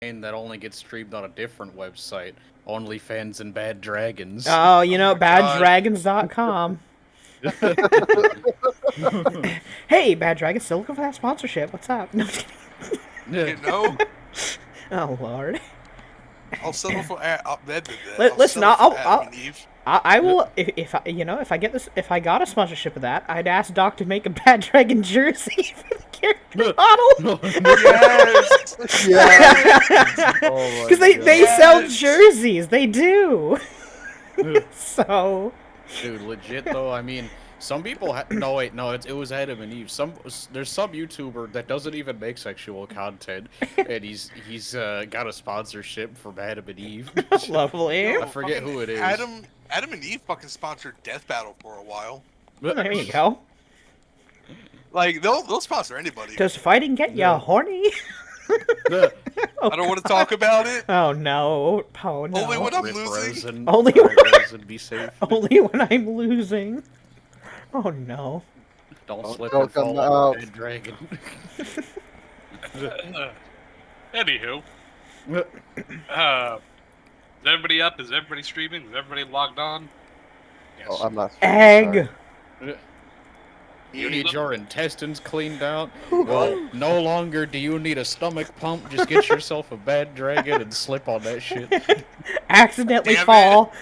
that only gets streamed on a different website. OnlyFans and Bad Dragons. Oh, you know, my God. baddragons.com. Hey, Bad Dragon, still looking for that sponsorship. What's up? No, I'm just kidding. You know, Oh, Lord. I'll settle for Listen, Adam and Eve. I will if I, you know, if I get this, if I got a sponsorship of that, I'd ask Doc to make a Bad Dragon jersey for the character model. Yes. Yeah. Oh my Because they God. sell Yes. jerseys, they do. So Dude, legit though. I mean, some people. No, wait, no. It was Adam and Eve. There's some YouTuber that doesn't even make sexual content, and he's got a sponsorship from Adam and Eve. lovely. I forget Fucking who it is. Adam and Eve fucking sponsored Death Battle for a while. There you go. Like they'll sponsor anybody. Does fighting get ya horny? I don't want to talk about it. Oh no! Oh no! Only when I'm Rip losing. Rosen, Only Rip when- Rosen, be safe. Only when I'm losing. Oh no! Don't Don't slip go and fall come on out. the dead dragon. Anywho, is everybody up? Is everybody streaming? Is everybody logged on? Yes. Oh, I'm not. Egg. You need your intestines cleaned out? Well, no longer do you need a stomach pump. Just get yourself a Bad Dragon and slip on that shit. Accidentally Damn it. fall.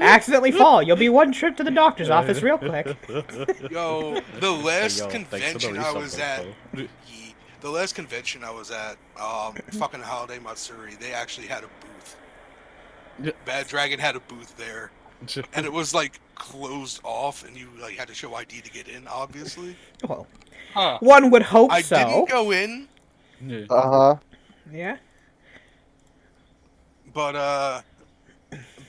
Accidentally fall. You'll be one trip to the doctor's office real quick. Yo, the last Yo, thanks for the convention I was at. resub, The last convention I was at, fucking Holiday Matsuri, they actually had a booth. Bad Dragon had a booth there, and it was like closed off, and you like had to show ID to get in. Obviously, Well, Huh. one would hope I so. didn't go in, Uh-huh. Yeah. but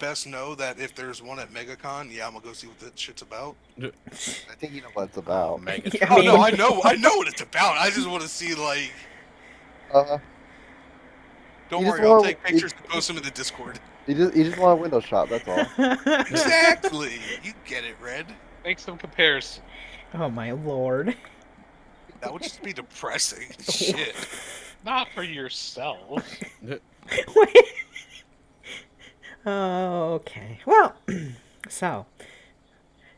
best know that if there's one at MegaCon, yeah, I'm gonna go see what that shit's about. I think you know what it's Oh, about. Megatron. Yeah, Oh no, mean- I know what it's about. I just want to see like. Don't You worry, just I'll wanna- take pictures and post them in the Discord. You just want a window shot, that's all. Exactly, you get it, Red. Make some comparison. Oh my lord. That would just be depressing. Shit. Not for yourself. Okay. Well, so.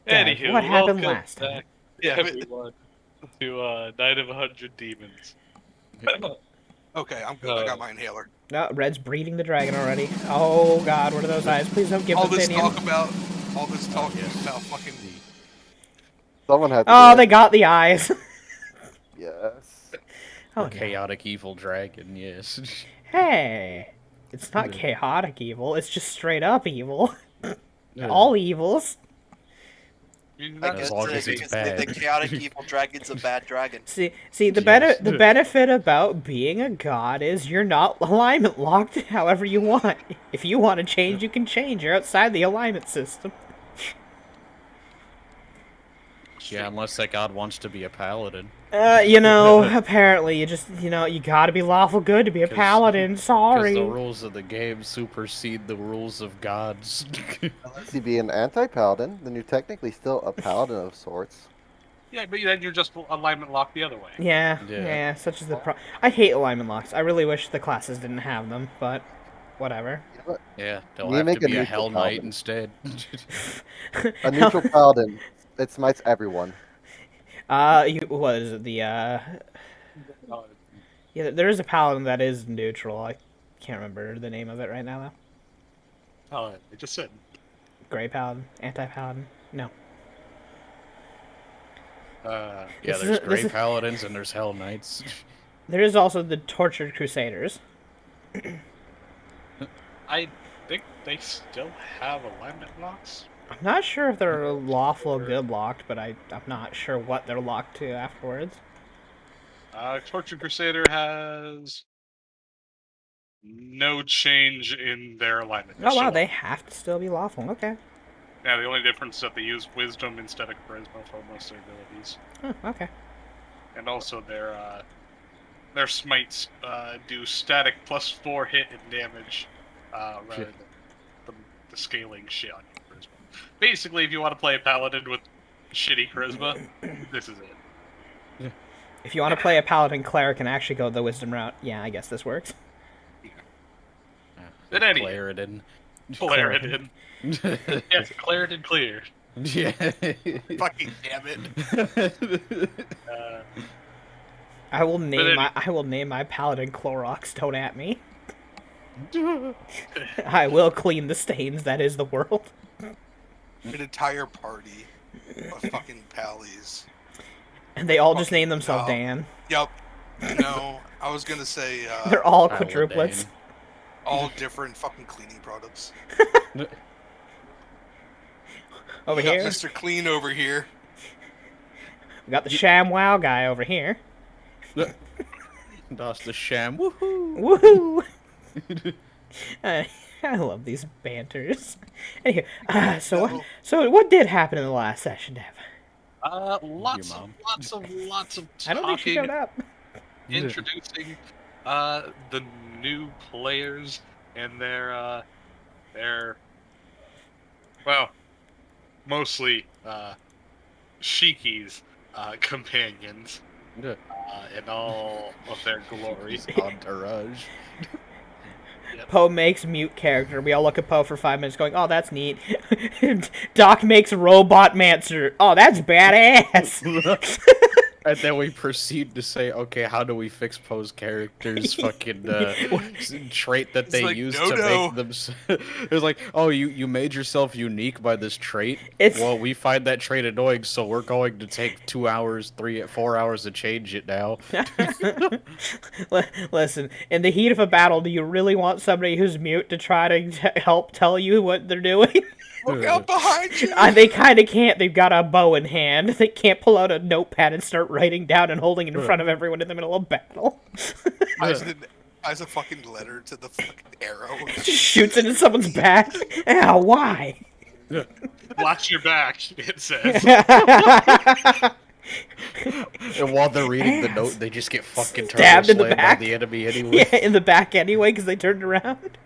Dad, Anywho, what happened welcome last time? back, Yeah, but- everyone, to Night of 100 Demons. Okay, I'm good. I got my inhaler. No, Red's breeding the dragon already. Oh god, what are those eyes? Please don't give All the this opinion. talk about, yes. about fucking. Someone had to Oh, do they it. got the eyes. Yes. Oh, A no. chaotic evil dragon, yes. Hey, it's not chaotic evil. It's just straight up evil. Yeah. All evils. I As long as it's bad. The chaotic evil dragon's a bad dragon. See, the Yes. the benefit about being a god is you're not alignment locked however you want. If you want to change, you can change. You're outside the alignment system. Yeah, unless that god wants to be a paladin. You know, apparently you just, you know, you gotta be lawful good to be a 'Cause- paladin. Because Sorry. the rules of the game supersede the rules of gods. Unless you be an anti-paladin, then you're technically still a paladin of sorts. Yeah, but then you're just alignment locked the other way. Yeah, Yeah. yeah, such is the I hate alignment locks. I really wish the classes didn't have them, but whatever. You know what? Yeah, they'll You have make to a be a neutral Hell Knight paladin. instead. A neutral paladin, it smites everyone. What is it? The Uh, yeah, there is a paladin that is neutral. I can't remember the name of it right now though. oh, I just said. Gray paladin, anti-paladin. No. Yeah, This there's is- Grey this is- Paladins and there's Hell Knights. There is also the tortured crusaders. I think they still have alignment locks. I'm not sure if they're lawful or good locked, but I'm not sure what they're locked to afterwards. Tortured Crusader has no change in their alignment. Oh wow, So, they have to still be lawful. Okay. Yeah, the only difference is that they use Wisdom instead of Charisma for most of their abilities. Oh, okay. And also their smites do static +4 hit and damage rather than the scaling shit on your charisma. Basically, if you want to play a paladin with shitty charisma, this is it. If you want to play a paladin cleric and actually go the wisdom route, yeah, I guess this works. But anyway, Clarendon. Clarendon. Yes, Clarendon clear. Yeah. Fucking damn it. I will name any- my paladin Clorox. Don't at me. I will clean the stains that is the world. An entire party of fucking pallies. And they all just Fucking name themselves no. Dan. Yup. No, I was gonna say They're all Paladin. quadruplets. all different fucking cleaning products. Over We got here, Mr. Clean over here. we got the ShamWow guy over here. That's the sham. Woohoo! Woohoo! I love these banters. Anyway, so what did happen in the last session, Dev? Lots Your of I don't think she showed talking, up. introducing the new players and their well, mostly Shiki's companions Yeah. in all of their glory. Entourage. Poe makes mute character. We all look at Poe for 5 minutes going, oh, that's neat. Doc makes robot Mancer. Oh, that's badass. And then we proceed to say, okay, how do we fix Poe's character's fucking trait that they like, use no, to no. make them... It was like, oh, you made yourself unique by this trait? It's- Well, we find that trait annoying, so we're going to take 2 hours, 4 hours to change it now. Listen, in the heat of a battle, do you really want somebody who's mute to try to help tell you what they're doing? Look out behind you! They kind of can't. They've got a bow in hand. They can't pull out a notepad and start writing down and holding it in front of everyone in the middle of battle. As a fucking letter to the fucking arrow. Shoots it in someone's back. Ow, why? Watch your back, it says. And while they're reading the note, they just get fucking Stabbed in the turbo-slammed by back. the enemy anyway. Yeah, in the back anyway, because they turned around.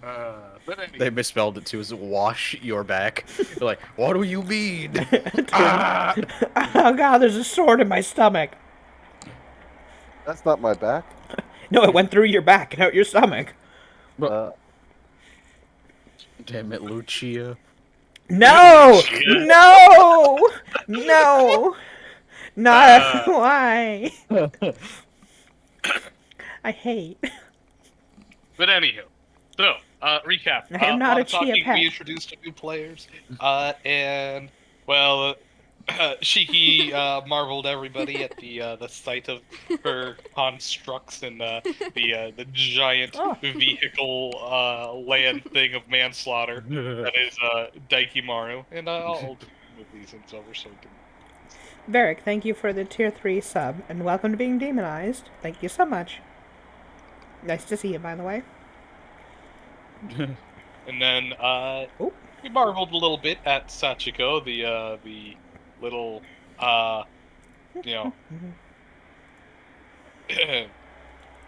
But anyway, They misspelled it too as wash your back. They're like, what do you mean? Ah! Oh god, there's a sword in my stomach. That's not my back. No, it went through your back and out your stomach. Uh, Damn it, Lucia. No! Shit. No! No! Not why? I hate. But anywho, so recap. I am not lot a of talking, chia pet. We introduced new players, and well, Shiki marveled everybody at the sight of her constructs and the giant Oh. vehicle land thing of manslaughter that is Daikimaru, and I'll move these things over so we can. Varric, thank you for the tier 3 sub, and welcome to being demonized. Thank you so much. Nice to see you, by the way. And then Oop. we marveled a little bit at Sachiko, the little you know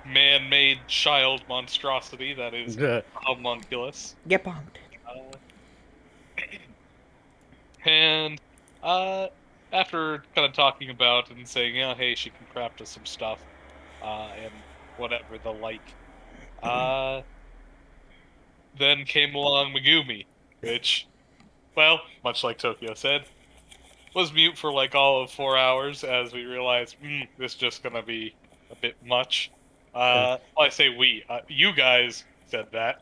man-made child monstrosity that is homunculus. Get bonked. And after kind of talking about and saying, yeah, hey, she can craft us some stuff, and whatever the like, then came along Megumi, which, well, much like Tokyo said, was mute for like all of 4 hours as we realized, this is just gonna be a bit much. Well, I say we, you guys said that.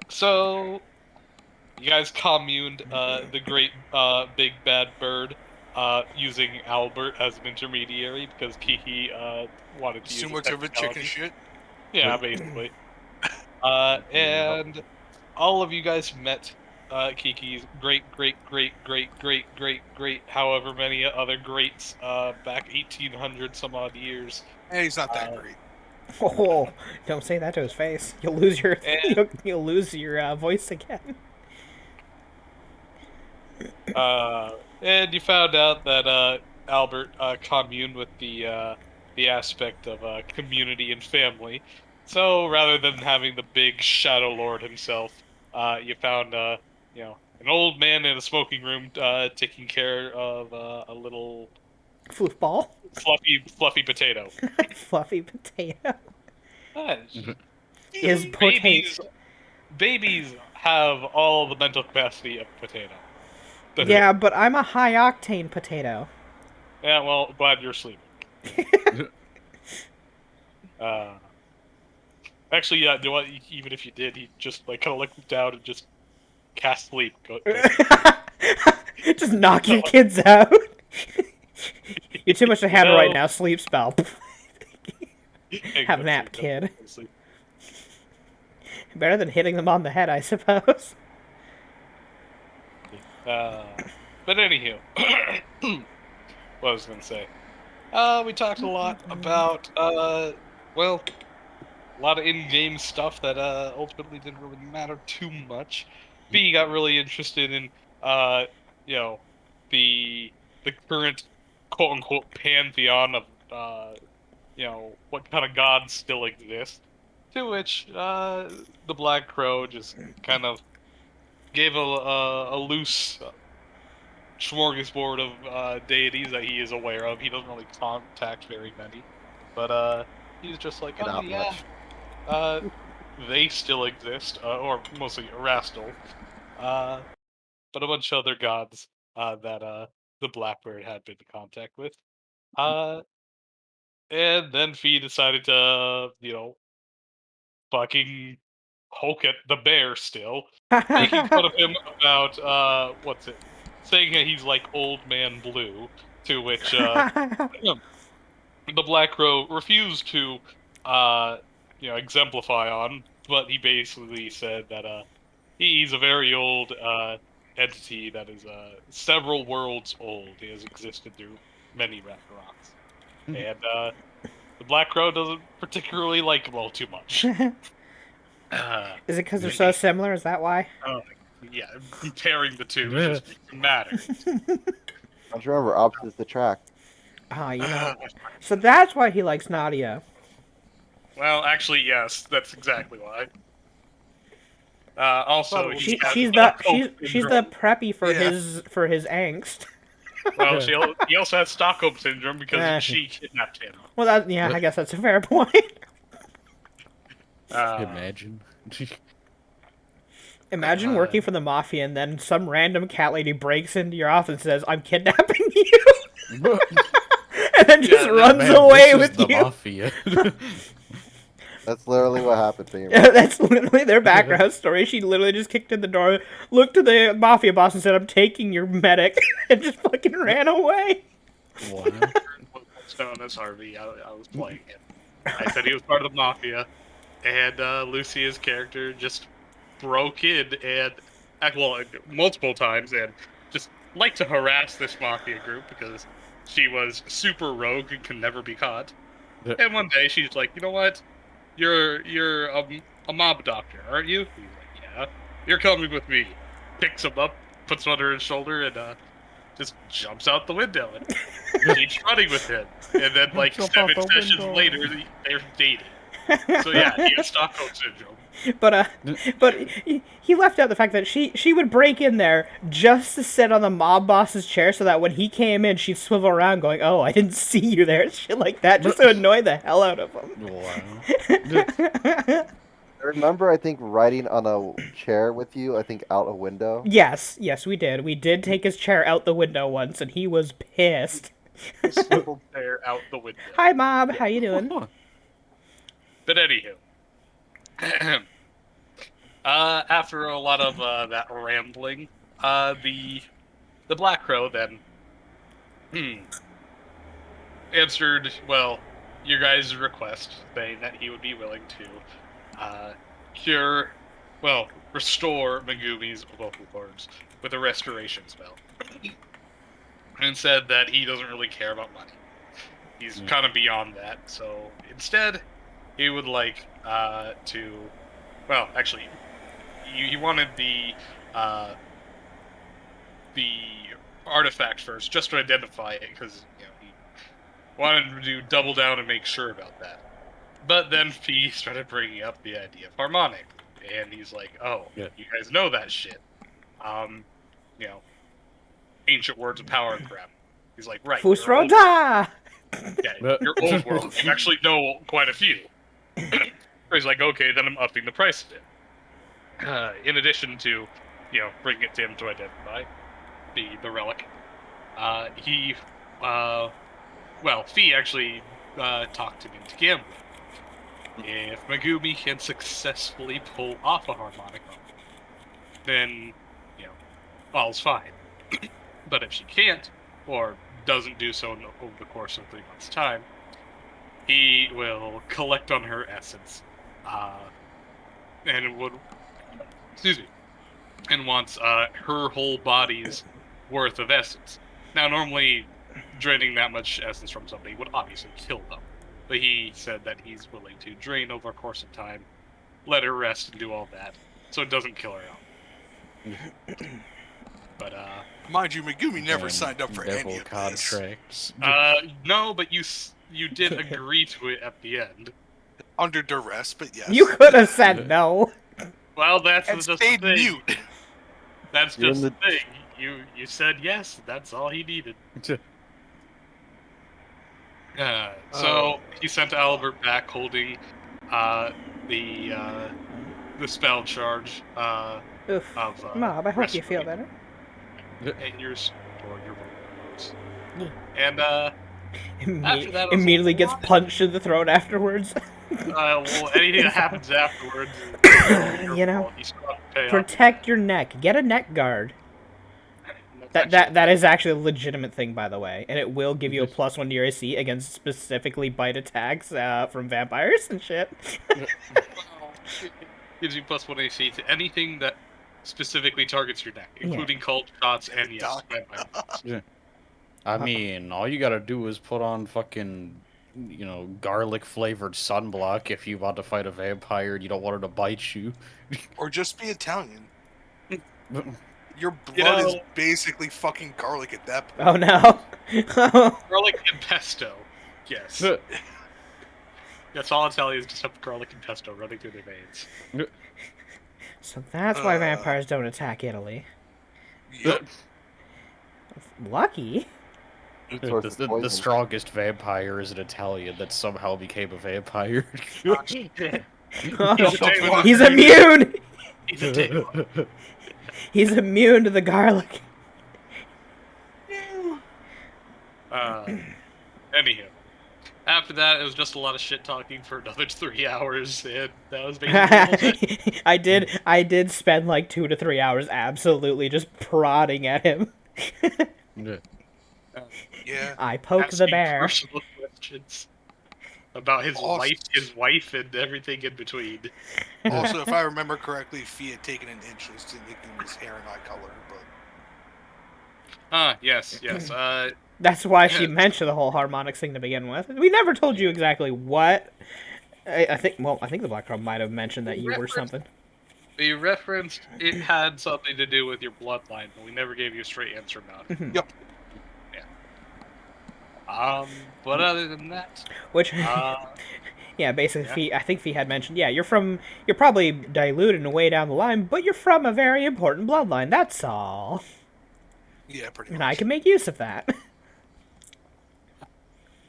So you guys communed the great big bad bird using Albert as an intermediary because Kiki wanted to use Too the much of a chicken technology. shit. Yeah, basically. And all of you guys met Kiki's great, however many other greats back 1800 some odd years. And he's not that great. Oh, don't say that to his face. You'll lose your And- you'll lose your voice again. And you found out that Albert communed with the aspect of community and family. So rather than having the big Shadow Lord himself, you found an old man in a smoking room taking care of a little Football. Fluffy potato. Fluffy potato. Nice. Is potato. Babies have all the mental capacity of a potato. Yeah, but I'm a high octane potato. Yeah, well, glad you're sleeping. Actually, yeah. You know what? Even if you did, he just like kind of looked down and just cast sleep. Just knock your kids out. You're too much to handle right now. Sleep spell. Have a nap, kid. Better than hitting them on the head, I suppose. But anywho, what I was gonna say. We talked a lot about well, a lot of in-game stuff that ultimately didn't really matter too much. B got really interested in you know, the current quote unquote pantheon of you know, what kind of gods still exist. To which the Black Crow just kind of gave a loose smorgasbord of deities that he is aware of. He doesn't really contact very many, but he's just like, oh Not yeah, they still exist, or mostly Erastil, but a bunch of other gods that the Blackbird had been in contact with. And then Fee decided to, you know, fucking poke at the bear still, making fun of him about what's it? Saying that he's like old man blue, to which the Black Crow refused to you know, exemplify on, but he basically said that he's a very old entity that is several worlds old. He has existed through many Ragnaroks. And the Black Crow doesn't particularly like him all too much. Is it because they're so similar? Is that why? Yeah, comparing the two just matters. Don't you remember, opposites attract. Ah, you know. So that's why he likes Nadia. Well, actually, yes, that's exactly why. Also, She's has she's the preppy for Yeah. his angst. well, he also has Stockholm syndrome because she kidnapped him. Well, that yeah, I guess that's a fair point. Imagine. Imagine working for the mafia and then some random cat lady breaks into your office and says, "I'm kidnapping you," and then just runs Man, away this is with the you. Mafia. That's literally what happened to you. That's literally their background story. She literally just kicked in the door, looked to the mafia boss and said, "I'm taking your medic," and just fucking ran away. Wow. What's known as Harvey, I was playing him. I said he was part of the mafia, and Lucia's character just broke in and, well, multiple times, and just liked to harass this mafia group because she was super rogue and can never be caught. And one day she's like, you know what? You're a mob doctor, aren't you? He's like, yeah. You're coming with me. Picks him up, puts him under his shoulder, and just jumps out the window and keeps running with him. And then, like, Jump 7 out the sessions window. later, they're dating. So yeah, he has Stockholm syndrome. But he left out the fact that she would break in there just to sit on the mob boss's chair so that when he came in, she'd swivel around going, "Oh, I didn't see you there," shit like that, just to annoy the hell out of him. Wow. I remember, I think, riding on a chair with you, I think, out a window. Yes, we did. We did take his chair out the window once, and he was pissed. Swiveled there out the window. Hi, Mob. How you doing? But anywho, after a lot of that rambling, the Black Crow then answered, well, your guys' request, saying that he would be willing to restore Megumi's vocal cords with a restoration spell, and said that he doesn't really care about money. He's kind of beyond that, so instead, he would like to, well, actually, he wanted the artifact first, just to identify it, because you know he wanted to double down and make sure about that. But then he started bringing up the idea of harmonic, and he's like, "Oh, Yeah. you guys know that shit, you know, ancient words of power and crap." He's like, right. you're old- Fusroda! Yeah, you're old world. You actually know quite a few. He's like, okay, then I'm upping the price a bit. In addition to, bringing it to him to identify the relic, Fee actually talked him into gambling. If Megumi can successfully pull off a harmonica, then, all's fine. But if she can't, or doesn't do so over the course of 3 months' time, he will collect on her essence, and wants her whole body's worth of essence. Now, normally, draining that much essence from somebody would obviously kill them, but he said that he's willing to drain over a course of time, let her rest and do all that, so it doesn't kill her out. But Mind you, Megumi never And signed up for devil any of this. contracts. no, but you did agree to it at the end. Under duress, but yes. You could have said no. Well, that's and just the stayed thing. mute. That's You're just in the thing. You said yes. That's all he needed. So he sent Albert back holding the spell charge Oof. of Mob, I hope you feel rescuing better. 8 years for your wounds. Yeah. And after that, it was Immediately a gets lot. punched in the throat afterwards. Well, anything that happens afterwards, You know, you still have to pay off. Protect your neck. Get a neck guard. That is actually a legitimate thing, by the way, and it will give you a +1 to your AC against specifically bite attacks from vampires and shit. Gives you +1 AC to anything that specifically targets your neck, including cold shots and yes, vampire. I mean, all you gotta do is put on fucking, garlic flavored sunblock if you want to fight a vampire and you don't want her to bite you. Or just be Italian. Your blood is basically fucking garlic at that point. Oh no. Garlic and pesto. Yes. That's all Italians just have garlic and pesto running through their veins. So that's why vampires don't attack Italy. Yep. Lucky. Source of The poison. strongest vampire is an Italian that somehow became a vampire. He's immune. He's a dick. He's immune to the garlic. Anywho. After that, it was just a lot of shit talking for another 3 hours, and that was basically it. I did spend like 2 to 3 hours absolutely just prodding at him. Yeah. I poked the Asking bear. personal questions about his wife, and everything in between. Also, if I remember correctly, Fee had taken an interest in Megumi hair and eye color, but Yes. That's why she mentioned the whole harmonics thing to begin with. We never told you exactly what. I think the Black Crow might have mentioned that you were something. We referenced it had something to do with your bloodline, but we never gave you a straight answer about it. Yep. Yeah. But other than that, Which, yeah, basically, I think Fee had mentioned, you're probably diluted and way down the line, but you're from a very important bloodline, that's all. yeah, pretty And much. I can make use of that.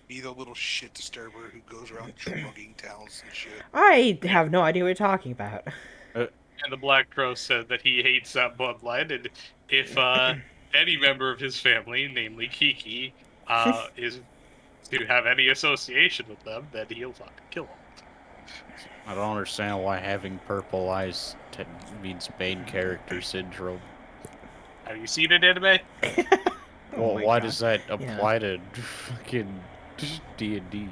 Be the little shit disturber who goes around drugging towns and shit. I have no idea what you're talking about. and the Black Crow said that he hates that bloodline, and if any member of his family, namely Kiki, is to have any association with them, then he'll fucking kill them. I don't understand why having purple eyes means main character syndrome. Have you seen an anime? Well, my why God. does that apply to fucking D&D?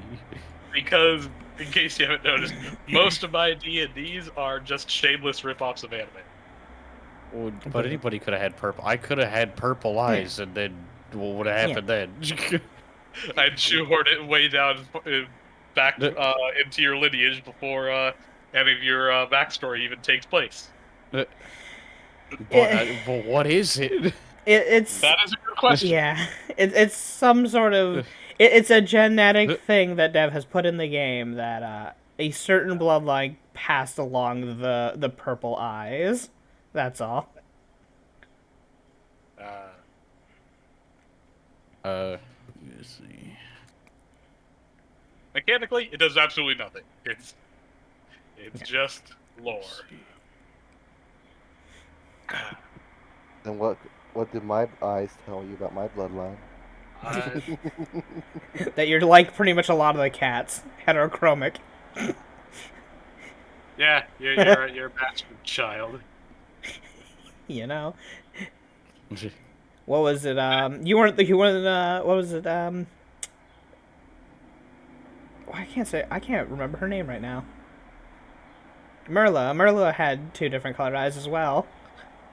Because, in case you haven't noticed, most of my D&Ds are just shameless rip-offs of anime. Well, but anybody could have had purple. I could have had purple eyes, and then what would have happened then? I'd shoehorn it way down back into your lineage before any of your backstory even takes place. But what is it? It's That is a good question. yeah, it's some sort of it's a genetic thing that Dev has put in the game that a certain bloodline passed along the purple eyes. That's all. see. Mechanically, it does absolutely nothing. It's just lore. Let's see. And what did my eyes tell you about my bloodline? That you're like pretty much a lot of the cats, heterochromic. Yeah, you're a bastard child. You know. What was it? You weren't. What was it? I can't remember her name right now. Merla. Merla had 2 different colored eyes as well.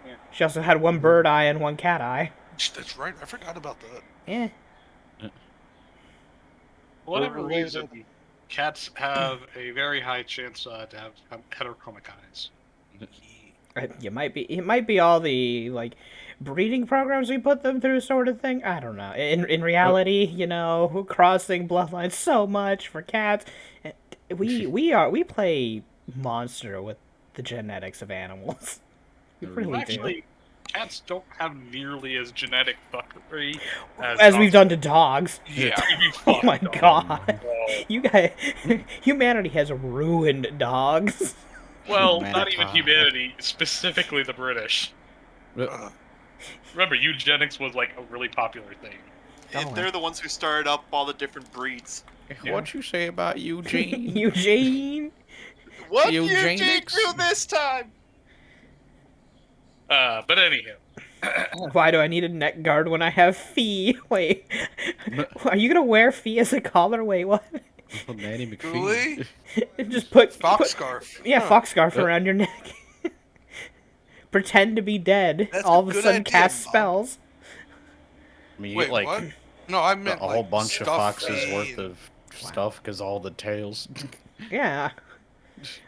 Yeah. She also had 1 bird eye and 1 cat eye. That's right. I forgot about that. Yeah. For whatever Overrated. reason, cats have a very high chance to have heterochromic eyes. It might be all the like breeding programs we put them through, sort of thing. I don't know. In reality, you know, crossing bloodlines so much for cats. We play monster with the genetics of animals. We really Well, do. actually, cats don't have nearly as genetic fuckery As we've done to dogs. Yeah. Oh my god. You guys, humanity has ruined dogs. Well, not even Humanity. humanity, specifically the British. Uh, Remember, eugenics was like a really popular thing. Oh, They're the ones who started up all the different breeds. What you say about Eugene? Eugene. What Eugenics? did you do this time? But anywho, Why do I need a neck guard when I have Fee? Wait, are you gonna wear Fee as a collar? Wait, what? Nanny McPhee. Really? Just put Fox scarf. Yeah, Huh. fox scarf around your neck. Pretend to be dead. That's All a of a good sudden idea, cast Mom. spells. I mean, you Wait, get, like what? No, I meant a whole like, bunch of stuff foxes worth and- of stuff because all the tails. Yeah.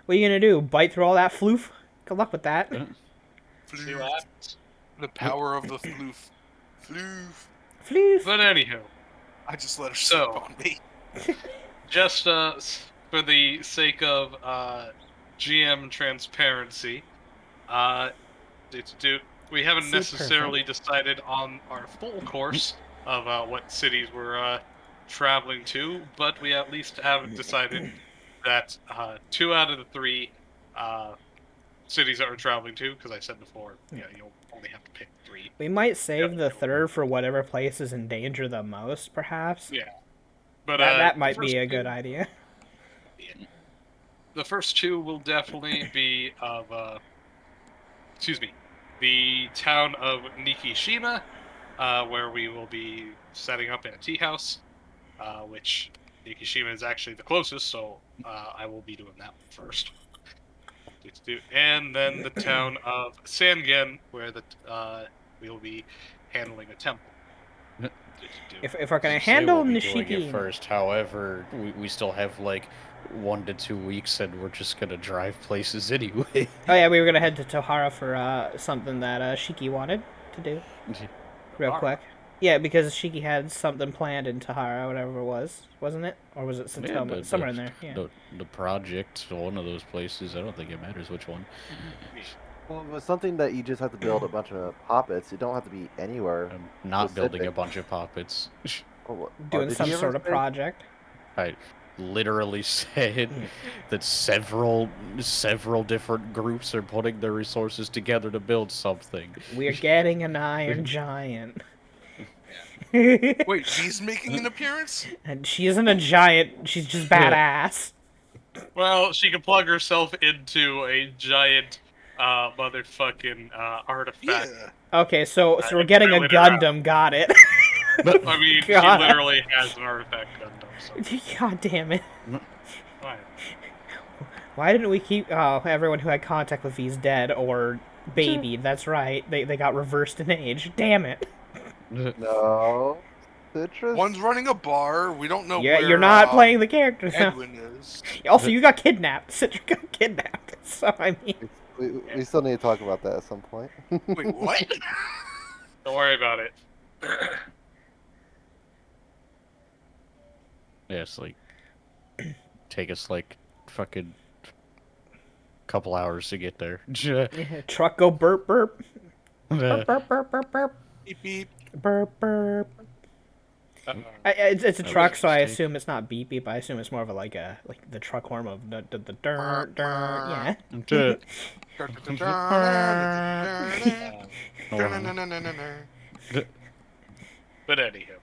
What are you gonna do? Bite through all that floof? Good luck with that. see what happens. The power of the floof. Floof. Floof. But anywho, I just let her So- slip on me. just for the sake of GM transparency, we haven't See, necessarily decided on our full course of what cities we're traveling to, but we at least have decided that 2 out of the 3 cities that we're traveling to, because I said before, you'll only have to pick 3. We might save Yep. the third for whatever place is in danger the most, perhaps. Yeah. But That might be first a good two- idea. The first 2 will definitely be of, the town of Nikishima, where we will be setting up in a tea house, which Nikishima is actually the closest, so I will be doing that one first. And then the town of Sangen, where we will be handling a temple. If we're gonna Say handle we'll be doing it Nishiki, first. However, we still have like 1 to 2 weeks, and we're just gonna drive places anyway. oh yeah, we were gonna head to Tohara for something that Shiki wanted to do, real Tohara? quick. Yeah, because Shiki had something planned in Tohara, whatever it was, wasn't it? Or was it Yeah, Satoma? Somewhere in there. Yeah. The project, one of those places. I don't think it matters which one. Well, it was something that you just have to build a bunch of poppets. You don't have to be anywhere. I'm not building a Specific. bunch of puppets. Oh, Doing did some he ever sort of say- project. I literally said that several different groups are putting their resources together to build something. We're getting an Iron Giant. Wait, he's making an appearance? And she isn't a giant, she's just badass. Well, she can plug herself into a giant motherfucking artifact. Yeah. Okay, so we're getting a Fill it around. Gundam, got it. I mean, she God. literally has an artifact Gundam, so God damn it. fine. Why didn't we keep everyone who had contact with V's dead or babied? That's right. They got reversed in age. Damn it. No. Citrus? One's running a bar. We don't know Yeah, where you're not playing the characters now. Edwin is. Also, you got kidnapped. Citra got kidnapped. So, I mean... We still need to talk about that at some point. Wait, what? Don't worry about it. Yeah, it's like take us like fucking couple hours to get there. Truck go burp burp. Burp burp burp burp burp. Beep beep. Burp burp. It's a That truck, was a so I mistake. assume it's not beep beep. I assume it's more of a like the truck horn of the dur dur. Yeah. But anyhow,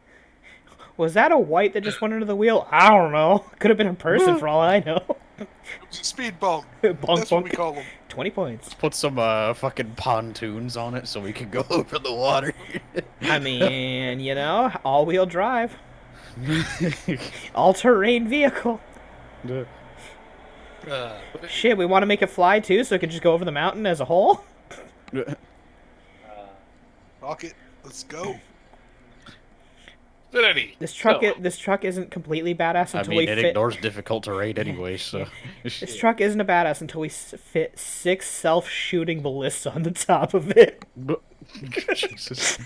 Was that a white that just went under the wheel? I don't know. Could have been a person for all I know. It was a speed bump. Bonk, That's what we bonk. call them. 20 points. Put some fucking pontoons on it so we can go over the water. I mean, you know, all-wheel drive, all-terrain vehicle. Shit, we want to make it fly too, so it can just go over the mountain as a whole. Rocket, let's go. but any This truck, so, this truck isn't completely badass I until mean, we it fit. ignores difficult terrain anyway, so. This truck isn't a badass until we fit 6 self-shooting ballists on the top of it. Jesus.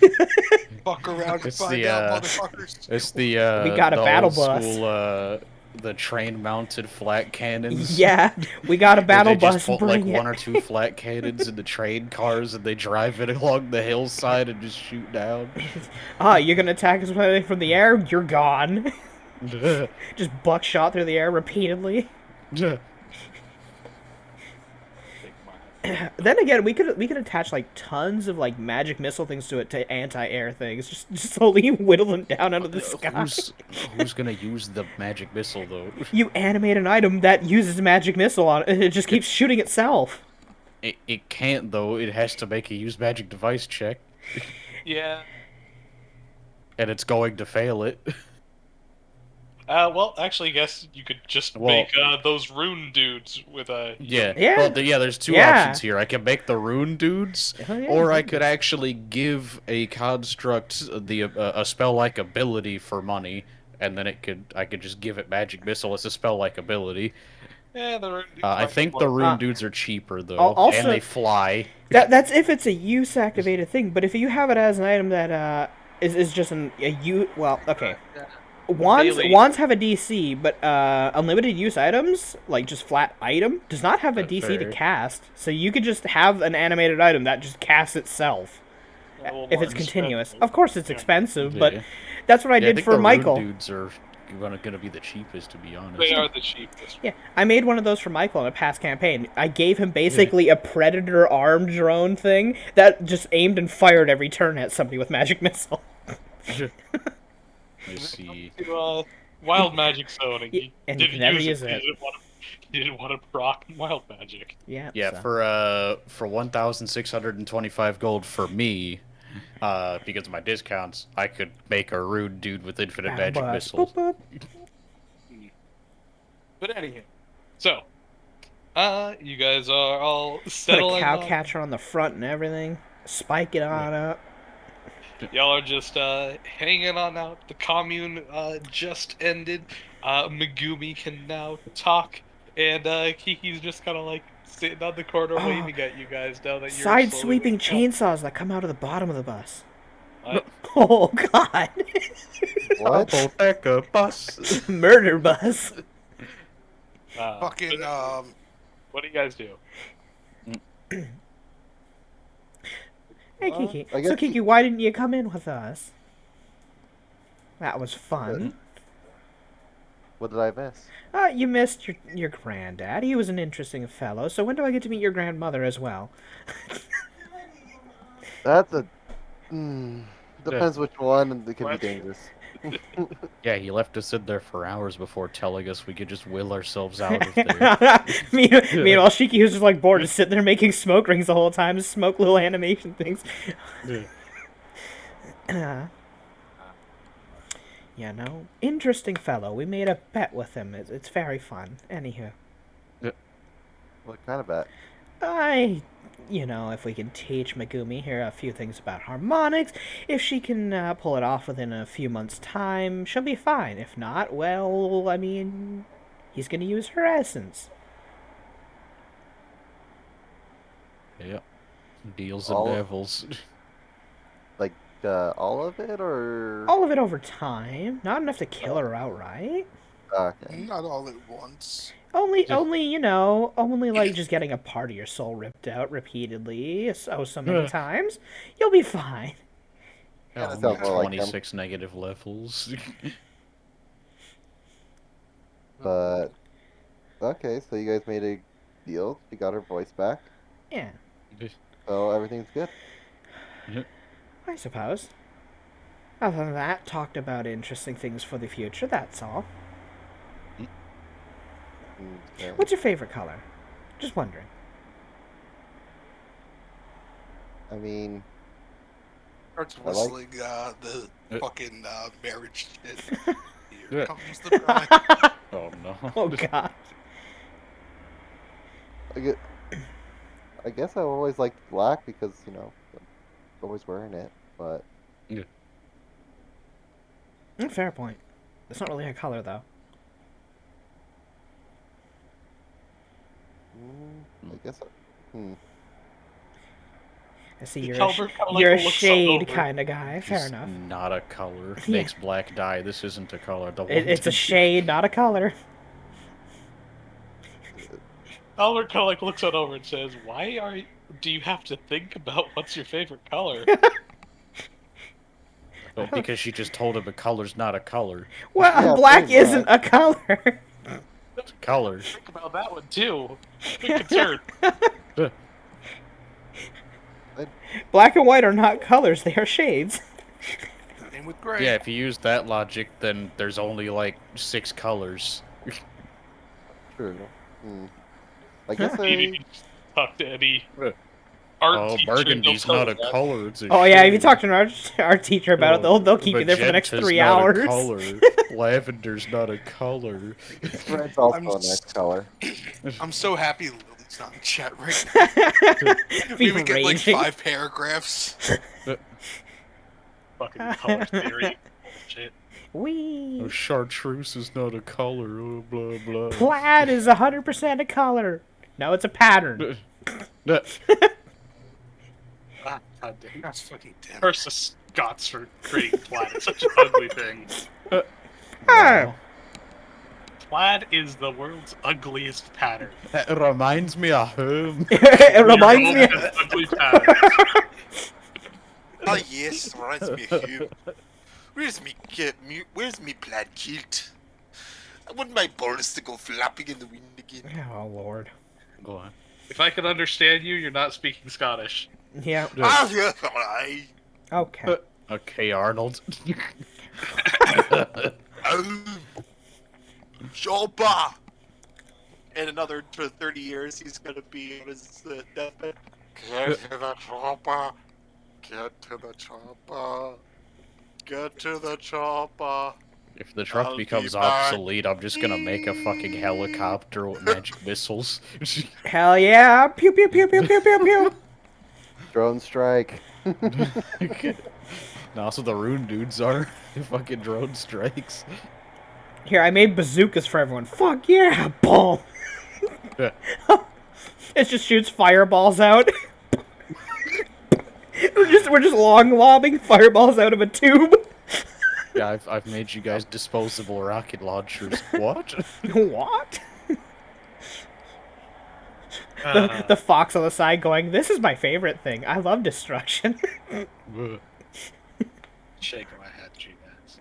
Fuck around and It's find the, out, motherfuckers. It's the We got a the battle old bus. School, the train-mounted flat cannons. Yeah, we got a where battle they just bus. put Bring like it. 1 or 2 flat cannons in the train cars, and they drive it along the hillside and just shoot down. Ah, you're gonna attack us from the air? You're gone. Just buckshot through the air repeatedly. Then again, we could attach like tons of like magic missile things to it to anti-air things. Just slowly whittle them down out of the sky. Who's gonna use the magic missile though? You animate an item that uses a magic missile on it, and it just keeps shooting itself. It can't though. It has to make a use magic device check, yeah. and it's going to fail it. Well, actually, I guess you could just Well- make those rune dudes with a. Yeah. Yeah. Well, there's 2 Yeah. options here. I can make the rune dudes, Oh, yeah, or I you could actually give a construct a spell-like ability for money, and then I could just give it magic missile as a spell-like ability. Yeah, the rune dudes I might think be the more- rune dudes are cheaper though, Also- and they fly. That's if it's a use activated thing. But if you have it as an item that is just well, okay. Daily. Wands have a DC, but unlimited use items, like just flat item, does not have a That's DC to fair. cast. So you could just have an animated item that just casts itself a little if more it's continuous. expensive. Of course, it's Yeah. expensive, but Yeah. that's what I Yeah, did think for the rune Michael. dudes are gonna be the cheapest, to be honest. They are the cheapest. Yeah, I made one of those for Michael in a past campaign. I gave him basically a predator armed drone thing that just aimed and fired every turn at somebody with magic missile. Let's see. To, wild magic zone, and you And didn't never use use it. it. You didn't want to proc wild magic. Yeah. Yeah, so. for 1,625 gold for me, because of my discounts, I could make a rude dude with infinite Battle magic bus. missiles. Boop, boop. But anyhow, so you guys are all Put a settling. cow on- catcher on the front and everything. Spike it on up. Y'all are just hanging on out. The commune just ended. Megumi can now talk, and Kiki's just kind of like sitting on the corner Oh. waving at you guys now that you're Side slowly sweeping waking up. chainsaws that come out of the bottom of the bus. What? Oh god. What? Bodega bus. Murder bus. Fucking, What do you guys do? Hey Well, Kiki. I So guess Kiki, why didn't you come in with us? That was fun. What did I miss? You missed your granddad. He was an interesting fellow. So when do I get to meet your grandmother as well? That's a. Depends which one, and it can What? be dangerous. Yeah, he left us in there for hours before telling us we could just will ourselves out of there. Meanwhile, Shiki was just like bored, just sitting there making smoke rings the whole time, just smoke little animation things. You know, interesting fellow. We made a bet with him. It's very fun. Anywho, What kind of bet? if we can teach Megumi here a few things about harmonics, if she can pull it off within a few months' time, she'll be fine. If not, well, I mean, he's gonna use her essence. Yep. Deals All- and devils. Like, all of it, or? All of it over time. Not enough to kill her outright. Okay. not all at once. Only like just getting a part of your soul ripped out repeatedly so many times. You'll be fine. Yeah, Oh, sounds more like him. 26 negative levels. But okay, so you guys made a deal. She got her voice back, Yeah, so everything's good. I suppose. Other than that, talked about interesting things for the future, that's all. Okay. What's your favorite color? Just wondering. I mean, Starts I like- whistling the fucking marriage shit. Yeah. Here comes the bride. Oh no. Oh god. I guess I always liked black because I'm always wearing it. But Fair point. It's not really a color, though. I guess. I see The you're color color you're a looks shade over. kind of guy. Fair It's enough. not a color. Yeah. Makes black die. This isn't a color. Don't It's a shade, not a color. Albert kind of like looks it over and says, do you have to think about what's your favorite color? Well, because she just told him a color's not a color. Well, Yeah, black pretty isn't a color. It's a color. Think about that one too. Big concern. Black and white are not colors; they are shades. Same with gray. Yeah, if you use that logic, then there's only like 6 colors. True. I guess You need I. to talk to any Yeah. art Oh, teacher, burgundy's they'll not tell a you that. color. It's a Oh yeah, if you shade. talk to our teacher about it, they'll keep you there for the next Magenta's 3 not a hours. color. Lavender's not a color. Red's also I'm a nice color. I'm so happy Lily's not in chat right now. Be We would get like raging. 5 paragraphs. Fucking color theory. Shit. Wee. Oh, chartreuse is not a color. Oh, blah blah. Plaid is 100% a color. No, it's a pattern. Ah, God damn. That's fucking damn. Curse the Scots for creating plaid. It's such an ugly thing. Oh. Plaid is the world's ugliest pattern. It reminds me of home. It reminds me. Your own ugly pattern. Oh yes, reminds me of you. Where's me plaid kilt? I want my balls to go flapping in the wind again. Oh lord. Go on. If I can understand you, you're not speaking Scottish. Yeah. Ah, yeah, alright. Okay. Okay, Arnold. Chopper! In another 30 years, he's gonna be on his deathbed. Get to the chopper! Get to the chopper! Get to the chopper! If the truck I'll be becomes back. obsolete, I'm just gonna make a fucking helicopter with magic missiles. Hell yeah! Pew pew pew pew pew pew pew. Drone strike. Now, also the rune dudes are fucking drone strikes. Here, I made bazookas for everyone. Fuck yeah! Boom. Yeah. It just shoots fireballs out. we're just long lobbing fireballs out of a tube. Yeah, I've made you guys disposable rocket launchers. What? What? The fox on the side going, "This is my favorite thing. I love destruction." Shaking my head, G-Max.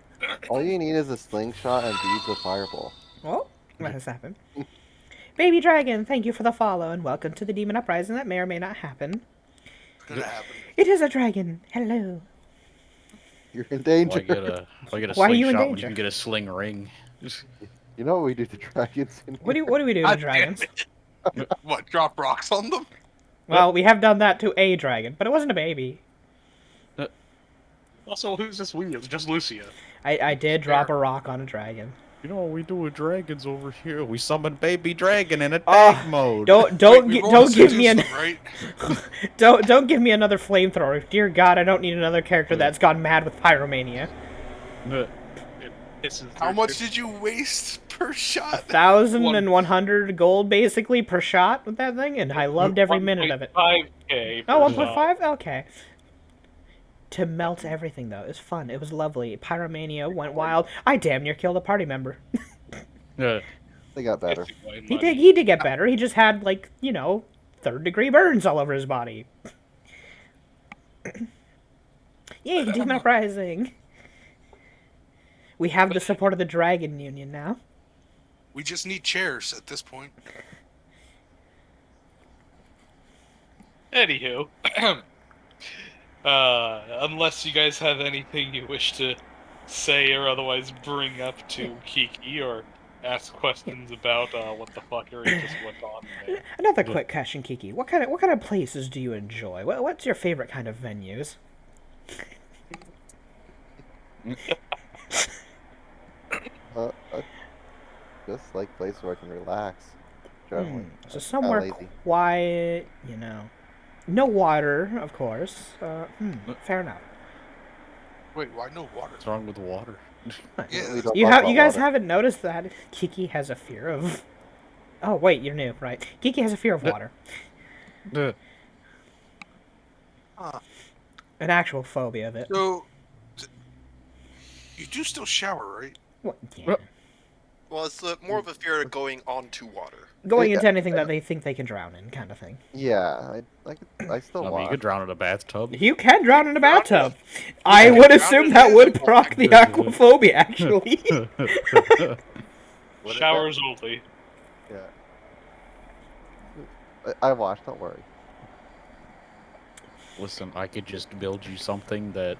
All you need is a slingshot and beads of fireball. Well, what has happened? Baby Dragon, thank you for the follow and welcome to the Demon Uprising that may or may not happen. It's gonna happen. It is a dragon. Hello. You're in danger. Why get a Why are you in slingshot when you danger? can get a sling ring? You know what we do to dragons? In What do we do to God damn dragons? it. What, drop rocks on them? Well, we have done that to a dragon, but it wasn't a baby. Also, who's this we? It's just Lucia. I did drop a rock on a dragon. You know what we do with dragons over here? We summon baby dragon in attack Oh, mode. Don't Wait, we've don't already give me seduced an them, right? don't give me another flamethrower. Dear God, I don't need another character that's gone mad with pyromania. It pisses How their- much did you waste per shot? 1,100 gold basically per shot with that thing, and I loved every minute of it. 1.5K Oh, per 1.5? Okay. To melt everything, though. It was fun. It was lovely. Pyromania went wild. I damn near killed a party member. Yeah. They got better. shot. He did get better. He just had, like, third-degree burns all over his body. Yay, Demon Uprising! We have the support of the Dragon Union now. We just need chairs at this point. Anywho, unless you guys have anything you wish to say or otherwise bring up to Kiki or ask questions about what the fuckery just went on there. Another quick question, Kiki. What kind of places do you enjoy? What's your favorite kind of venues? Just like places where I can relax. Generally. So I'm somewhere lazy. quiet, No water, of course. Fair enough. Wait, why no water? What's wrong with water? Yeah, We don't You talk about guys water. haven't noticed that Kiki has a fear of. Oh wait, you're new, right? Kiki has a fear of water. Huh. An actual phobia of it. So, you do still shower, right? What? Yeah. Well, it's more of a fear of going onto water. Going Yeah, into anything that they think they can drown in, kind of thing. Yeah, I still I mean, you want. could drown in a bathtub. You can drown in a bathtub. I would assume that would proc the aquaphobia, actually. Showers only. Yeah. I watched. Don't worry. Listen, I could just build you something that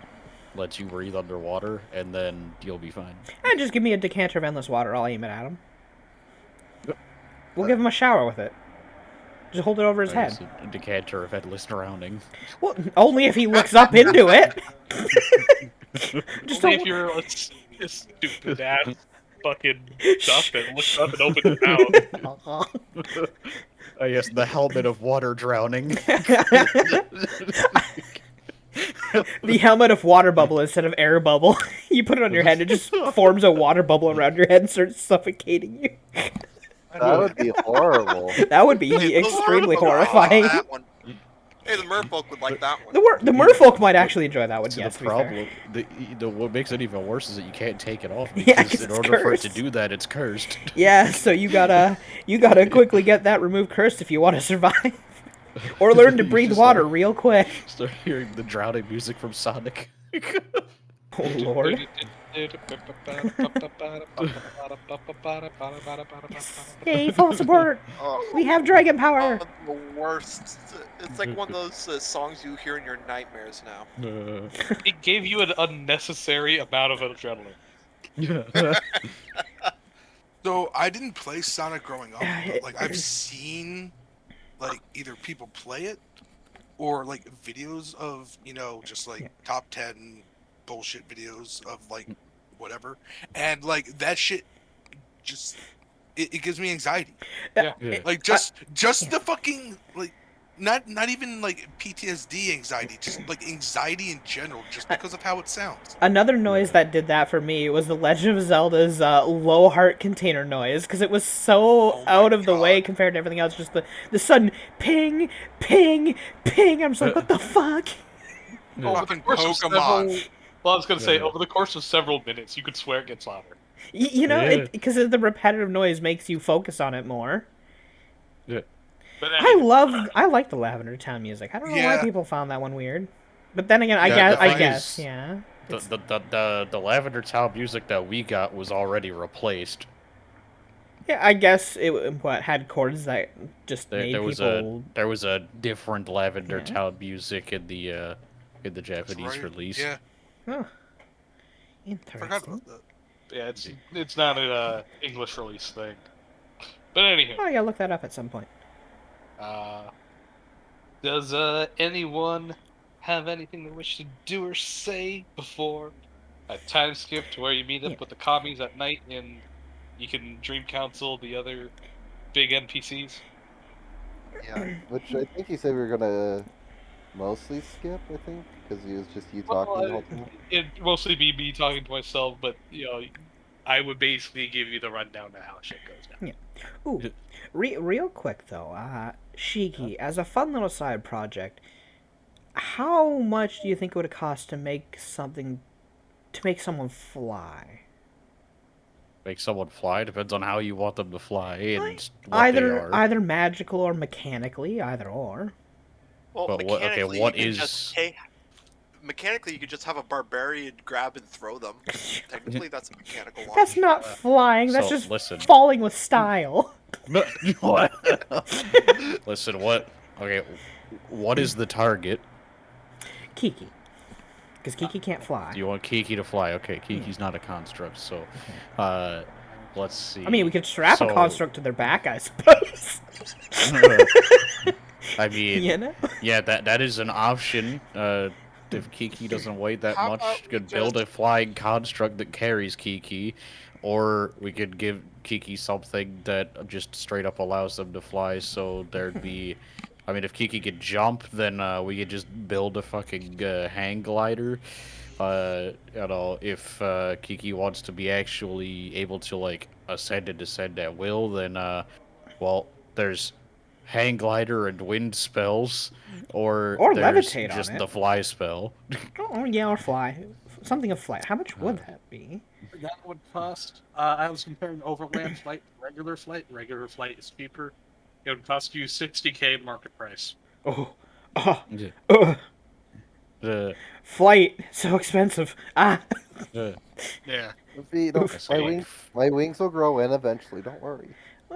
lets you breathe underwater, and then you'll be fine. And just give me a decanter of endless water. I'll aim it at him. We'll give him a shower with it. Just hold it over his There's head. a decanter of endless drowning. Well, only if he looks up into it. Just Only don't... if you're a stupid ass fucking stuff and looks up and opens your mouth. Oh yes, the helmet of water drowning. The helmet of water bubble instead of air bubble. You put it on your head, it just forms a water bubble around your head and starts suffocating you. That would be horrible. That would be Hey, those extremely merfolk would like horrifying. that one. Hey, the merfolk would like that one. The merfolk might actually enjoy that one, See, yes, the to be fair. problem, what makes it even worse is that you can't take it off Yeah, because 'cause in it's order for it to cursed. do that, it's cursed. Yeah, so you gotta quickly get that removed cursed if you want to survive. Or learn to You breathe just water start- real quick. Start hearing the drowning music from Sonic. Oh lord. Yay, full support! Oh, We have dragon power! the worst. It's like one of those songs you hear in your nightmares now. It gave you an unnecessary amount of adrenaline. So I didn't play Sonic growing up, but like I've seen like either people play it or like videos of just like top 10 bullshit videos of like whatever, and like that shit just it gives me anxiety. Yeah. Like just the fucking like not even like PTSD anxiety, just like anxiety in general, just because of how it sounds. Another noise that did that for me was the Legend of Zelda's low heart container noise, because it was so Oh my out of the way God. compared to everything else. Just the sudden ping, ping, ping. I'm just like, what the fuck? Fucking course of Pokemon. Well, I was gonna say, Yeah. over the course of several minutes, you could swear it gets louder. You know, Yeah. because the repetitive noise makes you focus on it more. But I like the Lavender Town music. I don't know why Yeah. people found that one weird. But then again, Yeah, the I thing guess, is- yeah. It's- The Lavender Town music that we got was already replaced. Yeah, I guess it had chords that just made There was people. there was a different Lavender Yeah. Town music in the Japanese Right? release. Yeah, Oh, forgot interesting. about that. yeah, it's not an English release thing. But anywho, Oh, I gotta look that up at some point. does anyone have anything they wish to do or say before a time skip to where you meet up Yeah. with the commies at night and you can dream counsel the other big NPCs? Yeah. Which I think you said we were gonna mostly skip. I think because it was just you talking the whole time. It'd mostly be me talking to myself, but I would basically give you the rundown of how shit goes down. Ooh, real quick though, Shiki, as a fun little side project, how much do you think it would cost to make someone fly? Make someone fly depends on how you want them to fly and what they are. Either magical or mechanically, either or. Well, But what- okay, mechanically, what you can is- just take mechanically, you could just have a barbarian grab and throw them. Technically, that's a mechanical launch. That's not flying. That's so, just listen. falling with style. What? Listen, what? Okay, what is the target? Kiki. Because Kiki can't fly. Do you want Kiki to fly? Okay, Kiki's not a construct, so let's see. I mean, we could strap a So- construct to their back, I suppose. I mean, You know? yeah, that is an option. If Kiki doesn't weigh that How much, about we could build a flying construct that carries Kiki, or we could give Kiki something that just straight up allows them to fly. So there'd be, I mean, if Kiki could jump, then we could just build a fucking hang glider. If Kiki wants to be actually able to like ascend and descend at will, then well, there's hang glider and wind spells, or there's levitate on just it. the fly spell. Oh, yeah, or fly. Something of flight. How much would that be? That would cost. I was comparing overland flight to regular flight. Regular flight is cheaper. It would cost you 60K market price. Oh. Yeah. Oh. Flight. So expensive. Ah. Yeah. See, don't, That's my like- wings, my wings will grow in eventually. Don't worry.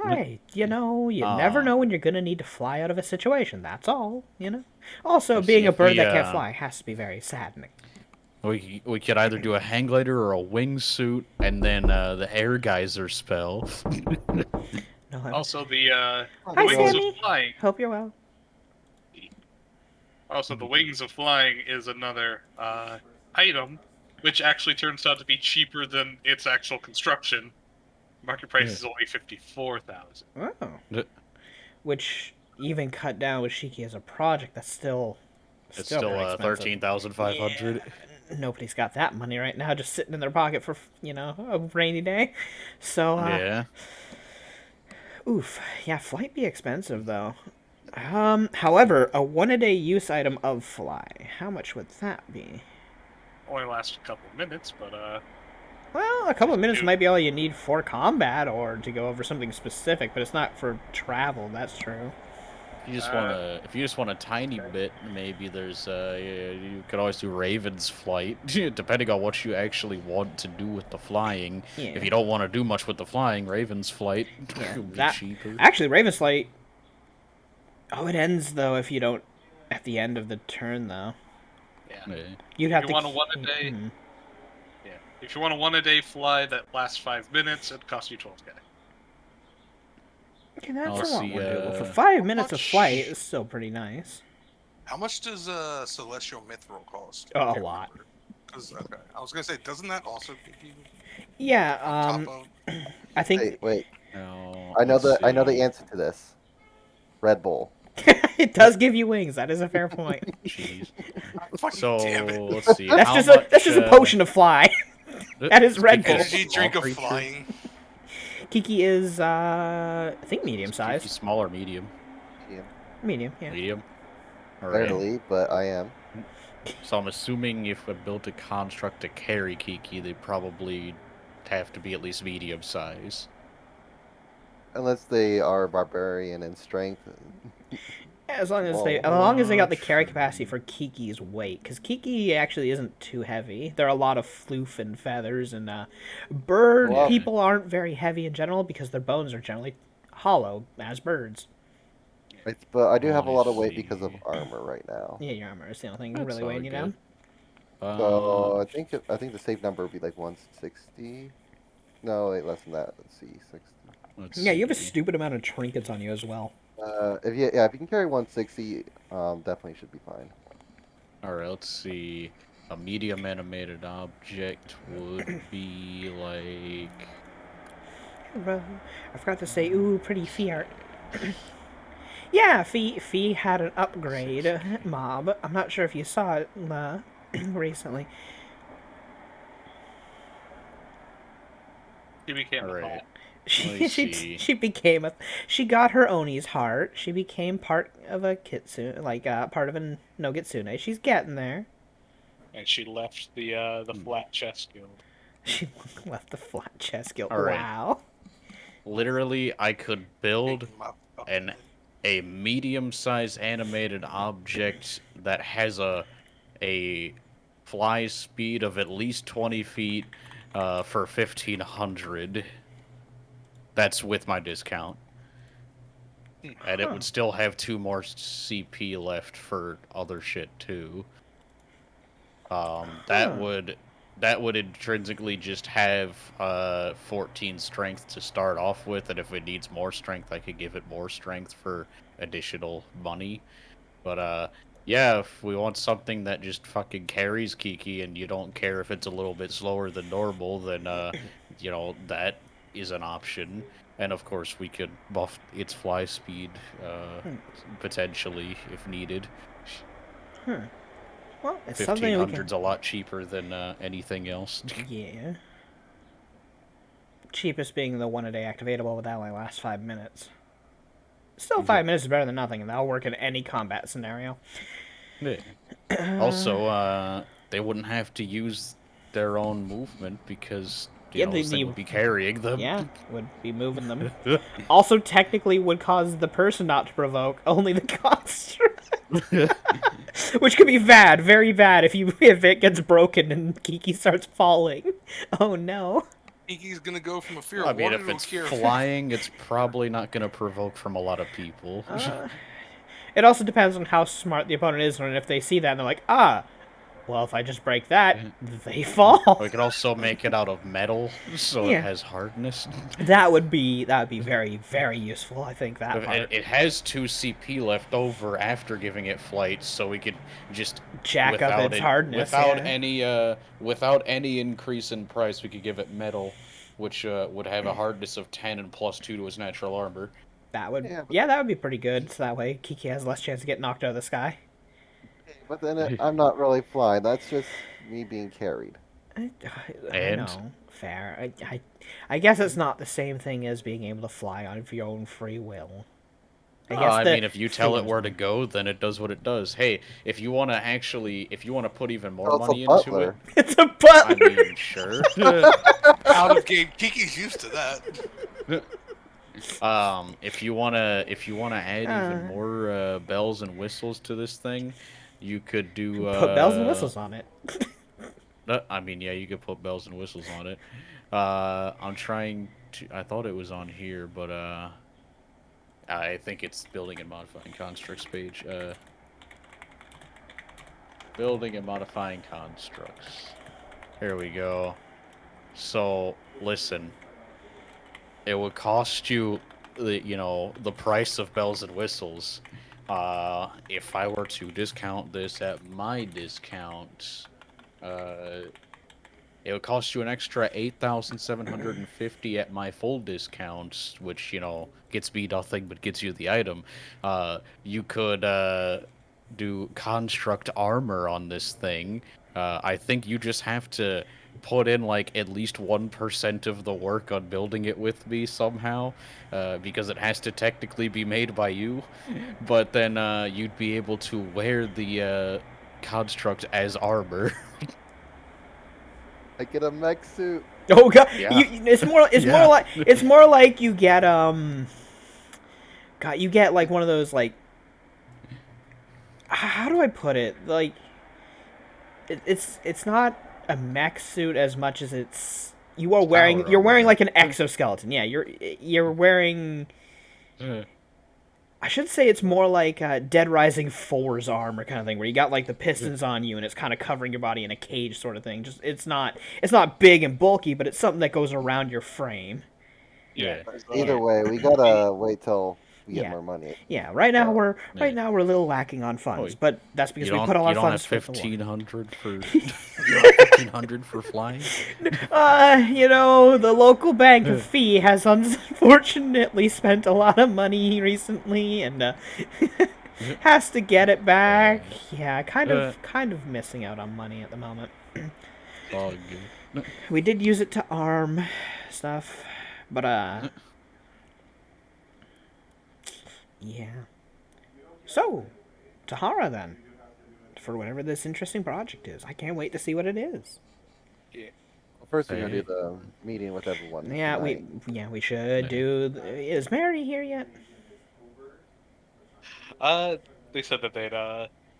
Hey, you know, you never know when you're gonna need to fly out of a situation. That's all, you know. Also, Let's being see a if bird we, that can't fly has to be very saddening. We could either do a hang glider or a wingsuit, and then the air geyser spell. No, Also, the Hi, wings Sammy. of flying. hope you're well. Also, the wings of flying is another item, which actually turns out to be cheaper than its actual construction. Market price Yeah. is only 54,000. Oh. Yeah. Which even cut down with Shiki as a project, that's still It's very still expensive. 13,500. Nobody's got that money right now, just sitting in their pocket for a rainy day. So Yeah. oof, yeah, flight be expensive though. However, a 1-a-day use item of fly, how much would that be? Only lasts a couple of minutes, but Well, a couple of minutes Dude. might be all you need for combat or to go over something specific, but it's not for travel. That's true. If you just want a tiny bit, maybe there's you could always do Raven's flight, depending on what you actually want to do with the flying. Yeah. If you don't want to do much with the flying, Raven's flight Yeah, would be that- cheaper. Actually, Raven's Flight. Oh, it ends though if you don't at the end of the turn though. yeah. Yeah. You'd have you to. want a 1-a-day? Mhm. Yeah. If you want a 1-a-day fly that lasts 5 minutes, it costs you 12K. Okay, that's Let's a lot see, more doable. For uh, 5 minutes of much- flight, it's still pretty nice. How much does Celestial Mithril cost? Oh, a lot. 'Cause, okay, I was gonna say, doesn't that also give you Yeah, on top of? I think Wait. No, I know let's I know the see. answer to this. Red Bull. it does give you wings. That is a fair point. Jeez. Fucking So damn it! let's see. That's how just much, that's just a potion to fly. That is Red Bull. Energy drink of creature. flying. Kiki is I think medium He's size. small or medium? Yeah, Medium, yeah. Medium. All right. barely, but I am. So I'm assuming if I built a construct to carry Kiki, they probably have to be at least medium size. Unless they are barbarian in strength. As long as they got the carry capacity for Kiki's weight, because Kiki actually isn't too heavy. There are a lot of floof and feathers, and bird Well- people aren't very heavy in general because their bones are generally hollow as birds. But I do have a Let lot of me weight because of see. armor right now. Yeah, your armor is the only thing That's really all weighing you good. down. So I think the safe number would be like 160. No, wait, less than that. Let's see, 60. let's Yeah, you have a see. stupid amount of trinkets on you as well. If you can carry 160, definitely should be fine. All right, let's see. A medium animated object would be like. I forgot to say, ooh, pretty Fee art. Yeah, Fee had an upgrade mob. I'm not sure if you saw it recently. He became All a right. She see. she became she got her Oni's heart. She became part of a kitsune, like part of a Nogitsune. She's getting there. and she left the flat chest guild. She left the flat chest guild. All right. Wow. Literally, I could build Taking my fucking- a medium-sized animated object that has a fly speed of at least 20 feet for 1,500. That's with my discount. And it would still have 2 more CP left for other shit too. That would intrinsically just have 14 strength to start off with, and if it needs more strength, I could give it more strength for additional money. But yeah, if we want something that just fucking carries Kiki, and you don't care if it's a little bit slower than normal, then you know, that is an option. And of course, we could buff its fly speed potentially if needed. Well, it's something we can... 1,500's a lot cheaper than anything else. Yeah. Cheapest being the 1-a-day activatable, but that only lasts 5 minutes. Still, 5 minutes is better than nothing, and that'll work in any combat scenario. Yeah. Also, they wouldn't have to use their own movement because you know, this thing would be carrying them. Yeah, would be moving them. Also, technically, would cause the person not to provoke, only the construct. Which could be bad, very bad, if it gets broken and Kiki starts falling. Oh no. Kiki's gonna go from a fear I of mean, water if to a it's fear of flying, it's probably not gonna provoke from a lot of people. It also depends on how smart the opponent is, and if they see that and they're like, well, if I just break that, they fall. We could also make it out of metal, so Yeah. it has hardness. That would be very, very useful, I think, that part. It has 2 CP left over after giving it flight, so we could just Jack up its hardness, without any increase in price, we could give it metal, which would have a hardness of 10 and +2 to its natural armor. That would, yeah, that would be pretty good, so that way Kiki has less chance to get knocked out of the sky. But then I'm not really flying. That's just me being carried. I know, fair. I guess it's not the same thing as being able to fly on your own free will. I mean, if you tell it where to go, then it does what it does. Hey, if you want to put even more money into it, it's a butler. I mean, sure. out of game. Kiki's used to that. If you wanna add even more bells and whistles to this thing, you could do put bells and whistles on it. I mean, yeah, you could put bells and whistles on it. I'm trying to. I thought it was on here, but I think it's building and modifying constructs page. Building and modifying constructs. Here we go. So listen. It would cost you, the price of bells and whistles. If I were to discount this at my discount, it would cost you an extra 8,750 at my full discount, which gets me nothing but gets you the item. You could do construct armor on this thing. I think you just have to put in like at least 1% of the work on building it with me somehow, because it has to technically be made by you, but then you'd be able to wear the construct as armor. I get a mech suit. Oh god, Yeah. it's more like you get you get like one of those, like, how do I put it, like, it's not a mech suit as much as you're wearing like an exoskeleton. Yeah, you're wearing. I should say it's more like Dead Rising 4's armor kind of thing, where you got like the pistons on you and it's kind of covering your body in a cage sort of thing. Just it's not big and bulky, but it's something that goes around your frame. Yeah. Either way, we gotta wait till we get more money. Yeah, right now we're a little lacking on funds, but that's because we put a lot of funds. You don't have 1,500 for flying. The local bank fee has unfortunately spent a lot of money recently, and has to get it back. Yeah, kind of missing out on money at the moment. Oh, good. We did use it to arm stuff, but yeah. So, Tahara then, for whatever this interesting project is. I can't wait to see what it is. Well, first we're gonna do the meeting with everyone. Yeah, we should do. Is Mary here yet? They said that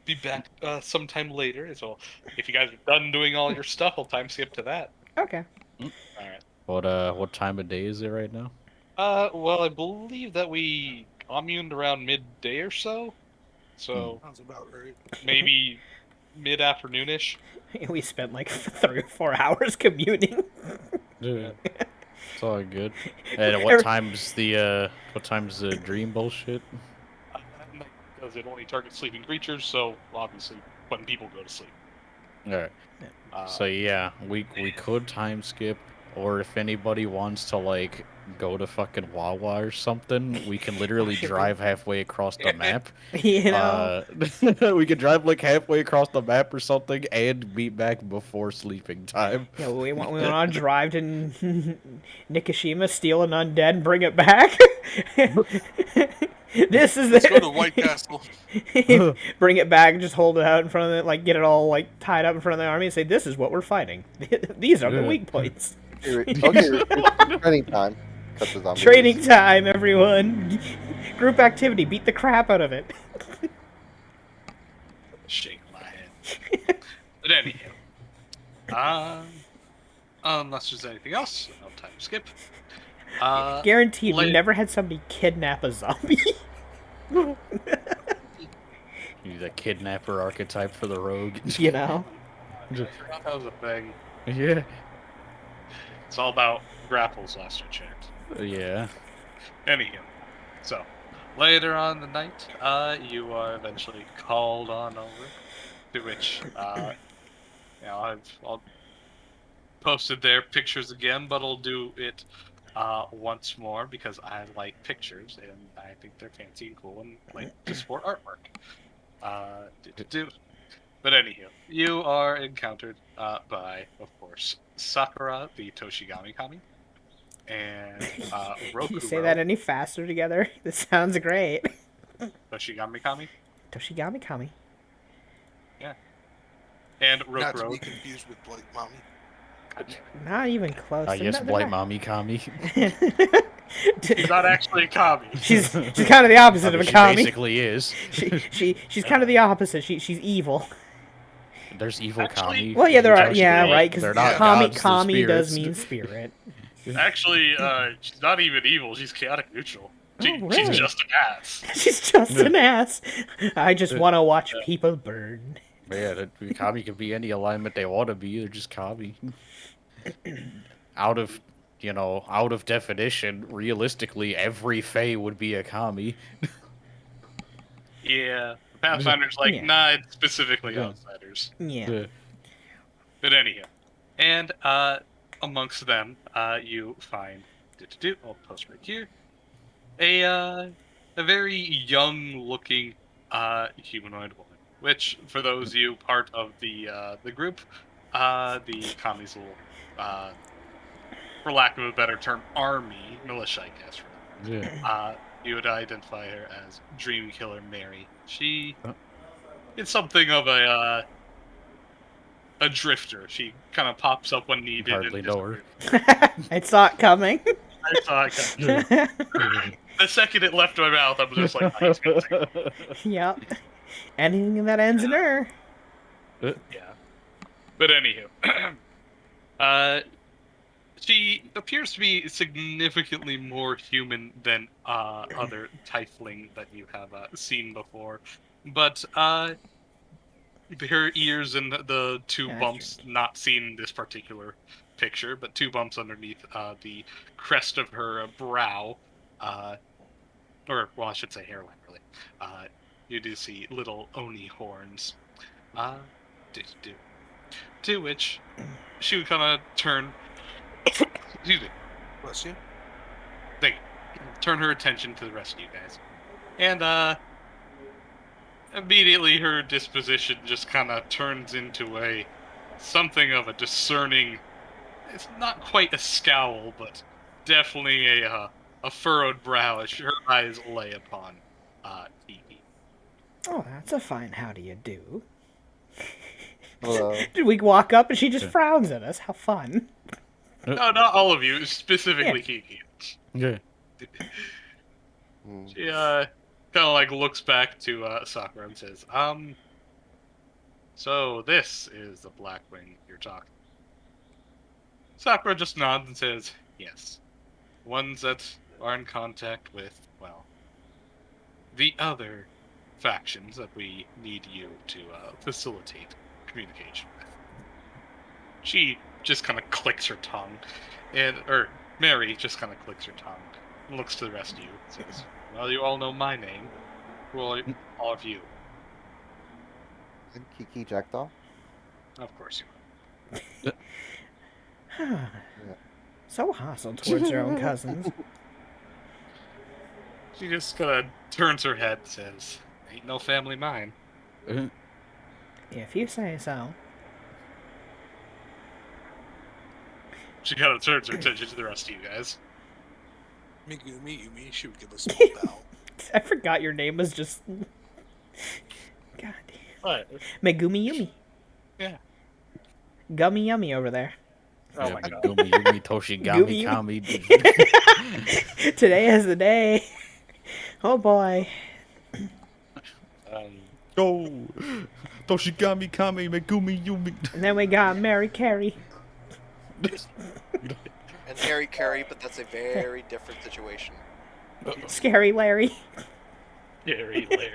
be back sometime later. So if you guys are done doing all your stuff, I'll time skip to that. Okay. All right. What time of day is it right now? Well, I believe that we communed around midday or so. So Sounds about right. maybe mid-afternoonish. We spent like 3 or 4 hours commuting. Yeah. It's all good. And what time's the dream bullshit? Because it only targets sleeping creatures, so obviously when people go to sleep. All right. So yeah, we could time skip, or if anybody wants to like go to fucking Wawa or something, we can literally shit, drive halfway across the map. You know? We could drive like halfway across the map or something and meet back before sleeping time. Yeah, we want to drive to Nikishima, steal an undead, and bring it back. This is Let's go to White Castle. Bring it back, just hold it out in front of it, like get it all like tied up in front of the army, and say, "This is what we're fighting. These are the weak points." Okay, training time. Cut the zombie Training loose. time, everyone. Group activity. Beat the crap out of it. Shake my head. But anyhow, unless there's anything else, I'll time skip. Guaranteed, we Later. never had somebody kidnap a zombie. You're the kidnapper archetype for the rogue. You know. That was a thing. Yeah. It's all about grapples last I checked. Yeah. Anyhow, so later on the night, you are eventually called on over, to which, I'll posted their pictures again, but I'll do it once more because I like pictures and I think they're fancy and cool and like to support artwork. But anyhow, you are encountered by, of course, Sakura, the Toshigami Kami, and Rokuro. Can you say that any faster together? This sounds great. Toshigami Kami Toshigami Kami. and Not to be Rokuro. confused with Blake Mommy. Not even close. Yes, They're Blight not- Mommy Kami. He's not actually a Kami. she's kind of the opposite of a She Kami. basically is. She's kind of the opposite. She's evil. There's evil Actually- Kami. Well, yeah, there are. Actually, Yeah, right. they're Because not Kami gods, they're Kami does spirits. mean spirit. Actually, she's not even evil. She's chaotic neutral. Oh, She's really? just an ass. She's just an ass. I just want to watch people burn. But yeah, the Kami can be any alignment they want to be. They're just Kami. Out of definition, realistically, every Fae would be a Kami. Yeah. Pathfinder's like, Yeah. nah, it's specifically Yeah. outsiders. Yeah. But anyhow. And amongst them, you find I'll post right here. A very young looking humanoid woman. Which, for those of you part of the group, the Kami's little for lack of a better term, army, militia, I guess, for them. Yeah. You would identify her as Dream Killer Mary. She Oh. is something of a drifter. She kind of pops up when needed. Hardly and know her. I saw it coming. I saw it coming. The second it left my mouth, I was just like, nice, good thing. Yep. Anything that ends in her. Yeah. But anywho, she appears to be significantly more human than other tiefling that you have seen before. But her ears and the two Yeah, that's bumps, not seen in this particular picture, but two bumps underneath the crest of her brow, or, well, I should say hairline, really. You do see little Oni horns. To which she would kind of turn, excuse me, Bless you. turn her attention to the rest of you guys. And, immediately her disposition just kind of turns into something of a discerning, it's not quite a scowl, but definitely a furrowed brow as her eyes lay upon Kiki. Oh, that's a fine how do you do. Hello. We walk up and she just frowns at us. How fun. No, not all of you, specifically Kiki. Yeah. Hmm. She kind of like looks back to Sakura and says, So this is the Blackwing you're talking. Sakura just nods and says, yes. Ones that are in contact with, well, the other factions that we need you to facilitate communication with. She just kind of clicks her tongue, or Mary just kind of clicks her tongue and looks to the rest of you and says, well, you all know my name. Well, all of you. And Kiki Jackdaw. Of course you So hostile towards your own cousins. are. She just kind of turns her head and says, ain't no family mine. If you say so. She kind of turns her attention to the rest of you guys. Megumi Yumi, she would give us a bow. I forgot your name was just... God damn. What? Megumi Yumi. Yeah. Gummy Yummy over there. Oh my god. Gumi Yumi Toshigami Gumi Kami. Today is the day. Oh boy. Go! Toshigami Kami Megumi Yumi. And then we got Mary Carey. And Harry Carey, but that's a very different situation. Scary Larry. Gary Larry.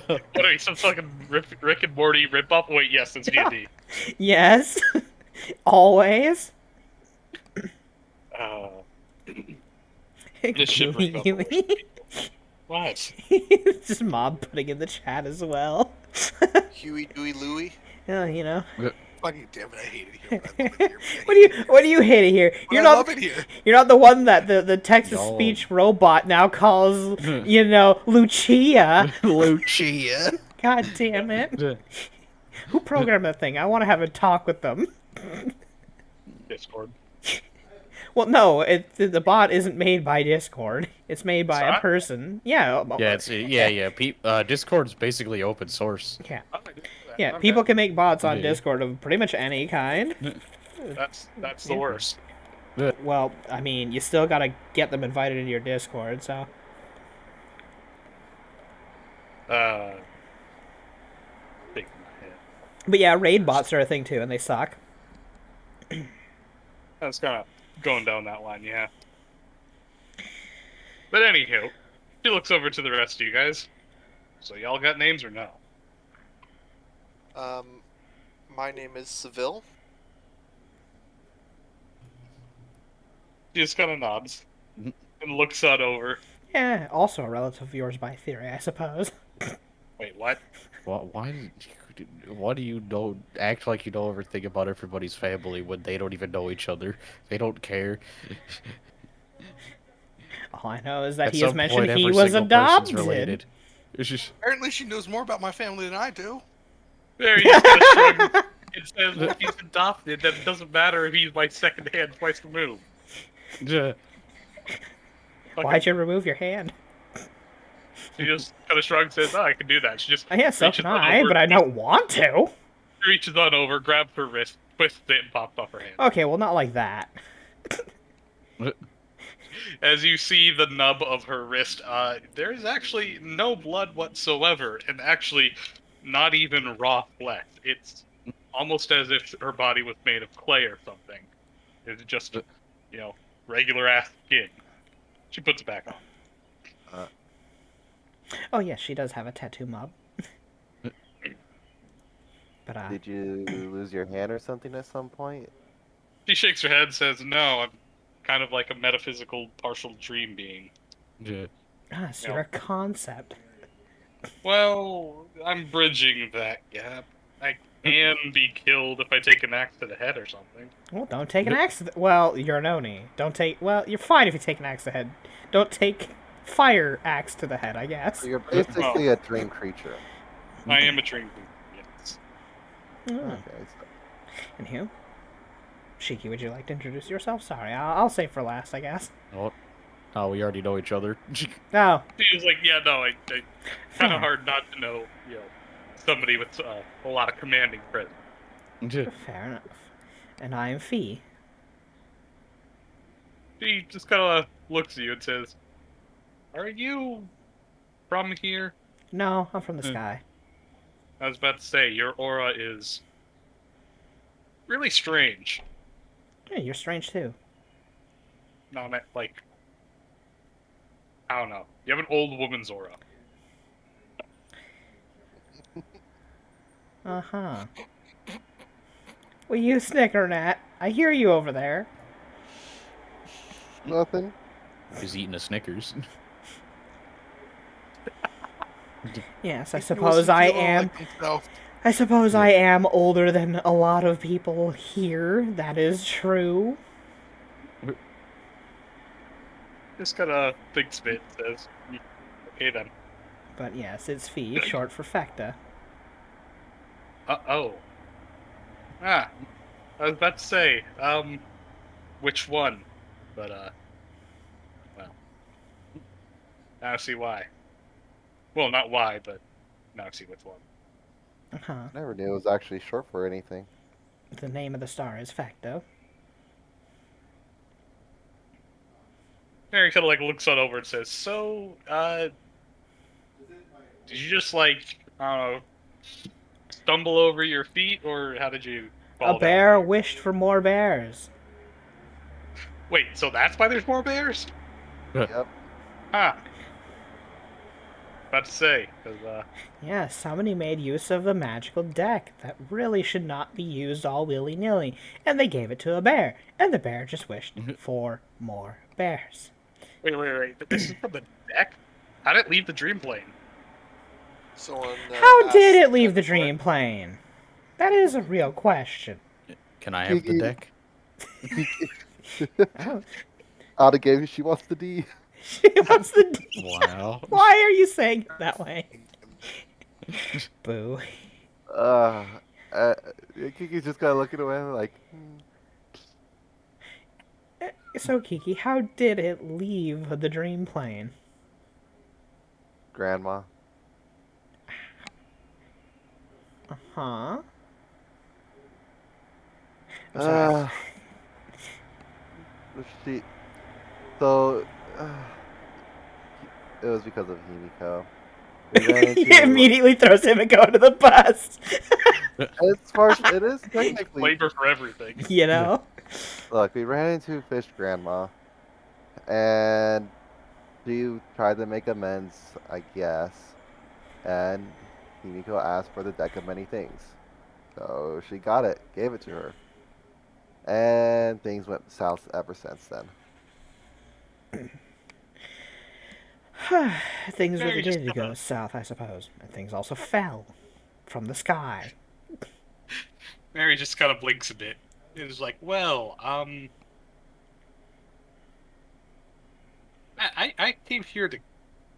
What are you, some fucking Rick and Morty ripoff? Wait, yes, it's D&D. Yes. Always. This shit Gummy brings up Yumi. What? Just Mob putting in the chat as well. Huey, Dewey, Louie. Oh, you know. Fucking damn it, I hate it here. But I love it here. What do you hate it here? I love it here. You're not the one that the text to Yo. speech robot now calls, you know, Lucia. Lucia. God damn it. Who programmed that thing? I want to have a talk with them. Discord. Well, no, the bot isn't made by Discord. It's made by a not? person. Yeah. Yeah, it's Discord's basically open source. Yeah. Oh, I didn't know that. Yeah, Okay. people can make bots on Yeah. Discord of pretty much any kind. That's the worst. Well, I mean, you still gotta get them invited into your Discord, so... Big in my head. But yeah, raid bots are a thing too, and they suck. That's kind of going down that line, yeah. But anywho, she looks over to the rest of you guys. So y'all got names or no? My name is Seville. She just kind of nods and looks on over. Yeah, also a relative of yours by theory, I suppose. Wait, what? Why do you know, act like you know everything about everybody's family when they don't even know each other? They don't care. All I know is that At he has some mentioned point, he every was single person's adopted. related. It's just Apparently, she knows more about my family than I do. There he is. It says if he's adopted, then it doesn't matter if he's my second hand twice removed. yeah. Why'd you remove your hand? She just kind of shrugs and says, oh, I can do that. She just Yeah, so reaches can on I, over, but I don't want to. reaches on over, grabs her wrist, twists it, and pops off her hand. Okay, well, not like that. As you see the nub of her wrist, there is actually no blood whatsoever, and actually not even raw flesh. It's almost as if her body was made of clay or something. It's just, regular ass skin. She puts it back on. Oh, yes, she does have a tattoo mob. But, Did you lose your hand or something at some point? She shakes her head and says, no, I'm kind of like a metaphysical partial dream being. Yeah. so you're a concept. Well, I'm bridging that gap. I can be killed if I take an axe to the head or something. Well, don't take an axe to the... Well, you're an Oni. Don't take... Well, you're fine if you take an axe to the head. Don't take fire axe to the head, I guess. So you're basically a dream creature. I am a dream being, yes. Oh. Okay. So And who? Shiki, would you like to introduce yourself? Sorry, I'll save for last, I guess. Oh, we already know each other. Oh, She was like, yeah, no, I kind of hard not to know, somebody with a lot of commanding presence. fair enough. And I am Fee. She just kind of looks at you and says, are you from here? No, I'm from the sky. I was about to say, your aura is really strange. Yeah, you're strange too. No, like, I don't know. You have an old woman's aura. Uh-huh. Well, you snickering at? I hear you over there. Nothing. He's eating a Snickers. Yes, I He suppose wasn't I feeling am. like himself. I suppose I am older than a lot of people here. That is true. Just kind of thinks of it, says, okay then. But yes, it's Fee, short for Fecta. Oh. Ah, I was about to say, which one? But, well, now I see why. Well, not why, but now I see which one. Uh-huh. Never knew it was actually short for anything. The name of the star is Fecta. Mary kind of, like, looks on over and says, so, did you just, like, I don't know, stumble over your feet, or how did you fall A bear down? wished for more bears. Wait, so that's why there's more bears? Yep. Huh. About to say, because, Yes, somebody made use of the magical deck that really should not be used all willy-nilly, and they gave it to a bear, and the bear just wished for more bears. wait, this is from the deck? How did it leave the dream plane? Someone, How did asked it leave the for dream plane? That is a real question. Can I have the Kiki. deck? Oh, Ada gave you, she wants the D. she wants the D. Wow. Why are you saying it that way? Boo. Uh, Kiki's just kind of looking away like, So, Kiki, how did it leave the dream plane? Grandma. Huh? I'm sorry. She, so, it was because of Himiko. We ran He into, immediately throws him and go to the bus. as far as it is technically, Flavor for everything. You know? look, we ran into Fish Grandma, and she tried to make amends, I guess, and Himiko asked for the deck of many things. So she got it, gave it to her. And things went south ever since then. Things Yeah, really you just did go gotta- south, I suppose. And things also fell from the sky. Mary just kind of blinks a bit. It was like, well, I came here to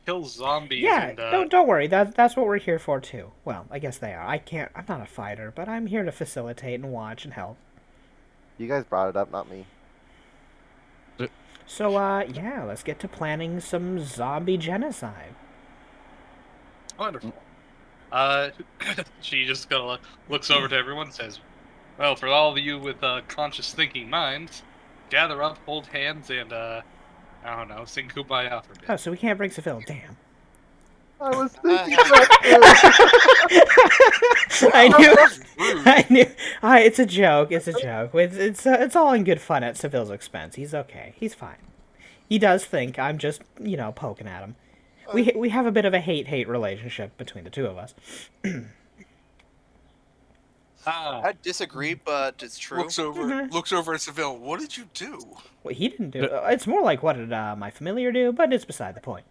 kill zombies Yeah, and, don't worry. That's what we're here for too. Well, I guess they are. I'm not a fighter, but I'm here to facilitate and watch and help. You guys brought it up, not me. So, yeah, let's get to planning some zombie genocide. wonderful. She just kind of looks over to everyone and says, well, for all of you with, conscious thinking minds, gather up, hold hands, and, I don't know, sing Kumbaya for a bit. Oh, so we can't bring Seville. Damn. I was thinking that I knew. That's rude. I knew. It's a joke. It's a joke. It's all in good fun at Seville's expense. He's okay. He's fine. He does think I'm just poking at him. We have a bit of a hate relationship between the two of us. I disagree, but it's true. Looks over at Seville. What did you do? What he didn't do. It's more like what did my familiar do, but it's beside the point.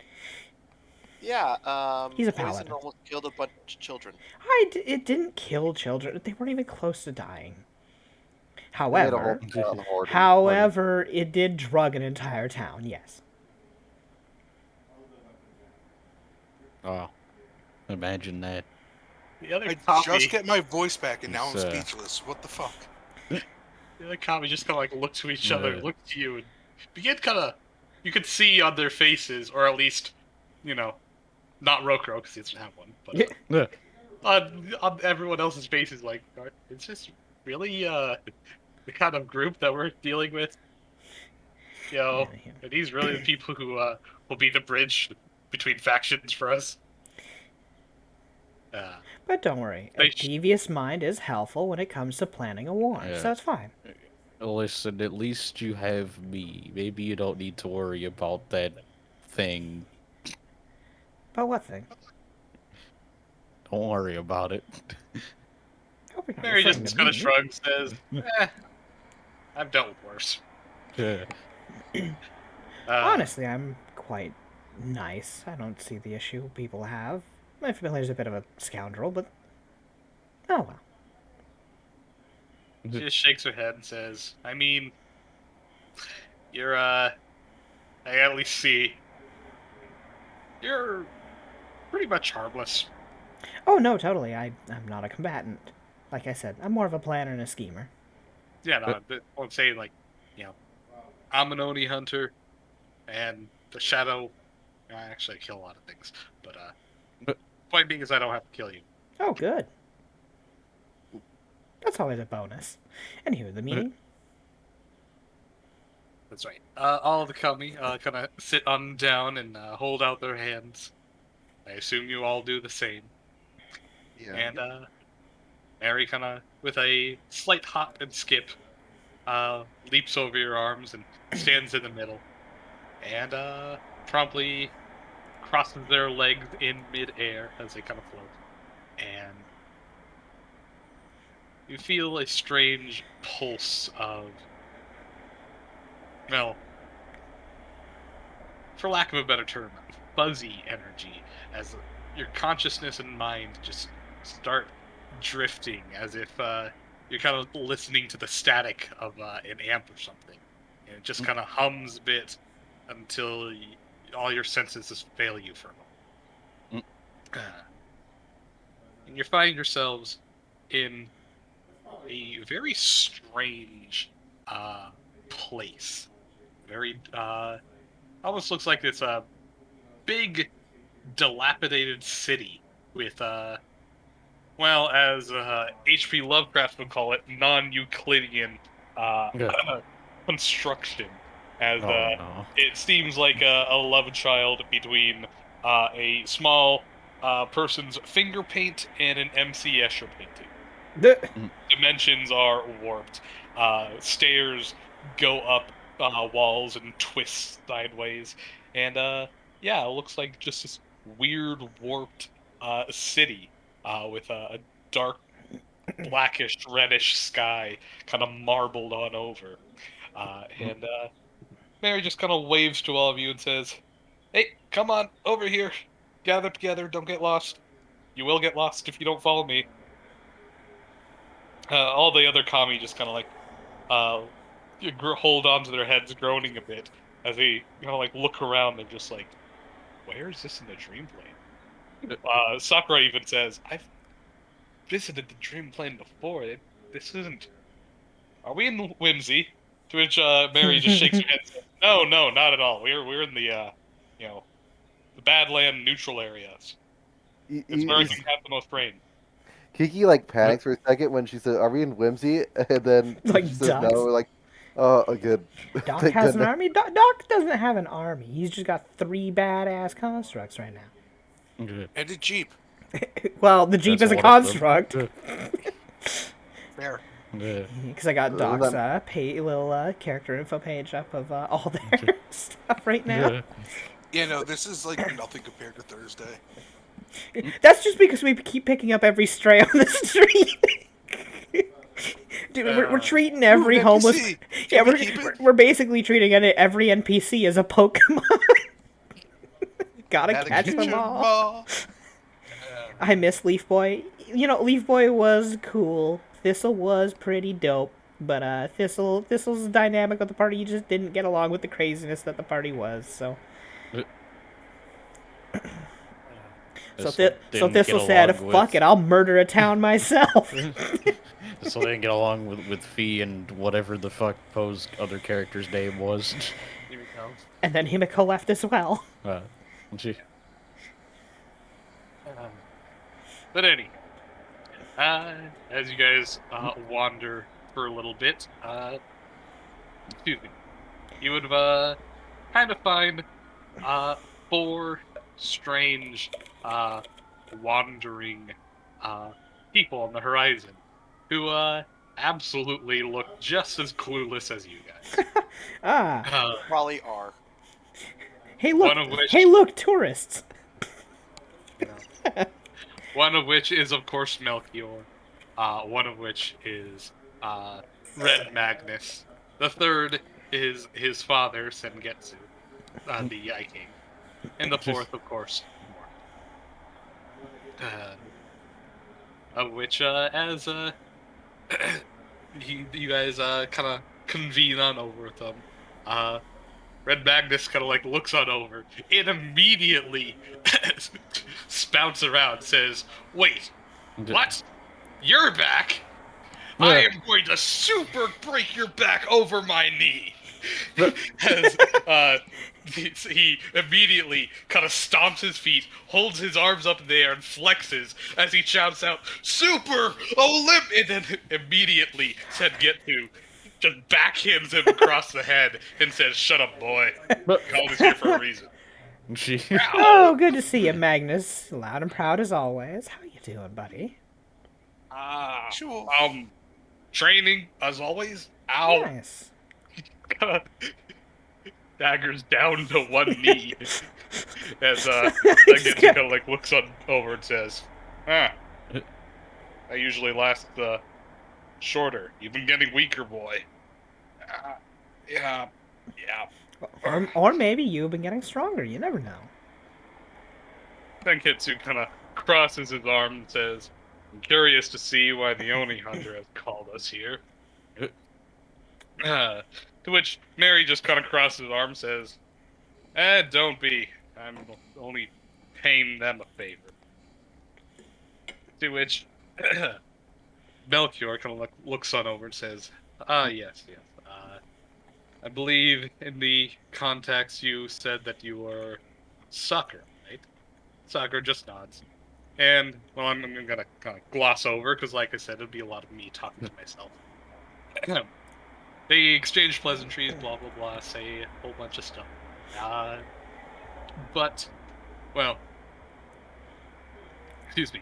Yeah, He's a poison paladin. almost killed a bunch of children. It didn't kill children. They weren't even close to dying. They made a whole However, horde. however, it did drug an entire town. Yes. Oh, imagine that. The other I copy, just get my voice back and now I'm It's, speechless. What the fuck? the other copy just kind of like look to each other, Yeah. look to you, and begin kind of. You could see on their faces, or at least, not Rokro because he doesn't have one, but Yeah. on everyone else's faces, like, is this really the kind of group that we're dealing with? Yeah. Are these really the people who will be the bridge between factions for us? But don't worry, a They sh- devious mind is helpful when it comes to planning a war, Yeah. so it's fine. Listen, at least you have me. Maybe you don't need to worry about that thing. But what thing? Don't worry about it. Hope you're not Mary referring just to kind of me. shrugs, says, I've dealt with worse. Yeah. Honestly, I'm quite nice. I don't see the issue people have. My familiar's a bit of a scoundrel, but oh well. She just shakes her head and says, I mean, you're, I at least see, you're pretty much harmless. Oh no, totally. I'm not a combatant. Like I said, I'm more of a planner and a schemer. Yeah, no, I'm saying, like, I'm an Oni hunter, and the Shadow, actually, I kill a lot of things, but point being is I don't have to kill you. Oh, good. That's always a bonus. Anywho, the meeting? That's right. All of the kami kind of sit on down and hold out their hands. I assume you all do the same. Yeah. And Mary kind of, with a slight hop and skip, leaps over your arms and stands in the middle. And promptly crosses their legs in midair as they kind of float. And you feel a strange pulse of, well, for lack of a better term, fuzzy energy as your consciousness and mind just start drifting as if you're kind of listening to the static of an amp or something. And it just kind of hums a bit until all your senses just fail you for a moment. And you find yourselves in a very strange place. Very, almost looks like it's a big, dilapidated city with, well, as H.P. Lovecraft would call it, non-Euclidean construction. As Oh, no. it seems like a love child between a small person's finger paint and an M.C. Escher painting. Dimensions are warped. Stairs go up walls and twist sideways. And yeah, it looks like just this weird warped city with a dark blackish reddish sky kind of marbled on over. And Mary just kind of waves to all of you and says, hey, come on, over here. Gather together, don't get lost. You will get lost if you don't follow me. All the other kami just kind of like hold on to their heads, groaning a bit as they like look around. They're just like, "Where is this in the dream plane?" Sakura even says, "I've visited the dream plane before. This isn't. Are we in Whimsy?" To which Mary just shakes her head and says, "No, not at all. We're in the the Badland neutral areas. It's where I can have the most rain." Kiki like panics for a second when she says, "Are we in Whimsy?" And then Like she says, "No." ducks. We're like, "Oh, good." Doc Thank has an goodness. army? Doc doesn't have an army. He's just got 3 badass constructs right now. Good. And a Jeep. Well, the Jeep That's is a one of them. construct. Fair. Yeah. Because I got Well, Doc's then- little character info page up of all their stuff right now. Yeah. Yeah, no, this is like nothing compared to Thursday. That's just because we keep picking up every stray on the street. Dude, we're treating every Ooh, an homeless. NPC. Yeah, Can we keep it? we're basically treating every NPC as a Pokemon. Gotta catch them all. I miss Leaf Boy. You know, Leaf Boy was cool. Thistle was pretty dope. But Thistle's dynamic with the party. You just didn't get along with the craziness that the party was. So Thistle so didn't Thistle get said, along "Fuck with- it, I'll murder a town myself." So they didn't get along with Fee and whatever the fuck Poe's other character's name was. Here we go. And then Himiko left as well. She, But anyway, as you guys wander for a little bit, excuse me, you would kind of find 4 strange wandering people on the horizon who absolutely look just as clueless as you guys. Ah, Probably are. hey look, One of which- hey look, tourists. One of which is, of course, Melchior. One of which is Red Magnus. The third is his father, Sengetsu, the Yai King. And the fourth, of course, Mort. Of which, as you guys kind of convene on over with them, Red Magnus kind of like looks on over and immediately spouts around, says, "Wait, what? You're back? I am going to super break your back over my knee." As he immediately kind of stomps his feet, holds his arms up in the air, and flexes as he shouts out, "Super Olymp!" And then immediately Sengetsu just backhands him across the head and says, "Shut up, boy. Called us here for a reason." She. Oh, good to see you, Magnus. Loud and proud as always. How you doing, buddy? Sure. Training as always. Ow. Nice. Daggers down to one knee as Sengetsu kind of like looks on over and says, "Huh. I usually last shorter. You've been getting weaker, boy." Yeah. Or maybe you've been getting stronger. You never know. Sengetsu kind of crosses his arm and says, "I'm curious to see why the Oni Hunter has called us here." To which Mary just kind of crosses his arm and says, don't be. I'm only paying them a favor." To which Melchior kind of looks on over and says, yes. I believe in the context you said that you were Sucker, right?" Sucker just nods. And, well, I'm gonna kind of gloss over, because like I said, it'd be a lot of me talking to myself. They exchange pleasantries, blah, blah, blah, say a whole bunch of stuff. But, well, excuse me,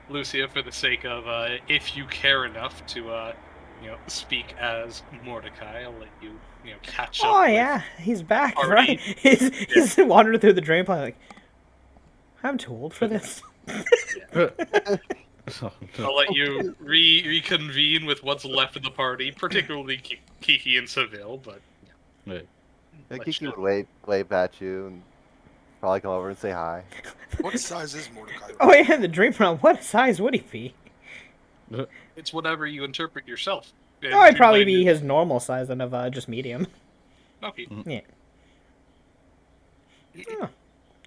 Lucia, for the sake of, if you care enough to, speak as Mordecai, I'll let you, catch up. Oh with yeah, he's back, Party. right? He's wandering through the drain pipe like, I'm too old for this. I'll let you reconvene with what's left of the party, particularly Kiki and Seville, but Yeah, Let's Kiki shut would wave at you and probably come over and say hi. What size is Mordecai? Oh yeah, the dream realm. What size would he be? it's whatever you interpret yourself. Oh, I'd probably be his normal size then of just medium. Okay. Yeah. Oh,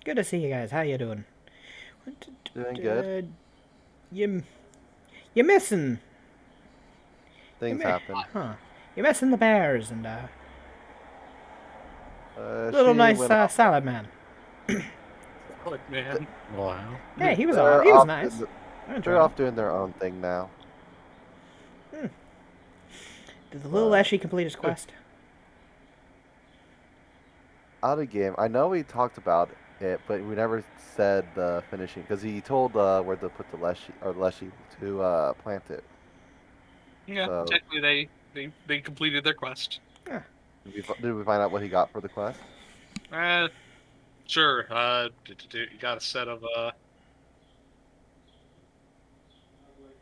good to see you guys. How you doing? Doing good. You missing? Things may- happen. Huh? You missing the bears and little She nice went salad man. Look, man. Wow. Hey, he was They're alright. He was off nice. doing I enjoyed They're him. off doing their own thing now. Did the little Eshy complete his quest? Out of game. I know we talked about it, but we never said the finishing because he told where to put the Leshy to plant it. Yeah, So- technically they completed their quest. Did we find out what he got for the quest? Sure. You got a set of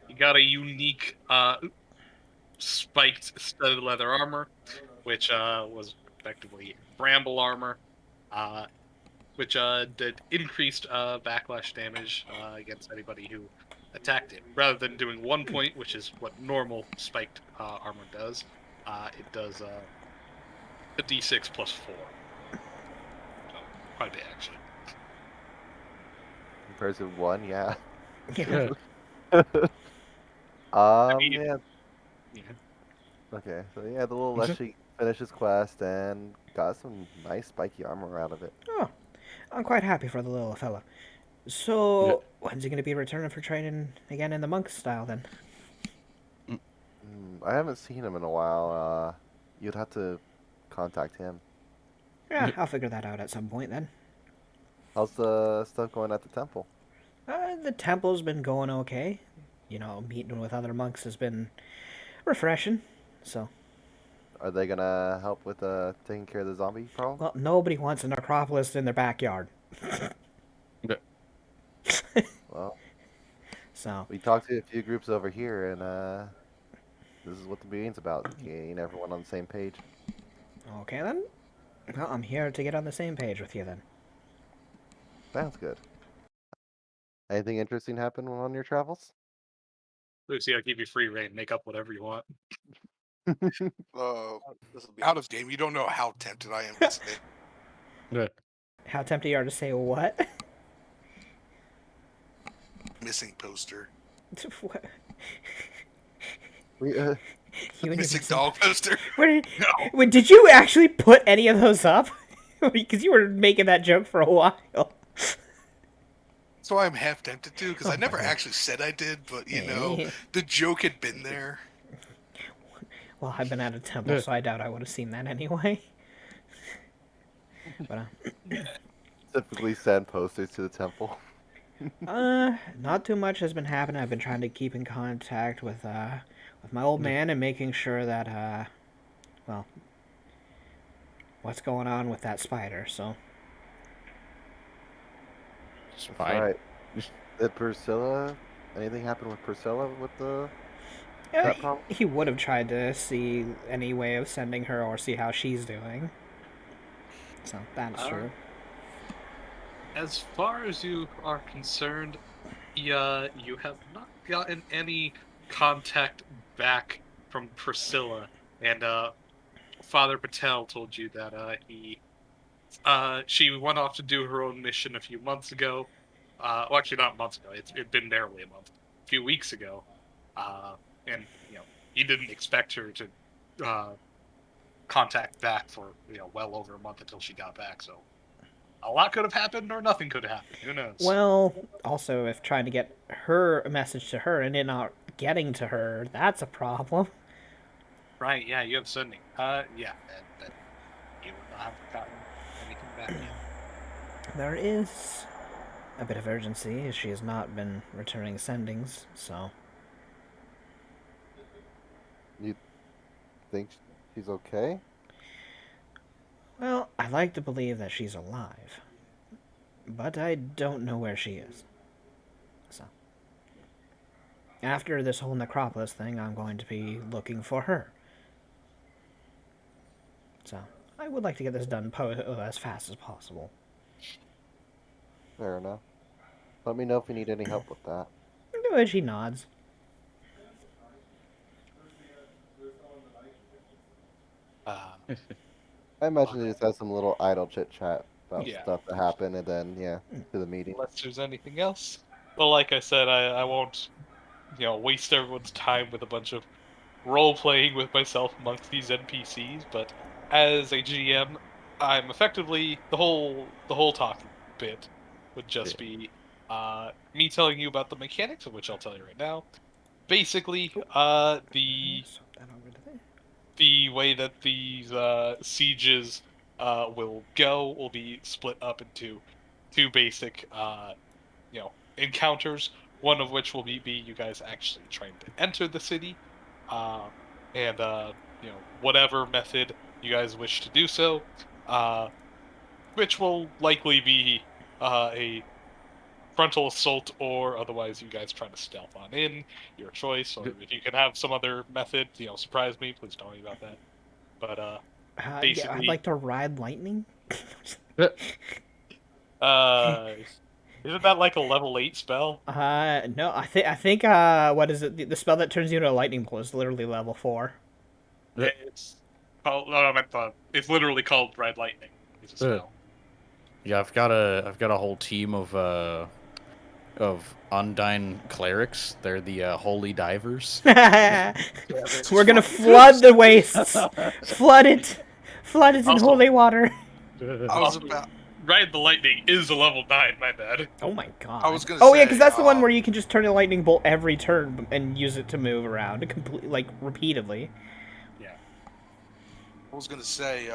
you got a unique spiked studded leather armor, which was effectively bramble armor, which did increased backlash damage against anybody who attacked it. Rather than doing 1 point, which is what normal spiked armor does, it does a d6 plus 4. So, quite a bit, actually. Compared to 1, yeah. Yeah. mean- Yeah. Yeah. Okay, so yeah, the little Leshy finished his quest and got some nice spiky armor out of it. Oh, I'm quite happy for the little fella. So, when's he going to be returning for training again in the monk style then? I haven't seen him in a while. You'd have to contact him. Yeah, I'll figure that out at some point then. How's the stuff going at the temple? The temple's been going okay. You know, meeting with other monks has been refreshing. So, Are they gonna help with taking care of the zombie problem? well, nobody wants a necropolis in their backyard. Well, So, we talked to a few groups over here, and this is what the meeting's about: getting everyone on the same page. okay then. Well, I'm here to get on the same page with you then. Sounds good. Anything interesting happen on your travels? Lucy, I'll give you free reign. Make up whatever you want. This will be Out of game, you don't know how tempted I am to say. How tempted you are to say what? Missing poster. What? We, You and your Missing missing- dog poster. Wait, did you actually put any of those up? Because you were making that joke for a while. That's why I'm half tempted to, because Oh I never my God. actually said I did, but you know, the joke had been there. Well, I've been at a temple, so I doubt I would have seen that anyway. But, typically send posters to the temple. not too much has been happening. I've been trying to keep in contact with my old man and making sure that, well, what's going on with that spider, so. It's fine. All right. Did Priscilla? Anything happen with Priscilla with the? Yeah, That problem? he would have tried to see any way of sending her or see how she's doing. So, that's true. As far as you are concerned, you have not gotten any contact back from Priscilla, and Father Patel told you that she went off to do her own mission a few months ago. Well, actually, not months ago. It'd been barely a month. A few weeks ago, and he didn't expect her to contact back for well over a month until she got back. So a lot could have happened, or nothing could have happened. Who knows? Well, also, if trying to get a message to her and it not getting to her, that's a problem. Right? Yeah, you have sending. Yeah, that you would not have gotten anything back yet. There is a bit of urgency, as she has not been returning sendings, so. You think she's okay? Well, I like to believe that she's alive, but I don't know where she is. So. After this whole necropolis thing, I'm going to be looking for her. So, I would like to get this done as fast as possible. Fair enough. Let me know if you need any help with that. And she nods. I imagine they just have some little idle chit chat about Yeah. stuff that happened, and then to the meeting. Unless there's anything else. Well, like I said, I won't waste everyone's time with a bunch of role playing with myself amongst these NPCs. But as a GM, I'm effectively the whole talking bit would just be me telling you about the mechanics, of which I'll tell you right now. Basically, the way that these sieges will go will be split up into two basic encounters. One of which will be you guys actually trying to enter the city, and whatever method you guys wish to do so, which will likely be a frontal assault, or otherwise you guys try to stealth on in, your choice. Or if you can have some other method, surprise me, please tell me about that. But Yeah, basically, I'd like to ride lightning. isn't that like a level 8 spell? No, I think what is it? The spell that turns you into a lightning bolt is literally level 4. It's it's literally called Red Lightning. It's a spell. Yeah, I've got a whole team of Undyne clerics. They're the holy divers. We're gonna flood the wastes. Flood it in Also- holy water. I was about. Ride the Lightning is a level 9, my bad. Oh my god. I was gonna Oh yeah, say, because that's the one where you can just turn a lightning bolt every turn and use it to move around, repeatedly. I was gonna say,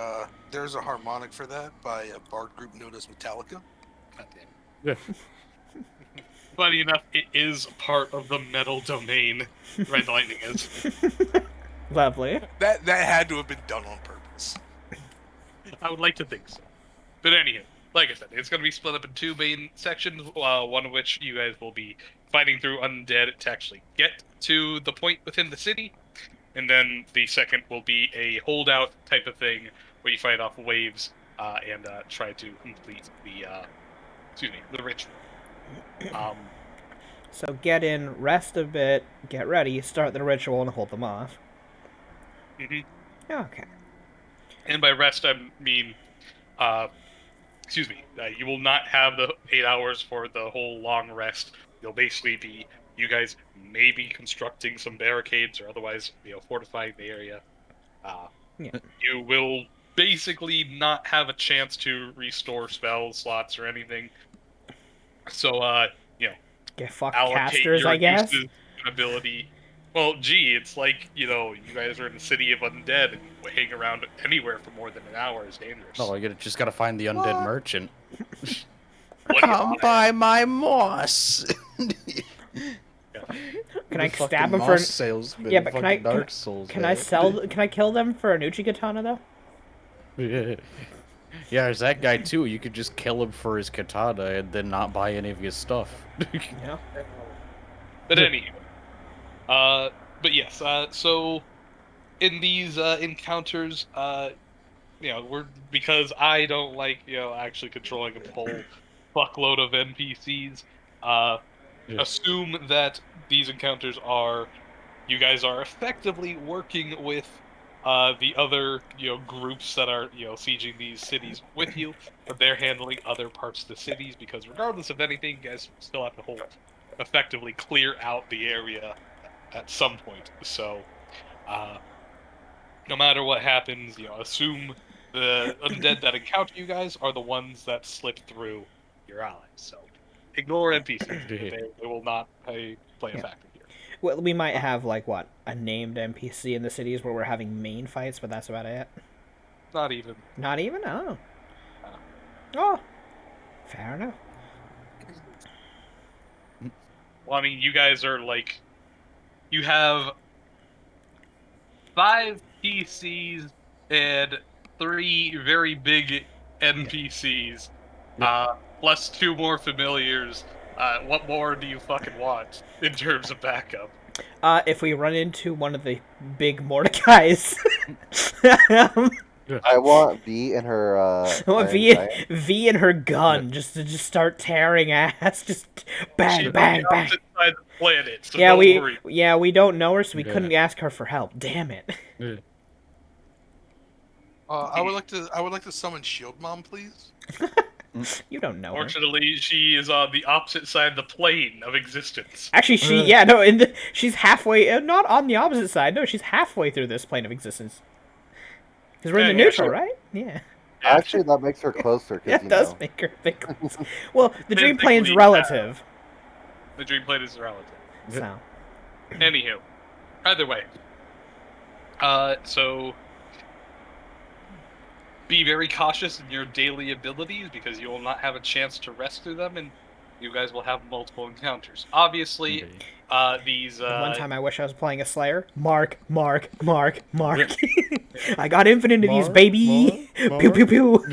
there's a harmonic for that by a bard group known as Metallica. God damn. Funny enough, it is part of the metal domain. Red Lightning is. Lovely. That had to have been done on purpose. I would like to think so. But anyhow, like I said, it's going to be split up in two main sections, one of which you guys will be fighting through undead to actually get to the point within the city, and then the second will be a holdout type of thing where you fight off waves and try to complete the ritual. So get in, rest a bit, get ready, start the ritual, and hold them off. Mhm. Okay. And by rest, I mean, you will not have the 8 hours for the whole long rest. You'll basically be, you guys may be constructing some barricades or otherwise, fortifying the area. Yeah. You will basically not have a chance to restore spell slots or anything. So, Get fucked allocate casters, your I guess. uses and ability. Well, gee, it's like, you guys are in the city of undead and hang around anywhere for more than an hour is dangerous. Oh, just gotta find the undead merchant. What Come buy my moss. Can I The stab fucking him for? moss salesman, Yeah, but fucking Dark Souls. Can I Can I kill them for a Nuchi katana though? Yeah, there's that guy too. You could just kill him for his katana and then not buy any of his stuff. Yeah. But anyway, but yes, so in these encounters, because I don't like actually controlling a whole fuckload of NPCs. Assume that these encounters you guys are effectively working with the other groups that are sieging these cities with you, but they're handling other parts of the cities because regardless of anything, you guys still have to effectively clear out the area at some point. So, no matter what happens, assume the undead that encounter you guys are the ones that slip through your allies. So, ignore NPCs. They will not play a factor here. Well, we might have like a named NPC in the cities where we're having main fights, but that's about it. Not even. Not even? Oh. Oh. Fair enough. Well, I mean, you guys are like, you have 5 PCs and 3 very big NPCs, plus 2 more familiars. What more do you fucking want in terms of backup? If we run into one of the big Mordecais, I want V and her. I want V and her gun just to start tearing ass, just bang, She's bang, on the bang. opposite side of the planet, so Yeah, don't worry. we don't know her, so we couldn't ask her for help. Damn it. I would like to summon Shield Mom, please. You don't know her. Fortunately, she is on the opposite side of the plane of existence. Actually, she's halfway. Not on the opposite side. No, she's halfway through this plane of existence. Because we're in the neutral, right? Yeah. Actually, that makes her closer. Yeah, it does make her think. Well, the dream plane's Physically, relative. The dream plane is relative. So. Anywho, either way. So be very cautious in your daily abilities because you will not have a chance to rest through them, and you guys will have multiple encounters. Obviously, these. One time I wish I was playing a Slayer. Mark. I got infinities, baby. Pew pew pew.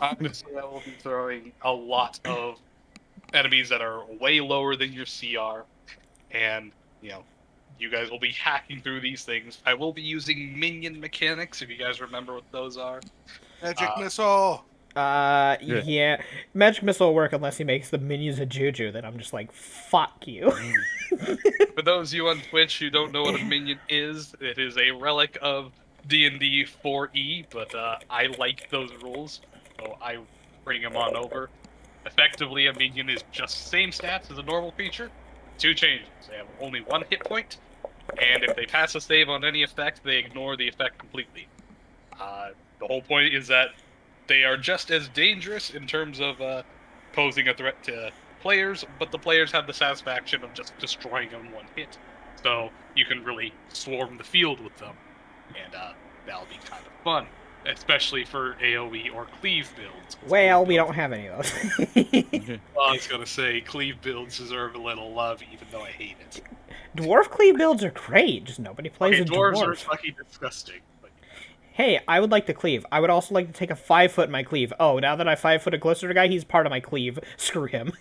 Obviously, I will be throwing a lot of enemies that are way lower than your CR, and you guys will be hacking through these things. I will be using minion mechanics if you guys remember what those are. Magic missile. Yeah. Magic missile will work unless he makes the minions a juju. Then I'm just like, fuck you. For those of you on Twitch who don't know what a minion is, it is a relic of D&D 4E, but I like those rules, so I bring them on over. Effectively, a minion is just the same stats as a normal creature. 2 changes. They have only 1 hit point, and if they pass a save on any effect, they ignore the effect completely. The whole point is that they are just as dangerous in terms of posing a threat to players, but the players have the satisfaction of just destroying them in 1 hit. So you can really swarm the field with them, and that'll be kind of fun. especially for AoE or cleave builds. Well, we don't have any of those. Well, I was gonna say cleave builds deserve a little love, even though I hate it. Dwarf cleave builds are great, just nobody plays Okay, a dwarves are dwarf. fucking disgusting. But Hey, I would like to cleave. I would also like to take a 5-foot in my cleave. Oh, now that I 5-foot a Glister guy, he's part of my cleave. Screw him.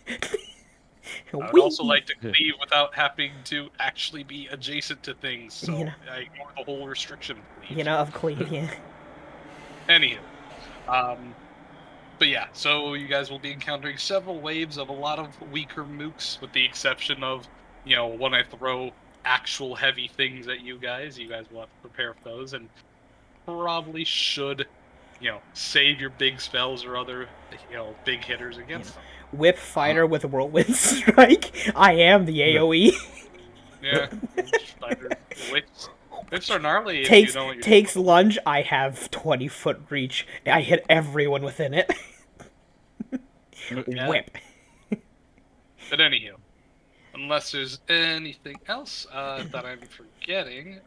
I would also like to cleave without having to actually be adjacent to things, so You know. I ignore the whole restriction of cleave. You know, of cleave, yeah. Anywho, but yeah, so you guys will be encountering several waves of a lot of weaker mooks, with the exception of, when I throw actual heavy things at you guys will have to prepare for those, and probably should, save your big spells or other, big hitters against them. Whip fighter with a whirlwind strike. I am the AoE. Yeah, whips are gnarly if takes you know what you're takes lunge. I have 20-foot reach. I hit everyone within it. Yeah. Whip. But anywho, unless there's anything else that I'm forgetting,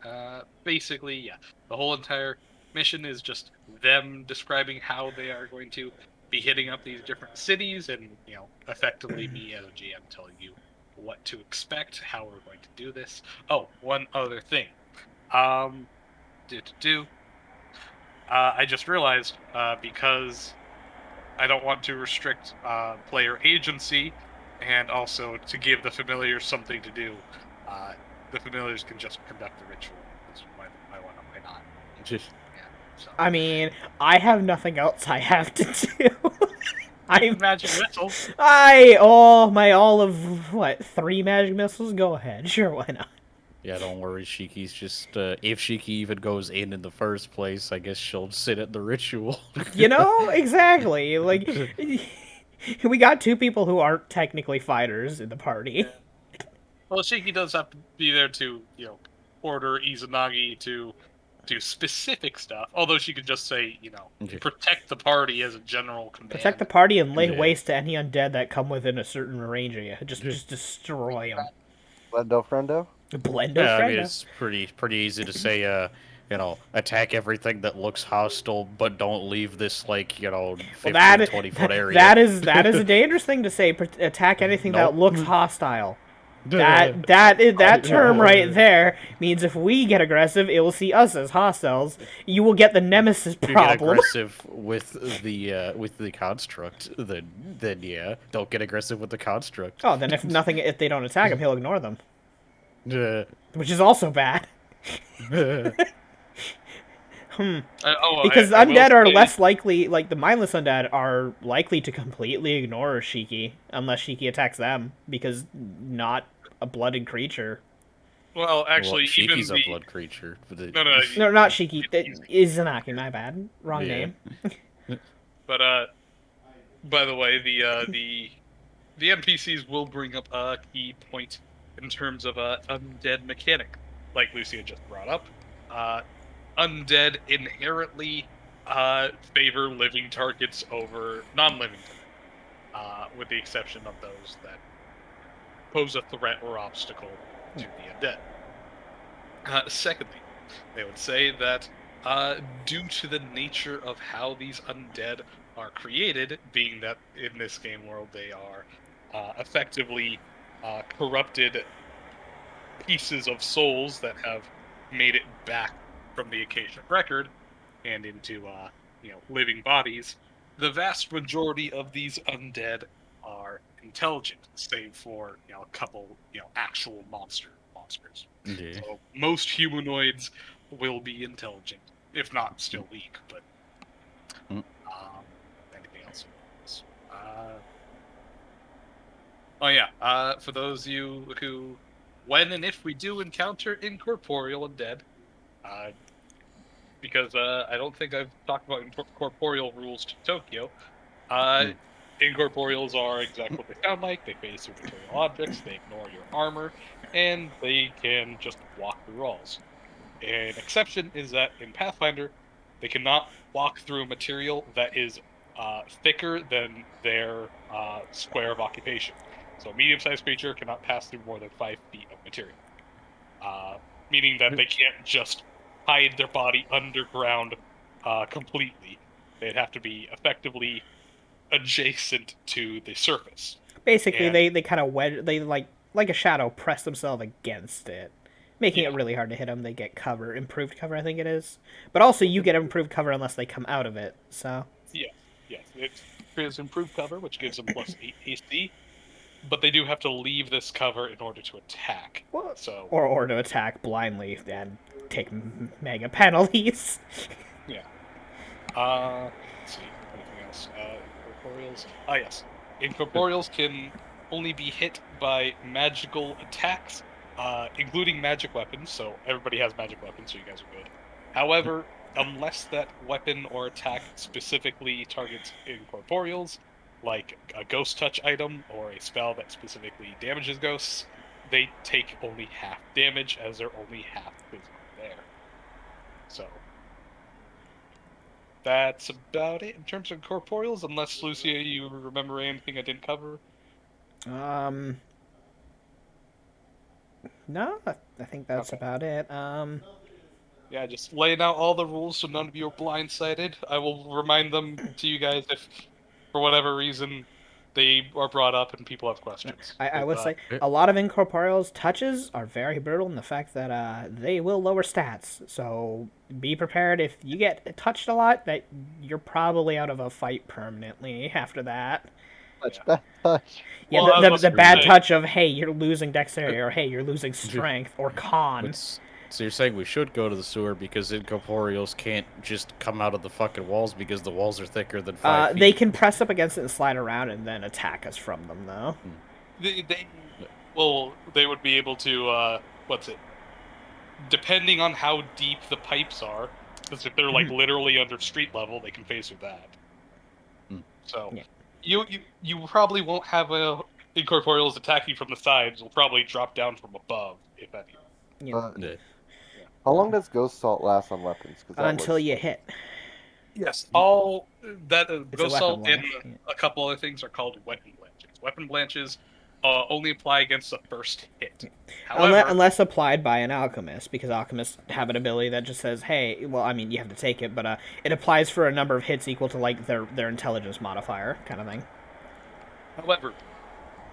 basically, yeah, the whole entire mission is just them describing how they are going to be hitting up these different cities, and effectively me as a GM telling you what to expect, how we're going to do this. Oh, one other thing. I just realized, because I don't want to restrict player agency, and also to give the familiars something to do, the familiars can just conduct the ritual. Why not? Just So. I mean, I have nothing else I have to do. Magic missile. all of what 3 magic missiles? Go ahead, sure, why not? yeah, don't worry. Shiki's just if Shiki even goes in the first place, I guess she'll sit at the ritual. Exactly. Like, we got 2 people who aren't technically fighters in the party. Well, Shiki does have to be there to, order Izanagi to do specific stuff. Although she could just say, Okay. protect the party as a general command. Protect the party and lay Yeah. waste to any undead that come within a certain range of you. Just destroy them. Blendo friendo? Blendo Yeah, I mean, friendo. it's pretty easy to say, attack everything that looks hostile, but don't leave this, 15, 20-foot area. That is a dangerous thing to say. Attack anything that Nope. looks hostile. That term right there means if we get aggressive, it will see us as hostiles. You will get the nemesis If you get problem. aggressive with the construct, then yeah, don't get aggressive with the construct. Oh, then if they don't attack him, he'll ignore them, Uh, which is also bad. Because I will undead are say- less likely, like the mindless undead are likely to completely ignore Shiki unless Shiki attacks them, because not a blooded creature. Well, actually, well, even Shiki's the... a blood creature. No, No, not Shiki. Izanaki, my bad. Wrong Yeah. name. But by the way, the NPCs will bring up a key point in terms of a undead mechanic, like Lucia just brought up. Undead inherently favor living targets over non-living targets, with the exception of those that pose a threat or obstacle to the undead. Secondly, they would say that due to the nature of how these undead are created, being that in this game world they are effectively corrupted pieces of souls that have made it back from the Akashic record and into living bodies, the vast majority of these undead are intelligent, save for a couple actual monsters. yeah. So most humanoids will be intelligent, if not still weak. But anything else? For those of you who, when and if we do encounter incorporeal undead, because I don't think I've talked about incorporeal rules to Tokyo. Incorporeals are exactly what they sound like. They phase through material objects, they ignore your armor, and they can just walk through walls. An exception is that in Pathfinder, they cannot walk through material that is thicker than their square of occupation. So a medium-sized creature cannot pass through more than 5 feet of material. Meaning that they can't just hide their body underground completely. They'd have to be effectively adjacent to the surface. Basically, And- they kind of wedge, they like a shadow press themselves against it, making Yeah. it really hard to hit them. They get cover, improved cover, I think it is. But also, you get improved cover unless they come out of it. So Yes, it is improved cover, which gives them plus 8 AC, but they do have to leave this cover in order to attack. Well, So, or to attack blindly and take mega penalties. let's see, anything else? Incorporeals. Ah, yes. Incorporeals can only be hit by magical attacks, including magic weapons, so everybody has magic weapons, so you guys are good. However, unless that weapon or attack specifically targets incorporeals, like a ghost touch item or a spell that specifically damages ghosts, they take only half damage as they're only half physically there. So that's about it in terms of corporeals, unless Lucia, you remember anything I didn't cover? No, I think that's Okay. about it. Yeah, just laying out all the rules so none of you are blindsided. I will remind them to you guys if, for whatever reason, they are brought up and people have questions. I would say yeah. a lot of incorporeals touches are very brutal in the fact that they will lower stats. So be prepared if you get touched a lot that you're probably out of a fight permanently after that. Touch, bad touch. Yeah, Well, I the was bad saying- touch of hey, you're losing dexterity or hey, you're losing strength or con. So you're saying we should go to the sewer because incorporeals can't just come out of the fucking walls because the walls are thicker than 5 feet? They can press up against it and slide around and then attack us from them though. They would be able to, depending on how deep the pipes are, because if they're like literally under street level, they can phase through that. Hmm. So, Yeah. you probably won't have incorporeals attacking from the sides. They'll probably drop down from above, if any. You Yeah. How long does Ghost Salt last on weapons? 'Cause that until was- you hit. Yes, all that It's a Ghost weapon Salt and blanch, yeah. a couple other things are called weapon blanches. Weapon blanches only apply against the first hit. However, Unless applied by an alchemist, because alchemists have an ability that just says, "Hey, well, I mean, you have to take it, but it applies for a number of hits equal to like their intelligence modifier, kind of thing." However,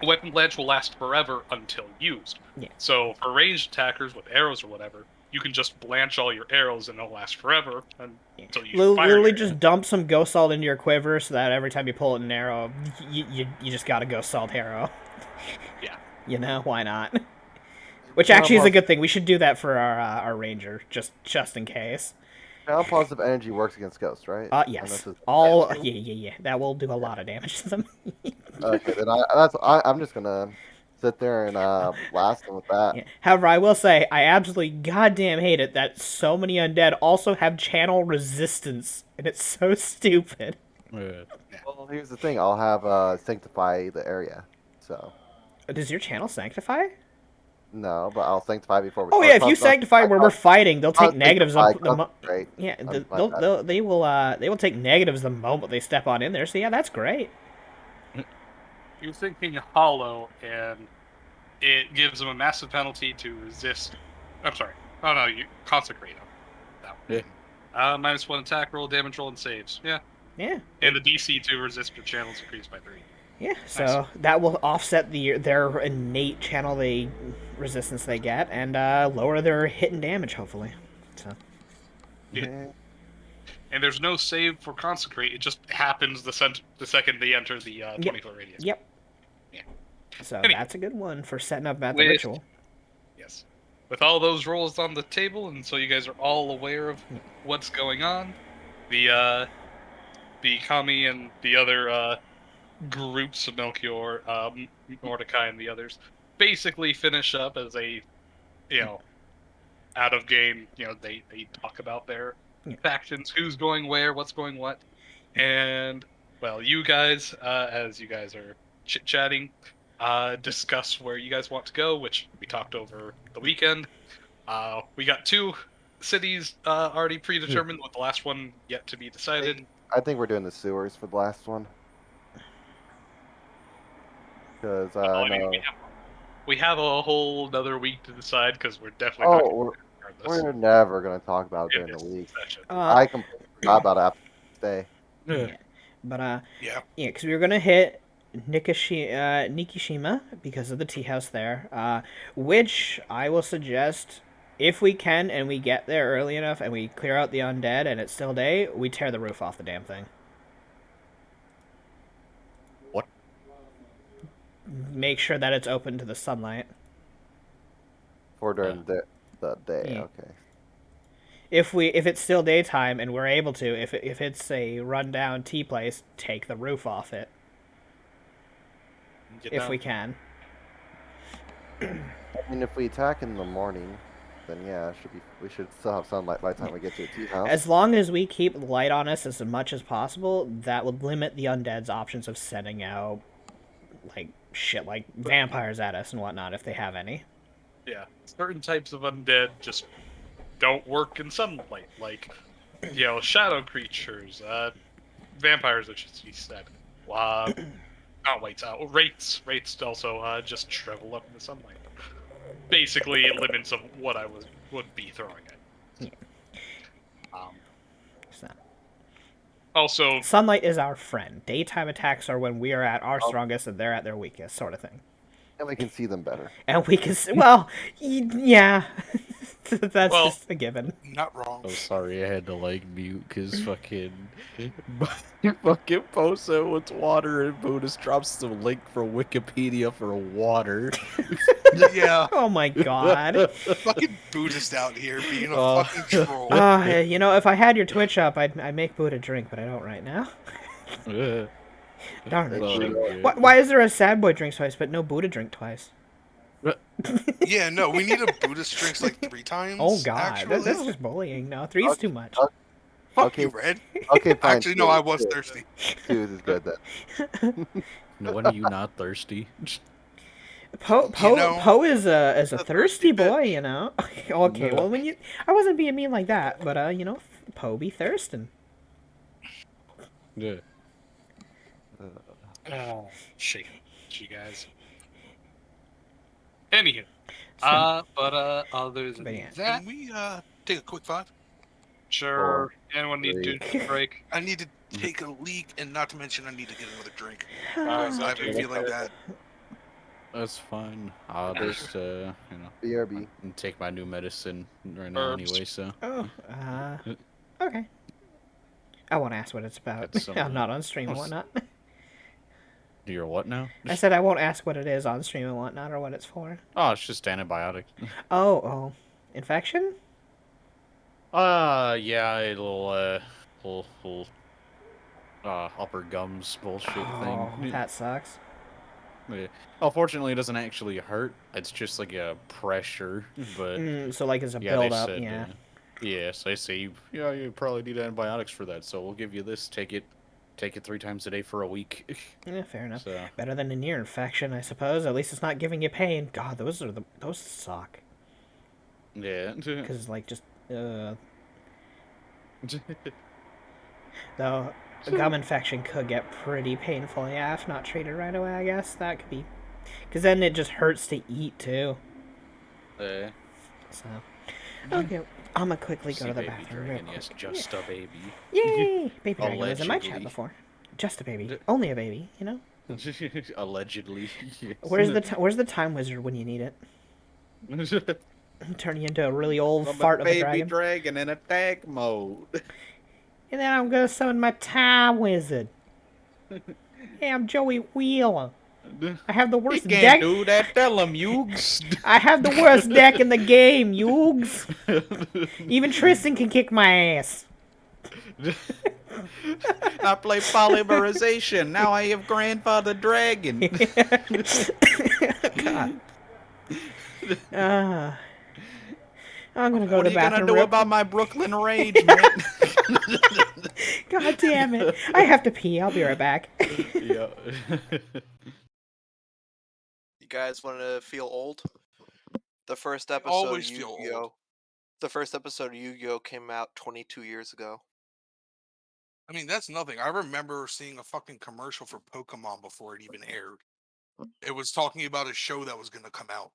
a weapon blanch will last forever until used. Yeah. So for ranged attackers with arrows or whatever, you can just blanch all your arrows and they'll last forever until you fire Literally, your just arrow. dump some ghost salt into your quiver, so that every time you pull an arrow, you just got a ghost salt arrow. Yeah. You know why not? Which Now actually is a pos- good thing. We should do that for our ranger, just in case. Now positive energy works against ghosts, right? And Yes. this is- All yeah. That will do a lot of damage to them. Okay, then I'm just gonna sit there and blast them with that. Yeah. However, I will say I absolutely goddamn hate it that so many undead also have channel resistance, and it's so stupid. Yeah. Well, here's the thing. I'll have sanctify the area. So Does your channel sanctify? no, but I'll sanctify before we. Oh yeah, if you sanctify where we're fighting, they'll take negatives. Right. Yeah, That's my bad. they will take negatives the moment they step on in there. So yeah, that's great. You're thinking hollow, and it gives them a massive penalty to resist. I'm sorry. Oh no, you consecrate them. That one. Yeah. -1 attack roll, damage roll, and saves. Yeah. Yeah, And the DC to resist your channels increased by 3. yeah. So that will offset their innate channel resistance they get, and lower their hit and damage hopefully. So Yeah. And there's no save for consecrate. It just happens the second they enter the 20-foot radius. yep. Yeah. So Anyway. that's a good one for setting up at the With- ritual. Yes. With all those rolls on the table, and so you guys are all aware of what's going on, the Kami and the other groups of Melchior, Mordecai and the others, basically finish up as a, out of game, they talk about their factions, who's going where, what's going what, and, well, you guys, as you guys are chit-chatting, discuss where you guys want to go, which we talked over the weekend. We got 2 cities already predetermined, with the last one yet to be decided. I think we're doing the sewers for the last one. Because I mean, we have a whole another week to decide because we're definitely not oh, going we're, to regardless. We're never gonna talk about it In during the this week. session. I completely forgot about it after this day. Yeah. But Yeah. yeah, because we were gonna hit Nikishima because of the tea house there, which I will suggest if we can and we get there early enough and we clear out the undead and it's still day, we tear the roof off the damn thing. What? Make sure that it's open to the sunlight. For during the day. Yeah. Okay. If it's still daytime and we're able to, if it's a rundown tea place, take the roof off it You if know? we can. I mean, if we attack in the morning, then yeah, we should still have sunlight by the time we get to the tea house. As long as we keep the light on us as much as possible, that would limit the undead's options of sending out like shit like vampires at us and whatnot if they have any. Yeah, certain types of undead just don't work in sunlight, like shadow creatures, vampires, I should be said. Not whites out. Wraiths also just shrivel up in the sunlight. Basically, limits of what I would be throwing at. So, Also, sunlight is our friend. Daytime attacks are when we are at our strongest and they're at their weakest, sort of thing. And we can see them better. And we can, yeah, that's Well, just a given. Not wrong. Oh, sorry, I had to like mute because fucking Posa wants water and Buddhist drops the link for Wikipedia for water. Yeah. Oh my god. Fucking Buddhist out here being a Oh. fucking troll. If I had your Twitch up, I'd make Buddha drink, but I don't right now. Darn it. Oh, Why is there a sad boy drink twice, but no Buddha drink twice? Yeah, no, we need a Buddhist drinks like 3 times. Oh god, actually. that's just bullying. No, three's too much. Fuck Okay. you, Red. Okay, fine. Actually, no, I was thirsty. 2 is good then. No, when are you not thirsty? Poe is a thirsty thirsty bitch. boy, you know. Okay, well I wasn't being mean like that, but Poe be thirsting. Yeah. shake you guys. Anywho, other than But yeah. that, Can we take a quick 5? sure. Anyone need to do a break? I need to take a leak, and not to mention I need to get another drink. Ah. So I have a feeling that That's fine. I'll just, BRB. take my new medicine right now Herbs. anyway, so. Okay. I won't ask what it's about. That's I'm not on stream and oh, whatnot. You're what now? I said I won't ask what it is on stream and whatnot or what it's for. Oh, it's just antibiotic. Oh. Infection? Yeah, a little upper gums bullshit Oh, thing. that sucks. Yeah. Well, fortunately, it doesn't actually hurt. It's just like a pressure, but So like it's a yeah, they build up, said, yeah. yeah, so they say, you probably need antibiotics for that, so we'll give you this. Take it 3 times a day for a week. Yeah, fair enough. So, Better than an ear infection, I suppose. At least it's not giving you pain. God, those suck. yeah. Because like just though a gum infection could get pretty painful. Yeah, if not treated right away, I guess that could be. Because then it just hurts to eat too. Yeah. So okay, I'm gonna quickly go See to the baby bathroom. dragon, real yes, quick. just a baby. Yay! Baby dragon was in my chat Allegedly. before. Just a baby, only a baby. You know. Allegedly. Yes. Where's the time wizard when you need it? Turn you into a really old I'm fart a of a baby dragon. dragon in attack mode. And then I'm gonna summon my time wizard. Hey, I'm Joey Wheeler. I have the He worst can't deck. do that. Tell him, Yugs. I have the worst deck in the game, Yugs. Even Tristan can kick my ass. I play polymerization. Now I have grandfather dragon. God. I'm gonna go What to are the you gonna bathroom. do real- about my Brooklyn rage, man? God damn it! I have to pee. I'll be right back. Yeah. You guys want to feel old? The first episode always of feel Yu-Gi-Oh! old. The first episode of Yu-Gi-Oh! Came out 22 years ago. I mean, that's nothing. I remember seeing a fucking commercial for Pokemon before it even aired. It was talking about a show that was going to come out.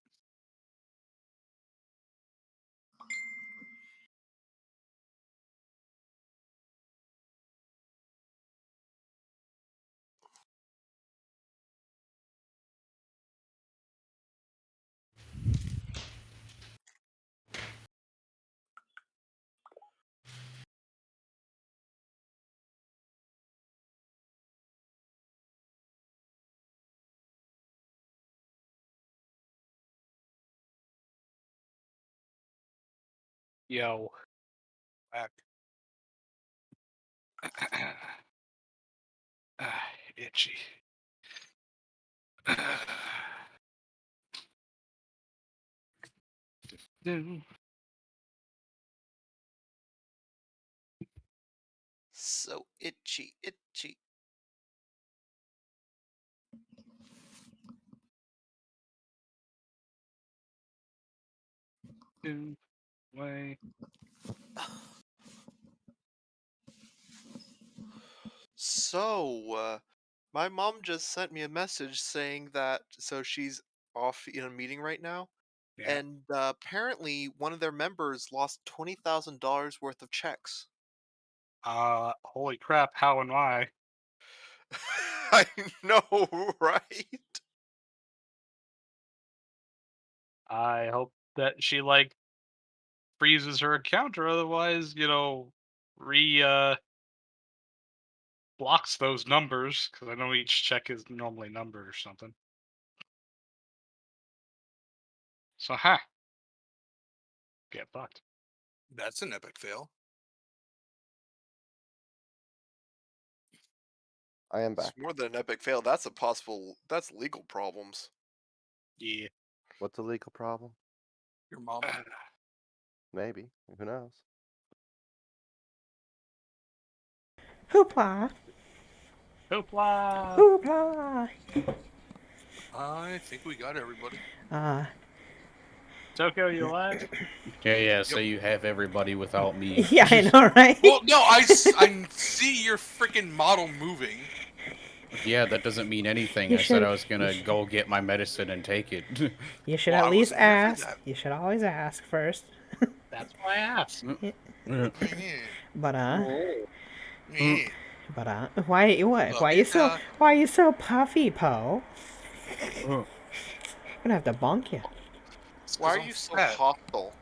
Yo. Back. Itchy. So itchy, itchy. Way. So, my mom just sent me a message saying that she's off in a meeting right now, Yeah. and apparently one of their members lost $20,000 worth of checks. Holy crap! How and why? I know, right? I hope that she like freezes her account, or otherwise, blocks those numbers, because I know each check is normally numbered or something. So, get fucked. That's an epic fail. I am It's back. more than an epic fail. That's legal problems. Yeah. What's a legal problem? Your mom. Maybe. Who knows? Hoopla! Hoopla! Hoopla! I think we got everybody. Tokyo, you alive? Yeah. So you have everybody without me. Yeah, I know, right? Well, no, I see your freaking model moving. Yeah, that doesn't mean anything. You I said should- I was gonna you should- go get my medicine and take it. You should Well, at I least wasn't here for ask. that. You should always ask first. That's why I asked. But Yeah. why what? Look, Why you so puffy, Poe? I'm gonna have to bonk you. Why are I'm you so fat. hostile?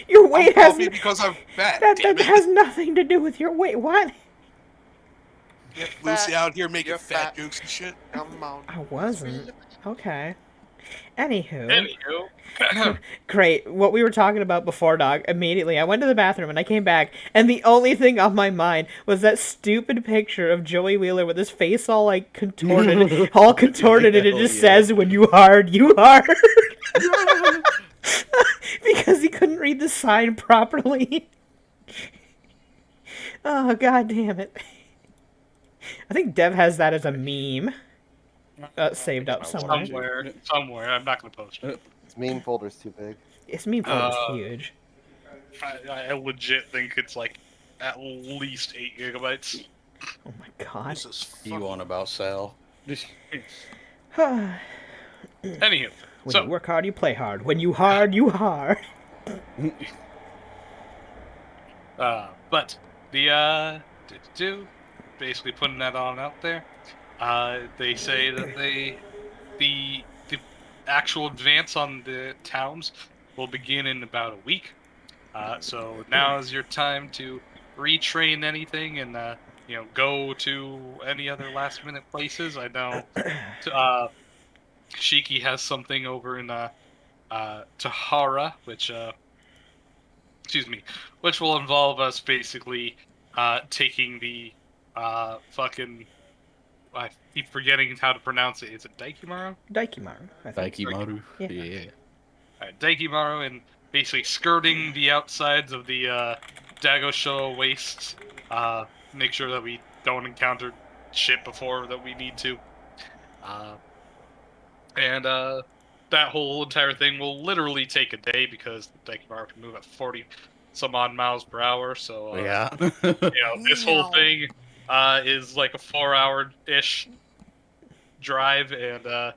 Your I'm weight has puffy because I'm fat. that damn it. has nothing to do with your weight. What? You're Lucy fat. out here making You're fat fat. jokes and shit. Come on. I wasn't. Okay. Anywho, Anywho, great. What we were talking about before, dog. Immediately, I went to the bathroom and I came back, and the only thing on my mind was that stupid picture of Joey Wheeler with his face all like contorted, and it just Yeah. says, "When you hard, you hard," because he couldn't read the sign properly. Oh, god damn it. I think Dev has that as a meme. Saved up somewhere. somewhere. I'm not gonna post it. This meme folder's too big. This meme folder's huge. I legit think it's like at least 8 gigabytes. Oh my god. This is You fucking- on about Sal? When Anywho, you work hard, you play hard. When you hard, you hard. but the basically putting that on out there. They say that the actual advance on the towns will begin in about a week. So now is your time to retrain anything and go to any other last minute places. I know Shiki has something over in Tahara, which will involve us basically taking the fucking. I keep forgetting how to pronounce it. Is it Daikimaru? Daikimaru, I think. Daikimaru? Yeah. Daikimaru, and basically skirting the outsides of the Dagosho wastes. Make sure that we don't encounter shit before that we need to. And that whole entire thing will literally take a day because Daikimaru can move at 40 some odd miles per hour. So Yeah. this whole thing is like a 4-hour-ish drive, and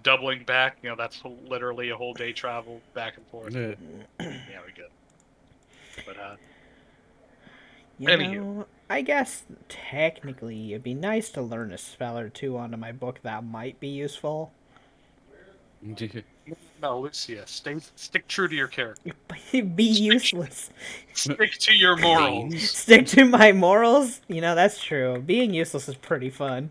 doubling back, that's literally a whole day travel back and forth. Yeah, we good. But You Anywho. know, I guess technically it'd be nice to learn a spell or two onto my book that might be useful. no, Lucia, stick true to your character. Be useless. Stick to your morals. Stick to my morals? That's true. Being useless is pretty fun.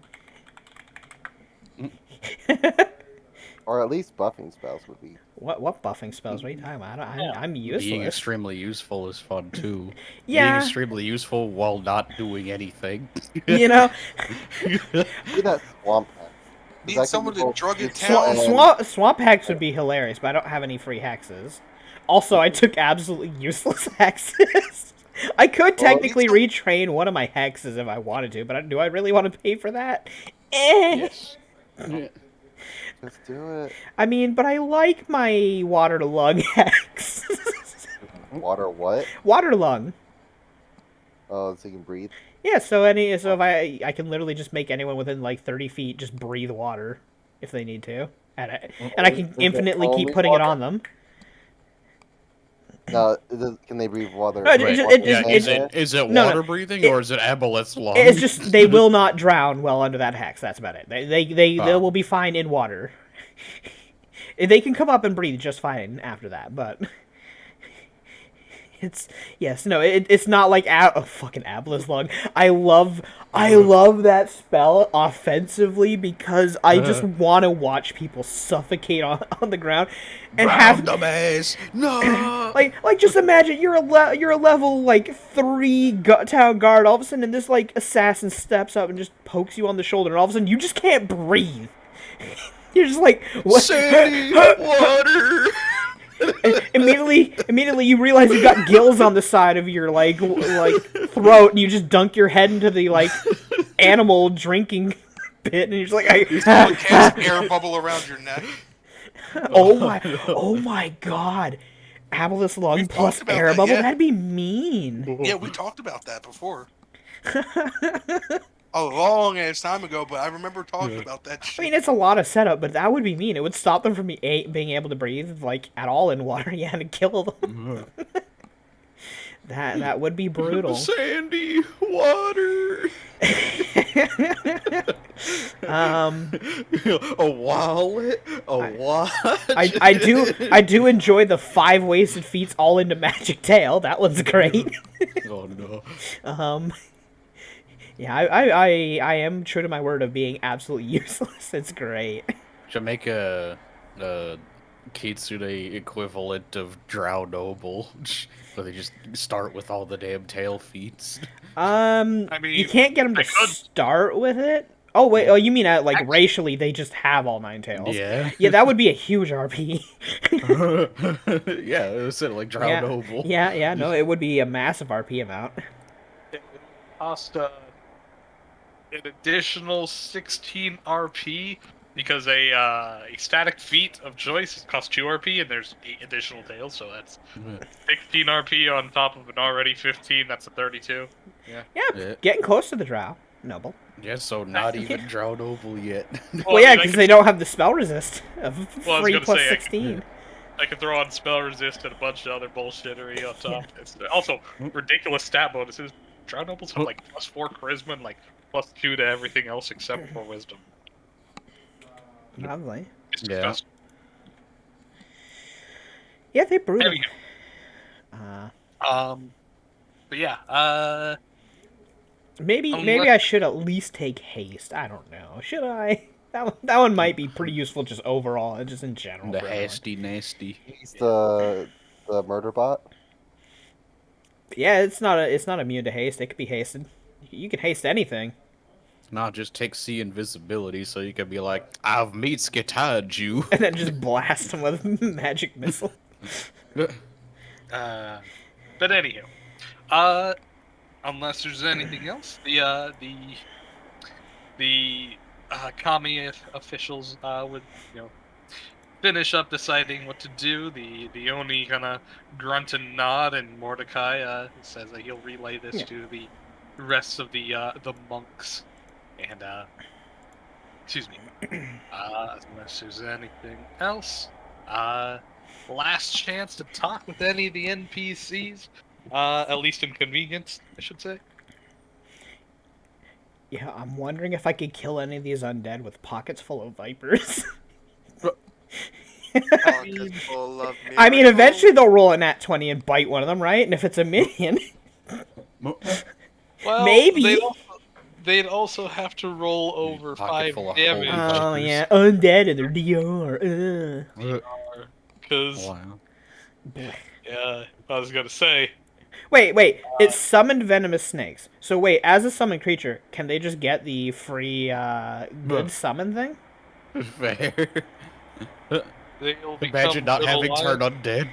Or at least buffing spells would be. What buffing spells? What are you talking about? I'm Being useless. extremely useful is fun too. Being Yeah, extremely useful while not doing anything. you know, Be that swamp hack. 'Cause Need that can someone be to both drug in useful town. and- swamp hacks would be hilarious, but I don't have any free hexes. Also, I took absolutely useless hexes. I could technically retrain one of my hexes if I wanted to, but do I really want to pay for that? Yes. Just do it. I mean, but I like my water lung hex. Water what? Water lung. Oh, so you can breathe. Yeah, so if I can literally just make anyone within like 30 feet just breathe water if they need to, and I can Is it infinitely keep only putting it water? on them. Now, can they breathe water? No, Wait, is it no, water breathing or is it aboleth's lung? It's just they will not drown well under that hex. That's about it. They Ah. will be fine in water. They can come up and breathe just fine after that, but it's it's not like fucking Abla's lung. I love that spell offensively because I just want to watch people suffocate on the ground and have Randomize. No. like just imagine you're a level like 3 town guard. All of a sudden, and this like assassin steps up and just pokes you on the shoulder, and all of a sudden you just can't breathe. You're just like, what? Sandy, water. Immediately you realize you've got gills on the side of your like throat, and you just dunk your head into the like animal drinking pit, and you're just like, Someone cast air bubble around your neck. oh my god, Aboleth's lung We've plus talked about air that, bubble, yeah. that'd be mean. Yeah, we talked about that before. A long ass time ago, but I remember talking about that I shit. mean, it's a lot of setup, but that would be mean. It would stop them from being able to breathe, like, at all in water. You had to kill them. That would be brutal. Sandy, water. A wallet. What? I do enjoy the 5 wasted feats all into Magic Tail. That one's great. Oh no. Yeah, I am true to my word of being absolutely useless. It's great. Should make a Kitsune equivalent of Drow Noble, where they just start with all the damn tail feats. I mean, You can't get them to I could- start with it. Oh wait, oh you mean like racially they just have all 9 tails? Yeah. Yeah, that would be a huge RP. Yeah, it was like Drow yeah, Noble. yeah, no, it would be a massive RP amount. It would cost an additional 16 RP because a static feat of choice costs 2 RP and there's 8 additional tails, so that's 16 RP on top of an already 15. That's a 32. Yeah, Yeah. getting close to the Drow Noble. Yeah, so not even Drow Noble yet. Well, I yeah, mean, because they don't have the spell resist of Well, I was 3 gonna plus say, 16. I could throw on spell resist and a bunch of other bullshittery on top. It's also ridiculous stat bonuses. Drow Nobles have like +4 charisma and like +2 to everything else except for wisdom. Lovely. It's Yeah. disgusting. Yeah, they're brutal. Anywho, but yeah, Maybe Unless- I should at least take haste. I don't know. Should I? That one might be pretty useful just overall, and just in general. The for everyone. hasty nasty. He's the murder bot. Yeah, it's not immune to haste. It could be hasted. You can haste anything. Nah, just take C invisibility so you can be like, I've meet skitad you. And then just blast them with magic missile. but anywho, unless there's anything else, the Kami officials would finish up deciding what to do. The Oni kind of grunt and nod, and Mordecai says that he'll relay this Yeah. to the rest of the monks. And excuse me. Unless there's anything else, last chance to talk with any of the NPCs. At least in convenience, I should say. Yeah, I'm wondering if I could kill any of these undead with pockets full of vipers. Pockets full of I mean, miracles. eventually they'll roll a nat 20 and bite one of them, right? And if it's a minion, Well, Maybe. they'd also have to roll over Pocket 5 full of damage. holy Oh Vipers. yeah, undead and their DR. Because, Wow. yeah, I was gonna say, Wait, it summoned venomous snakes. So wait, as a summoned creature, can they just get the free good summon thing? Fair. they'll become Imagine not little having turned undead.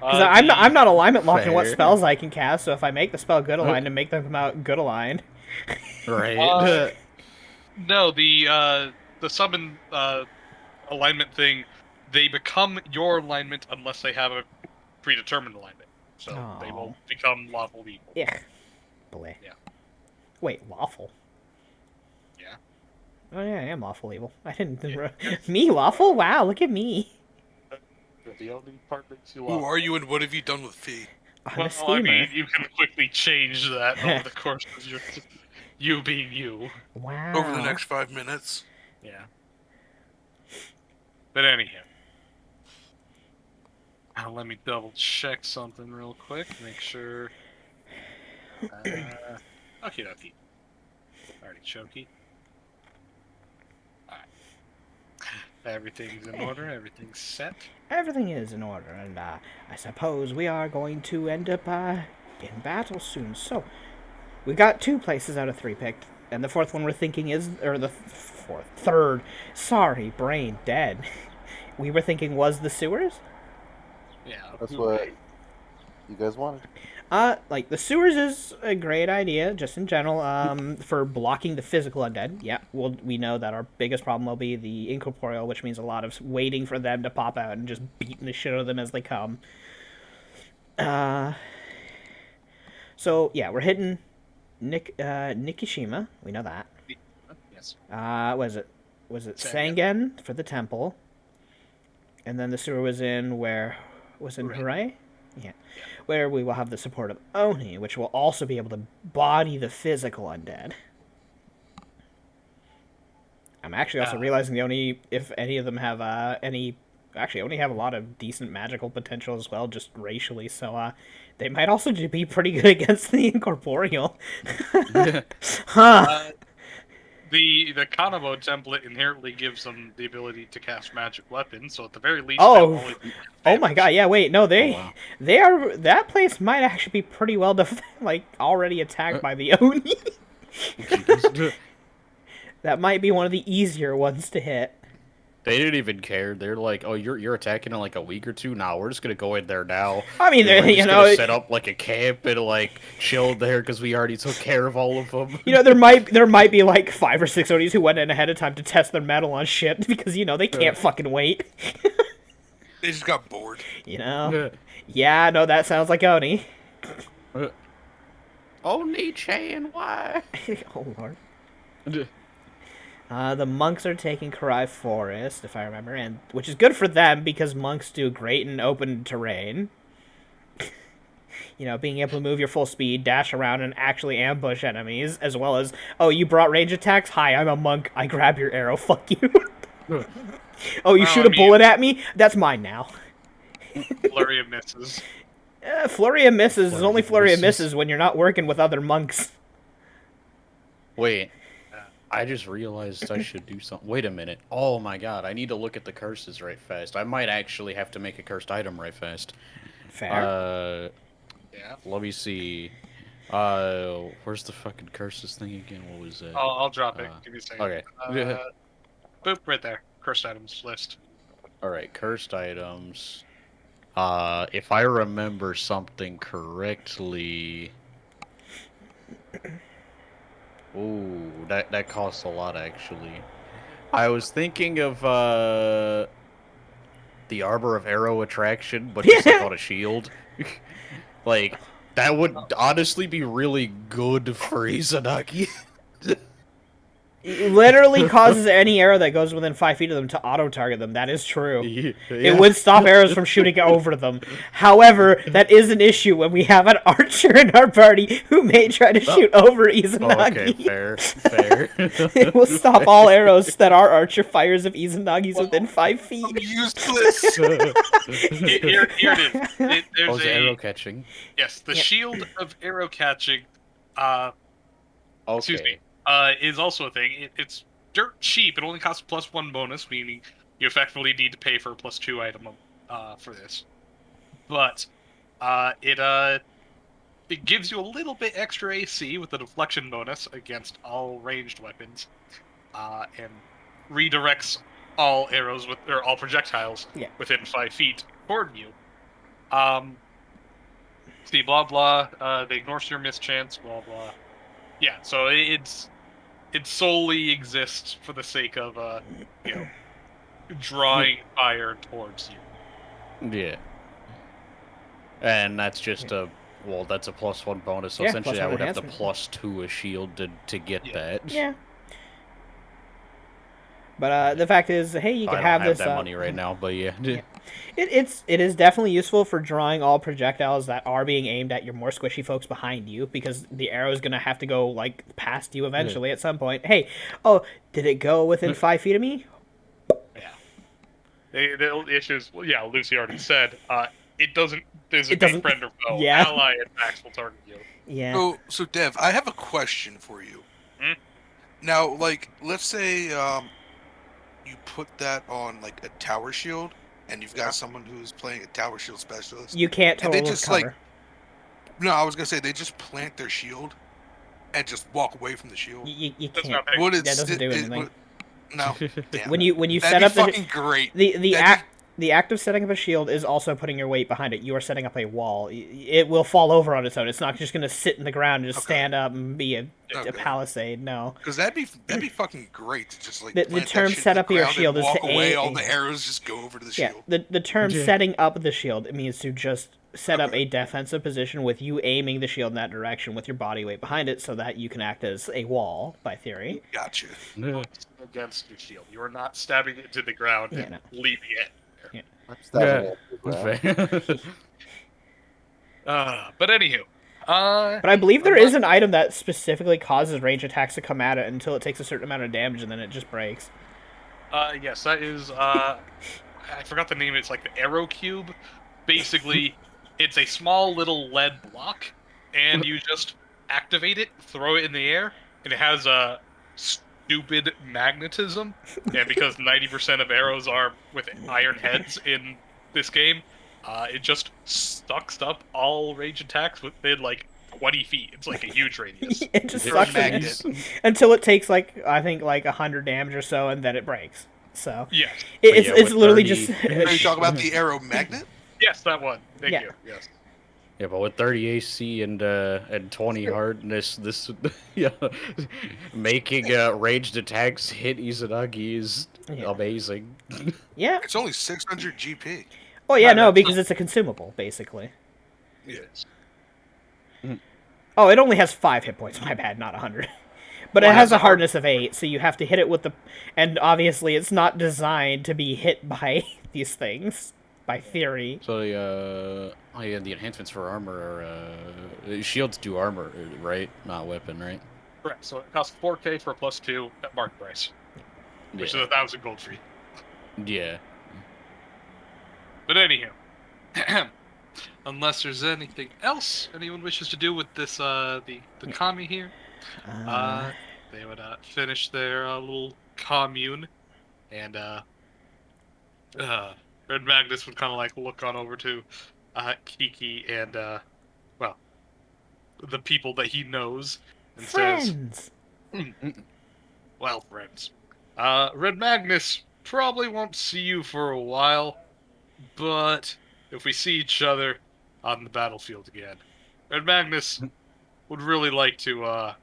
Because I'm not alignment locking what Fair. spells I can cast. So if I make the spell good aligned and make them come out good aligned, right. No, the summon alignment thing, they become your alignment unless they have a predetermined alignment. So they Aw. will become lawful evil. yeah, bleh. Yeah. Wait, lawful. Yeah. Oh yeah, I am lawful evil. I didn't. Me lawful? Wow, look at me. The only part makes you Who are you and what have you done with Fee? I'm Well, a schemer. I mean, you can quickly change that over the course of you being you. Wow. Over the next 5 minutes. Yeah. But anyhow. Now let me double check something real quick. Make sure. Okay, dokie. Alrighty, choky. Alright. Everything's in order, everything's set. Everything is in order, and I suppose we are going to end up in battle soon. So, we got 2 places out of 3 picked, and the 4th one we're thinking is, or the third. Sorry, brain dead. We were thinking was the sewers. Yeah. That's what you guys wanted. Like the sewers is a great idea, just in general. For blocking the physical undead. Yeah, we know that our biggest problem will be the incorporeal, which means a lot of waiting for them to pop out and just beating the shit out of them as they come. So yeah, we're hitting Nikishima. We know that. Yes. Was it Sangen for the temple, and then the sewer was in where was in Hooray? Yeah. Where we will have the support of Oni, which will also be able to body the physical undead. I'm actually also realizing the Oni, if any of them have actually Oni have a lot of decent magical potential as well, just racially, so they might also be pretty good against the incorporeal. Huh. The Kanabo template inherently gives them the ability to cast magic weapons, so at the very least, Oh. they'll only be Oh my god, yeah, wait, no, they Oh, wow. they are, that place might actually be pretty well already attacked by the Oni. That might be one of the easier ones to hit. They didn't even care. They're like, "Oh, you're attacking in like a week or 2 now. We're just gonna go in there now." I mean, And we're you just know, gonna set up like a camp and like chill there because we already took care of all of them. you know, there might be like 5 or 6 Onis who went in ahead of time to test their metal on shit because you know they can't fucking wait. They just got bored. You know? Yeah, no, that sounds like Oni. Oni-chan, why? Oh lord. The monks are taking Karai Forest, if I remember, and which is good for them because monks do great in open terrain. You know, being able to move your full speed, dash around, and actually ambush enemies, as well as, oh, you brought range attacks? Hi, I'm a monk. I grab your arrow. Fuck you. Oh, you Well, shoot I a bullet at me? That's mine now. flurry of misses. Flurry of misses is only flurry of misses. misses when you're not working with other monks. Wait, I just realized I should do something. Wait a minute. Oh my god, I need to look at the curses right fast. I might actually have to make a cursed item right fast. Fair. Yeah. Let me see. Where's the fucking curses thing again? What was it? I'll drop it. Uh, Give me a second. Okay. Boop, right there. Cursed items list. Alright, cursed items. If I remember something correctly... Ooh, that costs a lot, actually. I was thinking of, the Arbor of Arrow Attraction, but just like on a shield. Like, that would honestly be really good for Izanagi. It literally causes any arrow that goes within 5 feet of them to auto-target them. That is true. It would stop arrows from shooting over them. However, that is an issue when we have an archer in our party who may try to shoot over Izanagi. Okay, fair. It will stop all arrows that our archer fires if Izanagi's within 5 feet. I'm useless. Here it is. There's Oh, it's arrow catching. Yes, the Yeah. shield of arrow catching excuse me, is also a thing. It's dirt cheap. It only costs +1 bonus, meaning you effectively need to pay for a +2 item for this. But it gives you a little bit extra AC with the deflection bonus against all ranged weapons, and redirects all arrows or all projectiles within 5 feet toward you. See, blah blah. They ignore your mischance. Blah blah. Yeah. So it solely exists for the sake of drawing fire towards you. Yeah. And that's just that's a +1 bonus. So Yeah, essentially, +1 I would have to enhancement. +2 a shield to get that. Yeah. But the fact is, hey, you I can don't have have this. that money right now, but yeah. It is definitely useful for drawing all projectiles that are being aimed at your more squishy folks behind you, because the arrow is gonna have to go like past you eventually at some point. Hey, oh, did it go within 5 feet of me? Yeah. The issue is, well, yeah, Lucy already said, it doesn't designate doesn't- friend or foe. yeah. Ally attacks will target you. Yeah. So Dev, I have a question for you. Hmm? Now, like, let's say you put that on like a tower shield, and you've got someone who's playing a tower shield specialist. You can't And they total just, cover. like- No, I was gonna say they just plant their shield and just walk away from the shield. You That's can't. not big. Would That doesn't do anything. No. Damn. When you That'd set be up fucking great. the That'd act of setting up a shield is also putting your weight behind it. You are setting up a wall. It will fall over on its own. It's not just going to sit in the ground and just Okay. stand up and be a Okay. palisade. No. Because that'd be fucking great to just like The plant that term shit set in up the your ground and shield is walk to away. aim- All the arrows just go over to the Yeah. shield. The term Yeah. setting up the shield, it means to just set up Okay. a defensive position with you aiming the shield in that direction with your body weight behind it, so that you can act as a wall by theory. Gotcha. Against your shield. You are not stabbing it to the ground Yeah, and no. leaving it. I'm stabbing it as well. But anywho. But I believe there is an item that specifically causes range attacks to come at it until it takes a certain amount of damage and then it just breaks. Yes, that is, I forgot the name. It's like the Arrow Cube. Basically, it's a small little lead block, and you just activate it, throw it in the air, and it has a stupid magnetism. And because 90% of arrows are with iron heads in this game, it just sucks up all range attacks within like 20 feet. It's like a huge radius. It just You're a sucks magnet. until it takes like I think like 100 damage or so, and then it breaks. So Yes. it's yeah, it's with literally 30 just Are you talking about the arrow magnet? Yes, that one. Thank Yeah. you. Yes. Yeah, but with 30 AC and 20 hardness, this yeah, making ranged attacks hit Izanagi is Yeah. amazing. yeah. It's only 600 GP. Oh yeah, Not no, that- because it's a consumable basically. Yes. Oh, it only has 5 hit points. My bad, not 100. But Well, it it has has a a hard- hardness of 8, so you have to hit it with the, and obviously it's not designed to be hit by these things, by theory. So the the enhancements for armor are shields do armor, right? Not weapon, right? Correct. So it costs 4K for a +2 at market price, which is 1,000 gold free. Yeah. But anyhow, unless there's anything else anyone wishes to do with this, the commie here, they would finish their little commune, and Red Magnus would kind of like look on over to Kiki and well, the people that he knows, and says, Friends. "Well, friends, Red Magnus probably won't see you for a while, but if we see each other on the battlefield again, Red Magnus would really like to, how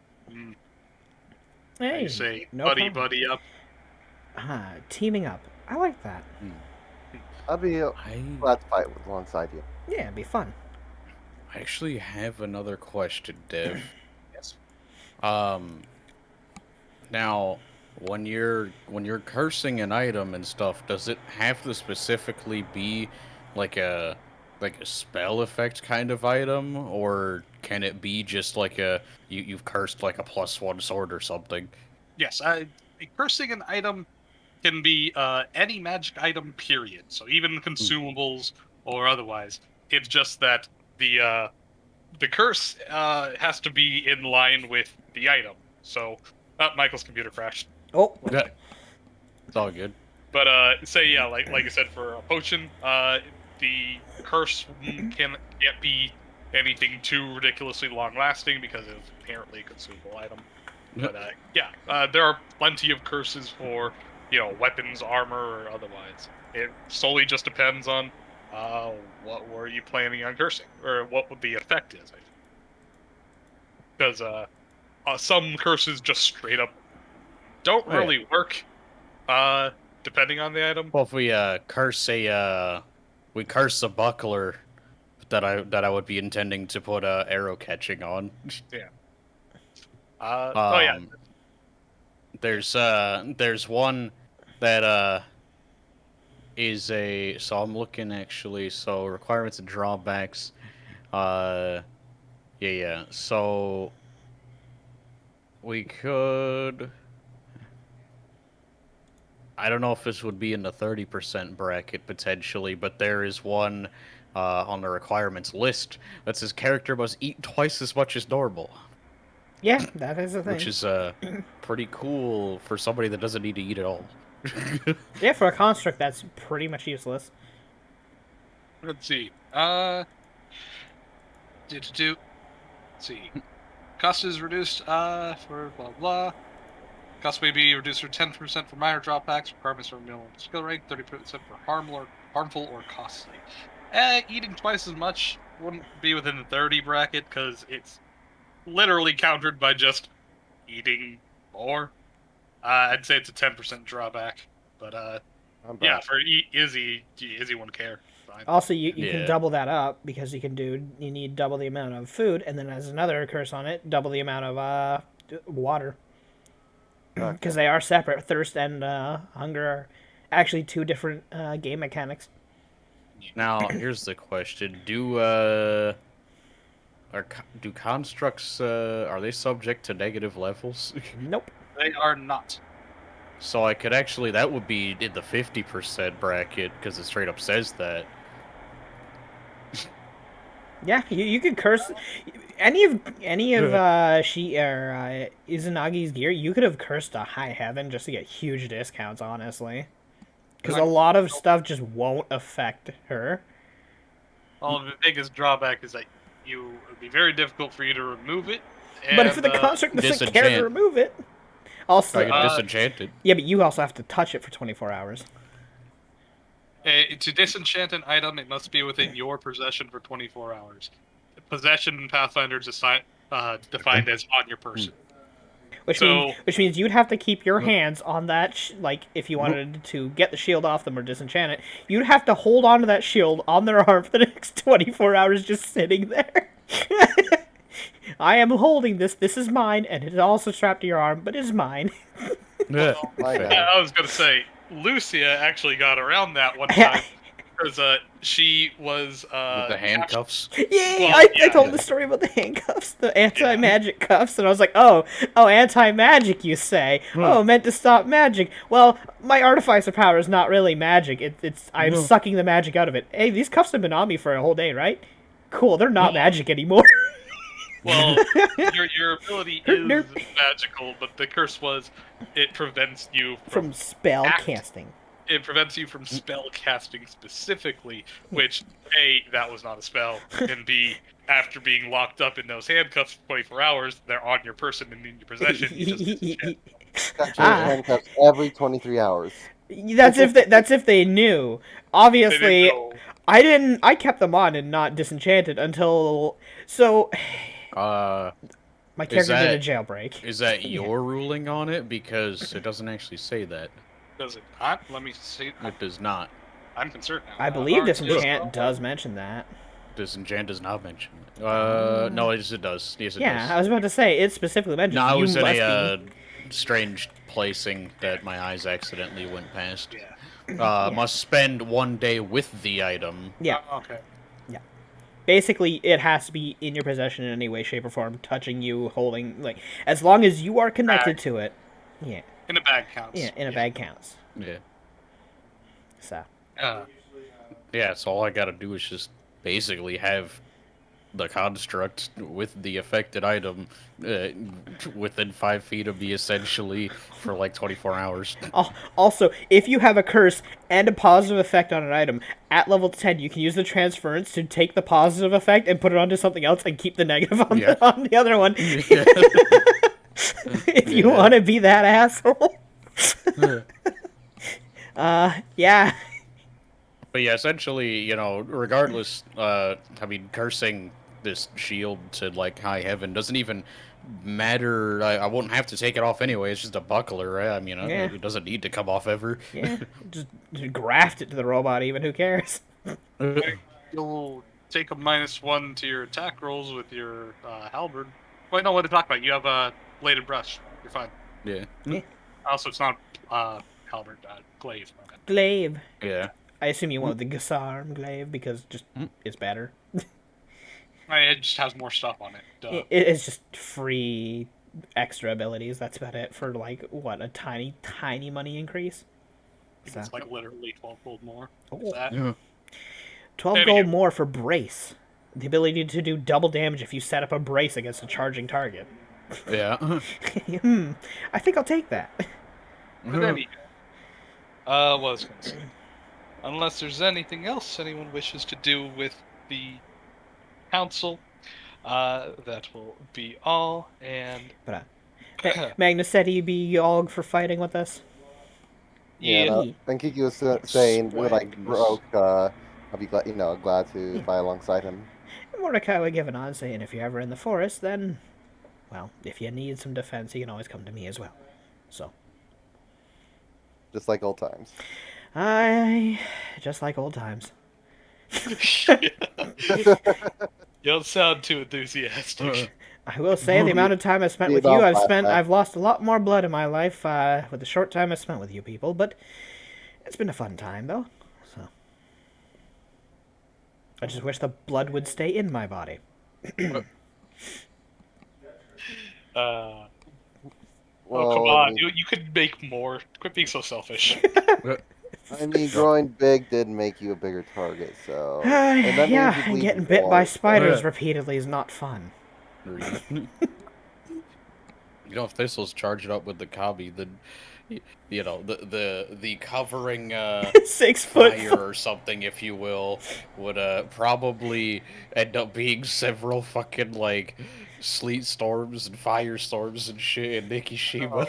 Hey, you say, no buddy problem. up." Teaming up. I like that. I'd be glad to fight alongside you. Yeah, it'd be fun. I actually have another question, Dev. Yes. Now, when you're cursing an item and stuff, does it have to specifically be like a spell effect kind of item, or can it be just like you've cursed like a +1 sword or something? Yes, cursing an item can be any magic item, period. So even consumables or otherwise. It's just that the curse has to be in line with the item. So, Michael's computer crashed. Oh, Yeah. It's all good. But say yeah, like I said, for a potion, the curse can't be anything too ridiculously long lasting because it's inherently a consumable item. But there are plenty of curses for weapons, armor, or otherwise. It solely just depends on what were you planning on cursing, or what the effect is. I think. Because some curses just straight up don't Oh, yeah. really work. Depending on the item. Well, if we curse a buckler that I would be intending to put arrow catching on. Yeah. There's one that is a, so I'm looking actually, so requirements and drawbacks. Yeah. So we could, I don't know if this would be in the 30% bracket potentially, but there is one on the requirements list that says character must eat twice as much as normal, yeah, that is a thing. which is pretty cool for somebody that doesn't need to eat at all. Yeah, for a construct, that's pretty much useless. Let's see. Let's see. Cost is reduced for blah blah. Cost may be reduced for 10% for minor drawbacks, requirements for minimum skill rank, 30% for harmful or costly. Eating twice as much wouldn't be within the 30 bracket because it's literally countered by just eating more. I'd say it's a 10% drawback, but yeah, for Izzy wouldn't care. Fine. Also, you can Yeah. double that up because you need double the amount of food, and then as another curse on it, double the amount of water. Because they are separate. Thirst and hunger are actually two different game mechanics. Now, here's the question: do constructs are they subject to negative levels? Nope. They are not. So I could actually, that would be in the 50% bracket because it straight up says that. Yeah, you could curse any of Izanagi's gear. You could have cursed to high heaven just to get huge discounts, honestly. Because a lot of stuff just won't affect her. Well, the biggest drawback is that it would be very difficult for you to remove it. But if the construct doesn't care to disenchant. remove it, also I get disenchanted. yeah, but you also have to touch it for 24 hours. To disenchant an item, it must be within your possession for 24 hours. Possession in Pathfinder is defined as on your person. Which means you'd have to keep your hands on that, like, if you wanted to get the shield off them or disenchant it, you'd have to hold onto that shield on their arm for the next 24 hours just sitting there. I am holding this is mine, and it is also strapped to your arm, but it is mine. Yeah. Yeah, I was going to say, Lucia actually got around that one time, because she was... With the handcuffs. Yay! Well, I told the story about the handcuffs, the anti-magic cuffs, and I was like, oh, anti-magic, you say? Oh, meant to stop magic. Well, my artificer power is not really magic. I'm sucking the magic out of it. Hey, these cuffs have been on me for a whole day, right? Cool, they're not magic anymore. Well, your ability is magical, but the curse was it prevents you from spell casting. It prevents you from spell casting specifically, which A, that was not a spell, and B, after being locked up in those handcuffs for 24 hours, they're on your person and in your possession. You just disenchant. Handcuffs every 23 hours. That's if they knew. Obviously, I kept them on and not disenchanted until my character did a jailbreak. Is that your ruling on it? Because it doesn't actually say that. Does it not? Let me see. It does not. I'm concerned now. I believe disenchant does mention that. Disenchant does not mention it. No, it does. Yes, it does. Yeah, I was about to say, it specifically mentions No, I was in must a strange placing that my eyes accidentally went past. Yeah. Must spend 1 day with the item. Yeah. Okay. Basically, it has to be in your possession in any way, shape, or form, touching you, holding, like, as long as you are connected to it. Yeah. In a bag counts. Yeah, in a bag counts. Yeah. So. Yeah, so all I gotta do is just basically have the construct with the affected item within 5 feet of me, essentially, for like 24 hours. Also, if you have a curse and a positive effect on an item, at level 10, you can use the transference to take the positive effect and put it onto something else and keep the negative on, Yeah. on the other one. Yeah. If you Yeah. want to be that asshole. Yeah. But yeah, essentially, you know, regardless, I mean, cursing this shield to like high heaven doesn't even matter. I won't have to take it off anyway. It's just a buckler, right? I mean, Yeah. it doesn't need to come off ever. Yeah. Just graft it to the robot, even. Who cares? You'll take a -1 to your attack rolls with your halberd. Wait, no, what to talk about? You have a bladed brush. You're fine. Yeah. Also, it's not halberd, glaive. Okay. Glaive. Yeah. I assume you went with the Gasarm Glaive because just it's better. It just has more stuff on it. Duh. It's just free extra abilities. That's about it for like what, a tiny money increase. So It's like literally 12 gold more. Oh. Is that? Yeah. 12 There we gold go. more for brace. The ability to do double damage if you set up a brace against a charging target. Yeah. I think I'll take that. But anyway, What was I gonna say? Unless there's anything else anyone wishes to do with the council, that will be all. And But Magnus said he'd be all for fighting with us. yeah, no, and Kiki was saying we're like broke. I'll be glad, glad to fight alongside him. Mordecai would give an nod, saying if you're ever in the forest, then, well, if you need some defense, you can always come to me as well. So, Just like old times. just like old times. you don't sound too enthusiastic. I will say the amount of time I spent Be with you, about that. I've lost a lot more blood in my life with the short time I spent with you people, but it's been a fun time though. So I just wish the blood would stay in my body. Oh, Well, come I on. mean- You could make more. Quit being so selfish. I mean, growing big did make you a bigger target, so. And that means Yeah, you and bleed getting bit by more. spiders Yeah. repeatedly is not fun. You know, if Thistle's charged up with the Kabi, then you know the covering 6 foot. fire or something, if you will, would probably end up being several fucking like sleet storms and firestorms and shit in Nikishima.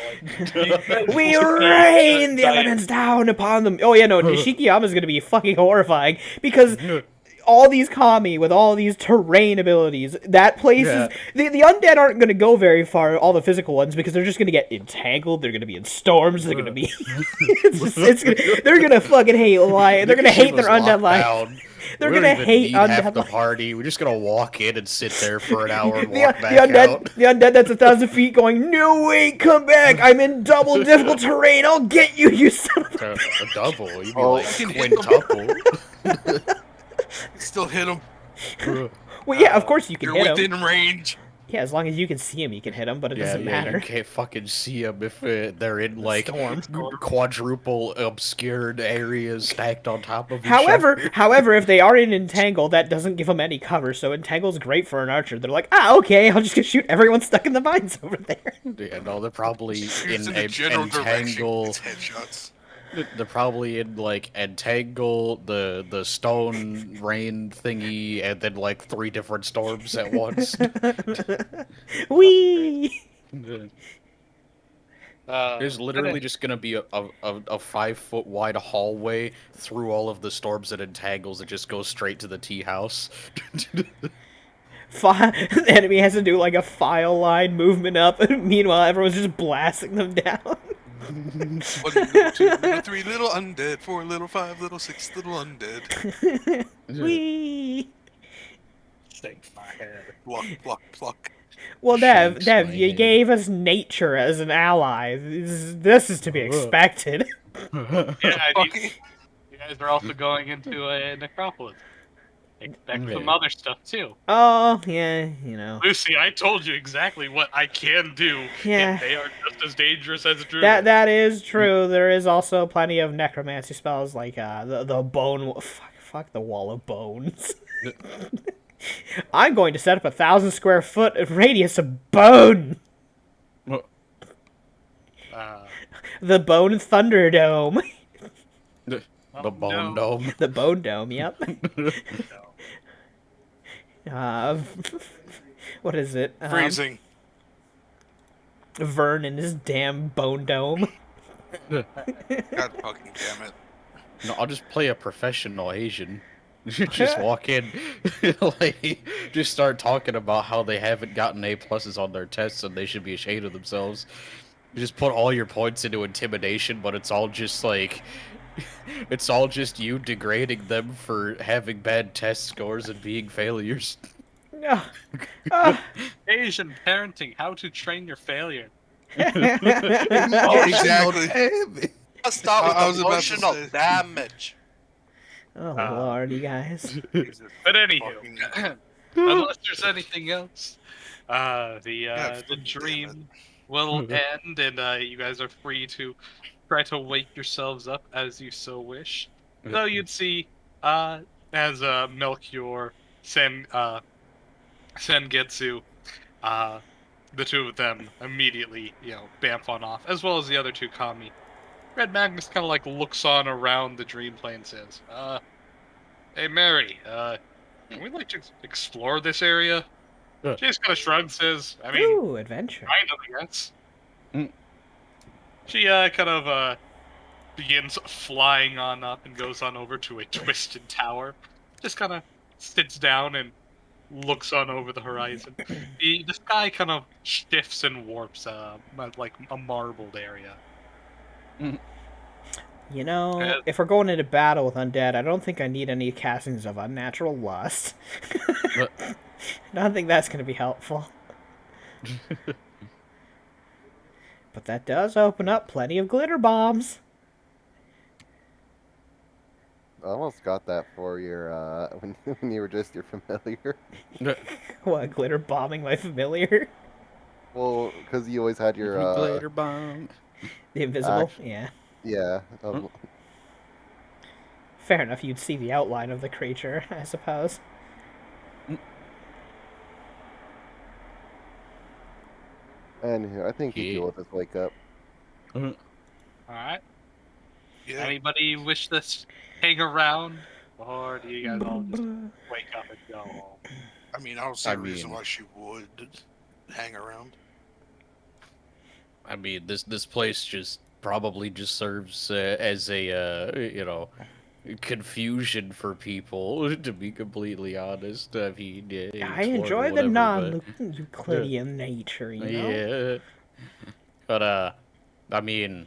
We rain the elements down upon them. Oh yeah, no, Nishikiyama's gonna be fucking horrifying because all these kami with all these terrain abilities, that place is the undead aren't gonna go very far. All the physical ones because they're just gonna get entangled. They're gonna be in storms. They're gonna be. They're gonna fucking hate life. They're gonna hate their undead life. They're We don't gonna even hate need half undead the life. party. We're just gonna walk in and sit there for an hour and The, walk the back undead, out. the undead that's 1,000 feet going, no, wait, come back, I'm in double difficult terrain, I'll get you, you son of a... A double, you'd be Oh. like I can hit them. quintuple. Still hit him. Well, yeah, of course you can You're hit him. within range. Yeah, as long as you can see him, you can hit him, but it doesn't You matter. can't fucking see them if they're in like Storm. quadruple obscured areas stacked on top of each However, other. if they are in Entangle, that doesn't give them any cover, so Entangle's great for an archer. They're like, okay, I'll just go shoot everyone stuck in the vines over there. Yeah, no, they're probably Shoots in the general direction. entangle. It's headshots. They're probably in like entangle, the stone rain thingy, and then like 3 different storms at once. Whee! There's literally just gonna be a 5-foot wide hallway through all of the storms and entangles that just goes straight to the tea house. The enemy has to do like a file line movement up, and meanwhile everyone's just blasting them down. 1 little, 2 little, 3 little undead, 4 little, 5 little, 6 little undead. Whee! Shake my head. Pluck, pluck, pluck. Well, Dev, Shakes Dev, my you head. gave us nature as an ally. This is to be expected. Yeah, Fucking- you guys are also going into a necropolis. Expect some Yeah. other stuff too. Oh, yeah, you know. Lucy, I told you exactly what I can do. Yeah. And they are just as dangerous as druids. That is true. There is also plenty of necromancy spells like the bone. Fuck the wall of bones. I'm going to set up 1,000 square foot radius of bone. Uh, The Bone Thunderdome. The oh, Bone no. Dome. The Bone Dome, yep. No. What is it? Freezing. Vern and his damn Bone Dome. God fucking damn it. No, I'll just play a professional Asian. Just walk in, like, just start talking about how they haven't gotten A+ on their tests and they should be ashamed of themselves. You just put all your points into intimidation, but it's all just like, it's all just you degrading them for having bad test scores and being failures. Asian parenting, how to train your failure. Oh, exactly. Let's start I with was about to emotional say. damage. Oh, Lord, you guys. But anywho, Fucking- unless there's anything else, the fucking damn dream will end, and you guys are free to try to wake yourselves up as you so wish. Though you'd see, as Melchior, Sengetsu, the two of them immediately, bamf on off, as well as the other two kami. Red Magnus kind of like looks on around the dream plane and says, hey Mary, can we like to explore this area? Yeah. She just kind of shrugs, says, I mean, Ooh, adventure. kind of, I guess. Mm. She kind of begins flying on up and goes on over to a twisted tower. Just kind of sits down and looks on over the horizon. The sky kind of shifts and warps, like a marbled area. You know, Yeah. if we're going into battle with undead, I don't think I need any castings of unnatural lust. I don't think that's going to be helpful. But that does open up plenty of glitter bombs. I almost got that for your when you were just your familiar. What, glitter bombing my familiar? Well, because you always had your Glitter bomb. The invisible? Act- Yeah. yeah. Fair enough, you'd see the outline of the creature, I suppose. Anywho, I think you Yeah. deal with this wake up. Alright. Yeah. Anybody wish to hang around? Or do you guys all just wake up and go home? I mean, I don't see I a reason mean- why she would hang around. I mean, this place just probably just serves as a confusion for people. To be completely honest, I mean, yeah, I explore enjoy the whatever, non-Euclidean nature, but- you know? Yeah, but I mean,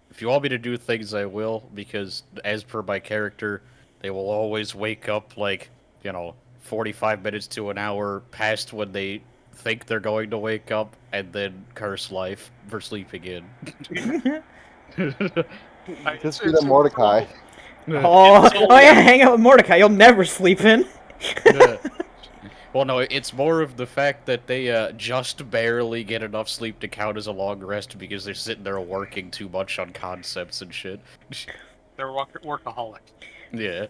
if you want me to do things, I will, because as per my character, they will always wake up like 45 minutes to an hour past when they think they're going to wake up, and then curse life for sleeping in. Just be the Mordecai. Oh yeah, hang out with Mordecai, you'll never sleep in. Yeah. Well, no, it's more of the fact that they just barely get enough sleep to count as a long rest because they're sitting there working too much on concepts and shit. They're workaholic. Yeah.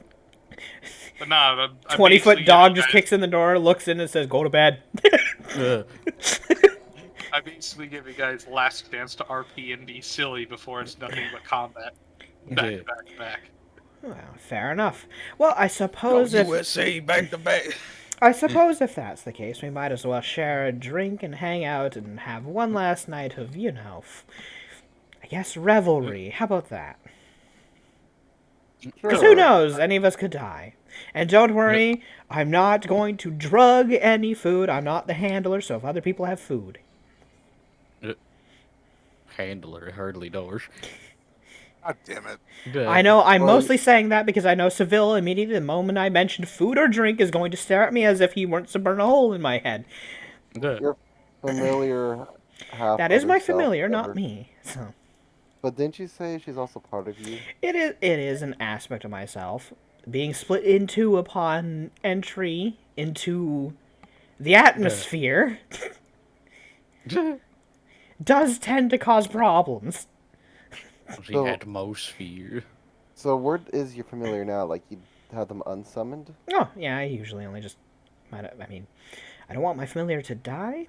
But nah, I 20-foot basically dog give just you kicks in the door, looks in and says, go to bed. I basically give you guys last chance to RP and be silly before it's nothing but combat. Back Yeah. to back to back. Well, fair enough. Well, I suppose if USA back to back. if that's the case, we might as well share a drink and hang out and have one last night of, I guess revelry. How about that? Because who knows? Any of us could die. And don't worry, I'm not going to drug any food. I'm not the handler, so if other people have food. Handler hardly knows. God damn it. I know I'm Well- mostly saying that because I know Seville, immediately the moment I mentioned food or drink, is going to stare at me as if he wants to burn a hole in my head. Your familiar half. That is other my self familiar, ever- not me. So But didn't you say she's also part of you? it is an aspect of myself being split in two upon entry into the atmosphere. Does tend to cause problems. The So- atmosphere. So where is your familiar now? Like you have them unsummoned? Oh, yeah, I usually only just I mean, I don't want my familiar to die.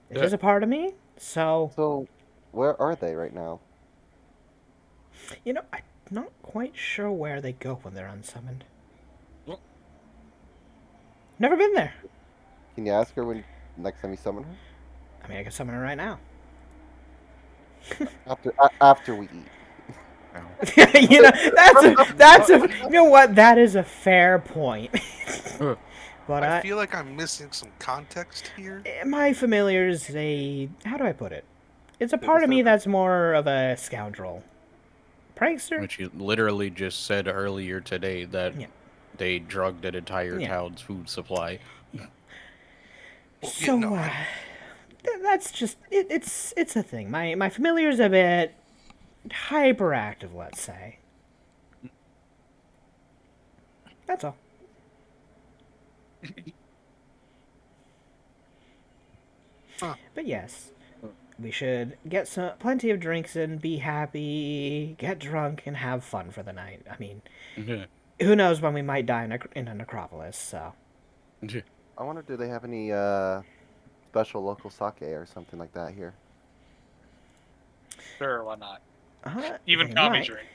It Yeah. is a part of me, so So, where are they right now? I'm not quite sure where they go when they're unsummoned. Well- Never been there. Can you ask her when next time you summon her? I mean, I can summon her right now. After we eat. You know what? That is a fair point. But I feel like I'm missing some context here. my familiar is how do I put it? It's a part of me that's more of a scoundrel. Prankster? Which you literally just said earlier today that Yeah. they drugged an entire Yeah. town's food supply. Well, So, no, that's just, it's a thing. My familiar's a bit hyperactive, let's say. That's all. Huh. But yes, we should get plenty of drinks in, be happy, get drunk, and have fun for the night. I mean, Yeah. who knows when we might die in a necropolis, so. I wonder, do they have any special local sake or something like that here? Sure, why not? They Even Kami might. drink.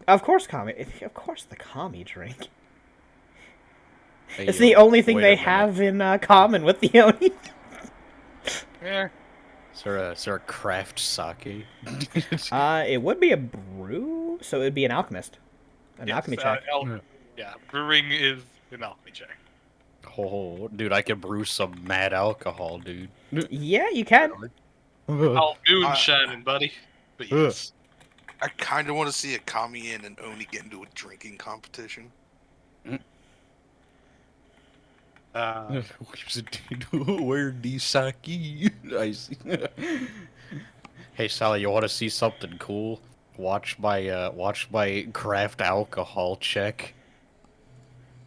Of course, Of course, the Kami drink. Hey, It's the only thing wait a they minute. have in common with the Oni. Yeah. Is there a craft sake? It would be a brew, so it would be an alchemist. An alchemy check. Yeah, brewing is an alchemy check. Oh, dude, I could brew some mad alcohol, dude. Yeah, you can. All moonshining, buddy. But yes. I kind of want to see a Kami and Oni get into a drinking competition. Where the sake? I see. Hey, Sally, you want to see something cool? Watch my craft alcohol check.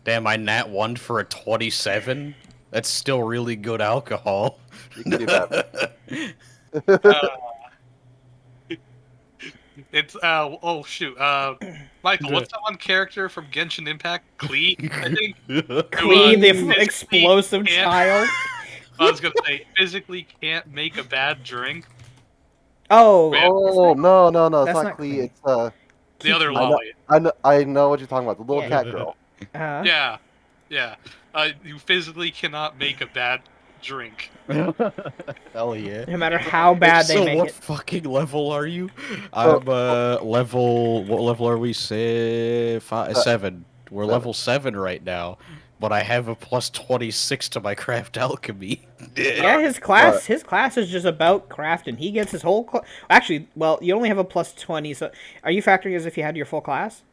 Damn, I nat 1 for a 27. That's still really good alcohol. You can do that. It's oh shoot. Michael, what's that one character from Genshin Impact? Klee, I think. Klee, the physically explosive can't- child. I was gonna say physically can't make a bad drink. Oh, Yeah. Oh no! It's That's not not Klee. Klee. It's The other I know- lolly. I know what you're talking about. The little Yeah. cat girl. Yeah. You physically cannot make a bad drink. Hell yeah. no matter how bad they So make what it. fucking level are you? I'm level. What level are we? Say 7. We're 7. level 7 right now, but I have a plus 26 to my craft alchemy. Yeah, his class is just about crafting. He gets his whole actually, well, you only have a plus 20, so are you factoring as if you had your full class?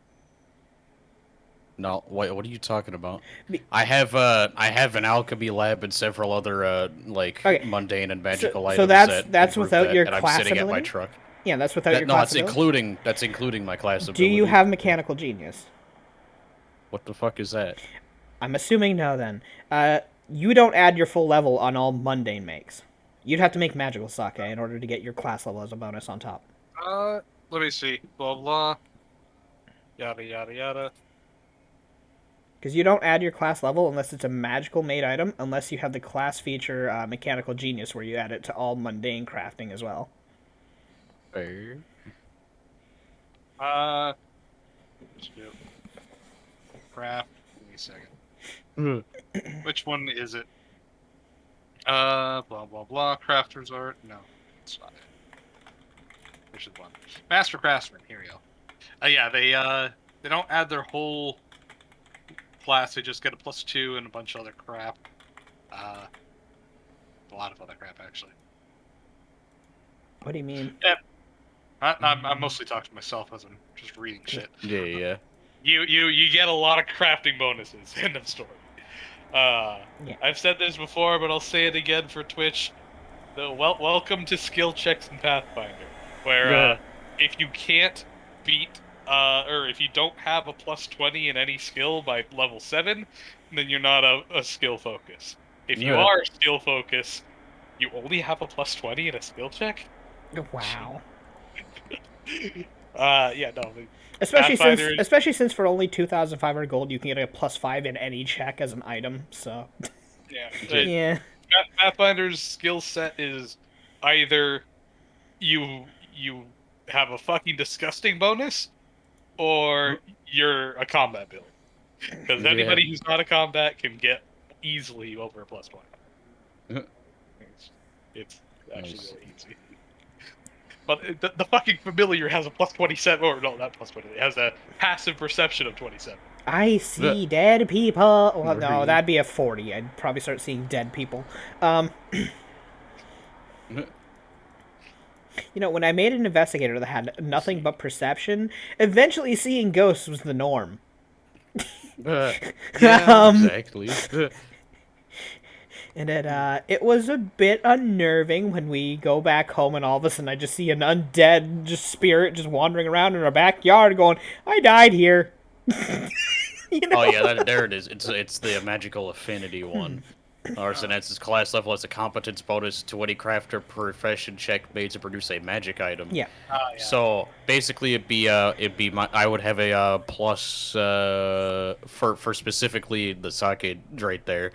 No, wait. What are you talking about? I have an alchemy lab and several other Okay. mundane and magical So items. that's improve without that, your and class I'm sitting at my ability? truck. Yeah, that's without your No, class that's ability? including my class Do ability. you have mechanical genius? What the fuck is that? I'm assuming no then. You don't add your full level on all mundane makes. You'd have to make magical sake in order to get your class level as a bonus on top. Let me see. Blah blah. Yada yada yada. Because you don't add your class level unless it's a magical made item, unless you have the class feature Mechanical Genius, where you add it to all mundane crafting as well. Fair. Let's do craft. Give me a second. Which one is it? Blah blah blah. Crafter's art. No, it's not it. Which is one? Master Craftsman. Here we go. Yeah, they don't add their whole class. They just get a +2 and a bunch of other crap. A lot of other crap actually. What do you mean? I'm mostly talking to myself as I'm just reading shit. Yeah. You get a lot of crafting bonuses. End of story. I've said this before, but I'll say it again for Twitch. Welcome to skill checks in Pathfinder, where if you can't beat or if you don't have a +20 in any skill by level 7, then you're not a skill focus. If you are a skill focus, you only have a +20 in a skill check. Wow. Yeah, no. Especially Pathfinder- since for only 2,500 gold you can get a +5 in any check as an item. So Yeah. yeah, Pathfinder's skill set is either you have a fucking disgusting bonus, or you're a combat build. Because anybody who's not a combat can get easily over a +20. It's actually Nice. really easy. But the fucking familiar has a +27, or no, not +20. It has a passive perception of 27. I see dead people. Well, no, Really? that'd be a 40. I'd probably start seeing dead people. You know, when I made an investigator that had nothing but perception, eventually seeing ghosts was the norm. Yeah, exactly. And it was a bit unnerving when we go back home and all of a sudden I just see an undead spirit just wandering around in our backyard going, I died here. You know? Oh yeah, there it is. It's the magical affinity one. Arsenet's class level has a competence bonus to any craft or profession check made to produce a magic item. Yeah. Yeah. So basically, I would have a plus for specifically the sake right there.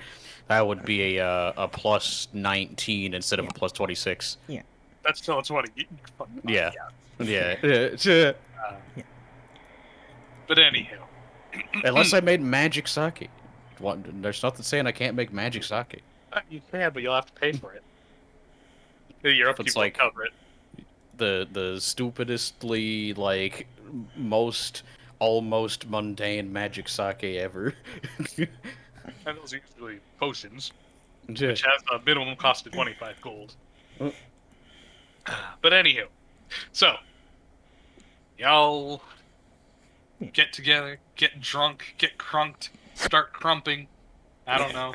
That would be a plus 19 instead of a plus 26. That's still a 20. Yeah. Yeah. But anywho. Unless I made magic sake. There's nothing saying I can't make magic sake. You can, but you'll have to pay for it. Your upkeep It's will like- cover it. The stupidestly like most almost mundane magic sake ever. And those are usually potions, Yeah. which has a minimum cost of 25 gold. Mm. But anywho, so y'all get together, get drunk, get crunked, start crumping. I don't know.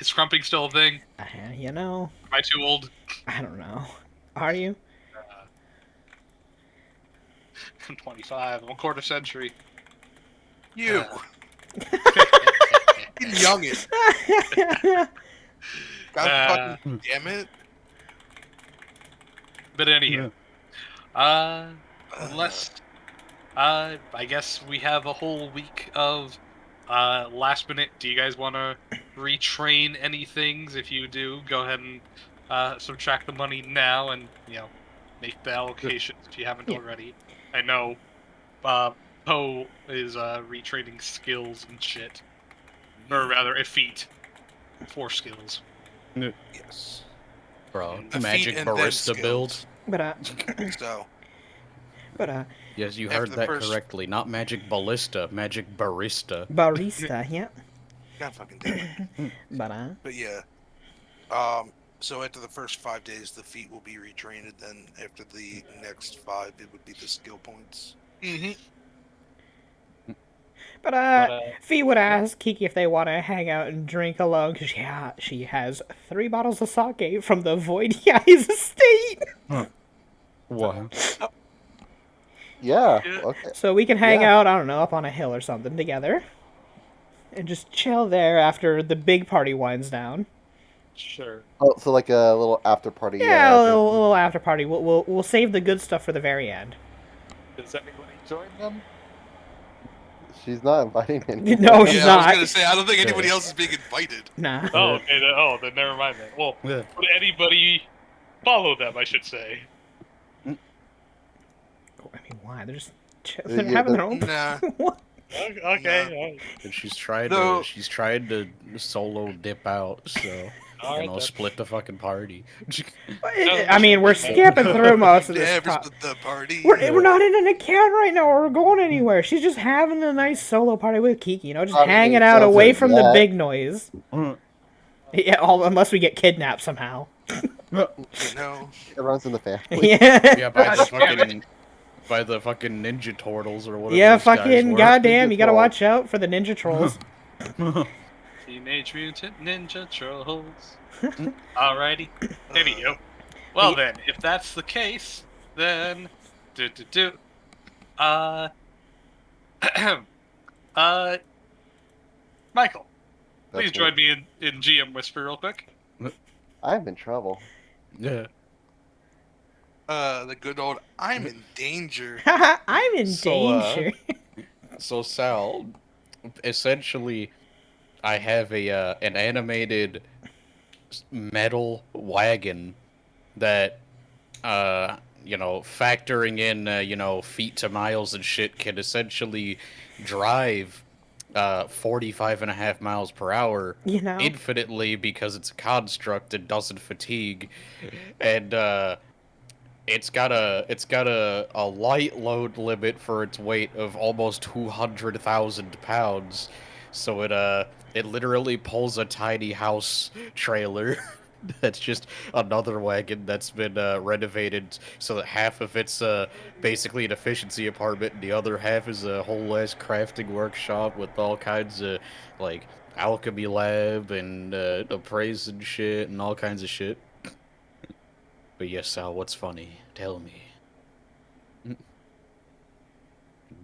Is crumping still a thing? You know, Am I too old? I don't know. Are you? I'm 25. I'm a quarter century. You. You youngin. God fucking damn it. But anywho, unless I guess we have a whole week of last minute. Do you guys want to retrain any things? If you do, go ahead and subtract the money now, and make the allocations if you haven't Yeah. already. I know Poe is retraining skills and shit, or rather a feat for skills. Yes. Bro, A feat magic and then barista build. skills. But So, Yes, you After heard the that first- correctly. Not magic ballista, magic barista. barista, yeah. God fucking damn it. But But yeah. So after the first 5 days, the feat will be retrained. Then after the next 5, it would be the skill points. Mm-hmm. Fee would ask Kiki if they want to hang out and drink alone because she has 3 bottles of sake from the Void Eyes estate. What? Yeah. Yeah. Okay. So we can hang Yeah. out, I don't know, up on a hill or something together. And just chill there after the big party winds down. Sure. Oh, so like a little after party. Yeah, a little after party. We'll save the good stuff for the very end. Does anybody join them? She's not inviting anyone. No, she's Yeah, not. I was gonna say I don't think anybody else is being invited. Nah. Oh, okay. Then never mind then. Well, Yeah. would anybody follow them? I should say. I mean, why? They're just Yeah, they're having their own. Nah. What? Okay. And she's tried No. to solo dip out, so Alright, then. split the fucking party. I mean, we're skipping through most of this. Never Top. split the party. We're not in an account right now or going anywhere. She's just having a nice solo party with Kiki, just I mean, hanging out sounds away like from the that. big noise. Mm. Yeah, unless we get kidnapped somehow. No. It runs in the family. Yeah. Yeah, by the fucking Ninja Turtles or whatever. Yeah, those guys fucking were. goddamn, you gotta Trolls. watch out for the Ninja Trolls. Teenage Mutant Ninja Trolls. Alrighty. Anywho. Well then, if that's the case, then Michael, please That's join me in GM Whisper real quick. I'm in trouble. Yeah. The good old I'm in danger. I'm in So, danger. So Sal, essentially, I have an animated metal wagon that factoring in feet to miles and shit, can essentially drive 45.5 miles per hour You know? infinitely because it's a construct and doesn't fatigue, and it's got a light load limit for its weight of almost 200,000 pounds. So it literally pulls a tiny house trailer. That's just another wagon that's been renovated so that half of it's basically an efficiency apartment and the other half is a whole ass crafting workshop with all kinds of like alchemy lab and appraise and shit and all kinds of shit. But yes, Sal, what's funny? Tell me.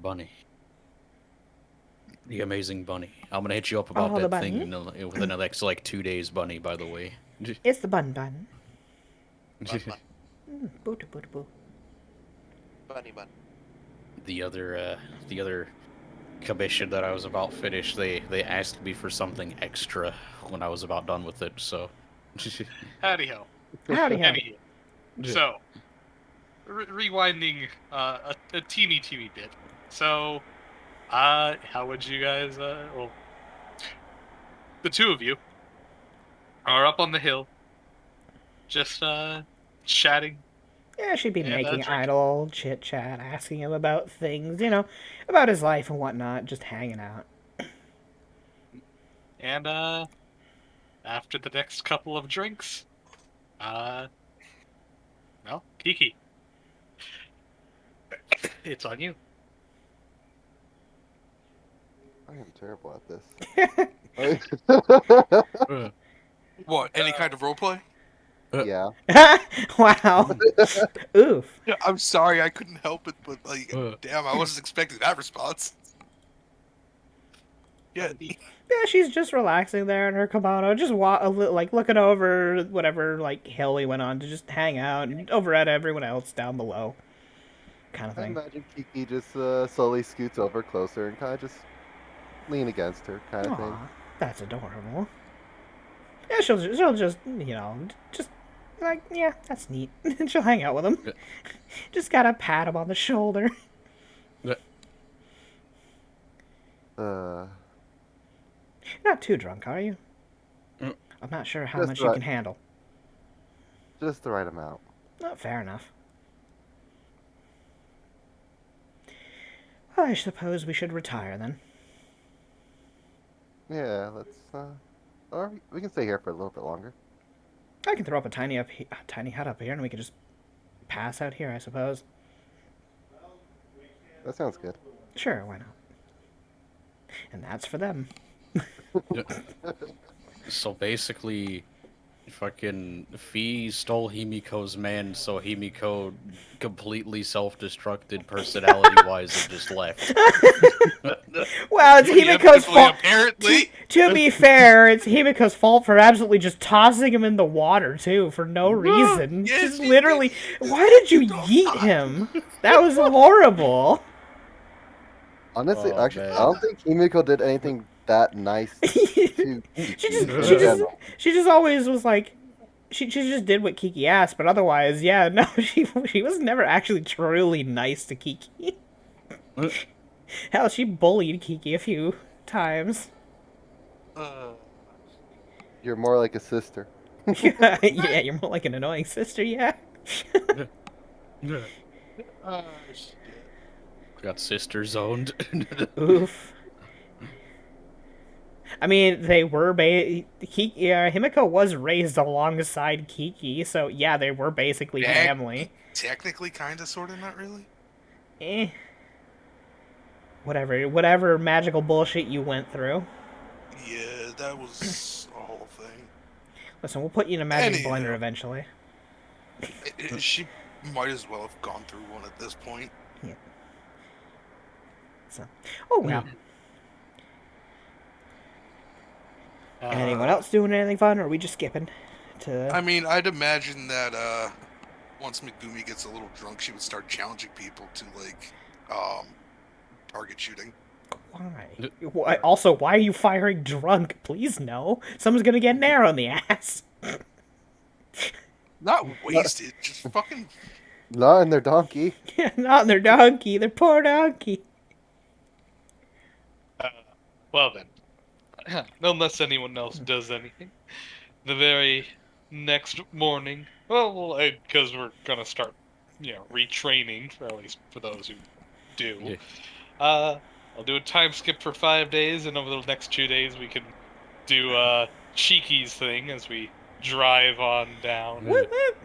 Bunny. The amazing Bunny. I'm gonna hit you up about Oh, the that thing bunny? within the next, like, 2 days, Bunny, by the way. It's the bun bun. Bun, bun. Boo boo boo. Bunny bun. The other commission that I was about finished, they asked me for something extra when I was about done with it, so... Howdy ho. Howdy ho. Anywho. So, rewinding a teeny bit. So, how would you guys, well, the two of you are up on the hill, just, chatting. Yeah, she'd be Yeah, making that's right. idle chit chat, asking him about things, about his life and whatnot, just hanging out. And, after the next couple of drinks, well, Kiki. It's on you. I am terrible at this. What? Any kind of roleplay? Yeah. Wow. Oof. Yeah, I'm sorry, I couldn't help it, but like, Uh. damn, I wasn't expecting that response. Yeah, Yeah, she's just relaxing there in her kimono, just looking over whatever like hill we went on to just hang out and over at everyone else down below, kind of I thing. imagine Kiki just slowly scoots over closer and kind of just lean against her, kind of thing. Aw, that's adorable. Yeah, she'll just just like, yeah, that's neat. And she'll hang out with him. Yeah. Just gotta pat him on the shoulder. Not too drunk, are you? Mm. I'm not sure how Just much you right. can handle. Just the right amount. Oh, fair enough. Well, I suppose we should retire then. Yeah, let's. Or we can stay here for a little bit longer. I can throw up a tiny hut up here, and we can just pass out here, I suppose. That sounds good. Sure, why not? And that's for them. So basically, fucking Fee stole Himiko's man, so Himiko completely self-destructed personality-wise and just left. Well, it's Himiko's Inevitably, fault. apparently. To be fair, it's Himiko's fault for absolutely just tossing him in the water, too, for no reason. yes, Just he literally, did. why did you yeet him? That was horrible. Honestly, Oh, actually, man. I don't think Himiko did anything that nice to Kiki. She just always was like, she just did what Kiki asked, but otherwise, yeah, no, she was never actually truly nice to Kiki. Hell, she bullied Kiki a few times. You're more like a sister. Yeah, you're more like an annoying sister, yeah. Shit. Got sister zoned. Oof. I mean, they were Himiko was raised alongside Kiki, so yeah, they were basically Yeah. family. Technically, kinda, sorta, not really. Eh. Whatever magical bullshit you went through. Yeah, that was a whole thing. Listen, we'll put you in a magic Anyhow. blender eventually. She might as well have gone through one at this point. So, oh well. Anyone else doing anything fun, or are we just skipping to? I mean, I'd imagine that once Megumi gets a little drunk, she would start challenging people to like target shooting. Why? Also, why are you firing drunk? Please no. Someone's gonna get an arrow in the ass. Not wasted, just fucking. Not in their donkey. Not their donkey, their poor donkey. Well then, unless anyone else does anything, the very next morning, because we're gonna start, retraining, or at least for those who do. Yeah. I'll do a time skip for 5 days, and over the next 2 days we can do Cheeky's thing as we drive on down. Whoop, whoop.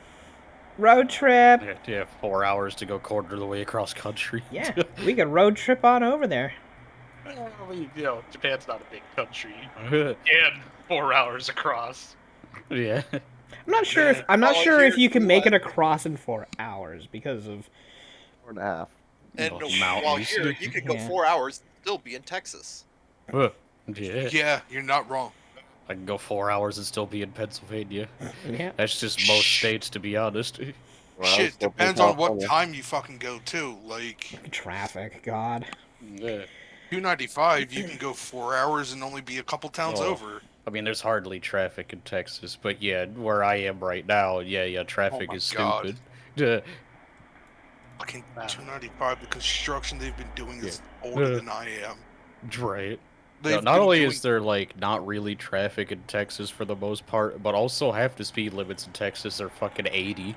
Road trip. Yeah, 4 hours to go quarter of the way across country. Yeah, we could road trip on over there. Well, Japan's not a big country. And 4 hours across. Yeah. I'm not sure if All I if hear you can is make it what- across in 4 hours because of 4.5. And Oh, while mountains. here, you could go Yeah. 4 hours and still be in Texas. Yeah. Yeah, you're not wrong. I can go 4 hours and still be in Pennsylvania. yeah. That's just most states, to be honest. Well, I was Shit, still in depends on what California. time you fucking go too. Like Traffic, God. Yeah. 295, you can go 4 hours and only be a couple towns Oh. over. I mean, there's hardly traffic in Texas, but yeah, where I am right now, yeah, traffic my is God. stupid. Yeah. Fucking Wow. 295, the construction they've been doing is Yeah. older than I am. Right. They've No, not been only doing- is there like not really traffic in Texas for the most part, but also half the speed limits in Texas are fucking 80.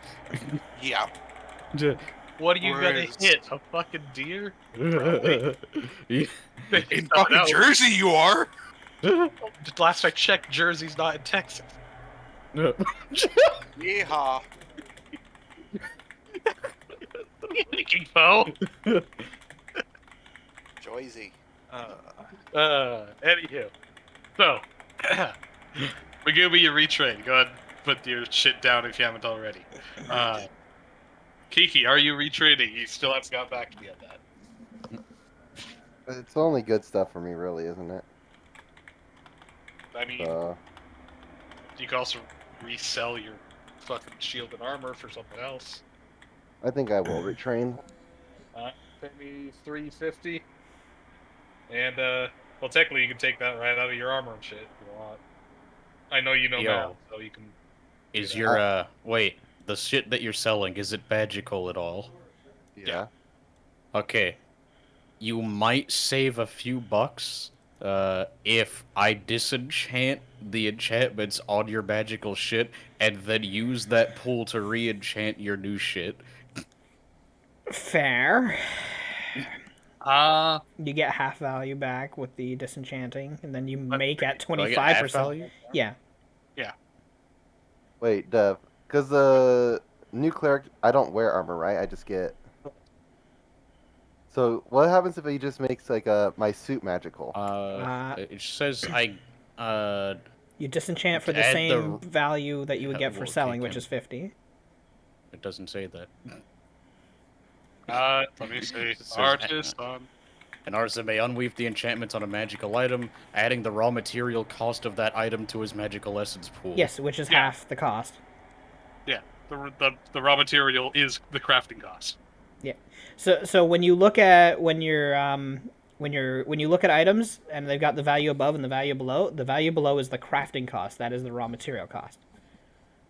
Yeah. What are you Whereas- gonna hit? A fucking deer? Yeah. In fucking Jersey, you are. Last I checked, Jersey's not in Texas. Yeehaw. Thinking foe. Joyzy. Anywho. So, Megumi, you retrain. Go ahead and put your shit down if you haven't already. Kiki, are you retraining? You still haven't got back to me on that. It's only good stuff for me, really, isn't it? I mean, you can also resell your fucking shield and armor for something else. I think I will retrain. Pay me 350. And well, technically you can take that right out of your armor and shit if you want. I know you know Yo. math, so you can. Is your wait, the shit that you're selling, is it magical at all? Yeah. Okay. You might save a few bucks if I disenchant the enchantments on your magical shit and then use that pool to re-enchant your new shit. Fair. Uh, You get half value back with the disenchanting, and then you make at Do I get half 25%. value? Yeah. Wait, Dev, because the new cleric, I don't wear armor, right? I just get. So what happens if he just makes like my suit magical? It says You disenchant for the Add same the- value that you would get for well, selling, okay, which is 50. it doesn't say that. Let me see. It says- Artist on. An artisan may unweave the enchantments on a magical item, adding the raw material cost of that item to his magical essence pool. Yes, which is Yeah. half the cost. Yeah, the raw material is the crafting cost. So when you look at when you look at items and they've got the value above and the value below is the crafting cost. That is the raw material cost.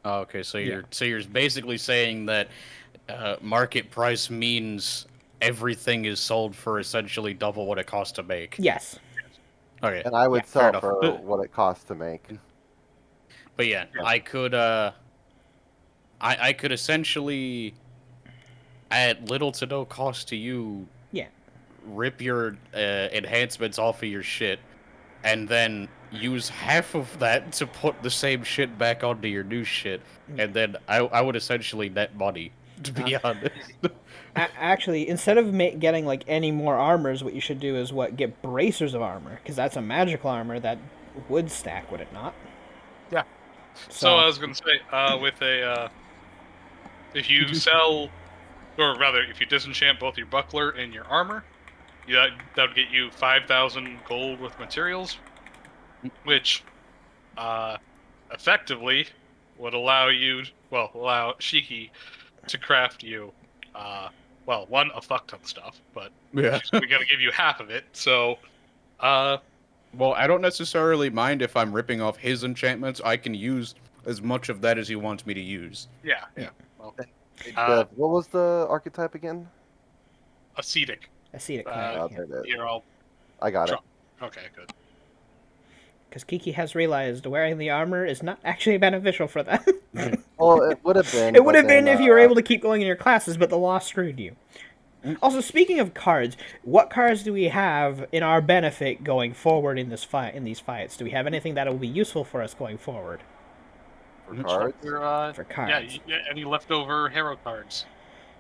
Oh, okay, so you're basically saying that market price means everything is sold for essentially double what it costs to make. Yes. Okay. And I would fair sell enough. for what it costs to make. But yeah, I could I could essentially at little to no cost to you Yeah. rip your enhancements off of your shit and then use half of that to put the same shit back onto your new shit, and then I would essentially net money, to be honest. Actually, instead of getting like any more armors, what you should do is get bracers of armor, because that's a magical armor that would stack, would it not? Yeah. So I was gonna say, with a, if you sell, or rather, if you disenchant both your buckler and your armor, that would get you 5,000 gold with materials, which, effectively, would allow Shiki to craft you, well, one, a fuck ton of stuff, but Yeah. we gotta give you half of it. So, Well, I don't necessarily mind if I'm ripping off his enchantments. I can use as much of that as he wants me to use. yeah. Well, Dev, what was the archetype again? ascetic. Acetic Uh, cleric. Oh, there it is. Here, I'll. I got it. Drop. Okay, good. Because Kiki has realized wearing the armor is not actually beneficial for them. Well, it would have been. It would but have been then, if you were able to keep going in your classes, but the law screwed you. Also, speaking of cards, what cards do we have in our benefit going forward in this fight? In these fights, do we have anything that will be useful for us going forward for cards. for cards? Yeah, any leftover hero cards.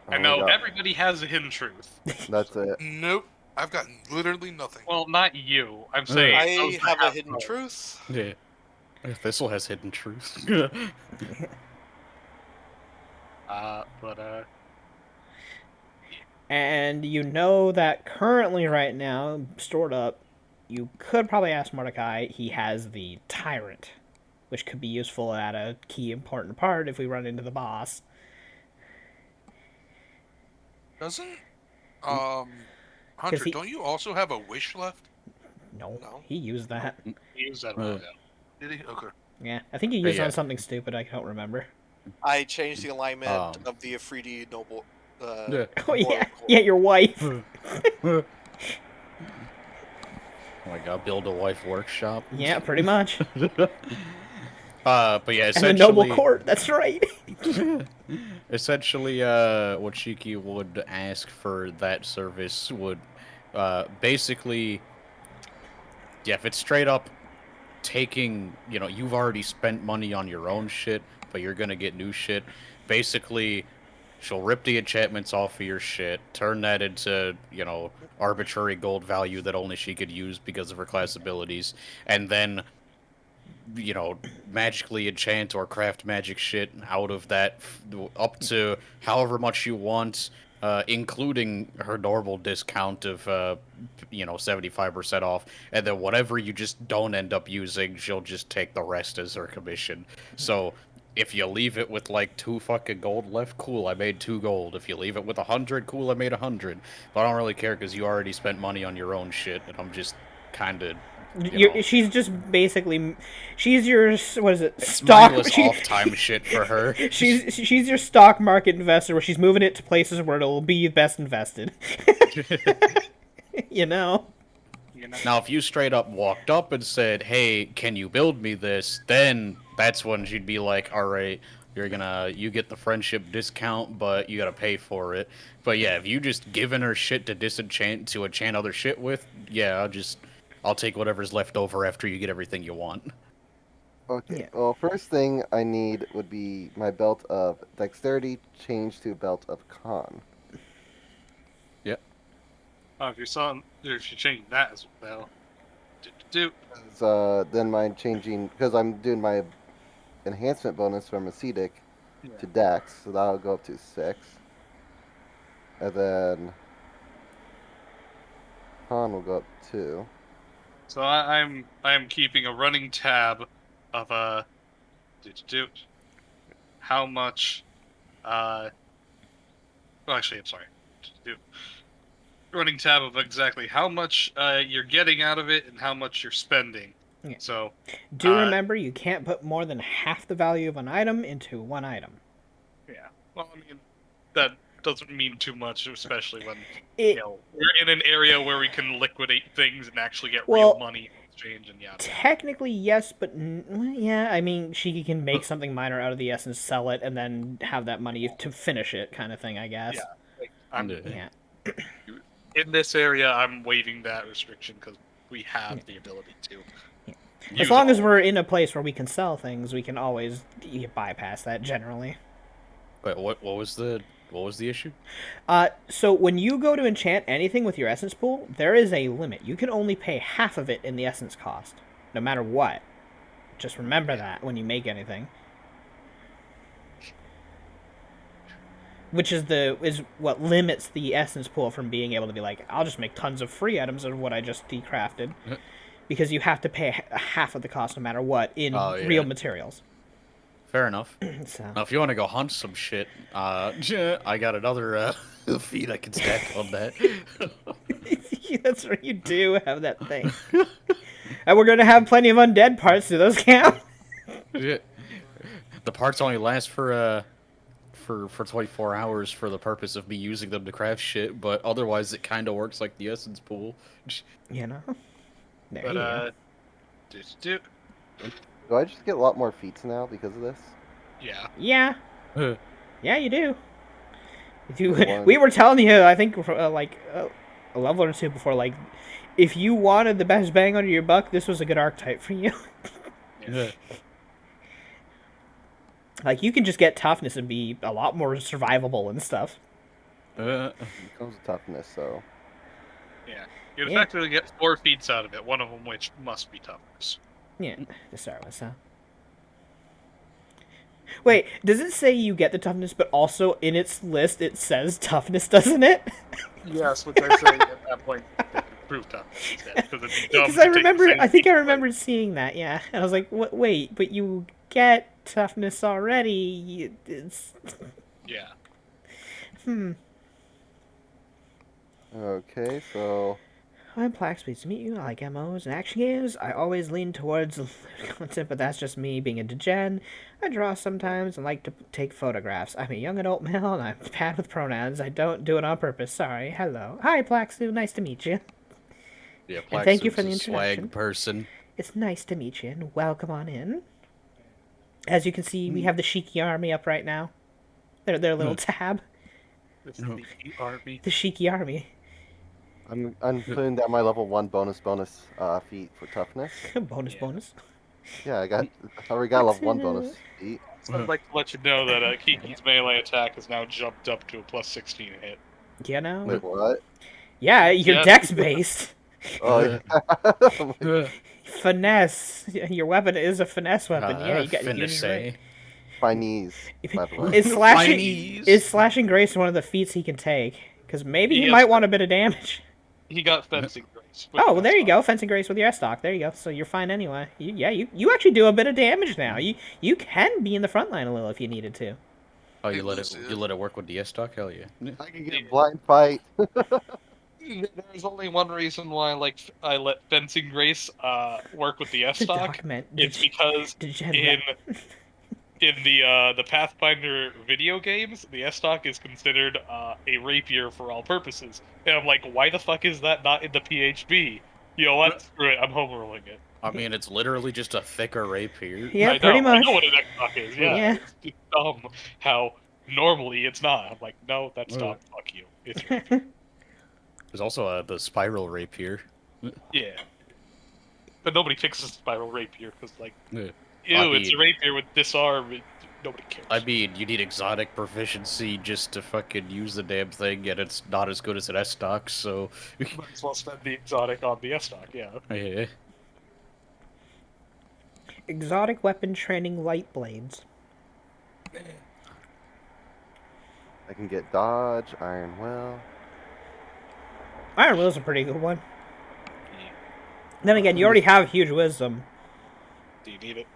I we know got- everybody has a hidden truth. That's it. Nope. I've got literally nothing. Well, not you. I'm saying I those that have a hidden cards. truth. Yeah. Thistle has hidden truth. But And you know that currently, right now, stored up, you could probably ask Mordecai. He has the Tyrant, which could be useful at a key important part if we run into the boss. Doesn't Hunter? he- Don't you also have a wish left? No, No. he used that. use that. Did he? Okay. Yeah, I think he used it yeah. on something stupid. I don't remember. I changed the alignment Um. of the Afridi noble. Yeah. Oh yeah, Oracle. yeah, your wife. Oh my god, build a wife workshop. Yeah, pretty much. But yeah, And the essentially, noble court. That's right. essentially, what Shiki would ask for that service would, basically, yeah, if it's straight up taking, you've already spent money on your own shit, but you're gonna get new shit. Basically, she'll rip the enchantments off of your shit, turn that into, arbitrary gold value that only she could use because of her class abilities, and then, magically enchant or craft magic shit out of that up to however much you want, including her normal discount of, 75% off, and then whatever you just don't end up using, she'll just take the rest as her commission. So, if you leave it with like 2 fucking gold left, cool, I made 2 gold. If you leave it with 100, cool, I made 100. But I don't really care because you already spent money on your own shit, and I'm just kind of. She's just basically, she's your, what is it? It's Stock. mindless off-time shit for her. She's your stock market investor, where she's moving it to places where it'll be best invested. You know. Now, if you straight up walked up and said, "Hey, can you build me this?" then that's when she'd be like, "All right, you get the friendship discount, but you gotta pay for it." But yeah, if you just given her shit to enchant other shit with, yeah, I'll take whatever's left over after you get everything you want. Okay. Yeah. Well, first thing I need would be my belt of dexterity changed to belt of con. If you change that as well, Then mine changing because I'm doing my enhancement bonus from ascetic to dex, so that'll go up to 6. And then con will go up 2. So I'm keeping a running tab of how much well, actually, I'm sorry. Running tab of exactly how much you're getting out of it and how much you're spending. Yeah. So Do remember, you can't put more than half the value of an item into one item. yeah. Well, I mean, that doesn't mean too much, especially when It, we're in an area where we can liquidate things and actually get Well, real money in exchange and yada. technically, yes, but yeah, I mean, she can make something minor out of the essence, sell it, and then have that money to finish it, kind of thing, I guess. Yeah. I'm, Yeah. in this area, I'm waiving that restriction because we have the ability to. As use long as all- we're in a place where we can sell things, we can always bypass that generally. Wait, what was the issue? So when you go to enchant anything with your essence pool, there is a limit. You can only pay half of it in the essence cost, no matter what. Just remember that when you make anything. Which is what limits the essence pool from being able to be like, I'll just make tons of free items of what I just decrafted. Because you have to pay half of the cost no matter what in Oh, yeah. real materials. fair enough. So Now, if you want to go hunt some shit, I got another feed I can stack on that. that's right. You do have that thing, and we're gonna have plenty of undead parts. Do those count? Shit. The parts only last for 24 hours for the purpose of me using them to craft shit, but otherwise it kind of works like the essence pool. You know. There But you go. Do I just get a lot more feats now because of this? Yeah. Yeah. Uh, Yeah, you do. One. We were telling you, I think, like a level or two before, like, if you wanted the best bang under your buck, this was a good archetype for you. yeah. Like, you can just get toughness and be a lot more survivable and stuff. It comes with toughness, so Yeah. You'd Yeah. effectively get 4 feats out of it, one of them which must be toughness. Yeah, to start with, so. Wait, does it say you get the toughness, but also in its list it says toughness, doesn't it? Yes, which I say at that point improve toughness instead. Because I remember, I think I remember seeing that, yeah. And I was like, wait, but you get toughness already. It's... Yeah. okay, so I'm Plax, pleased to meet you. I like MMOs and action games. I always lean towards content, but that's just me being a degen. I draw sometimes and like to take photographs. I'm a young adult male and I'm bad with pronouns. I don't do it on purpose. Sorry. Hello. Hi, Plaxu. Nice to meet you. Yeah, And thank you for Plaxu's the a introduction. swag person. It's nice to meet you and welcome on in. As you can see, we have the Shiki army up right now. Their little tab. This is the army. The Shiki army. I'm putting down my level 1 bonus feat for toughness. bonus. Yeah, I already got a level 1 bonus feat. So I'd like to let you know that Kiki's melee attack has now jumped up to a plus 16 hit. You know? Wait, what? Yeah, your Yeah. dex based. Oh, yeah. Finesse. Your weapon is a finesse weapon. Yeah, you got you're finesse. right. Chinese, by the way. Is slashing Chinese. is slashing grace one of the feats he can take? Because maybe he Yes. might want a bit of damage. He got fencing grace. with Oh, well, that there you spell. go. Fencing grace with your S-Stock. There you go. So you're fine anyway. You actually do a bit of damage now. You can be in the front line a little if you needed to. Oh, Hey, you let Lucia. it work with the S stock? Hell yeah. I can get blind fight. There's only one reason why I let fencing grace work with the S The stock. document. It's because in the Pathfinder video games, the S stock is considered a rapier for all purposes. And I'm like, why the fuck is that not in the PHB? You know what? Screw it. I'm home rolling it. I mean, it's literally just a thicker rapier. Yeah, I pretty know, much. I know what an S stock is. Yeah. Yeah. It's dumb how normally it's not. I'm like, no, that's Well. not. Fuck you. It's There's also the spiral rapier. yeah. But nobody picks a spiral rapier because like, Yeah. ew, it's a mean- rapier with disarm. Nobody cares. I mean, you need exotic proficiency just to fucking use the damn thing, and it's not as good as an S stock, so. Might as well spend the exotic on the S stock. Yeah. Yeah. Exotic weapon training light blades. I can get dodge, iron will. Iron Will's a pretty good one. Then again, you already have huge wisdom. Do you need it?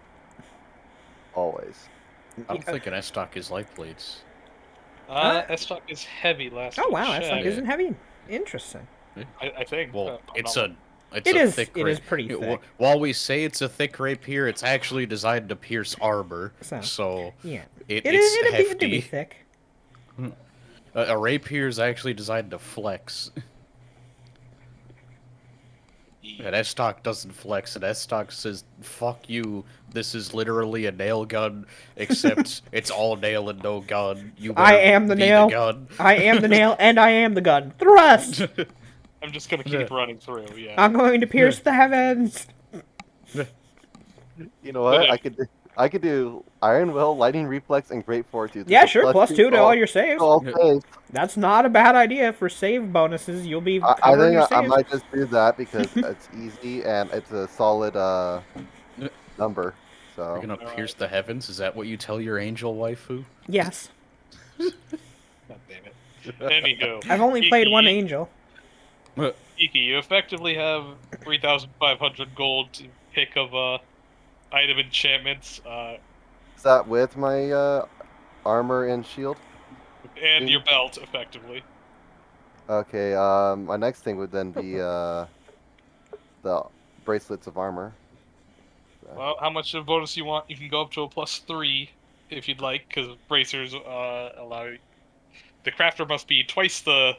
Always. I don't think an S stock is light blades. S stock is heavy. Last. Oh we wow, that's like checked. isn't heavy. Interesting. I think. Well, I'm it's not- it's It a is- thick it is pretty Yeah, thick. While we say it's a thick rapier, it's actually designed to pierce armor, So, so Yeah. it's It'd be hefty. thick. A rapier is actually designed to flex. An S stock doesn't flex. An S stock says, "Fuck you. This is literally a nail gun, except it's all nail and no gun. You I better am the be nail. gun." I am the nail and I am the gun. Thrust! I'm just gonna keep running through. Yeah. I'm going to pierce the heavens. You know what? But I could do iron will, lightning reflex, and great fortitude. Yeah, That's a sure. Plus 2 to all your saves. all Yeah. saves. That's not a bad idea for save bonuses. You'll be I covering your think I saves. might just do that because it's easy and it's a solid number. You're So gonna pierce the heavens. Is that what you tell your angel waifu? Yes. God damn it. Anywho, I've only played one Iki, angel. Iki, you effectively have 3,500 gold to pick of item enchantments. Is that with my armor and shield? And your belt, effectively. Okay. My next thing would then be the bracelets of armor. Well, how much of a bonus you want? You can go up to a +3 if you'd like, because bracers allow you. The crafter must be twice the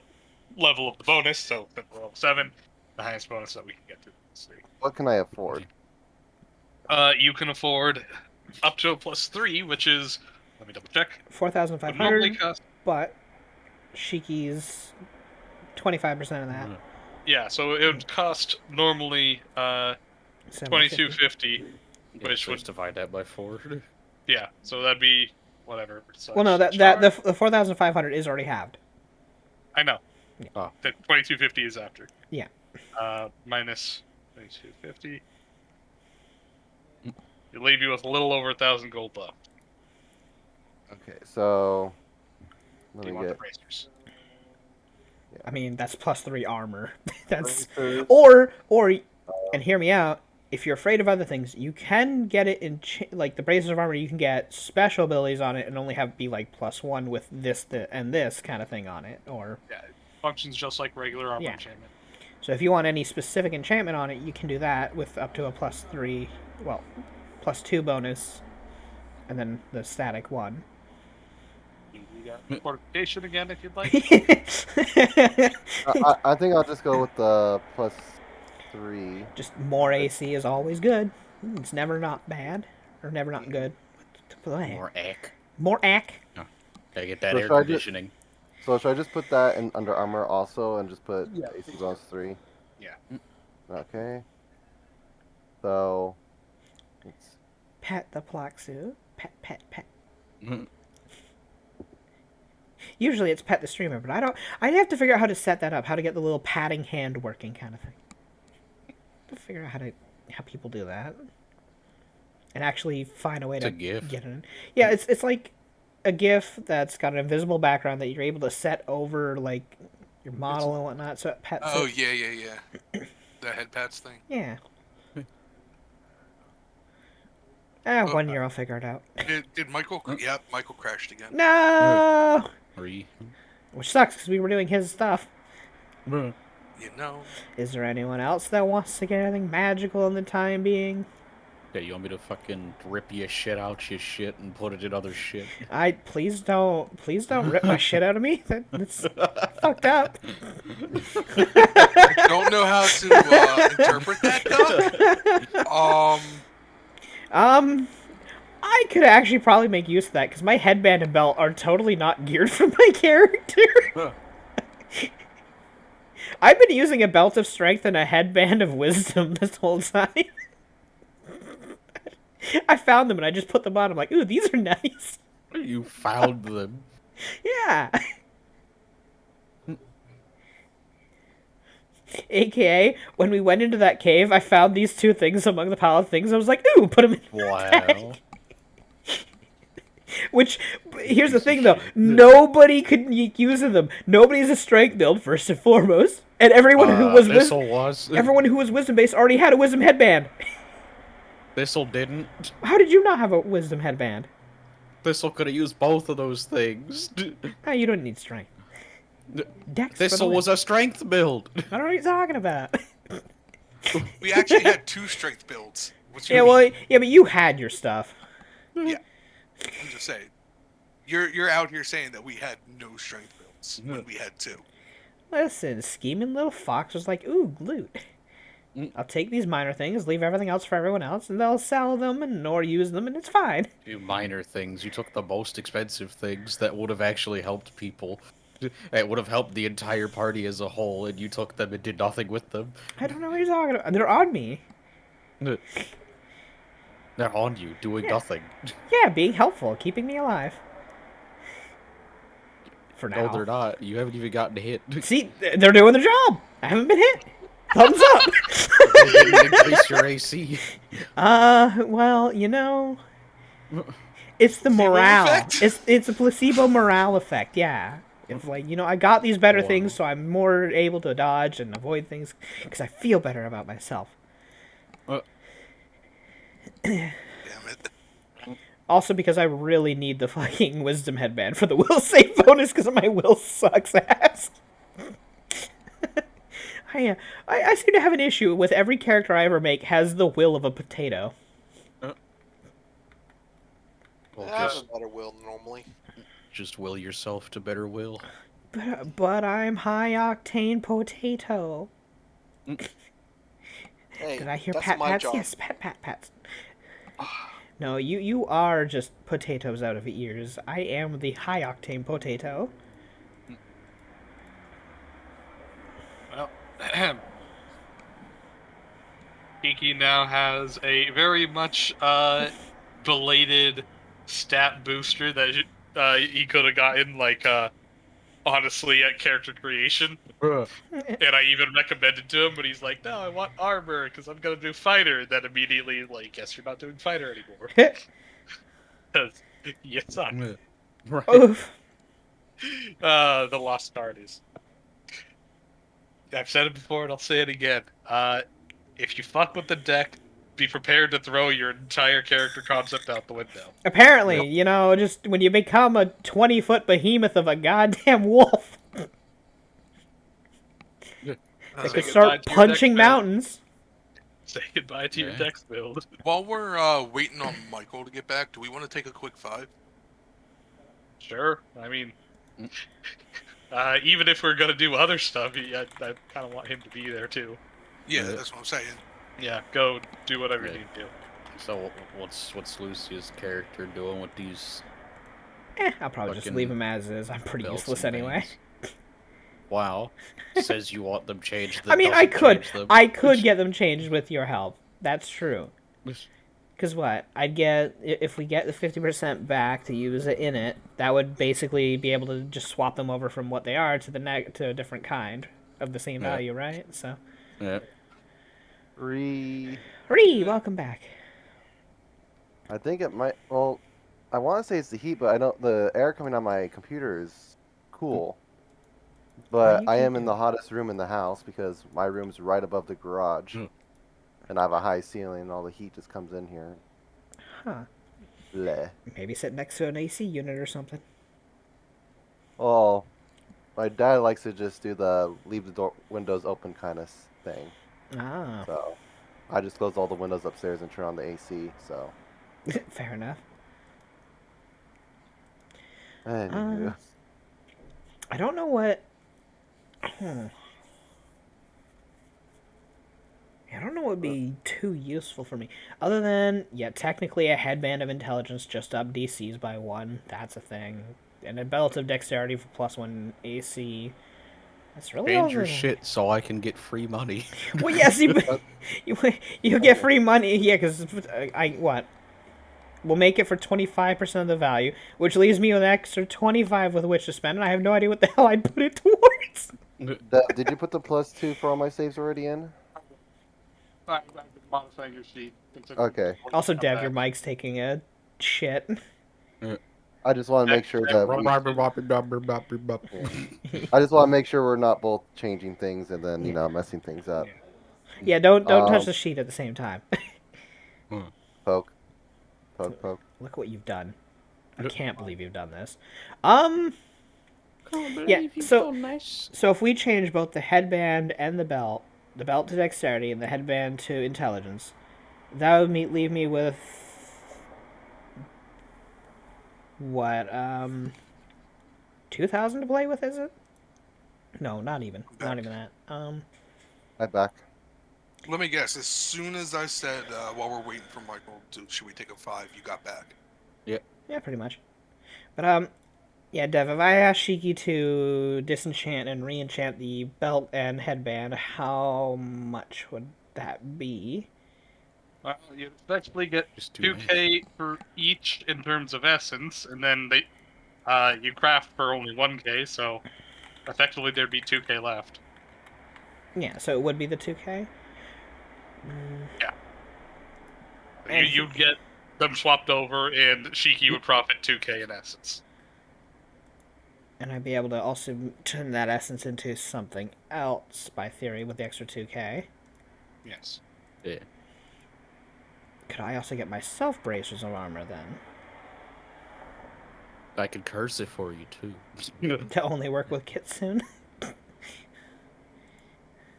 level of the bonus, so if we're level 7, the highest bonus that we can get to. Let's see. What can I afford? You can afford up to a +3, which is, let me double check. Would 4,500, normally cost, but Shiki's 25% of that. yeah, so it would cost normally 750. 2250, Yeah, which so would just divide that by 4. yeah, so that'd be whatever. Well, no, the 4,500 is already halved. I know. Oh. That 2250 is after. Yeah. Minus 2250. It leave you with a little over 1,000 gold left. Okay, so Do let you me want the get bracers? I mean, that's +3 armor. That's bracers. or and hear me out. If you're afraid of other things, you can get it in like the braces of armor. You can get special abilities on it and only have be like +1 with this and this kind of thing on it. Or Yeah, it functions just like regular armor Yeah. enchantment. so if you want any specific enchantment on it, you can do that with up to a +3, well, +2 bonus, and then the static one. You got fortification again if you'd like. I think I'll just go with the +3. Just more AC is always good. It's never not bad or never not good. More ack. More ack. Gotta get that So air should I conditioning. So should I just put that in under armor also and just put AC bonus 3? Yeah. Okay. So it's Pet the Plaxu. Pet, pet, pet. Mhm. Usually it's pet the streamer, but I'd have to figure out how to set that up, how to get the little patting hand working kind of thing. To figure out how people do that. And actually find a way It's to a GIF. get it in. Yeah, it's like a GIF that's got an invisible background that you're able to set over like your model and whatnot, so it pets Oh it. yeah. The head pats thing. Yeah. Oh, 1 year I'll figure it out. Did Michael? Yep, Michael crashed again. No! 3. Which sucks because we were doing his stuff. You know. Is there anyone else that wants to get anything magical in the time being? Yeah, you want me to fucking rip your shit out your shit and put it in other shit? Please don't rip my shit out of me. That's fucked up. I don't know how to interpret that though. I could actually probably make use of that because my headband and belt are totally not geared for my character. I've been using a belt of strength and a headband of wisdom this whole time. I found them and I just put them on. I'm like, ooh, these are nice. You found them. Yeah. AKA, when we went into that cave, I found these two things among the pile of things. I was like, ooh, put them in my bag. Wow. Which, here's the thing though, nobody could make use of them. Nobody's a strength build, first and foremost. And everyone who was everyone who was wisdom based already had a wisdom headband. Thistle didn't. How did you not have a wisdom headband? Thistle could have used both of those things. Oh, you don't need strength. Dex for the Thistle win. was a strength build. I don't know what you're talking about. We actually had 2 strength builds. What's Yeah, your well, yeah, but you had your stuff. Yeah. I'm just saying. You're out here saying that we had no strength builds when we had 2. Listen, scheming little fox was like, ooh, loot. I'll take these minor things, leave everything else for everyone else, and they'll sell them and or use them, and it's fine. You minor things. You took the most expensive things that would have actually helped people. It would have helped the entire party as a whole, and you took them and did nothing with them. I don't know what you're talking about. They're on me. They're on you, doing nothing. Yeah, being helpful, keeping me alive. For now. No, they're not. You haven't even gotten hit. See, they're doing their job. I haven't been hit. Thumbs up. They didn't increase your AC. Well, you know, it's the morale. effect? It's a placebo morale effect. Yeah. It's like, you know, I got these better Wow. things, so I'm more able to dodge and avoid things because I feel better about myself. Damn it. Also because I really need the fucking wisdom headband for the will save bonus because my will sucks ass. I seem to have an issue with every character I ever make has the will of a potato. Well, I have just, a better will normally. just will yourself to better will. But I'm high octane potato. Hey, Did I hear that's pat my pats? job. Yes, pat pats. No, you are just potatoes out of ears. I am the high octane potato. Well, Kiki now has a very much belated stat booster that he could have gotten, like, honestly, at character creation. And I even recommended to him, but he's like, no, I want armor because I'm going to do fighter. And then immediately, like, guess you're not doing fighter anymore. Because you suck. Right. Oof. The lost card is. I've said it before and I'll say it again. If you fuck with the deck, be prepared to throw your entire character concept out the window. Apparently, you know, just when you become a 20-foot behemoth of a goddamn wolf, they Say could goodbye start to your punching deck build. mountains. Say goodbye to your Yeah. dex build. While we're waiting on Michael to get back, do we want to take a quick 5? Sure. I mean, even if we're gonna do other stuff, I kind of want him to be there too. Yeah, Yeah. that's what I'm saying. Yeah, go do whatever Yeah. you need to do. So what's Lucia's character doing with these I'll probably just Fucking leave them as is. I'm pretty belts useless and anyway. things? Wow. Says you want them changed. I mean, I could get them changed with your help. That's true. Because what? I'd get, if we get the 50% back to use it in it, that would basically be able to just swap them over from what they are to to a different kind of the same Yeah. value, right? So, Yeah. Ree, welcome back. I think it might. Well, I want to say it's the heat, but I know the air coming on my computer is cool. But you I keep am in the doing- hottest room in the house because my room's right above the garage, Hmm. and I have a high ceiling, and all the heat just comes in here. Huh. Bleh. Maybe sit next to an AC unit or something. Well, my dad likes to just do the leave the windows open kind of thing. Ah, So I just close all the windows upstairs and turn on the AC. So fair enough. anywho. I don't know what. I don't know what would be too useful for me. Other than, yeah, technically a headband of intelligence just up DCs by 1. That's a thing. And a belt of dexterity for +1 AC. That's really all Change your the- shit so I can get free money. Well, yes, you get free money. Yeah, because what? We'll make it for 25% of the value, which leaves me with an extra 25 with which to spend, and I have no idea what the hell I'd put it towards. Did you put the +2 for all my saves already in? I'm modifying your sheet. Okay. Also, Dev, your mic's taking a shit. I just want to make sure that I just want to make sure we're not both changing things and then messing things up. Yeah, don't touch the sheet at the same time. Poke, poke. Look what you've done. I can't believe you've done this. Yeah, so- nice. So if we change both the headband and the belt to dexterity and the headband to intelligence, that would leave me with what 2,000 to play with, is it? No, not even that. I'm back. Let me guess. As soon as I said while we're waiting for Michael, should we take a 5? You got back. Yeah, pretty much. But yeah, Dev, if I asked Shiki to disenchant and reenchant the belt and headband, how much would that be? Well, you effectively get Just too 2k for each in terms of essence, and then you craft for only 1k, so effectively there'd be 2k left. Yeah, so it would be the 2K. And- You'd get them swapped over, and Shiki would profit 2k in essence. And I'd be able to also turn that essence into something else, by theory, with the extra 2K. Yes. Yeah. Could I also get myself bracers of armor then? I could curse it for you too. To only work with Kitsune.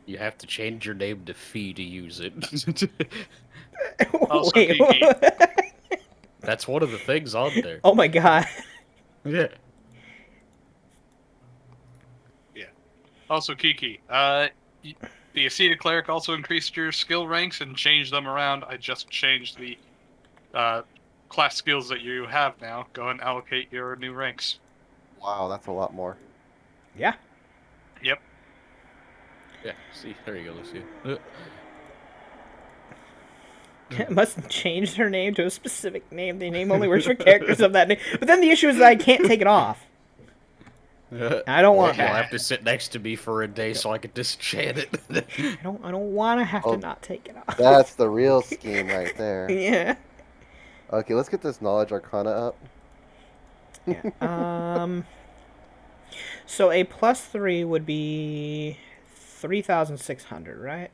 You have to change your name to Fee to use it. Also, Wait, Kiki. That's one of the things on there. oh my god. Yeah. Also, Kiki. The Asceta Cleric also increased your skill ranks and changed them around. I just changed the class skills that you have now. Go and allocate your new ranks. Wow, that's a lot more. Yeah. Yep. Yeah. See, there you go, Lucia. Must change their name to a specific name. The name only works for characters of that name. But then the issue is that I can't take it off. I don't want You'll that. have to sit next to me for a day so I can disenchant it. I don't want to have Oh, to not take it off. That's the real scheme right there. Yeah. Okay, let's get this knowledge arcana up. Yeah. So a +3 would be 3,600, right?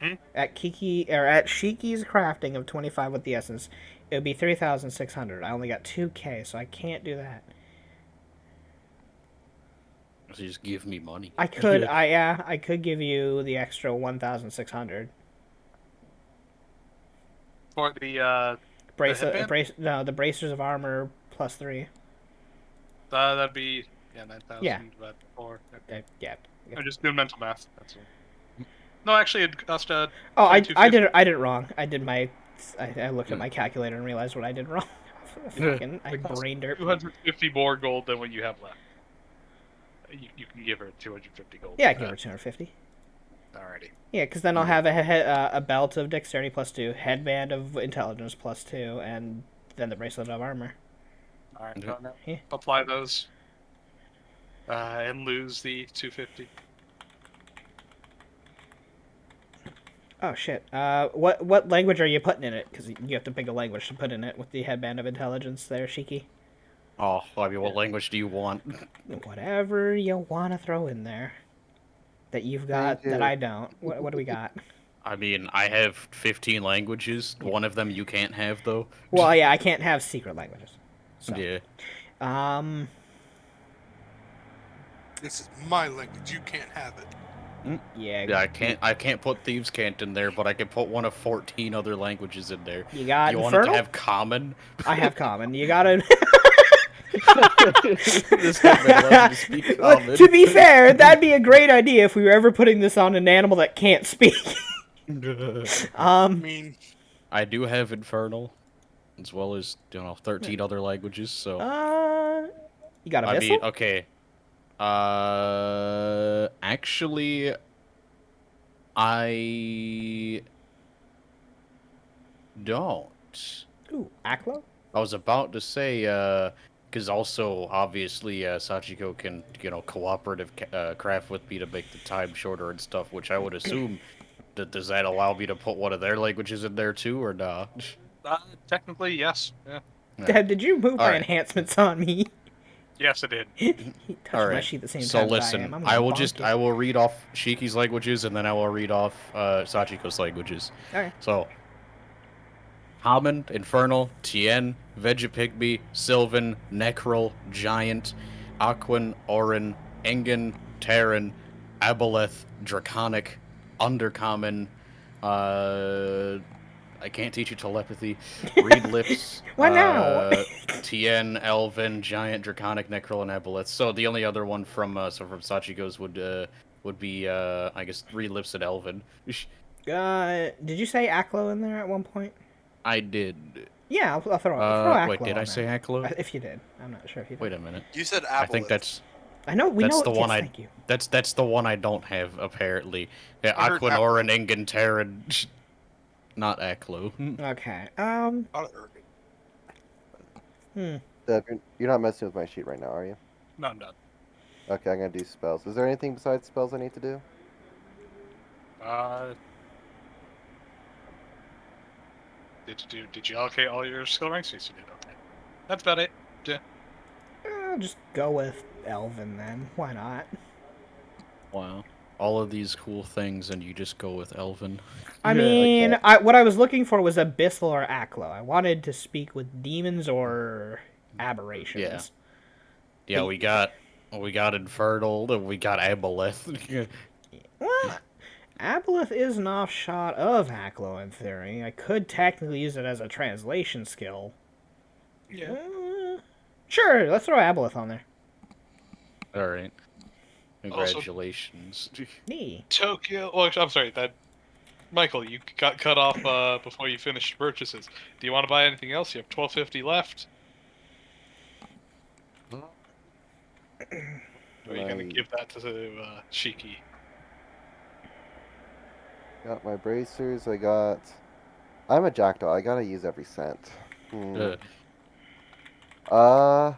Hmm? At Shiki's crafting of 25 with the essence, it would be 3,600. I only got 2K, so I can't do that. So just give me money. I could, I could give you the extra 1,600. For the headband? The bracers of armor +3. that'd be 9,000. Yeah. But 4. Yeah. I'm just doing mental math. That's all. No, actually, it cost. Oh, I did 250. I did it wrong. I looked at my calculator and realized what I did wrong. I brain dirt. 250 more gold than what you have left. You can give her 250 gold. Yeah, I can give her 250. Alrighty. Yeah, because then I'll have a belt of dexterity +2, headband of intelligence +2, and then the bracelet of armor. Alright, Okay. go now. Yeah. Apply those. And lose the 250. Oh shit. What language are you putting in it? Because you have to pick a language to put in it with the headband of intelligence there, Shiki. Oh, I mean, what language do you want? Whatever you want to throw in there. That you've got that I don't. What do we got? I mean, I have 15 languages. One of them you can't have, though. Well, yeah, I can't have secret languages. So. Yeah. This is my language. You can't have it. Yeah. Yeah, I can't put Thieves' Cant in there, but I can put one of 14 other languages in there. You got You want it to Infernal? have Common? I have common. You gotta. This guy would love to speak Common. To be fair, that'd be a great idea if we were ever putting this on an animal that can't speak. I mean, I do have Infernal, as well as 13 other languages. So you got a I missile? mean, okay. Actually, I don't. Ooh, Aklo? I was about to say, because also obviously Sachiko can, cooperative craft with me to make the time shorter and stuff, which I would assume. Does that allow me to put one of their languages in there too, or not? Technically, yes. Yeah. Dad, did you move my Alright. enhancements on me? Yes, it did. He touched All my right. sheet at the same So time listen, as I am. I'm I gonna will bonk you. I will read off Shiki's languages, and then I will read off Sachiko's languages. Alright. So, Common, Infernal, Tien, Vegapigmy, Sylvan, Necrol, Giant, Aquan, Orin, Engen, Terran, Aboleth, Draconic, Undercommon, I can't teach you telepathy, Read Lips, Why now? Tien, Elven, Giant, Draconic, Necrol, and Aboleth. So the only other one from Sachiko's would be I guess Read Lips and Elven. Did you say Aklo in there at one point? I did. Yeah, I'll throw Aklo Wait, did on I say there. Aklo? If you did. I'm not sure if you did. Wait a minute. You said I think Aboleth. that's I know, we that's know the one Thank you. that's the one I don't have apparently. Yeah, I heard Aquanoran, Engen, Terran, not Aklo. Okay. not Urgan. Dev, you're not messing with my sheet right now, are you? No, I'm done. Okay, I'm gonna do spells. Is there anything besides spells I need to do? Did you allocate all your skill ranks? Yes, you did. Okay. That's about it. Yeah. I'll just go with Elven then. Why not? Wow. all of these cool things and you just go with Elven. I Yeah, mean, okay. what I was looking for was Abyssal or Aklo. I wanted to speak with demons or aberrations. Yeah, we got Infernal and we got Aboleth. Well, Aboleth is an offshot of Aklo in theory. I could technically use it as a translation skill. Yeah. Sure, let's throw Aboleth on there. All right. Congratulations. Nee. Tokyo. Well, I'm sorry. That Michael, you got cut off before you finished purchases. Do you want to buy anything else? You have 1250 left. Or are you gonna Right. give that to Shiki? Got my bracers. I'm a jackdaw. I gotta use every cent. Uh, Uh.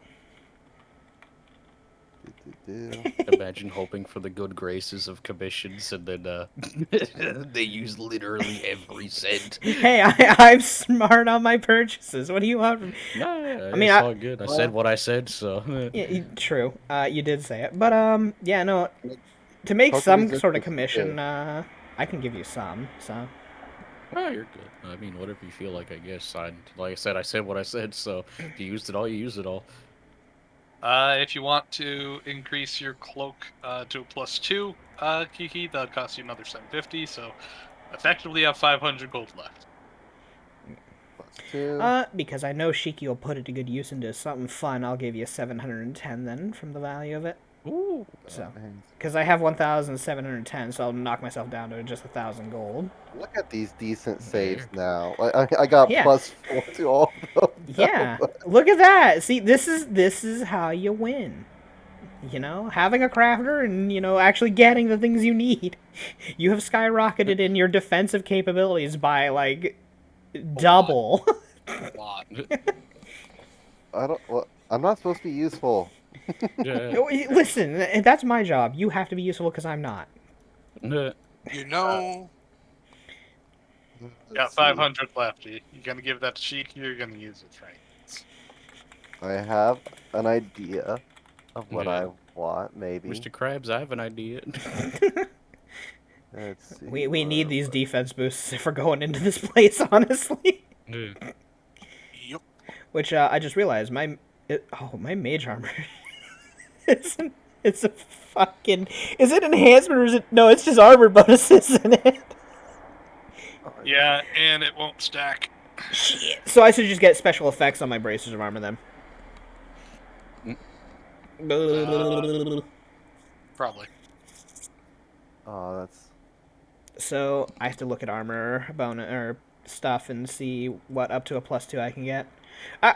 do. Imagine hoping for the good graces of commissions and then they use literally every cent. Hey, I'm smart on my purchases. What do you want from me? Nah, I mean, it's all good. I said what I said, so. True. You did say it. But, yeah, no. To make Poker some resistance sort of is commission, good. I can give you some, so. Oh, you're good. I mean, whatever you feel like, I guess. Like I said what I said, so if you used it all, you used it all. If you want to increase your cloak to a +2, Kiki, that'll cost you another 750. So effectively, you have 500 gold left. +2. Because I know Shiki will put it to good use into something fun, I'll give you 710 then from the value of it. Ooh. So, Nice. because I have 1,710, so I'll knock myself down to just 1,000 gold. Look at these decent saves now. I got Yeah. +4 to all of them. Yeah, look at that. See, this is how you win. You know, having a crafter and actually getting the things you need. You have skyrocketed in your defensive capabilities by like double. A lot. I'm not supposed to be useful. Yeah. Listen, that's my job. You have to be useful because I'm not. You know, Got Let's see. 500 left. You gonna give that to Shiki? You're gonna use it, right? I have an idea of what Yeah. I want, maybe. Mr. Krabs, I have an idea. Let's see. We need these defense boosts if we're going into this place, honestly. Yeah. yep. Which I just realized my mage armor. it's a fucking. Is it enhancement or is it? No, it's just armor bonuses, isn't it? Yeah, and it won't stack. Shit. So I should just get special effects on my bracers of armor then. Probably. Oh, that's. So I have to look at armor bonus or stuff and see what up to a +2 I can get.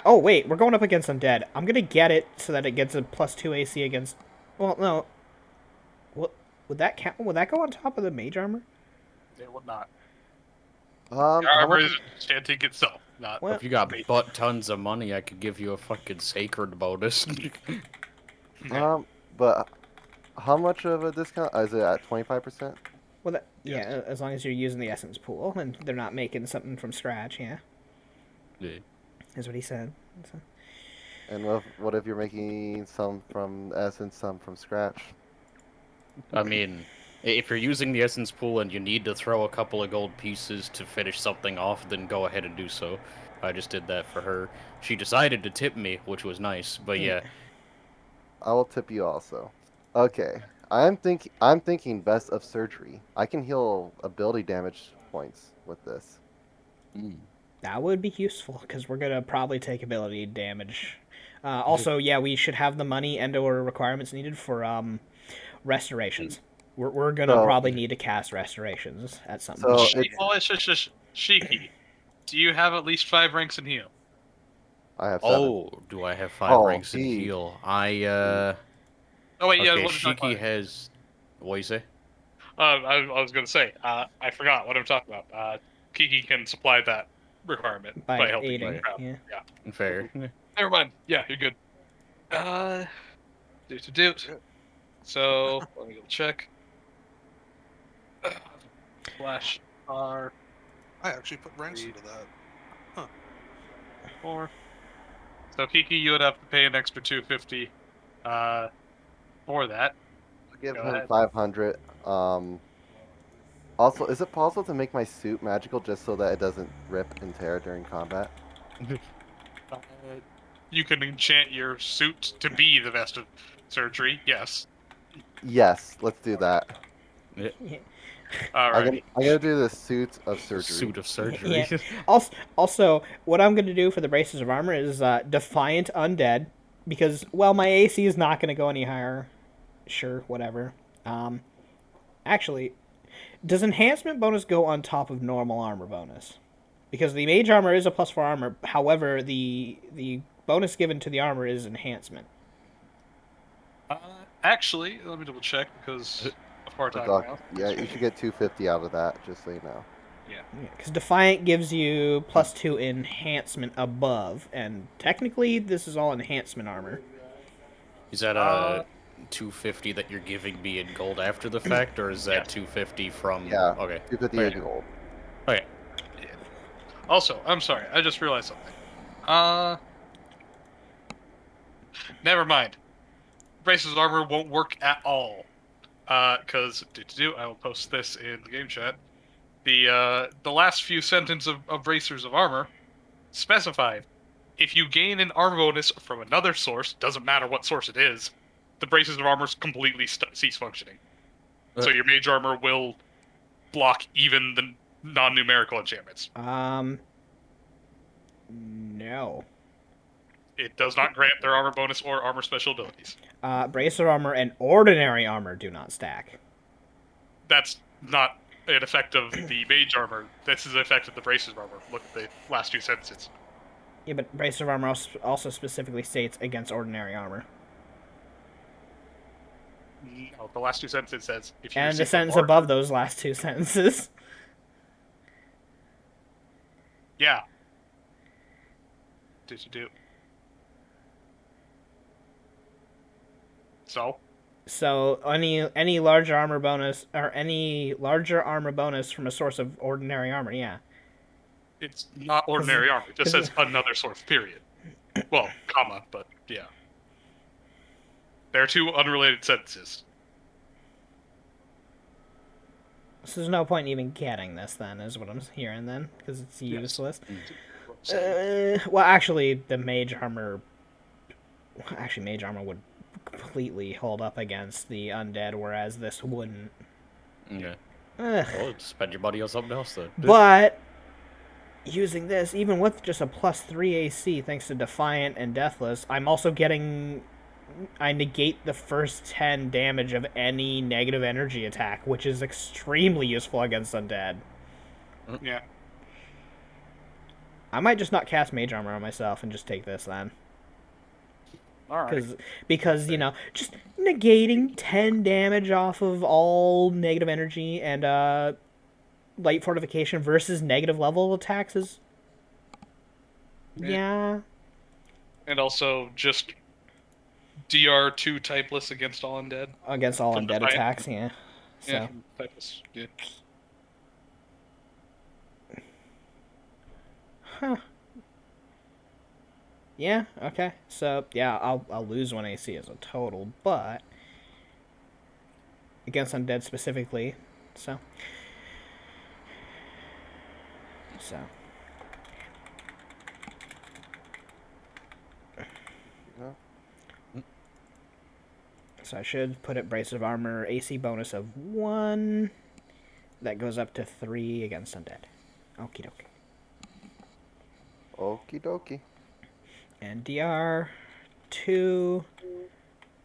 Oh wait, we're going up against undead. I'm gonna get it so that it gets a +2 AC against. Well, no. What would that count? Would that go on top of the mage armor? It would not. The How armor much- is enchanting itself, not. Well, If you got butt tons of money, I could give you a fucking sacred bonus. But how much of a discount? Is it at 25%? well, yeah, as long as you're using the essence pool and they're not making something from scratch, yeah, Yeah. is what he said. So, And what if you're making some from essence, some from scratch? I mean, if you're using the essence pool and you need to throw a couple of gold pieces to finish something off, then go ahead and do so. I just did that for her. She decided to tip me, which was nice, but yeah. I will tip you also. Okay. I'm thinking best of surgery. I can heal ability damage points with this. that would be useful because we're gonna probably take ability damage. Also, yeah, we should have the money and/or requirements needed for restorations. We're gonna So- probably need to cast restorations at some So point. it's- Oh, it's just Shiki. Do you have at least 5 ranks in heal? I have 7. Oh, do I have 5 Oh, ranks in gee. heal? Oh wait, yeah. Okay, what am I talking Shiki about? has. What you say? I was gonna say. I forgot what I'm talking about. Kiki can supply that requirement by helping aiding, you out. yeah. Fair. Never mind. Yeah, you're good. Do. So let me go check. Flash R I actually put ranks Read. into that. 4. So Kiki, you would have to pay an extra 250 for that. Give Go him ahead. 500. Also, is it possible to make my suit magical just so that it doesn't rip and tear during combat? Uh, you can enchant your suit to be the vest of surgery. Yes. Yes, let's do that. Alrighty. I'm gonna do the suit of surgery. Suit of surgery. Yeah. Also, what I'm going to do for the braces of armor is Defiant Undead, because, well, my AC is not going to go any higher. Sure, whatever. Actually, does enhancement bonus go on top of normal armor bonus? Because the mage armor is a +4 armor, however, the bonus given to the armor is enhancement. Actually, let me double check because of part time now. Yeah, you should get 250 out of that, just so you know. Yeah, because Defiant gives you +2 enhancement above, and technically this is all enhancement armor. Is that a 250 that you're giving me in gold after the fact, or is that 250 from? Yeah. Okay. 250 Okay. in gold. Okay. Yeah. Also, I'm sorry, I just realized something. Never mind. Braces of armor won't work at all. Because I will post this in the game chat. The last few sentences of bracers of armor specified: if you gain an armor bonus from another source, doesn't matter what source it is, the braces of armor completely cease functioning. So your mage armor will block even the non-numerical enchantments. No. It does not grant their armor bonus or armor special abilities. Bracer armor and ordinary armor do not stack. That's not an effect of the mage armor. This is an effect of the braces of armor. Look at the last two sentences. Yeah, but bracer of armor also specifically states against ordinary armor. No, the last two sentences says if you And the receive sentence armor- above those last two sentences. Yeah. Did you do? So any larger armor bonus or any larger armor bonus from a source of ordinary armor, yeah. it's not ordinary armor. It just says another source. Period. Well, comma, but yeah. They're two unrelated sentences. So there's no point in even getting this then, is what I'm hearing then, because it's useless. Well, actually, mage armor would completely hold up against the undead, whereas this wouldn't. Okay. Ugh. Well, spend your money on something else then. But using this, even with just a +3 AC, thanks to Defiant and Deathless, I'm also getting. I negate the first 10 damage of any negative energy attack, which is extremely useful against undead. Yeah. I might just not cast mage armor on myself and just take this then. Alright. Because you know, just negating 10 damage off of all negative energy and light fortification versus negative level attacks is. Yeah. And also just DR2 typeless against all undead. Against all From undead Defiant. attacks, yeah. So. Yeah, typeless. Yeah. Huh. Yeah, okay. So, yeah, I'll lose 1 AC as a total, but against undead specifically, so. So I should put it brace of armor, AC bonus of 1. That goes up to 3 against undead. Okie dokie. Okie dokie. And DR 2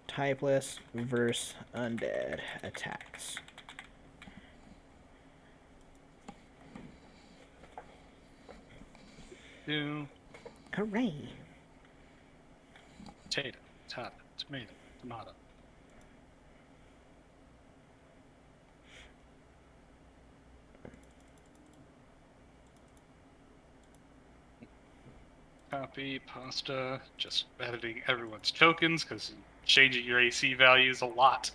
typeless versus undead attacks. Two. Hooray! Potato, tomato, tomato. Copy, pasta, just editing everyone's tokens, because changing your AC values a lot.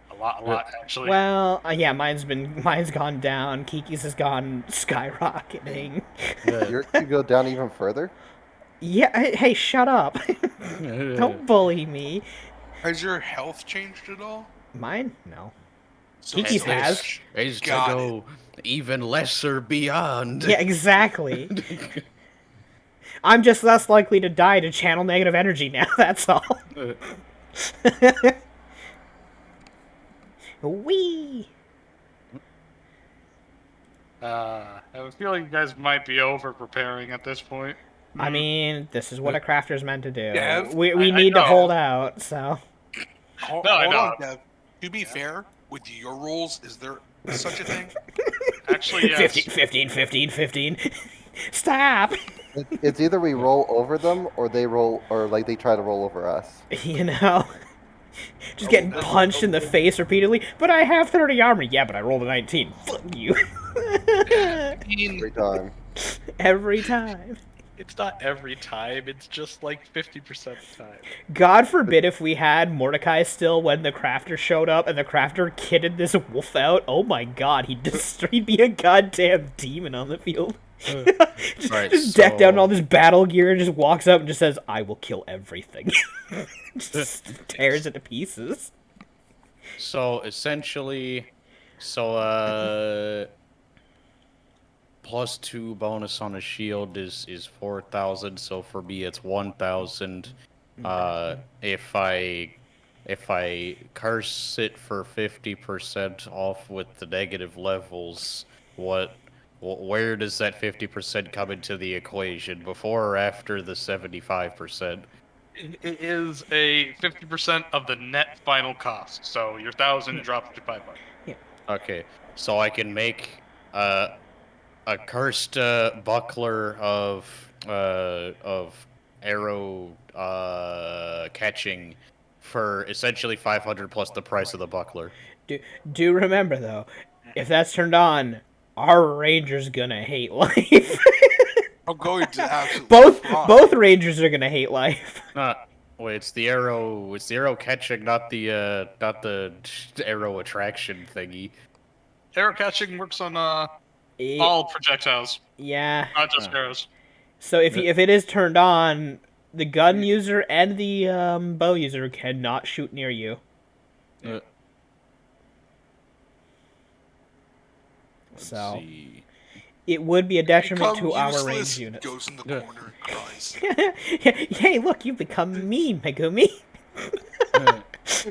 A lot, actually. Well, yeah, mine's gone down. Kiki's has gone skyrocketing. Yours could go down even further? Yeah, hey, shut up. Don't bully me. Has your health changed at all? Mine? No. So Kiki's it's like, has. Is to Got go even lesser beyond. Yeah, exactly. I'm just less likely to die to channel negative energy now, that's all. Wee! I have a feeling you guys might be over preparing at this point. I mean, this is what a crafter's meant to do. Dev, We I need to know. hold out, so... Hold, No, I hold know. on, Dev. To be fair, with your rules, is there such a thing? Actually, yes. 15, 15. Stop! It's either we roll over them or they roll, or like they try to roll over us. You know? Just getting punched in the face repeatedly. But I have 30 armor. Yeah, but I rolled a 19. Fuck you. Every time. Every time. It's not every time, it's just like 50% of the time. God forbid if we had Mordecai still when the crafter showed up and the crafter kitted this wolf out. Oh my god, he'd be a goddamn demon on the field. just Right, just decked out in so- all this battle gear and just walks up and just says, I will kill everything. Just tears it to pieces. So essentially, plus 2 bonus on a shield is 4,000. So for me, it's 1,000. If I curse it for 50% off with the negative levels, where does that 50% come into the equation? Before or after the 75%? It is a 50% of the net final cost. So your 1,000 drops to $5. Okay, so I can make a cursed buckler of arrow catching for essentially 500 plus the price of the buckler. Do remember though, if that's turned on, our ranger's gonna hate life. I'm going to absolutely fry. both rangers are gonna hate life. Wait, it's the arrow catching, not the arrow attraction thingy. Arrow catching works on Eh, all projectiles, yeah. not just arrows. So if it is turned on, the gun user and the bow user cannot shoot near you. Let's So see. it would be a detriment Become to our useless, range units. Goes in the Yeah. corner and cries. Hey, look, you've become me, Megumi.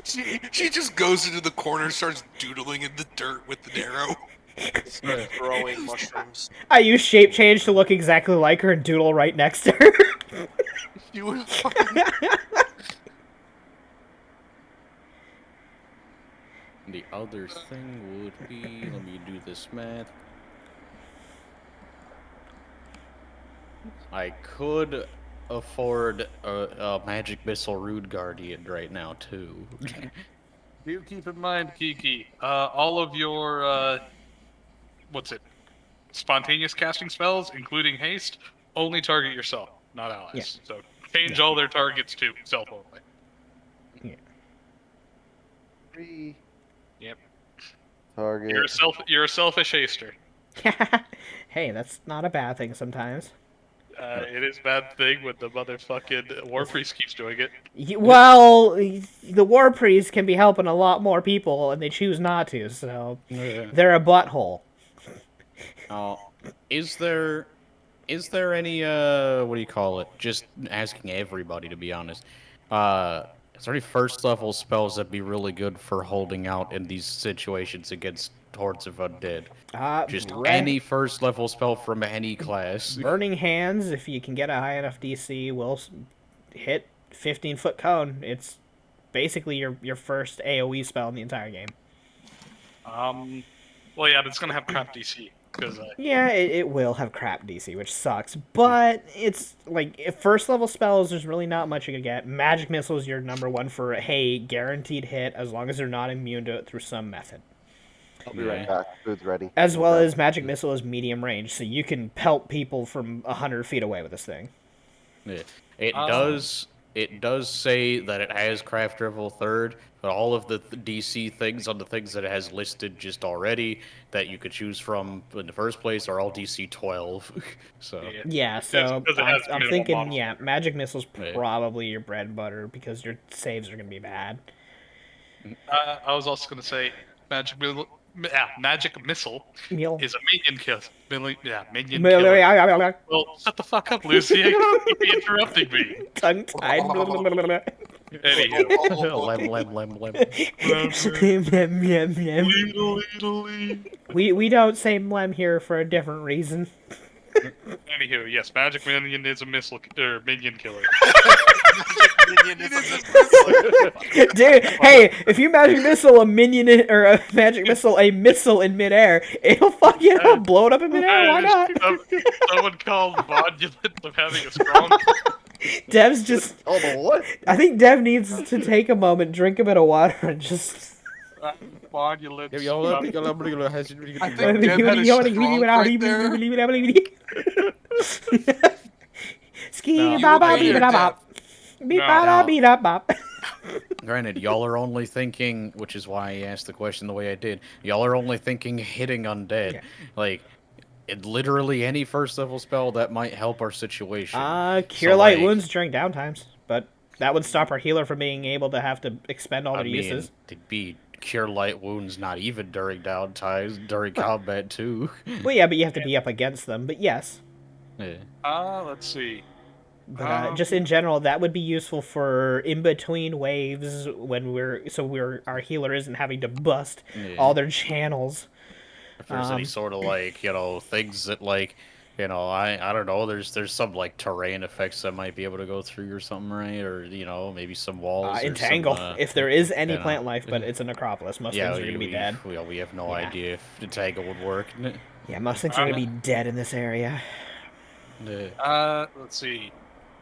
She just goes into the corner and starts doodling in the dirt with the arrow. Growing mushrooms. I use shape change to look exactly like her and doodle right next to her. You would fucking... The other thing would be, let me do this math. I could afford a magic missile Rude Guardian right now too. Do keep in mind, Kiki, all of your spontaneous casting spells, including haste, only target yourself, not allies. Yeah. So change all their targets to self only. Free Yep. target. You're a selfish haster. Hey, that's not a bad thing sometimes. It is a bad thing when the motherfucking war priest keeps doing it. Well, the war priest can be helping a lot more people, and they choose not to, so they're a butthole. Is there any what do you call it? Just asking everybody, to be honest. Is there any first level spells that'd be really good for holding out in these situations against hordes of undead? Just any first level spell from any class. Burning Hands, if you can get a high enough DC, will hit 15-foot cone. It's basically your first AoE spell in the entire game. Well, yeah, but it's gonna have crap DC because Yeah, it will have crap DC, which sucks. But it's like if first level spells, there's really not much you can get. Magic Missile is your number one for hey guaranteed hit as long as they're not immune to it through some method. I'll be right back. Food's ready. As well as Magic Missile is medium range, so you can pelt people from 100 feet away with this thing. Yeah. It does say that it has craft level 3rd, but all of the DC things on the things that it has listed just already that you could choose from in the first place are all DC 12. So Yeah, so because it has I'm minimal thinking, models. yeah, Magic Missile's Yeah. probably your bread and butter because your saves are going to be bad. I was also gonna say, magic missile Meal. is a minion kill. Minion Meal. killer. Well, shut the fuck up, Lucy. You're interrupting me. Tongue tied. Anywho. Lem. We don't say mlem here for a different reason. Anywho, yes, magic minion is a minion killer. Minion is a missile. Dude, hey, if you magic missile a minion or a magic missile a missile in midair, it'll fucking blow it up in midair. Why not? Someone called Vodulent of having a strong. Dev's just. Oh, the what? I think Dev needs to take a moment, drink a bit of water, and just. Vodulent. I think Dev had a strong point there. Ski ba ba beat ba bop. Beat ba da beat up bop. Granted, y'all are only thinking, which is why I asked the question the way I did. Y'all are only thinking hitting undead. Yeah. Like, literally any first level spell that might help our situation. Cure So, light like, wounds during downtimes, but that would stop our healer from being able to have to expend all I their mean, uses. it'd be cure light wounds not even during downtimes, during combat too. Well, yeah, but you have to be up against them. But yes, Yeah. Let's see. but just in general, that would be useful for in between waves when our healer isn't having to bust Yeah. all their channels. If there's any sort of like, things that like, I don't know, there's some like terrain effects that might be able to go through or something, right? Or, maybe some walls. or Entangle, some, if there is any you know. plant life, but it's a necropolis. Most things are going to be dead. We have no Yeah. idea if Entangle would work. Yeah, most things are going to be dead in this area. Let's see.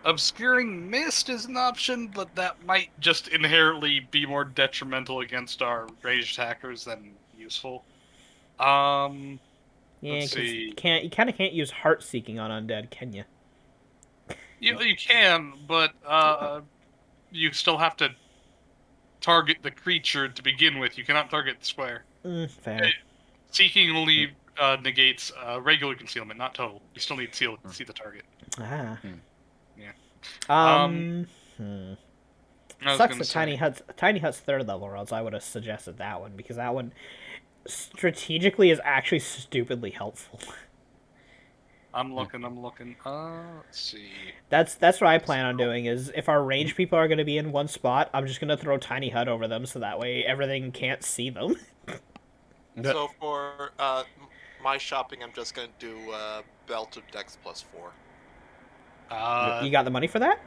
Obscuring Mist is an option, but that might just inherently be more detrimental against our ranged attackers than useful. Yeah, Let's 'cause see. you kind of can't use heart seeking on undead, can you? You can, but you still have to target the creature to begin with. You cannot target the square. Fair. Seeking only negates regular concealment, not total. You still need to see the target. Ah. Yeah. I I was Sucks gonna that say- Tiny Hut's third level, or else I would have suggested that one, because that one strategically is actually stupidly helpful. I'm looking. Let's see. That's what I plan on doing, is if our range people are going to be in one spot, I'm just going to throw Tiny Hut over them, so that way everything can't see them. So for my shopping, I'm just gonna do Belt of Dex +4. You got the money for that?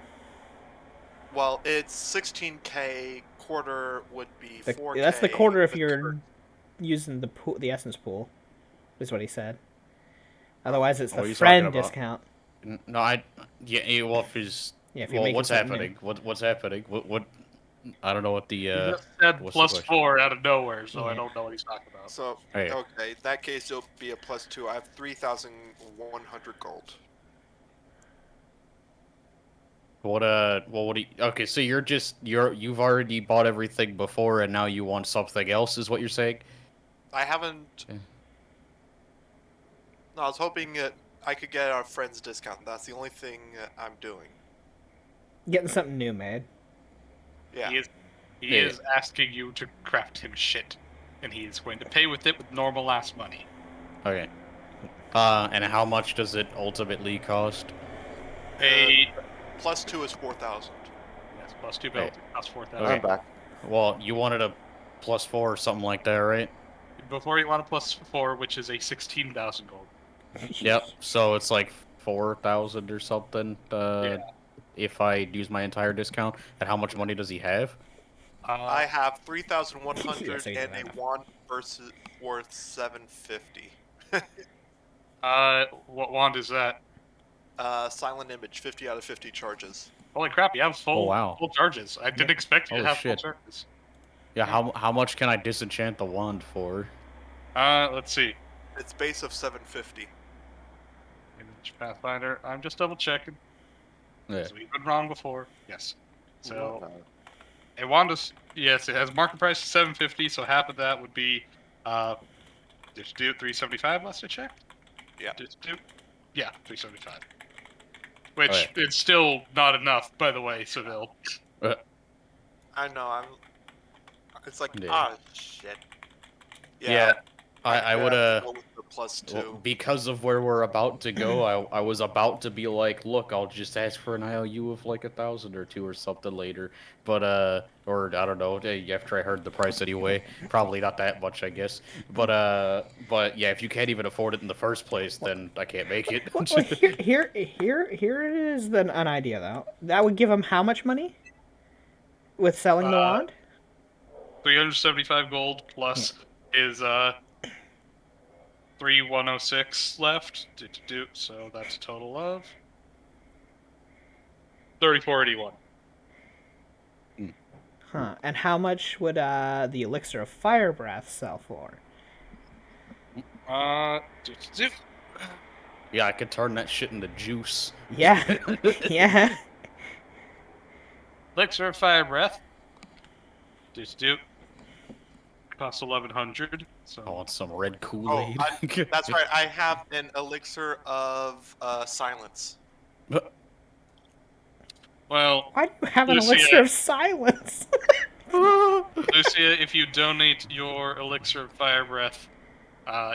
Well, it's 16k. Quarter would be 4k. That's the quarter if with you're using the essence pool, is what he said. Otherwise, it's What are the you friend talking about? discount. No, well, if he's... Yeah, if you're Well, making what's something new. happening? What's happening? What... I don't know what the... You just said what's the question? +4 out of nowhere, so I Yeah. don't know what he's talking about. So Hey. okay, in that case it'll be a +2. I have 3,100 gold. What do you... Okay, so you've already bought everything before and now you want something else, is what you're saying? I haven't. Yeah. No, I was hoping that I could get our friend's discount. That's the only thing I'm doing. Getting something new made. Yeah. He is asking you to craft him shit, and he is going to pay with it with normal ass money. Okay. And how much does it ultimately cost? +2 is 4,000. Yes, +2 belt, costs 4,000. Okay. I'm back. Well, you wanted a +4 or something like that, right? Before you want a +4, which is a 16,000 gold. Yep. So it's like 4,000 or something. Yeah. If I use my entire discount. And how much money does he have? I have Yeah, 3,100 so you and don't a have wand versus worth 750. What wand is that? Silent image, 50 out of 50 charges. Holy crap, you have full, Oh, wow. full charges. I didn't expect you to Holy have shit. full charges. Yeah. How much can I disenchant the wand for? Let's see. It's base of 750. Image Pathfinder. I'm just double checking. Yeah. So we've been wrong before. Yes. So No. a wand is, yes, it has market price of 750, so half of that would be just do 375 last I checked. Yeah. Just do 375. Which Alright. it's still not enough, by the way, Seville. I know, It's like, Yeah. shit. Yeah, I would go with the +2. well, because of where we're about to go, I was about to be like, look, I'll just ask for an IOU of like 1,000 or two or something later, but or I don't know, after I heard the price anyway, probably not that much, I guess, but yeah, if you can't even afford it in the first place, then I can't make it. Well, here it is. Then an idea though. That would give him how much money? With selling the wand? 375 gold plus is 3,106 left. So that's a total of 3,481. Huh. And how much would the elixir of fire breath sell for? Yeah, I could turn that shit into juice. Yeah. Yeah. Elixir of fire breath. Costs 1,100. So I want some red Oh, Kool-Aid. that's right. I have an elixir of silence. well, Why do you have an Lucia. elixir of silence? Lucia, if you donate your elixir of fire breath,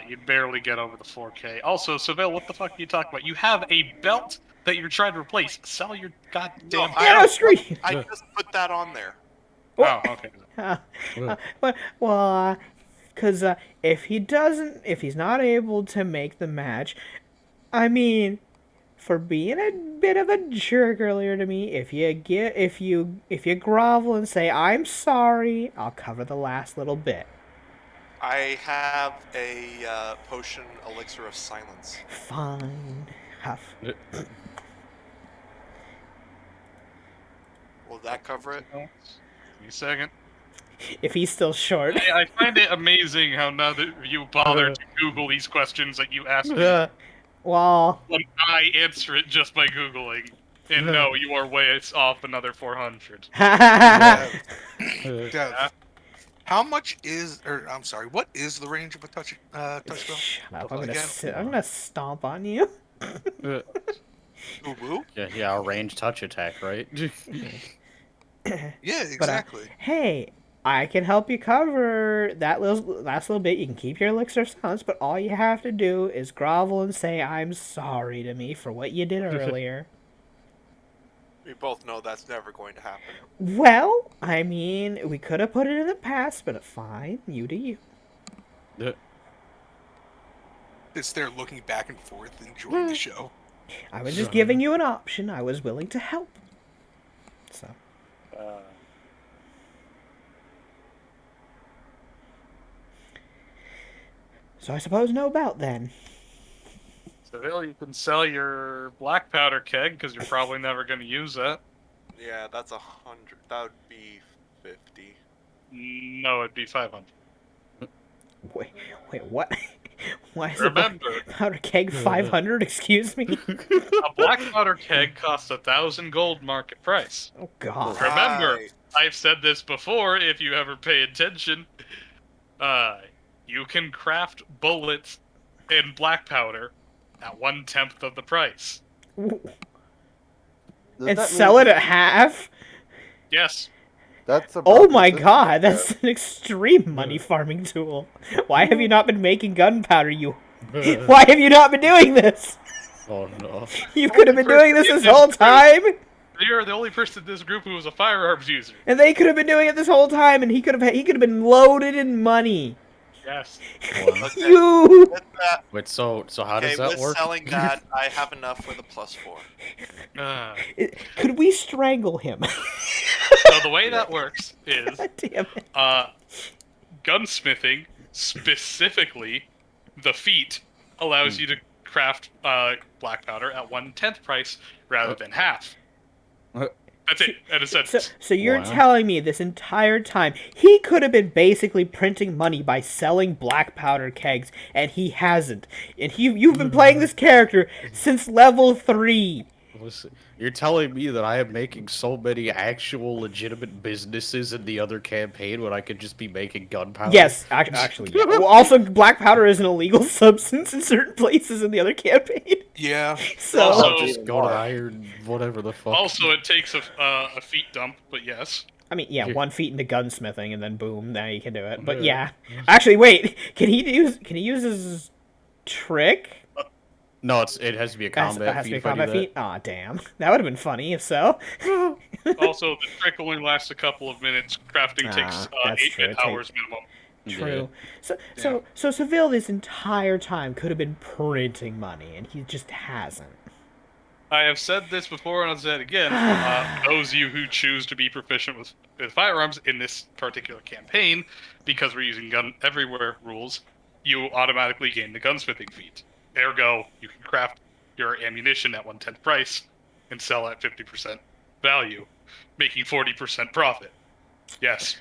you'd barely get over the 4K. Also, Seville, what the fuck are you talking about? You have a belt that you're trying to replace. Sell your goddamn No, belt. Yeah, screw you. I just put that on there. Oh, okay. Well, because if he's not able to make the match, I mean, for being a bit of a jerk earlier to me, if you grovel and say I'm sorry, I'll cover the last little bit. I have a potion elixir of silence. Fine, huff. Will that cover it? Give me a second. If he's still short. I find it amazing how now that you bother to Google these questions that you ask me, Well, when I answer it just by Googling. And no, you are way off another 400. Dev, how much is, or I'm sorry, what is the range of a touch spell? Shut up! I'm Again? gonna stomp on you. Ooh, woo? Yeah, a range touch attack, right? Yeah, exactly. Hey, I can help you cover that last little bit. You can keep your elixir of silence, but all you have to do is grovel and say I'm sorry to me for what you did earlier. We both know that's never going to happen. Well, I mean, we could have put it in the past, but fine, you do you. It's there looking back and forth, enjoying the show. I was just giving you an option. I was willing to help. So. So I suppose no bout then. Seville, you can sell your black powder keg because you're probably never going to use that. Yeah, that's 100. That would be 50. No, it'd be 500. Wait, what? Why is Remember, the powder keg 500? Excuse me. a black powder keg costs 1,000 gold market price. Oh God. Remember, Right. I've said this before. If you ever pay attention, you can craft bullets in black powder at 1/10 of the price. Does And that sell mean it at half? Yes. That's a Oh broken my system, God, though. that's an extreme money farming tool. Why have you not been making gunpowder, you? Why have you not been doing this? Oh no. You could have been doing this whole time, You're the only person in this group who was a firearms user. and they could have been doing it this whole time, and he could have been loaded in money. Yes. Well, Okay, You. with that, wait, so how okay, does that with work? selling that, I have enough for the +4. Could we strangle him? So the way that works is God damn it. gunsmithing, specifically the feat, allows you to craft black powder at 1/10 price rather than half. That's it. In a sentence. So you're Wow. telling me this entire time he could have been basically printing money by selling black powder kegs, and he hasn't. And you've been playing this character since level 3. Listen, you're telling me that I am making so many actual legitimate businesses in the other campaign when I could just be making gunpowder? Yes, actually. Yeah. Well, also, black powder is an illegal substance in certain places in the other campaign. Yeah. So Also- I'll just go to iron, whatever the fuck. Also, it takes a feet dump, but yes. I mean, yeah, 1 feet into gunsmithing, and then boom, now you can do it. But Yeah. yeah, actually, wait, can he use his trick? No, it has to be a It has combat to feat. be a if I do combat that. feat. Aw, damn, that would have been funny if so. Also, the trick only lasts a couple of minutes. Crafting takes that's 8 true. bit hours minimum. True. Yeah. So Seville this entire time could have been printing money, and he just hasn't. I have said this before and I'll say it again. Those of you who choose to be proficient with firearms in this particular campaign, because we're using gun everywhere rules, you automatically gain the gunsmithing feat. Ergo, you can craft your ammunition at 1/10 price and sell at 50% value, making 40% profit. Yes.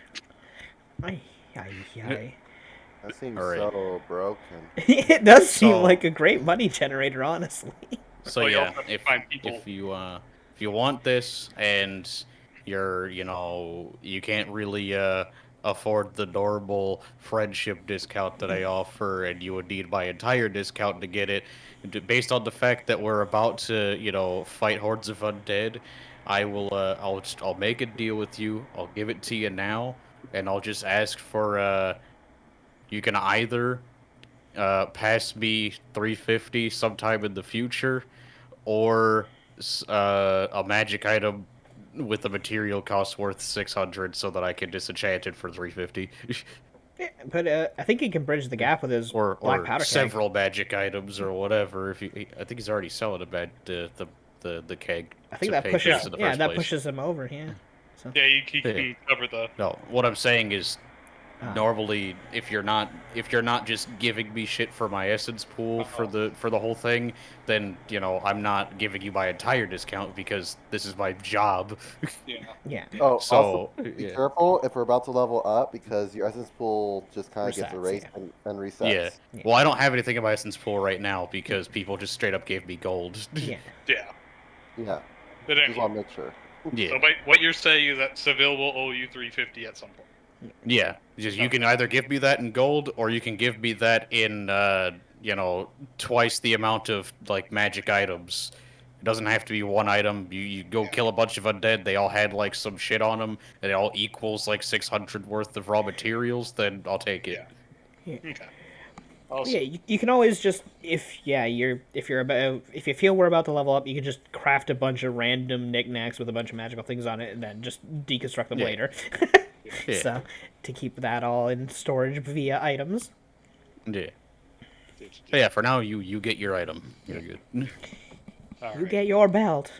Ay. That seems Alright. so broken. It does seem So- like a great money generator, honestly. So Well, you yeah, also have to if find people- if you want this and you're you can't really afford the normal friendship discount that I offer, and you would need my entire discount to get it, based on the fact that we're about to fight hordes of undead, I'll make a deal with you. I'll give it to you now, and I'll just ask for you can either pass me 350 sometime in the future, or a magic item with a material cost worth 600 so that I can disenchant it for 350. Yeah, but I think he can bridge the gap with his or black powder keg. several magic items or whatever. I think he's already selling the keg. I think to that pay pushes. things in the Yeah, first that place. pushes him over. Yeah. Yeah, you can cover the... No, what I'm saying is, Ah. normally if you're not just giving me shit for my essence pool for the whole thing, then I'm not giving you my entire discount because this is my job. Yeah. Yeah. Oh, So, also be yeah. careful if we're about to level up because your essence pool just kind of gets Resets, erased yeah. and resets. Yeah. Yeah. Well, I don't have anything in my essence pool right now because people just straight up gave me gold. Yeah. Yeah. Yeah. But Just anyway, want to make sure. Yeah. so what you're saying is that Seville will owe you 350 at some point. Yeah. Just you can either give me that in gold or you can give me that in twice the amount of like magic items. It doesn't have to be one item. You go kill a bunch of undead, they all had like some shit on them, and it all equals like 600 worth of raw materials, then I'll take it. Okay. Well, Also, yeah, you can always just if you feel we're about to level up, you can just craft a bunch of random knickknacks with a bunch of magical things on it, and then just deconstruct them Yeah. later. Yeah. So to keep that all in storage via items. Yeah. But yeah, for now you get your item. You're good. all You right. get your belt.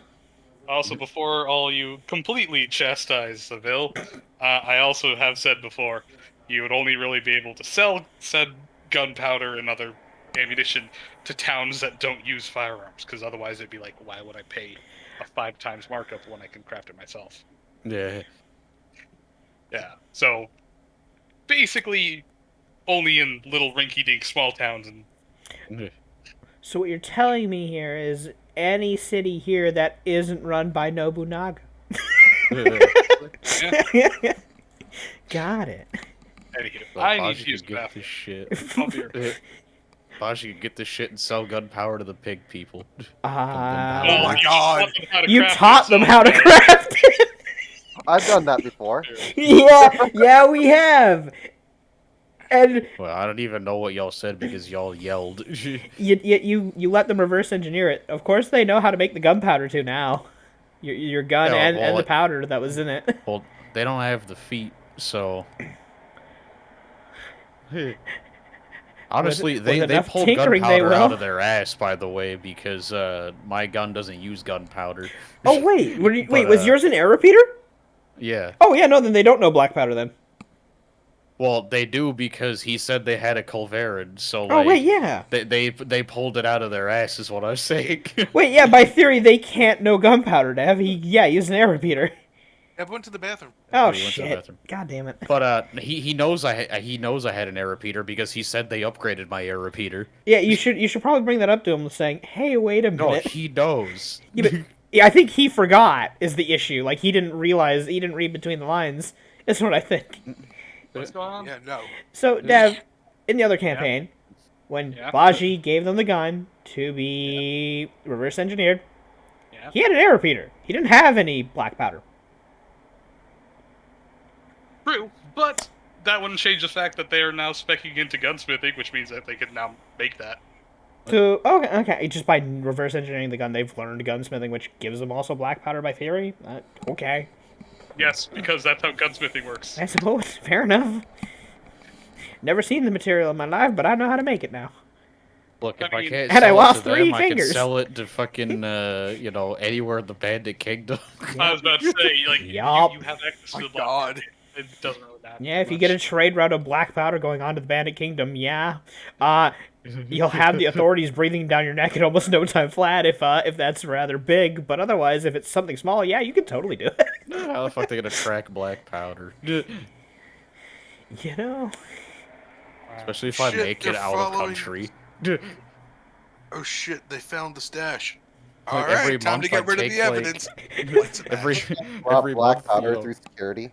Also, before all you completely chastise Seville, I also have said before, you would only really be able to sell said gunpowder and other ammunition to towns that don't use firearms, because otherwise it'd be like, why would I pay a 5 times markup when I can craft it myself? Yeah. Yeah, so basically only in little rinky-dink small towns and So what you're telling me here is any city here that isn't run by Nobunaga. Got it. anywho, Well, I need Baji to use could the get bathroom. this shit. I'll be right back. Baji could get this shit and sell gunpowder to the pig people. Oh my God. You taught them how to craft it. I've done that before. yeah, we have. And Well, I don't even know what y'all said because y'all yelled. you let them reverse engineer it. Of course, they know how to make the gunpowder too now. Your gun Yeah, and well, the powder that was in it. Well, they don't have the feet, so. Honestly, with they enough pulled tinkering, they gunpowder out will. of their ass, by the way, because my gun doesn't use gunpowder. Oh wait, wait, But, was yours an air repeater? Yeah. Oh yeah, no, then they don't know black powder then. Well, they do because he said they had a Culverin, so Oh like. wait, yeah. They pulled it out of their ass, is what I was saying. Wait, yeah. By theory, they can't know gunpowder. To have use an air repeater. I went to the bathroom. Oh He went to the shit! bathroom. God damn it. But he knows I had an air repeater because he said they upgraded my air repeater. Yeah, you should probably bring that up to him, saying, "Hey, wait a No, minute." he knows. Yeah, but, yeah, I think he forgot is the issue. Like he didn't realize, he didn't read between the lines. Is what I think. What's going on? Yeah, no. So, Dev, in the other campaign, when Yeah. Baji gave them the gun to be reverse engineered, Yeah. he had an air repeater. He didn't have any black powder. True, but that wouldn't change the fact that they are now speccing into gunsmithing, which means that they can now make that. So okay, just by reverse engineering the gun, they've learned gunsmithing, which gives them also black powder by theory. Okay, Yes, because that's how gunsmithing works. I suppose. Fair enough. Never seen the material in my life, but I know how to make it now. Look, if I I mean- can't And I sell lost it to them, 3 I can fingers. sell it to fucking, anywhere in the Bandit Kingdom. I was about to say, like, Yup. you have access to My the black God. market. It doesn't really matter. Yeah, if too you get a much. trade route of black powder going on to the Bandit Kingdom, yeah, you'll have the authorities breathing down your neck in almost no time flat if that's rather big. But otherwise, if it's something small, yeah, you can totally do it. How the fuck they gonna track black powder? You know, Especially if I Shit, make it they're out of following- country. Oh shit, they found the stash. Like, Alright, every time to month I get rid of take, the like, evidence. What's the Every matter? Rob every black month, powder you know. through security.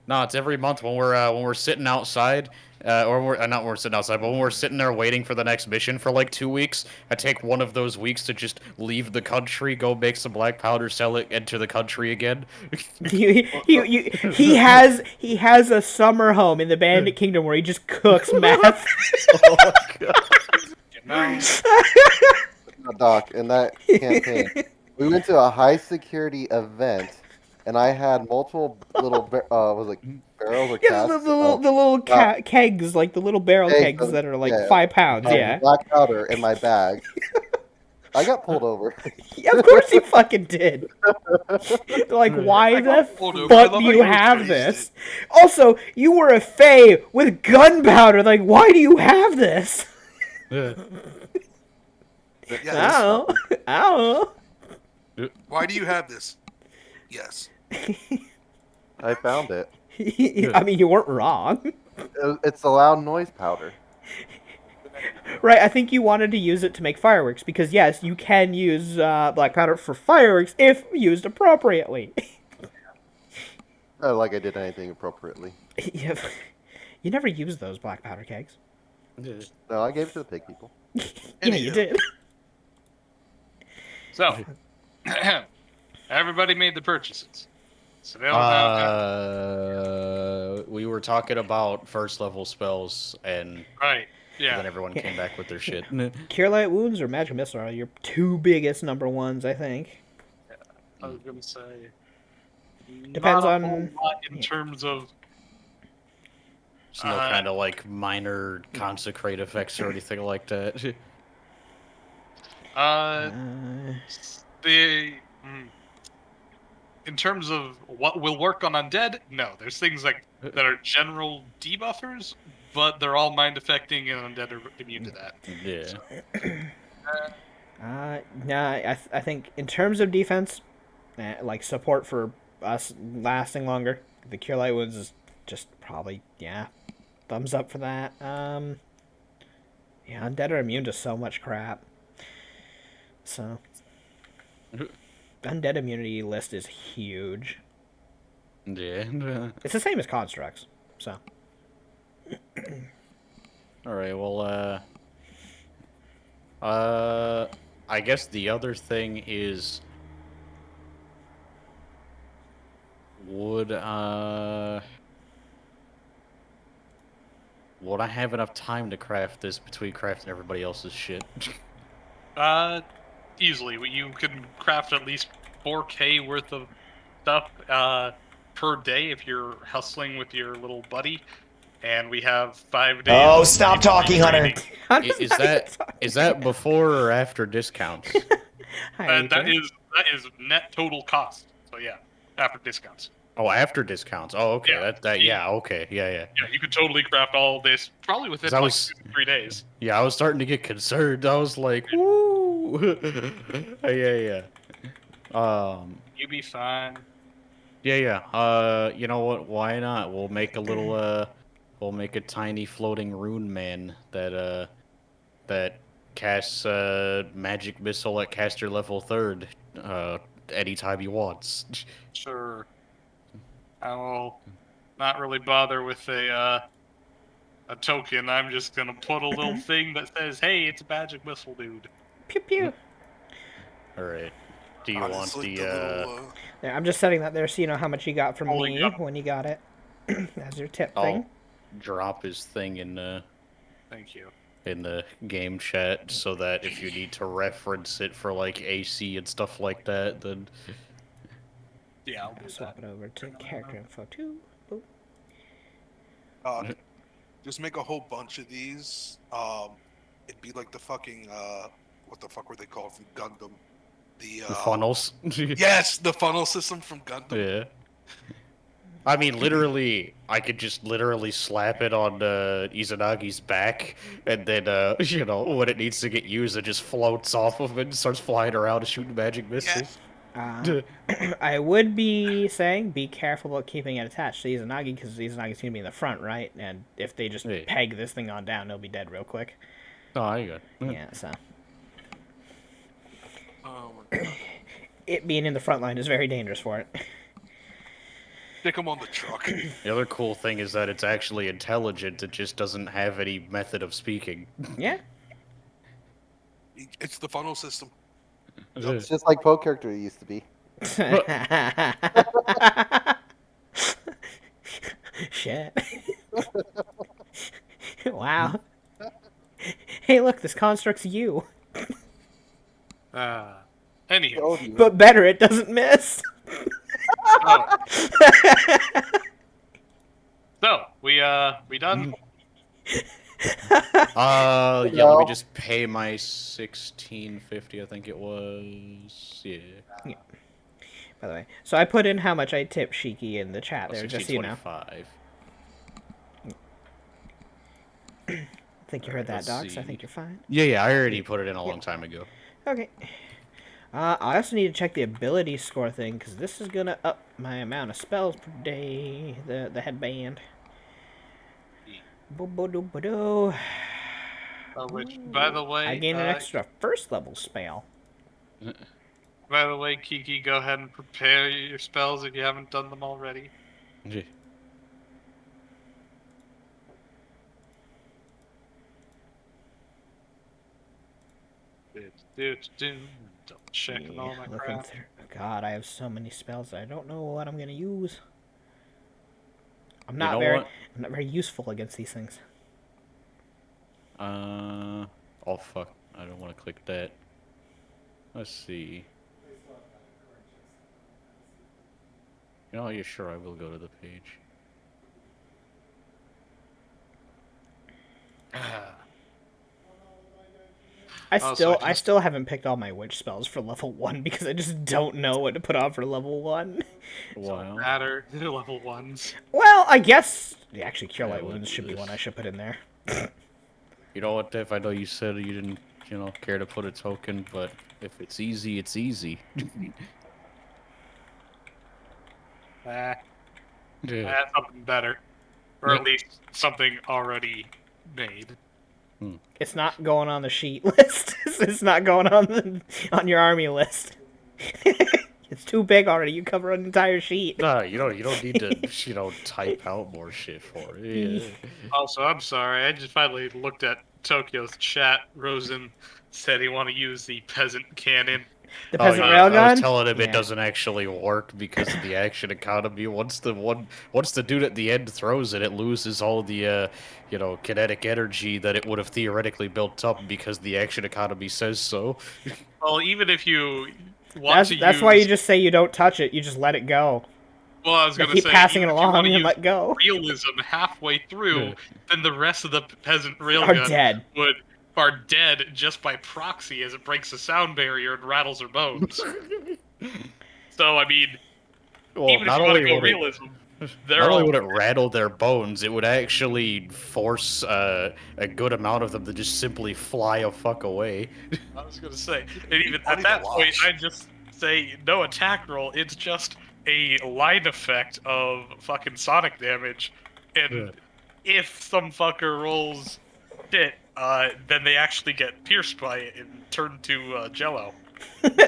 No, it's every month when we're sitting outside, or we're not when we're sitting outside, but when we're sitting there waiting for the next mission for like 2 weeks. I take one of those weeks to just leave the country, go make some black powder, sell it, enter the country again. he has a summer home in the Bandit Kingdom where he just cooks meth. Oh my god. No. No, Doc, in that campaign, we went to a high security event, and I had multiple little was it barrels or Yeah, casks the little kegs, like the little barrel Kegs, kegs that are like yeah. 5 pounds. of Yeah. black powder in my bag. I got pulled over. Yeah, of course he fucking did. Like, why the pulled over. I fuck love do how you you have rephrased this? Also, you were a fae with gunpowder. Like, why do you have this? Yes. I don't know. Why do you have this? Yes. I found it. I mean, you weren't wrong. It's a loud noise powder. Right, I think you wanted to use it to make fireworks, because yes, you can use black powder for fireworks if used appropriately. Like I did anything appropriately. you never used those black powder kegs. No, I gave it to the pig people. Yeah, you did. So, everybody made the purchases. So they'll now We were talking about first level spells, and right. Yeah. then everyone came back with their shit. Cure Light Wounds or Magic Missile are your 2 biggest number ones, I think. I was gonna say. Depends not a on- whole lot in terms of. There's no kind of like minor consecrate effects or anything like that. The in terms of what will work on undead, no. There's things like that are general debuffers, but they're all mind affecting, and undead are immune to that. Yeah. I think in terms of defense, like support for us lasting longer, the Cure Light Wounds is just probably, thumbs up for that. Yeah, undead are immune to so much crap. So, undead immunity list is huge. Yeah. It's the same as constructs. So, All right. Well, I guess the other thing is, would I have enough time to craft this between crafting everybody else's shit? Easily. You can craft at least 4K worth of stuff per day if you're hustling with your little buddy. And we have 5 days. Oh, of stop talking, Hunter. Is that before or after discounts? Hi, That AJ. is net total cost. So yeah, after discounts. Oh, after discounts. Oh, okay. Yeah. Yeah. Okay. Yeah. Yeah, you could totally craft all this probably within 'Cause I like was- 2 to 3 days. Yeah. I was starting to get concerned. I was like, woo. Yeah. You be fine. Yeah. You know what? Why not? We'll make a little. We'll make a tiny floating rune man that casts magic missile at caster level 3rd anytime he wants. Sure. I will not really bother with a token. I'm just gonna put a little thing that says, "Hey, it's a magic missile, dude." Pew pew. All right. Do you want Honestly, the little, There, I'm just setting that there so you know how much you got from Holy me God. when you got it. As your tip I'll thing. drop his thing in Thank you. the game chat so that if you need to reference it for like AC and stuff like that, then Yeah, I'll I'll do swap that. it over to character info 2. Boop. just make a whole bunch of these. It'd be like the fucking what the fuck were they called from Gundam? The funnels. Yes, the funnel system from Gundam. Yeah. I mean, literally, I could just literally slap it on Izanagi's back, and then, you know, when it needs to get used, it just floats off of it and starts flying around and shooting magic missiles. I would be saying be careful about keeping it attached to Izanagi because Izanagi's going to be in the front, right? And if they just Yeah. peg this thing on down, it'll be dead real quick. Oh, I got it. Yeah, so. Oh my god. It being in the front line is very dangerous for it. Stick them on the truck. The other cool thing is that it's actually intelligent, it just doesn't have any method of speaking. Yeah? It's the funnel system. It's just like Poe character used to be. Shit. Wow. Hey, look, this construct's you. Anyhow. Told you. But better, it doesn't miss. Oh. So, we done? Yeah, let No. me just pay my $16.50, I think it was. Yeah. By the way, so I put in how much I tip Shiki in the chat there, just so you know. $16.25. I think you heard that, Let's Docs. I see. think you're fine. Yeah, I already put it in a long time ago. Okay. I also need to check the ability score thing, because this is going to up my amount of spells per day, the headband. Bo-bo-do-bo-do. Which, by the way, I gain an extra first level spell. By the way, Kiki, go ahead and prepare your spells if you haven't done them already. Yeah. Double checking all my looking crap. through. God, I have so many spells. I don't know what I'm gonna use. I'm not know very, what? I'm not very useful against these things. Oh fuck, I don't want to click that. Let's see. Oh yeah, sure, I will go to the page. I still haven't picked all my witch spells for level 1 because I just don't know what to put on for level 1. Wow. Matter level ones. Well, I guess actually Cure Light Yeah, Wounds should be one I should put in there. You know what, Dave? I know you said you didn't, care to put a token, but if it's easy, it's easy. I Yeah. had something better, or Yeah. at least something already made. It's not going on the sheet list. It's not going on your army list. It's too big already. You cover an entire sheet. Nah, you don't need to, type out more shit for it. Yeah. Also, I'm sorry. I just finally looked at Tokyo's chat. Rosen said he want to use the peasant cannon. The peasant yeah, I railgun. was telling him Yeah. it doesn't actually work because of the action economy. Once the dude at the end throws it, it loses all the kinetic energy that it would have theoretically built up because the action economy says so. Well, even if you want That's why you just say you don't touch it. You just let it go. Well, I was They going to keep say, passing it even if you along wanna and use let go. realism halfway through, Yeah. then the rest of the peasant Are railgun dead. are dead just by proxy as it breaks the sound barrier and rattles her bones. So, I mean, Well, even if not you want to only go would it- realism, they're Not only all would it rattle their bones, it would actually force a good amount of them to just simply fly a fuck away. I was gonna say, and even Funny at to that point, watch. I just say no attack roll. It's just a line effect of fucking sonic damage, and Yeah. if some fucker rolls shit, then they actually get pierced by it and turn to Jello.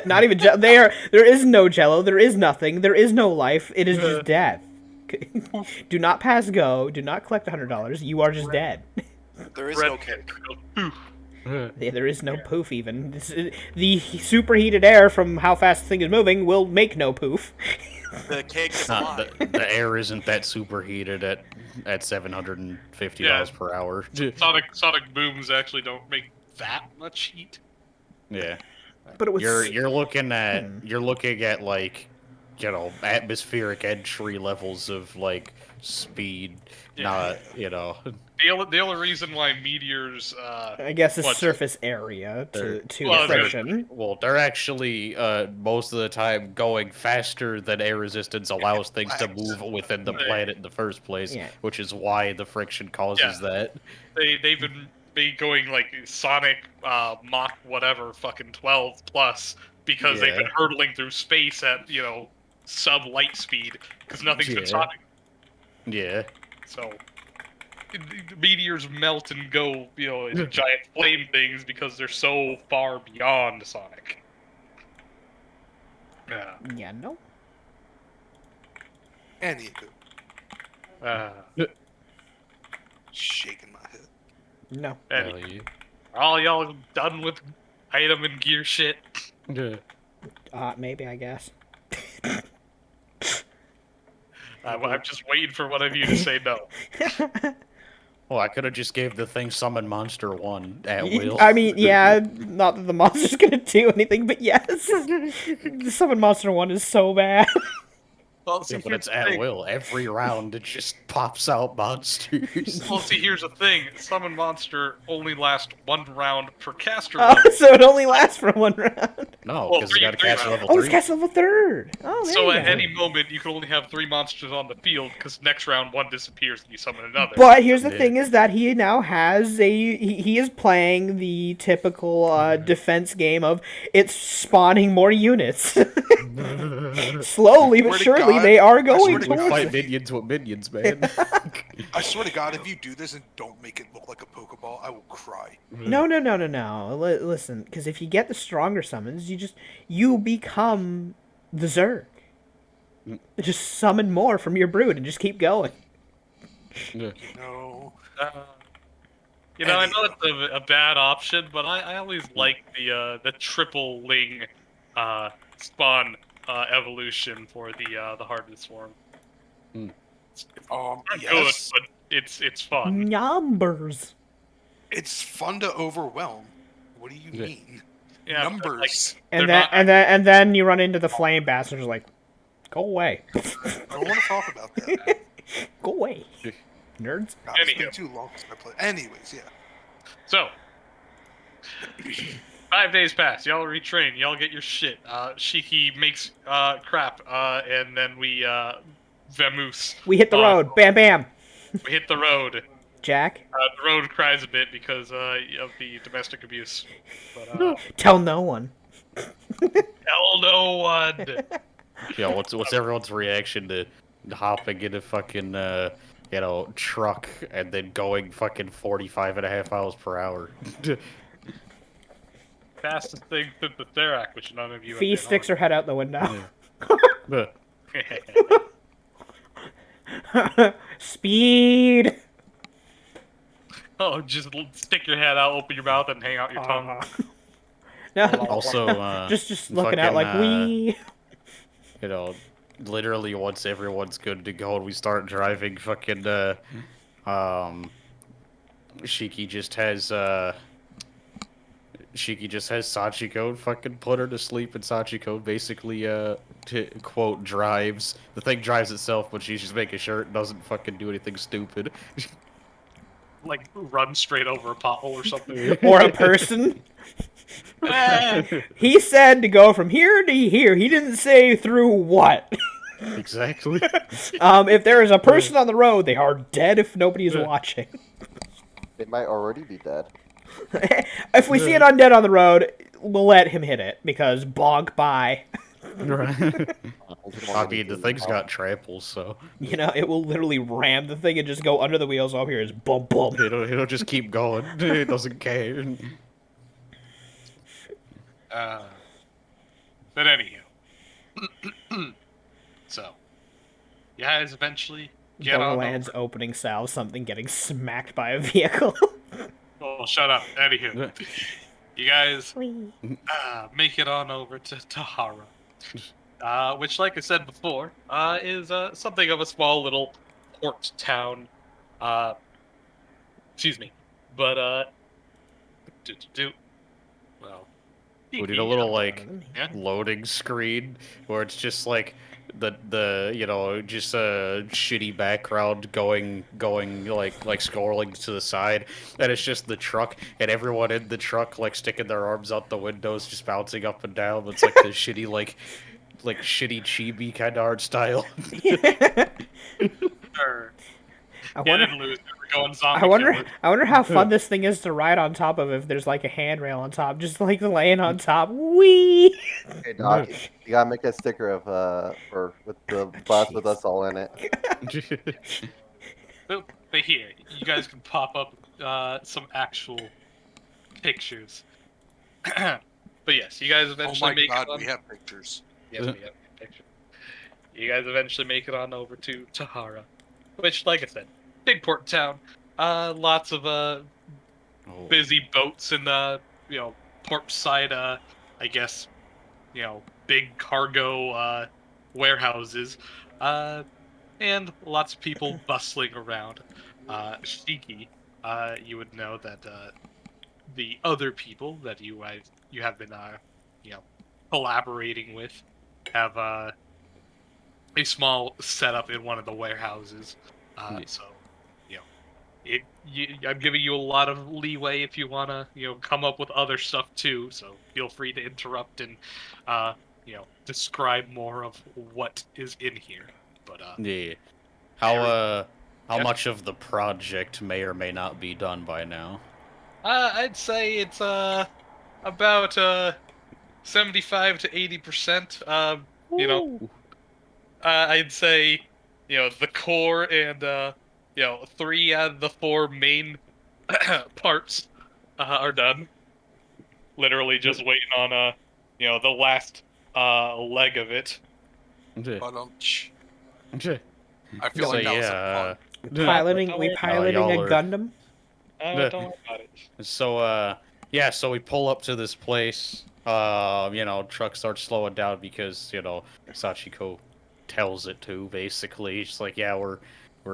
Not even there is no jello, there is nothing, there is no life, it is just death. Do not pass go, do not collect $100, you are just dead. There is Red no kick. There is no poof even. The superheated air from how fast the thing is moving will make no poof. The cake is Nah, alive. the air isn't that superheated at 750 Yeah. miles per hour. Sonic booms actually don't make that much heat. Yeah. But it was You're looking at like, you know, atmospheric entry levels of like speed, Yeah. not, you know. The only reason why meteors I guess the What? surface area They're- to Well, they're- friction. Well, they're actually most of the time going faster than air resistance allows things to Flags. move within the Yeah. planet in the first place, Yeah. which is why the friction causes that. they've been going like Sonic Mach whatever fucking 12 plus because they've been Yeah. hurtling through space at sub light speed because nothing's been Yeah. stopping. Yeah. So the meteors melt and go into giant flame things because they're so far beyond Sonic. Yeah. Yeah, no. Anywho, shaking my head. No. Anyway, are all y'all done with item and gear shit? Yeah. Maybe, I guess. I'm just waiting for one of you to say no. Well, I could have just gave the thing summon monster 1 at will. I mean, yeah, not that the monster's gonna do anything, but yes. The summon monster one is so bad. Well, see, Yeah, but here's it's the at thing. will. Every round, it just pops out monsters. Well, see, here's the thing. Summon monster only lasts 1 round per caster Oh, level. so it only lasts for 1 round. No, Well, because you got to three catch rounds. level Oh, 3. it's cast level 3rd. Oh, there So you at go. any moment, you can only have 3 monsters on the field because next round 1 disappears and you summon another. But here's the Yeah. thing: is that he now has he is playing the typical defense game of it's spawning more units. Slowly but Swear to surely, God, they are I swear going to We God. towards fight it. minions with minions, man. I swear to God, if you do this and don't make it look like a Pokeball, I will cry. No. Listen, because if you get the stronger summons, you become the Zerg. Just summon more from your brood and just keep going. No. I know it's a bad option, but I always like the triple ling spawn evolution for the Hardened Swarm. It's not Yes. good, but it's fun. Numbers. It's fun to overwhelm. What do you Yeah. mean? Yeah, but, Numbers. like, And they're then not- and then you run into the flame bastards like, go away. I don't want to talk about that. Go away. Nerds. God, it's been Anywho. too long since I played. Anyways, yeah. So, 5 days pass. Y'all retrain. Y'all get your shit. Shiki makes crap, and then we vamoose. We hit the road. Bam bam. We hit the road. Jack, The road cries a bit because of the domestic abuse. But tell no one. tell no one. Yeah, what's everyone's reaction to hopping in a fucking truck and then going fucking 45.5 miles per hour? Fastest thing since the Therac, which none of you have Fee been sticks her head out the window. But on. Speed. Oh, just stick your head out, open your mouth, and hang out your tongue. No, also, just looking out like fucking, literally once everyone's good to go and we start driving, fucking Shiki just has Sachiko fucking put her to sleep, and Sachiko basically to quote drives. The thing drives itself, but she's just making sure it doesn't fucking do anything stupid. Like run straight over a pothole or something. or a person. He said to go from here to here. He didn't say through what. Exactly. If there is a person on the road, they are dead if nobody is watching. They might already be dead. If we see an undead on the road, we'll let him hit it because bonk bye. Right. I mean, the thing's got tramples, so You know, it will literally ram the thing and just go under the wheels. All here is bump bump. it'll just keep going. It doesn't care. But anywho. So, you guys eventually get on. Borderlands opening salve, something getting smacked by a vehicle. Oh, shut up. Anywho, you guys Wee. make it on over to Tahara, which, like I said before, is something of a small little port town. Excuse me, but well, We did a little like yeah. loading screen where it's just like the you know just a shitty background going like scrolling to the side, and it's just the truck and everyone in the truck like sticking their arms out the windows just bouncing up and down. It's like the shitty like shitty chibi kind of art style. Sure. I Get wonder. in, loser. We're going zombie I wonder. killer. I wonder how fun this thing is to ride on top of if there's like a handrail on top, just like laying on top. Wee. Hey, Doc, you gotta make a sticker of with the bus with us all in it. But here, you guys can pop up some actual pictures. But yes, you guys Oh eventually my make god, it on. we have pictures. Yes, we have pictures. You guys eventually make it on over to Tahara, which, like I said, big port town. Lots of busy boats and port side. I guess big cargo warehouses, and lots of people bustling around. Shiki, you would know that the other people that you have been collaborating with have a small setup in one of the warehouses. So I'm giving you a lot of leeway if you wanna come up with other stuff too. So feel free to interrupt and describe more of what is in here. But Yeah. How Yes? much of the project may or may not be done by now? I'd say it's about 75 to 80%. I'd say the core and 3 out of the 4 main parts are done. Literally just waiting on the last leg of it. Okay. But Okay. I feel So, like that was yeah, some fun. Piloting a y'all are- Gundam. Don't worry about it. So so we pull up to this place. Truck starts slowing down because Sachiko tells it to. Basically, she's like, yeah, we're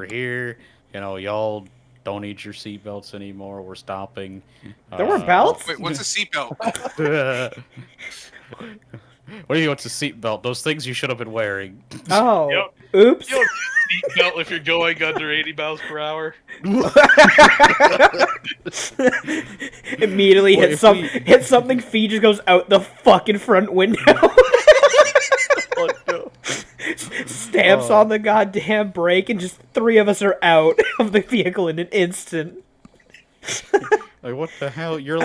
here. Y'all don't need your seatbelts anymore. We're stopping. There were belts? Wait, what's a seatbelt? What do you? What's a seatbelt? Those things you should have been wearing. Oh, Yep. oops. You don't need a seatbelt if you're going under 80 miles per hour. Immediately Well, hit something. Fee just goes out the fucking front window. Stamps on the goddamn brake, and just 3 of us are out of the vehicle in an instant. Like, what the hell? You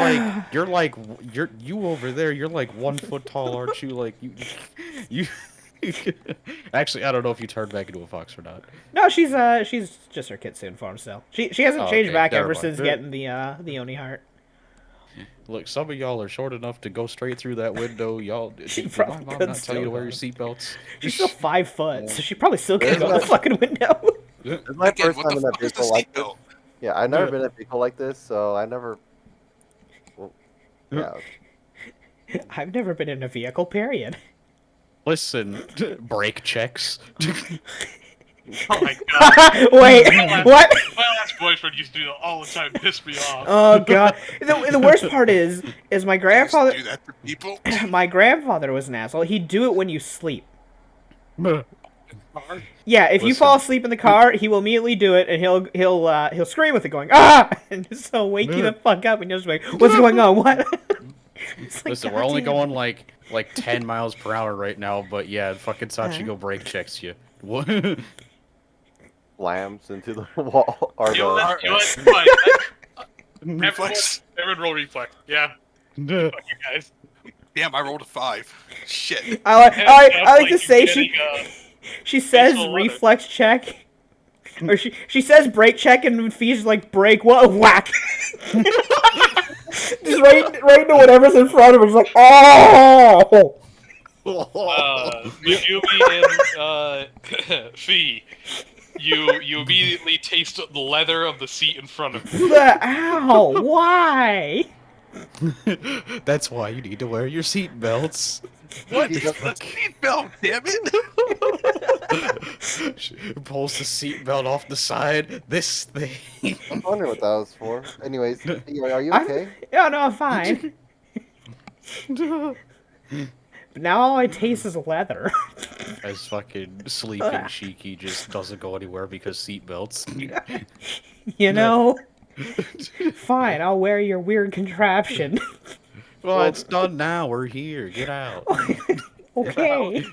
over there. You're like 1 foot tall, aren't you? Like you. Actually, I don't know if you turned back into a fox or not. No, she's just her kitsune form still. She hasn't changed Okay, back never ever mind. since getting the Oni heart. Look, some of y'all are short enough to go straight through that window. Y'all, She did probably my mom could not tell you to still wear your go. seatbelts? She's still 5 foot, so she probably still could There's go out the fucking window. This is my Again, first what time the in a fuck is the vehicle like this. seatbelt? Yeah, I've never been in a vehicle like this, so I never. Well, yeah. I've never been in a vehicle, period. Listen, brake checks. Oh my god. Wait, what? My last boyfriend used to do that all the time. Piss me off. Oh god. The worst part is my Just grandfather. do that to people. My grandfather was an asshole. He'd do it when you sleep. Yeah, if you Listen. fall asleep in the car, he will immediately do it, and he'll scream with it, going ah, and just so wake you the fuck up, and you're just like, what's going on? What? It's like, Listen, we're only goddamn. going like 10 miles per hour right now, but yeah, fucking Sachiko brake checks you. What? Slams into the wall. Or You know the, what? You know what? Fine. Reflex. Everyone roll reflex. Yeah. Fuck you guys. Damn, I rolled a 5. Shit. I like to say you're she says facial reflex check, or she says brake check, and Fee's like brake what whack. Just right into whatever's in front of her. She's like, oh. Megumi and Fee, you immediately taste the leather of the seat in front of you. Ow! Why? That's why you need to wear your seatbelts. What? He The doesn't- seatbelt, damn it! Pulls the seatbelt off the side. This thing. I was wondering what that was for. Anyways, anyway, are you I'm- okay? Yeah, no, I'm fine. But now all I taste is leather. As fucking sleeping Shiki just doesn't go anywhere because seatbelts. You know? Fine, I'll wear your weird contraption. Well, it's done now. We're here. Get out. Okay.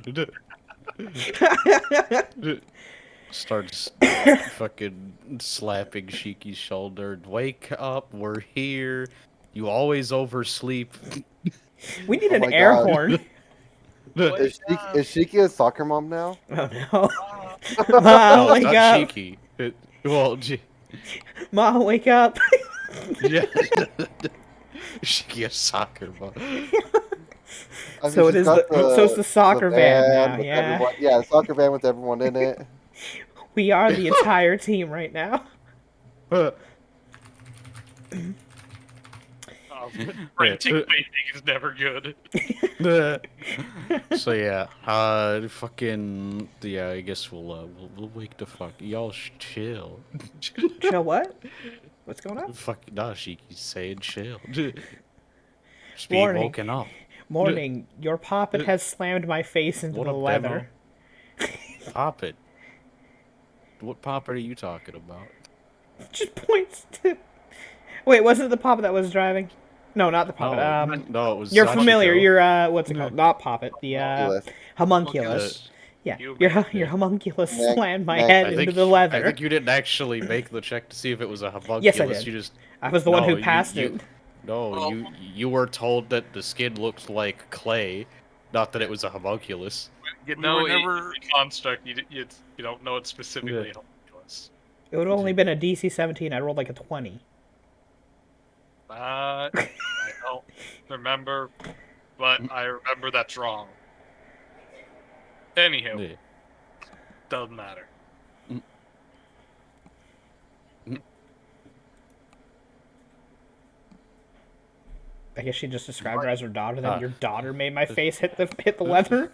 Starts fucking slapping Shiki's shoulder. Wake up. We're here. You always oversleep. We need Oh an my air God. horn. Is Shiki a soccer mom now? Oh no. No, Mom, it's wake not up. Shiki. Well, Mom, wake up. yeah. Shiki a soccer mom. I mean, So it she's is got so it's the soccer van now, with yeah. everyone- yeah, soccer van with everyone in it. We are the entire team right now. Renting waiting is never good. So yeah, fucking yeah. I guess we'll wake the fuck. Y'all chill. Chill what? What's going on? Fuck, nah, Shiki's saying chill. Just be Warning. woken up. Morning, your poppet has slammed my face into What the a leather. Pop it. What pop are you talking about? Just points to. Wait, wasn't it the poppet that was driving? No, not the poppet. No, it was. You're Sachiko. familiar. You're what's it called? Not poppet. The Fabulous. homunculus. Yeah, You your homunculus Next- slammed my next. head I into think the leather. I think you didn't actually make the check to see if it was a homunculus. Yes, I did. You just I was the one No, who passed you- it. no. Oh. You were told that the skin looked like clay, not that it was a homunculus. You We know, were never- a construct. You don't know it specifically. Homunculus. It would have only been a DC 17. I rolled like a 20. I don't remember, but I remember that's wrong. Anywho, Yeah. doesn't matter. I guess she just described her as her daughter. Then Ah. your daughter made my face hit the leather.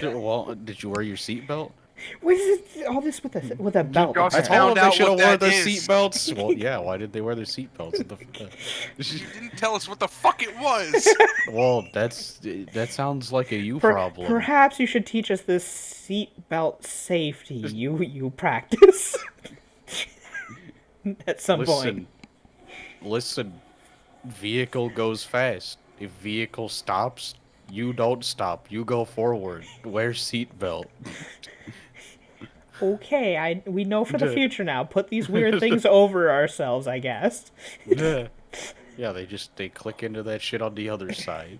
Well, did you wear your seatbelt? What is it? All this with a belt? Gosh, I I apparently? told found them they out should have what worn that their is. seatbelts. Well, yeah. Why did they wear their seatbelts? You didn't tell us what the fuck it was. Well, that sounds like a you Per- problem. Perhaps you should teach us this seatbelt safety. You practice at some point. Listen. Vehicle goes fast. If vehicle stops, you don't stop. You go forward. Wear seatbelt. Okay, we know for the future now. Put these weird things over ourselves, I guess. Yeah. Yeah, they click into that shit on the other side.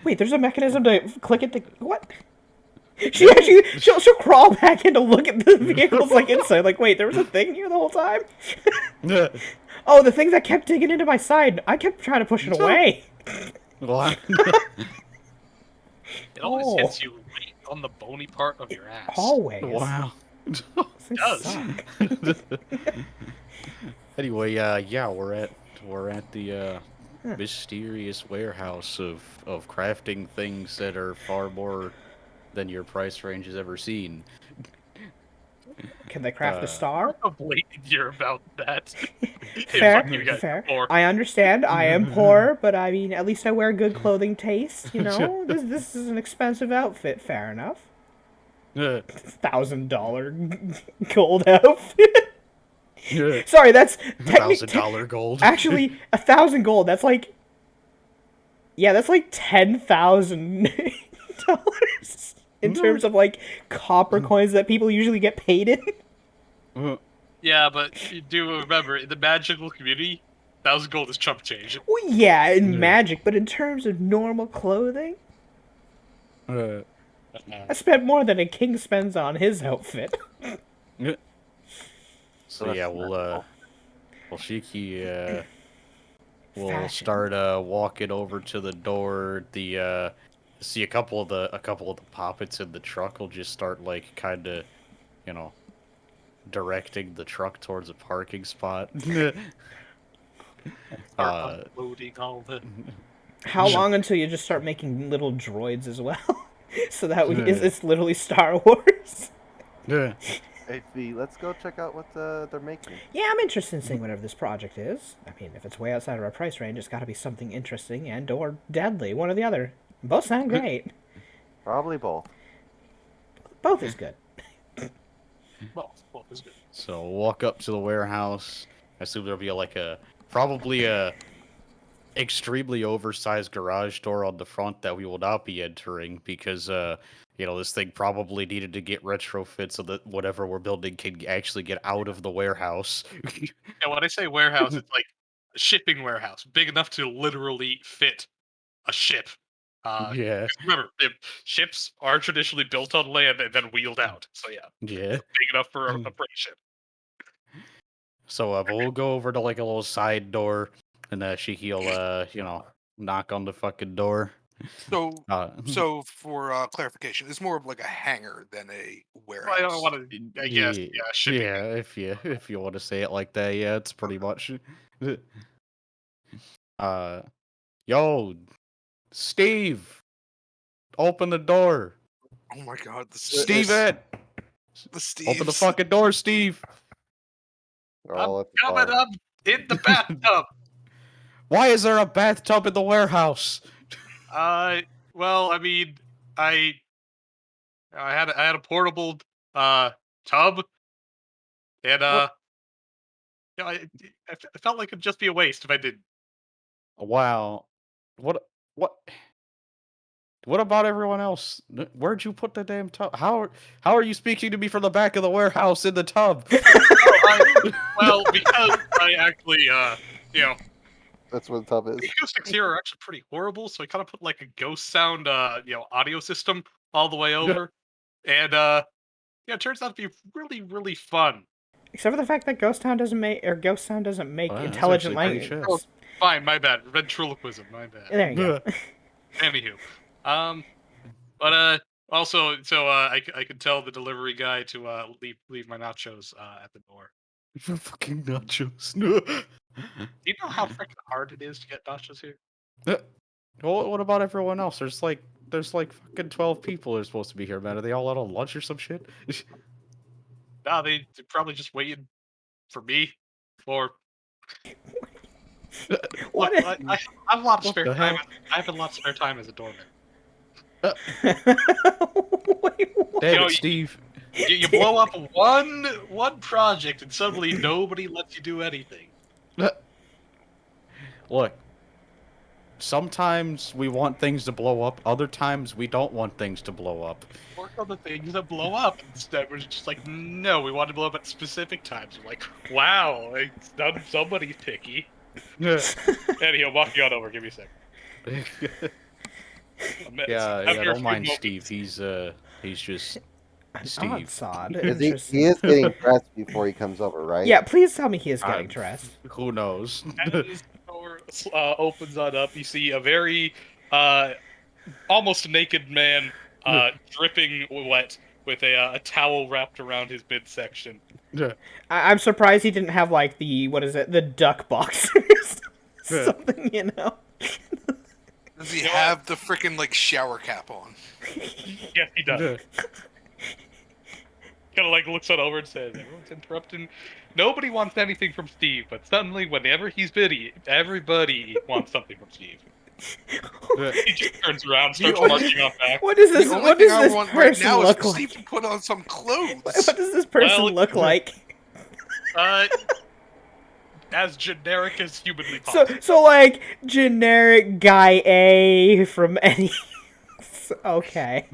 Wait, there's a mechanism to click at the what? She'll crawl back in to look at the vehicles like inside. Like, wait, there was a thing here the whole time. Oh, the thing that kept digging into my side. I kept trying to push it away. Well, It always Oh. hits you right on the bony part of your ass. Always. wow. These things does. suck. Anyway, yeah, we're at the mysterious warehouse of crafting things that are far more than your price range has ever seen. Can they craft a star? How blatant you're about that. Fair, Fuck you guys, fair. poor. I understand. I am poor, but I mean, at least I wear good clothing taste. You know, this is an expensive outfit. Fair enough. $1,000 gold outfit. Sorry, that's $1,000 gold. Actually, 1,000 gold. That's like, yeah, that's like $10,000 in terms of like copper coins that people usually get paid in. Yeah, but you do remember, in the magical community, 1,000 gold is chump change. Well, yeah, in magic, but in terms of normal clothing, I spent more than a king spends on his outfit. So yeah, well, Shiki will Fashion. start walking over to the door. See a couple of the poppets in the truck will just start like kind of, directing the truck towards a parking spot. Start unloading all the. How long until you just start making little droids as well? So that it's literally Star Wars. Hey, V, let's go check out what they're making. Yeah, I'm interested in seeing whatever this project is. I mean, if it's way outside of our price range, it's got to be something interesting and or deadly, one or the other. Both sound great. Probably both. Both is good. Well, is good. So we'll walk up to the warehouse. I assume there'll be probably a extremely oversized garage door on the front that we will not be entering because this thing probably needed to get retrofit so that whatever we're building can actually get out of the warehouse. Yeah, when I say warehouse, it's like a shipping warehouse, big enough to literally fit a ship. Yeah. 'Cause remember, ships are traditionally built on land and then wheeled out. So yeah, Yeah. big enough for a freight ship. So but we'll go over to like a little side door and Sheikie'll knock on the fucking door. So, Uh, so for clarification, it's more of like a hangar than a warehouse. I don't want to. I guess shipping. Yeah, if you want to say it like that, yeah, it's pretty much. Yo, Steve, open the door. Oh my god, Steven, the Steves. open the fucking door, Steve. They're all I'm at the coming bar. up in the bathtub. Why is there a bathtub in the warehouse? Well, I mean, I had a portable tub, and I felt like it'd just be a waste if I didn't. Wow, what about everyone else? Where'd you put the damn tub? How are you speaking to me from the back of the warehouse in the tub? Well, because I actually That's what the tub is. the acoustics here are actually pretty horrible, so I kind of put like a ghost sound audio system all the way over, and it turns out to be really, really fun. Except for the fact that Ghost Sound doesn't make Wow, that's intelligent actually pretty language. chill. Fine, my bad. Ventriloquism, my bad. There you go. Anywho, but also, so I could tell the delivery guy to leave my nachos at the door. Fucking nachos. Do you know how freaking hard it is to get nachos here? Well, what about everyone else? There's like fucking 12 people that are supposed to be here, man. Are they all out on lunch or some shit? Nah, they're probably just waiting for me. Or What look, if- I have a lot of What spare the time. hell? I have a lot of spare time as a doorman. Wait, what? Damn know, it, Steve. You blow up one project, and suddenly nobody lets you do anything. Look, sometimes we want things to blow up. Other times we don't want things to blow up. Work on the things that blow up. Instead, we're just like, no, we want to blow up at specific times. We're like, wow, somebody's picky. Anyhow, walking on over. Give me a sec. Yeah, don't mind Steve. He's just Steve. Odd sod. He Interesting. is getting dressed before he comes over, right? Yeah, please tell me he is getting I'm- dressed. Who knows? As the door opens on up, you see a very almost naked man, dripping wet, with a towel wrapped around his midsection. I'm surprised he didn't have like the duck boxers, something, you know. Does he have the freaking like shower cap on? Yeah, he does. Kind of like looks on over and says, "Everyone's interrupting. Nobody wants anything from Steve, but suddenly, whenever he's busy, everybody wants something from Steve." He just turns around, starts marching on back. What does this? The only What thing does I this want right person now is look for like? Steve to put on some clothes. What does this person Well, look like? As generic as humanly possible. So like generic guy A from any. Okay.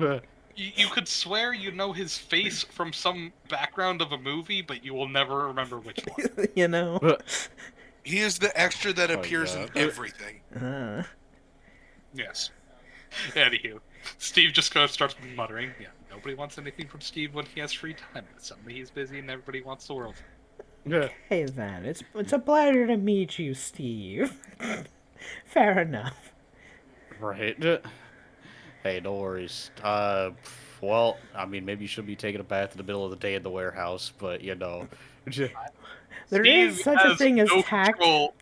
You could swear you know his face from some background of a movie, but you will never remember which one. You know. He is the extra that Oh, appears in God. everything. Yes. Anywho, Steve just kind of starts muttering, "Yeah, nobody wants anything from Steve when he has free time. But suddenly he's busy and everybody wants the world." Hey then, it's a pleasure to meet you, Steve. Fair enough. Right. Hey, no worries. Well, I mean, maybe you should be taking a bath in the middle of the day in the warehouse, but There Steve is such a has thing as no tact, control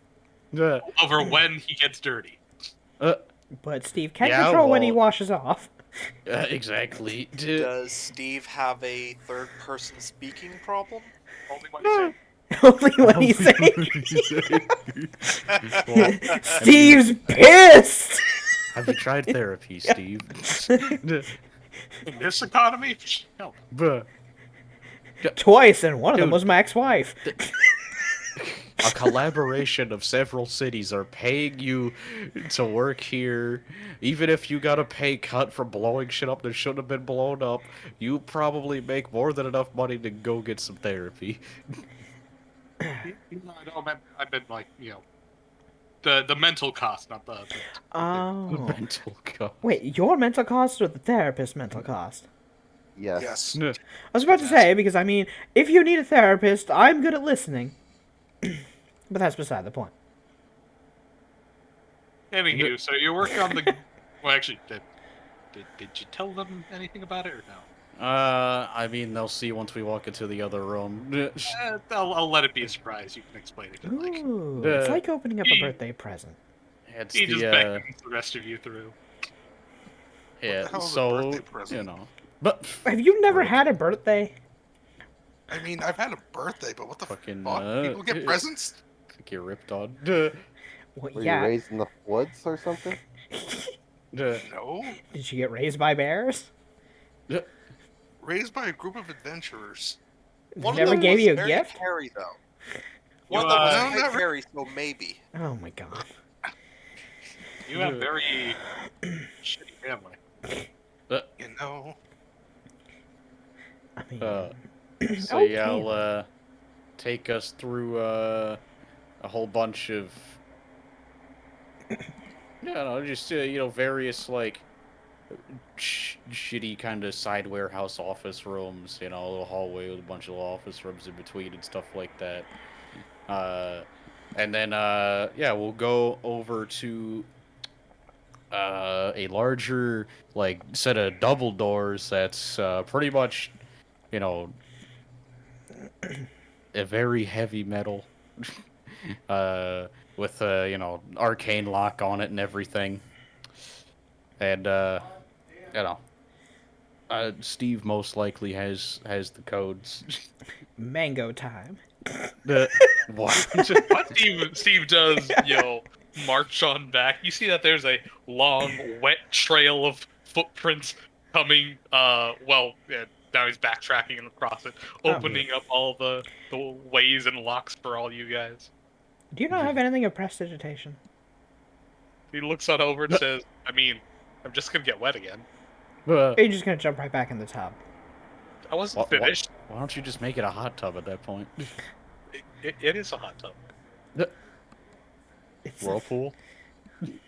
uh, over when he gets dirty. but Steve can Yeah, control when he well- washes off. exactly. Does Steve have a third person speaking problem? Only when he's in. Only when he's saying Well, Steve's pissed. have you tried therapy, Steve? In this economy? No. Bruh. Twice, and one of them Dude. was my ex-wife. A collaboration of several cities are paying you to work here. Even if you got a pay cut for blowing shit up that shouldn't have been blown up, you probably make more than enough money to go get some therapy. I meant like, the mental cost, not the Oh. Mental cost. Wait, your mental cost or the therapist's mental cost? Yes. Yes. I was about to say, because I mean, if you need a therapist, I'm good at listening. But that's beside the point. Anywho, so you're working on the. Well, actually, did you tell them anything about it or no? I mean, they'll see once we walk into the other room. I'll let it be a surprise. You can explain it if you like. Ooh, it's Uh, like opening up a birthday present. It's He just the, beckons the rest of you through. yeah, the hell is a so, birthday present? But, Have you never Right. had a birthday? I mean, I've had a birthday, but what the Fucking, fuck? People get presents? get ripped on. Well, Were you yeah. raised in the woods or something? No. Did you get raised by bears? Raised by a group of adventurers. One Never of them gave was you a very gift? hairy, though. You, One of them was no, quite not re- hairy, so maybe. Oh my god. You have very shitty family. You know. I mean, So okay, yeah, then. I'll take us through a whole bunch of just various like shitty kind of side warehouse office rooms, a little hallway with a bunch of little office rooms in between and stuff like that. And then we'll go over to a larger like set of double doors that's pretty much a very heavy metal with arcane lock on it and everything. And Steve most likely has the codes. Mango time. What? What Steve does, march on back. You see that there's a long, wet trail of footprints coming. Now he's backtracking across it, opening up all the ways and locks for all you guys. Do you not have anything of prestidigitation? He looks on over and says, "I mean, I'm just gonna get wet again. Or are you just gonna jump right back in the tub? I wasn't What- finished. Why don't you just make it a hot tub at that point? It is a hot tub. It's Whirlpool?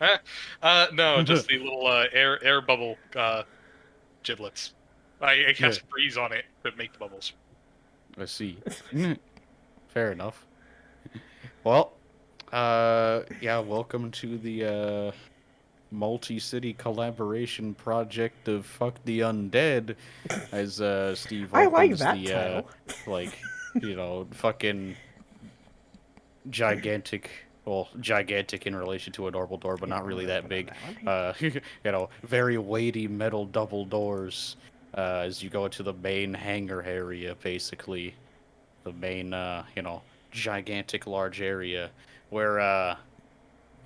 No, just the little air bubble giblets. I cast freeze on it to make the bubbles. I see. Fair enough. Well, welcome to the multi-city collaboration project of Fuck the Undead, as Steve I like opens that title. fucking gigantic. Well, gigantic in relation to a normal door, but not really that big. Very weighty metal double doors as you go into the main hangar area, basically. The main, gigantic large area where,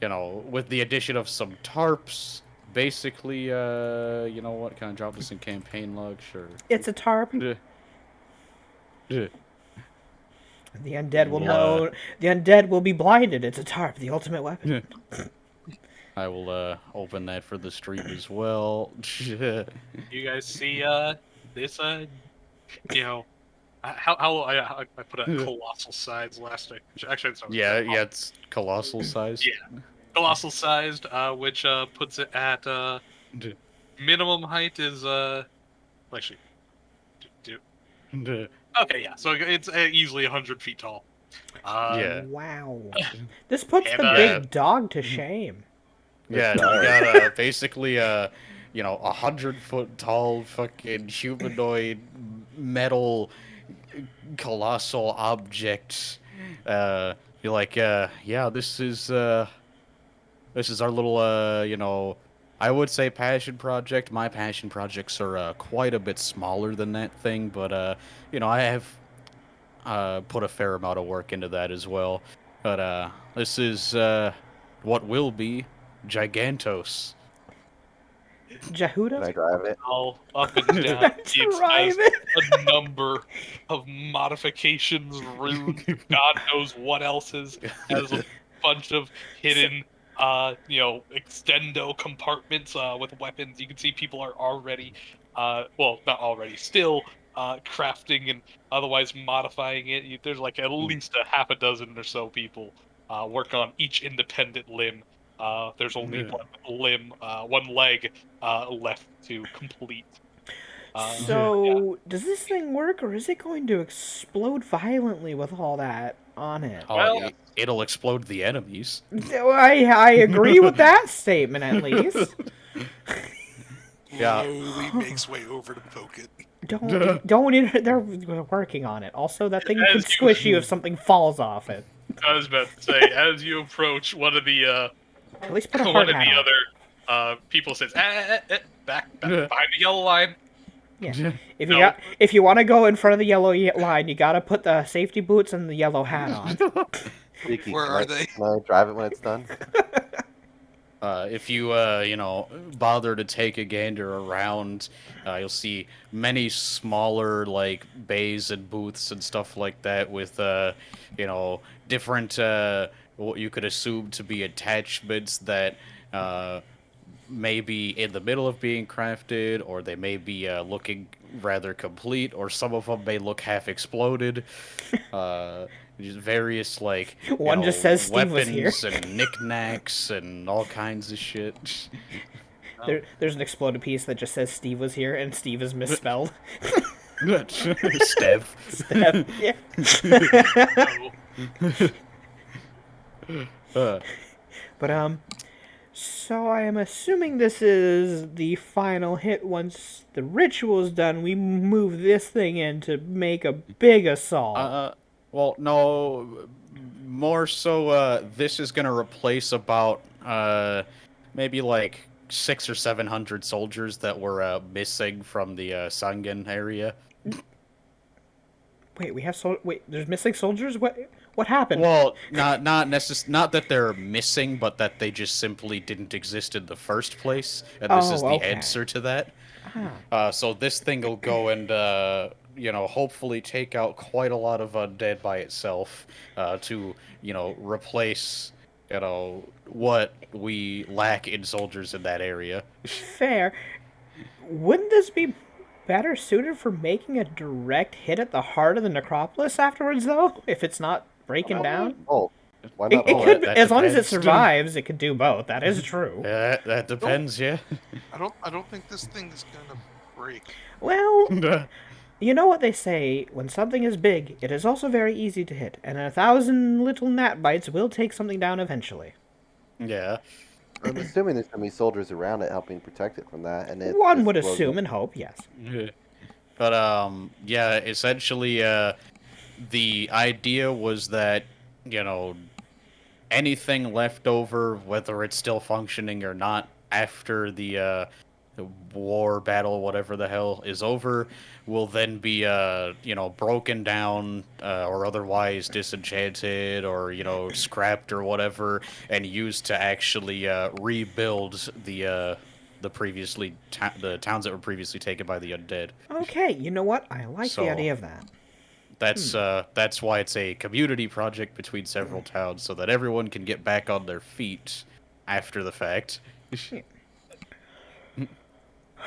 with the addition of some tarps, basically, what? Can I drop this in campaign log? Sure. It's a tarp. Uh, The undead will Yeah. know. The undead will be blinded. It's a tarp, the ultimate weapon. I will open that for the stream as well. You guys see this how I put a colossal size last night. Actually, it's not it's colossal size. Yeah. Colossal sized, which puts it at minimum height is actually. Okay, yeah. So it's easily 100 feet tall. Yeah. Wow. This puts And, the big dog to shame. Yeah, you got basically 100-foot tall fucking humanoid metal colossal object. You're like, yeah, this is our little, I would say passion project. My passion projects are quite a bit smaller than that thing, but I have put a fair amount of work into that as well. But this is what will be Gigantos. Can I Jahuda? drive it? All up and Can down. I It drive has it? a number of modifications, runes, God knows what else has a bunch of hidden, extendo compartments with weapons. You can see people are already, well, not already, still crafting and otherwise modifying it. There's like at least a half a dozen or so people work on each independent limb. There's only one leg left to complete. So, does this thing work, or is it going to explode violently with all that on it? Well- It'll explode the enemies. I agree with that statement, at least. Yeah. Slowly makes way over to poke it. They're working on it. Also, that thing As could you- squish you if something falls off it. I was about to say, as you approach, one of the At least put a one hard of hat the on. other people says, back behind the yellow line. Yeah. If No. if you want to go in front of the yellow line, you gotta put the safety boots and the yellow hat on. Vicky, Where can are I- they? Can I drive it when it's done? If you, bother to take a gander around, you'll see many smaller, like, bays and booths and stuff like that with, different, what you could assume to be attachments that, may be in the middle of being crafted, or they may be, looking rather complete, or some of them may look half exploded. Just various, like, One just says Steve was here. weapons and knickknacks and all kinds of shit. There's an exploded piece that just says Steve was here, and Steve is misspelled. Stev. Yeah. But so I am assuming this is the final hit. Once the ritual is done, we move this thing in to make a big assault. Well, no, more so, this is gonna replace about, maybe like 600 or 700 soldiers that were, missing from the, Sangen area. Wait, there's missing soldiers? What happened? Well, not that they're missing, but that they just simply didn't exist in the first place, and this is the okay. answer to that. Ah. So this thing will go and, hopefully take out quite a lot of undead by itself, to, replace, what we lack in soldiers in that area. Fair. Wouldn't this be better suited for making a direct hit at the heart of the necropolis afterwards, though? If it's not breaking down? Oh, why It not? could, both? that as long as it depends. survives, it could do both. That is true. Yeah, that depends, yeah. I don't think this thing is gonna break. Well, you know what they say, when something is big, it is also very easy to hit, and 1,000 little gnat bites will take something down eventually. Yeah. I'm assuming there's gonna be soldiers around it helping protect it from that, and it One just would blows assume up. and hope, yes. But yeah, essentially, the idea was that, anything left over, whether it's still functioning or not, after the war, battle, whatever the hell is over, will then be, broken down, or otherwise disenchanted, or, scrapped or whatever, and used to actually, rebuild the towns that were previously taken by the undead. Okay, you know what? I like So- the idea of that. That's why it's a community project between several towns, so that everyone can get back on their feet after the fact.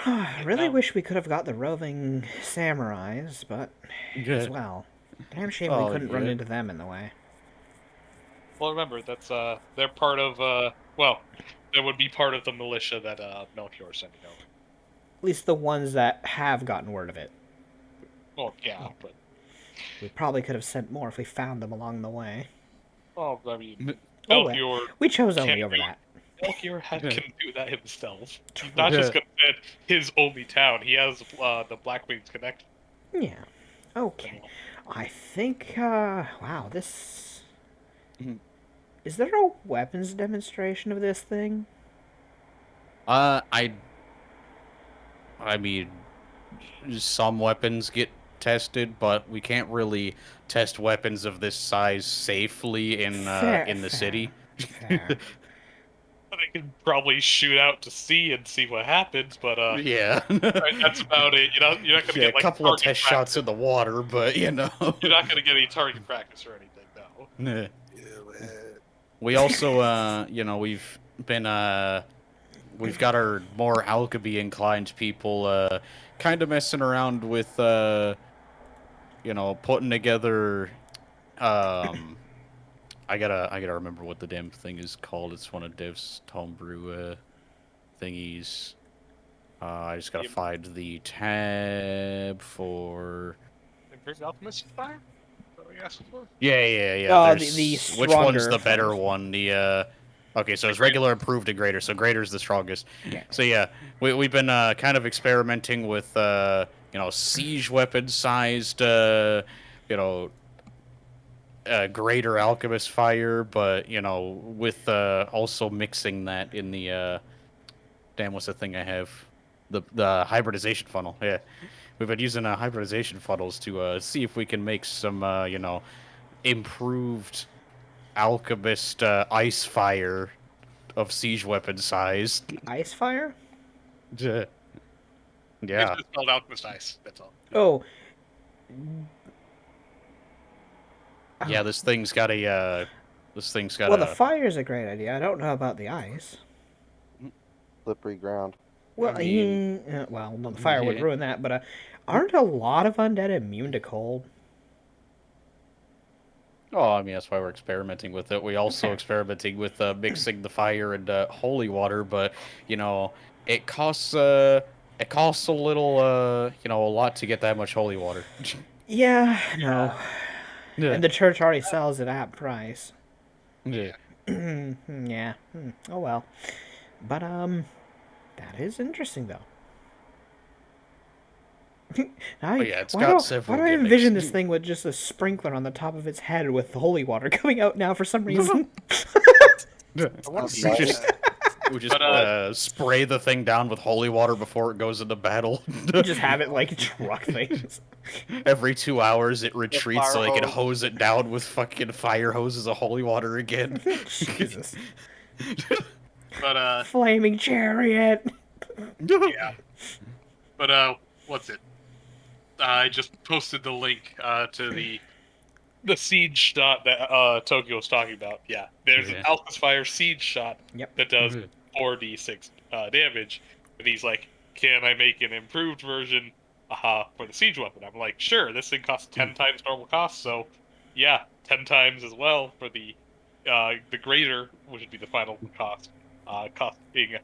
I really wish we could have got the roving samurais, but as well. Damn shame we Oh, couldn't run yeah. into them in the way. Well, remember that's they're part of they would be part of the militia that Melchior sent over. At least the ones that have gotten word of it. Well, yeah, but We probably could have sent more if we found them along the way. I mean, Oh, well. Melchior We chose only Can't over be. that. Melchior can do that himself. He's Yeah. not just gonna send his only town. He has the Black Wings connection. Yeah. Okay. I think, wow, this... Mhm. Is there a weapons demonstration of this thing? I mean, some weapons get tested, but we can't really test weapons of this size safely in the city. Fair. They can probably shoot out to sea and see what happens, but Yeah. that's about it. You're not gonna Yeah, get a like couple of target test practice. shots in the water, but you know. You're not gonna get any target practice or anything, no. Yeah. Yeah, man. We also, we've been, we've got our more alchemy inclined people, kind of messing around with, putting together, I gotta remember what the damn thing is called. It's one of Dev's homebrew, thingies. I just gotta find the tab for... Improved Alchemist Fire? Is that what you asked for? Yeah. Oh, there's- the which one's stronger the better forms. one? The okay, so it's regular, improved, and greater. So greater's the strongest. Yeah. So yeah, we've been kind of experimenting with siege weapon sized greater alchemist fire, but with also mixing that in the damn, what's the thing I have? The hybridization funnel. Yeah. We've been using hybridization funnels to see if we can make some improved alchemist ice fire of siege weapon size. Ice fire? Yeah. It's just called Alchemist Ice, that's all. Oh. Yeah, this thing's got a Well, the fire's a great idea. I don't know about the ice. Slippery ground. Well, mean- no, the fire would yeah. ruin that, but aren't a lot of undead immune to cold? Oh, I mean, that's why we're experimenting with it. We also experimenting with mixing the fire and holy water, but it costs a little a lot to get that much holy water. Yeah, no. Yeah. And the church already sells it at price. Yeah. Yeah. Oh well. But that is interesting though. Now, yeah, it's why got do, several why do I gimmicks. envision this thing with just a sprinkler on the top of its head with holy water coming out now for some reason? We just spray the thing down with holy water before it goes into battle. Just have it like truck things. Every 2 hours it retreats so fire they can hose. hose it down with fucking fire hoses of holy water again. Jesus. But Flaming chariot. yeah. But what's it? I just posted the link to The siege shot that Tokyo was talking about. Yeah, there's an Yeah. Alchemist Fire siege shot Yep. that does Mhm. 4d6 damage. And he's like, can I make an improved version for the siege weapon? I'm like, sure, this thing costs 10 times normal cost, so yeah, 10 times as well for the greater, which would be the final cost. Costing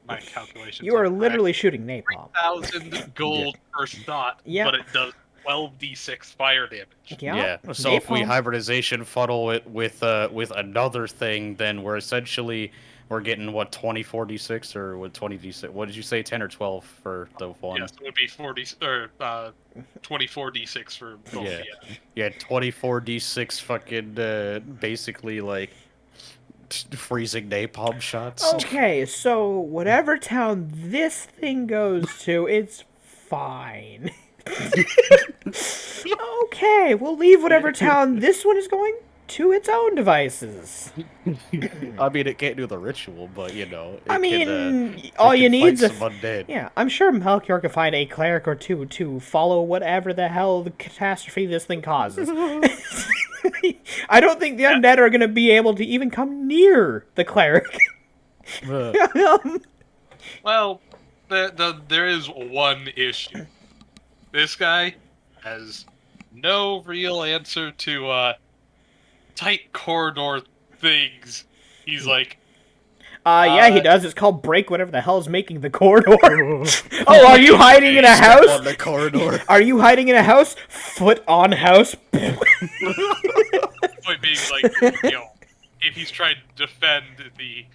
my calculations. You are correct, literally shooting napalm. 3,000 gold per shot, Yeah. but it does 12d6 fire damage. Yeah. So if we napalm. hybridization funnel it with another thing, then we're getting what 24d6 or what 20d6? What did you say? 10 or 12 for the one? Yes, it would be 24d6 for both. Yeah. Yeah. Yeah, 24d6 fucking basically like freezing napalm shots. Okay, so whatever town this thing goes to, it's fine. Okay, we'll leave whatever town this one is going to its own devices. I mean, it can't do the ritual, but it I mean, can, all it you can need's fight a some undead. yeah. I'm sure Melchior could find a cleric or two to follow whatever the hell the catastrophe this thing causes. I don't think the undead are going to be able to even come near the cleric. Well, there is one issue. This guy has no real answer to tight corridor things. He's like, Yeah, he does. It's called break whatever the hell's making the corridor. Oh, are you hiding in a Step house? on the corridor. Are you hiding in a house? Foot on house. point being like, if he's trying to defend the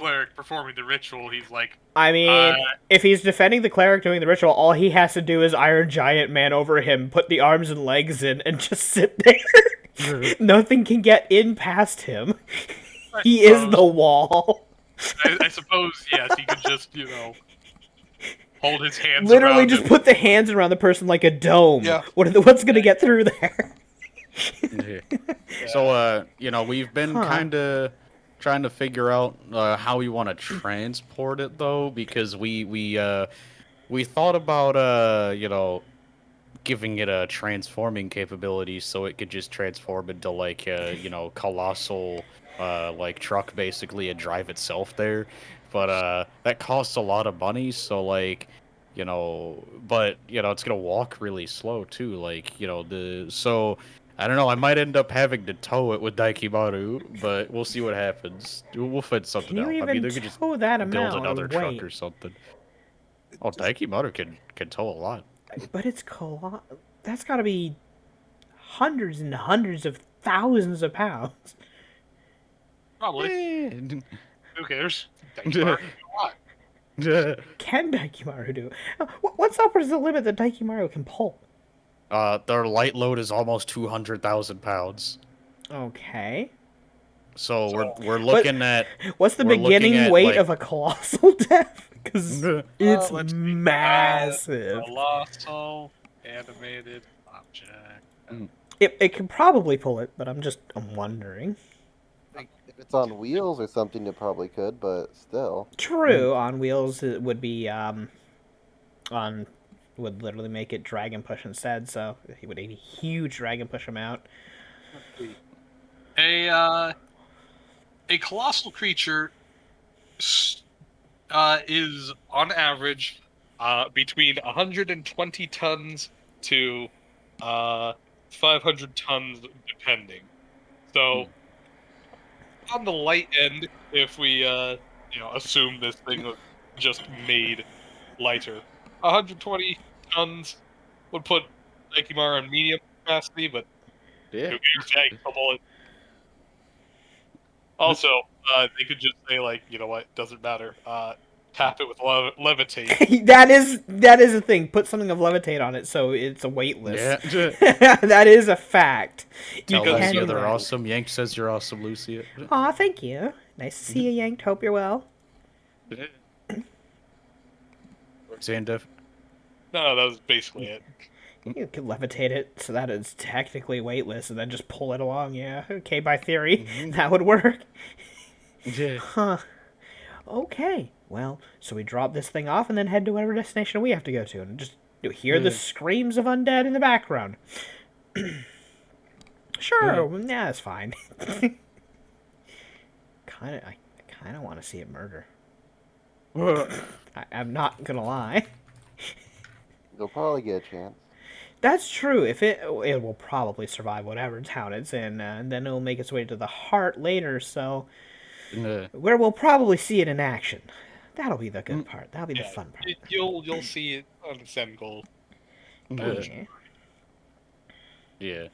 cleric performing the ritual, he's like, I mean, if he's defending the cleric doing the ritual, all he has to do is Iron Giant Man over him, put the arms and legs in, and just sit there. Nothing can get in past him. He is the wall. I suppose, yes, he could just, hold his hands Literally around just him. put the hands around the person like a dome. Yeah. What's gonna get through there? So, we've been kind of trying to figure out how we want to transport it, though, because we thought about, giving it a transforming capability so it could just transform into, like, colossal, truck, basically, and drive itself there. But that costs a lot of money, so, like, but, it's going to walk really slow, too. Like, so... I don't know, I might end up having to tow it with Daikimaru, but we'll see what happens. We'll fit something Can you out. even I mean, they could just tow that build amount another of truck weight? or something. Oh, Daikimaru can tow a lot. But it's that's gotta be hundreds and hundreds of thousands of pounds. Probably. Eh, Who cares? Daikimaru can do a lot. Can Daikimaru do? What's upwards the limit that Daikimaru can pull? Their light load is almost 200,000 pounds. Okay. So we're looking at... What's the we're looking beginning at, weight like- of a colossal death? Because it's let's see. massive. Colossal animated object. It can probably pull it, but I'm wondering. If it's on wheels or something, it probably could, but still. True, on wheels it would be would literally make it dragon push instead, so he would need a huge dragon push amount. A colossal creature is on average between 120 tons to 500 tons, depending. So on the light end, if we assume this thing was just made lighter, 120 tons would put Daikimaru on medium capacity, but Yeah. who cares? Yeah, you can still pull it. Also, they could just say, like, you know what, doesn't matter. Tap it with levitate. that is a thing. Put something of levitate on it so it's a weightless. Yeah. That is a fact. Tell can Lucia do they're that. awesome. Yank says you're awesome, Lucia. Aw, thank you. Nice to see you, Yanked. Hope you're well. Xandef. No, that was basically it. You could levitate it so that it's technically weightless and then just pull it along. Yeah, okay, by theory, that would work. Yeah. Huh. Okay, well, so we drop this thing off and then head to whatever destination we have to go to and just hear the screams of undead in the background. Sure, yeah, that's fine. I kind of want to see it murder. I'm not gonna lie. You'll probably get a chance. That's true. If it will probably survive whatever town it's in, and then it'll make its way to the heart later. So, where we'll probably see it in action. That'll be the good part. That'll be the fun part. You'll see it on the Sen goal. Yeah. Yeah.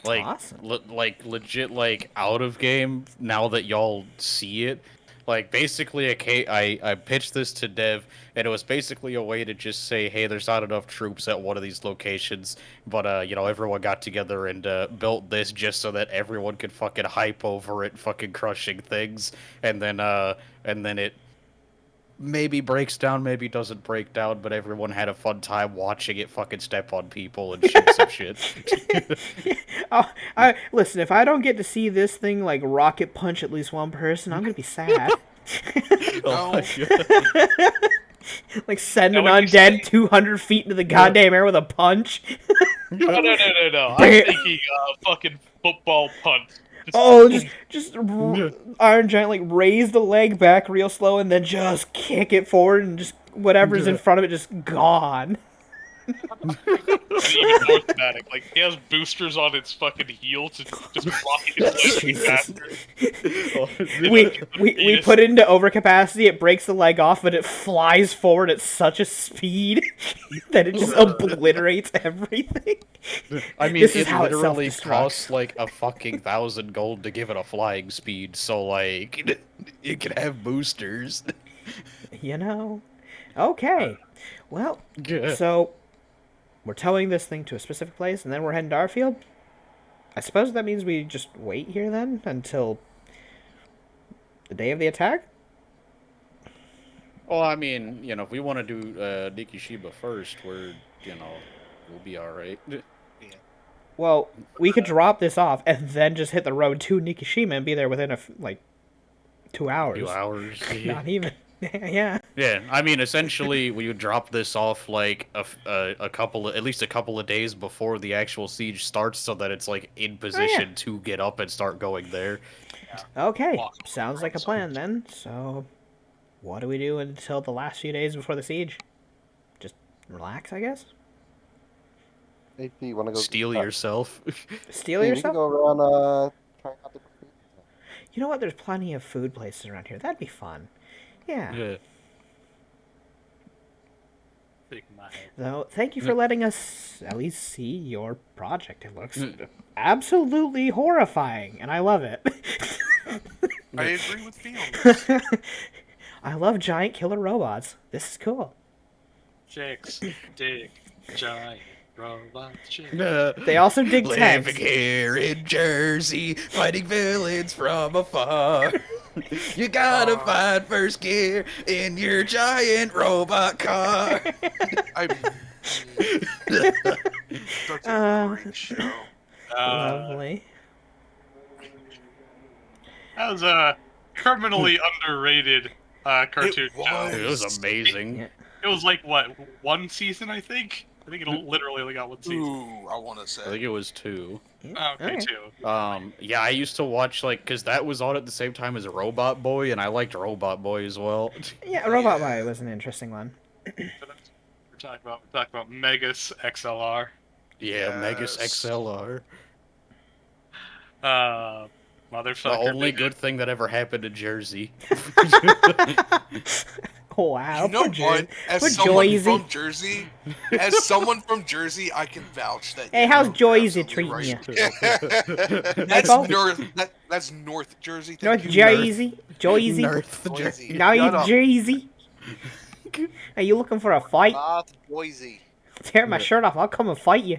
Like, Awesome. legit, like, out of game, now that y'all see it, like, basically, I pitched this to Dev, and it was basically a way to just say, hey, there's not enough troops at one of these locations, but, everyone got together and built this just so that everyone could fucking hype over it, fucking crushing things, and then it maybe breaks down, maybe doesn't break down, but everyone had a fun time watching it fucking step on people and shoot some shit. Listen, if I don't get to see this thing like rocket punch at least one person, I'm gonna be sad. Oh my God. Like send an Now, when you undead say- 200 feet into the goddamn air with a punch. No. I'm thinking fucking football punt. Oh, just Iron Giant like raise the leg back real slow and then just kick it forward and just whatever's in front of it just gone. Even more thematic. Like, he has boosters on its fucking heel to just rocket its leg Jesus. faster. We put it into overcapacity, it breaks the leg off, but it flies forward at such a speed that it just obliterates everything. I mean, This is it how it literally self-destructs. costs like a fucking 1,000 gold to give it a flying speed, so like, it can have boosters. You know? Okay. Well, so we're towing this thing to a specific place, and then we're heading to our field? I suppose that means we just wait here then until the day of the attack? Well, I mean, you know, if we want to do Nikishiba first, we'll be alright. Well, we could drop this off and then just hit the road to Nikishima and be there within 2 hours. 2 hours. Not even. Yeah. Yeah, I mean, essentially, we would drop this off like at least a couple of days before the actual siege starts, so that it's like in position to get up and start going there. Okay. Sounds like a plan then. So, what do we do until the last few days before the siege? Just relax, I guess? Hey, do you want to go Steal yourself. Steal We can yourself? go around trying out different food. You know what? There's plenty of food places around here. That'd be fun. Yeah. Yeah. Though, thank you for letting us at least see your project. It looks absolutely horrifying, and I love it. I agree with Fiona. I love giant killer robots. This is cool. Chicks dig giant robots. They also dig tanks. Living here in Jersey, fighting villains from afar. You gotta find first gear in your giant robot car. Such a great show. Lovely. That was a criminally underrated cartoon It show. was. It was amazing. Yeah. It was like, what, one season, I think? I think it literally only got one season. Ooh, I want to I say. think it was 2. Yeah. Okay, Okay. too. Yeah, I used to watch because that was on at the same time as Robot Boy, and I liked Robot Boy as well. Yeah, Robot Boy was an interesting one. We're talking about Megas XLR. Yeah, Megas Yes. XLR. Motherfucker. The only they good thing that ever happened to Jersey. Wow. You know poor what? Poor As someone Joyzy. from Jersey, I can vouch that. Hey, you how's know Joyzy absolutely treating right. That's Bo? That's North Jersey. North Thank you. Jersey? Joyzy? North Boise. Jersey. Now you Shut up. Jersey? Are you looking for a fight? North Boise. Tear my shirt off, I'll come and fight you.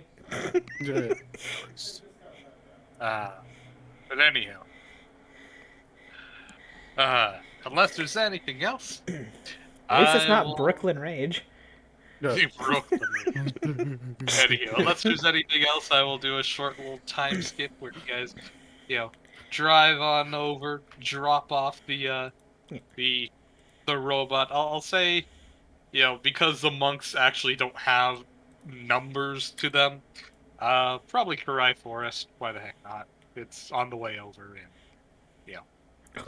But anyhow. Unless there's anything else. At least it's I not will- Brooklyn Rage. Anyhow, unless there's anything else, I will do a short little time skip where you guys, drive on over, drop off the robot. I'll say, because the monks actually don't have numbers to them, probably Karai Forest. Why the heck not? It's on the way over, and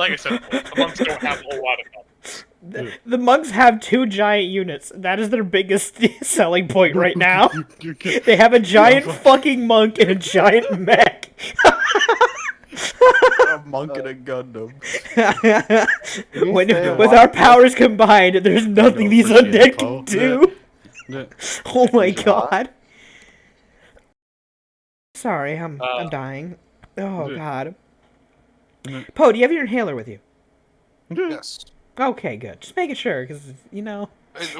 like I said, the monks don't have a whole lot of numbers. The monks have 2 giant units. That is their biggest selling point right now. They have a giant fucking monk and a giant mech. A monk and a Gundam. With our powers combined, there's nothing these undead can do. Oh my god. Sorry, I'm dying. Oh god. Poe, do you have your inhaler with you? Yes, Okay, good. Just making sure, because,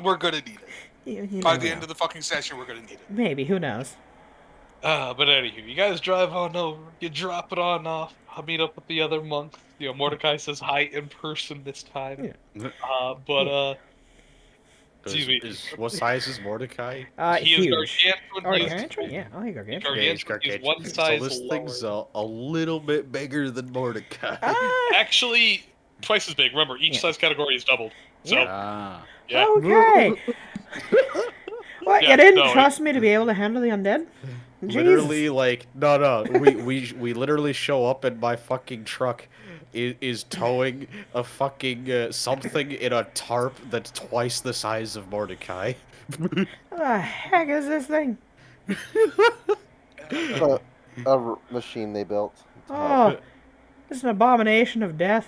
we're gonna need it. you By never the end know. of the fucking session, we're gonna need it. Maybe, who knows? But anywho, you guys drive on over, you drop it on off. I'll meet up with the other monks. Mordecai says hi in person this time. Excuse me. What size is Mordecai? He is Huge. gargantuan. He is Gargantuan? Yeah, I like gargantuan. gargantuan. He's one So size this lower. thing's a little bit bigger than Mordecai. Actually, twice as big. Remember, each Yeah. size category is doubled. So, Ah. yeah. Okay. What, Yeah, you didn't no, trust me to be able to handle the undead? Literally, no. We literally show up in my fucking truck is towing a fucking something in a tarp that's twice the size of Mordecai. What the heck is this thing? It's a machine they built. to help. Oh, it's an abomination of death.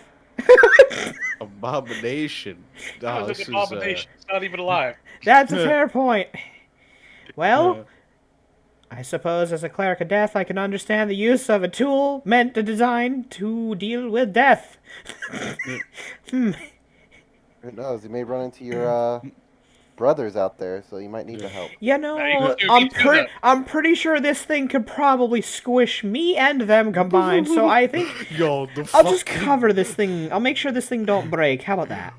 Abomination. That Oh, was this an is, abomination. It's not even alive. That's a fair point. Well, I suppose as a cleric of death, I can understand the use of a tool meant to design to deal with death. Who knows? You may run into your brothers out there, so you might need the help. You Now know, you can do that. I'm pretty sure this thing could probably squish me and them combined. So I think Yo, the I'll just fucking cover this thing. I'll make sure this thing don't break. How about that?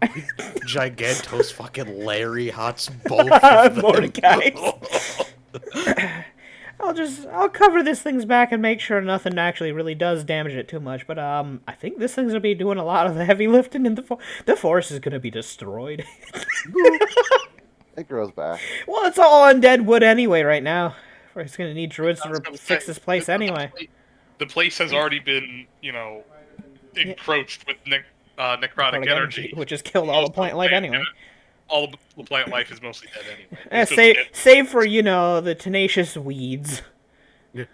Gigantos fucking Larry Hots both of them. Mordecai. I'll cover this thing's back and make sure nothing actually really does damage it too much. But I think this thing's gonna be doing a lot of the heavy lifting, and the forest is gonna be destroyed. It grows back. Well, it's all undead wood anyway right now. It's gonna need druids to fix this place anyway. The place has already been, encroached with necrotic Necrotic energy. which has killed all the plant life anyway. All of the plant life is mostly dead anyway. It's just Save for the tenacious weeds. Yeah.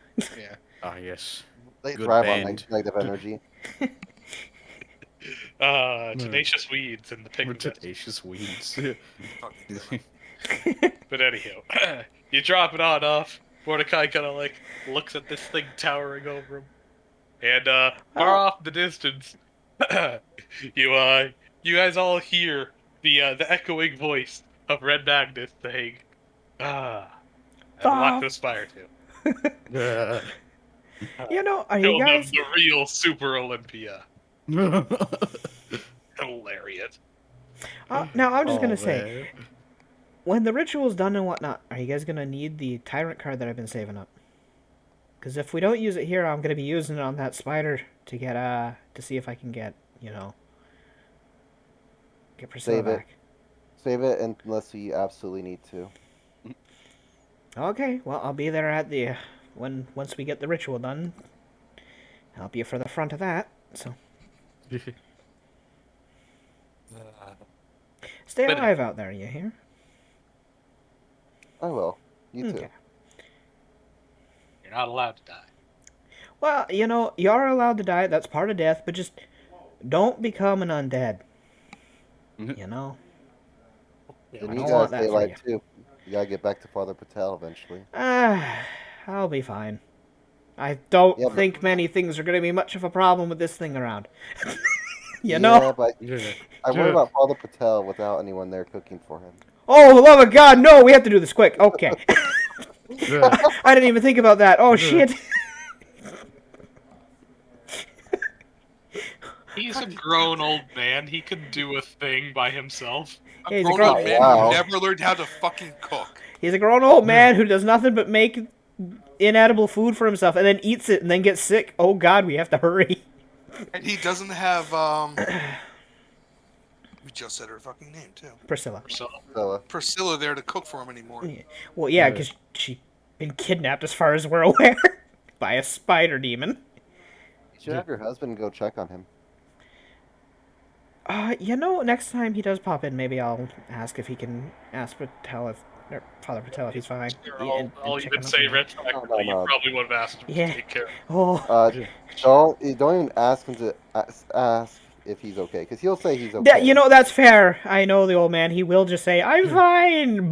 Ah, yes. They Good thrive band. on negative energy. tenacious weeds and the pigment. Tenacious weeds. But anyhow, you drop it on off. Mordecai kind of looks at this thing towering over him, and far off in the distance, you guys all hear the echoing voice of Red Magnus saying, "Ah, I have a lot to aspire to." Are you Kill guys? them, the real Super Olympia. Hilarious. Now I'm just gonna say, man. when the ritual's done and whatnot, are you guys gonna need the tyrant card that I've been saving up? Because if we don't use it here, I'm gonna be using it on that spider to get to see if I can get get Priscilla Save it. back. Save it unless you absolutely need to. Okay, well I'll be there at the once we get the ritual done. I'll be for the front of that. So stay But- alive out there, you hear? I will. You too. Okay. You're not allowed to die. Well, you are allowed to die. That's part of death, but just don't become an undead. Mhm. You know? And I you don't gotta want that stay for alive too. You gotta get back to Father Patel eventually. I'll be fine. I don't Yeah, but- think many things are going to be much of a problem with this thing around. Yeah, know? but I worry about Father Patel without anyone there cooking for him. Oh, love of God, no, we have to do this quick. Okay. I didn't even think about that. Oh, shit. He's a grown old man. He could do a thing by himself. Yeah, he's a Grown grown- up man Wow. who never learned how to fucking cook. He's a grown old man who does nothing but make inedible food for himself and then eats it and then gets sick. Oh, God, we have to hurry. And he doesn't have, we just said her fucking name, too. Priscilla. So So, Priscilla there to cook for him anymore. Yeah. Well, yeah, because she's been kidnapped as far as we're aware by a spider demon. you should have your husband go check on him. Next time he does pop in, maybe I'll ask if he can ask Patel or Father Patel if he's fine. all you check could on say him. retroactively, you no. probably would have asked him Yeah. to take care of Oh, Don't even ask him to ask if he's okay, because he'll say he's okay. that's fair. I know the old man. He will just say, "I'm fine."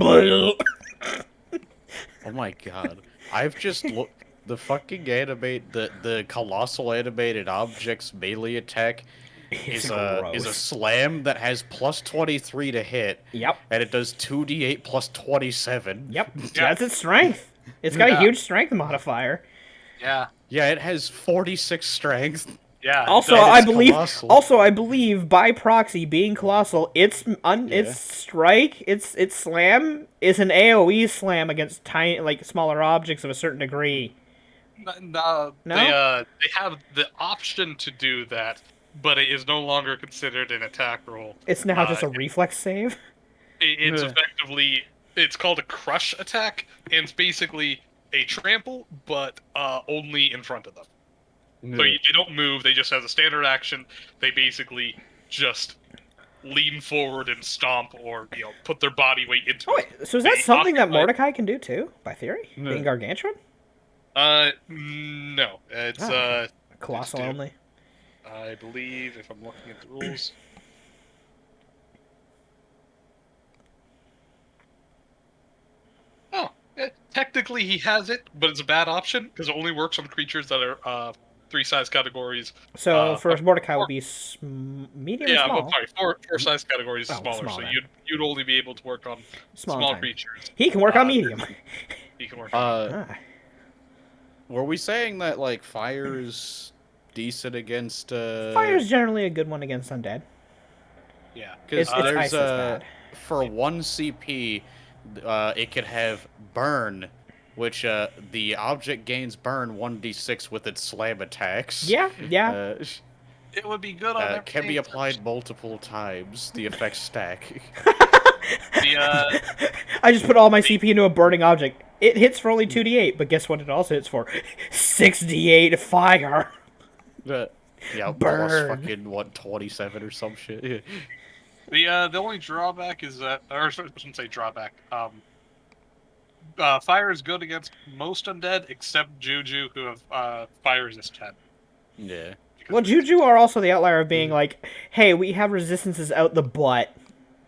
Oh my god. I've just looked. The fucking the colossal animated objects melee attack It's is a gross. slam that has plus 23 to hit, Yep. and it does 2d8 plus 27. Yep. Yeah. That's its strength. It's got a Yeah. huge strength modifier. Yeah. Yeah, it has 46 strength. Yeah. Also, That I is believe. colossal. Also, I believe by proxy, being colossal, its strike, its slam is an AOE slam against tiny, smaller objects of a certain degree. No, No? they have the option to do that, but it is no longer considered an attack roll. It's now just a reflex save. It's Yeah. effectively, it's called a crush attack, and it's basically a trample, but only in front of them. They don't move. They just have a standard action. They basically just lean forward and stomp, or put their body weight into Oh, it. wait, so is that They something that occupy- Mordecai can do too, by theory? No. Being Gargantuan? No. It's Ah. Colossal do. only. I believe, if I'm looking at the rules. Oh, technically he has it, but it's a bad option because it only works on creatures that are 3 size categories. So for Mordecai, four- would be medium or Yeah, small? I'm sorry, 4 size categories is Oh, smaller, small so then. you'd only be able to work on Small small time. creatures. He can work on medium. He can work on. Ah. Were we saying that like fire is decent against? Fire is generally a good one against undead. Yeah. Because It's there's ice that's bad. for 1 CP, it could have burn, which the object gains burn 1d6 with its slam attacks. Yeah, yeah. It would be good on Can be everything. applied multiple times. The effects stack. The, I just put all my CP into a burning object. It hits for only 2d8, but guess what it also hits for? 6d8 fire. Yeah, Burn. plus fucking 27 or some shit. the only drawback is that, or I shouldn't say drawback. Fire is good against most undead except Juju, who have fire resist 10. Yeah. Well, Juju are also the outlier of being like, hey, we have resistances out the butt.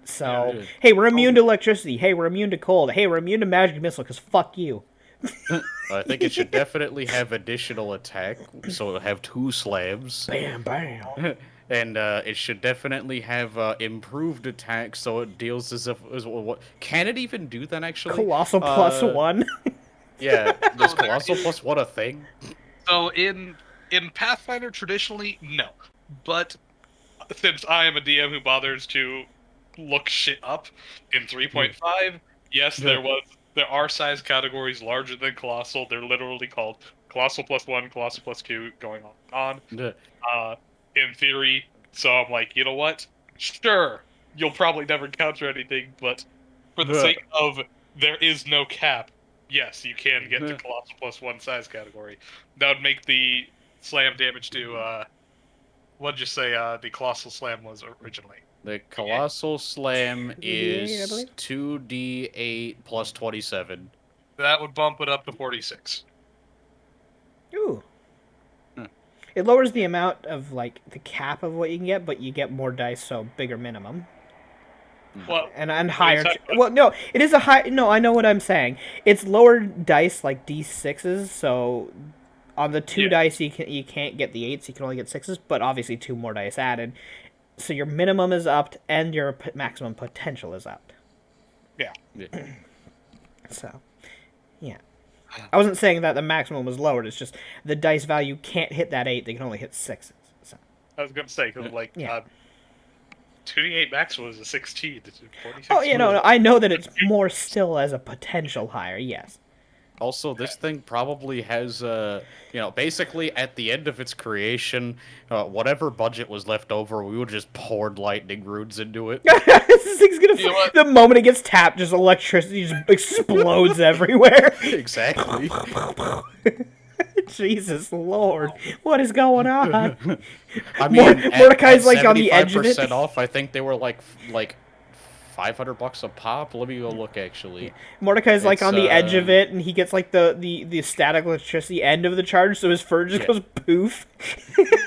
So, Yeah. hey, we're immune to electricity. Hey, we're immune to cold. Hey, we're immune to magic missile, because fuck you. I think it should definitely have additional attack, so it'll have 2 slams. Bam, bam. And it should definitely have improved attack, so it deals as what? Can it even do that actually? Colossal plus 1. Yeah, is there colossal is- plus what a thing? So in Pathfinder, traditionally, no. But since I am a DM who bothers to look shit up in 3.5, yes, there are size categories larger than colossal. They're literally called colossal plus 1, colossal plus 2, going on. In theory, so I'm like, you know what? Sure, you'll probably never encounter anything, but for the Yeah. sake of there is no cap, yes, you can get the colossal plus 1 size category. That would make the slam damage to what'd you say the colossal slam was originally? The colossal slam 2d8, I is believe? 2d8 plus 27. That would bump it up to 46. Ooh. Hmm. It lowers the amount of, like, the cap of what you can get, but you get more dice, so bigger minimum. Well, And higher. that- Well, no, it is a high. No, I know what I'm saying. It's lower dice, like D6s, so on the 2 Yeah. dice you can't get the 8s, you can only get 6s, but obviously 2 more dice added. So your minimum is upped and your maximum potential is upped. yeah. So, yeah. I wasn't saying that the maximum was lowered, it's just the dice value can't hit that 8, they can only hit 6s. So. I was gonna say, cause like Yeah. 2d8 max was a 16. It's 46. Oh, yeah, no, I know that it's more still as a potential higher, yes. Also, this thing probably has, basically at the end of its creation, whatever budget was left over, we would just poured lightning runes into it. This thing's gonna. You know what? The moment it gets tapped, just electricity just explodes everywhere. Exactly. Jesus Lord, what is going on? I mean, Mordecai's, like, on the edge of it. 75% off, I think they were like $500 a pop. Let me go look actually. Mordecai's like It's, on the edge of it, and he gets like the static electricity end of the charge, so his fur just Yeah. goes poof.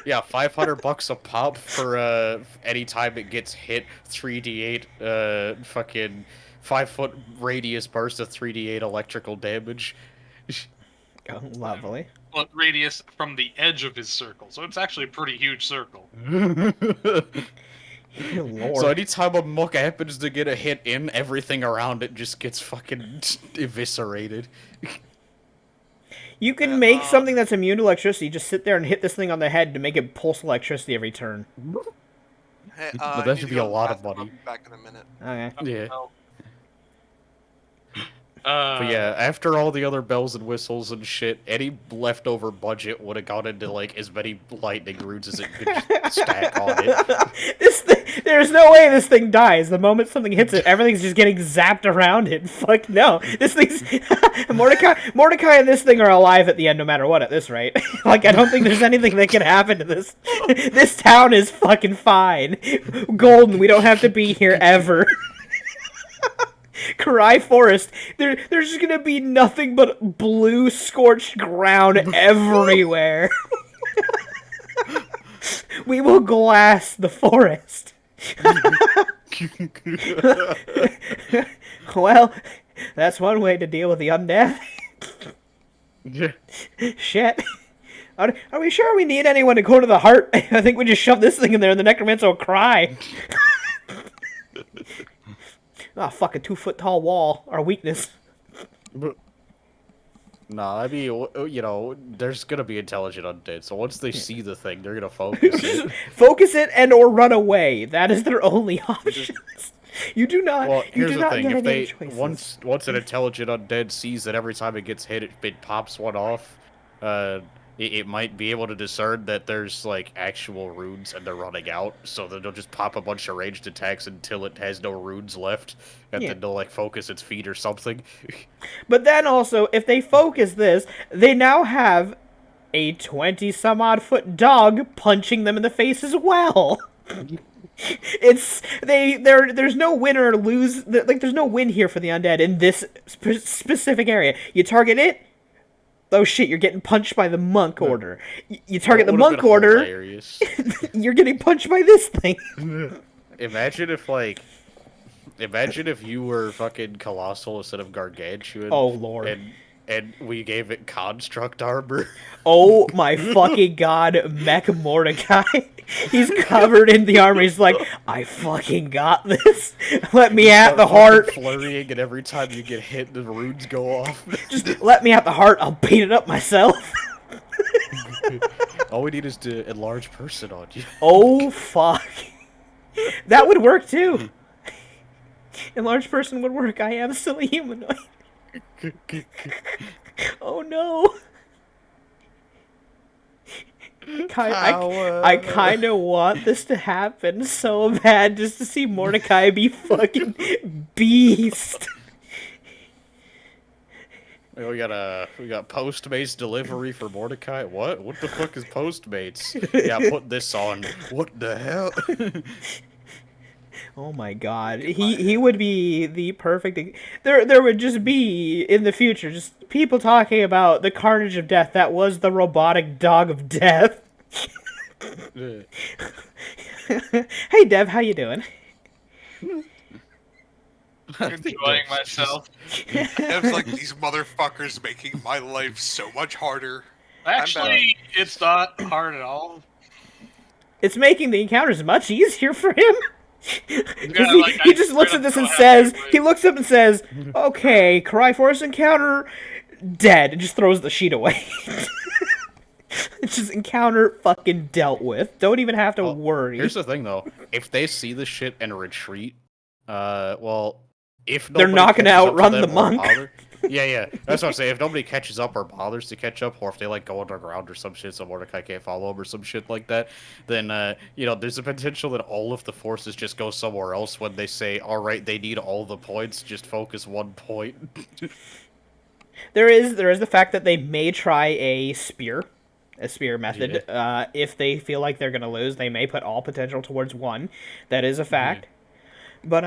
Yeah, $500 a pop for any time it gets hit 3d8 fucking 5-foot radius burst of 3d8 electrical damage. Oh, lovely. But radius from the edge of his circle, so it's actually a pretty huge circle. Lord. So anytime a muck happens to get a hit in, everything around it just gets fucking eviscerated. You can make something that's immune to electricity. Just sit there and hit this thing on the head to make it pulse electricity every turn. Hey, But I that need should to be go a to the lot of bathroom. money. I'll be back in a minute. Okay. Yeah. So, But yeah, after all the other bells and whistles and shit, any leftover budget would have gone into like as many lightning runes as it could just stack on it. This thing, there's no way this thing dies. The moment something hits it, everything's just getting zapped around it. Fuck no. This thing's Mordecai and this thing are alive at the end no matter what at this rate. Like I don't think there's anything that can happen to this. This town is fucking fine. Golden, we don't have to be here ever. Karai Forest, there's just gonna be nothing but blue scorched ground everywhere. We will glass the forest. Well, that's one way to deal with the undead. Shit. Are we sure we need anyone to go to the heart? I think we just shove this thing in there and the necromancer will cry. Ah, fucking 2-foot tall wall. Our weakness. Nah, I mean, you know, there's gonna be intelligent undead, so once they see the thing, they're gonna focus it. Focus it and or run away. That is their only options. You do not. Well, You here's do the not thing: get if any they choices. once an intelligent undead sees that every time it gets hit, it pops one off, it might be able to discern that there's like actual runes and they're running out, so then they'll just pop a bunch of ranged attacks until it has no runes left, and Yeah. then they'll like focus its feet or something. But then also, if they focus this, they now have a 20-some-odd foot dog punching them in the face as well. There's no win or lose, like there's no win here for the undead in this specific area. You target it, oh shit, you're getting punched by the monk order. You target the That would've monk been order, hilarious. you're getting punched by this thing. Imagine if you were fucking Colossal instead of Gargantuan. Oh, Lord. And we gave it construct armor. Oh my fucking god, Mech Mordecai. He's covered in the armor. He's like, I fucking got this. Let me at the heart. Flurrying, and every time you get hit, the runes go off. Just let me at the heart. I'll beat it up myself. All we need is to enlarge person on you. Oh fuck. That would work too. Enlarged person would work. I am still a humanoid. Oh no. I kind of want this to happen so bad just to see Mordecai be fucking beast. We got Postmates delivery for Mordecai. What? What the fuck is Postmates? Yeah, put this on. What the hell? Oh my god. He would be the perfect. There would just be in the future just people talking about the carnage of death that was the robotic dog of death. Hey Dev, how you doing? Enjoying myself. It's like these motherfuckers making my life so much harder. Actually, it's not hard at all. It's making the encounters much easier for him. 'Cause Yeah, he, like, he I just looks straight at up this and don't have says, to wait. he looks up and says, okay, Karai Forest encounter, dead, and just throws the sheet away. It's just encounter fucking dealt with. Don't even have to Well, worry. Here's the thing, though. If they see the shit and retreat, well, if They're nobody not gonna catches up to outrun them the or monk. bother- yeah, that's what I'm saying. If nobody catches up or bothers to catch up, or if they like go underground or some shit, so Mordecai can't follow them or some shit like that, then there's a potential that all of the forces just go somewhere else when they say, all right, they need all the points, just focus one point. There is the fact that they may try a spear method. If they feel like they're gonna lose, they may put all potential towards one. That is a fact. But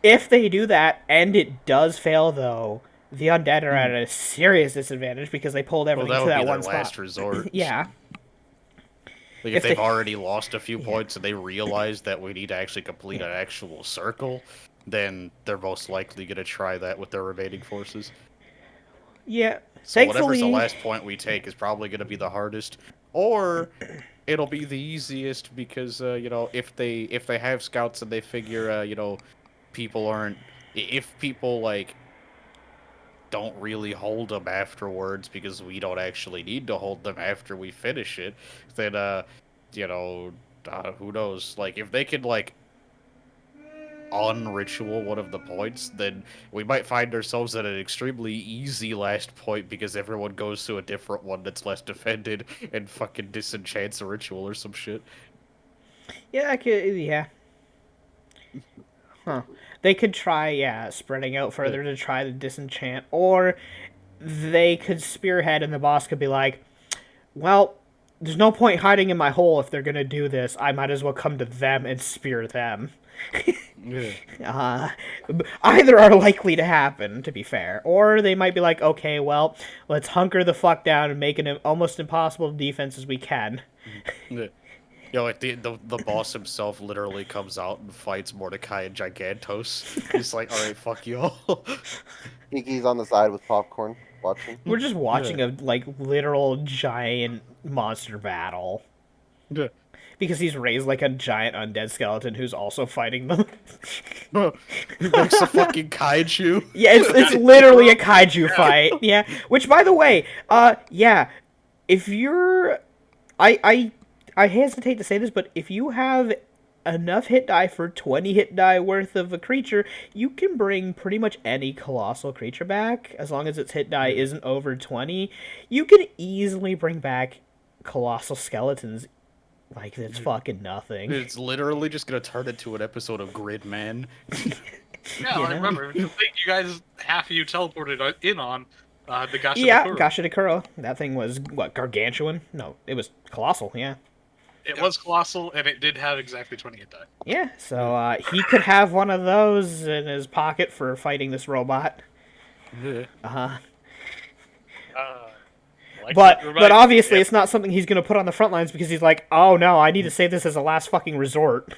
if they do that and it does fail, though, the undead are at a serious disadvantage because they pulled Well, everything that to would that be their one spot. last resort. Yeah. Like If if they've they- already lost a few points and they realize that we need to actually complete an actual circle, then they're most likely going to try that with their remaining forces. Yeah. So whatever's Thankfully, the last point we take is probably going to be the hardest, or it'll be the easiest because if they have scouts and they figure people aren't, if people like don't really hold them afterwards because we don't actually need to hold them after we finish it, then who knows? Like if they could like unritual one of the points, then we might find ourselves at an extremely easy last point because everyone goes to a different one that's less defended and fucking disenchants a ritual or some shit. Yeah, I could. Yeah. Huh. They could try, yeah, spreading out further to try to disenchant, or they could spearhead and the boss could be like, well, there's no point hiding in my hole if they're gonna do this. I might as well come to them and spear them. Yeah. Uh, either are likely to happen, to be fair. Or they might be like, okay, well, let's hunker the fuck down and make an almost impossible defense as we can. Yeah. You know, like the boss himself literally comes out and fights Mordecai and Gigantos. He's like, all right, fuck y'all. Kiki's on the side with popcorn, watching. We're just watching a, like, literal giant monster battle. Yeah. Because he's raised like a giant undead skeleton who's also fighting them. He makes a fucking kaiju. Yeah, it's literally a kaiju fight. Yeah. Which, by the way, yeah, if you're... I hesitate to say this, but if you have enough hit die for 20 hit die worth of a creature, you can bring pretty much any colossal creature back, as long as its hit die isn't over 20. You can easily bring back colossal skeletons like it's fucking nothing. It's literally just gonna turn into an episode of Gridman. Yeah, I Yeah. remember. You think you guys, half of you teleported in on the Gasha Yeah, Bakura. Gasha Dekuro. That thing was, what, gargantuan? No, it was colossal, yeah. It was colossal, and it did have exactly 20 hit die. Yeah, so he could have one of those in his pocket for fighting this robot. Uh-huh. But obviously it's not something he's going to put on the front lines because he's like, oh no, I need to save this as a last fucking resort.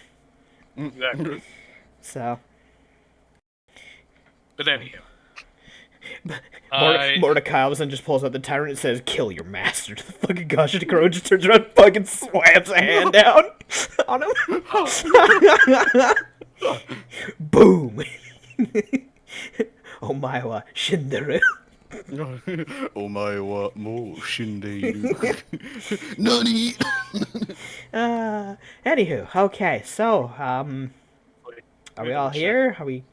Exactly. So, But anyhow. I- Mordecai all of a sudden just pulls out the tyrant and says, kill your master. The fucking Gasha Dekuro just turns around and fucking slams a hand down on him. Boom! Omae Shinderu. Omae wa mou shindeiru. Nani? Anywho, okay, so, are we all here? Are we...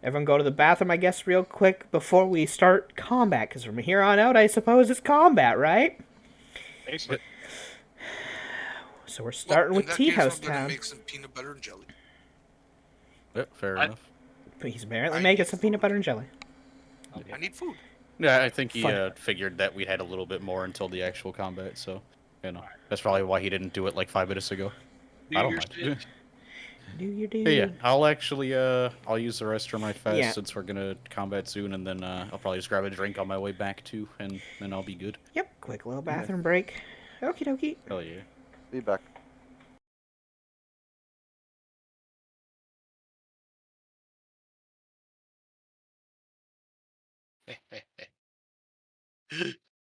Everyone go to the bathroom, I guess, real quick before we start combat, because from here on out, I suppose it's combat, right? Basically. So we're starting with Tea House I'm gonna Town. make some peanut butter and jelly. Yep, fair I- enough. He's apparently I making need some peanut butter and jelly. I need food. Yeah, I think he Fun. figured that we had a little bit more until the actual combat, so, you know, that's probably why he didn't do it like 5 minutes ago. Do I don't your mind. shit. Do you do? Hey, yeah, I'll actually, I'll use the rest of my fast Yeah. since we're gonna combat soon, and then, I'll probably just grab a drink on my way back too, and then I'll be good. Yep, quick little bathroom break. Okie dokie. Hell yeah. Be back.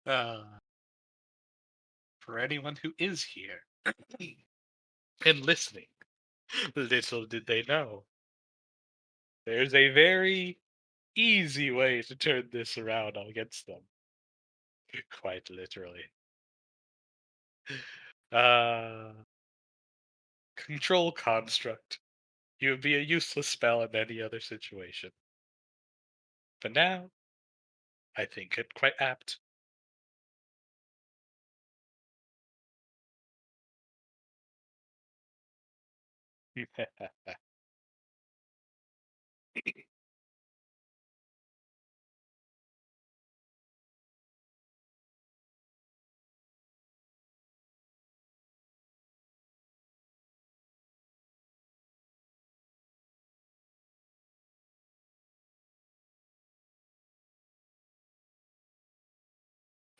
uh, for anyone who is here and listening, little did they know, there's a very easy way to turn this around against them. Quite literally. Control Construct. You would be a useless spell in any other situation. But now, I think it quite apt.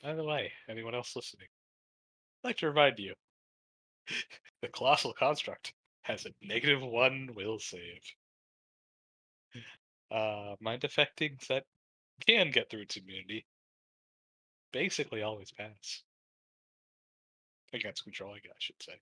By the way, anyone else listening, I'd like to remind you the Colossal Construct has a -1 will save. Mind affecting that can get through its immunity. Basically always pass. Against controlling, I should say.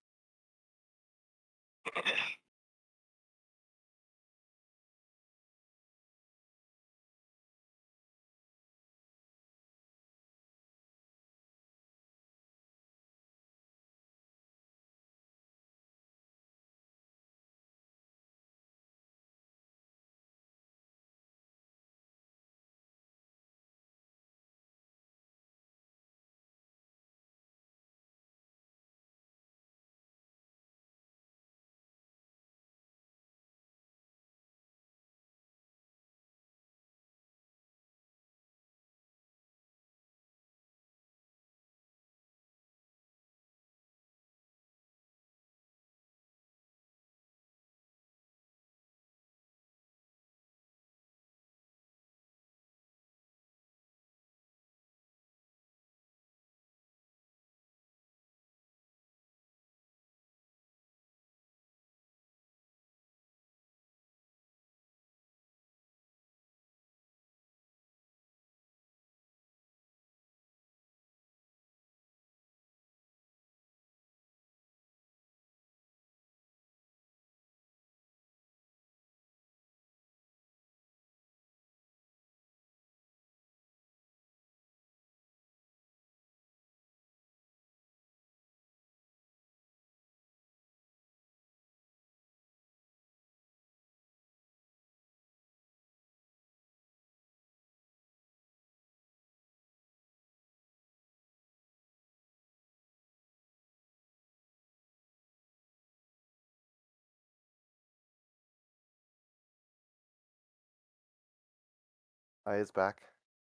I is back.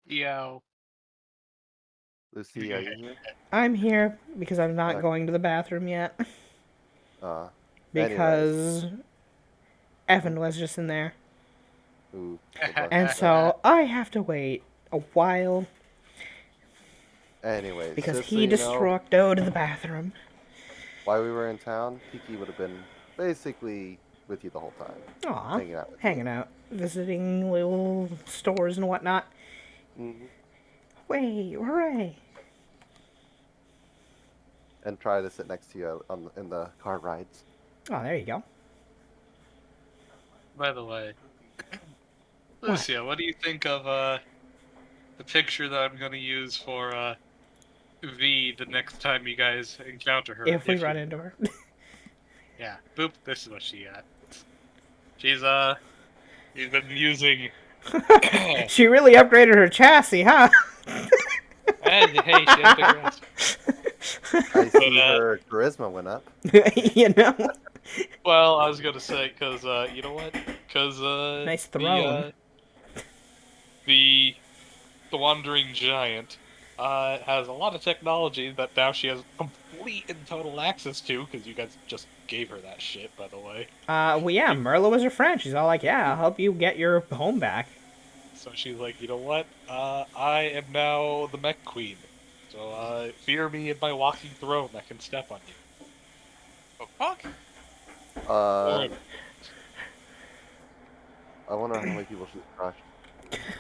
Yo. Lucy, are you here? I'm here because I'm not Okay. going to the bathroom yet. Anyways. Because Evan was just in there. Ooh, good luck And with that. so I have to wait a while Anyways, because just he so you know, destruct to the bathroom. while we were in town, Kiki would have been basically with you the whole time, Aw, hanging out with hanging out, visiting little stores and whatnot. you. Hmm. Way, hooray! And try to sit next to you in the car rides. Oh, there you go. By the way, Lucia, what do you think of the picture that I'm going to use for V the next time you guys encounter her? If we you- run into her. Yeah, boop. This is what she got. She's she's been using. She really upgraded her chassis, huh? Hey, she had big ass. I see her charisma went up. You know? Well, I was gonna say, cause you know what? Cause Nice throne. The Wandering Giant has a lot of technology that now she has complete and total access to, because you guys just gave her that shit, by the way. Well, yeah, Merla was her friend. She's all like, yeah, I'll help you get your home back. So she's like, you know what? I am now the Mech Queen. So fear me in my walking throne that can step on you. Oh fuck! I wonder how many people she's crushed.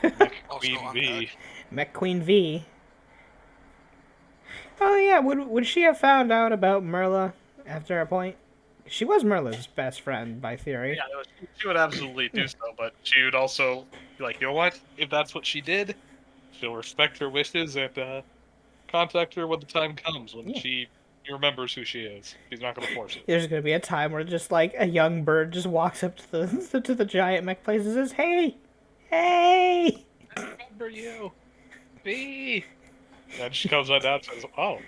Mech Also, Queen I'm V. back. Mech Queen V. Oh yeah, would she have found out about Merla after a point? She was Merla's best friend by theory. Yeah, she would absolutely do so, but she would also be like, you know what? If that's what she did, she'll respect her wishes and contact her when the time comes, when Yeah. she remembers who she is. She's not gonna force it. There's gonna be a time where just like a young bird just walks up to the to the giant mech place and says, "Hey, hey!" I remember you. V. And she comes on down and says, oh,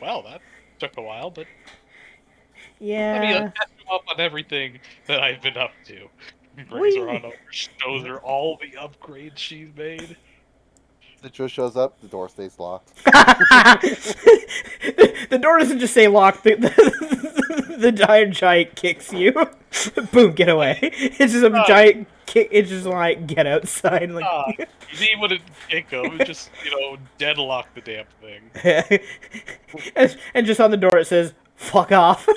well, that took a while, but let me Yeah. catch you up on everything that I've been up to. Brings her Whee! on over, shows her all the upgrades she's made. Citra shows up, the door stays locked. The door doesn't just say lock. The giant kicks you. Boom, get away. It's just a giant kick. It's just like get outside. Like V wouldn't kick him, just, deadlock the damn thing. and just on the door it says "fuck off."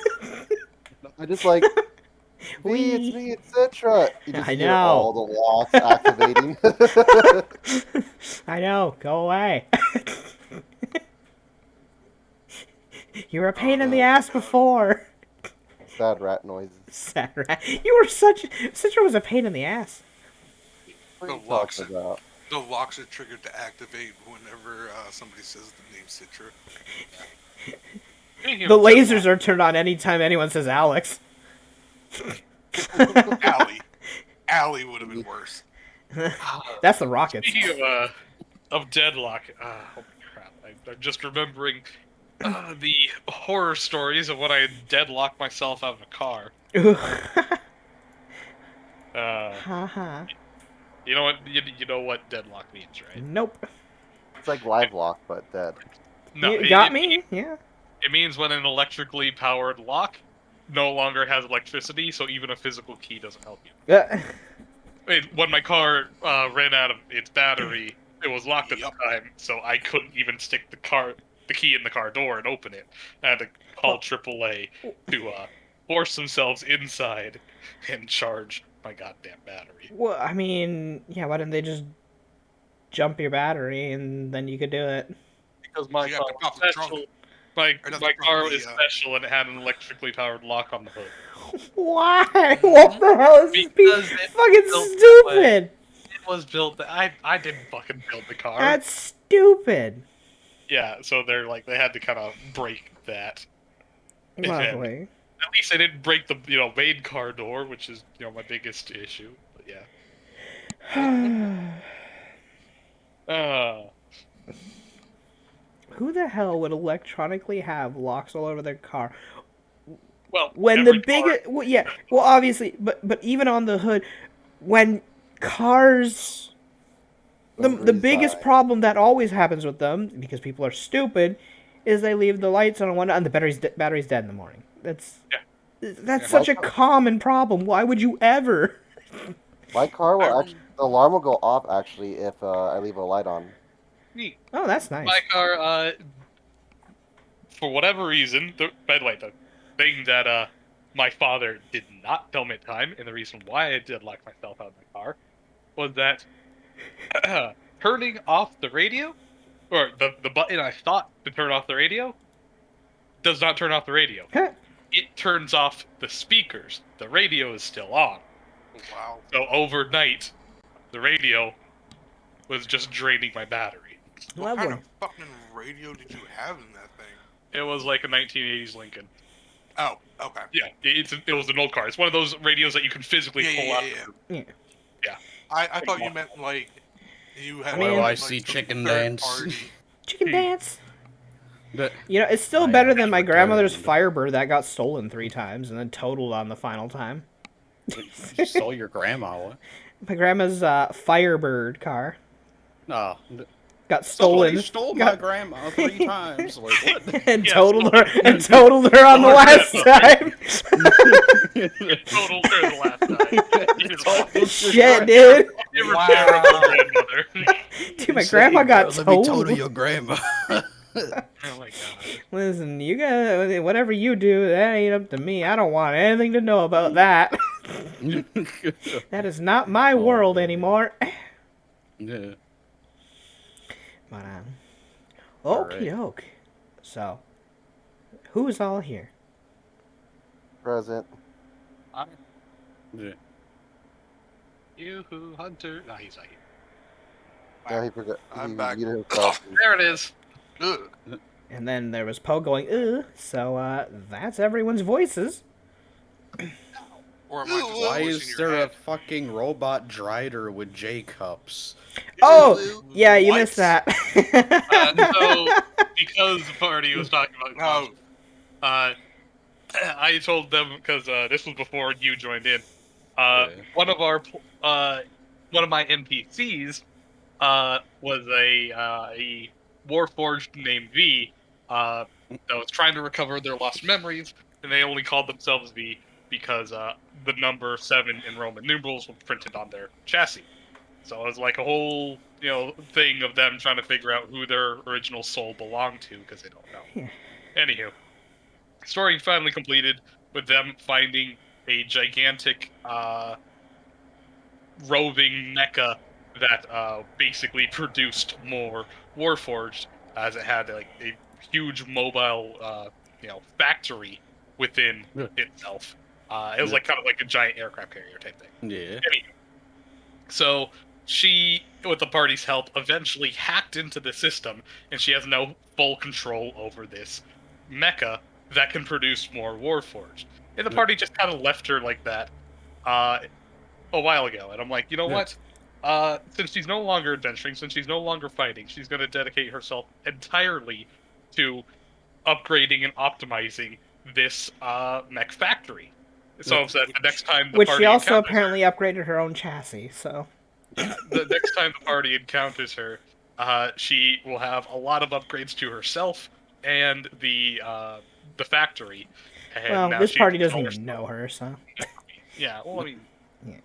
I just like, V, Wee. it's me, it's Citra. You just I hear know. all the locks activating. I know. Go away. You were a pain in the ass before. Sad rat noises. Sad rat. You were Citra was a pain in the ass. What are The you locks talking about? The locks are triggered to activate whenever somebody says the name Citra. The lasers are turned on anytime anyone says Alex. Allie would have been worse. That's the Rockets. Speaking of deadlock, holy crap, I'm just remembering the horror stories of when I deadlocked myself out of a car. Haha. You know what? You know what deadlock means, right? Nope. It's like live lock, but dead. No, You it- got it- me? Yeah. It means when an electrically powered lock no longer has electricity, so even a physical key doesn't help you. When my car ran out of its battery, it was locked at the time, so I couldn't even stick the key in the car door and open it. I had to call AAA to force themselves inside and charge my goddamn battery. Well, I mean, yeah, why didn't they just jump your battery and then you could do it? Because my You have car to was pop the trunk. special. My Or not my the car trunk, was special and it had an electrically powered lock on the hood. Why? What the hell is this Because piece? it Fucking built stupid! It was built. I didn't fucking build the car. That's stupid. Yeah, so they had to kind of break that. Lovely. At least I didn't break the main car door, which is my biggest issue. But yeah. Who the hell would electronically have locks all over their car? Well, When the every car- biggest, well, yeah, well, obviously, but even on the hood, when cars the biggest Resign. problem that always happens with them, because people are stupid, is they leave the lights on and whatnot, and the battery's dead in the morning. That's such a common problem. Why would you ever? My car will actually, the alarm will go off actually if I leave a light on. Neat. Oh, that's nice. My car, for whatever reason, by the way, the thing that my father did not tell me at the time, and the reason why I did lock myself out of my car, was that turning off the radio, or the button I thought to turn off the radio, does not turn off the radio. It turns off the speakers. The radio is still on. Wow. So overnight, the radio was just draining my battery. What kind of fucking radio did you have in that thing? It was like a 1980s Lincoln. Oh, okay. Yeah, it was an old car. It's one of those radios that you can physically pull out. Yeah. Yeah. I thought you meant like you had. Why do I like, see some chicken third dance? party- Chicken dance. But You know, it's still I better am than my returned. grandmother's Firebird that got stolen 3 times and then totaled on the final time. you stole your grandma. What? My grandma's Firebird car No. got stolen. Somebody stole my grandma 3 times. Like, what? and Yeah, totaled her on the last time. Total for the last time. Shit, dude. You Wow. grandmother. Dude, my grandma got Let me total totaled. your grandma. Oh my god. Listen, you guys, whatever you do, that ain't up to me. I don't want anything to know about that. That is not my world anymore. Yeah. But, All okie right. doke. So, who's all here? Present. Yeah. Yoo-hoo, Hunter. No, he's not here. Yeah, he forgot. I'm he back. muted himself. There it is. Ugh. And then there was Poe going, ugh. So, that's everyone's voices. Or am I just Why voicing is your there a head? fucking robot Drider with J cups? Oh, yeah, you What? missed that. So, because the party was talking about No. I told them, because this was before you joined in, Yeah. one of my NPCs was a Warforged named V that was trying to recover their lost memories, and they only called themselves V because the number 7 in Roman numerals was printed on their chassis. So it was like a whole, thing of them trying to figure out who their original soul belonged to because they don't know. Anywho, story finally completed with them finding a gigantic roving mecha that basically produced more Warforged, as it had like a huge mobile factory within Yeah. itself. It was like kind of like a giant aircraft carrier type thing. Yeah. So she, with the party's help, eventually hacked into the system, and she has no full control over this mecha that can produce more Warforged. And the party just kind of left her like that a while ago. And I'm like, you know what? Since she's no longer adventuring, since she's no longer fighting, she's going to dedicate herself entirely to upgrading and optimizing this mech factory. So that the next time the Which party she also encounters apparently upgraded her own chassis, so. the next time the party encounters her, she will have a lot of upgrades to herself and the factory. And Well, now this she party can doesn't control even know her, so. Yeah, well, I mean, Yeah.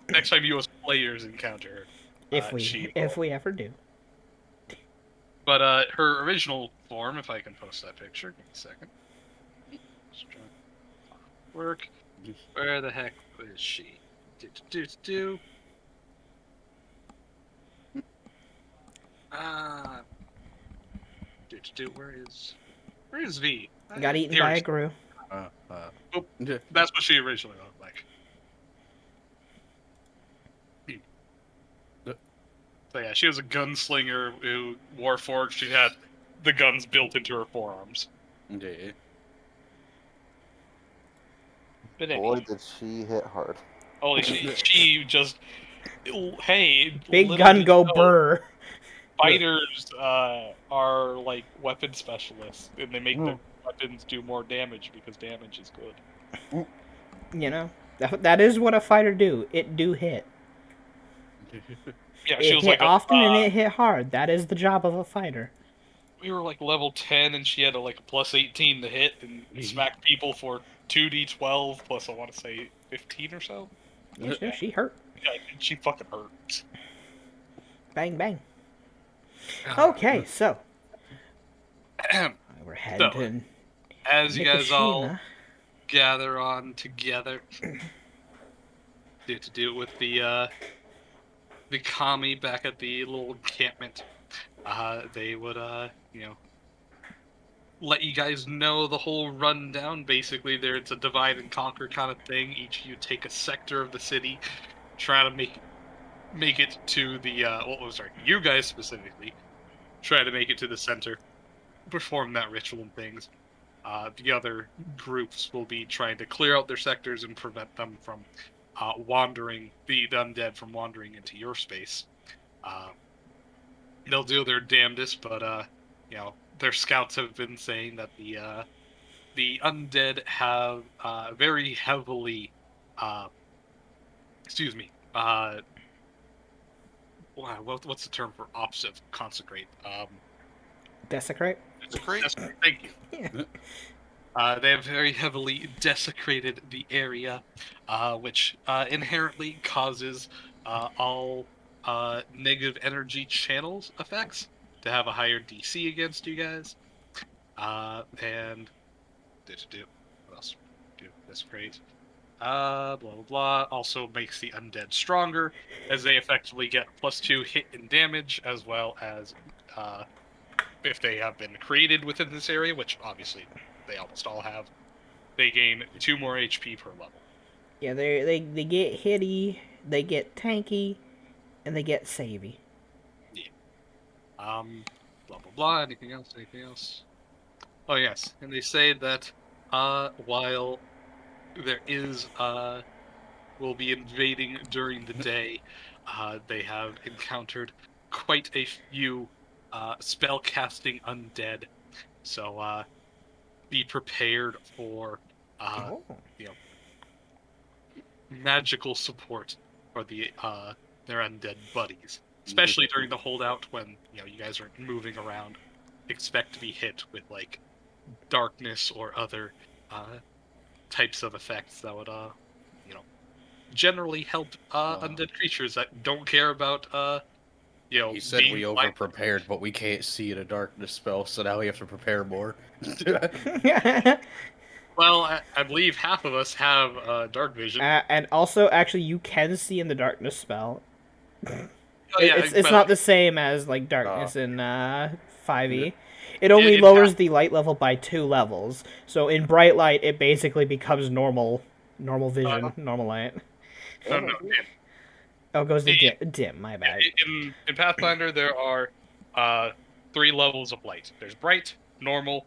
next time you as players encounter her, If she if will. we ever do. But her original form, if I can post that picture, give me a second. Work. Where the heck is she? Do. Where is V? Got eaten Here by it a is. Gru. Yeah. That's what she originally looked like. So yeah, she was a gunslinger who Warforged. She had the guns built into her forearms. Yeah. But Boy, anyway, did she hit hard. holy shit, she just hey, Big little gun did go you know, burr. Fighters are like weapon specialists, and they make their weapons do more damage because damage is good. You know? That is what a fighter do. It do hit. Yeah, she It was hit like often and it hit hard. That is the job of a fighter. we were like level 10 and she had like a plus 18 to hit and smack people for 2d12 plus I want to say 15 or so. Yeah, she hurt. Yeah, she fucking hurt. Bang, bang. Okay, so So, we're heading to as you guys all Nikishima. gather on together to do it with the kami back at the little encampment, they would let you guys know the whole rundown. Basically, it's a divide and conquer kind of thing. Each of you take a sector of the city, try to make it to the you guys specifically try to make it to the center, perform that ritual and things. The other groups will be trying to clear out their sectors and prevent them from wandering, the undead from wandering into your space. They'll do their damnedest, but their scouts have been saying that the undead have very heavily, what's the term for opposite of consecrate? Desecrate? Desecrate? Thank you. Yeah. They have very heavily desecrated the area, which inherently causes all negative energy channels effects to have a higher DC against you guys. And what else? Do desecrate. Blah blah blah. Also makes the undead stronger, as they effectively get +2 hit and damage, as well as if they have been created within this area, which obviously they almost all have, they gain 2 more HP per level. Yeah, they get hitty, they get tanky, and they get savey. Blah blah blah. Anything else? Anything else? Oh yes, and they say that while there is will be invading during the day, they have encountered quite a few spell casting undead. So be prepared for magical support for their undead buddies, especially during the holdout when you guys are moving around. Expect to be hit with like darkness or other types of effects that would generally help undead creatures that don't care about He said being we over-prepared, but we can't see in a darkness spell, so now we have to prepare more. Well, I believe half of us have dark vision. And also, actually, you can see in the darkness spell. Oh, yeah, It's not the same as like darkness in 5e. It Yeah, only in lowers the light level by 2 levels. So in bright light, it basically becomes normal vision, normal light. No, Oh, it goes to Yeah. dim. My bad. In Pathfinder, there are 3 levels of light. There's bright, normal,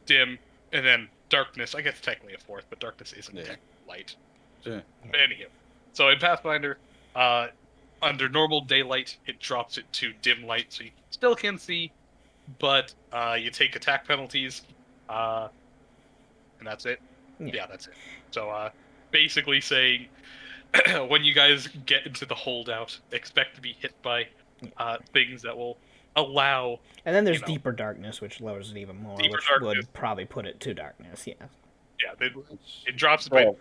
dim, and then darkness. I guess technically a 4th, but darkness isn't technically light. Yeah. But anyhow, so in Pathfinder, under normal daylight, it drops it to dim light, so you still can see, but you take attack penalties, and that's it. Yeah, that's it. So basically saying, when you guys get into the holdout, expect to be hit by things that will allow. And then there's deeper darkness, which lowers it even more, Deeper which darkness. would probably put it to darkness. Yeah. Yeah, it drops it by 3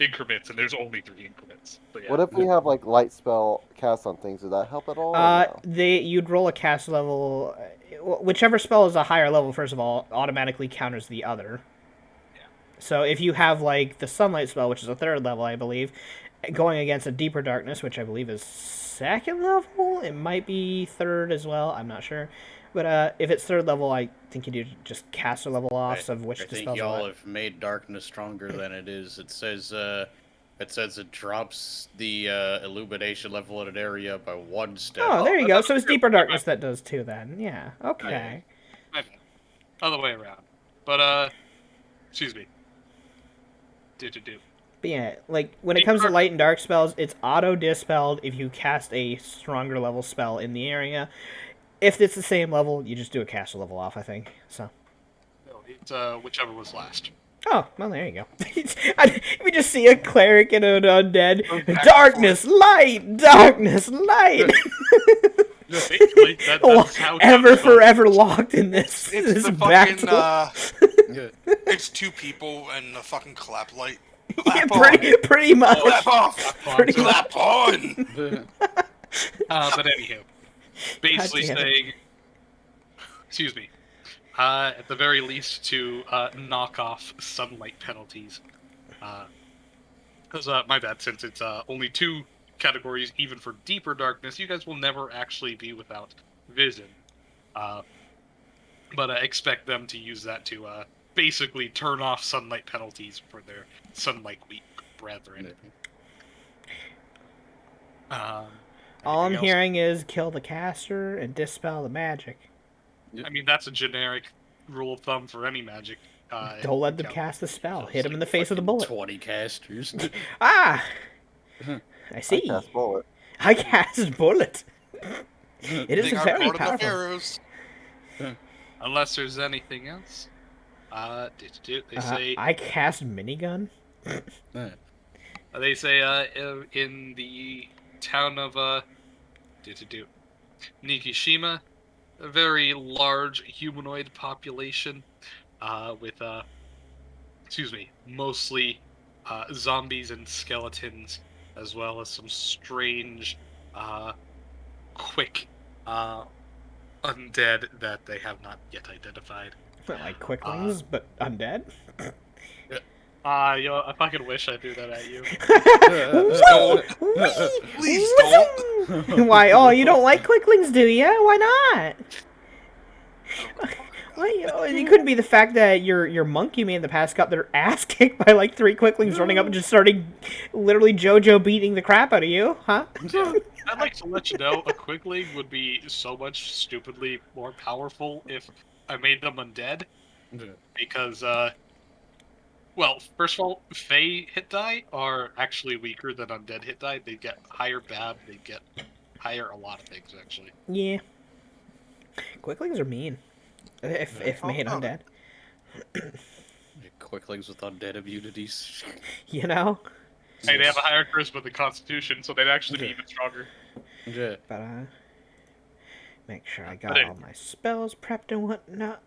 increments, and there's only 3 increments. So, yeah. What if we have like light spell cast on things? Would that help at all? or no? You'd roll a cast level, whichever spell is a higher level. First of all, automatically counters the other. Yeah. So if you have like the sunlight spell, which is a 3rd level, I believe, going against a deeper darkness, which I believe is 2nd level, it might be 3rd as well. I'm not sure. But if it's 3rd level, I think you do just caster level offs of which I the think spells y'all are. have made darkness stronger than it is. It says it drops the illumination level in an area by 1 step. Oh, there you go. that's So it's true. deeper darkness that does too. Then, yeah. Okay. My bad. Other way around. But excuse me. Do. But yeah, like when it comes to light and dark spells, it's auto dispelled if you cast a stronger level spell in the area. If it's the same level, you just do a caster level off, I think. So. No, it's whichever was last. Oh, well, there you go. We just see a cleric and an undead. Goes back and Darkness, light! Darkness, light! Basically, that's how Ever it goes. forever locked in this, It's this the battle. fucking, Yeah. it's two people and the fucking clap light. Yeah, Clap on. pretty much. Clap off. Pretty Clap on. But anyhow, basically damn it. saying, excuse me, at the very least to knock off sunlight penalties. Because my bad, since it's only 2 categories, even for deeper darkness, you guys will never actually be without vision. But I expect them to use that to basically turn off sunlight penalties for their sunlight weak brethren. All anything I'm else? hearing is kill the caster and dispel the magic. I mean, that's a generic rule of thumb for any magic. Don't let them count. cast the spell. It's Hit him like in the face with a bullet. 20 casters. Ah! I I see. cast bullet. I cast bullet. It is They got very caught in the powerful. arrows. Unless there's anything else. They say I cast minigun. they say in the town of Nikishima, a very large humanoid population with mostly zombies and skeletons, as well as some strange quick undead that they have not yet identified. Like quicklings, but undead. I fucking wish I threw that at you. Please don't. Why? Oh, you don't like quicklings, do you? Why not? Well, it could be the fact that your monk you made in the past got their ass kicked by like 3 quicklings running up and just starting literally JoJo beating the crap out of you, huh? I'd like to let you know a quickling would be so much stupidly more powerful if I made them undead. Because, well, first of all, Fey hit die are actually weaker than undead hit die. They get higher bab, they get higher a lot of things, actually. Yeah. Quicklings are mean. If made undead. Quicklings with undead immunities. You know? Hey, they have a higher charisma than Constitution, so they'd actually be even stronger. Yeah. But make sure I But got anyway. all my spells prepped and whatnot.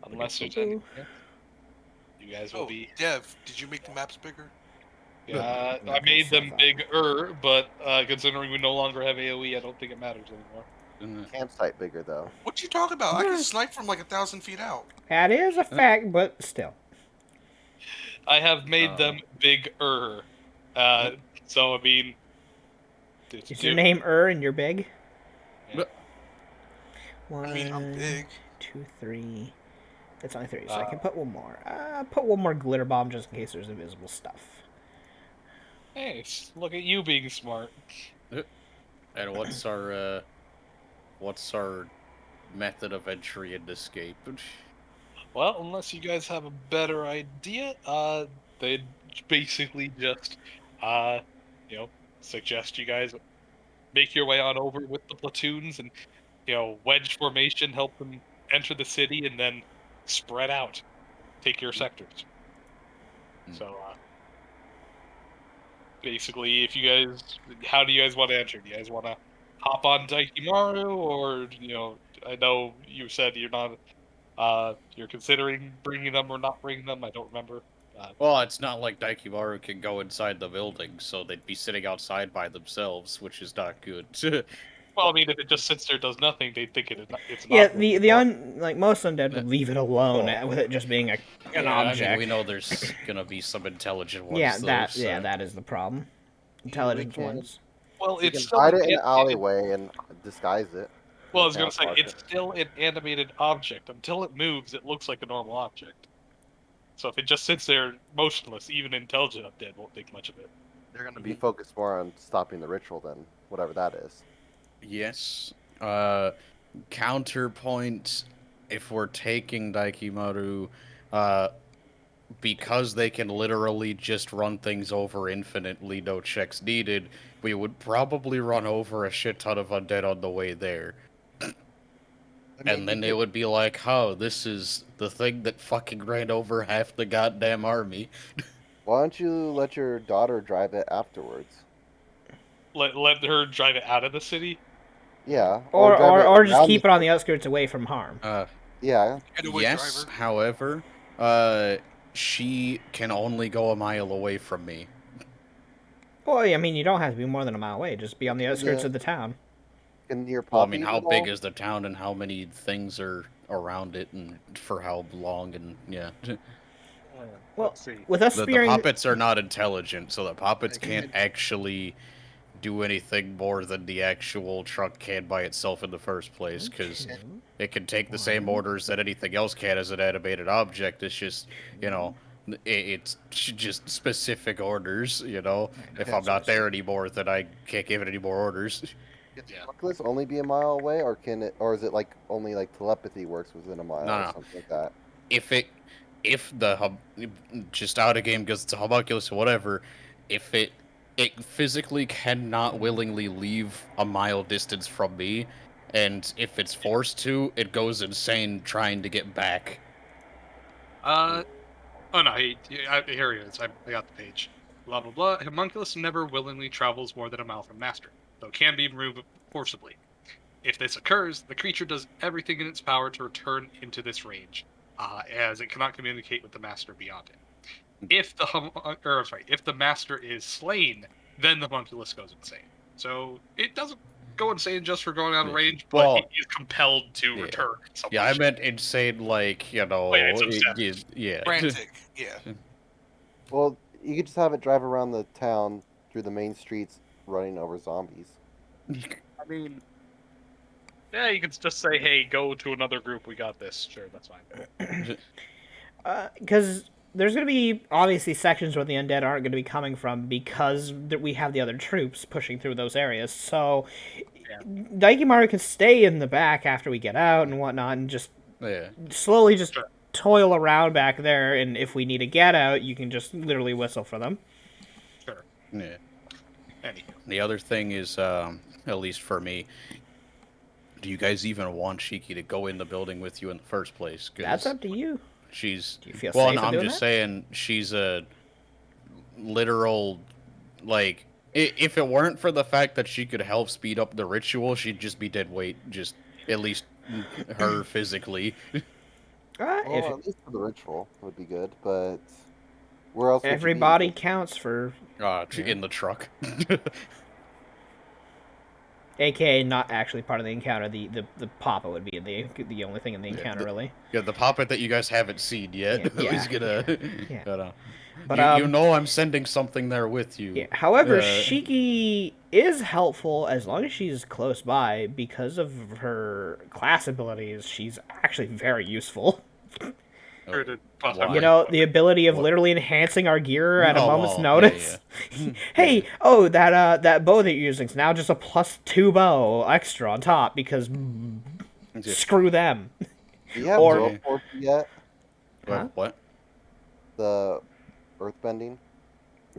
Unless there's anything else. You guys will Oh, be... Dev, did you make the maps bigger? I made them bigger, but considering we no longer have AoE, I don't think it matters anymore. Campsite bigger though. What you talking about? I can snipe from like 1,000 feet out. That is a fact, but still. I have made them bigger. So, I mean... Is your name and you're big? Yeah. One, I mean, I'm big. 2, 3. It's only 3, so I can put one more. Put one more glitter bomb just in case there's invisible stuff. Hey, look at you being smart. And what's our method of entry and escape? Well, unless you guys have a better idea, they'd basically just, suggest you guys make your way on over with the platoons and, wedge formation, help them enter the city, and then spread out, take your sectors. So, basically, if you guys, how do you guys want to enter? Do you guys want to hop on Daikimaru, or, I know you said you're not, you're considering bringing them or not bringing them, I don't remember. Well, it's not like Daikimaru can go inside the building, so they'd be sitting outside by themselves, which is not good. Well, I mean, if it just sits there does nothing, they'd think it's not. Yeah, most undead would leave it alone with it just being an object. I mean, we know there's gonna be some intelligent ones. Yeah, though, that is the problem. Intelligent can- ones. Well, You it's can still hide it in an an alleyway and disguise it. Well, I was gonna Yeah, say park it's still an animated object. Until it moves, it looks like a normal object. So if it just sits there motionless, even intelligent undead won't think much of it. They're going to be focused more on stopping the ritual than whatever that is. Yes. Counterpoint, if we're taking Daikimaru, because they can literally just run things over infinitely, no checks needed, we would probably run over a shit ton of undead on the way there. And then they would be like, "Oh, this is the thing that fucking ran over half the goddamn army." Why don't you let your daughter drive it afterwards? Let her drive it out of the city. Yeah. Or drive it just around keep the it on the outskirts away from harm. Yeah. Getaway Yes, driver. however, she can only go a mile away from me. Well, I mean, you don't have to be more than a mile away. Just be on the outskirts Yeah. of the town. Can your Well, I puppy mean, how evolve? big is the town and how many things are around it and for how long and yeah. Well, Let's see. with us The spearing... puppets are not intelligent, so the puppets can't actually do anything more than the actual truck can by itself in the first place, because it can take the same orders that anything else can as an animated object. It's just, you know, it's just specific orders, you know. If I'm not there anymore, then I can't give it any more orders. Can Homunculus only be a mile away, or can it, or is it like only like telepathy works within a mile No, or no. something like that? If just out of game because it's a homunculus or whatever, if it physically cannot willingly leave a mile distance from me, and if it's forced to, it goes insane trying to get back. Oh no, here he is. I got the page. Blah blah blah. Homunculus never willingly travels more than a mile from master, though can be removed forcibly. If this occurs, the creature does everything in its power to return into this range, as it cannot communicate with the master beyond it. If the master is slain, then the homunculus goes insane. So it doesn't go insane just for going out of range, but Well, he is compelled to return. Yeah, I meant insane, like, you know, yeah, it's obsessed. yeah. Frantic. Yeah. Well, you could just have it drive around the town through the main streets, running over zombies. I mean, yeah, you could just say, "Hey, go to another group. We got this." Sure, that's fine. Because there's going to be, obviously, sections where the undead aren't going to be coming from because we have the other troops pushing through those areas. So, Daikimaru can stay in the back after we get out and whatnot and just slowly just toil around back there. And if we need to get out, you can just literally whistle for them. Sure. Yeah. Anywho. The other thing is, at least for me, do you guys even want Shiki to go in the building with you in the first place? 'Cause That's up to you. she's... Do you feel well, safe no, in I'm doing just that? saying she's a literal, like, if it weren't for the fact that she could help speed up the ritual, she'd just be dead weight, just at least her physically. Well, at least for the ritual would be good, but where else? would you be? Everybody counts for... In the truck. AKA not actually part of the encounter. The Papa would be the only thing in the encounter, really. Yeah, the puppet that you guys haven't seen yet. Yeah. He's gonna... Yeah. But, you know I'm sending something there with you. Yeah. However, Shiki is helpful as long as she's close by. Because of her class abilities, she's actually very useful. Why? You know, the ability of literally enhancing our gear at a moment's notice. Yeah. Hey, that bow that you're using is now just a +2 bow extra on top because screw them. Do you have Or- World Force yet? Huh? What? The earthbending?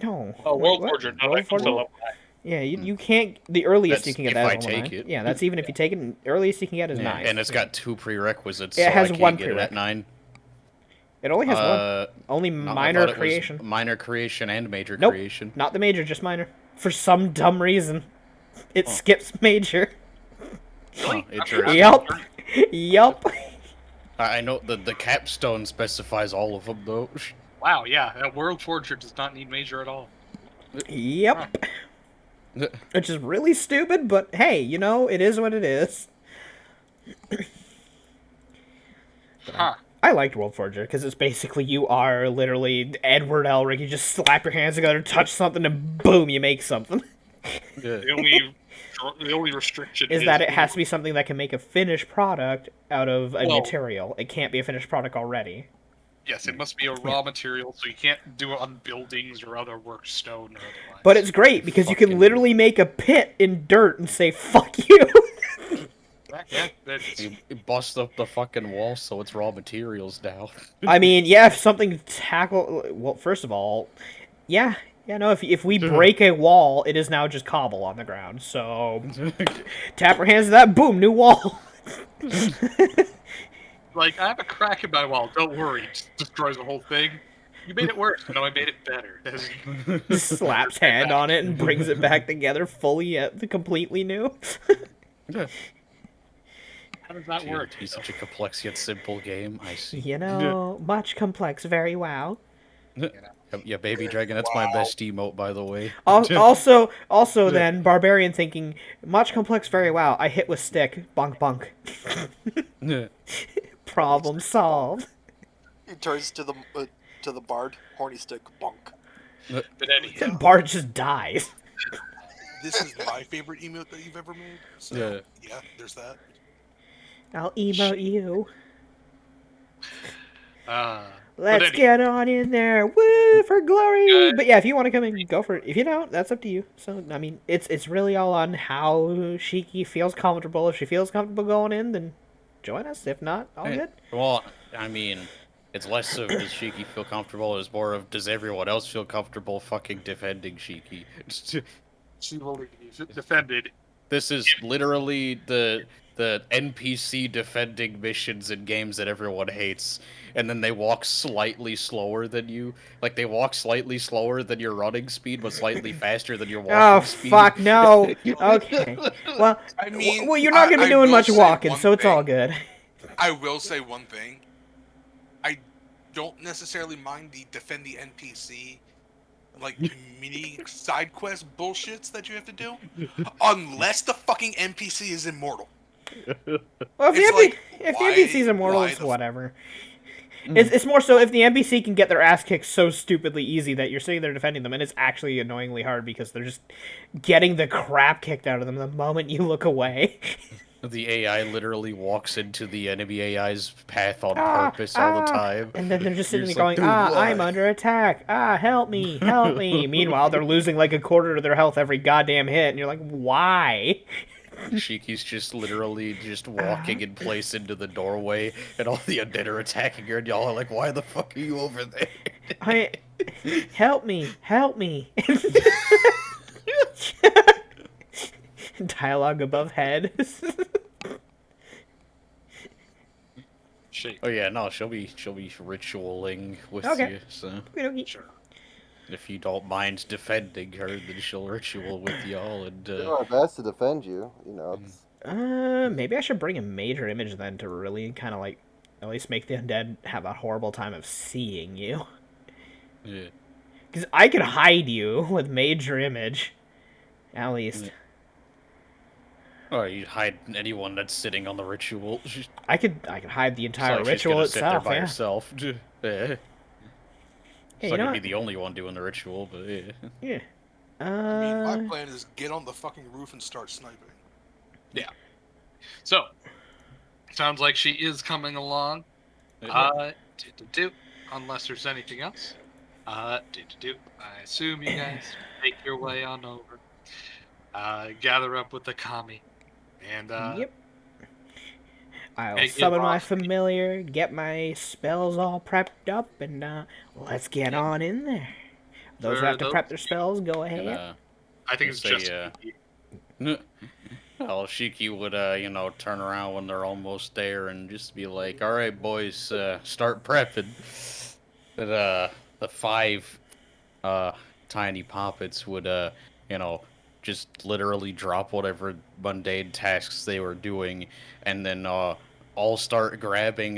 No. Oh, Wait, World what? Forger, no, World that's until Forger? level 9. Yeah, you can't. The earliest you That's can get if that I is level take 9. it. Yeah, that's even if you take it. Earliest you can get is 9. And it's got 2 prerequisites, It so has I can't one get it at prereq. 9. It only has one. Only No, I minor thought it was creation. Minor creation and major Nope. creation. Not the major, just minor. For some dumb reason, it skips major. Huh, interesting. Yup. Yup. I know the capstone specifies all of them, though. Wow, yeah, a World Forger does not need major at all. Yep. Which is really stupid, but hey, you know, it is what it is. Huh. I liked World Forger because it's basically you are literally Edward Elric. You just slap your hands together, touch something, and boom, you make something. The only restriction Is that it has to be something that can make a finished product out of a material. It can't be a finished product already. Yes, it must be a raw material, so you can't do it on buildings or other work, stone or otherwise. But it's great because you can Fucking- literally make a pit in dirt and say "fuck you." yeah, that's, You bust up the fucking wall so it's raw materials now. I mean, yeah, if something tackle. Well, first of all, yeah, no. If we break a wall, it is now just cobble on the ground. So tap our hands to that, boom, new wall. Like, I have a crack in my wall. Don't worry. It just destroys the whole thing. You made it worse. No, I made it better. Just slaps hand on it and brings it back together fully, completely new. How does that work? He's such a complex yet simple game. I see. You know, much complex, very wow. Yeah, baby dragon. That's my best emote, by the way. Also, then barbarian thinking, much complex, very wow. I hit with stick, bonk bunk. Problem solved. He turns to the bard, horny stick, bonk. But anyhow, Bart just dies. This is my favorite emote that you've ever made. So yeah, there's that. I'll emote you. but Let's get on in there. Woo, for glory. But yeah, if you want to come in, go for it. If you don't, that's up to you. So, I mean, it's really all on how Shiki feels comfortable. If she feels comfortable going in, then join us. If not, all good. Well, I mean, it's less of does Shiki feel comfortable, it's more of does everyone else feel comfortable fucking defending Shiki. she will be defended. This is literally the NPC defending missions in games that everyone hates, and then they walk slightly slower than you. Like, they walk slightly slower than your running speed, but slightly faster than your walking speed. Oh, fuck, no. Okay. Well, I mean, well, you're not going to be doing will much say walking, one so it's all thing. good. I will say one thing. I don't necessarily mind the defend the NPC, like, mini side quest bullshits that you have to do, unless the fucking NPC is immortal. Well, It's if why- the NPC's immortal, why it's the whatever. It's more so if the NPC can get their ass kicked so stupidly easy that you're sitting there defending them, and it's actually annoyingly hard because they're just getting the crap kicked out of them the moment you look away. The AI literally walks into the enemy AI's path on purpose all the time. And then they're just sitting You're there just going, like, "Dude, I'm why?" under attack. Help me, help me. Meanwhile, they're losing like a quarter of their health every goddamn hit, and you're like, why? Shiki's just literally just walking in place into the doorway, and all the undead are attacking her, and y'all are like, why the fuck are you over there? Help me, help me. Dialogue above head. Shit. Oh yeah, no, she'll be ritualing with Okay. you, so Okey-dokey. Sure. if you don't mind defending her, then she'll ritual with y'all, and Do our best to defend you. You know, it's Maybe I should bring a major image then to really kind of like at least make the undead have a horrible time of seeing you. yeah. Because I could hide you with major image, at least. Yeah. Or you hide anyone that's sitting on the ritual. I could hide the It's entire like she's ritual gonna sit there itself. by Yeah. herself. Yeah. Hey, It's you not know gonna be what? the only one doing the ritual, but yeah. Yeah. I mean, my plan is get on the fucking roof and start sniping. So, sounds like she is coming along. Unless there's anything else. I assume you guys make your way on over. Gather up with the kami. And, Yep. I'll Hey, summon my off. familiar, get my spells all prepped up, and let's get on in there. Those who For have to those- prep their spells, go ahead. And, I think it's Say, just well, Shiki would, turn around when they're almost there and just be like, "All right, boys, start prepping." And the 5 tiny poppets would, just literally drop whatever mundane tasks they were doing, and then all start grabbing,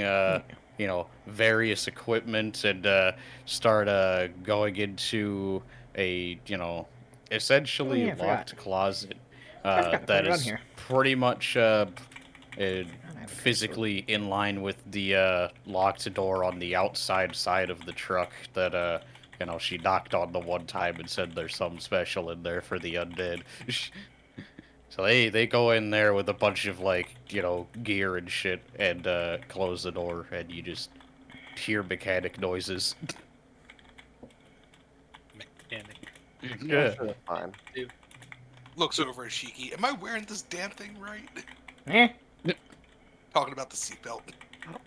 various equipment and start going into a, essentially Oh, yeah, I forgot. locked closet I forgot to put that it on is here. pretty much physically in line with the locked door on the outside side of the truck that she knocked on the one time and said there's something special in there for the undead. So they go in there with a bunch of gear and shit and close the door, and you just hear mechanic noises. Yeah. sure, fine. Looks over at Shiki. Am I wearing this damn thing right? Eh? Talking about the seatbelt.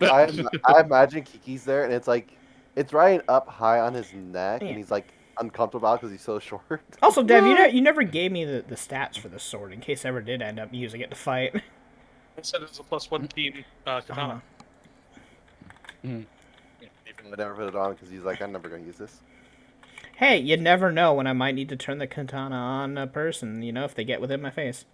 I imagine Kiki's there, and it's like it's right up high on his neck, Yeah. and he's like uncomfortable because he's so short. Also, Dev, you never gave me the stats for the sword in case I ever did end up using it to fight. I said it's a +1 team katana. Even I never put it on because he's like, I'm never gonna use this. Hey, you never know when I might need to turn the katana on a person, you know, if they get within my face.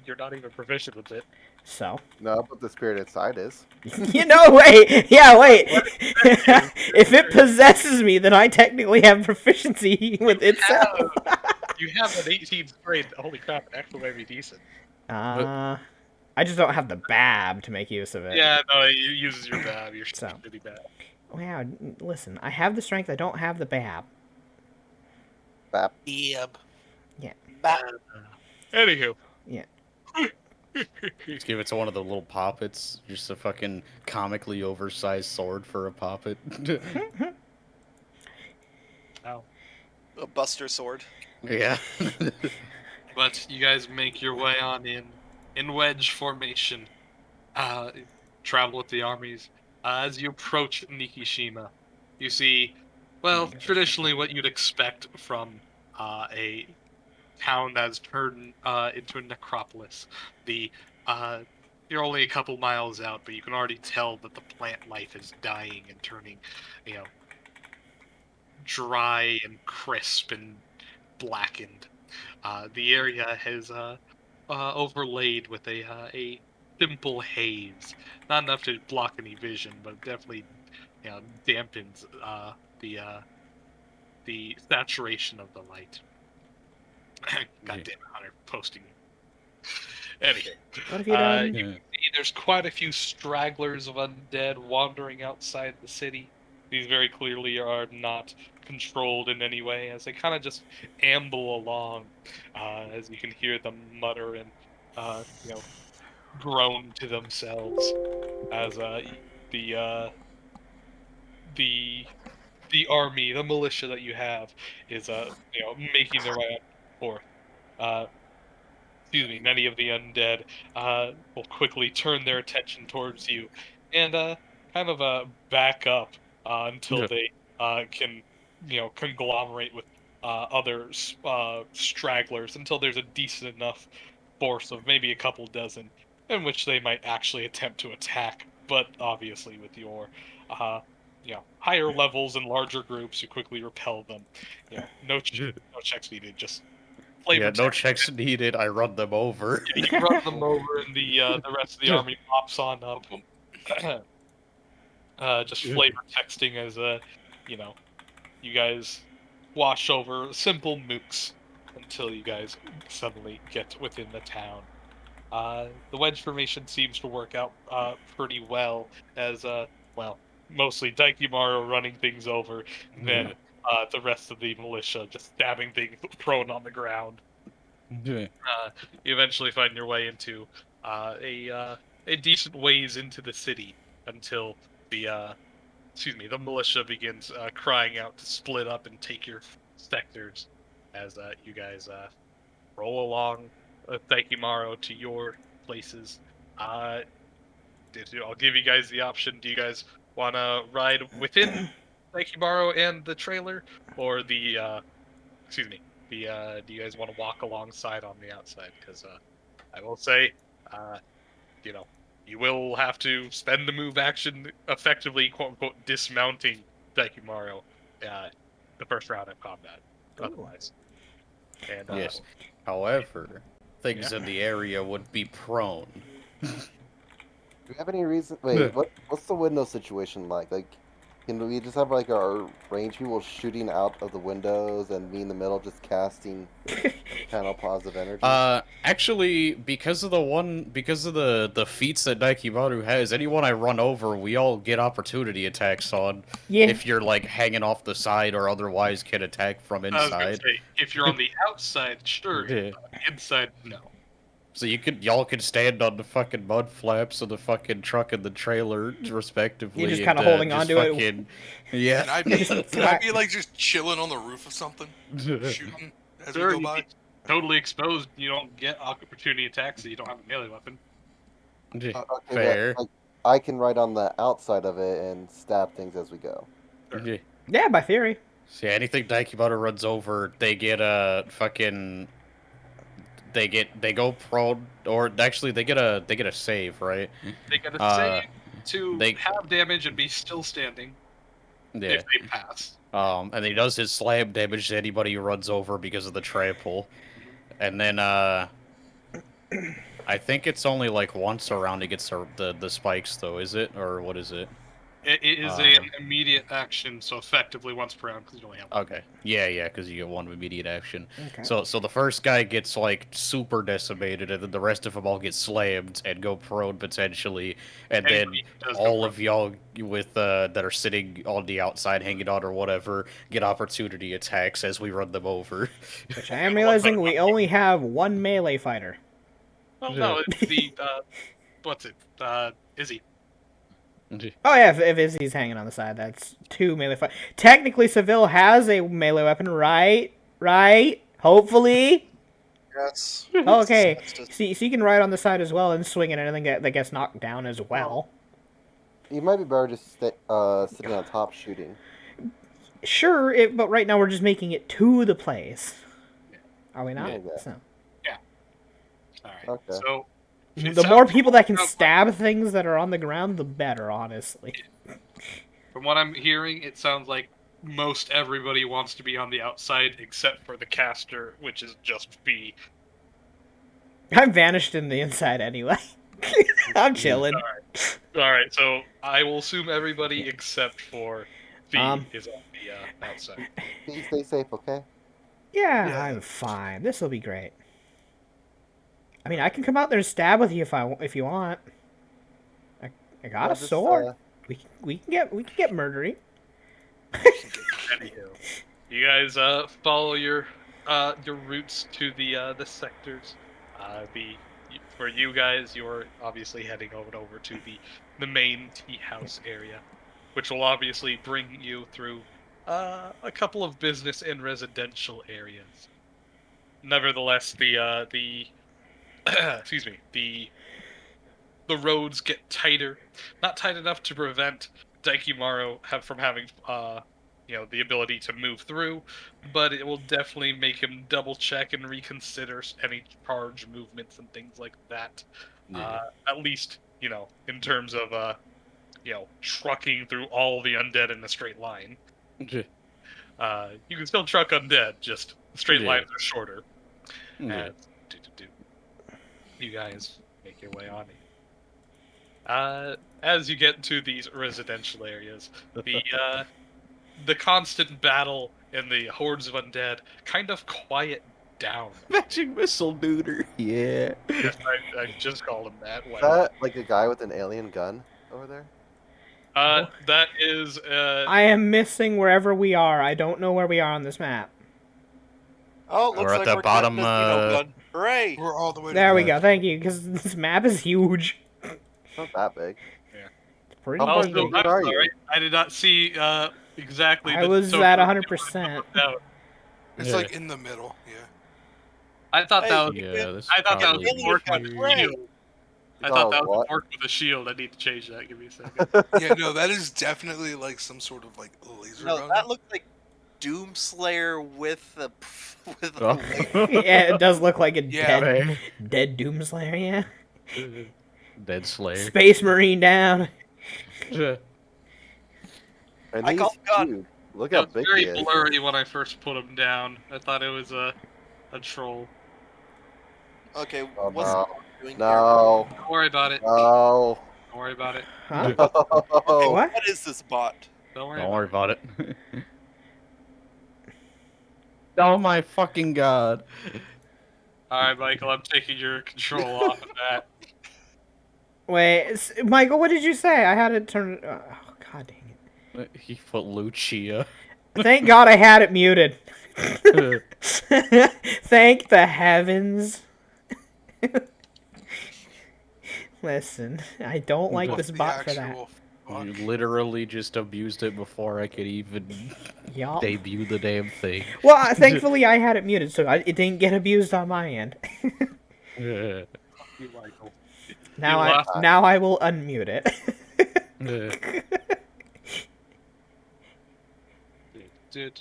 You're not even proficient with it. So. No, but the spirit inside is. You know, wait. Yeah, wait. If it possesses me, then I technically have proficiency with itself. You have an 18th grade. Holy crap, it actually might be decent. I just don't have the bab to make use of it. Yeah, no, it uses your bab. You're So. really bad. Wow, listen, I have the strength, I don't have the bab. Bap. Yep. Yeah. Anywho. Yeah. Just give it to one of the little poppets. Just a fucking comically oversized sword for a poppet. Ow. A Buster sword. Yeah. But you guys make your way on in wedge formation. Travel with the armies. As you approach Nikishima, you see, well, traditionally what you'd expect from a town that's turned into a necropolis. You're only a couple miles out, but you can already tell that the plant life is dying and turning, dry and crisp and blackened. The area has overlaid with a simple haze, not enough to block any vision, but definitely, dampens the saturation of the light. God damn it, Hunter, posting. Anyway, What have you done? you can see there's quite a few stragglers of undead wandering outside the city. These very clearly are not controlled in any way, as they kind of just amble along, as you can hear them mutter and, groan to themselves, as the army, the militia that you have, is making their way up forth. Many of the undead will quickly turn their attention towards you and kind of back up until they can, conglomerate with other stragglers until there's a decent enough force of maybe a couple dozen in which they might actually attempt to attack. But obviously, with your higher levels and larger groups, you quickly repel them. No checks needed. Just Yeah, no checks needed. I run them over. You run them over, and the rest of the army pops on up. Just flavor texting as you guys wash over simple mooks until you guys suddenly get within the town. The wedge formation seems to work out pretty well, as mostly Daikimaru running things over, and then the rest of the militia just stabbing things prone on the ground. You eventually find your way into a decent ways into the city until the militia begins crying out to split up and take your sectors, as you guys roll along Daikimaru to your places. I'll give you guys the option. Do you guys want to ride within Daikimaru and the trailer, or do you guys want to walk alongside on the outside? Because I will say, you will have to spend the move action effectively, quote unquote, dismounting Daikimaru the first round of combat. Otherwise, and yes. However, things in the area would be prone. Do you have any reason? Wait, what's the window situation like? Like, can we just have like our range people shooting out of the windows and me in the middle just casting channel positive energy? Actually, because of the feats that Daikimaru has, anyone I run over, we all get opportunity attacks on. Yeah. If you're like hanging off the side or otherwise can attack from I was gonna inside. say, if you're on the outside, sure. Yeah. Inside, no. So y'all could stand on the fucking mud flaps of the fucking truck and the trailer, respectively. You're just kind of holding onto it. Yeah. Can I be like just chilling on the roof of something, shooting as we go by? Totally exposed. You don't get opportunity attacks, so you don't have a melee weapon. Okay, Fair. but, like, I can ride on the outside of it and stab things as we go. Yeah, by theory. See, anything Daikimaru runs over, they get fucking they go prone, or actually they get a save, right? They get a Uh, save to they- have damage and be still standing Yeah. if they pass. And he does his slam damage to anybody who runs over because of the trample. And then I think it's only like once around he gets the spikes though, is it? Or what is it? It is an immediate action, so effectively once per round because you only have one. Okay. Yeah, because you get one immediate action. Okay. So the first guy gets like super decimated, and then the rest of them all get slammed and go prone potentially, and then Anybody does go all prone. of y'all with that are sitting on the outside hanging on or whatever get opportunity attacks as we run them over. Which I am realizing we only have one melee fighter. Well, no, it's the what's it? Izzy. Oh yeah, if Izzy's hanging on the side, that's 2 melee fight. Technically, Seville has a melee weapon, right? Right? Hopefully. Yes. Okay. That's just- So you can ride on the side as well and swing at anything that gets knocked down as well. You might be better just sitting on top shooting. Sure, but right now we're just making it to the place. Are we not? Yeah. So. All right. Okay. So The more people that can stab things that are on the ground, the better, honestly. from what I'm hearing, it sounds like most everybody wants to be on the outside except for the caster, which is just B. I'm vanished in the inside anyway. I'm chilling. All right, so I will assume everybody except for B is on the outside. Please stay safe, okay? Yeah, Yeah. I'm fine. This will be great. I mean, I can come out there and stab with you if you want. I got Yeah, a just, sword. We can get murdery. Anywho, you guys follow your routes to the sectors. For you guys, you're obviously heading over to the main tea house area, which will obviously bring you through a couple of business and residential areas. Nevertheless, the excuse me, the roads get tighter, not tight enough to prevent Daikimaru from having the ability to move through, but it will definitely make him double check and reconsider any charge movements and things like that. At least in terms of trucking through all the undead in a straight line. You can still truck undead, just straight Yeah. lines are shorter. Yeah. You guys make your way on it. As you get to these residential areas, the constant battle and the hordes of undead kind of quiet down. Magic missile neuter. Yeah. Yes, I just called him that. Is that like a guy with an alien gun over there? That is I am missing wherever we are. I don't know where we are on this map. Oh, it looks We're at like the we're bottom, getting a gun. Hooray! We're all the way. There to we the go. Thank you, because this map is huge. It's not that big. It's pretty How big. far also, Where I'm are you? sorry, I did not see exactly. I the was total at number 100%. out. It's like in the middle. Yeah. I thought Hey, that was. Yeah, this I thought that was probably a work with Alien a shield. I thought that was what? a work with a shield. I need to change that. Give me a second. Yeah. No, that is definitely like some sort of like laser No, gun. that looked like Doomslayer with a Oh. Yeah, it does look like a Yeah. dead Doomslayer, yeah. Dead Slayer. Space Marine down. And I he's call it gun. huge. Look It how was big very he is. blurry when I first put him down. I thought it was a troll. Okay, Oh, what's no. it doing No. Don't worry about it. No. Don't worry about it. Huh? here? Okay, No. What? what is this bot? Don't worry. Don't worry about it. Oh my fucking god. All right, Michael. I'm taking your control off of that. Wait, Michael, what did you say? I had it turned. Oh, god dang He put Lucia. it. Thank God I had it muted. Thank the heavens. Listen, I don't like What's this the bot for that. actual fuck? You literally just abused it before I could even Yup. debut the damn thing. Well, thankfully I had it muted, so it didn't get abused on my end. Yeah. You, Michael. Now You lost. now I will unmute it.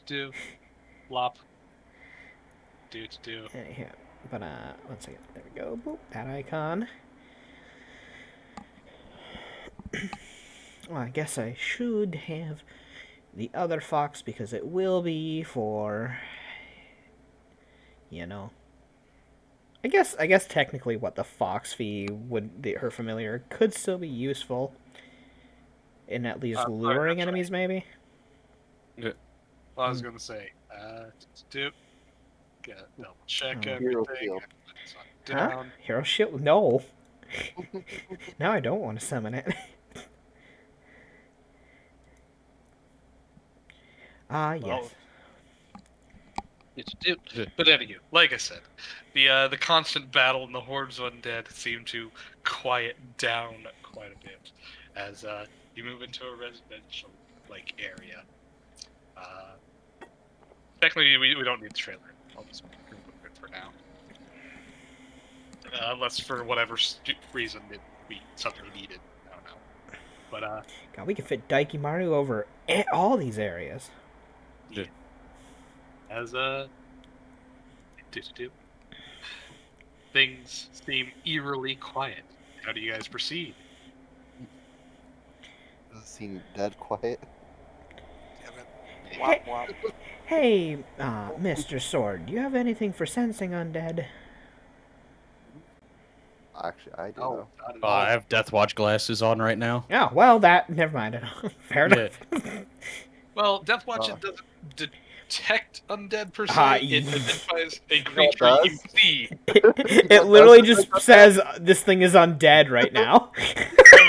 Do. Lop. Do. Yeah. But, one second. There we go. Boop, that icon. Well, I guess I should have the other fox because it will be for, you know. I guess technically what the fox fee her familiar could still be useful in at least luring enemies, maybe. Well, I was gonna say, doubt. Double check Hero everything. shield. Everything's on Huh? down. Hero shield? No. Now I don't want to summon it. Yes. Well, but anywho, like I said, the constant battle and the hordes of undead seem to quiet down quite a bit as you move into a residential area. Technically, we don't need the trailer. I'll just remove it for now, unless for whatever reason it we suddenly needed. I don't know, but God, we could fit Daikimaru over all these areas. yeah. As things seem eerily quiet. How do you guys proceed? Does it seem dead quiet? Damn it. Wop, wop. Hey, Mr. Sword, do you have anything for sensing undead? Actually, I do Oh, know. not at I all. have Death Watch glasses on right now. Oh, well, never mind. Fair enough. Well, Death Watch Oh. it doesn't detect undead per se. Ah, It identifies a it creature does? you see. It literally just says this thing is undead right now.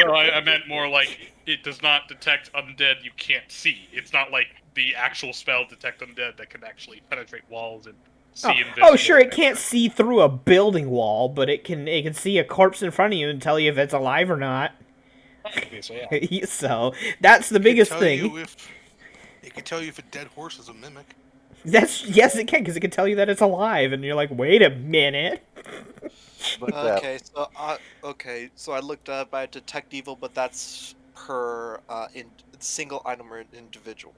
No, I meant more like it does not detect undead you can't see. It's not like the actual spell detect undead that can actually penetrate walls and see invisible. Oh, sure, it can't see through a building wall, but it can see a corpse in front of you and tell you if it's alive or not. Okay, so yeah. So that's the biggest Tell thing. you if- It can tell you if a dead horse is a mimic. Yes, it can, because it can tell you that it's alive, and you're like, wait a minute. Look at that. Okay, so I looked up. I detect evil, but that's per single item or individual.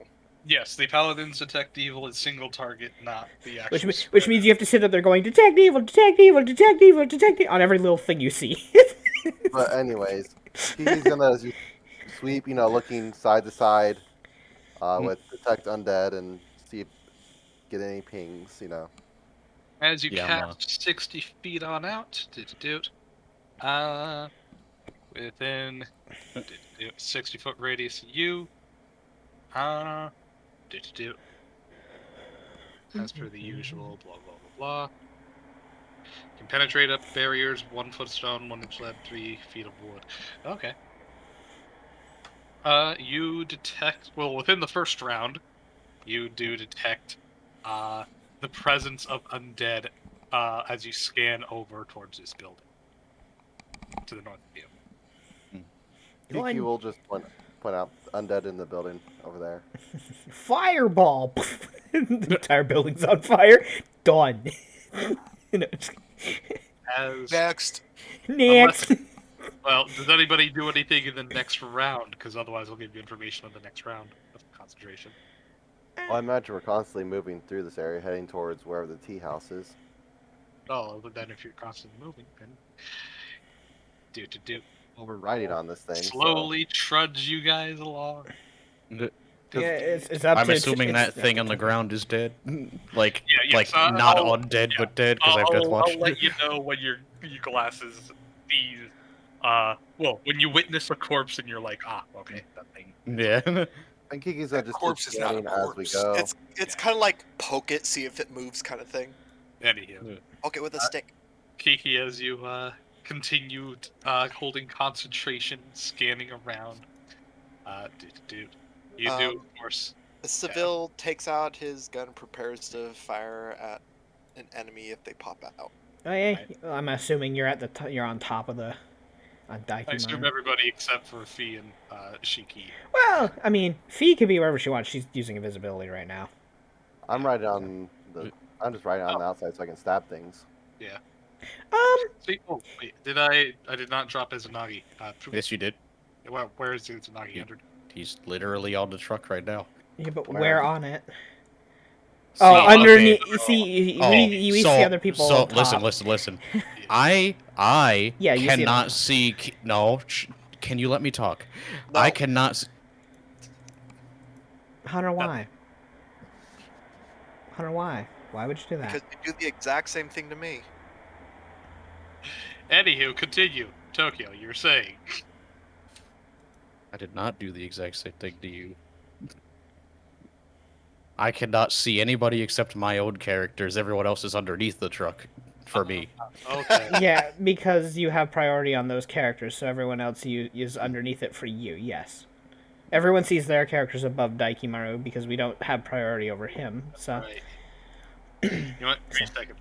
Yes, the paladins detect evil is single target, not the actual. Which means you have to sit up there going, detect evil, detect evil, detect evil, detect evil, on every little thing you see. But anyways, he's gonna just sweep, looking side to side, with detect undead and see if get any pings, As you Yeah, cast 60 feet on out, within 60-foot radius of you, as per the usual, blah blah blah blah. Can penetrate up barriers, 1 foot stone, 1 inch lead, 3 feet of wood. Okay. You detect, well, within the first round, you do detect, the presence of undead, as you scan over towards this building. To the north of you. Kiki will just point out undead in the building over there. Fireball! The entire building's on fire. Done. As, Next. Next. well, does anybody do anything in the next round? Because otherwise I'll give you information on the next round of concentration. Well, I imagine we're constantly moving through this area, heading towards wherever the tea house is. Oh, but then if you're constantly moving, then Well, we're riding on this thing. slowly trudge you guys along. Yeah, it's up I'm to assuming that thing on the ground is dead. Like, yes, not I'll- undead, but dead, because I have Death Watch. I'll let you know when your glasses see. Well, when you witness a corpse and you're like, okay, that thing. Yeah. And Kiki's gonna That just corpse keep is not a scanning as we corpse. go. It's kind of like poke it, see if it moves, kind of thing. Anywho, Poke it with a stick. Kiki, as you continue holding concentration, scanning around, you do, of course. The civil takes out his gun and prepares to fire at an enemy if they pop out. Oh, yeah. I'm assuming you're at you're on top of the I assume Daikimaru. everybody except for Fee and Shiki. Well, I mean, Fee can be wherever she wants. She's using invisibility right now. I'm riding on the. I'm just riding on the outside so I can stab things. Yeah. Um, See, oh wait, I did not drop Izanagi. Yes, you did. Where is Izanagi entered? He's literally on the truck right now. yeah, but Where? where on it? Oh, See, underneath. okay. You see, Oh, you each see other people so on top. listen. I Yeah, you see them on cannot top. see. No, can you let me talk? No. I cannot. Hunter, why? Hunter, why? Why would you do that? Because you do the exact same thing to me. Anywho, continue. Tokyo, you were saying. I did not do the exact same thing to you. I cannot see anybody except my own characters. Everyone else is underneath the truck for me. Okay. Yeah, because you have priority on those characters, so everyone else is underneath it for you. Yes. Everyone sees their characters above Daikimaru because we don't have priority over him. So Right. You know what? Wait a second.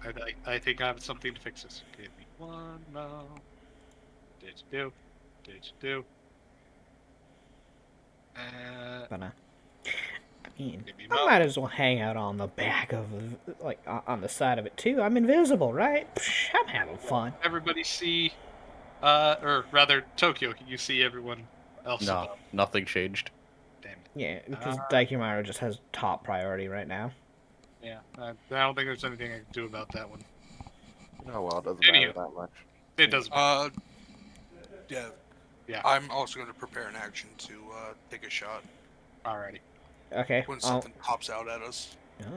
I think I have something to fix this. Give me one moment. Did you do? but I mean, Give me a I moment. might as well hang out on the back of like on the side of it too. I'm invisible, right? Psh, I'm having fun. Everybody see, or rather, Tokyo, you see everyone else No, above. nothing changed. Damn it. Yeah, because Daikimaru just has top priority right now. Yeah, I don't think there's anything I can do about that one. Oh well, it doesn't matter Anywho. that much. It doesn't. Yeah. Yeah. I'm also going to prepare an action to take a shot Alrighty. Okay. when something pops out at us.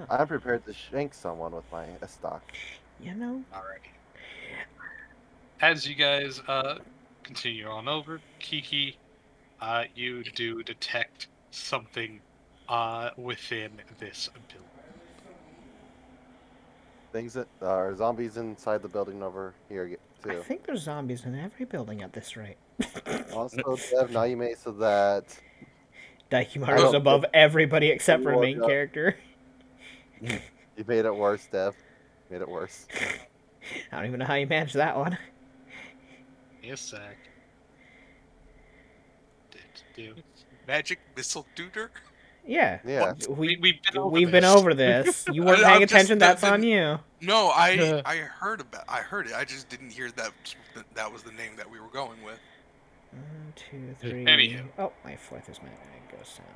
I'm prepared to shank someone with my stock. You know. Alrighty. As you guys continue on over, Kiki, you do detect something within this building. Things that are zombies inside the building over here I too. think there's zombies in every building at this rate. Also, Dev, now you made so that Daikimaru's don't above everybody except for you main woke up. character. you made it worse, Dev. Made it worse. I don't even know how you managed that one. Yes, sec. Do. Magic missile duder? Yeah. Yeah. We've been over this. You weren't I'm paying just- attention. That's the- on you. No, I heard it. I just didn't hear that was the name that we were going with. 1, 2, 3. Anywho. Oh, my fourth is my ghost sound.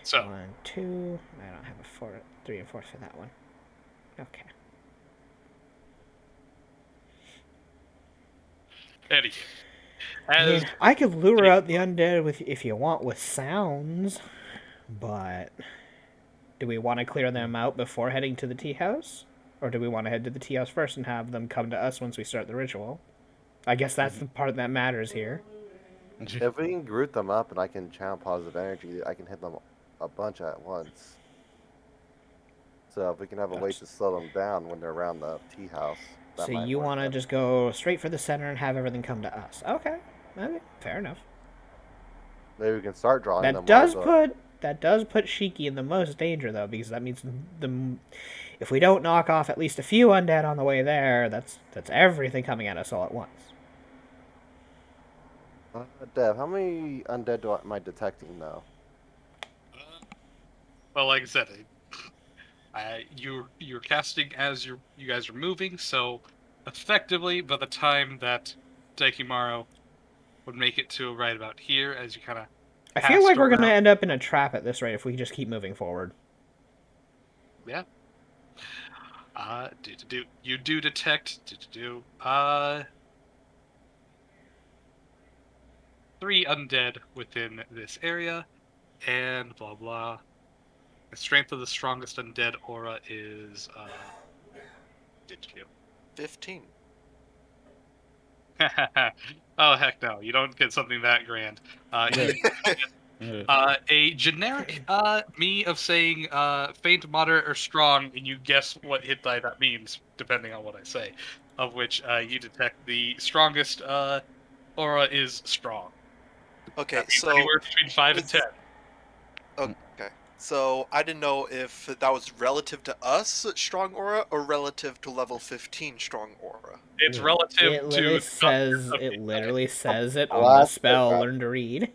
So, 1, 2. I don't have a 4, 3, and 4 for that one. Okay. anywho. I As mean, I could lure out the undead with, if you want, with sounds, but do we want to clear them out before heading to the tea house, or do we want to head to the tea house first and have them come to us once we start the ritual? I guess that's the part that matters here. If we can group them up and I can channel positive energy, I can hit them a bunch at once. So if we can have a way to slow them down when they're around the tea house. that So might you work want to better. just go straight for the center and have everything come to us? Okay, fair enough. Maybe we can start drawing them. That while does put Shiki in the most danger though, because that means if we don't knock off at least a few undead on the way there, that's everything coming at us all at once. Dev, how many undead am I detecting now? well, like I said, you're casting as you guys are moving, so effectively by the time that Daikimaru would make it to right about here, as you kind of I feel like we're around. gonna end up in a trap at this rate if we just keep moving forward. Yeah. You do detect 3 undead within this area, and blah blah. The strength of the strongest undead aura is 15. oh heck no! You don't get something that grand. A generic me of saying faint, moderate, or strong, and you guess what hit die that means, depending on what I say. Of which you detect the strongest aura is strong. Okay, That means so anywhere between 5 and 10. okay, so I didn't know if that was relative to us, strong aura, or relative to level 15 strong aura. It's relative It literally to says it on the Last spell paragraph. Learn to Read.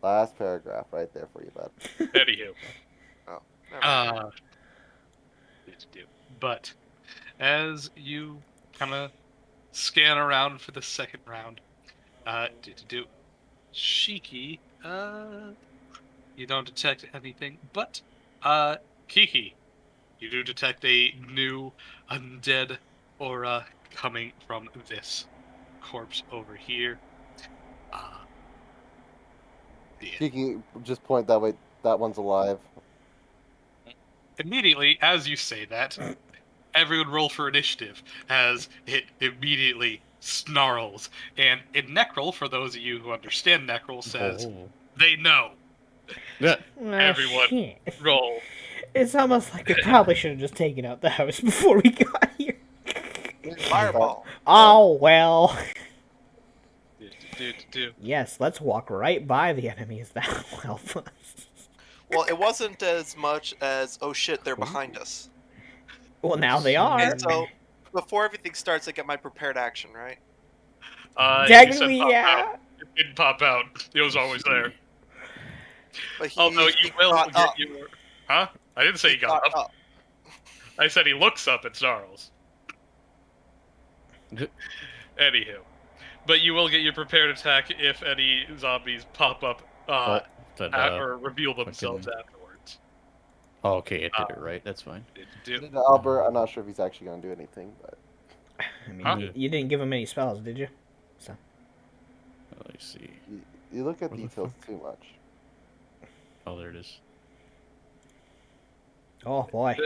Last paragraph right there for you, bud. Anywho. Never mind. But as you kind of scan around for the second round, Shiki, you don't detect anything, but Kiki, You do detect a new undead aura coming from this corpse over here. Yeah. Cheeky, just point that way. That one's alive. Immediately, as you say that, everyone roll for initiative as it immediately snarls. And in Necrol, for those of you who understand Necrol, says Oh. they know. Yeah. Everyone. Shit. Roll. It's almost like they probably should have just taken out the house before we got here. Fireball. Oh, well. Do. Yes, let's walk right by the enemies. That will help us. Well, it wasn't as much as, oh shit, they're behind us. Well, now they are. And so, before everything starts, I get my prepared action, right? Technically, you said pop yeah. out. It didn't pop out. It was always there. But he, Although you he will got get up. your... Huh? I didn't say he got up. I said he looks up at snarls. Anywho. But you will get your prepared attack if any zombies pop up or reveal themselves afterwards. Oh, okay, it did it right. That's fine. Albert, I'm not sure if he's actually going to do anything, but I mean, Huh? you didn't give him any spells, did you? So. Let me see. you look at Where the details fuck? too much. Oh, there it is. Oh boy.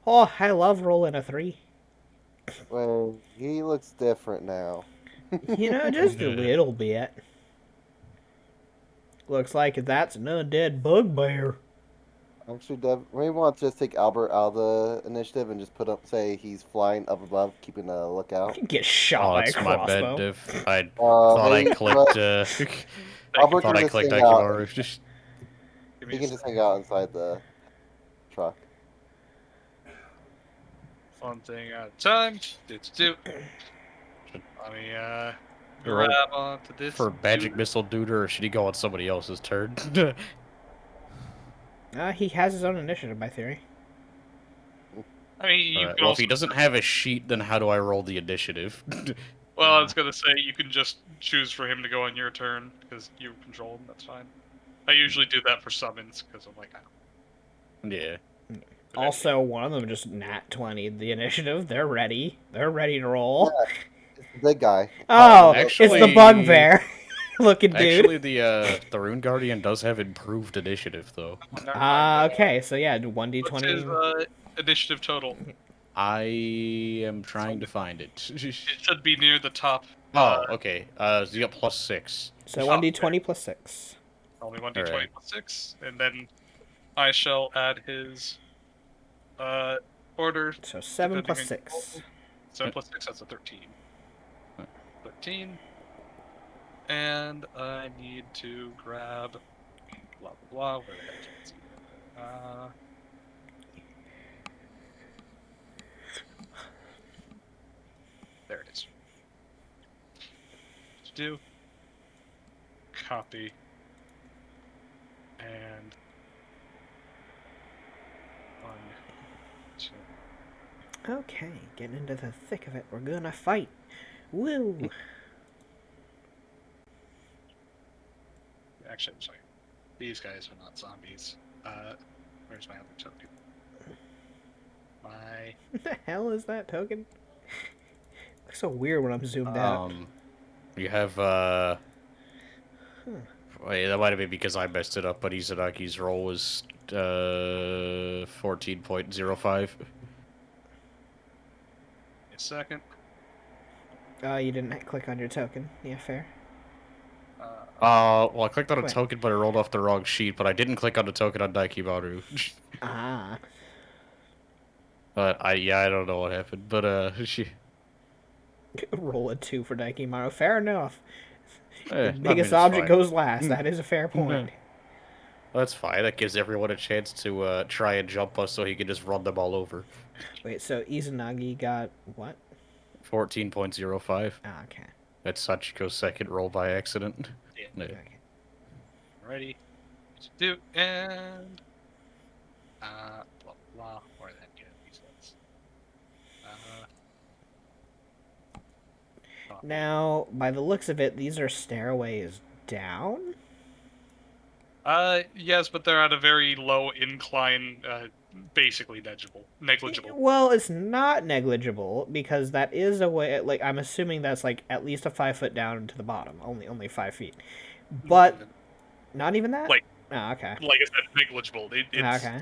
Oh, I love rolling a 3. Well, he looks different now. You know, just a little bit. Looks like that's an undead bugbear. Actually, Dev, we want to just take Albert out of the initiative and just put up, say he's flying up above, keeping a lookout. Get shot Oh, by a that's my crossbow. bad, Div. I thought I maybe, clicked, Albert thought can I just clicked hang out. Akimaru. Just Give He me can just hang out inside the truck. one thing at a time. Do. Let me Roll grab onto this. for magic dude. missile dude, or should he go on somebody else's turn? He has his own initiative, by theory. I mean, you Alright, can well, also. if he doesn't have a sheet, then how do I roll the initiative? Well, I was gonna say you can just choose for him to go on your turn because you control him. That's fine. I usually do that for summons because I'm like, Yeah. Also, one of them just nat 20'd the initiative. They're ready. They're ready to roll. It's the big guy. Oh, it's the actually- bugbear looking dude. Actually, the Rune Guardian does have improved initiative, though. Okay, so yeah, What's his 1d20. initiative total? I am trying to find it. It should be near the top. Oh, okay. So you got +6. So 1d20 plus 6. Only 1d20 Alright. plus 6, and then I shall add his order. So 7 plus depending on 6. 7 plus 6, that's a 13. 13. And I need to grab blah blah blah. Where the heck is it? There it is. Do copy and 1, 2. Okay, getting into the thick of it. We're gonna fight. Woo! Actually, I'm sorry. These guys are not zombies. Where's my other token? My What the hell is that token? Looks so weird when I'm zoomed out. You have, Wait, that might have been because I messed it up, but Izanagi's roll was, 14.05. a second. You didn't click on your token. Yeah, fair. Well, I clicked on a Wait. token, but I rolled off the wrong sheet, but I didn't click on the token on Daikimaru. Ah. But I don't know what happened, but, she... Roll a 2 for Daikimaru. Fair enough. Eh, The biggest object goes last. That is a fair point. That's fine. That gives everyone a chance to try and jump us so he can just run them all over. Wait, so Izanagi got what? 14.05. Ah, okay. That's Sachiko's second roll by accident. Yeah. Okay. Ready to do and blah blah. Where the heck are these ones? Now, by the looks of it, these are stairways down? Yes, but they're at a very low incline basically negligible. Well, it's not negligible because that is a way. Like I'm assuming that's like at least a 5 foot down to the bottom, only 5 feet, but not even that. Like- Oh, okay. Like I said, negligible. It's, Okay.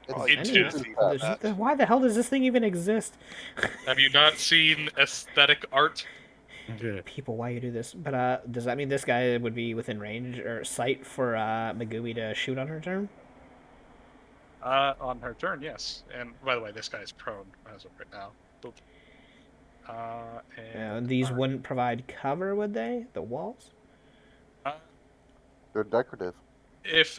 It's Like, It's I need just- to- why the hell does this thing even exist? Have you not seen aesthetic art? People, why you do this? But does that mean this guy would be within range or sight for Megumi to shoot on her turn? On her turn, yes. And by the way, this guy's prone as of right now. Boop. And These alright. wouldn't provide cover, would they? The walls? They're decorative. If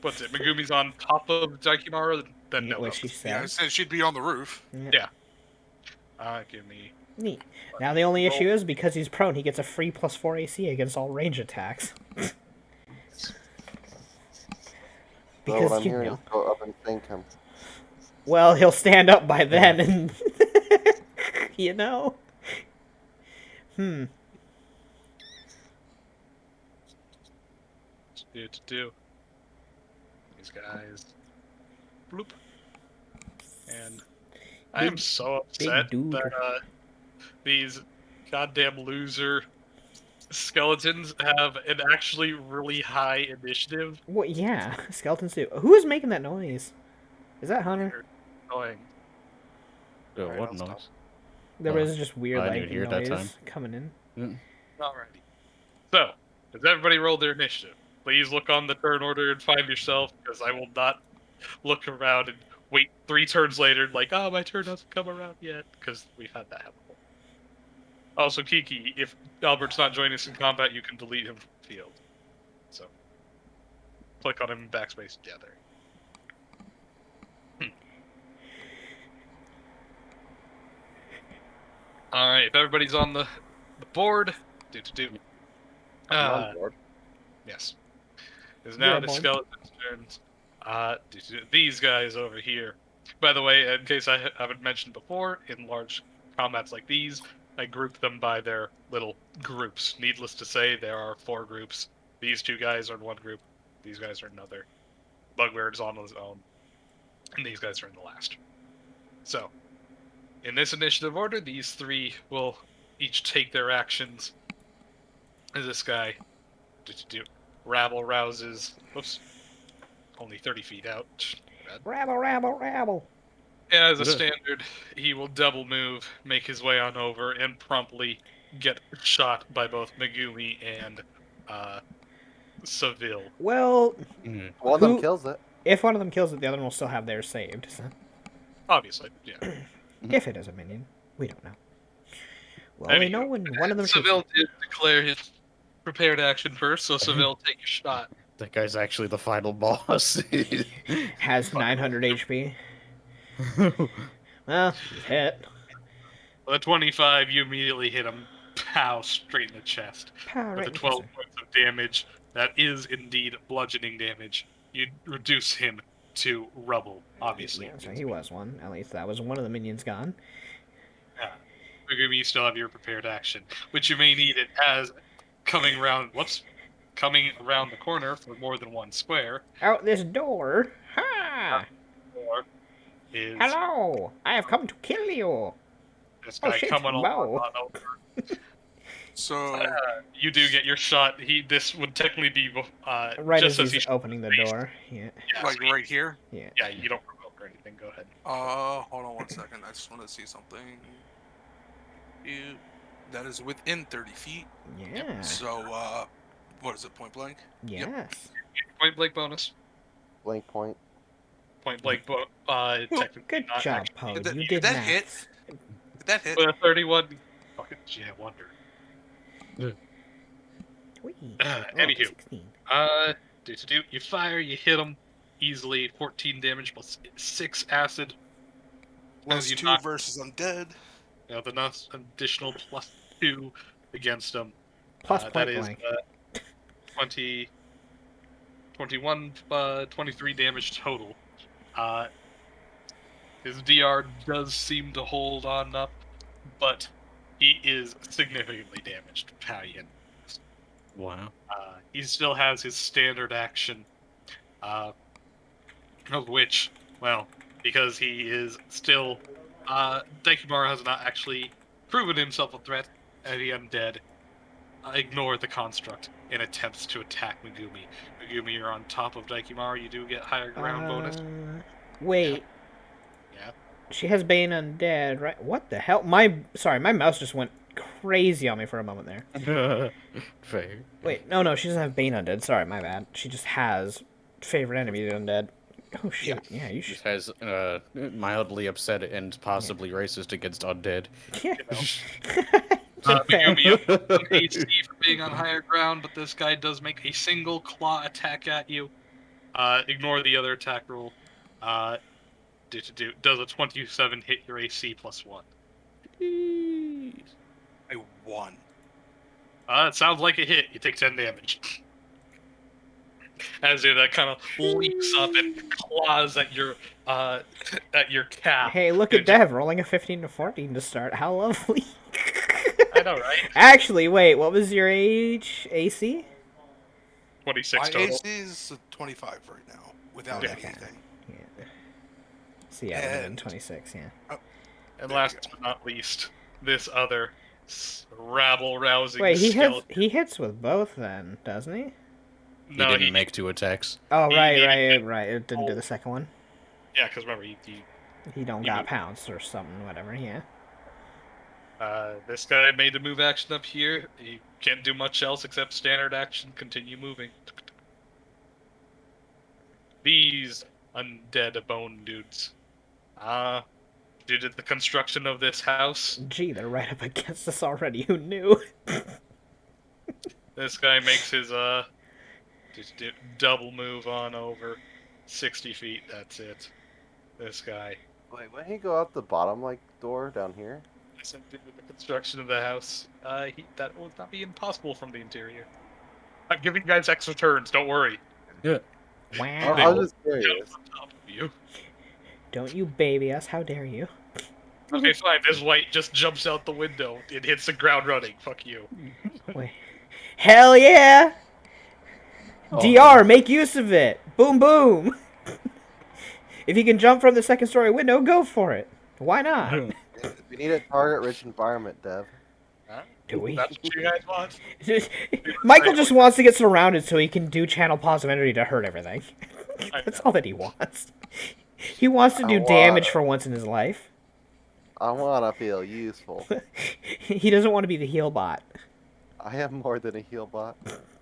what's it? Megumi's on top of Daikimaru, then no. What she Yeah, I said. said she'd be on the roof. Give me. Neat. Now the only issue is because he's prone, he gets a free +4 AC against all range attacks. So Because what I'm you hearing know. is go up and thank him. Well, he'll stand up by then, and you know. Do. These guys. Bloop. And I am Big- so upset dude. that these goddamn loser skeletons have an actually really high initiative. What? Yeah, skeleton suit. Who is making that noise? Is that Hunter? Annoying. Alright, What I'll stop. noise? There was just weird I like didn't hear it that noise time. coming in. Alrighty. So, has everybody rolled their initiative? Please look on the turn order and find yourself, because I will not look around and wait 3 turns later, like, oh, my turn hasn't come around yet, because we've had that happen. Also, Kiki, if Albert's not joining us in combat, you can delete him from the field. So, click on him and backspace together. Alright, if everybody's on the board, do. I'm on board. Yes. Is now Yeah, the boy. skeleton's turns. These guys over here. By the way, in case I haven't mentioned before, in large combats like these, I group them by their little groups. Needless to say, there are 4 groups. These 2 guys are in one group. These guys are in another. Bugbear is on his own. And these guys are in the last. So, in this initiative order, these 3 will each take their actions. This guy, rabble rouses. Whoops. Only 30 feet out. Bad. Rabble. As a Good. standard, he will double move, make his way on over, and promptly get shot by both Megumi and Seville. Well, One of them Who- kills it. if one of them kills it, the other one will still have theirs saved. So. Obviously, yeah. If it is a minion, we don't know. Well, I we mean, know when one of them. Seville did declare his prepared action first, so Seville take a shot. That guy's actually the final boss. has 900 HP. Well, he's hit. With a 25, you immediately hit him, pow, straight in the chest. Pow, With right a in the 12 kisser. points of damage, that is indeed bludgeoning damage. You reduce him to rubble, obviously. Yeah, so he was one. At least that was one of the minions gone. Megumi, you still have your prepared action, which you may need it as coming around the corner for more than one square, Out this door. Ha! or is Hello! I have come to kill you. this Oh, guy shit, coming Mo. on over. So You do get your shot. This would technically be Right just as he he's opening the door. Yeah. yeah, like so he- right here. Yeah. yeah, you don't provoke or anything. Go ahead. Hold on 1 second. I just want to see something. That is within 30 feet. Yeah. So, what is it? Point blank. Yes. Point blank bonus. Blank point. Point blank. Technically Good not job, actually. Poe. Did that- You did did that maths. hit? Did that hit? With a 31. Fucking yeah, wonder. Whee. Anywho. 16. You fire, you hit him easily. 14 damage plus 6 acid. Plus you 2 knock- versus undead. Now the additional plus 2 against him. Plus That point is blank. 20, 21, 23 damage total. His DR does seem to hold on up, but he is significantly damaged. Pallion. Wow. He still has his standard action. Of which, well, because he is still, Dakimaru has not actually proven himself a threat, and the undead ignore the construct and attempts to attack Megumi. Megumi, you're on top of Dakimaru, you do get higher ground bonus. Wait. Yeah. She has Bane Undead, right? What the hell? Sorry, my mouse just went crazy on me for a moment there. Fair. Wait, no, she doesn't have Bane Undead. Sorry, my bad. She just has favorite enemy Undead. Oh shit! Yeah, you should. Just has mildly upset and possibly racist against undead. Yeah. Megumi, you have an AC for being on higher ground, but this guy does make a single claw attack at you. Ignore the other attack roll. Does a 27 hit your AC +1? I won. It sounds like a hit. You take 10 damage. As it kind of leaps up and claws at your calf. Hey, look at Dev rolling a 15 to 14 to start. How lovely. I know, right? Actually, wait, what was your AC? 26 My total. AC is 25 right now, without Yeah. anything. Yeah. So yeah, it would have been And- 26, yeah. And There last you go. but not least, this other rabble-rousing Wait, skeleton. he hits with both then, doesn't he? He No, didn't make 2 attacks. Oh, He- right. he- It didn't do the second one. Yeah, because remember, He don't He got moved. pounced or something, whatever, yeah. this guy made a move action up here. He can't do much else except standard action, continue moving. These undead bone dudes. Due to the construction of this house, Gee, they're right up against us already. Who knew? this guy makes his double move on over 60 feet. That's it. This guy. Wait, wouldn't he go out the bottom like door down here? I said due to the construction of the house, that will not be impossible from the interior. I'm giving you guys extra turns. Don't worry. I Wow. was just curious. Jump on top of you. Don't you baby us. How dare you? Okay, fine. This white just jumps out the window. It hits the ground running. Fuck you. Wait. Hell yeah! Oh. DR, make use of it! Boom, boom! If you can jump from the second story window, go for it. Why not? We need a target-rich environment, Dev. Do we? That's what you guys want? Michael just wants to get surrounded so he can do channel positive energy to hurt everything. I That's know. all that he wants. He wants to do I damage want- for once in his life. I want to feel useful. He doesn't want to be the heal bot. I am more than a heal bot.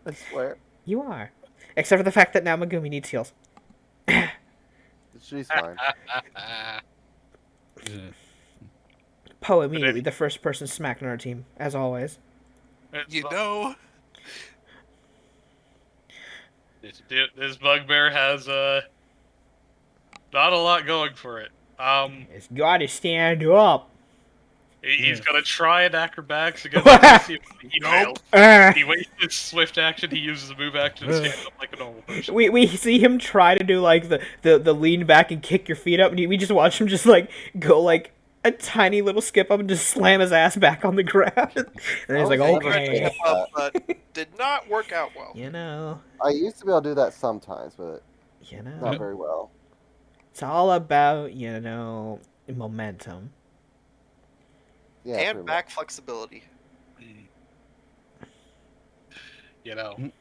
I swear. You are. Except for the fact that now Megumi needs heals. She's fine. Poe immediately the first person smacked on our team, as always. You know, This bugbear has not a lot going for it. It's gotta stand up. He's gonna try an acrobatics against the see if he fails. He wastes his swift action. He uses a move action to stand up like a normal person. We see him try to do like the lean back and kick your feet up, and we just watch him just like go like a tiny little skip up and just slam his ass back on the ground. And he's like, I was okay, never- But did not work out well. you know, I used to be able to do that sometimes, but you know, not very well. it's all about momentum. Yeah, And pretty back flexibility. You know.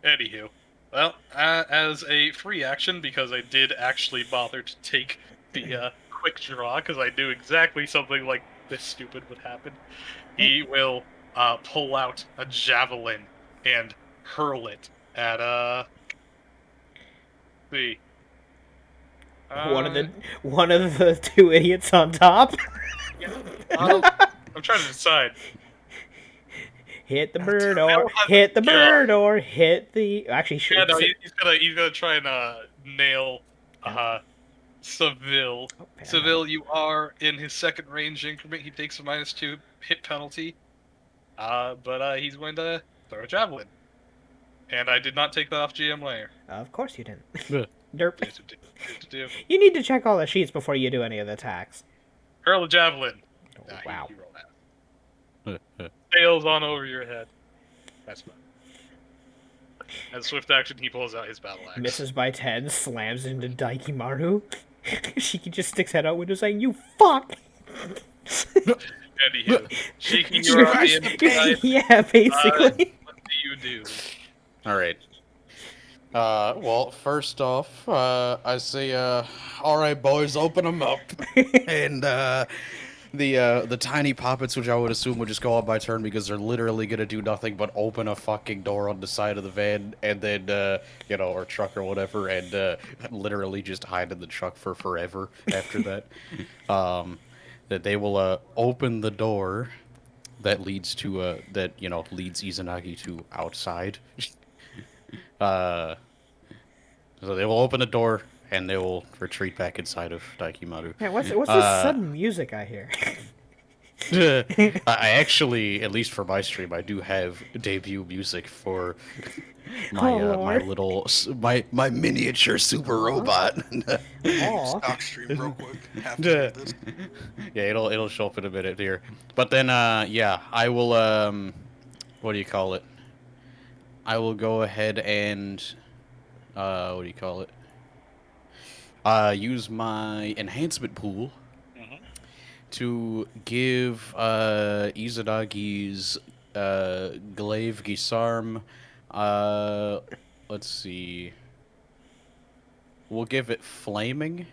Anywho, well, as a free action, because I did actually bother to take the quick draw, because I knew exactly something like this stupid would happen, he will pull out a javelin and hurl it at see. One of the two idiots on top. I'm trying to decide. Hit the bird or hit the bird or hit the. Actually, Yeah, no, shoot. he's gonna try and nail Seville. Oh, Seville, you are in his second range increment. He takes a -2 hit penalty. But he's going to throw a javelin. And I did not take that off GM layer. Of course you didn't. Yeah. Derp. Do. You need to check all the sheets before you do any of the attacks. Hurl a javelin. Oh, Nah, wow. You roll that. Sails on over your head. That's fine. As swift action, he pulls out his battle axe. Misses by 10, slams into Daikimaru. Shiki just sticks head out window saying, "You fuck!" Anywho, Shiki, you're on the inside. Yeah, basically. What do you do? All right. Well, first off, I say, all right, boys, open them up, and the tiny poppets, which I would assume would just go up by turn because they're literally gonna do nothing but open a fucking door on the side of the van, and then or truck or whatever, and literally just hide in the truck for forever after that. That they will open the door that leads to leads Izanagi to outside. So they will open the door and they will retreat back inside of Daikimaru. Man, what's this sudden music I hear? I actually, at least for my stream, I do have debut music for my my little my miniature super robot. Aw. Stock stream real quick. Have to do this. Yeah, it'll show up in a minute here. But then yeah, I will what do you call it? I will go ahead and what do you call it? Use my enhancement pool to give Izanagi's Glaive Gisarm, let's see, we'll give it Flaming,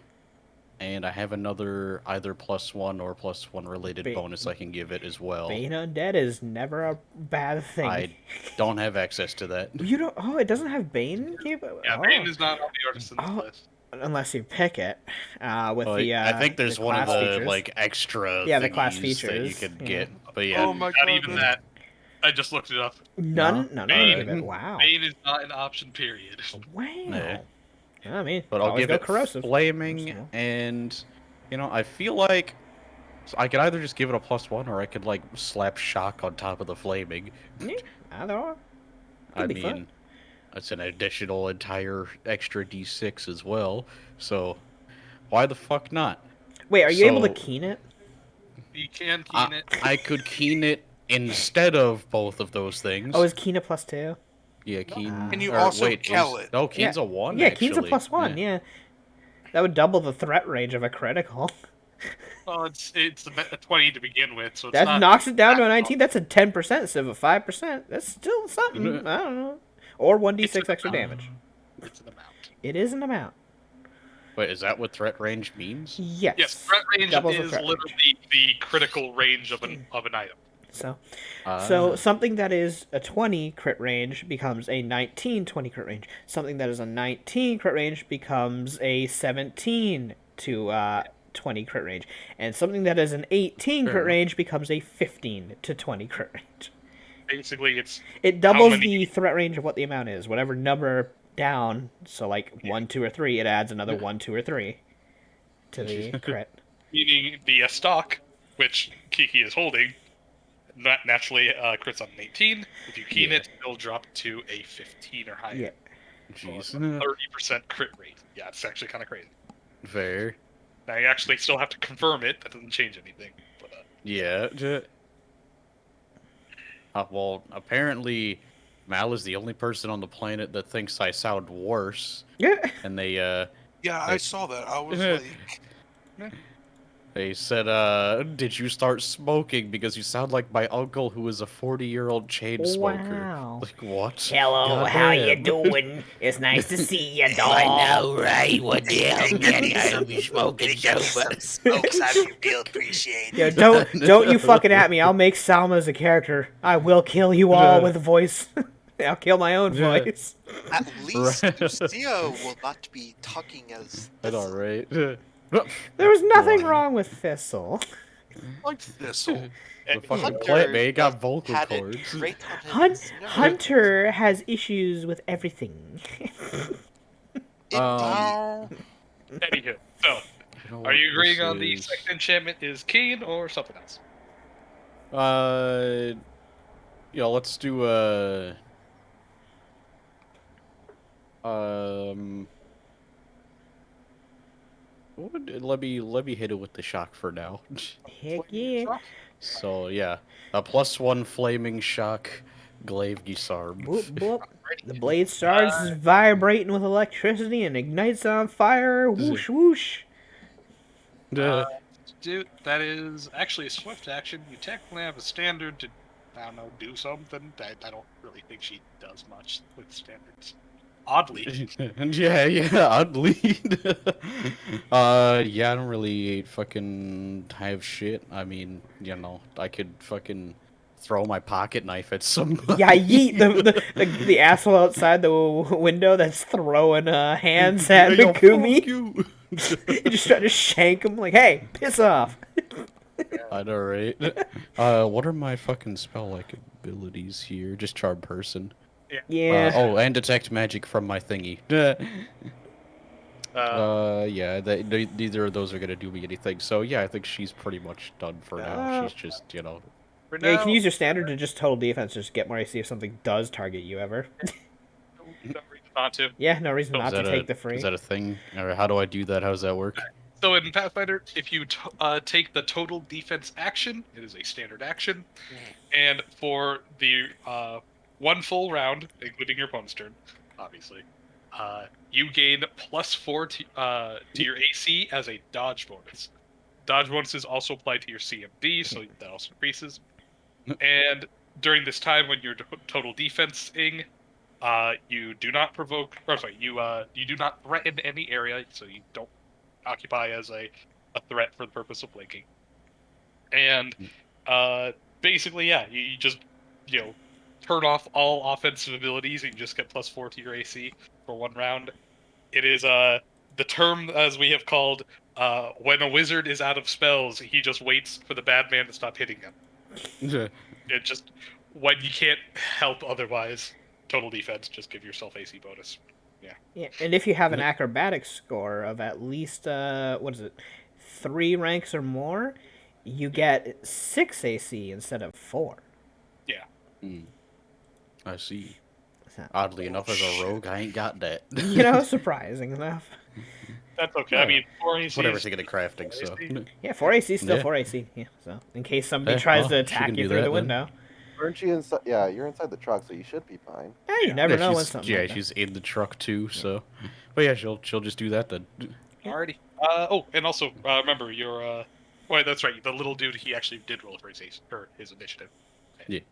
and I have another either +1 or +1 related bonus I can give it as well. Bane Undead is never a bad thing. I don't have access to that. You don't? Oh, it doesn't have Bane? Yeah, Oh. Bane is not on the artisan's list. Unless you pick it with the. I think there's the one of class the features. like extra the class thingies that you features. could Yeah. get. But yeah, Oh my Not god. even that. I just looked it up. None of it. Bane. Wow. Bane is not an option, period. Wow. Yeah. I mean, but I'll always give go it corrosive. Flaming, Personal. and I feel like I could either just give it a +1 or I could like slap Shock on top of the Flaming. Yeah, either or. I Could be fun. mean, that's an additional entire extra D6 as well. So why the fuck not? Wait, are you able to So- keen it? You can keen it. I could keen it instead of both of those things. Oh, is keen a +2? Yeah, Keen. Can you or also wait, kill it? No, Keen's a 1. Yeah, actually. Keen's a +1. Yeah. That would double the threat range of a critical. Well, it's a 20 to begin with, so it's That not. knocks it down to a 19. That's a 10% instead of a 5%. That's still something. I don't know. Or 1d6 extra damage. It's an amount. It is an amount. Wait, is that what threat range means? Yes. Yes, threat range Doubles the is threat range. literally the critical range of an item. So Ah. something that is a 20 crit range becomes a 19 20 crit range. Something that is a 19 crit range becomes a 17 to 20 crit range. And something that is an 18 crit Fair. range becomes a 15 to 20 crit range. Basically, it's It doubles many- the threat range of what the amount is. Whatever number down, so like 1, 2, or 3, it adds another 1, 2, or 3 to the crit. meaning the stock, which Kiki is holding, not naturally crits on an 18. If you keen Yeah. it, it'll drop to a 15 or higher. Yeah. Jeez. 30% crit rate. Yeah, it's actually kind of crazy. Fair. Now you actually still have to confirm it. That doesn't change anything. But, Yeah. Well, apparently, Mal is the only person on the planet that thinks I sound worse, Yeah. and they Yeah, I saw that. I was like, They said, did you start smoking because you sound like my uncle who is a 40-year-old chain smoker? Wow. Like, what? Hello, how you Goddamn. doing? It's nice to see you, dog. right? What the hell, Daddy? I hope you're smoking sober. Smokes, I feel appreciated. Yo, don't you fucking at me. I'll make Salma as a character. I will kill you all with a voice. I'll kill my own Yeah. voice. At least Right. Lucia will not be talking as. I know, right? There was nothing Boy. wrong with Thistle. like Thistle. The fucking Hunter plant man got vocal had it cords. great on his nose. Hunter has issues with everything. anywho, so are you agreeing on the second enchantment is keen or something else? Let's do let me hit it with the shock for now. Heck yeah. So yeah, a +1 flaming shock, glaive Gisarm. Boop, boop. The blade starts vibrating with electricity and ignites on fire. Whoosh, whoosh. Dude, that is actually a swift action. You technically have a standard to, I don't know, do something. I don't really think she does much with standards. Oddly. yeah, oddly. Yeah, I don't really fucking have shit. I mean, you know, I could fucking throw my pocket knife at somebody. Yeah, yeet the asshole outside the window that's throwing hands at Yo, Megumi. fuck you. You just try to shank him like, hey, piss off. I know, right? What are my fucking spell-like abilities here? Just charm person. Yeah. Oh, and detect magic from my thingy. Yeah, neither of those are gonna do me anything. So yeah, I think she's pretty much done for now. She's just, you know. For Yeah, you now, can use your standard to just total defense, just get more AC if something does target you ever. no reason not to. Yeah, no reason not Is to that take the free. Is that a thing? Or how do I do that? How does that work? So in Pathfinder, if you take the total defense action, it is a standard action, and for the one full round, including your opponent's turn, obviously, you gain +4 to your AC as a dodge bonus. Dodge bonuses also apply to your CMD, so that also increases. And during this time, when you're total defensing, you do not provoke. Or sorry, you do not threaten any area, so you don't occupy as a threat for the purpose of blinking. And basically, yeah, you just turn off all offensive abilities, and you just get +4 to your AC for one round. It is the term, as we have called, when a wizard is out of spells, he just waits for the bad man to stop hitting him. It just, when you can't help otherwise, total defense, just give yourself AC bonus. Yeah, and if you have an acrobatics score of at least 3 ranks or more, you get 6 AC instead of 4. I see. Oddly enough, as a rogue, I ain't got that. You know, surprising enough. That's okay. Yeah. I mean, 4 AC Whatever, is thinking of crafting, so. Yeah, 4 AC is still Yeah. 4 AC. Yeah, so in case somebody Yeah, tries well, to she attack can you do through that the then. window. Aren't you inside? Yeah, you're inside the truck, so you should be fine. Yeah, you never know when she's, something. yeah, like that. she's in the truck too, so. But yeah, she'll just do that then. Alrighty. Oh, and also, remember, your, wait, that's right, the little dude, he actually did roll for his initiative. Okay.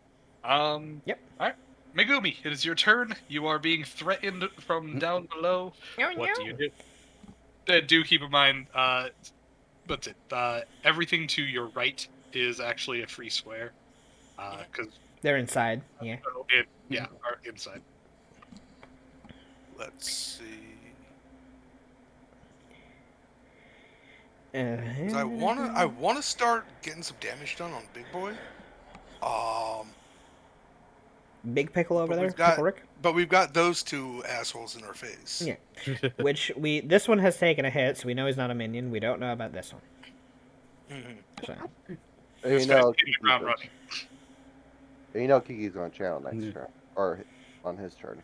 Yeah. Yep. Alright. Megumi, it is your turn. You are being threatened from down below. What do you do? Do keep in mind, that's it. Everything to your right is actually a free square. Because They're inside. Yeah. are inside. Let's see. 'Cause I wanna start getting some damage done on Big Boy. Big pickle over But there, we've got- Pickle Rick. But we've got those two assholes in our face. Yeah. Which this one has taken a hit, so we know he's not a minion. We don't know about this one. Mhm. So. You This know, guy's hitting the ground running. Kiki's gonna channel next turn, or on his turn.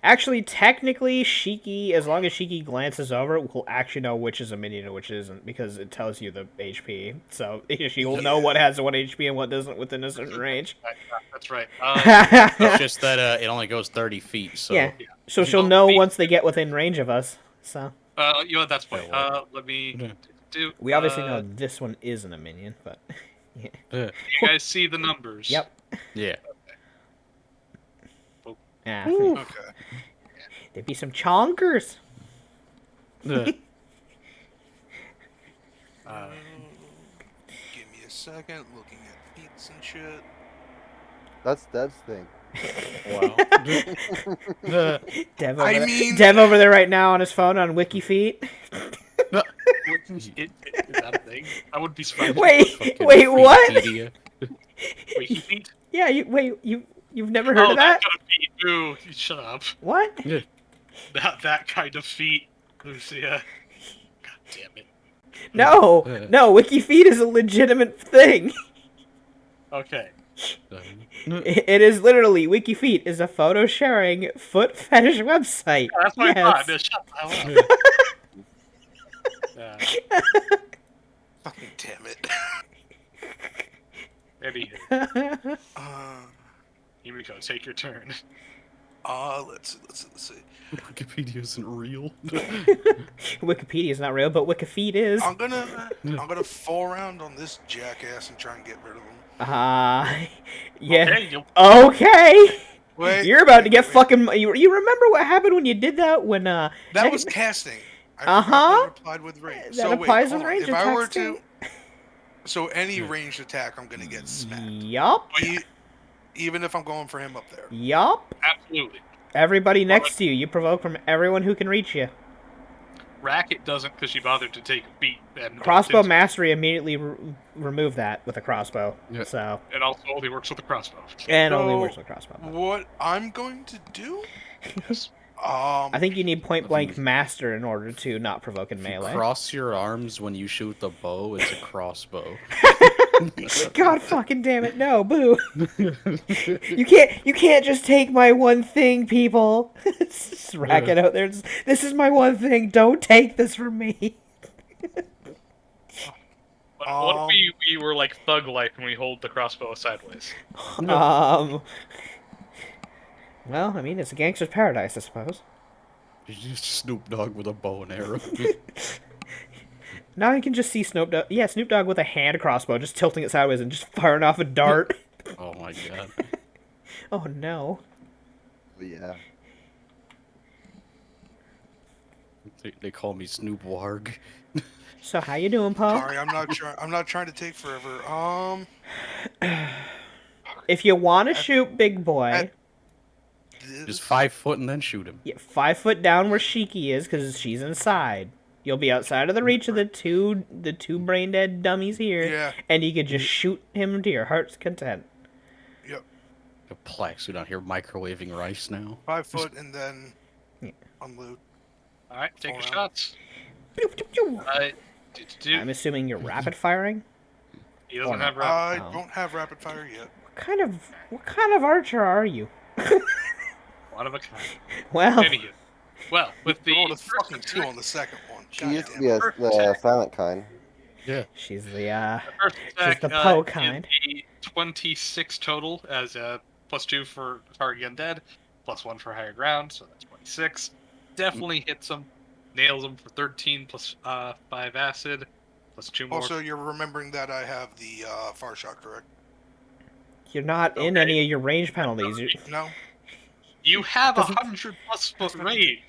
Actually, technically, Shiki, as long as Shiki glances over, will actually know which is a minion and which isn't, because it tells you the HP. So she will know what has 1 HP and what doesn't within a certain range. That's right. It's just that it only goes 30 feet, so. Yeah. So she'll know once they get within range of us. So That's fine. Let me do. we obviously know this one isn't a minion, but yeah. You guys see the numbers? Yep. Yeah. Yeah. Okay. There'd be some chonkers. Give me a second. Looking at feats and shit. That's Dev's thing. Wow. Dev over there right now on his phone on WikiFeet. Is that a thing? I wouldn't be surprised. Wait, what? Wikipedia. Wiki feet? Yeah, you've never heard of that? Kind of feet. Ooh, shut up. What? That kind of feet, Lucia. God damn it. No, WikiFeet is a legitimate thing. Okay. It is literally WikiFeet is a photo sharing foot fetish website. That's what I thought. No, shut the hell up. Fucking damn it. Anywho, Yumiko, take your turn. Let's see. Wikipedia isn't real. Wikipedia is not real, but Wikifeed is. I'm gonna fall around on this jackass and try and get rid of him. Yeah. Okay, you'll Okay. Wait, You're about to get wait. fucking. You remember what happened when you did that? When That was casting. I Uh-huh. forgot that replied with range. That So wait, applies hold with on. range If I were attacks, to, too. so any ranged attack, I'm gonna get smacked. Yup. Even if I'm going for him up there. Yup. absolutely. Everybody next to you, you provoke from everyone who can reach you. Racket doesn't because she bothered to take a beat. And Crossbow didn't- mastery immediately remove that with a crossbow. Yeah. So and also only works with a crossbow. and only So, works with a crossbow. What I'm going to do? Yes. I think you need point blank master in order to not provoke in If you melee. cross your arms when you shoot the bow, it's a crossbow. God fucking damn it, no, boo. You can't just take my one thing, people. Just racket out there. This is my one thing. Don't take this from me. What if we were like thug life and we hold the crossbow sideways? Well, I mean, it's a gangster's paradise, I suppose. You just Snoop Dogg with a bow and arrow. Now you can just see Snoop Dogg. Yeah, Snoop Dogg with a hand crossbow, just tilting it sideways and just firing off a dart. Oh my god. Oh no. Yeah. They call me Snoop Warg. So how you doing, Paul? Sorry, I'm not trying to take forever. If you want to shoot Big Boy, Just 5 foot and then shoot him. 5 foot down where Shiki is, because she's inside. You'll be outside of the reach of the two brain dead dummies here, Yeah. and you could just shoot him to your heart's content. Yep. A plaque suit out here microwaving rice now. 5 foot and then Yeah. unload. All right, take your Hold on. shots. Pew, pew, pew. I'm assuming you're rapid firing. He doesn't Or have not. rapid. I don't have rapid fire yet. What kind of archer are you? One of a kind. Well, Anywho, well, with the Rolled a first fucking 2 attack- on the second one. She God used to damn be it. the silent kind. she's the the first attack, the Poe is kind. a 26 total as a +2 for target undead, +1 for higher ground, so that's 26. Definitely hits him, nails him for 13 plus 5 acid, +2 more. Also, you're remembering that I have the far shot, correct? You're not in Okay. any of your range penalties. No? You have Doesn't- 100+ foot range.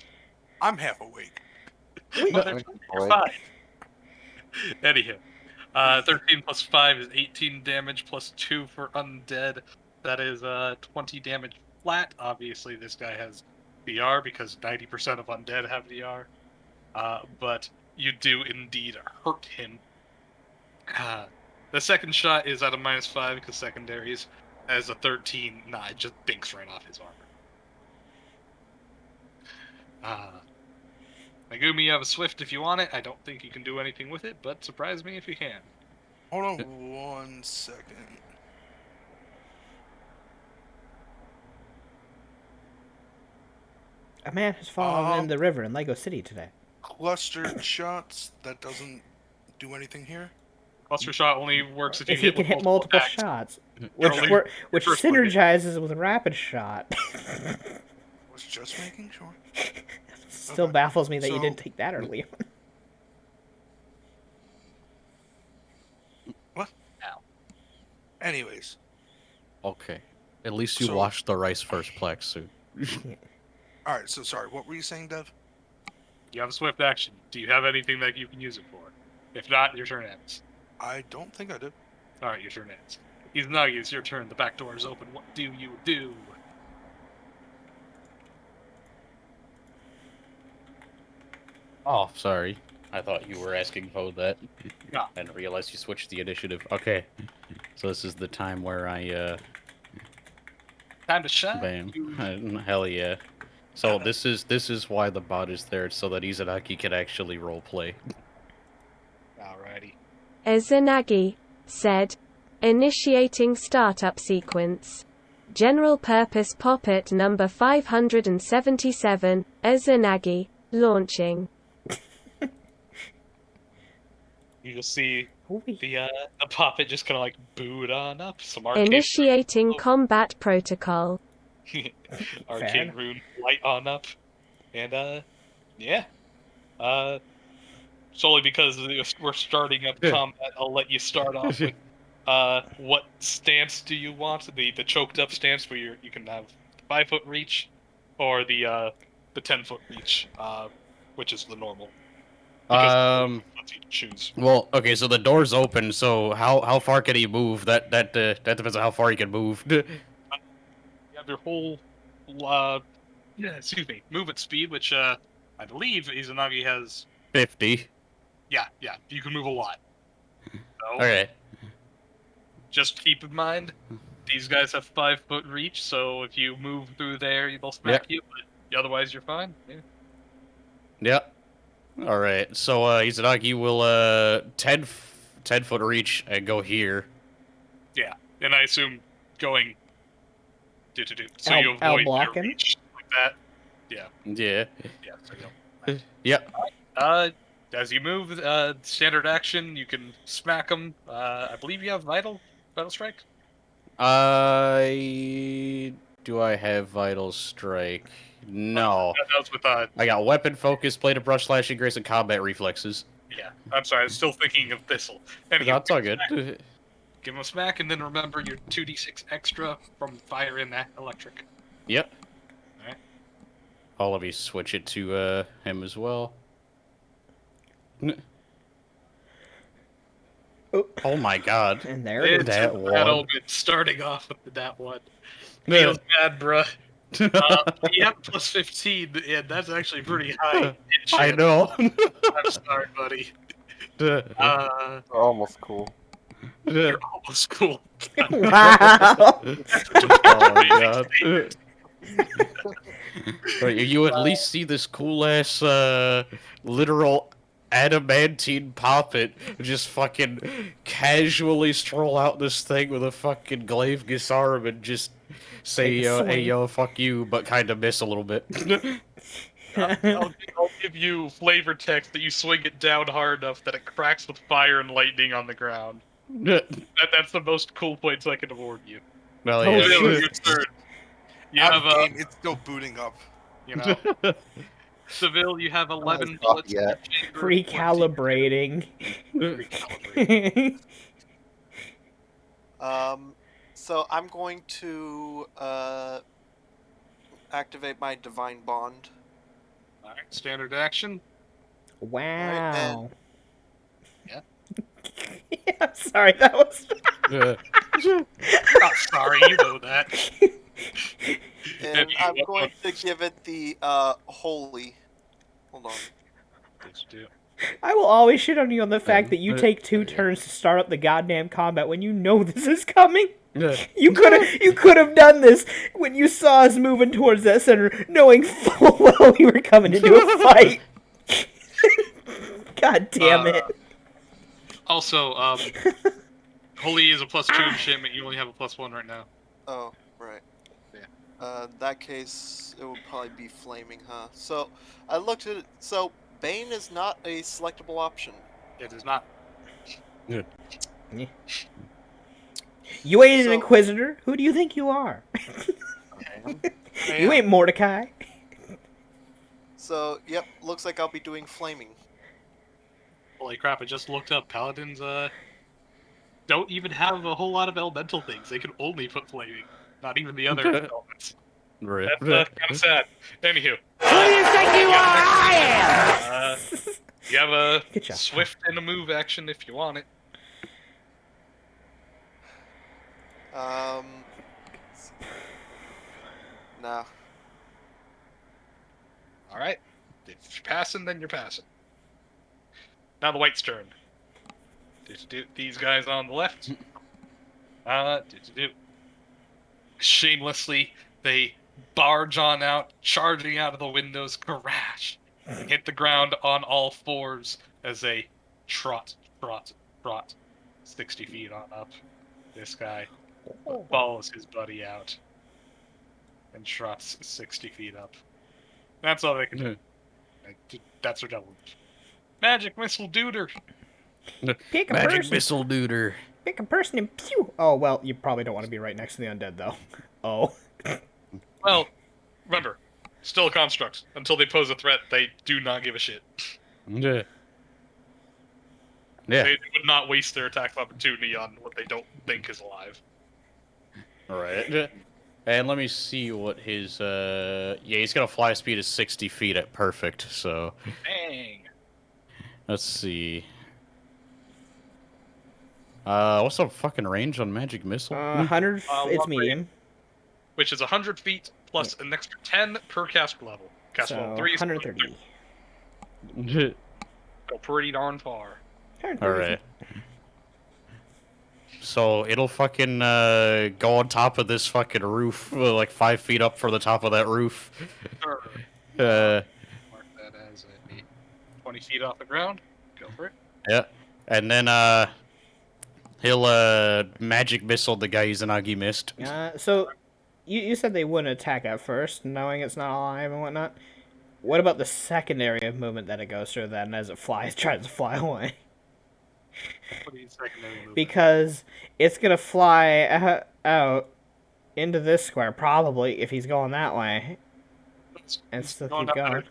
I'm half awake. You're fine. Anyhow, 13 plus 5 is 18 damage, +2 for undead. That is 20 damage flat. Obviously, this guy has VR because 90% of undead have VR. But you do indeed hurt him. The second shot is at a -5 because secondaries. As a 13, it just dinks right off his armor. Megumi, you have a Swift if you want it. I don't think you can do anything with it, but surprise me if you can. Hold on 1 second. A man has fallen in the river in Lego City today. Clustered shots, that doesn't do anything here. Cluster shot only works if you If you can hit multiple attacks. shots, Only which first one hit. synergizes with rapid shot. Was just making sure. Still Okay, baffles me that you so- didn't take that early. Anyways, Okay. At least you So- washed the rice first, plaque suit. alright, so sorry, what were you saying, Dev? You have a Swift action. Do you have anything that you can use it for? If not, your turn ends. I don't think I did. Alright, your turn ends. Izanagi, it's your turn. The back door is open. What do you do? Oh, sorry. I thought you were asking Poe that. No. I didn't realize you switched the initiative. Okay. So this is the time where I, Time to shine. bam. You- Hell yeah. So this is why the bot is there, so that Izanagi can actually roleplay. Alrighty. Izanagi said, initiating startup sequence. General purpose poppet number 577, Izanagi, launching. You just see Ooh-wee. the puppet just kind of like boot on up. Some arcade. Initiating combat protocol. Arcane rune light on up, and yeah, solely because we're starting up combat, I'll let you start off with what stance do you want? The choked up stance where you can have 5-foot reach, or the 10-foot reach, which is the normal. Because lets you choose. Well, okay, so the door's open. So how far can he move? That depends on how far he can move. You have your whole movement speed, which I believe Izanagi has 50. Yeah, you can move a lot. So, Okay. just keep in mind, these guys have 5-foot reach, so if you move through there, they'll smack you, but otherwise you're fine. Yeah. Yep. All right. So Izanagi will 10-foot reach and go here. Yeah, and I assume going so I'll- you I'll avoid block your him. reach like that. Yeah. Yeah. So you'll Yep. as you move, standard action, you can smack them. I believe you have vital strike. Do I have vital strike? No. That was with I got weapon focus, plate of brush slashing, grace, and combat reflexes. yeah. I'm sorry, I was still thinking of thistle. Anyway, That's all good. give him a smack, and then remember your 2d6 extra from fire in that electric. Yep. Alright. I'll let me switch it to him as well. Oh my god. And there it is. That That one. old bit starting off with that one. Feels bad, bruh. You have plus 15, and that's actually pretty high. I know. I'm sorry, buddy. They're almost cool. You're almost cool. Wow. Oh my god. Right, you at least see this cool ass literal adamantine poppet just fucking casually stroll out this thing with a fucking glaive gisarm and just say Take a hey swing. yo fuck you, but kind of miss a little bit. I'll give you flavor text that you swing it down hard enough that it cracks with fire and lightning on the ground. That's the most cool points I can award you. Well, Oh, yeah. Seville, your turn. You Out have of game, it's still booting up. you know, Seville, you have 11 Not bullets. in yet. your chamber, Recalibrating. Recalibrating. So I'm going to activate my divine bond. All right, standard action. Wow. Yeah. Yeah, I'm sorry, that was. Not sorry, you know that. And you I'm want going to give it the holy. Hold on. Yes, you do. I will always shit on you on the fact that you take 2 turns to start up the goddamn combat when you know this is coming. You could have done this when you saw us moving towards that center, knowing full well we were coming into a fight. God damn it. Also, holy is a +2 enchantment. You only have a +1 right now. Oh, right. Yeah. In that case, it would probably be flaming, huh? So, I looked at it. So, Bane is not a selectable option. It is not. You ain't an So- Inquisitor. Who do you think you are? You Yeah. ain't Mordecai. So, yep, looks like I'll be doing flaming. Holy crap! I just looked up. Paladins don't even have a whole lot of elemental things. They can only put flaming. Not even the other elements. Right. That's kind of sad. Anywho. Who do you think you are? I am! You have a Good job. swift and a move action if you want it. No. Alright. If you're passing, then you're passing. Now the white's turn. These guys on the left. Shamelessly, they barge on out, charging out of the windows, crash, and hit the ground on all fours as they trot 60 feet on up. This guy follows his buddy out and trots 60 feet up. That's all they can do. That's their double. Magic missile duder. Pick a Magic person. missile duder. Pick a person and pew. Oh well, you probably don't want to be right next to the undead though. Oh. Well, remember, still a construct. Until they pose a threat, they do not give a shit. Yeah. Yeah. They would not waste their attack opportunity on what they don't think is alive. Alright. And let me see what his, yeah, he's got a fly speed of 60 feet at perfect, so... Dang. Let's see. What's the fucking range on Magic Missile? 100. It's what medium. Which is 100 feet plus an extra 10 per caster level. Caster So level 3 is 130. go pretty darn far. 130. Alright. So it'll fucking go on top of this fucking roof, like 5 feet up from the top of that roof. Sure. Mark that as a 20 feet off the ground. Go for it. Yeah. And then he'll magic missile the guy Izanagi missed. So, you said they wouldn't attack at first, knowing it's not alive and whatnot. What about the second area of movement that it goes through then as it tries to fly away? What do you secondary movement? Because it's going to fly out into this square, probably, if he's going that way. And still keep going.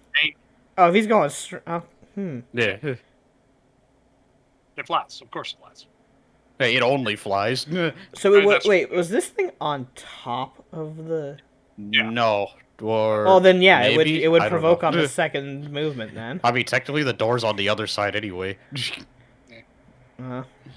Oh, if he's going straight... Oh, Yeah. It flies. Of course it flies. Hey, it only flies. So, wait, was this thing on top of the... Yeah. No. Or Oh, then yeah, maybe? it would I don't provoke know. on the second movement then. I mean, technically the door's on the other side anyway.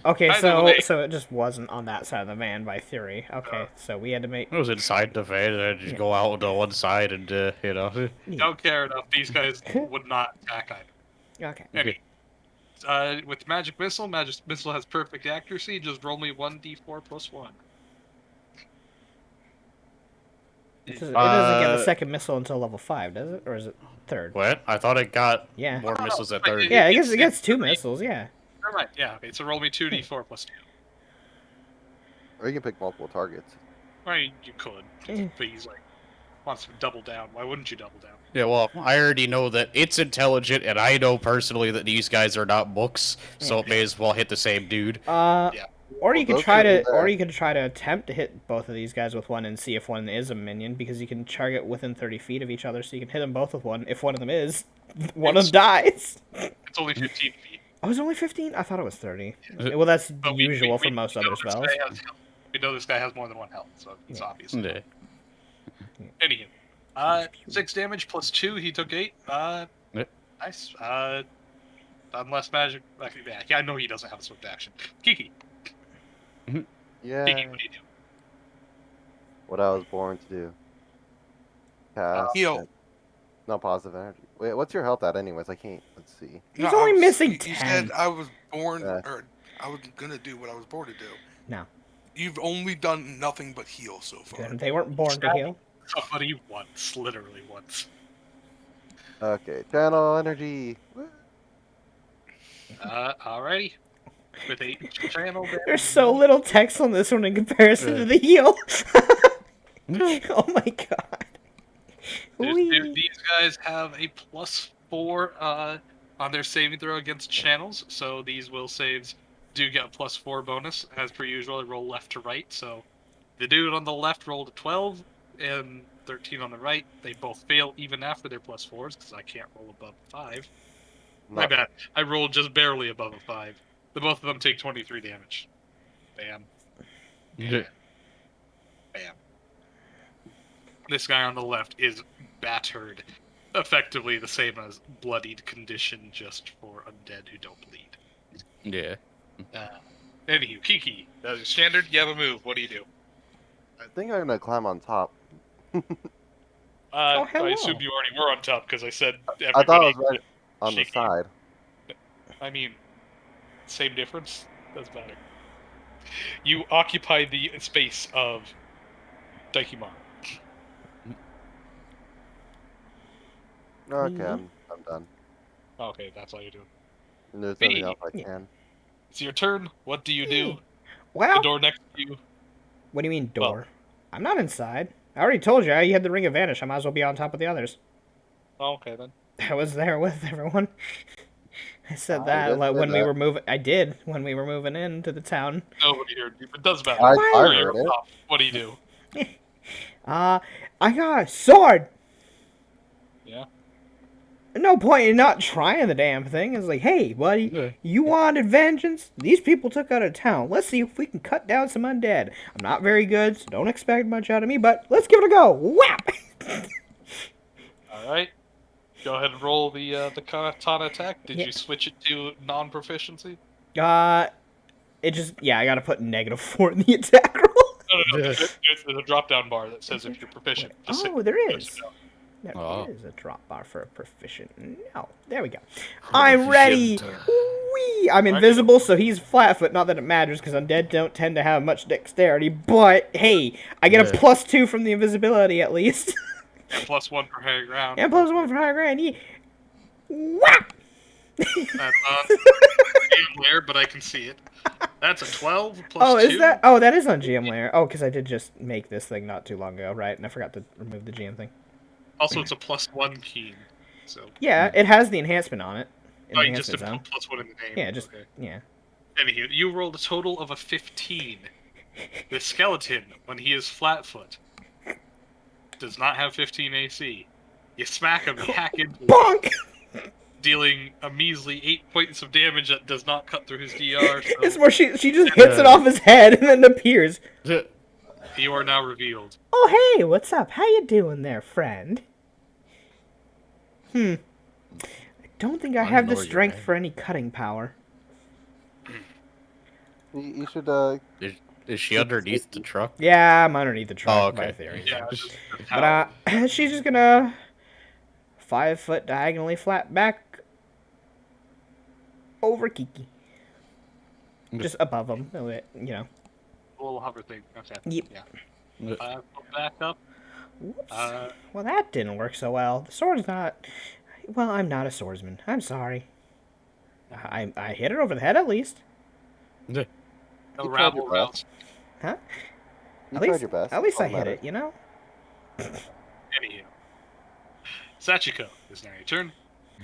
Okay, Either so way. it just wasn't on that side of the van by theory. Okay, so we had to make... It was inside the van, and I'd just go out to one side and, you know. Don't care enough. These guys would not attack either. Okay. Any. With Magic Missile has perfect accuracy. Just roll me 1d4 plus 1. It doesn't get the second missile until level 5, does it? Or is it third? What? I thought it got Yeah. more missiles at Wait, third. Yeah, it gets 2 missiles, yeah. Never mind. Yeah, okay, so roll me 2d4 plus 2. Or you can pick multiple targets. Right, you could. But he's like, wants to double down. Why wouldn't you double down? Yeah, well, I already know that it's intelligent, and I know personally that these guys are not books, so it may as well hit the same dude. Or you could those try could be to, there. or you could try to attempt to hit both of these guys with one and see if one is a minion, because you can target within 30 feet of each other, so you can hit them both with one. If one of them is, one of them dies. It's only 15 feet. Oh, it's only 15? I thought it was 30. Well, that's But usual for most know other this spells. guy we know this guy has more than 1 health, so it's obvious. Yeah. Anywho, 6 damage plus 2. He took 8. Yep. Nice. Unless magic. Actually, yeah, I know he doesn't have a swift action. Kiki. Yeah. Kiki, what do you do? What I was born to do. Cast. Heal. No positive energy. Wait, what's your health at anyways? I can't. Let's see. He's only missing You 10. said I was born, Yeah. or I was gonna do what I was born to do. No. You've only done nothing but heal so far. They weren't born to heal. Somebody once, literally once. Okay, channel energy. Alrighty. With 8 channel damage. There's so little text on this one in comparison to the heal. Oh my god. Whee. These guys have a +4 on their saving throw against channels, so these will saves do get a +4 bonus. As per usual, I roll left to right, so the dude on the left rolled a 12 and 13 on the right. They both fail even after their +4s, because I can't roll above 5. My bad. I rolled just barely above a 5. The both of them take 23 damage. Bam. Yeah. Bam. This guy on the left is battered. Effectively the same as bloodied condition, just for undead who don't bleed. Yeah. Anywho, Kiki, that is standard. You have a move. What do you do? I think I'm gonna climb on top. hello. I assume you already were on top because I said everybody. I thought I was right on the shaky. side. I mean, same difference. Doesn't matter. You occupy the space of Daikimon. Okay, I'm done. Okay, that's all you're doing. And there's Me. nothing else I can. It's your turn. What do you do? The Well, door next to you. what do you mean Well- door? I'm not inside. I already told you, you had the Ring of Vanish. I might as well be on top of the others. Oh, okay then. I was there with everyone. I said I that did like, say when we that. were moving. I did when we were moving into the town. Nobody heard you, but it does matter. I You're heard it. top. What do you do? I got a sword. Yeah. No point in not trying the damn thing. It's like, hey, buddy, Yeah. you wanted vengeance? These people took out a town. Let's see if we can cut down some undead. I'm not very good, so don't expect much out of me, but let's give it a go. Whap! All right. Go ahead and roll the katana attack. Did Yeah. you switch it to non-proficiency? It just, yeah, I gotta put -4 in the attack roll. No. Yeah. There's a drop-down bar that says if you're proficient. Just Oh, hit- there push is. it down. There Oh. is a drop bar for a proficient. No, there we go. I'm ready. Whee! I'm invisible, so he's flat-foot. Not that it matters, because undead don't tend to have much dexterity. But hey, I get a Yeah. +2 from the invisibility at least, And +1 for higher ground. and +1 for high ground. Yeah. Whap! That's on GM layer, but I can see it. That's a 12 plus Oh, 2. is that? Oh, that is on GM layer. Oh, because I did just make this thing not too long ago, right? And I forgot to remove the GM thing. Also, it's a +1 keen. So. Yeah, it has the enhancement on it. Oh, you just Enhancement put zone. +1 in the name. Yeah, just Okay. yeah. Anywho, you rolled a total of a 15. The skeleton, when he is flat-foot, does not have 15 AC. You smack him, you hack into him, Bonk! dealing a measly 8 points of damage that does not cut through his DR. So It's where she just hits it off his head and then appears. you are now revealed. Oh, hey, what's up? How you doing there, friend? I don't think I have the know your strength name. for any cutting power. You should Is she underneath the truck? Yeah, I'm underneath the truck, Oh, by okay. theory. Yeah. But she's just gonna 5 foot diagonally flat back over Kiki. Just above him, a bit, you know. A little hover thing. Okay. Yep. Yeah. Back up. Whoops. Uh, Well, that didn't work so well. The sword's not. Well, I'm not a swordsman. I'm sorry. I hit it over the head at least. no You tried rabble your best. rounds. Huh? You At tried least, your best. At least All I hit matters. it, you know? Anywho. Sachiko, is now your turn.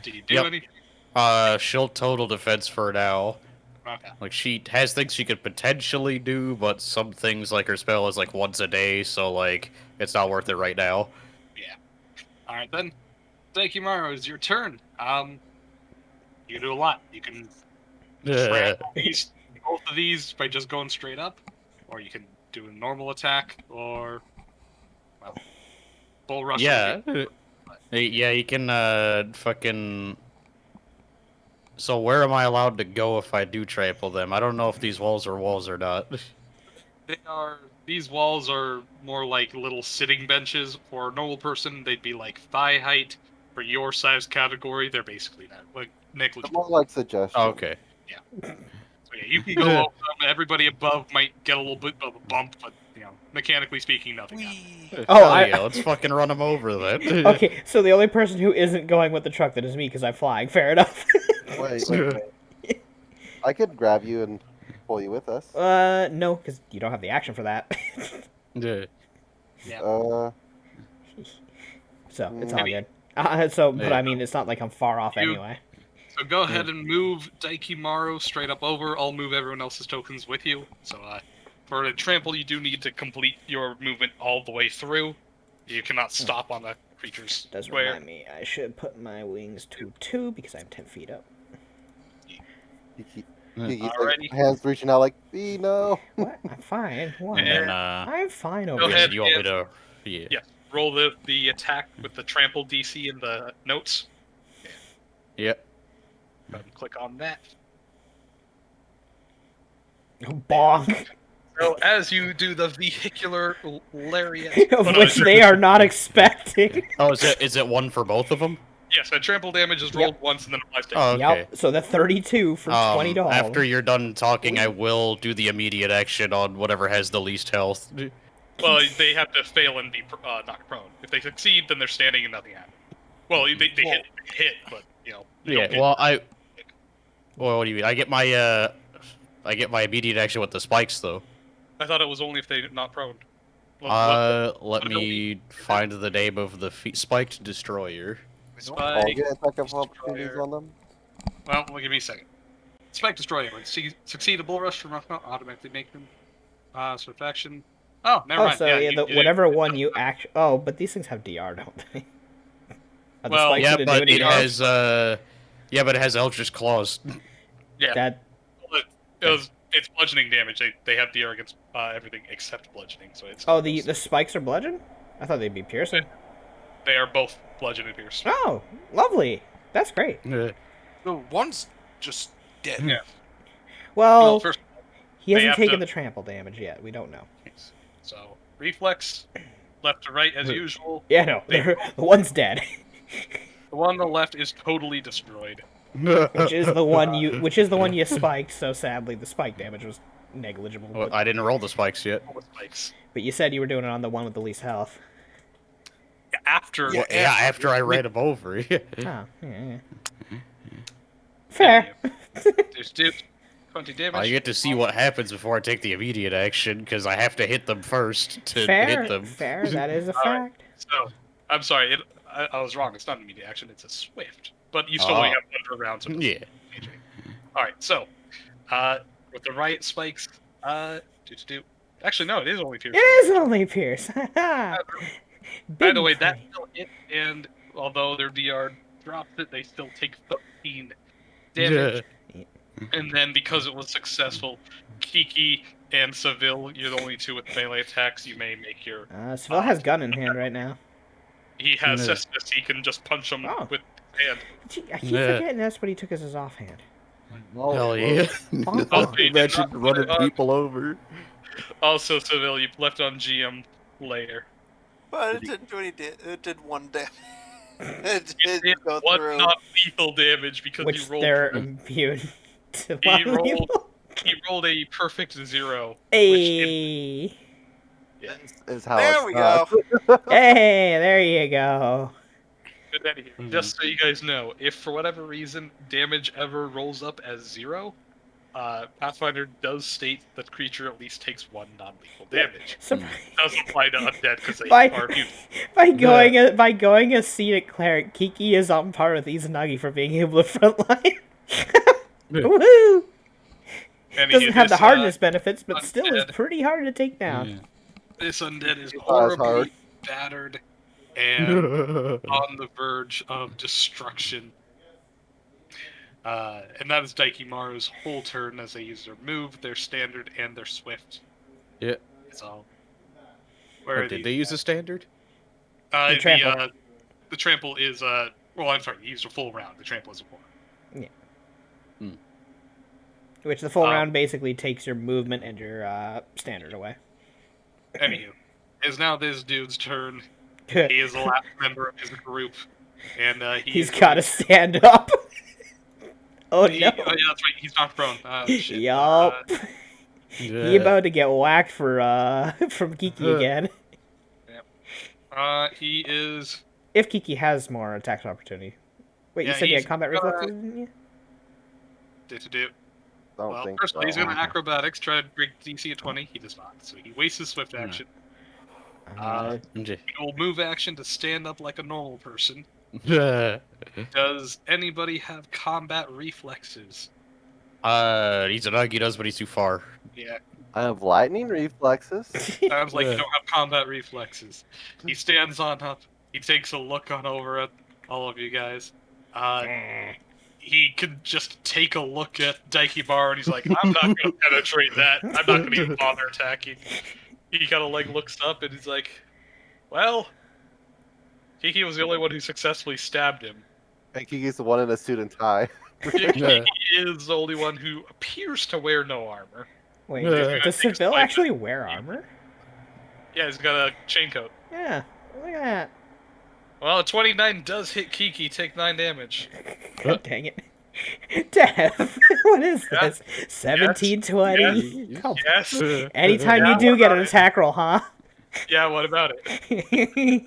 Did you do Yep. anything? She'll total defense for now. Okay. Like, she has things she could potentially do, but some things, like her spell is like once a day, so like it's not worth it right now. Alright then. Daikimaru, it's your turn. You can do a lot. You can trample both of these by just going straight up, or you can do a normal attack, or well, bull rush. Yeah. Yeah, you can fucking. So where am I allowed to go if I do trample them? I don't know if these walls are walls or not. These walls are more like little sitting benches. For a normal person, they'd be like thigh height. For your size category, they're basically not like negligible. More like suggestion. Oh, okay. So yeah, you can go over them. Everybody above might get a little bit of a bump, but you know, mechanically speaking, nothing happens. Oh, Hell yeah, let's fucking run them over then. Okay, so the only person who isn't going with the truck then is me because I'm flying. Fair enough. Wait. I could grab you and pull you with us. No, because you don't have the action for that. Yeah. So it's all Maybe- good. But I mean, it's not like I'm far off You- anyway. So go ahead and move Daikimaru straight up over. I'll move everyone else's tokens with you. So for a trample, you do need to complete your movement all the way through. You cannot stop on the creature's Does square. remind me, I should put my wings to 2 because I'm 10 feet up. He's like, Alrighty. hands reaching out like, no. What? I'm fine. What? And, I'm fine over Go here. ahead. You want me to? Yeah. Yeah. Roll the attack with the trample DC in the notes. Yep. Go ahead and click on that. Bonk. So as you do the vehicular lariat, Of Oh, no, which they are not expecting. Oh, is it one for both of them? yes, a trample damage is rolled once and then applies to. Oh, okay. Yep. So the 32 for $20. After you're done talking, I will do the immediate action on whatever has the least health. Well, they have to fail and be knocked prone. If they succeed, then they're standing and nothing happens. Well, they hit, but you know. you Yeah. don't get- Well, what do you mean? I get my immediate action with the spikes though. I thought it was only if they're not prone. Let me find the name of the spiked destroyer. I'll Spike. get attack of opportunities Destroyer. on them. Well, give me a second. Spike Destroyer. When succeed a bull rush from automatically make them. Swift action. Oh, never Oh, mind. so yeah, yeah, you did. whatever one you act. Oh, but these things have DR, don't they? Are the Well, spikes Yeah, gonna do but any it damage? has but it has Eldritch Claws. Yeah. That It's bludgeoning damage. They have DR against everything except bludgeoning, so it's. oh, the spikes are bludgeon? I thought they'd be piercing. They are both bludgeon and pierce. Oh, lovely. That's great. The one's just dead. Yeah. Well, First, he they hasn't have taken to- the trample damage yet. We don't know. so reflex, left to right as usual. Yeah, no, the one's dead. The one on the left is totally destroyed. which is the one you spiked. So sadly, the spike damage was negligible. Well, But, I didn't roll the spikes yet. All the spikes. but you said you were doing it on the one with the least health. After Yeah. After I ran him over. Oh, yeah. Fair. there's 20 damage. I get to see what happens before I take the immediate action because I have to hit them first to hit them. Fair. That is a All right. fact. So, I'm sorry, I was wrong. It's not an immediate action, it's a swift. But you still only have 100 rounds of Yeah. Alright, so, with the right spikes, actually, no, it is only piercing. It is only Pierce. By the way, that still hit, and although their DR dropped it, they still take 13 damage. And then because it was successful, Kiki and Seville, you're the only two with melee attacks. You may make your. Seville has gun in hand right now. He has Yeah. Cestus. He can just punch him Oh. with his hand. Gee, I keep Yeah. forgetting that's what he took as his offhand. Hell yeah. Okay, Imagine not- running people over. Also, Seville, you left on GM later. But it didn't do any it did one damage. It It did did go one through. non-lethal damage because Which you rolled. they're immune to. He one rolled- lethal. He rolled a perfect 0. Hey. This is how There it's we done. go. Hey, there you go. Good idea. Just so you guys know, if for whatever reason damage ever rolls up as 0, Pathfinder does state that creature at least takes 1 non-lethal damage. So It does apply to undead because they By- are immune. by going a scenic cleric, Kiki is on par with Izanagi for being able to frontline. Woohoo! And Doesn't have the this, hardness benefits, but still is undead. pretty hard to take down. This undead is That's horribly hard. battered and on the verge of destruction. And that is Daikimaru's whole turn as they use their move, their standard, and their swift. Yeah. So, where are Did these? they use a standard? The trample. The trample is well, I'm sorry, you used a full round. The trample is a full round. Which the full Um, round basically takes your movement and your standard away. Anywho, it's now this dude's turn. He is the last member of his group, and He's got to stand up. Oh He, no! oh yeah, that's right. He's knocked prone. Shit. Yup. He about to get whacked for from Kiki again. He is. If Kiki has more attacks opportunity. Wait, Yeah, you said you he's had combat got- reflexes, didn't you? Do. Don't Well, think first so. he's going to acrobatics, try to break DC at 20. He does not. So he wastes his swift action. He will move action to stand up like a normal person. Does anybody have combat reflexes? Izanagi does, but he's too far. Yeah, I have lightning reflexes. sounds like you don't have combat reflexes. He stands on up. He takes a look on over at all of you guys. He can just take a look at Daikimaru and he's like, I'm not going to penetrate that. I'm not going to even bother attacking. He kind of like looks up and he's like, well, Kiki was the only one who successfully stabbed him. And Kiki's the one in a suit and tie. Kiki is the only one who appears to wear no armor. Wait, Yeah. does Seville actually wear armor? Yeah, he's got a chain coat. Yeah, look at that. Well, a 29 does hit Kiki, take 9 damage. God dang it. Dev, what is Yeah. this? 1720? Come on. Yes. Anytime you do get an attack roll, huh? Yeah, what about it?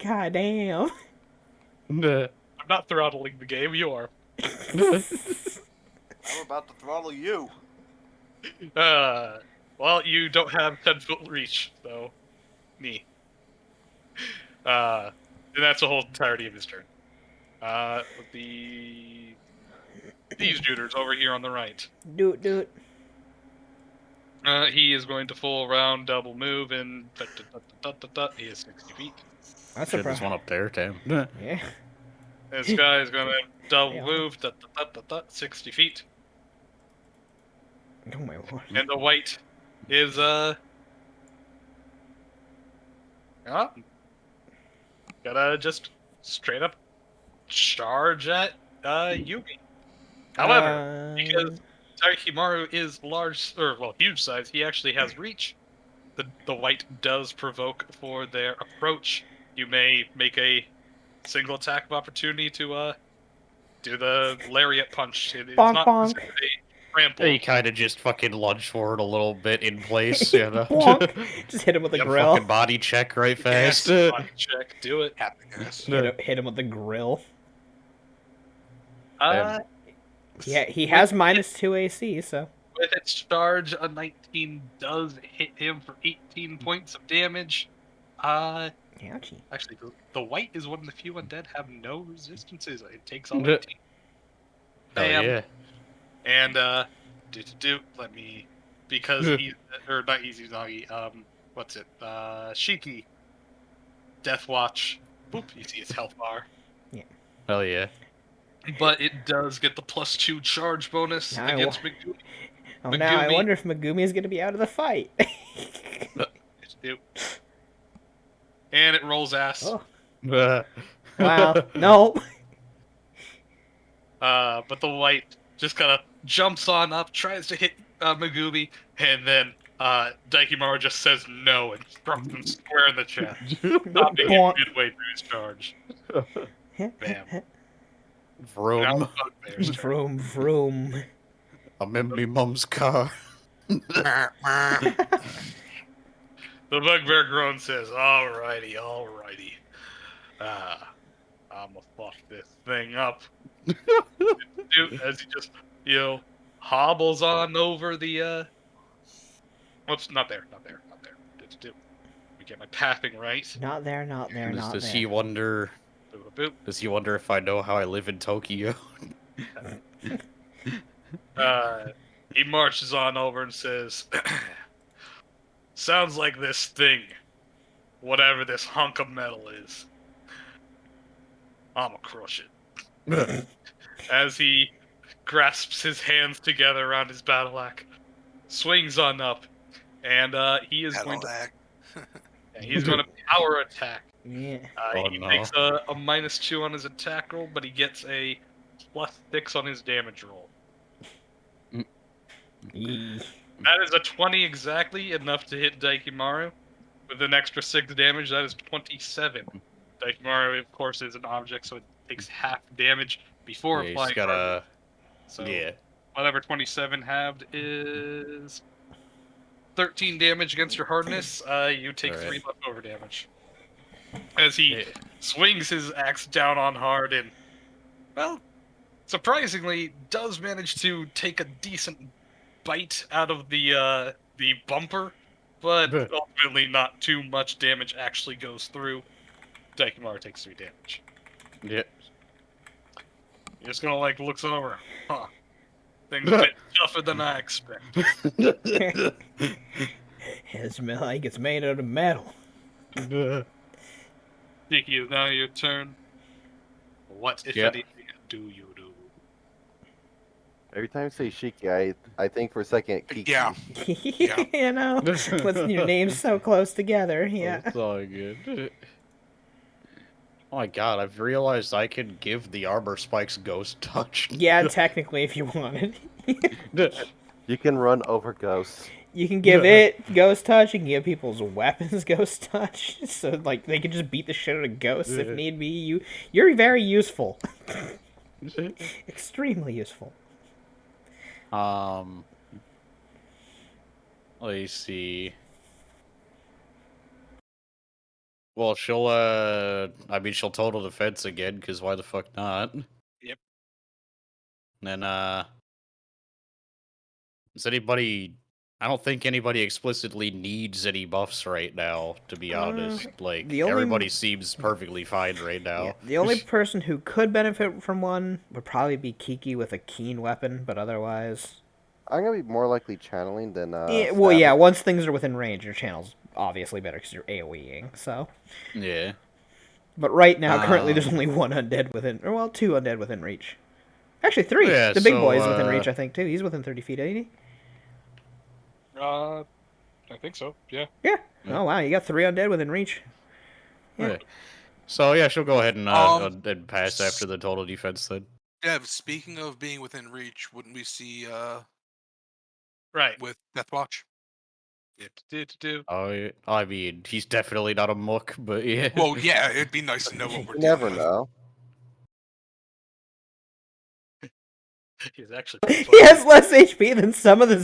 God damn. I'm not throttling the game, you are. I'm about to throttle you. Well, you don't have 10-foot reach, so me. And that's the whole entirety of his turn. These shooters over here on the right. Do it. He is going to full round double move and he is 60 feet. That's Shit, a there's one up there, damn. Yeah. This guy is going to double Yeah. move 60 feet. Oh my lord. And the white is gotta just straight up charge at Yugi. However, because Daikimaru is large, or well, huge size, he actually has reach. The white does provoke for their approach. You may make a single attack of opportunity to do the lariat punch. It is Bonk, not bonk. considered a trample. He kind of just fucking lunged forward a little bit in place, you know? Bonk. Just hit him with the Yep, grill. Fucking body check right fast. Body check, do it. Happiness. Hit him with the grill. Yeah, he with has -2 AC, so. With its charge, a 19 does hit him for 18 points of damage. Ouchie. Actually, the white is one of the few undead have no resistances. It takes all Yeah. 18. Oh, Bam. yeah. And let me, because he's, or not Easy Nagi, what's it? Shiki. Death Watch. Boop, you see his health bar. Hell yeah. But it does get the +2 charge bonus Now I against wa- Megumi. Oh, now I Megumi. wonder if Megumi is going to be out of the fight. And it rolls ass. Oh. Wow. No. But the white just kind of jumps on up, tries to hit Megumi, and then Daikimaru just says no and drops him square in the chest, stopping him Bonk. midway through his charge. Bam. Vroom. Now the bugbear's turn. Vroom, vroom. I'm in me mum's car. The bugbear groan says, alrighty. I'ma fuck this thing up. As he just, hobbles on over the, whoops, not there. Let me get my pathing right. Not there, not there, not Does there. he wonder? Boop, boop. Does he wonder if I know how I live in Tokyo? He marches on over and says, sounds like this thing, whatever this hunk of metal is, I'ma crush it. As he grasps his hands together around his battle axe, swings on up, and he is going to Cadillac. he's going to power attack. Yeah. Oh, He no. takes a -2 on his attack roll, but he gets a +6 on his damage roll. Eee. That is a 20 exactly, enough to hit Daikimaru. With an extra 6 damage, that is 27. Daikimaru, of course, is an object, so it takes half damage before Yeah, applying he's got armor. a. So Yeah. whatever 27 halved is 13 damage against your hardness. You take Alright. 3 leftover damage. As he Yeah. swings his axe down on hard and, well, surprisingly, does manage to take a decent bite out of the bumper, but ultimately not too much damage actually goes through. Daikimaru takes 3 damage. Yeah. You're just gonna looks over. Huh. Things a bit tougher than I expected. It's like it's made out of metal. Tiki, is now your turn. What, if Yep. anything, do you do? Every time you say Shiki, I think for a second Kiki. Yeah. You know, with your names so close together. Yeah. It's all good. Oh my god, I've realized I can give the armor spikes ghost touch. Yeah, technically, if you wanted. You can run over ghosts. You can give it ghost touch. You can give people's weapons ghost touch. So they can just beat the shit out of ghosts if need be. You're very useful. Extremely useful. Let me see. Well, she'll she'll total defense again, because why the fuck not? Yep. And then, does anybody... I don't think anybody explicitly needs any buffs right now, to be honest. the only- Everybody seems perfectly fine right now. Yeah, the only person who could benefit from one would probably be Kiki with a keen weapon, but otherwise... I'm gonna be more likely channeling than Yeah, well, yeah. Once things are within range, your channel's obviously better because you're AOEing. So, Yeah. but right now, currently, there's only one undead within, or well, two undead within reach. Actually, three. Yeah, The big so, boy is within reach, I think, too. He's within 30 feet, ain't he? I think so. Yeah. Yeah. Yeah. Oh wow, you got three undead within reach. Yeah. Yeah. So yeah, she'll go ahead and pass s- after the total defense then. Dev, speaking of being within reach, wouldn't we see Right. with Deathwatch? Do. Oh, yeah. I mean, he's definitely not a muck, but yeah. Well, yeah, it'd be nice to know what we're You dealing never with. know. He's actually. He has less HP than some of the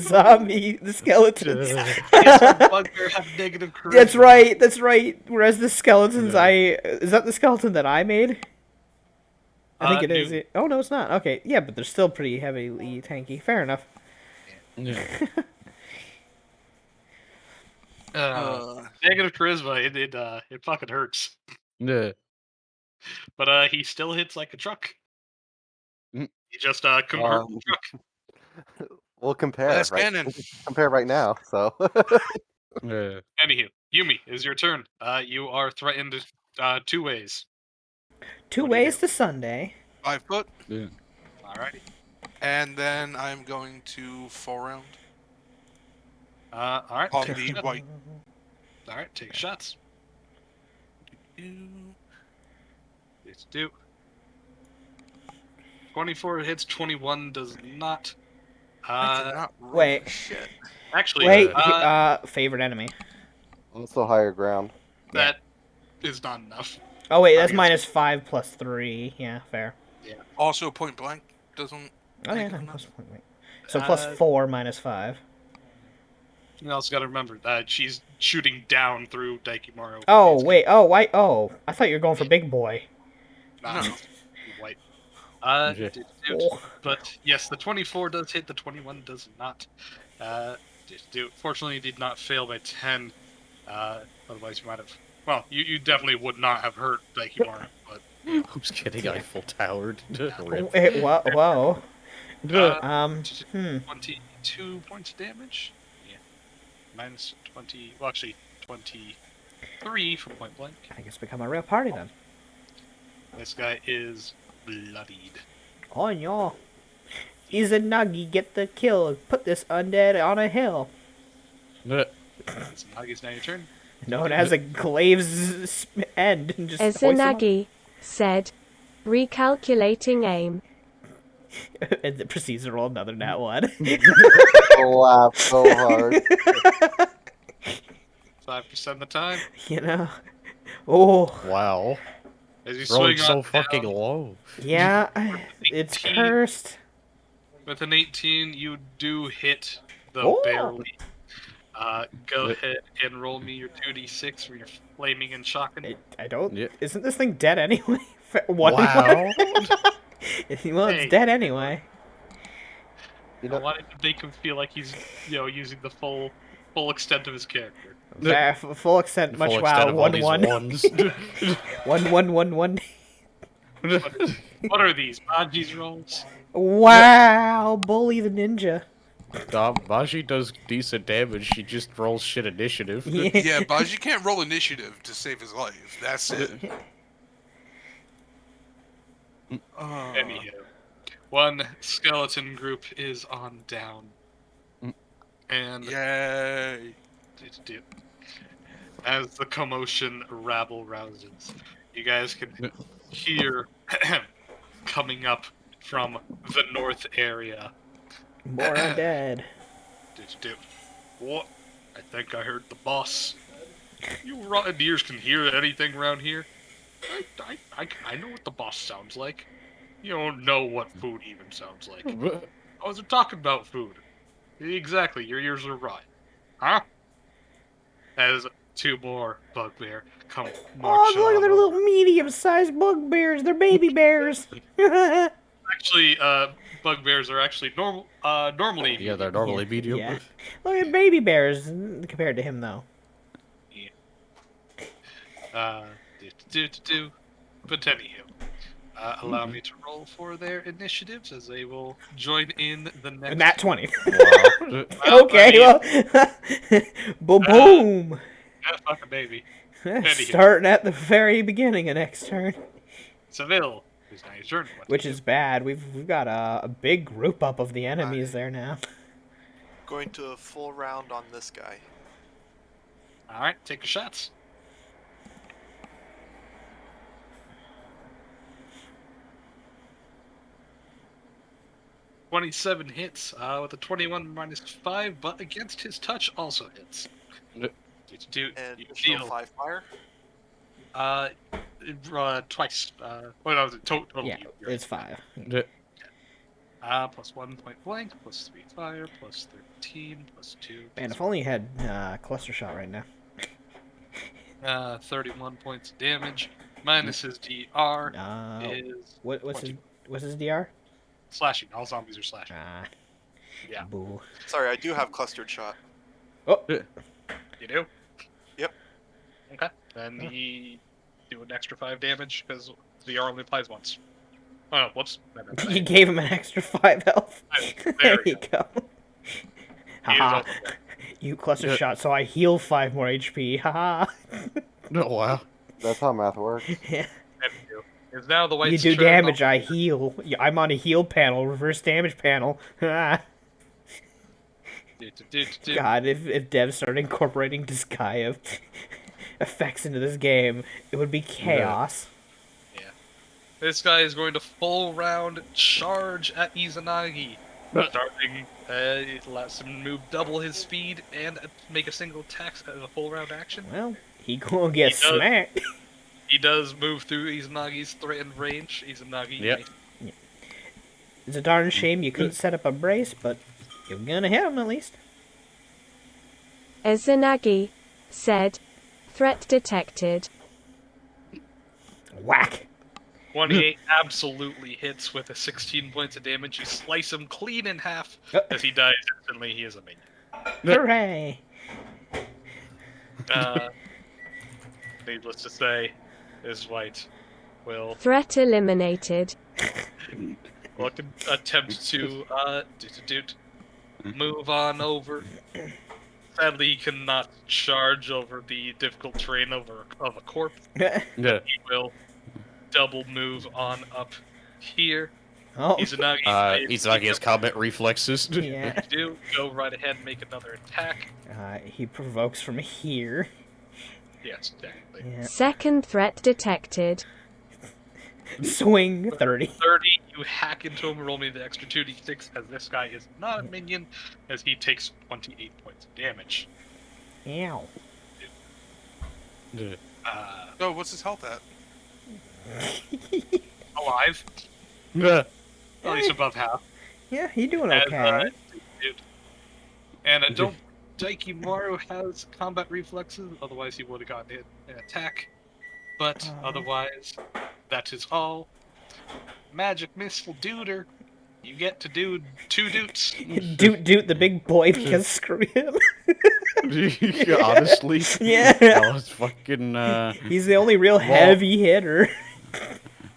the skeletons. Bugbear have negative charisma. That's right. That's right. Whereas the skeletons, is that the skeleton that I made? I think it is. No. Oh no, it's not. Okay, yeah, but they're still pretty heavily tanky. Fair enough. Yeah. Negative charisma. It fucking hurts. Yeah. But he still hits like a truck. Mm. He just converts the truck. We'll compare. That's Right? canon. We can compare right now. So Yeah. Anywho, Yumi, is your turn. You are threatened two ways. Two What do you ways do? to Sunday. 5 foot, Yeah. Alrighty. and then I'm going to 4 round Alright. on take the shots. white. Alright, take shots. Let's do. 24 hits, 21 does not. I cannot roll wait. for shit. Actually, Wait, favorite enemy. also higher ground. that is not enough. Oh wait, that's Obviously. -5 plus 3. Yeah, fair. Also, point blank doesn't. Oh yeah, make it no, enough. wait. So plus 4 minus 5. You also got to remember that she's shooting down through Daikimaru. Oh It's wait, oh why? Oh, I thought you were going for big boy. not No. white. Yeah. Oh. But yes, the 24 does hit. The 21 does not. Fortunately, did not fail by 10. Otherwise, you might have. Well, you definitely would not have hurt Daikimaru. But Who's getting Eiffel Towered? Rip. Wait, whoa. 22 points of damage. Yeah. Minus 20. Well, actually, 23 from point blank. I guess become a real party then. This guy is bloodied. Oh no. Izanagi, get the kill. Put this undead on a hill. It's now your turn. Known as a Glaive's end. And just hoist him up. Izanagi said, recalculating aim. And it proceeds to roll another nat 1. Laugh so hard. 5% of the time. You know? Oh, Wow. As you Rolling swing so on fucking down, low. yeah. It's 18. cursed. with an 18, you do hit, though Oh. barely. Go ahead and roll me your 2d6 for your flaming and shocking. I don't. Yeah. Isn't this thing dead anyway? One Wow. well, Hey. it's dead anyway. You I know, wanted to make him feel like he's, using the full extent of his character. Full extent, much Full wow. extent of all 1 these 1 ones. 1 1 1 1. What are these? Baji's rolls? Wow, bully the ninja. Baji does decent damage. She just rolls shit initiative. Yeah, Baji can't roll initiative to save his life. That's it. Anywho, one skeleton group is on down. And Yay. as the commotion rabble rouses, you guys can hear coming up from the north area. More undead. What? I think I heard the boss. You rotten ears can hear anything around here. I know what the boss sounds like. You don't know what food even sounds like. I was talking about food. Exactly, your ears are right. Huh? As two more bugbear come Oh, marching look at on their over. little medium-sized bugbears. They're baby bears. Actually, bugbears are actually normally. Yeah, they're normally medium. Yeah. Look at baby bears compared to him, though. But anywho, Allow me to roll for their initiatives as they will join in the next. Nat 20. Wow. Okay, well. Boom, boom. Yeah, fucking baby. Starting at the very beginning of next turn. Seville, who's now his turn. What to Which do? is bad. We've got a big group up of the enemies there now. Going to a full round on this guy. All right, take your shots. "27 hits with a 21 -5, but against his touch also hits. And You additional deal 5 fire. twice. What was it? Total. Yeah, you're- it's 5. plus 1 point blank, plus 3 fire, plus 13, plus 2. Man, plus if only you had cluster shot right now. 31 points of damage. Minus his DR is What's 20. his DR? Slashing. All zombies are slashing. Yeah. Boo. Sorry, I do have clustered shot. Oh, You do? Yep. Okay. Then he do an extra 5 damage because the R only applies once. Oh, no, whoops. you gave him an extra 5 health. There we you go. He is Haha. also dead. You cluster shot, so I heal 5 more HP. Haha. Oh, wow. That's how math works. Yeah. And you. Is now the white You do damage, I heal. I'm on a heal panel, reverse damage panel. God, if devs started incorporating Disgaea effects into this game, it would be chaos. This guy is going to full round charge at Izanagi. Starting, it lets him move double his speed and make a single attack as a full round action. Well, he gonna get He does. smacked. He does move through Izanagi's threatened range. Izanagi. Yep. It's a darn shame you couldn't set up a brace, but you're gonna hit him at least. Izanagi said, "Threat detected." Whack. 28 absolutely hits with a 16 points of damage. You slice him clean in half as he dies instantly. He is a minion. Hooray! Needless to say, this white will Threat eliminated. attempt to move on over. Sadly, he cannot charge over the difficult terrain of a corpse. Yeah. He will double move on up here. Oh, Izanagi has combat reflexes. yeah. Do go right ahead and make another attack. He provokes from here. Yes, technically. Yeah. Second threat detected. Swing 30. 30, you hack into him, roll me the extra 2d6, as this guy is not a minion, as he takes 28 points of damage. Ow. No, what's his health at? Alive. Yeah. At least above half. Yeah, he doing As, okay. dude. And don't Daikimaru has combat reflexes, otherwise he would have gotten an attack. But otherwise, that is all. Magic Missile Duder, you get to do 2 doots. Doot the big boy because screw him. Honestly. Yeah. That was fucking, He's the only real heavy hitter.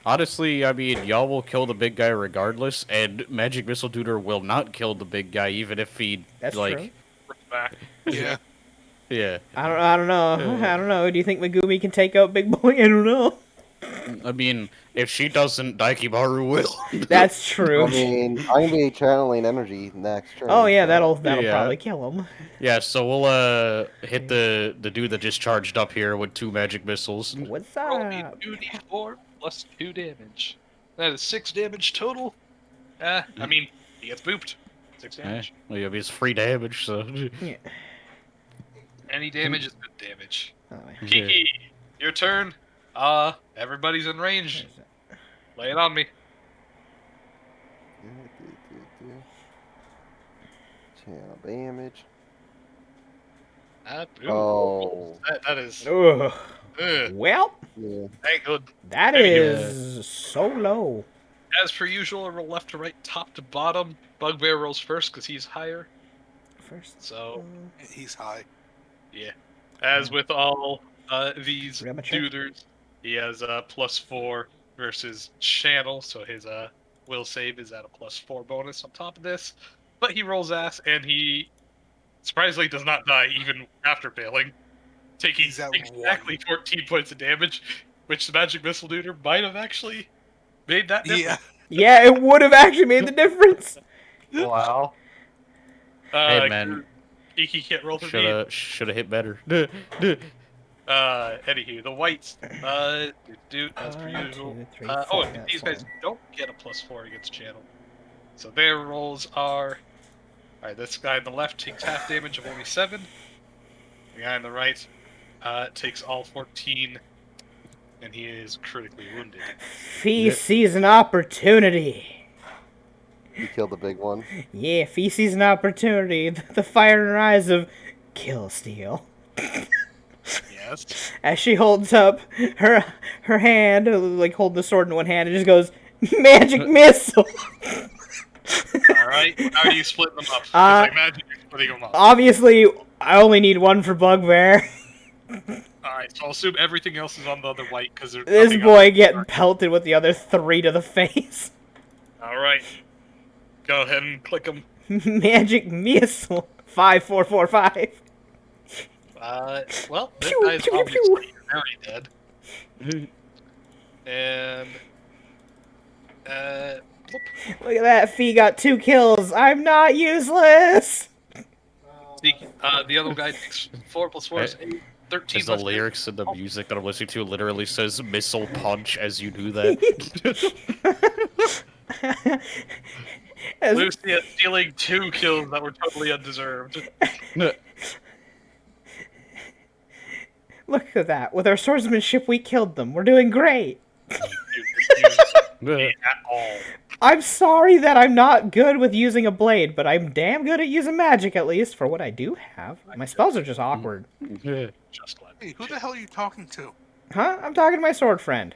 Honestly, I mean, y'all will kill the big guy regardless, and Magic Missile Duder will not kill the big guy even if he, That's like... true. Back. Yeah. Yeah. I don't know. I don't know. Do you think Megumi can take out Big Boy? I don't know. I mean, if she doesn't, Daikimaru will. That's true. I mean, I'm gonna be channeling energy next turn. Oh yeah, so- that'll Yeah. probably kill him. Yeah, so we'll hit the dude that just charged up here with 2 magic missiles. What's Roll me up? 2d4 plus 2 damage. That is 6 damage total. I mean, he gets booped. 6 Eh, damage. well, yeah, it's free damage, so. Yeah. Any damage is good damage. Oh, yeah. Kiki, your turn. Everybody's in range. Lay it on me. Channel damage. Ooh, Oh. that is. Ugh. Ugh, Well, Yeah. ain't good. that is so low. As per usual, I roll left to right, top to bottom. Bugbear rolls first because he's higher. First. So, He's high. yeah. As with all these Amateur. duders, he has +4 versus Channel, so his will save is at a +4 bonus on top of this. But he rolls ass, and he surprisingly does not die even after failing, taking He's at exactly 14 points of damage, which the magic missile duder might have actually made that difference. Yeah. Yeah, it would have actually made the difference. Wow. Hey, man. Iki can't roll for me. Shoulda hit better. Anywho, the whites, dude, as per 1, usual. 2, 3, Oh, 4, and that's these guys fine. don't get a +4 against Channel. So their rolls are... Alright, this guy on the left takes half damage of only 7. The guy on the right takes all 14, and he is critically wounded. Fee sees an opportunity. You killed the big one. Yeah, Fee sees an opportunity. The fire in her eyes of Kill Steel. Yes. As she holds up her hand, like holding the sword in one hand, and just goes, Magic Missile! Alright, how are you splitting them up? 'Cause I imagine you're splitting them up. Obviously, I only need one for Bugbear. Alright, so I'll assume everything else is on the other white, because there's This nothing boy else. getting pelted with the other 3 to the face. Alright. Go ahead and click them. Magic Missile 5445. Well, this Pew, guy's pew, pew, obviously very dead. And, bloop. Look at that, Fee got 2 kills. I'm not useless. The other guy takes 4 + 4 is 8. 13 As the less lyrics in the music that I'm listening to literally says "missile punch" as you do that. As- Lucia stealing 2 kills that were totally undeserved. Look at that. With our swordsmanship, we killed them. We're doing great. At all. I'm sorry that I'm not good with using a blade, but I'm damn good at using magic, at least, for what I do have. My spells are just awkward. Just let Hey, who the hell are you talking to? Huh? I'm talking to my sword friend.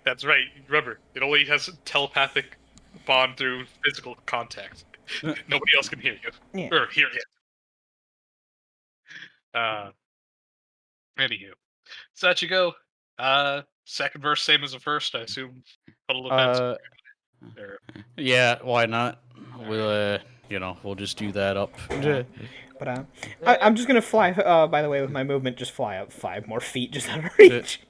That's right. Remember, it only has telepathic bond through physical contact. Nobody else can hear you. Yeah. Or hear you. Anywho. So that you go. Second verse, same as the first, I assume. Total events. Or- Yeah, why not? We'll we'll just do that up. But I'm just gonna fly. By the way, with my movement, just fly up 5 more feet, just out of reach.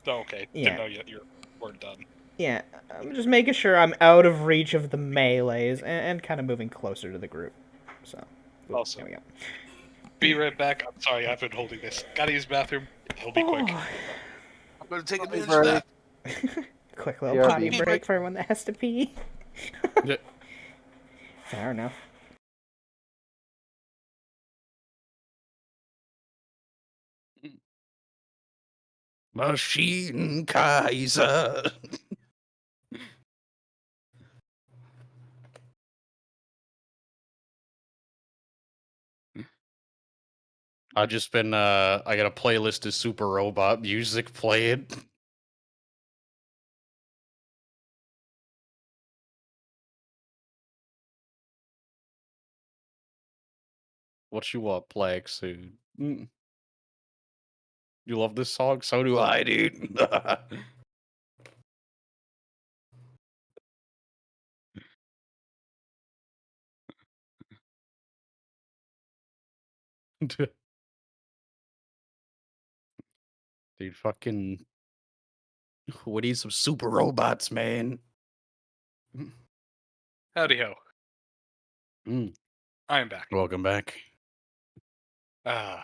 Oh, okay. Yeah. Didn't know yet you weren't done. Yeah, I'm just making sure I'm out of reach of the melees and kind of moving closer to the group. So, ooh, Awesome. there we go. Be right back. I'm sorry, I've been holding this. Gotta use the bathroom. It'll be quick. I'm gonna take Happy advantage of that. Quick little BRB. potty break for everyone that has to pee. Yeah. Fair enough. Machine Kaiser. I've just been I got a playlist of Super Robot music playing. What you want, Plague soon? You love this song? So do I, dude. Dude, fucking. We need some super robots, man. Howdy ho. Mm. I am back. Welcome back. Anywho.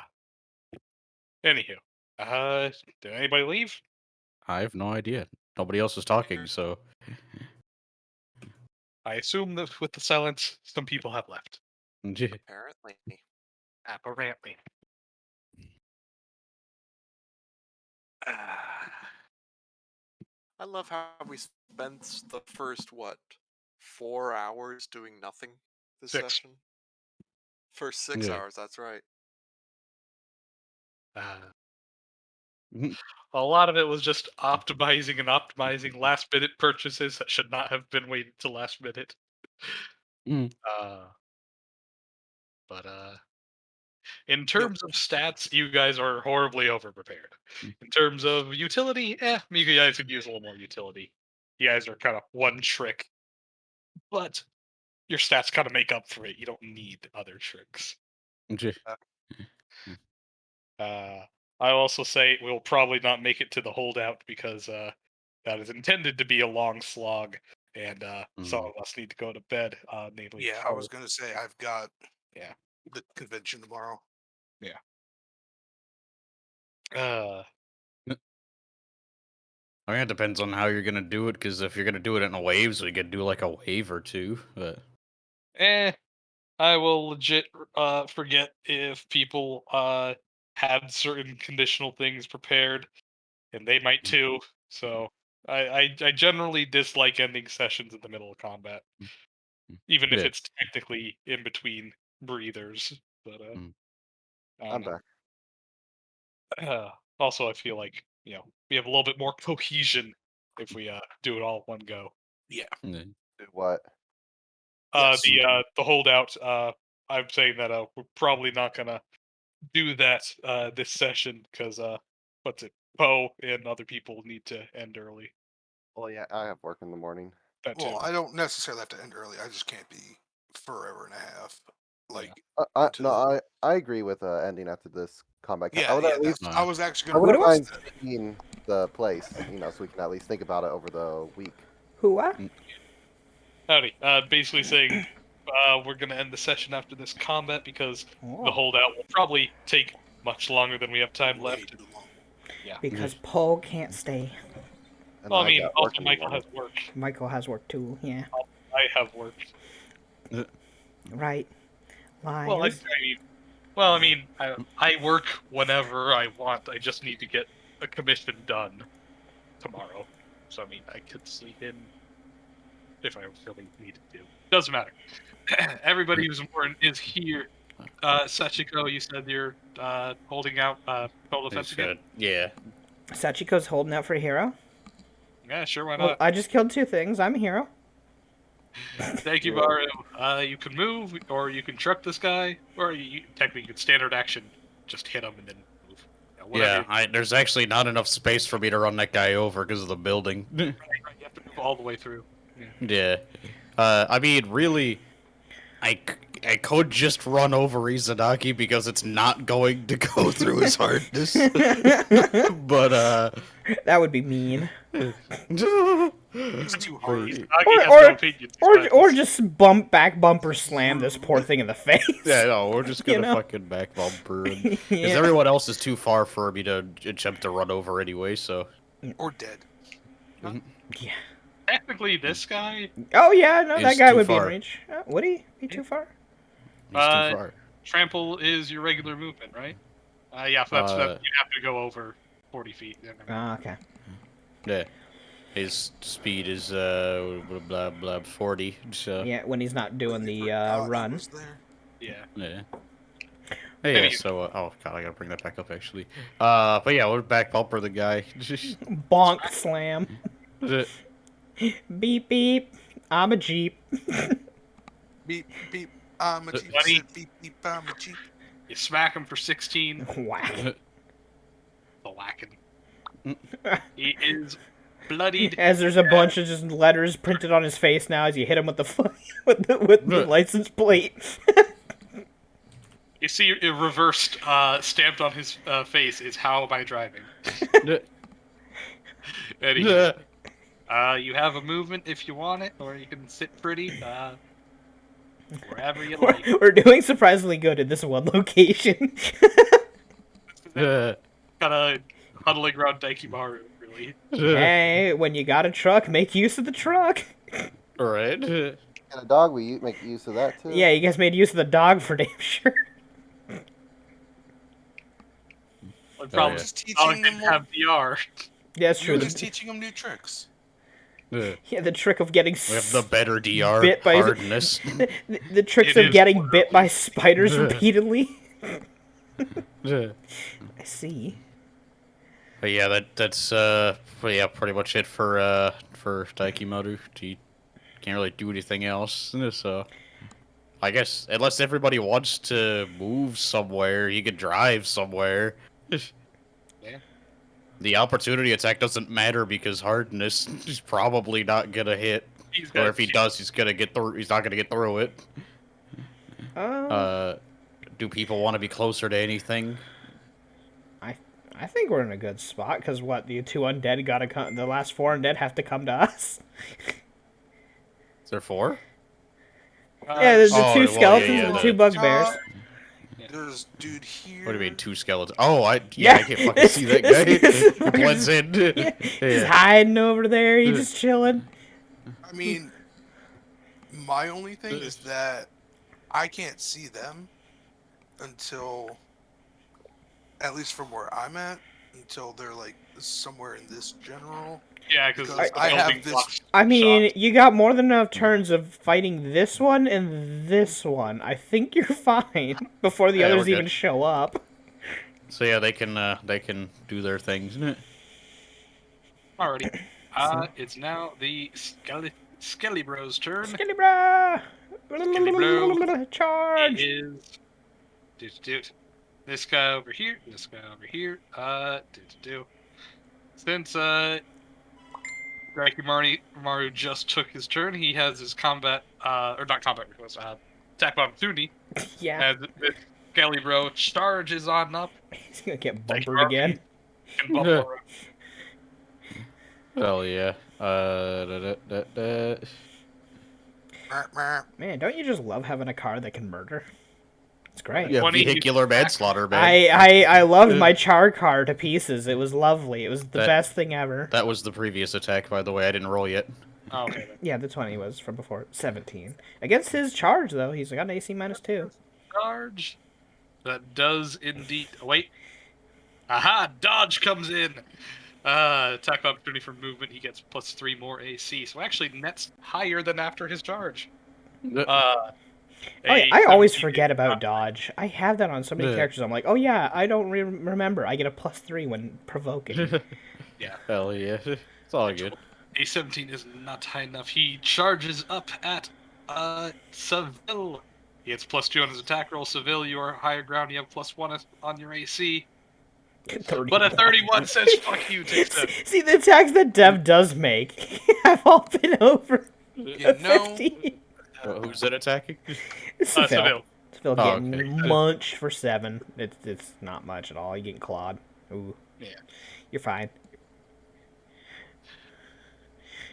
Did anybody leave? I have no idea. Nobody else is talking, so. I assume that with the silence, some people have left. Apparently. Apparently. I love how we spent the first, 4 hours doing nothing this 6. session? First 6 Yeah. hours, that's right. A lot of it was just optimizing last minute purchases that should not have been waited till last minute. Mm. But In terms of stats, you guys are horribly overprepared. In terms of utility, you guys could use a little more utility. You guys are kind of one trick, but your stats kind of make up for it. You don't need other tricks. Uh, I also say we'll probably not make it to the holdout because that is intended to be a long slog, and some of us need to go to bed. Namely, Yeah, I was gonna say I've got Yeah. the convention tomorrow. I mean, it depends on how you're gonna do it, because if you're gonna do it in waves, we could do like a wave or two. But I will legit forget if people had certain conditional things prepared, and they might too. So I generally dislike ending sessions in the middle of combat, even if Yeah. it's technically in between breathers. But I I'm don't back. know. Also, I feel like we have a little bit more cohesion if we do it all at one go. Yeah. Yeah. Do what? Yes. The holdout. I'm saying that we're probably not gonna do that this session because what's it? Poe and other people need to end early. Well, yeah, I have work in the morning. That too. Well, I don't necessarily have to end early. I just can't be forever and a half. Like, No, until- I agree with ending after this combat. yeah, I would yeah. at least, I was actually I gonna. wouldn't request mind that. seeing the place, so we can at least think about it over the week. Who what? Howdy. Basically saying we're gonna end the session after this combat because the holdout will probably take much longer than we have time Way left. too long. Because Paul can't stay. And Well, I mean, got work also in the Michael morning. has work. Michael has work too. Yeah. I have work. Right. Well, Lies. I mean, I work whenever I want. I just need to get a commission done tomorrow. So I mean, I could sleep in if I really needed to. Doesn't matter. Everybody who's important is here. Sachiko, you said you're holding out total defense again? Yeah. Sachiko's holding out for a hero. Yeah, sure, why Well, not? I just killed 2 things. I'm a hero. Thank you, Mario. You can move, or you can truck this guy, or technically you can standard action, just hit him and then move. Whatever Yeah, there's actually not enough space for me to run that guy over because of the building. you have to move all the way through. Yeah. I mean, really, I could just run over Izanagi because it's not going to go through his hardness. But, That would be mean. It's too hard. Izanagi has no opinions. Or just bumper slam this poor thing in the face. Yeah, no, we're just gonna You know? fucking back bumper. Because Yeah. everyone else is too far for me to attempt to run over anyway, so. Or dead. Yeah. Technically, this guy, Oh yeah, no, that Is guy too would be in far. reach. Would he be too far? He's Uh, too far. trample is your regular movement, right? Yeah, so that's you have to go over 40 feet. Oh, okay. Yeah. His speed is, blah, blah, blah, 40, so. Yeah, when he's not doing the God, he run. was there. Yeah. Yeah. Hey, yeah, so, oh god, I gotta bring that back up, actually. But yeah, we'll back bumper the guy. Bonk slam. Beep beep. I'm a Jeep. Beep beep. I'm a Jeep. Buddy. Said, beep beep. I'm a Jeep. You smack him for 16. Whack. The whacking. He is bloodied. As there's a bunch of just letters printed on his face now as you hit him with the with the license plate. You see, it reversed, stamped on his face is "How am I driving?" Anyway, you have a movement if you want it, or you can sit pretty, wherever you like. We're doing surprisingly good in this one location. Yeah. Kind of huddling around Daikimaru, really. Hey, when you got a truck, make use of the truck. Alright. And a dog, we make use of that too. Yeah, you guys made use of the dog for damn sure. The problem yeah. is, Just dog teaching didn't them. have VR. Yeah, that's You're true. just teaching them new tricks. Yeah, the trick of getting We have the better DR Bit by- hardness. the tricks It of is getting more bit by spiders Yeah. repeatedly. Yeah. I see. But yeah, that's pretty much it for Daikimaru. He can't really do anything else, so I guess unless everybody wants to move somewhere, he could drive somewhere. Yeah. The opportunity attack doesn't matter because hardness is probably not gonna hit. He's Or got if he does, he's gonna get through. He's not gonna get through it. Do people want to be closer to anything? I think we're in a good spot because what the 2 undead gotta come. The last 4 undead have to come to us. Is there 4? Yeah, there's the Oh, 2 well, skeletons yeah, and the the- 2 bugbears. There's dude here. What do you mean 2 skeletons? Oh, I Yeah. can't fucking see that guy. This He fucker's- blends in. Yeah, he's hiding over there. He's just chilling. I mean, my only thing is that I can't see them until, at least from where I'm at, until they're like somewhere in this general. Yeah, because Because I have this- I mean, you got more than enough turns of fighting this one and this one. I think you're fine before the Yeah, others we're even good. show up. So yeah, they can do their things. Alrighty. It's now the Skelly Bros' turn. Skelly bra! Bro. Charge! It is. Do. This guy over here. This guy over here. Do. Since Graki Maru just took his turn, he has his combat, or not combat request, attack of opportunity. Yeah, As this Skelly Bro charges on up. he's gonna get Thank you, bumpered again. And Buffalo. Hell yeah. Man, don't you just love having a car that can murder? It's great. Yeah, 20 vehicular manslaughter, man. I loved my char car to pieces. It was lovely. It was the That- best thing ever. That was the previous attack, by the way. I didn't roll yet. Oh, okay. Then. Yeah, the 20 was from before. 17. Against his charge, though, he's got an AC -2. Charge. That does indeed. Oh, wait. Aha! Dodge comes in. Attack of opportunity for movement. He gets +3 more AC. So actually, nets higher than after his charge. Oh, yeah, I always 17 forget is about not- dodge. I have that on so many Yeah. characters. I'm like, oh yeah, I don't remember. I get a +3 when provoking. Yeah. Hell yeah. It's all good. A17 is not high enough. He charges up at Seville. He gets +2 on his attack roll. Seville, you are higher ground. You have +1 on your AC. 30. But a 31 says fuck you, takes that. See, the attacks that Dev does make have all been over You know, 15. Who's it attacking? Seville. Seville. Seville Oh, getting okay. munched for 7. It's not much at all. You getting clawed. Ooh. Yeah. You're fine.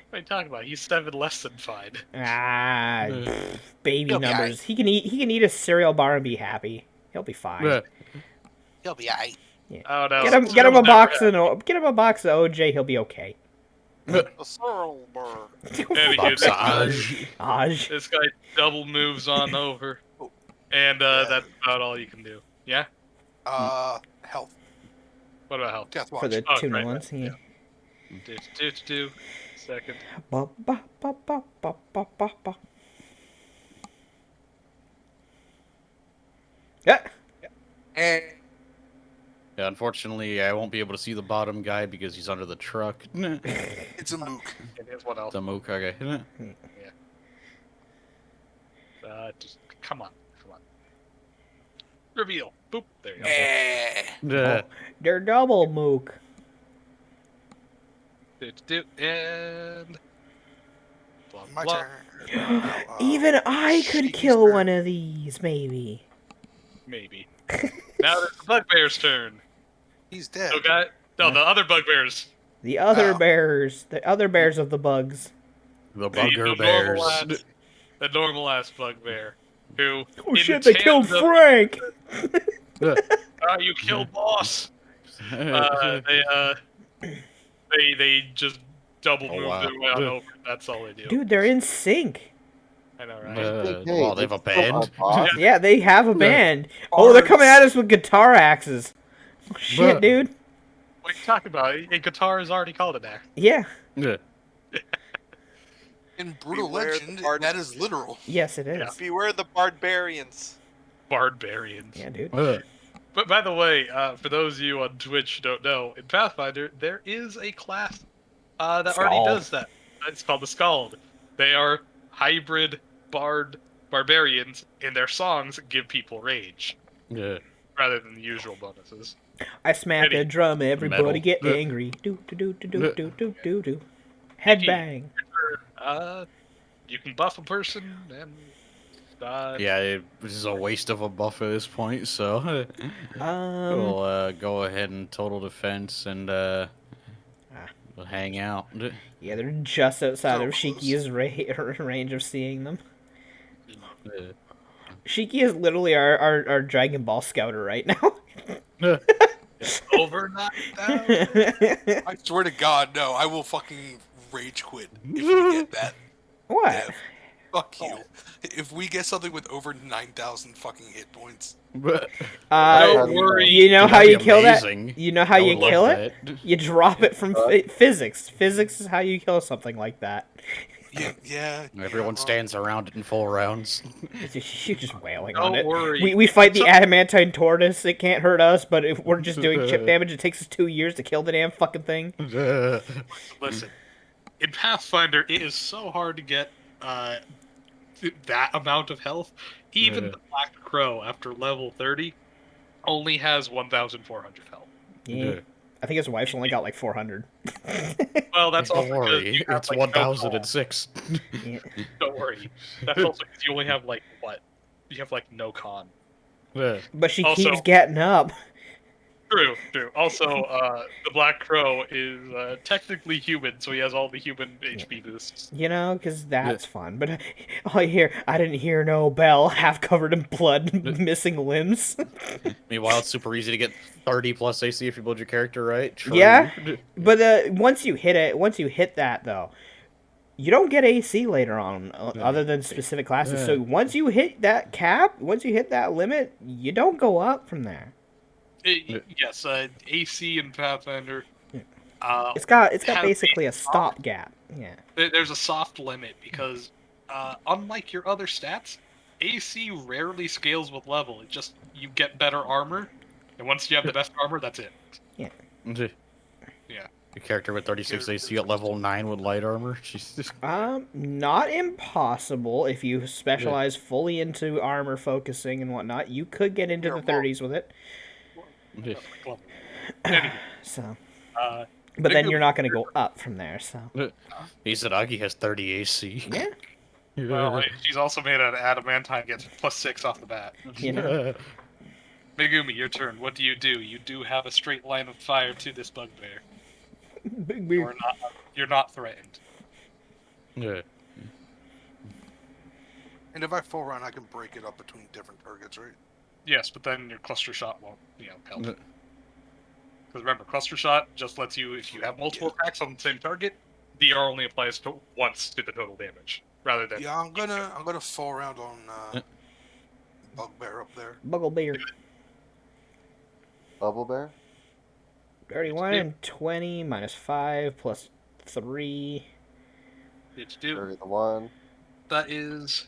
What are you talking about? He's 7 less than fine. Ah, baby He'll be numbers. He can eat a cereal bar and be happy. He'll be fine. Yeah. He'll be alright. Oh no. Get him a Seville's box never of get him a box of OJ. He'll be okay. A sorrel burr. Anywho, Aj. this guy double moves on over. And that's about all you can do. Yeah? health, What about health? death watch. For the Oh, tuna right, ones. Yeah. Do. Second. Ba, ba, ba, ba, ba, ba, ba, ba. Yeah. Eh. Yeah, unfortunately, I won't be able to see the bottom guy because he's under the truck. The It's a mook. And here's what else. mook, okay. Just come on. Reveal. Boop. There you go. Eh. They're double mook. Do. And. Blah, My blah. turn. Even I could Sneaky kill spirit. one of these, maybe. Maybe. Now it's the bugbear's turn. He's dead. Okay. No, the other bugbears. The other Oh. bears, the other bears of the bugs. The The bugger normal bears. The normal ass bugbear. Who. Oh in shit! They killed tandem- Frank. You killed boss. They just double Oh, move wow. their way on over. That's all they do. Dude, they're in sync. I know, right? Well, they have a band. Yeah, they have a band. Oh, they're coming at us with guitar axes. Shit, Bruh. dude. What are you talking about? A guitar is already called an axe. Yeah. Yeah. In Brutal Beware the Legend, bard- that is literal. Yes, it is. Beware the barbarians. Barbarians. Yeah, dude. But by the way, for those of you on Twitch who don't know, in Pathfinder, there is a class that already Skald. does that. It's called the Skald. They are hybrid bard barbarians in their songs give people rage Yeah. rather than the usual bonuses. I smack a drum, everybody Metal. get angry. Do do do do do do do do do. Headbang. You can buff a person and Yeah, this is a waste of a buff at this point, so we'll go ahead and total defense and we'll hang out. Yeah, they're just outside So of close. Shiki's range of seeing them. Yeah. Shiki is literally our Dragon Ball scouter right now. over 9,000. I swear to God, no. I will fucking rage quit if we get that. What? Dev. Fuck you. If we get something with over 9,000 fucking hit points. Don't worry. You know how That'd you be kill amazing. that? You know how I you would kill love it? that. You drop it from physics. Physics is how you kill something like that. Yeah. Everyone stands around it in full rounds. You're just wailing on Don't it. worry. We fight the adamantine tortoise. It can't hurt us, but if we're just doing chip damage, it takes us 2 years to kill the damn fucking thing. Listen, in Pathfinder, it is so hard to get that amount of health. Even the Black Crow, after level 30, only has 1,400 health. Yeah. I think his wife's only got like 400. Well, that's Don't also because worry, you have, it's like, no 1006. Yeah. con. Don't worry. That's also because you only have, like, what? You have, like, no con. Yeah. But she Also- keeps getting up. True. Also, the Black Crow is technically human, so he has all the human HP boosts. You know, because that's fun. But I didn't hear no bell, half covered in blood, missing limbs. Meanwhile, it's super easy to get 30 plus AC if you build your character right. True. Yeah. But once you hit that, though, you don't get AC later on, other than specific classes. Yeah. So once you hit that cap, once you hit that limit, you don't go up from there. Yes, AC in Pathfinder. It's got have basically a a stopgap. Yeah. There's a soft limit because, unlike your other stats, AC rarely scales with level. It just you get better armor, and once you have the best armor, that's it. Yeah. Yeah. Your character with 36 AC at level 9 with light armor. Jesus. Not impossible if you specialize fully into armor focusing and whatnot. You could get into the 30s with it. Anyway, So, uh, but then you're not going to go up from there. So, Izanagi has 30 AC. yeah, well, she's also made an adamantine gets +6 off the bat. you know. Megumi, your turn. What do? You do have a straight line of fire to this bugbear. Big beer. You're not threatened. Yeah. And if I full run, I can break it up between different targets, right? Yes, but then your cluster shot won't, help. Because remember, cluster shot just lets you, if you have multiple attacks on the same target, DR only applies to once to the total damage, rather than. Yeah, I'm gonna full round on Bugbear up there. Buggle beer. Bubble Bear? 31 and 20 minus 5 plus 3. It's do. 31. That is.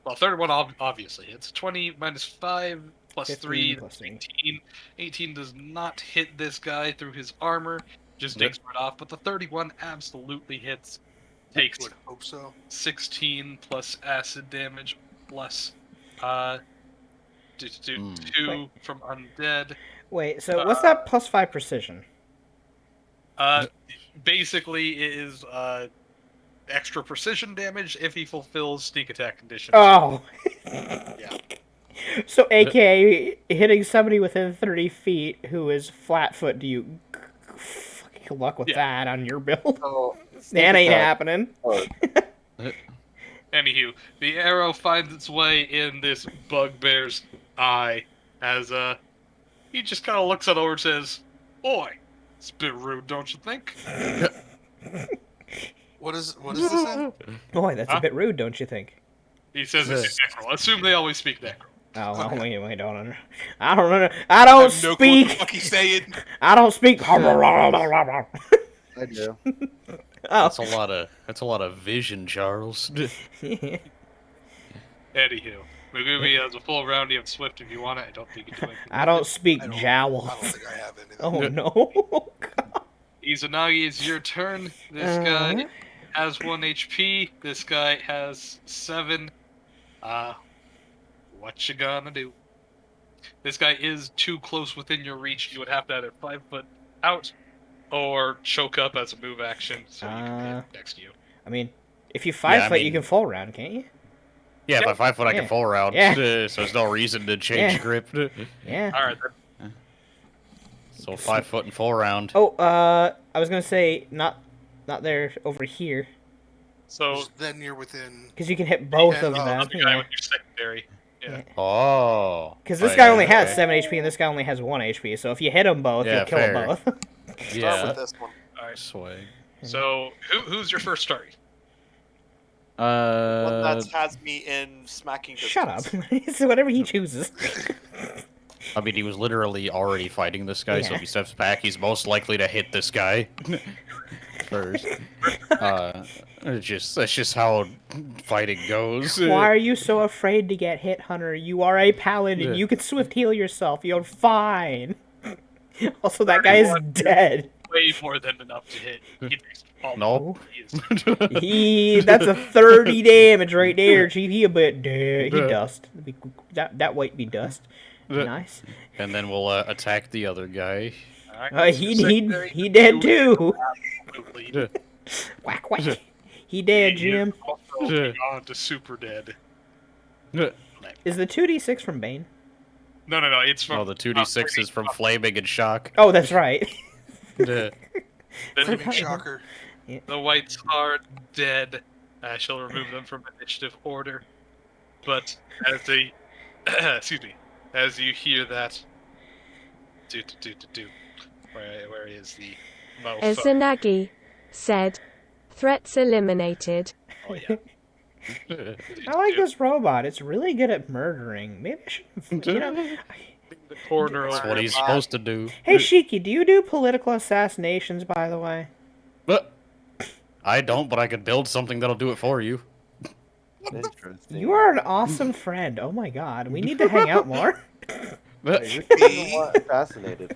Well, 31 obviously hits. 20 minus 5 plus 15 3, plus 8. 18. 18 does not hit this guy through his armor, just takes right off, but the 31 absolutely hits. Takes Would hope so. 16 plus acid damage plus 2 Wait. from undead. Wait, so what's that plus 5 precision? Basically it is extra precision damage if he fulfills sneak attack conditions. Oh. Yeah. So, aka hitting somebody within 30 feet who is flat-foot, do you fucking luck with Yeah. that on your build? So, That ain't attack. happening. Anywho, the arrow finds its way in this bugbear's eye as he just kind of looks it over and says, "Boy, it's a bit rude, don't you think?" What is this in? Boy, that's Huh? a bit rude, don't you think? He says it's in Necro. Assume they always speak Necro. Oh, well, Okay. we don't under... I don't know. I I don't have no clue what the speak. fuck he's saying. I don't speak. I do. Oh. That's a lot of vision, Charles. Anywho, Megumi has a full round. You have Swift if you want it. I don't think you do. I don't speak I jowl. don't think I have anything. Oh no. Izanagi, it's your turn. This guy has 1 HP. This guy has 7. What you gonna do? This guy is too close within your reach. You would have to either 5 foot out or choke up as a move action so you can hit next to you. I mean, if you 5 I foot, you mean- can full round, can't you? Yeah, by 5 foot I Yeah. can full around, Yeah. so there's no reason to change Yeah. grip. Yeah. All right, So 5 foot and full round. Oh, I was gonna say not there, over here, so Then you're within. because you can hit both Yeah, of oh, them. the guy with your secondary. Yeah. Oh. Because this Oh, guy yeah, only has okay. 7 HP and this guy only has 1 HP. So if you hit them both, Yeah, you'll kill fair. them both. Start Yeah. with this one. All right. Sway. So who's your first target? One Uh, that has me in smacking distance. Shut up. It's whatever he chooses. I mean, he was literally already fighting this guy, so Yeah. if he steps back, he's most likely to hit this guy first. That's just how fighting goes. Why are you so afraid to get hit, Hunter? You are a paladin. Yeah. You can swift heal yourself. You're fine. Also, that guy is dead. Way more than enough to hit. He takes all No. he is- That's a 30 damage right there. Chief, he a bit dead. He dust. That might be dust. Nice. And then we'll attack the other guy. All right, so secondary, He dead too. absolutely. Whack whack. He dead, Jim. Also on to super dead. Is the 2d6 from Bane? No, it's from. Oh, the 2d6 is from flaming and shock. Oh, that's right. The, Shocker. the whites are dead. I shall remove them from initiative order. But as they, excuse me, as you hear that, where is the mofo? Izanagi said, "Threats eliminated." Oh, yeah. I like this robot. It's really good at murdering. Maybe I should, you know. The corner That's over. what he's supposed to do. Hey, Shiki, do you do political assassinations, by the way? But I don't, but I could build something that'll do it for you. Interesting. You are an awesome friend. Oh my god, we need to hang out more. You're somewhat fascinated.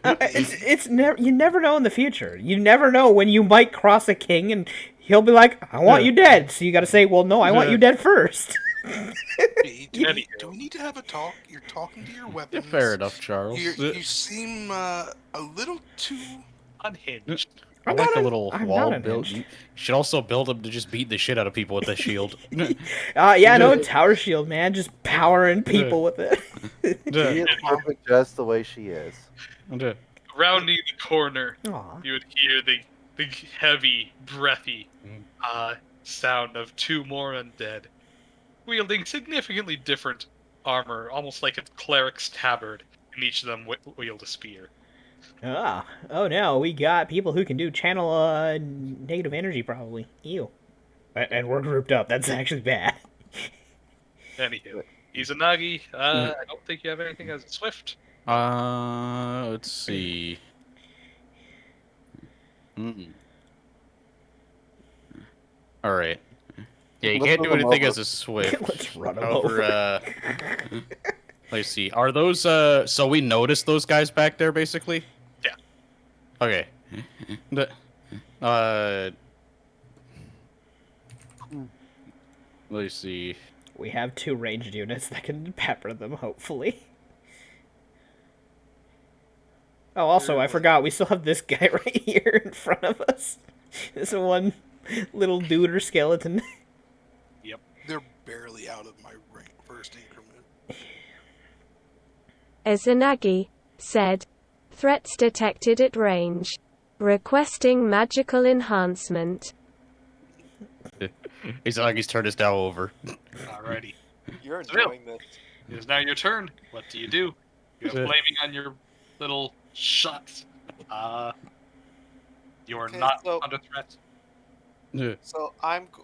It's never, you never know in the future. You never know when you might cross a king and he'll be like, "I want you dead." So you got to say, "Well, no, I want you dead first." Hey, do we need to have a talk? You're talking to your Yeah, weapons. fair enough, Charles. You seem a little too. Unhinged. I I'm like not a un- little I'm wall not build. unhinged. You should also build them to just beat the shit out of people with the shield. Yeah, no tower shield, man, just powering people with it. She is perfect just the way she is. Rounding the corner, Aw. you would hear the heavy, breathy sound of 2 more undead, wielding significantly different armor, almost like a cleric's tabard, and each of them wield a spear. Oh no, we got people who can do channel negative energy, probably. Ew. And we're grouped up. That's actually bad. Anywho, Izanagi, I don't think you have anything as a swift. Let's see. All right. Yeah, you Let's can't run do them anything over. as a swift. Let's run 'em over. Let's see. Are those? So we noticed those guys back there, basically. Yeah. Okay. Let's see. We have 2 ranged units that can pepper them, hopefully. Oh, also, I forgot, we still have this guy right here in front of us. This one little dude or skeleton. They're barely out of my first increment. Izanagi said, "Threats detected at range. Requesting magical enhancement." He's like he's turned his Dow over. Alrighty. You're Seville. enjoying this. It is now your turn. What do? You have flaming on your little shots. You are Okay, not so- under threat.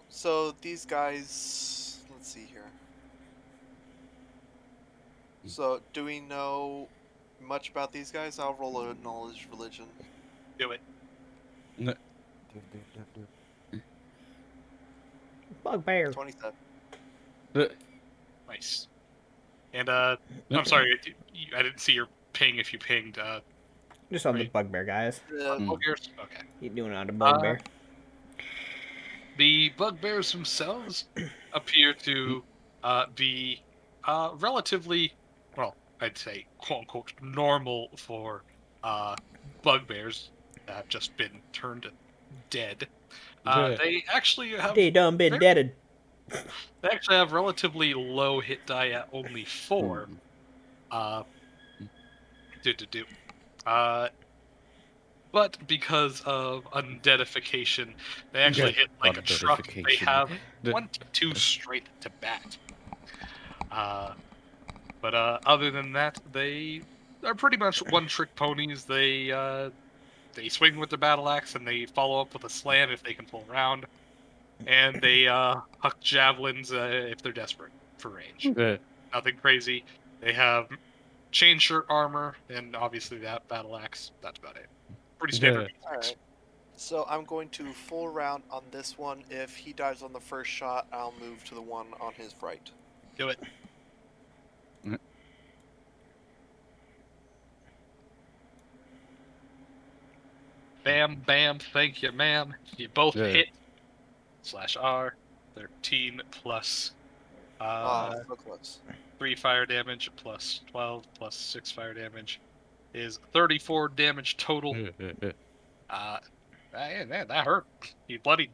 So these guys. Let's see here. So do we know much about these guys? I'll roll a knowledge religion. Do it. Bugbear. 27. Nice. And I'm sorry, I didn't see your ping. If you pinged, Just on the Right. bugbear, guys. bugbears. Okay. You doing on the bugbear? The bugbears themselves appear to be relatively, well, I'd say, quote-unquote, normal for bugbears that have just been turned dead. They actually have They done been deaded. they actually have relatively low hit die at only 4. But because of undeadification, they actually hit like a truck. They have 22 straight to bat. But other than that, they are pretty much one-trick ponies. They swing with their battle axe and they follow up with a slam if they can pull around, and they huck javelins if they're desperate for range. Nothing crazy. They have chain shirt armor and obviously that battle axe. That's about it. Pretty standard. Alright. So I'm going to full round on this one. If he dies on the first shot, I'll move to the one on his right. Do it. Bam, bam, thank you, ma'am. You both hit. /R. 13 plus So close. 3 fire damage plus 12 plus 6 fire damage is 34 damage total. That hurt. He bloodied.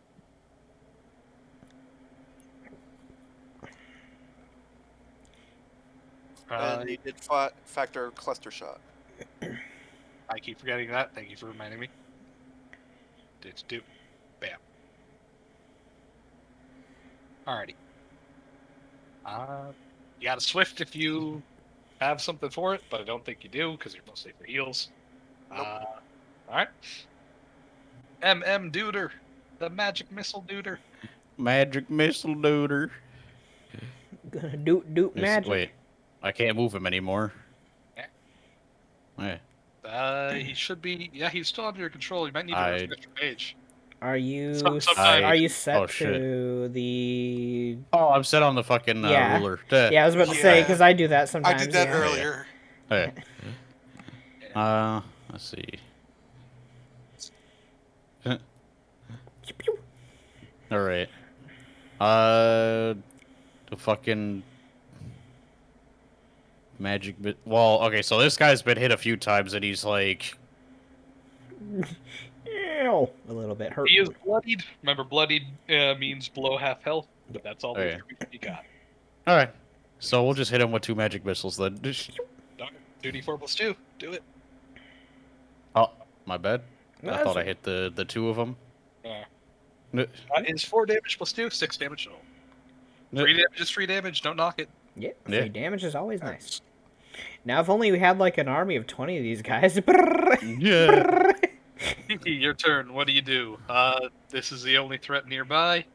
And he did factor cluster shot. I keep forgetting that. Thank you for reminding me. Do. Bam. Alrighty. You got a swift if you have something for it, but I don't think you do because you're mostly for heals. Nope. Alright. MM Duder, the magic missile duder. Magic missile duder. Gonna do magic. Wait, I can't move him anymore. Yeah. Yeah. He should be. Yeah, he's still under your control. You might need to refresh your page. Are you Sometimes- set Oh, shit. to the? Oh, I'm set on the fucking Yeah. ruler. Yeah, I was about to say because I do that I sometimes. did that yeah. earlier. Okay. Let's see. All right. The fucking magic bit. Well, okay, so this guy's been hit a few times, and he's like, Ew, a little bit hurt. He is bloodied. Remember, bloodied means below half health, but that's all Okay. you got. all right. So we'll just hit him with 2 magic missiles then. 2d4 plus 2. Do it. Oh, my bad. No, I that's thought I okay. hit the 2 of them. That is 4 damage plus 2, 6 damage total. 3 damage is 3 damage. Don't knock it. Yeah, Yeah. free damage is always nice. Now, if only we had like an army of 20 of these guys. Yeah. Your turn. What do you do? This is the only threat nearby.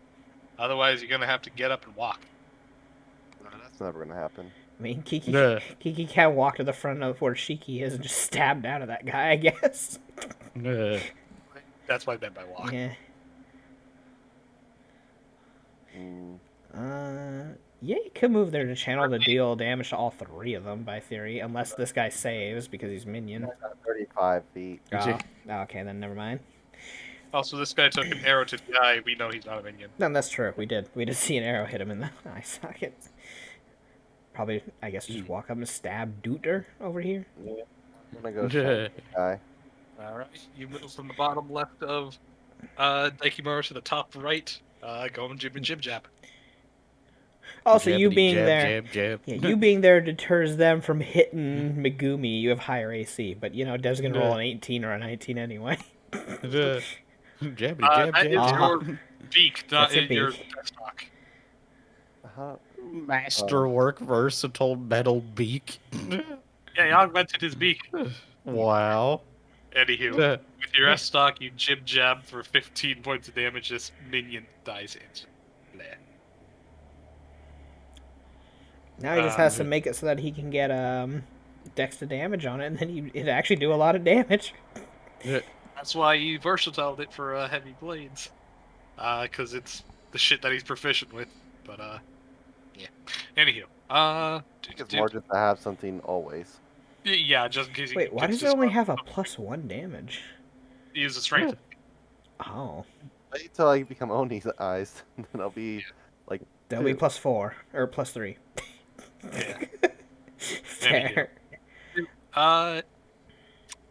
Otherwise, you're gonna have to get up and walk. That's never gonna happen. I mean, Kiki Yeah. can walk to the front of where Shiki is and just stab down to that guy, I guess. Yeah. That's what I meant by walk. Yeah. Mm, Yeah, you could move there to channel to deal damage to all 3 of them, by theory, unless this guy saves because he's minion. 35 feet. Oh, okay, then never mind. Also, this guy took an arrow to the eye. We know he's not a minion. No, that's true. We did see an arrow hit him in the eye socket. Probably, I guess, just walk up and stab Dooter over here. I'm gonna go Yeah. shoot the guy. All right, you move from the bottom left of Daikimura to the top right. Go and jib and jib jab. Also, you Jabbity being jab, there, Jab, jab. yeah, you being there deters them from hitting Megumi. You have higher AC, but you know Dev's gonna roll an 18 or a 19 anyway. Jabbity jab, That is jab. your beak, not That's a your beak. stock. How, Masterwork versatile metal beak. Yeah, he augmented his beak. Wow. Anywho, with your S stock, you jib jab for 15 points of damage. This minion dies instantly. Now he just has to make it so that he can get dex to damage on it, and then it'd actually do a lot of damage. That's why he versatiled it for heavy blades. Because it's the shit that he's proficient with. But, yeah. Anywho, it's more just to have something always. yeah, just in case he Wait, why gets does it his only stuff. have a +1 damage? He uses strength. Oh. Wait till I become Oni's eyes, then I'll be like They'll be +4 or +3. Yeah. Fair.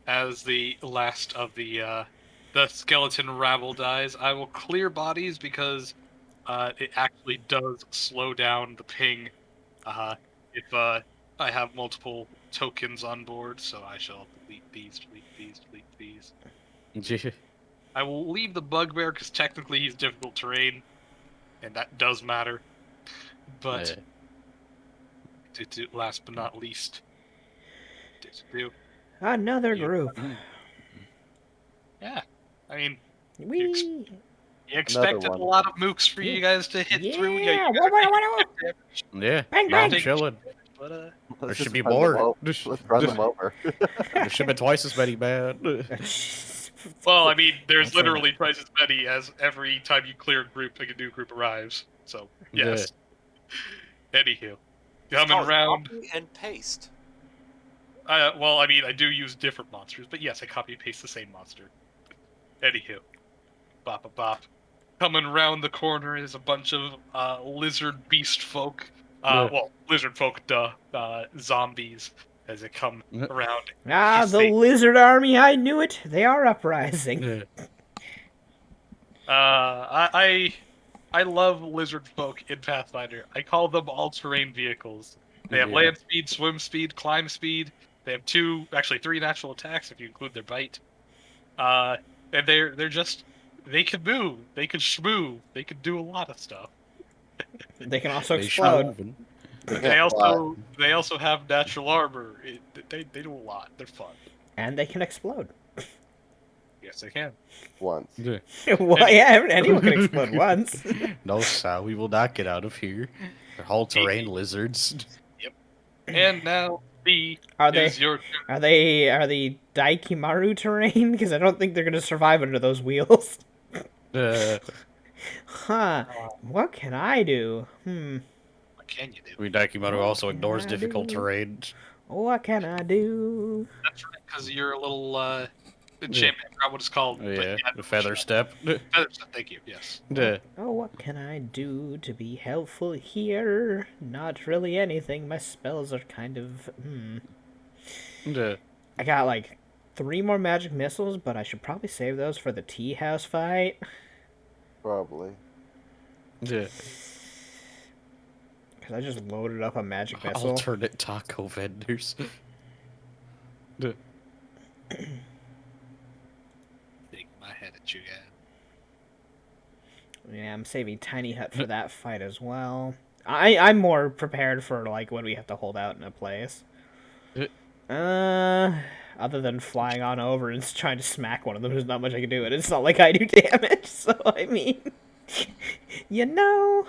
As the last of the skeleton rabble dies, I will clear bodies because it actually does slow down the ping if I have multiple tokens on board, so I shall delete these. I will leave the bugbear because technically he's difficult terrain, and that does matter. But last but not least, Another group. yeah, I mean, Wee. you expected a one. lot of mooks for you guys to hit through. Yeah. You guys are Yeah, Bang, I'm bang. chilling. but There Let's should just be run them more. o- Let's run them over. There should be twice as many, man. well, I mean, there's That's literally twice as many as every time you clear a group, like a new group arrives. So yes. Anywho, coming called around. Copy and paste. Well, I mean, I do use different monsters, but yes, I copy and paste the same monster. Anywho, bop. Coming around the corner is a bunch of lizard beast folk. Well, lizard folk, zombies, as they come around. The lizard army, I knew it. They are uprising. I love lizard folk in Pathfinder. I call them all-terrain vehicles. They have land speed, swim speed, climb speed. They have three natural attacks if you include their bite. And they're just, they can move, they can shmoo, they can do a lot of stuff. They can also explode. They also have natural armor. They do a lot. They're fun. And they can explode. Yes, they can. Once. Well, yeah, anyone can explode once. No, sir, we will not get out of here. They're all-terrain lizards. And now Are they is your are they Daikimaru terrain? Because I don't think they're gonna survive under those wheels. Huh. What can I do? What can you do? I mean, Daikimaru also What ignores can I difficult do? terrain. What can I do? That's right, because you're a little enchantment. I forgot what it's called. Oh, but yeah, no, feather step. Feather step. Thank you. Yes. Oh, what can I do to be helpful here? Not really anything. My spells are kind of I got like 3 more magic missiles, but I should probably save those for the tea house fight. Probably. Because I just loaded up a magic missile. Alternate taco vendors. Think my head at you guys. Yeah, I'm saving Tiny Hut for that fight as well. I'm more prepared for like when we have to hold out in a place. Other than flying on over and trying to smack one of them, there's not much I can do. And it's not like I do damage, so I mean, you know.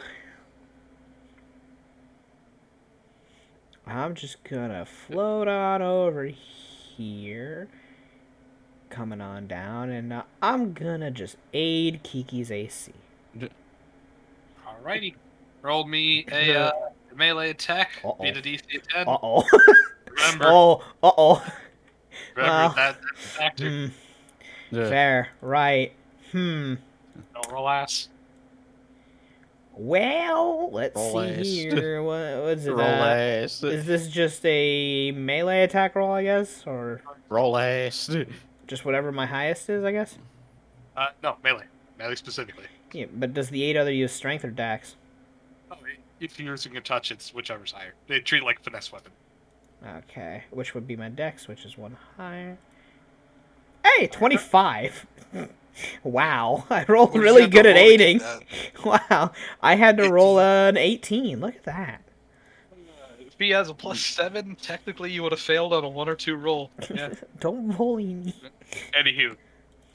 I'm just gonna float on over here, coming on down, and I'm gonna just aid Kiki's AC. Alrighty. Roll me a melee attack. Beat a DC 10. Uh-oh. Remember, Uh-oh. remember that's a factor. Fair. Right. Don't roll ass. Well, let's Roll see ass. here. What's it? Roll ass. Is this just a melee attack roll, I guess? Or Roll ass. just whatever my highest is, I guess? No, melee. Melee specifically. Yeah, but does the 8 other use strength or dex? Oh, if you're using a touch, it's whichever's higher. They treat it like a finesse weapon. Okay, which would be my dex, which is 1 higher. Hey, 25! Wow, I rolled What did you really have to good at roll to get aiding. that? Wow, I had to roll an 18. Look at that. If he has a +7, technically you would have failed on a 1 or 2 roll. Yeah. Don't bully me. Anywho,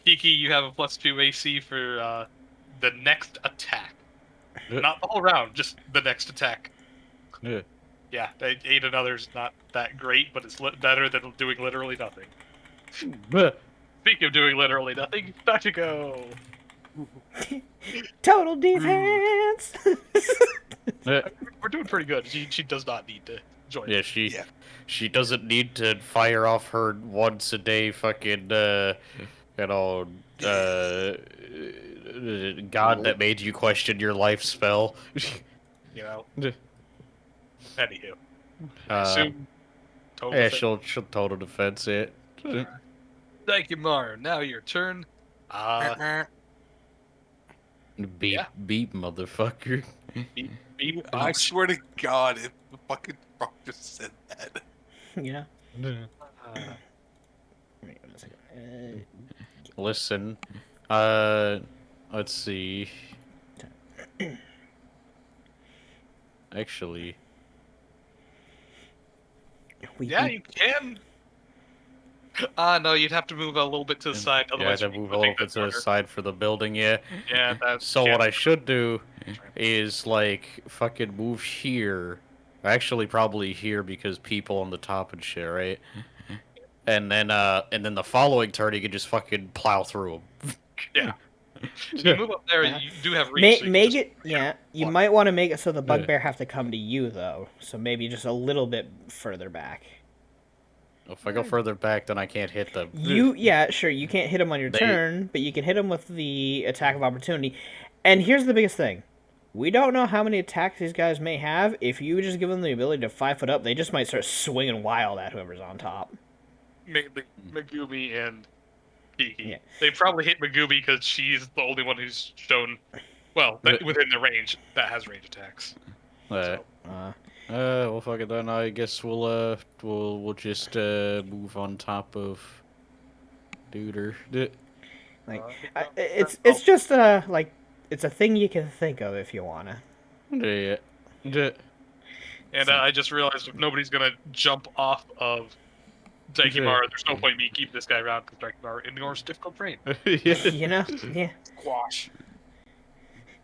Kiki, you have a +2 AC for the next attack. Not the whole round, just the next attack. Yeah, 8 and others not that great, but it's better than doing literally nothing. Speaking of doing literally nothing, Bakugo! Total defense! We're doing pretty good. She does not need to join. Yeah, she doesn't need to fire off her once a day fucking God that made you question your life spell. You know. Yeah. Anywho, I assume total Yeah, defense. she'll total defense it. Thank you, Mario. Now your turn. Beep, Yeah. beep, motherfucker. Beep, I bounce. swear to God, if the fucking frog just said that. Yeah. Uh, Wait a second. Listen, let's see. Actually, Yeah, you can. no, you'd have to move a little bit to the side. yeah, Otherwise, to you move a would little take bit that to the corner. side for the building, yeah. Yeah, that's. So what I should do is like fucking move here. Actually, probably here because people on the top and shit, right? And then the following turn, you can just fucking plow through them. Yeah. You move up there. You do have reach. so you can Make just- it, yeah. You What? might want to make it so the bugbear have to come to you though. So maybe just a little bit further back. If I go further back, then I can't hit them. Yeah, sure. You can't hit him on your They- turn, but you can hit him with the attack of opportunity. And here's the biggest thing: we don't know how many attacks these guys may have. If you just give them the ability to 5 foot up, they just might start swinging wild at whoever's on top. Megumi and Kiki. Yeah. They probably hit Megumi because she's the only one who's shown, well, within the range that has range attacks. So, Uh, Well, fuck it then. I guess we'll just move on top of Duder. it's just like it's a thing you can think of if you wanna. Yeah. and I just realized if nobody's gonna jump off of Daikimaru, there's no point in me keeping this guy around because Daikimaru ignores difficult terrain. You know? Yeah. Squash.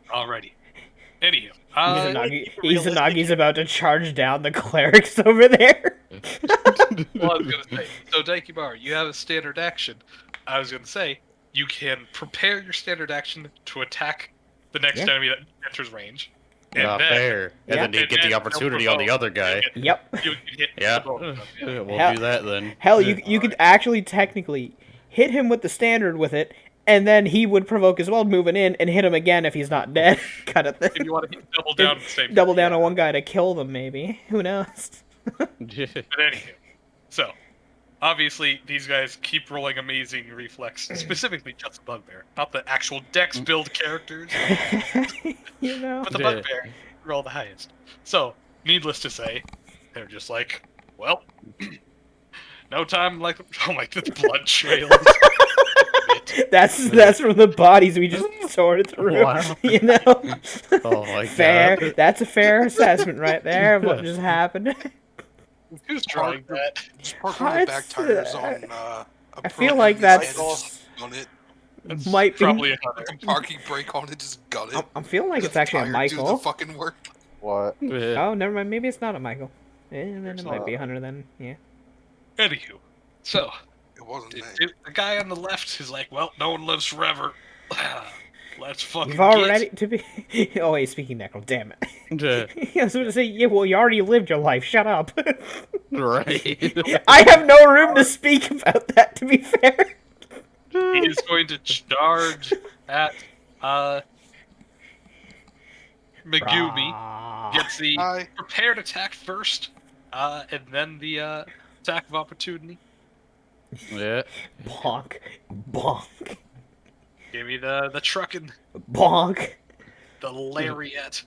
Alrighty. Anywho, Izanagi's about to charge down the clerics over there. Well, I was gonna say. So Daikimaru, you have a standard action. I was gonna say you can prepare your standard action to attack the next Yeah. enemy that enters range. And Not then fair. And then you And get then the opportunity on the provoke. other guy. Yep. You can hit Yeah. both of them, yeah. We'll Hell- do that then. Hell, you could actually technically hit him with the standard with it, and then he would provoke as well, moving in, and hit him again if he's not dead, kind of If thing. you want to double down at the same Double time. down on one guy to kill them, maybe. Who knows? But anywho, so obviously these guys keep rolling amazing reflex, specifically just the bugbear, not the actual dex build characters, You know? but the Yeah. bugbear roll the highest. So, needless to say, they're just like, well, no time like oh my the blood trails. That's from the bodies we just sorted through. Wow. You know? Oh my Fair. god. That's a fair assessment right there of what just happened. Who's drawing that? Just park one of the back It's, tires uh, on. I feel like that's just gun it. might be. Probably another. Put the parking brake on it. Just gun it. I'm feeling like Let it's the actually a tire do Michael. the fucking work. What? Oh, never mind. Maybe it's not a Michael. Then it might not. be a Hunter then. Yeah. Anywho, so It wasn't me. the guy on the left is like, well, no one lives forever. Let's fucking You've already to be. Oh wait, speaking necro. Damn it. I was going to say, yeah. Well, you already lived your life. Shut up. Right. I have no room to speak about that. To be fair. He is going to charge at Megumi. Gets the Hi. prepared attack first, and then the attack of opportunity. Yeah. Bonk. Bonk. Give me the trucking, Bonk. the lariat.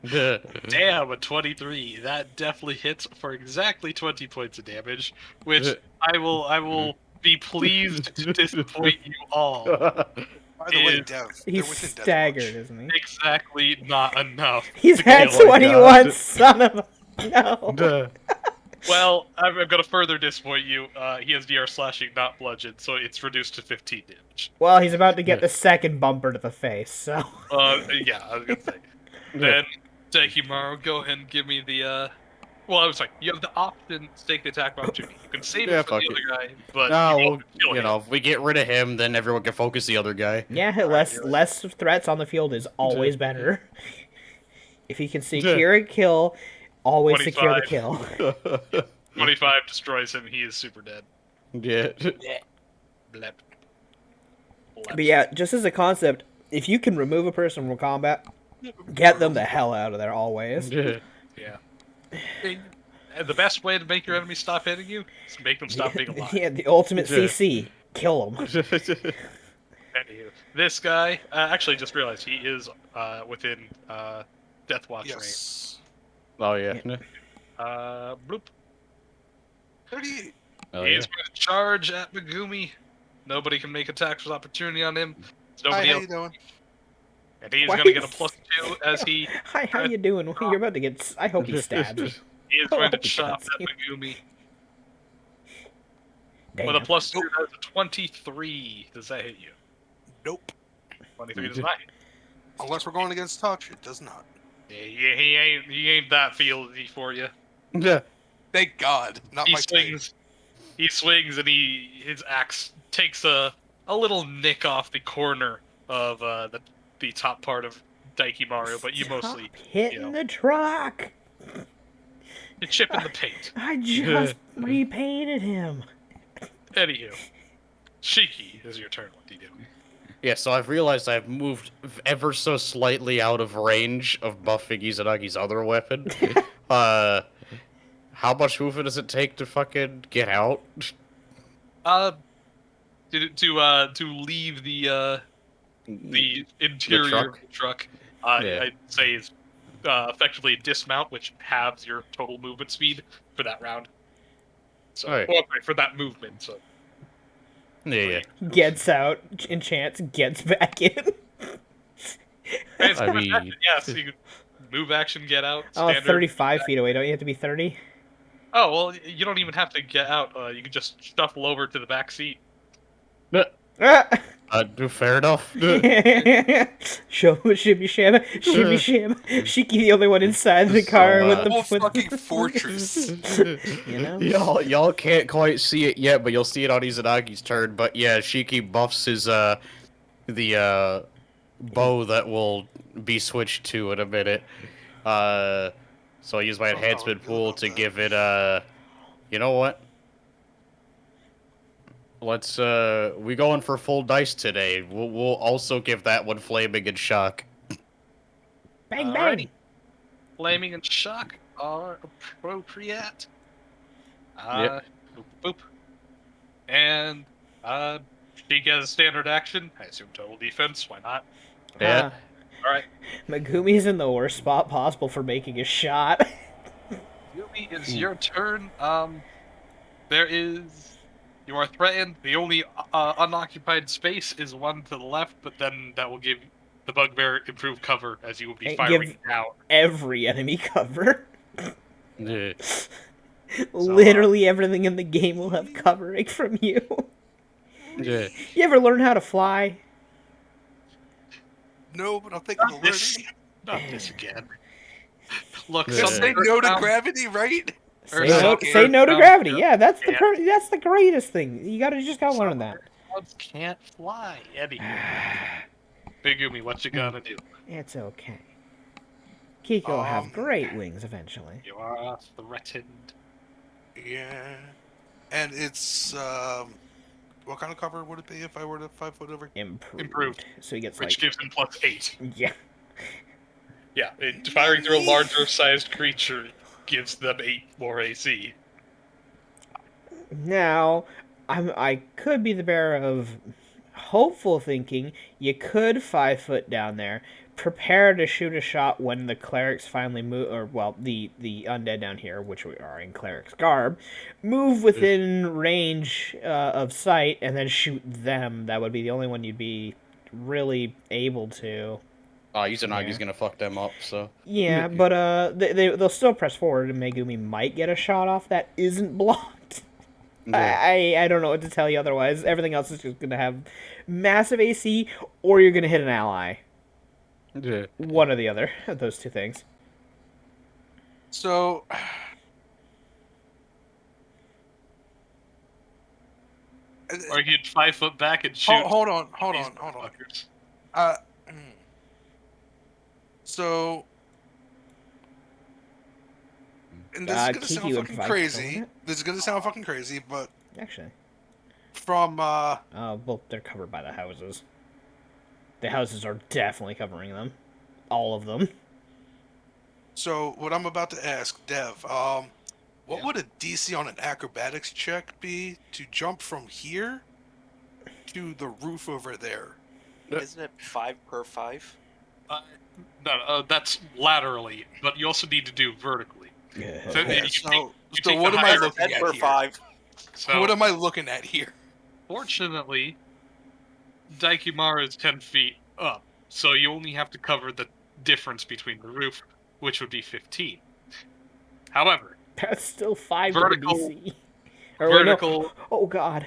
Yeah. Damn, a 23. That definitely hits for exactly 20 points of damage, which I will be pleased to disappoint you all. By the way, Is- Dev, they're He's within death staggered, watch. isn't he? Exactly not enough. He's to had kill him. 21, son of a. No. Well, I'm going to further disappoint you. He has DR slashing, not bludgeon, so it's reduced to 15 damage. Well, he's about to get the second bumper to the face, so. Yeah, I was going to say. Then, Daikimaru, go ahead and give me the, well, I was like, you have the option to take the attack of opportunity. You can save Yeah, it for the fuck other guy, but No, you well, won't kill you him. know, if we get rid of him, then everyone can focus the other guy. Yeah, less threats on the field is always better. If you can secure a kill, always secure the 25. kill. 25 destroys him, he is super dead. Yeah. Blep. But yeah, just as a concept, if you can remove a person from combat, Get them the hell out of there always. Yeah. Yeah. And the best way to make your enemies stop hitting you is to make them stop being alive. Yeah, the ultimate Yeah. CC. Kill them. Anywho, this guy, actually just realized he is within Death Watch Yes. Oh yeah. Yeah. range. Bloop. 38. Oh, He yeah. is going to charge at Megumi. Nobody can make attacks with opportunity on him. There's Hi, nobody how else. you doing? And he's Why going to get a is- +2 as he Hi, how you doing? You're about to get... I hope he stabs. is Oh, going to he chop cuts at you. Megumi. Damn. With a +2, that's a 23. Does that hit you? Nope. 23 does not hit. Unless we're going against touch, it does not. Yeah, he ain't that feely for you. Yeah. Thank God. Not He my thing. swings, and his axe takes a little nick off the corner of the top part of Daikimaru, but you mostly Stop hitting you know. the truck. you're chipping the paint. I just repainted him. Anywho, Shiki, is your turn. What do you do? Yeah, so I've realized I've moved ever so slightly out of range of Buffy Izanagi's other weapon. How much movement does it take to fucking get out? To leave the interior of truck? the truck, Yeah. I'd say is effectively dismount, which halves your total movement speed for that round. So, Right. well, sorry, for that movement. So, Yeah, Gets out. Enchants. Gets back in. It's I movement mean- action, yeah, so you can move action, get out. Oh, Standard. 35 feet away. Don't you have to be 30? Oh well, you don't even have to get out. You can just shuffle over to the back seat. yeah. Ah! Fair enough. Show shimmy sham, shimmy sham. Shiki the only one inside the car with the Whole with fucking fortress. You know? Y'all can't quite see it yet, but you'll see it on Izanagi's turn. But yeah, Shiki buffs his the bow that will be switched to in a minute. So I use my enhancement pool to give it you know what? Let's we going for full dice today. We'll also give that one flaming and shock. Bang bang. Alrighty. Flaming and shock are appropriate. Yep. Boop, boop. And she gets standard action. I assume total defense. Why not? Yeah. All right. Megumi's in the worst spot possible for making a shot. Yumi, it's your turn. You are threatened. The only unoccupied space is one to the left, but then that will give the bugbear improved cover as you will be And firing give- out. Every enemy cover. Yeah. Literally everything in the game will have covering from you. Yeah. You ever learn how to fly? No, but I'm thinking of Not learning. this, not this again. Look, Yeah. Just say some no to earthbound- gravity, right? Or Say no, some say no to earthbound gravity. air- Yeah, that's the Yeah. that's the greatest thing. You just gotta learn that. Clouds can't fly. Eddie. Big Umi, what you gonna do? It's okay. Kiko will have Um, great wings eventually. You are threatened. Yeah. And it's what kind of cover would it be if I were to 5 foot over? Improved. So he gets Which like gives him +8. yeah. Yeah, firing through a larger sized creature gives them 8 more AC. Now, I could be the bearer of hopeful thinking. You could 5 foot down there, prepare to shoot a shot when the clerics finally move, or well, the undead down here, which we are in cleric's garb, move within range of sight, and then shoot them. That would be the only one you'd be really able to. Oh, Izanagi's Yeah. gonna fuck them up, so. Yeah, but they'll still press forward, and Megumi might get a shot off that isn't blocked. I don't know what to tell you otherwise. Everything else is just gonna have massive AC, or you're gonna hit an ally. Yeah. One or the other of those two things. So Or you'd 5 foot back and shoot. hold on. these motherfuckers. Hmm. So and this is gonna Kiki sound would fucking fight crazy. for it. This is gonna sound fucking crazy, but Actually, from well, they're covered by the houses. The houses are definitely covering them. all of them. So what I'm about to ask, Dev, what would a DC on an acrobatics check be to jump from here to the roof over there? Isn't it 5 per 5? No, that's laterally, but you also need to do vertically. So Okay, you so, take- you so take what the am I higher looking 10 at per here? 5. So What am I looking at here? fortunately, Daikimara is 10 feet up, so you only have to cover the difference between the roof, which would be 15. However, That's still 5 Vertical- to the DC. Or wait, no. vertical Oh god.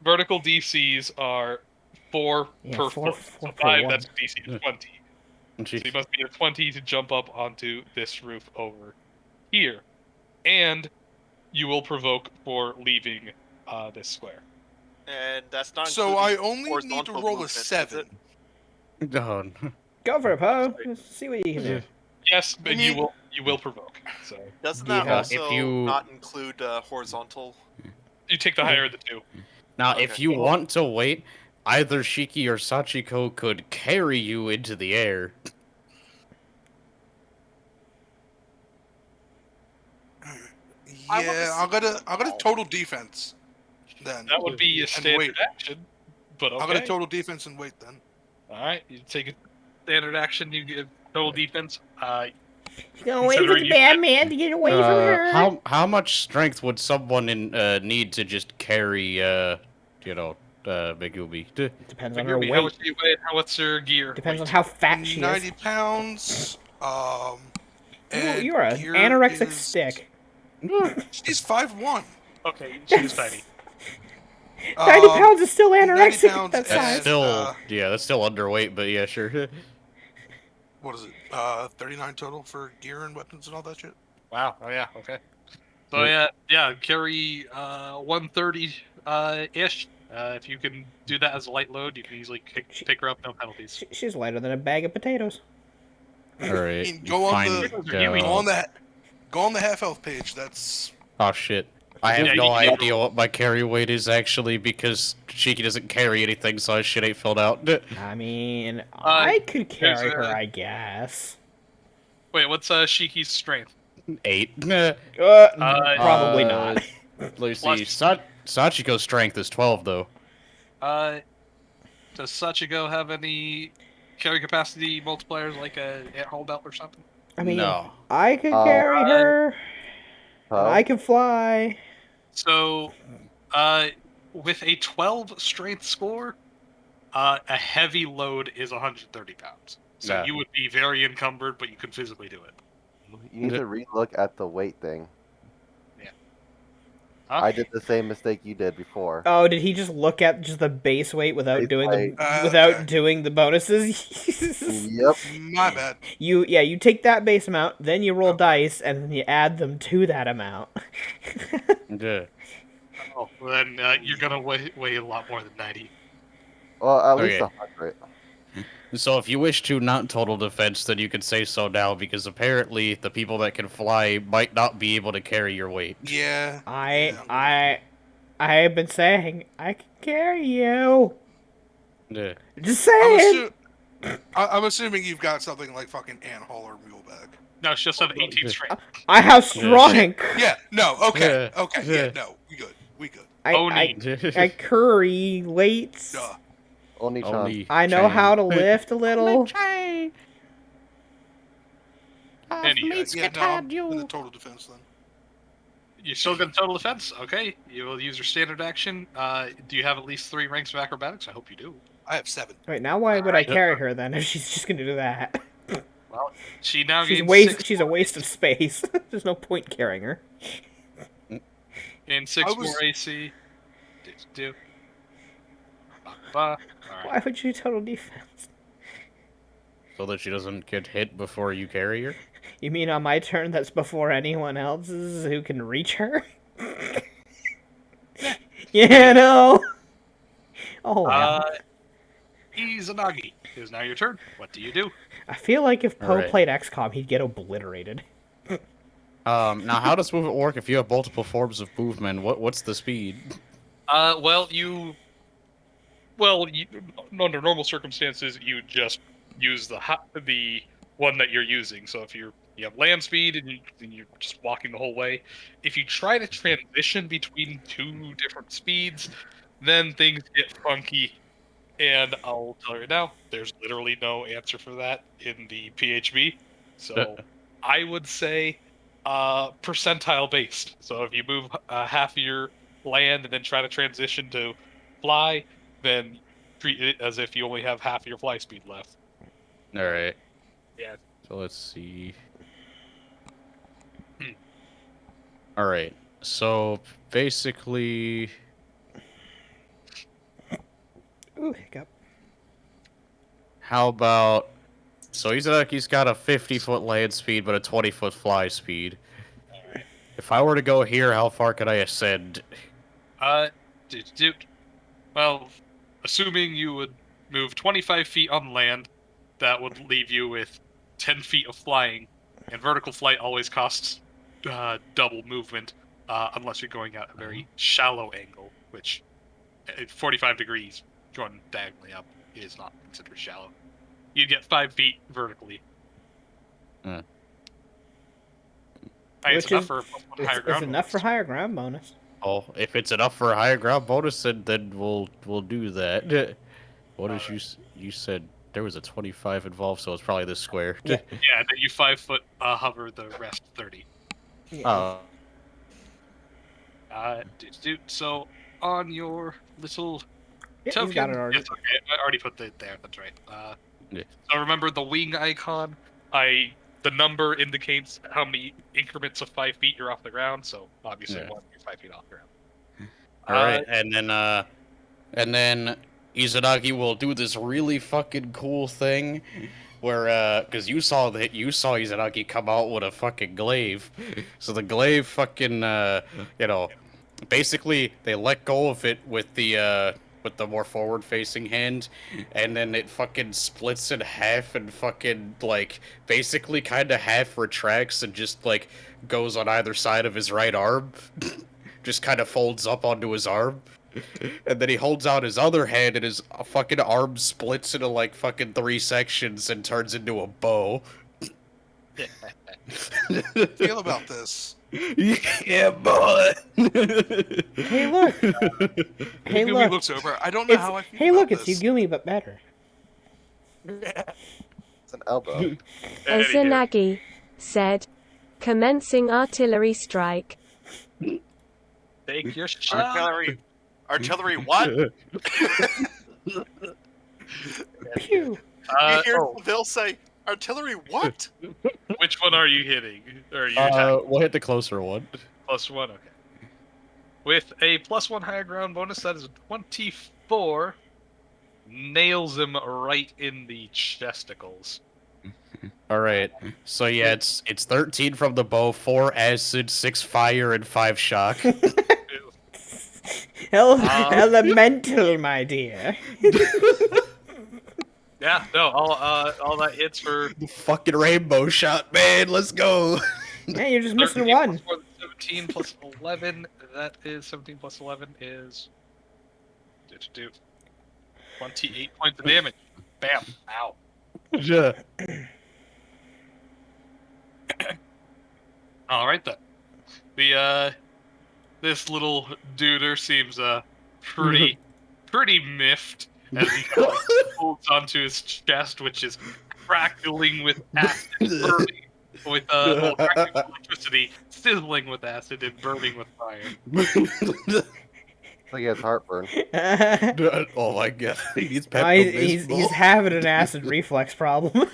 vertical DCs are 4 Yeah, per four- foot. four So per 5, one. that's a DC of 20. So you must be a 20 to jump up onto this roof over here. And you will provoke for leaving this square. And that's not So I including only need to horizontal roll a movement, is 7. it? Done. Go for it, Poe. See what you can do. Yes, but mean- you will provoke. So Doesn't Do you that have- also if you- not include horizontal? you take the higher of the two. Now, Okay. if you want to wait, either Shiki or Sachiko could carry you into the air. I want to Yeah, see I'm gonna total defense. Then That would be a And standard wait. action. But I'm gonna okay. total defense and wait. Then Alright, you take a standard action, you get total defense. You're gonna wait for Considering the you- Batman to get away from her. How much strength would someone need to just carry Megumi? Depends on her Megumi, how weight. much do you weigh? What's your gear? Depends on weight? how fat she 90 is. pounds. Ooh, And you're an gear anorexic is- stick. She's 5'1". Okay, she's tiny. 90 Um, pounds is still 90 anorexic. pounds That's and- fine. That's still uh, that's still underweight, but yeah, sure. What is it? 39 total for gear and weapons and all that shit. Wow. Oh yeah. Okay. So yeah, carry 130 ish. If you can do that as a light load, you can easily pick her up, no penalties. She's lighter than a bag of potatoes. All right. mean, go on fine, the- Go on the half health page. That's Oh shit. I have Yeah, no you- idea what my carry weight is actually because Shiki doesn't carry anything, so his shit ain't filled out. I mean, I could there's carry her, a- I guess. Wait, what's Shiki's strength? 8. Probably not. Let me see. Plus- Sachiko's strength is 12, though. Does Sachiko have any carry capacity multipliers like a ant-hole belt or something? I mean, No. I could carry her. Poe? I can fly. So, with a 12 strength score, a heavy load is 130 pounds. So Yeah. you would be very encumbered, but you could physically do it. You need to relook at the weight thing. Huh? I did the same mistake you did before. Oh, did he just look at just the base weight without Base doing weight. the without Okay. doing the bonuses? Yep. my bad. You take that base amount, then you roll dice, and then you add them to that amount. Yeah. Oh, well, then you're gonna weigh a lot more than 90. Well, at least Okay. 100. So if you wish to not total defense, then you can say so now, because apparently the people that can fly might not be able to carry your weight. Yeah. I have been saying I can carry you. Yeah. Just I'm, saying. I'm assuming you've got something like fucking ant-haul or mule bag. No, she just had 18 strength. I have strength. Yeah. No. Okay. Yeah. Okay. Yeah. Yeah. No. We good. We good. I curry weights. Duh. Only Sean. Only I know chain. how to lift a little. Anyway, Yeah. No. I'm in the total defense then. you're still gonna total defense. Okay, you will use your standard action. Do you have at least 3 ranks of acrobatics? I hope you do. I have 7. Wait, now why would I carry her then if she's just gonna do that? Well, she now She's gains 6 She's a waste of space. There's no point carrying her. and 6 I was- more AC. Do. Alright. Why would you total defense? So that she doesn't get hit before you carry her? You mean on my turn that's before anyone else's who can reach her? Yeah, no. Oh, wow. Izanagi, it is now your turn. What do you do? I feel like if Poe Alright. played XCOM, he'd get obliterated. Now how does movement work if you have multiple forms of movement? What's the speed? Well, under normal circumstances, you just use the one that you're using. So if you have land speed and you're just walking the whole way, if you try to transition between two different speeds, then things get funky. And I'll tell you now, there's literally no answer for that in the PHB. So I would say percentile based. So if you move half of your land and then try to transition to fly, then treat it as if you only have half of your fly speed left. All right. Yeah. So let's see. All right. So basically, Ooh, hiccup. how about? So Izanagi's got a 50-foot land speed, but a 20-foot fly speed. If I were to go here, how far could I ascend? Well, assuming you would move 25 feet on land, that would leave you with 10 feet of flying, and vertical flight always costs double movement, unless you're going at a very shallow angle, which at 45 degrees going diagonally up is not considered shallow. You'd get 5 feet vertically. It's Which enough is for a higher it's ground enough for bonus. higher ground bonus. Oh, if it's enough for a higher ground bonus, then we'll do that. What did you said? There was a 25 involved, so it's probably this square. Yeah. Yeah, and then you 5-foot hover the rest 30. Yeah. So on your little Yeah, token, he's got it already. yes, okay, I already put it there. That's right. Yeah. So remember the wing icon? The number indicates how many increments of 5 feet you're off the ground. So obviously, Yeah. you're 5 feet off the ground. All right, and then Izanagi will do this really fucking cool thing, where because you saw Izanagi come out with a fucking glaive, so the glaive fucking basically they let go of it with the more forward-facing hand, and then it fucking splits in half and fucking, like, basically kind of half retracts and just, like, goes on either side of his right arm. Just kind of folds up onto his arm. And then he holds out his other hand and his fucking arm splits into, like, fucking 3 sections and turns into a bow. Feel about this. Yeah, boy. Hey, look. Hey, Yumi look. looks over. I don't know how I feel Hey, about look, it's this. Yugumi, but better. It's an elbow. Izanagi said, commencing artillery strike. Take your shot. Artillery what? Pew. You hear Bill say, artillery what? Which one are you hitting? Or are you attacking? We'll hit the closer one. +1, okay. With a +1 higher ground bonus, that is a 24. Nails him right in the chesticles. All right. So yeah, it's 13 from the bow, 4 acid, 6 fire, and 5 shock. Elemental, my dear. Yeah, no, all that hits for Fucking rainbow shot, man. Let's go. Yeah, you're just missing 13 one. plus 17 plus 11. That is 17 plus 11 is 28 points of damage. Bam! Ow. Yeah. All right then. The this little duder seems pretty miffed as he holds onto his chest, which is crackling with acid, burning with crackling with electricity, sizzling with acid, and burning with fire. Like he has heartburn. Oh my god. He's He's having an acid reflex problem.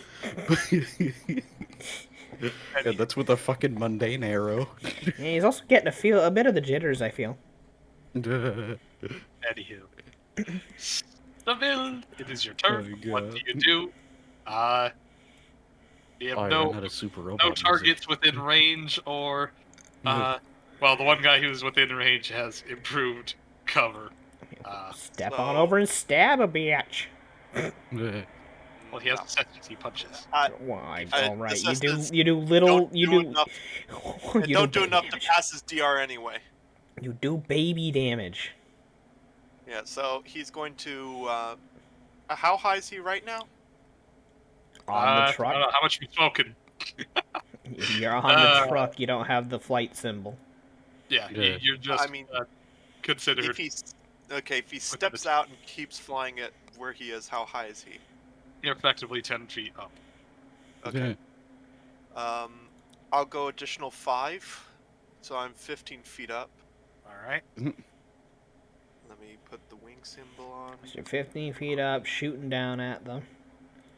Yeah, that's with a fucking mundane arrow. Yeah, he's also getting a bit of the jitters, I feel. Anywho. Seville, it is your turn. Oh, What God. do you do? You have I no had a super robot no music. targets within range, or well, the one guy who's within range has improved cover. Step on over and stab a bitch. Well, he has necessity punches. Why? I- All right, this you is- do this- you do little Don't you do do enough. you Don't do baby enough to damage. pass his DR anyway. You do baby damage. Yeah, so he's going to. How high is he right now? on the I don't truck. know how much you smoking. You're on the truck. You don't have the flight symbol. Yeah, Yeah. you're just I mean, considered. if he steps out and keeps flying at where he is, how high is he? You're effectively 10 feet up. Okay. I'll go additional 5, so I'm 15 feet up. All right. Let me put the wing symbol on. So you're 15 feet up, shooting down at them.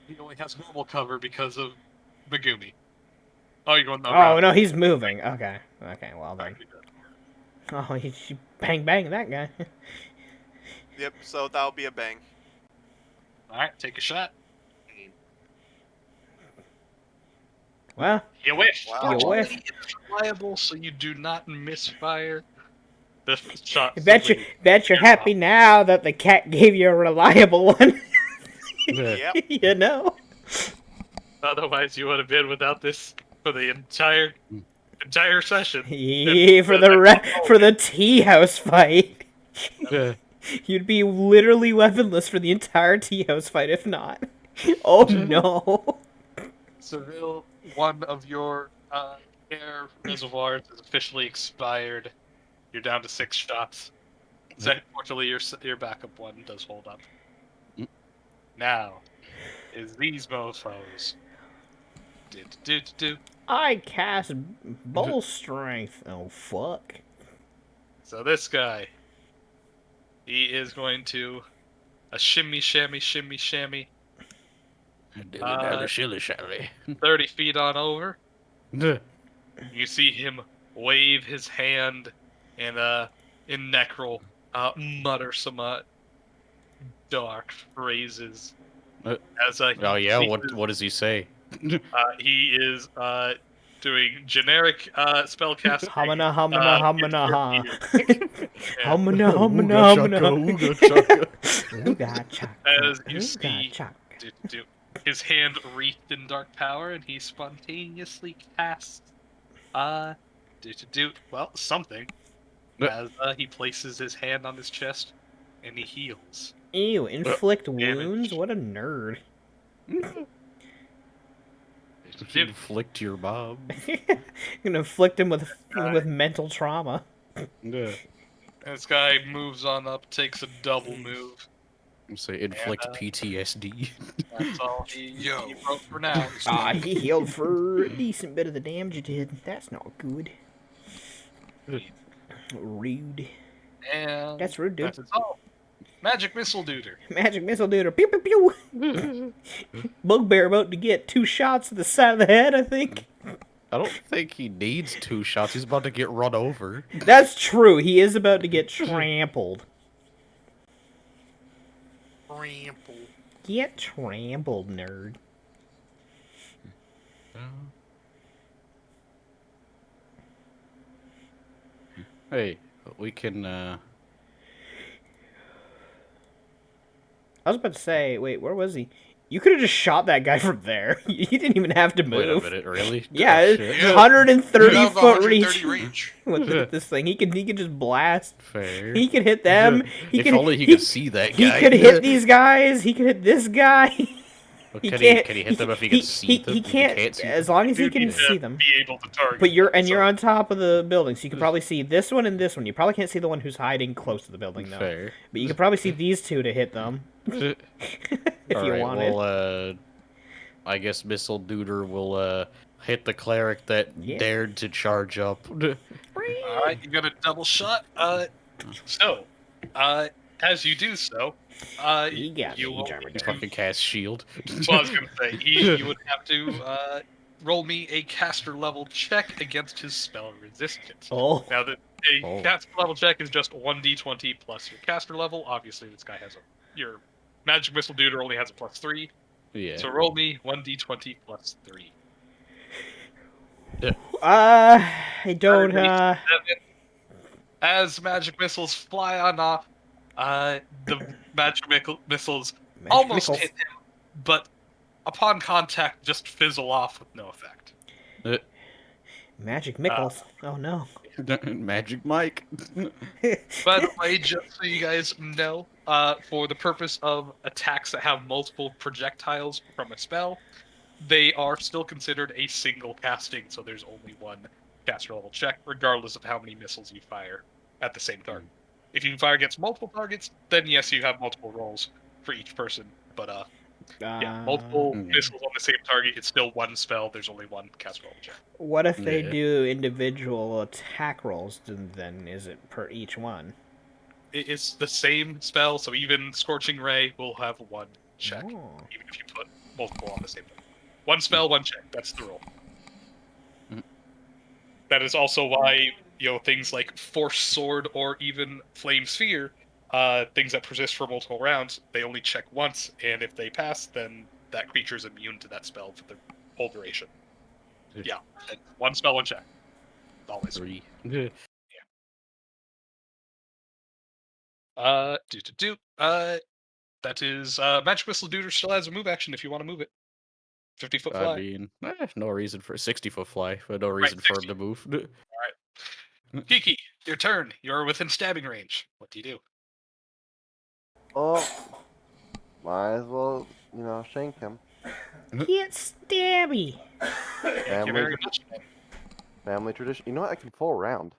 He only has normal cover because of Megumi. Oh, you're going the Oh, no, he's moving. Okay. Okay, well then. Right. Oh, he bang that guy. Yep, so that'll be a bang. All right, take a shot. Well, You wish. Wow. You wish. It's reliable, so you do not misfire. This shot. I bet you're happy now that the cat gave you a reliable one. Yep. You know. Otherwise, you would have been without this for the entire session. Yeah, for the tea house fight. You'd be literally weaponless for the entire tea house fight, if not. Oh no. Seville, one of your air reservoirs is officially expired. You're down to 6 shots. Fortunately, your backup one does hold up. Now, is these mofos. Do. I cast bull strength. Oh fuck. So this guy, he is going to a shimmy, shammy, 30 feet on over. You see him wave his hand and in Necrol mutter some dark phrases. As he Oh yeah, ceases. what does he say? He is doing generic spellcasting. Hamana ha. Yeah. Hamana Ooga chaka. Ooga chaka. As you Ooga see, chaka. his hand wreathed in dark power, and he spontaneously casts well, something. As he places his hand on his chest, and he heals. Ew, inflict wounds? What a nerd. Inflict your mom. Gonna inflict him with mental trauma. This guy moves on up, takes a double move. Say inflict And, PTSD. That's all he wrote for now. Ah, he healed for a decent bit of the damage he did. That's not good. Rude. And That's rude, dude. That's all. Magic missile duder. Magic missile dude. Pew pew pew. Bugbear about to get 2 shots to the side of the head, I think. I don't think he needs 2 shots. He's about to get run over. That's true. He is about to get trampled. Get trampled, nerd. Hey, we can, I was about to say, wait, where was he? You could have just shot that guy from there. You didn't even have to move. Wait a minute, really? Yeah, Oh, it's shit. 130 You have foot 130 reach. range. With this thing, he could just blast. Fair. He could hit them. He if could, only he could see that He guy. could hit these guys. He could hit this guy. Well, He can can't. he hit them if he can see them? He can't. see As them? long as he Dude, can you see have them. Be able to target. But you're them, on top of the building, so you can probably see this one and this one. You probably can't see the one who's hiding close to the building, though. Fair. But you can probably see these 2 to hit them if you Alright, wanted. well, I guess Missile Duder will hit the cleric that dared to charge up. Alright, you got a double shot. So, as you do so, He got you me, will Jarman. Fucking cast shield. Well, I was gonna say you would have to roll me a caster level check against his spell resistance. Oh. Now that a caster level check is just 1d20 plus your caster level. Obviously, this guy has your magic missile dude only has a +3. Yeah. So roll me 1d20 plus 3. I don't. 7. As magic missiles fly on off, the magic missiles almost hit him, but upon contact, just fizzle off with no effect. Magic Mickles. Oh no. Magic Mike. By the way, just so you guys know, for the purpose of attacks that have multiple projectiles from a spell, they are still considered a single casting, so there's only one caster level check, regardless of how many missiles you fire at the same target. If you fire against multiple targets, then yes, you have multiple rolls for each person. But yeah, multiple missiles on the same target, it's still one spell. There's only one caster level check. What if they Yeah. do individual attack rolls? Then is it per each one? It's the same spell, so even Scorching Ray will have one check, Oh. even if you put multiple on the same target. One spell, one check. That's the rule. Mm. That is also why things like Force Sword or even Flame Sphere, things that persist for multiple rounds, they only check once, and if they pass, then that creature is immune to that spell for the whole duration. Yeah, one spell, one check. Always. 3. That is Magic Missile Duder still has a move action if you want to move it. 50-foot fly. I mean, no reason for a 60-foot fly, but no reason for him to move. Alright. Kiki, your turn. You're within stabbing range. What do you do? Oh, might as well, shank him. Can't stab me. Thank you Family, very much. family tradition. You know what? I can full round.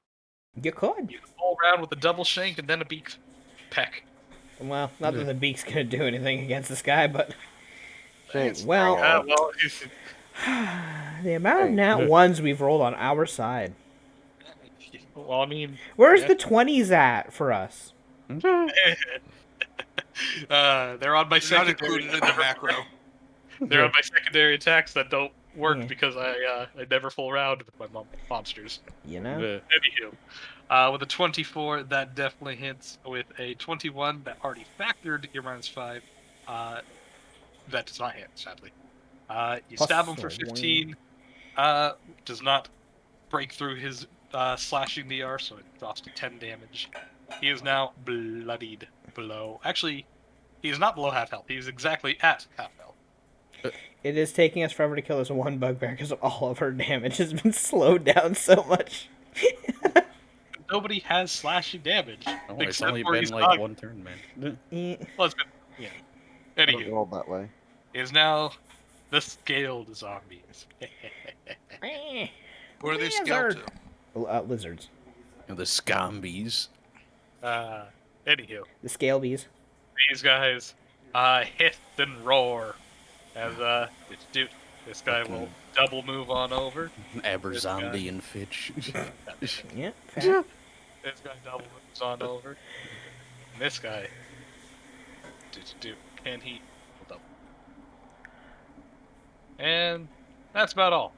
You could. You can roll around with a double shank and then a beak peck. Well, not that the beak's gonna do anything against this guy, but Shank. well, Well, the amount of Hey. nat ones we've rolled on our side. I mean, Where's yeah. the 20s at for us? They're on my They're not secondary. included in the macro. They're on my secondary attacks that don't work Yeah. because I never full round with my monsters. You know? Anywho, with a 24, that definitely hits. With a 21, that already factored your -5. That does not hit, sadly. You Plus stab him for a 15. Does not break through his slashing DR, so it drops to 10 damage. He is now bloodied below. Actually, he is not below half health. He is exactly at half health. It is taking us forever to kill this one bugbear because all of her damage has been slowed down so much. Nobody has slashing damage. Oh, it's except only for been his like dog. one turn, man. Well, it's been, yeah. I don't Anywho, roll that way. is now the scaled zombies. What are they scaled Lizard. to? Lizards. The scambies. Anywho, The scale bees. these guys hiss and roar as this guy will double move on over. Aberzombie and Fitch. Yeah. fair. This guy double moves on over. And this guy can he double. And that's about all.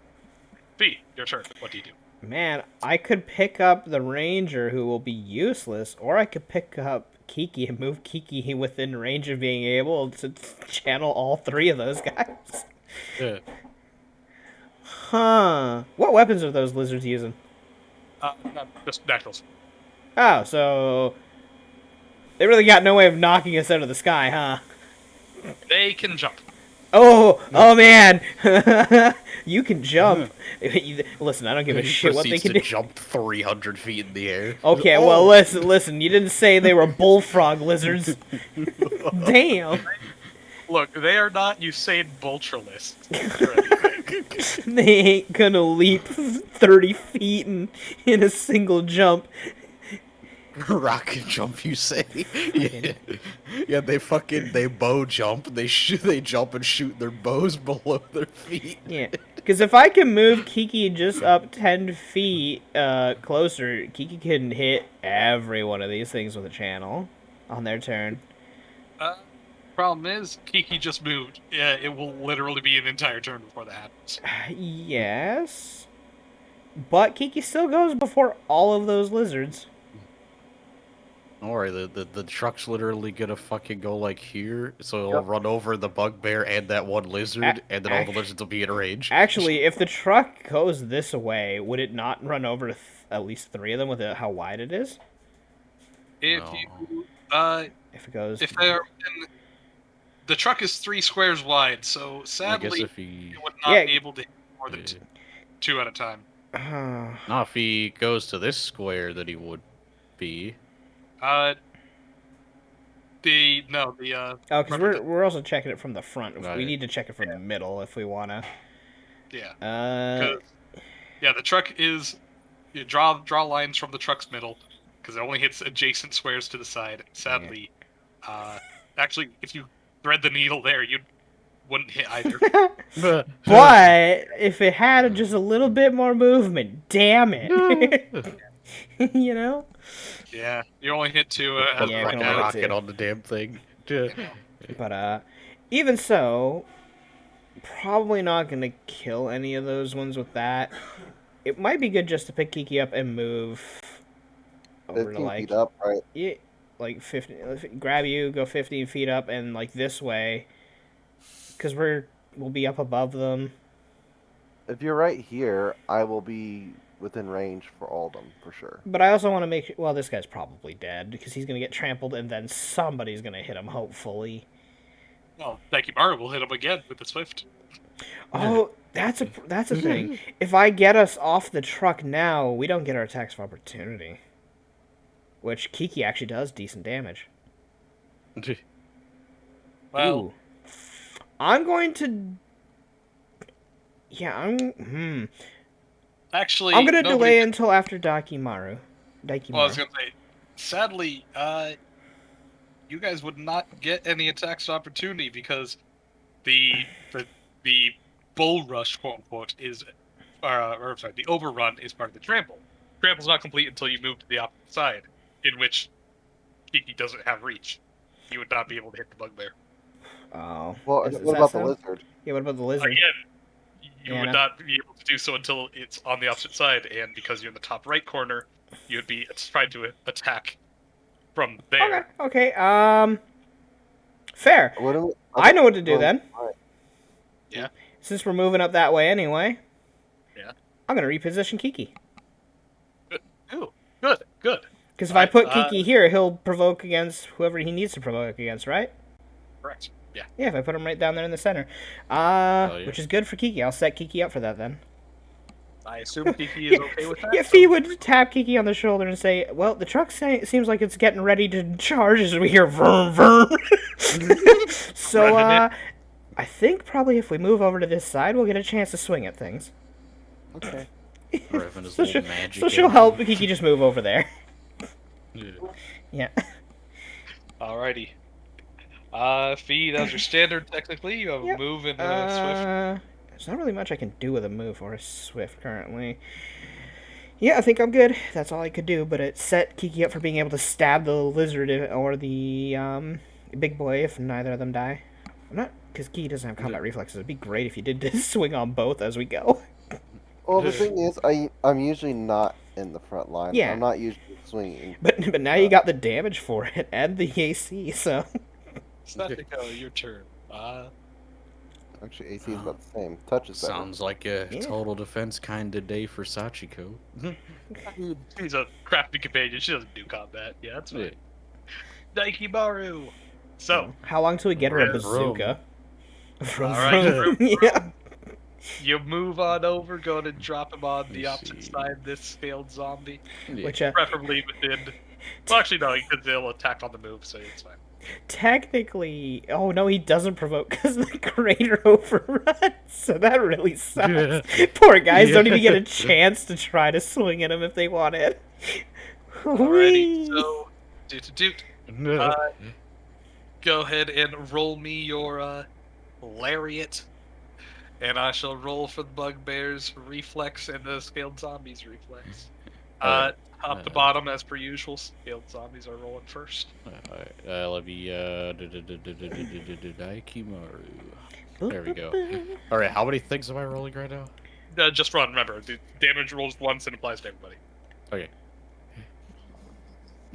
B, your turn. What do you do? Man, I could pick up the ranger who will be useless, or I could pick up Kiki and move Kiki within range of being able to channel all three of those guys. Yeah. Huh. What weapons are those lizards using? Not just naturals. Oh, so they really got no way of knocking us out of the sky, huh? They can jump. Oh man, you can jump. Listen, I don't give a He shit what they proceeds can to do. jump 300 feet in the air. Okay, Oh! well, listen. You didn't say they were bullfrog lizards. Damn. Look, they are not Usain Boltralists. They ain't gonna leap 30 feet in a single jump. Rocket jump, you say? Yeah, yeah. They bow jump. They jump and shoot their bows below their feet. Yeah, because if I can move Kiki just up 10 feet closer, Kiki can hit every one of these things with a channel on their turn. Problem is, Kiki just moved. Yeah, it will literally be an entire turn before that happens. Yes, but Kiki still goes before all of those lizards. Don't worry, the truck's literally gonna fucking go like here, so it'll run over the bugbear and that one lizard, and then all the lizards will be in range. Actually, if the truck goes this way, would it not run over at least three of them with how wide it is? If No. you, If it goes, if they're in, the truck is 3 squares wide, so I guess sadly, if he, you would not Yeah. be able to hit more than two at a time. not if he goes to this square, then he would be. No, the Oh, because rubber we're also checking it from the front. We Right. need to check it from the middle if we wanna. yeah. Uh, 'Cause- yeah, the truck is you draw lines from the truck's middle because it only hits adjacent squares to the side. Sadly, actually, if you thread the needle there, you wouldn't hit either. but if it had just a little bit more movement, damn it, you know. Yeah, you only hit two. Put Yeah, like can a only rocket do. on the damn thing. But even so, probably not gonna kill any of those ones with that. It might be good just to pick Kiki up and move over to 15 like feet up, right? yeah, like 50. Grab you, go 15 feet up, and like this way, because we'll be up above them. If you're right here, I will be within range for all of them, for sure. But I also want to make well, this guy's probably dead because he's gonna get trampled, and then somebody's gonna hit him. Hopefully. Well, Dakimaru will hit him again with the Swift. Oh, that's a thing. If I get us off the truck now, we don't get our attacks of opportunity. Which Kiki actually does decent damage. Well, Ooh. I'm going to. Yeah, I'm. actually, I'm gonna nobody- delay until after Dakimaru. Well, I was gonna say, sadly, you guys would not get any attacks of opportunity because the bull rush, quote unquote, is, or sorry, the overrun is part of the trample. Trample's not complete until you move to the opposite side, in which Kiki doesn't have reach. You would not be able to hit the bugbear. Oh. Well, Is what that about so? the lizard? Yeah, what about the lizard? Again, you Yeah, would no. not be able to do so until it's on the opposite side, and because you're in the top right corner, you would be trying to attack from there. Okay. Fair. What do we- I know what to do Well, then. alright. Yeah. Since we're moving up that way anyway. Yeah. I'm gonna reposition Kiki. Ooh, good. Because if I put Alright, Kiki here, he'll provoke against whoever he needs to provoke against, right? Correct. Yeah. Yeah, if I put him right down there in the center. yeah. Which is good for Kiki. I'll set Kiki up for that then. I assume Kiki is okay with that. Yeah, Fee would tap Kiki on the shoulder and say, well, the truck seems like it's getting ready to charge as we hear vroom, vroom. So, I think probably if we move over to this side, we'll get a chance to swing at things. Okay. Revving his So, little magic so she'll engine. help Kiki just move over there. Yeah. Yeah. Alrighty. Fee, that was your standard technically. You have Yep. a move and a swift. There's not really much I can do with a move or a swift currently. Yeah, I think I'm good. That's all I could do, but it set Kiki up for being able to stab the lizard or the big boy if neither of them die. I'm not, because Kiki doesn't have combat reflexes. It'd be great if you did swing on both as we go. Well, the thing is, I'm usually not in the front line. Yeah. I'm not usually swinging. But now you got the damage for it and the AC, so. Satiko, your turn. Actually, AC is about the same. Touch is better. Sounds like a Yeah. total defense kind of day for Sachiko. She's a crafty companion. She doesn't do combat. Yeah, that's Yeah. right. Daikimaru. So, How long till we get her a Vroom. bazooka? Vroom, Alright, vroom. vroom, Yeah. you move on over, go and drop him on the Let's opposite see. side of this scaled zombie. Yeah. Which, Preferably within. Well, actually, no, because they'll attack on the move, so it's fine. technically, oh no, he doesn't provoke because the crater overruns. So that really sucks. Poor guys don't even get a chance to try to swing at him if they wanted. Alrighty, Whee! so doot. Go ahead and roll me your lariat, and I shall roll for the bugbear's reflex and the scaled zombies reflex. Alright. Top to bottom, as per usual. Scaled zombies are rolling first. Alright, let me, Daikimaru. There we go. Alright, how many things am I rolling right now? Just run. Remember, the damage rolls once and applies to everybody. Okay.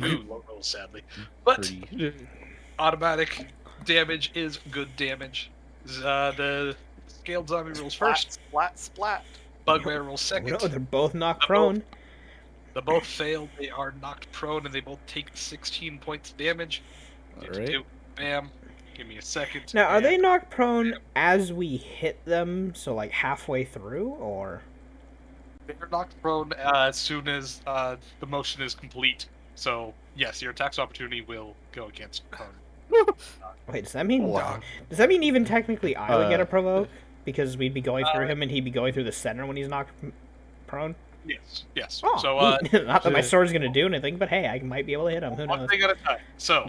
Ooh, low rolls, sadly. But 3. automatic damage is good damage. The scaled zombie rolls first. Splat. Bugbear rolls Oh, second. no, they're both knocked They're prone. They both failed. They are knocked prone, and they both take 16 points of damage. Alright. Bam. Give me a second. Now, are they and- knocked prone as we hit them? So like halfway through, or They're knocked prone as soon as the motion is complete. So yes, your attacks opportunity will go against prone. Wait, does that mean Wow. even technically I would get a Uh, provoke because we'd be going through him and he'd be going through the center when he's knocked prone? Yes, yes. Oh, So, neat. Not that my sword's gonna do anything, but hey, I might be able to hit him. Who one knows? thing at a time. So,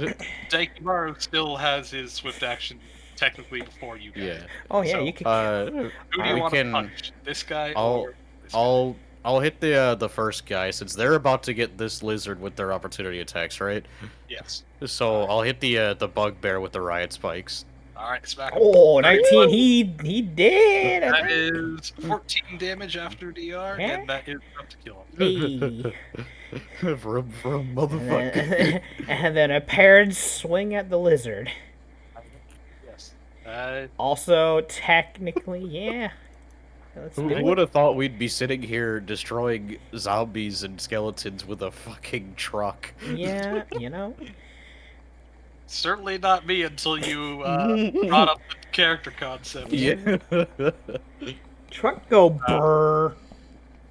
Daikimaru still has his swift action technically before you guys. Yeah. Oh yeah, So, you could. Who do you we want can- to punch? This guy I'll- or this guy? I'll hit the first guy since they're about to get this lizard with their opportunity attacks, right? Yes. So I'll hit the bugbear with the riot spikes. All right, smack him. Oh, 19. He did. I That think. is 14 damage after DR, Yeah. and that is enough to kill him. Hey. Vroom, vroom, motherfucker. And then a paired swing at the lizard. Yes. Also, technically, yeah. Let's do Who it. would have thought we'd be sitting here destroying zombies and skeletons with a fucking truck? Yeah, you know. Certainly not me until you brought up the character concept. Yeah. Truck go brr.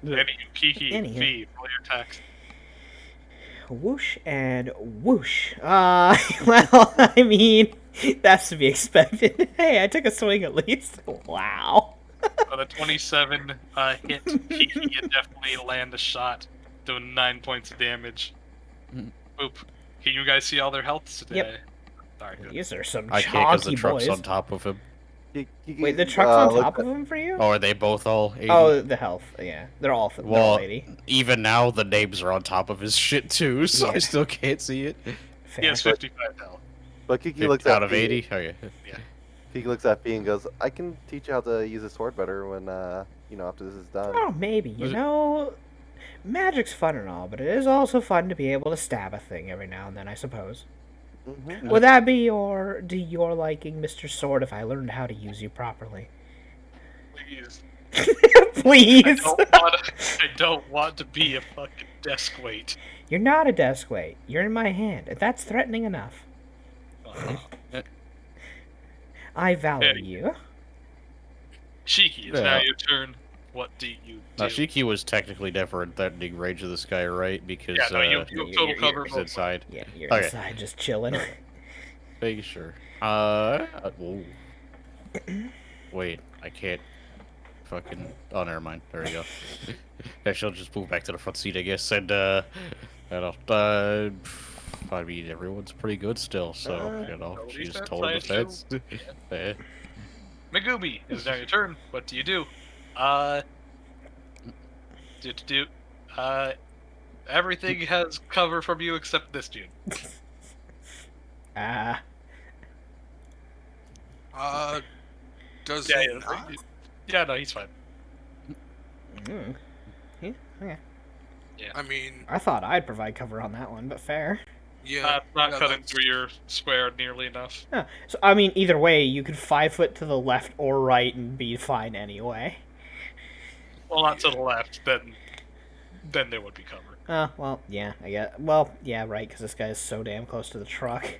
Anywho, Kiki, Anywho. V, roll your attacks. Whoosh and whoosh. Well, I mean, that's to be expected. Hey, I took a swing at least. Wow. On a 27 hit, Kiki, you definitely land a shot, doing 9 points of damage. Boop. Can you guys see all their healths today? Yep. Alright, good. These are some I can't because the chonky truck's boys. on top of him. Wait, the truck's on top of him for you? Oh, are they both all 80? Oh, the health. Yeah, they're all Well, 80. even now the names are on top of his shit too, so Yeah. I still can't see it. He has 55 health. But Kiki looks at Out of Fee- 80? Oh, yeah. Kiki looks at Fee and goes, "I can teach you how to use a sword better when after this is done." Oh, maybe. You Was it- know, magic's fun and all, but it is also fun to be able to stab a thing every now and then, I suppose. Mhm. Would that be to your liking, Mr. Sword, if I learned how to use you properly? Please. Please! I don't want to be a fucking desk weight. You're not a desk weight. You're in my hand, and that's threatening enough. I value Hey. you. Shiki, it's Yeah. now your turn. What do you do? Now, Shiki was technically never in threatening range of this guy, right? Because Yeah, no, you have you're- total you're- cover. he's inside. Yeah, you're Okay. inside just chilling. Make sure. Whoa. Wait, I can't. Fucking. Oh, never mind. There we go. Actually, I'll just move back to the front seat, I guess. And I mean, everyone's pretty good still, so Totally she's defense, total I defense. Eh. Megumi, it's now your turn. What do you do? Everything has cover from you except this dude. Ah. Does Yeah, he yeah, not? Yeah, no, he's fine. Mm. Yeah, okay. I mean, I thought I'd provide cover on that one, but fair. yeah. Not yeah, cutting that's- through your square nearly enough. Yeah. So, I mean, either way, you could 5 foot to the left or right and be fine anyway. Well, not to the left, then there would be cover. Well, yeah, I get. Well, yeah, right, because this guy is so damn close to the truck.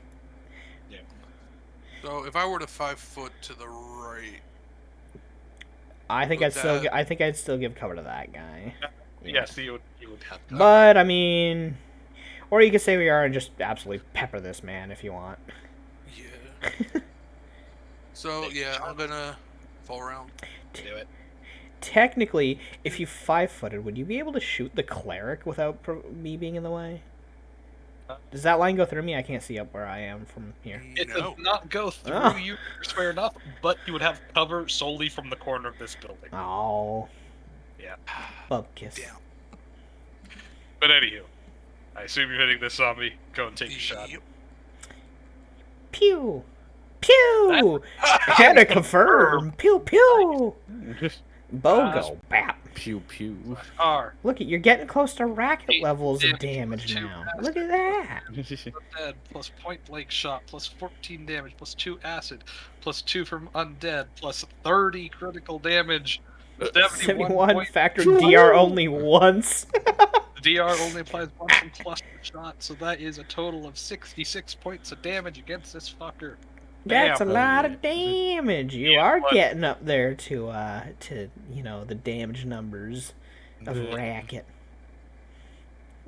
So if I were to 5 foot to the right, I think Would I'd still. that- I think I'd still give cover to that guy. Yeah. Yes, you would have cover. But I mean, or you could say we are and just absolutely pepper this man if you want. yeah. So yeah, I'm gonna fall around. Do it. Technically, if you 5-footed, would you be able to shoot the cleric without me being in the way? Does that line go through me? I can't see up where I am from here. It No. does not go through Oh. you square enough, but you would have cover solely from the corner of this building. Oh. Yeah. Bub kiss. Damn. But anywho, I assume you're hitting this zombie. Go and take a shot. Yep. Pew! Pew! Had to confirm. Pew pew! Bogo. Bap. Pew pew. R. Look, you're getting close to racket 8 levels of damage, damage 2 now. acid. Look at that. Undead plus point blank shot plus 14 damage plus 2 acid plus 2 from undead plus 30 critical damage. 71 point- factor DR only once. The DR only applies once from cluster shot, so that is a total of 66 points of damage against this fucker. That's Damn. a lot of damage. You Yeah, are but- getting up there to you know, the damage numbers of Yeah. racket.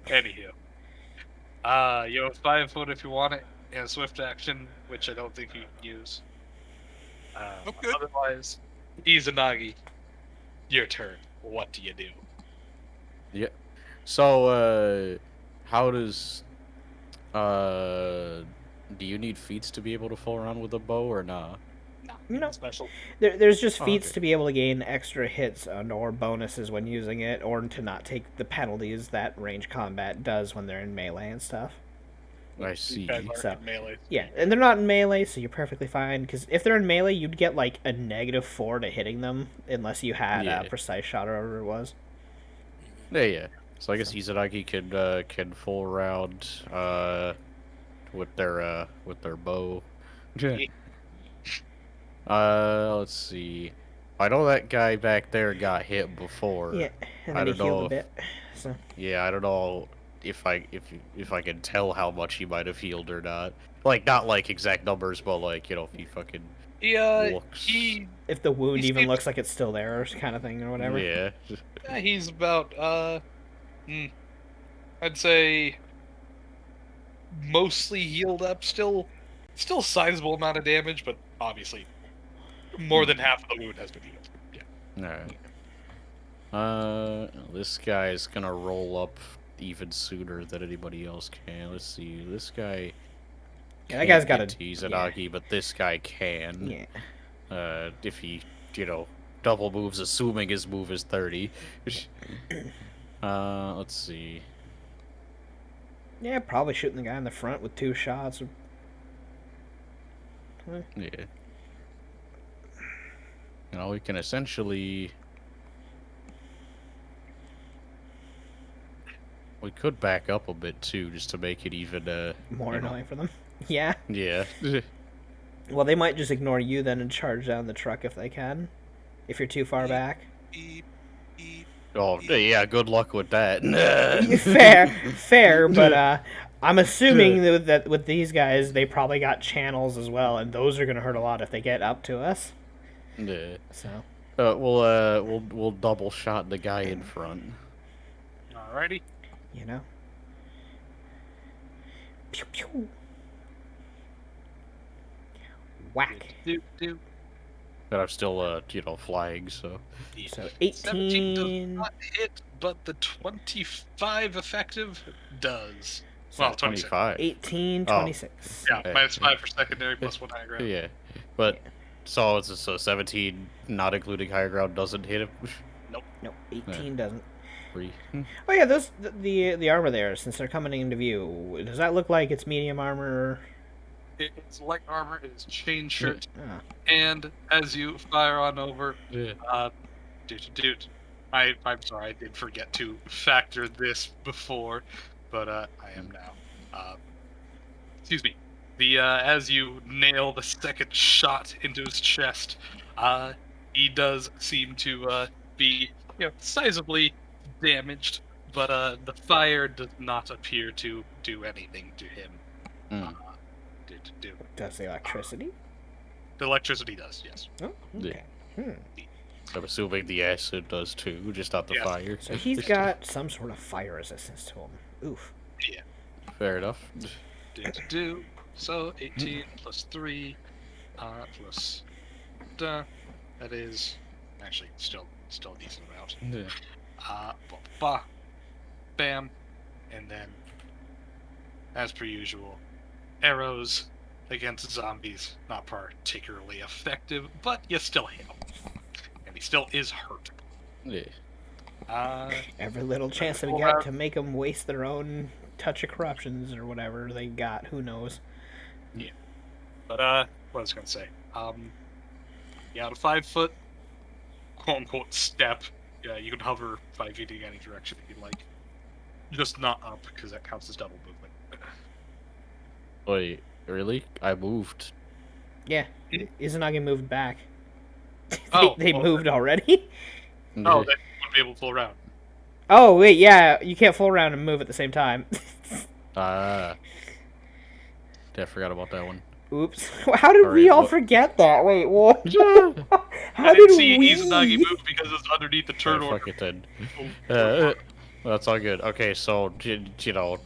Anywho. You have 5 foot if you want it, and swift action. which I don't think you can use. Okay. Otherwise, Izanagi, your turn. What do you do? Yeah. So, how does do you need feats to be able to fool around with a bow or nah? No. Special. There's just Oh, feats okay. to be able to gain extra hits or bonuses when using it, or to not take the penalties that range combat does when they're in melee and stuff. I see. These guys aren't So, in melee. Yeah, and they're not in melee, so you're perfectly fine. Because if they're in melee, you'd get like a -4 to hitting them, unless you had Yeah. a precise shot or whatever it was. Yeah. So I guess Izanagi can fool around with their bow. Let's see. I know that guy back there got hit before. Yeah, and I then he don't know healed a if- bit. So Yeah, I don't know if I can tell how much he might have healed or not. Like, not like exact numbers, but like, if he fucking Yeah, looks. if the wound He even seems- looks like it's still there, kind of thing, or whatever. Yeah. he's about I'd say mostly healed up. Still sizable amount of damage, but obviously more than half of the wound has been healed. Yeah. Alright. This guy's gonna roll up even sooner than anybody else can. Let's see. This guy. Yeah, that guy's got can't a get to Izanagi, but this guy can. Yeah. If he, double moves, assuming his move is 30. Let's see. Yeah, probably shooting the guy in the front with 2 shots. Yeah. We can essentially. We could back up a bit too, just to make it even. More annoying for them. Yeah. Yeah. Well, they might just ignore you then and charge down the truck if they can. If you're too far back. Beep, beep. Oh, yeah. Good luck with that. fair, but I'm assuming that with these guys, they probably got channels as well, and those are gonna hurt a lot if they get up to us. Yeah. So. We'll double shot the guy in front. Alrighty. You know. Pew pew. Whack. Do. But I'm still, flying, so. So 17 does 18. not hit, but the 25 effective does. So Well, 26. 25. 18, Oh. 26. Yeah, Okay. minus 5 for secondary, plus 1 high ground. Yeah. But, so 17, not including higher ground, doesn't hit him? No, 18 doesn't. 3. Oh yeah, those the armor there, since they're coming into view, does that look like it's medium armor? It's light armor, it is chain shirt, Oh. and as you fire on over, Yeah. I'm sorry, I did forget to factor this before, but I am now. Excuse me. As you nail the second shot into his chest, he does seem to be sizably damaged, but the fire does not appear to do anything to him. Mm. Does the electricity? The electricity does, yes. Oh, okay. I'm assuming the acid does too, just not the Yes. fire. So he's got some sort of fire resistance to him. Oof. Fair enough. So 18 plus 3 plus that is actually still a decent amount. Bam, and then as per usual, arrows against zombies not particularly effective, but you still hit him, and he still is hurt. Yeah. Every little chance we get to make them waste their own touch of corruptions or whatever they got, who knows? But what I was gonna say, yeah, on a 5 foot, quote unquote step, yeah, you can hover 5 feet in any direction if you'd like. Just not up, because that counts as double movement. Wait, really? I moved. Yeah, Izanagi moved back. Oh, they well, moved already? Oh, they wouldn't be able to pull around. Oh, wait, yeah, you can't fool around and move at the same time. I forgot about that one. Oops. How did we Alright, all what- forget that? Wait, what? How I didn't did see we? Izanagi move because it's underneath the turn Oh, order. fuck it then. That's all good. Okay, so you know,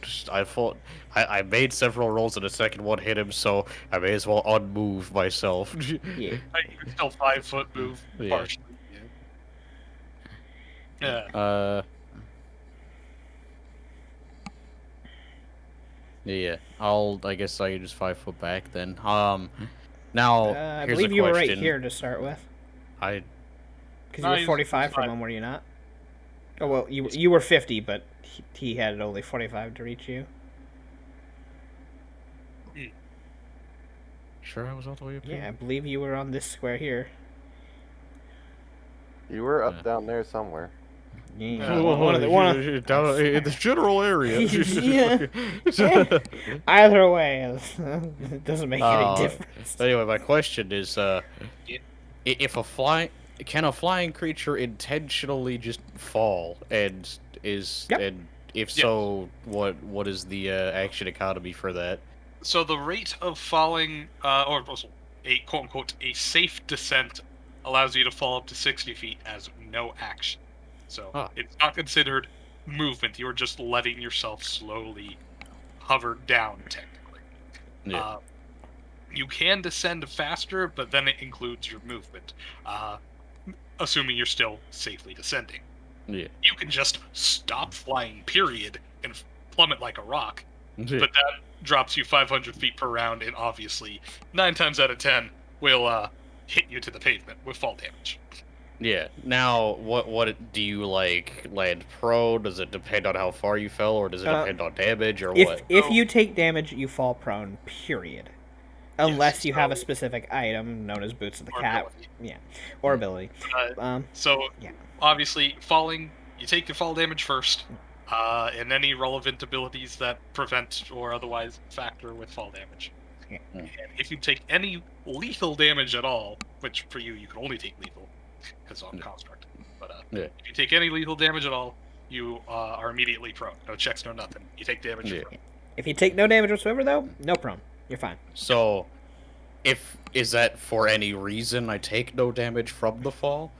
I made several rolls and the second one hit him, so I may as well unmove myself. Yeah. You can still 5-foot move Yeah. partially. Yeah. Yeah. I guess I just 5 foot back then. Now I here's believe a you were right question. here to start with. I Because No, you were he's 45 from 45. him, were you not? Oh, well, you were 50, but he had only 45 to reach you. sure I was all the way up Yeah, I here. believe you were on this square here. You were up Yeah. down there somewhere. Yeah, one of the down in the general area. Yeah. Either way, it doesn't make any difference. Anyway, my question is, if can a flying creature intentionally just fall, and Yep. and if Yes. so, what is the action economy for that? So the rate of falling, or also a quote-unquote a safe descent, allows you to fall up to 60 feet as no action. So Ah. it's not considered movement. You're just letting yourself slowly hover down, technically. Yeah. You can descend faster, but then it includes your movement, assuming you're still safely descending. Yeah. You can just stop flying, period, and plummet like a rock, Yeah. but that drops you 500 feet per round, and obviously 9 times out of 10 will hit you to the pavement with fall damage. Yeah. Now, what do you like land prone? Does it depend on how far you fell, or does it depend on damage, or what? If you take damage, you fall prone. Period. Unless you have a so- specific item known as Boots of the Or Cat. ability. Yeah. Or ability. So, yeah. obviously, falling, you take your fall damage first, and any relevant abilities that prevent or otherwise factor with fall damage. Yeah. And if you take any lethal damage at all, which for you can only take lethal, because on construct, but Yeah. if you take any lethal damage at all, you are immediately prone. No checks, no nothing. You take damage. Yeah. You're prone. If you take no damage whatsoever, though, no prone. You're fine. So, is that for any reason I take no damage from the fall?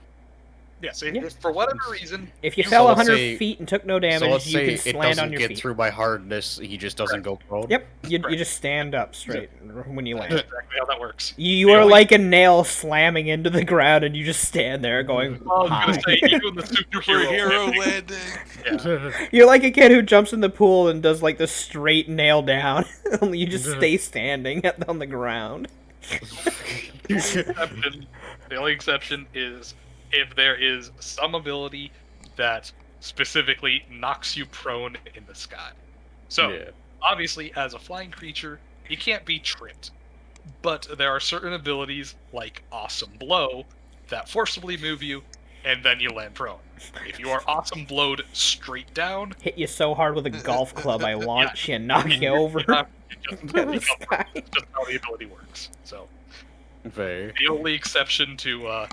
Yes, Yeah. if for whatever reason, If you So fell let's 100 say- feet and took no So damage, let's you say can it land doesn't on your get feet. through my hardness, he just doesn't go prone? Yep, you Correct. just stand up straight when you that's land. exactly how that works. You The are only- like a nail slamming into the ground, and you just stand there going, I was "Hi." gonna say you doing the superhero Superhero landing. landing. Yeah. You're like a kid who jumps in the pool and does like the straight nail down. Only you just stay standing on the ground. The only exception is if there is some ability that specifically knocks you prone in the sky. So, Yeah. obviously, as a flying creature, you can't be tripped. But there are certain abilities, like Awesome Blow, that forcibly move you, and then you land prone. If you are Awesome Blowed straight down, Hit you so hard with a golf club, I launch you and knock you over. just, into the become prone. sky. It's just how the ability works. So, Fair. the only exception to,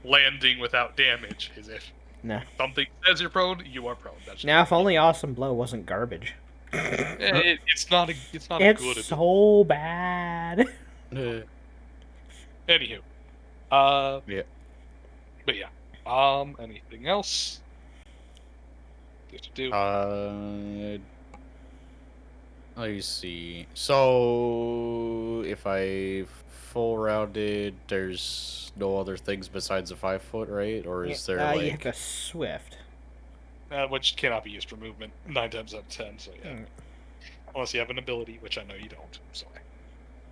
landing without damage is if Nah. something says you're prone, you are prone. That's Now, if only Awesome Blow wasn't garbage. it's not a good It's ability. so bad. Anywho, Yeah. but yeah, anything else? Do Let me see. So, if I full rounded, there's no other things besides a 5 foot, right? Or is there You like? have a Swift. which cannot be used for movement 9 times out of 10. So yeah, Mm. unless you have an ability, which I know you don't. So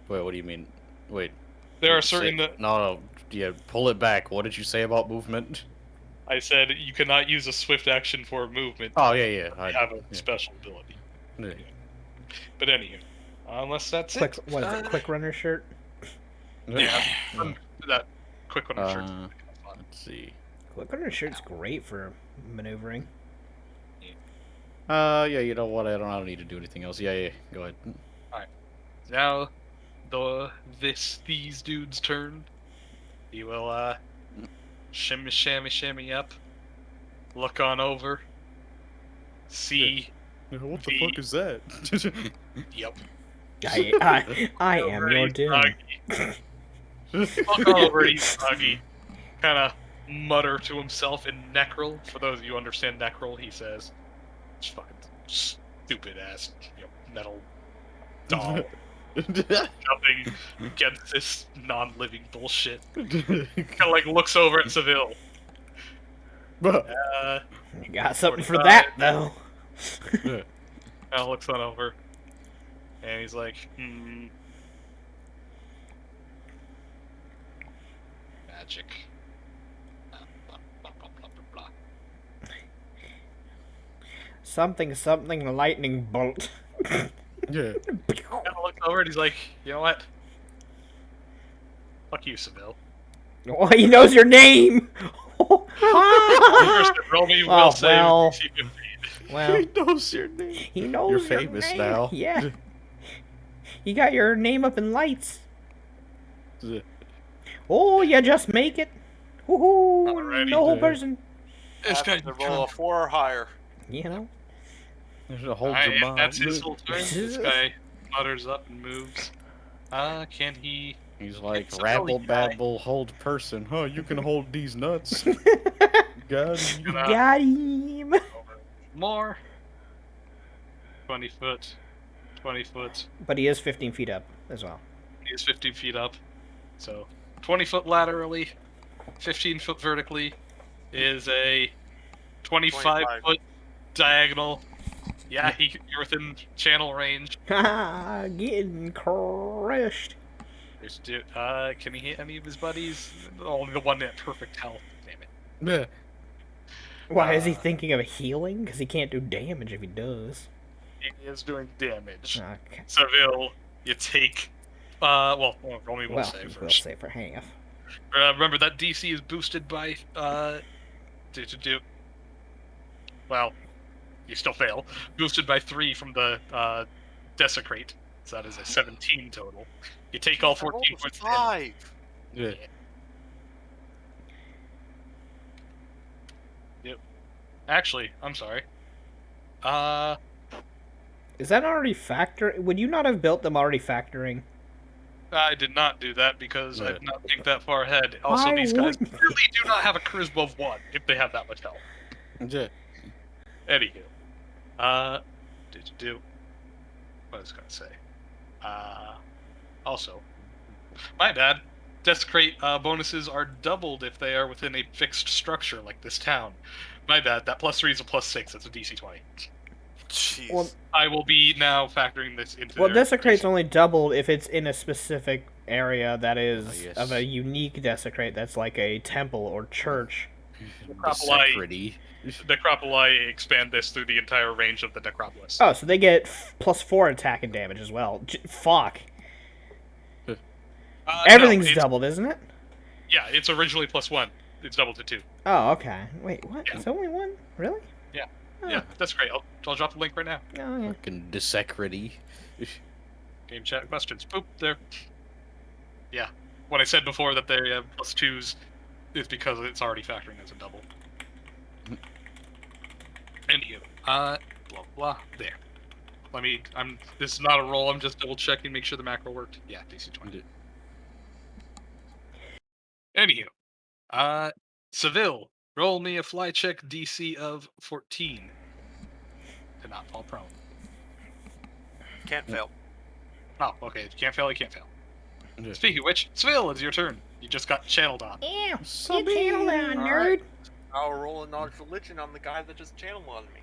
Wait, what do you mean? Wait. there are say- certain. No. Yeah, pull it back. What did you say about movement? I said you cannot use a swift action for movement. Oh yeah. You have a yeah. special ability. Yeah. But anywho, unless that's Quick, it. what is it? Quick Runner shirt? Yeah, that quick one. I'm sure. Let's see. Quick Runner shirt's great for maneuvering. Yeah, you know what? I don't need to do anything else. Yeah. Go ahead. Now, these dudes' turn. You will shimmy, shammy up. Look on over. See. What the fuck is that? Yep. I am your doom. Look on over. He's groggy. Kind of mutter to himself in Necrol. For those of you who understand Necrol, he says, "It's fucking stupid ass, metal doll jumping against this non-living bullshit." Kind of like looks over at Seville. You got something for 45. that, though. Kind of looks on over, and he's like, magic. Blah, blah, blah, blah, blah. Something lightning bolt. Yeah. Kind of looks over and he's like, you know what? Fuck you, Seville. Oh, he knows your name. First, roll me will Oh, save well. DC 15. Well, He knows your name. he knows You're your famous name. now. Yeah. You got your name up in lights. Oh, you just make it. Woohoo! Alrighty. No whole person. This guy, Have to roll a 4 or higher. You know. There's a whole Alright, Jamal. that's his whole turn. This guy mutters up and moves. Can he? He's like, It's a rabble really guy. babble, hold person. Huh, you can hold these nuts. Got him. Gonna Got him. more. 20 foot. 20 foot. But he is 15 feet up as well. He is 15 feet up. So 20 foot laterally, 15 foot vertically is a 25 25. foot diagonal. Yeah, you're within channel range. Haha, getting crushed. Can he hit any of his buddies? Only the one at perfect health. Damn it. Yeah. Why is he thinking of healing? Because he can't do damage if he does. He is doing damage. Okay. Seville, you take. Roll me will Well, save we'll first. say for half. Remember that DC is boosted by. Well, you still fail. Boosted by 3 from the Desecrate. So that is a 17 total. You take all 14 points of damage. 5. Yeah. Actually, I'm sorry. Is that already factor? Would you not have built them already factoring? I did not do that because I Yeah. did not think that far ahead. Also, Why these guys wouldn't really do not have a charisma of 1 if they have that much health. Yeah. Anywho, what was I gonna say? Also, my bad. Desecrate bonuses are doubled if they are within a fixed structure like this town. My bad. That +3 is a +6. That's a DC 20. Jeez. Well, I will be now factoring this into. well, their Desecrate's DC. only doubled if it's in a specific area that is yes. of a unique Desecrate that's like a temple or church. Necropoli. Secretary. Necropoli expand this through the entire range of the Necropolis. Oh, so they get +4 attack and damage as well. Fuck. Everything's no, it's- doubled, isn't it? Yeah, it's originally +1. It's doubled to 2. Oh, okay. Wait, what? Yeah. It's only one? Really? Yeah. Oh. Yeah, that's great. I'll drop the link right now. Oh, yeah. Fucking Desecrity. Game chat questions. Boop, there. Yeah. When I said before that they have +2s, it's because it's already factoring as a double. Anywho, blah blah. There. This is not a roll. I'm just double checking, make sure the macro worked. Yeah, DC 20. Anywho, Seville, roll me a fly check DC of 14 to not fall prone. Can't fail. Oh, okay. If you can't fail, you can't fail. Yeah. Speaking of which, Seville, it's your turn. You just got channeled on. Ew, So you channel that, nerd. Alright. I'll roll a knowledge religion on the guy that just channeled on me.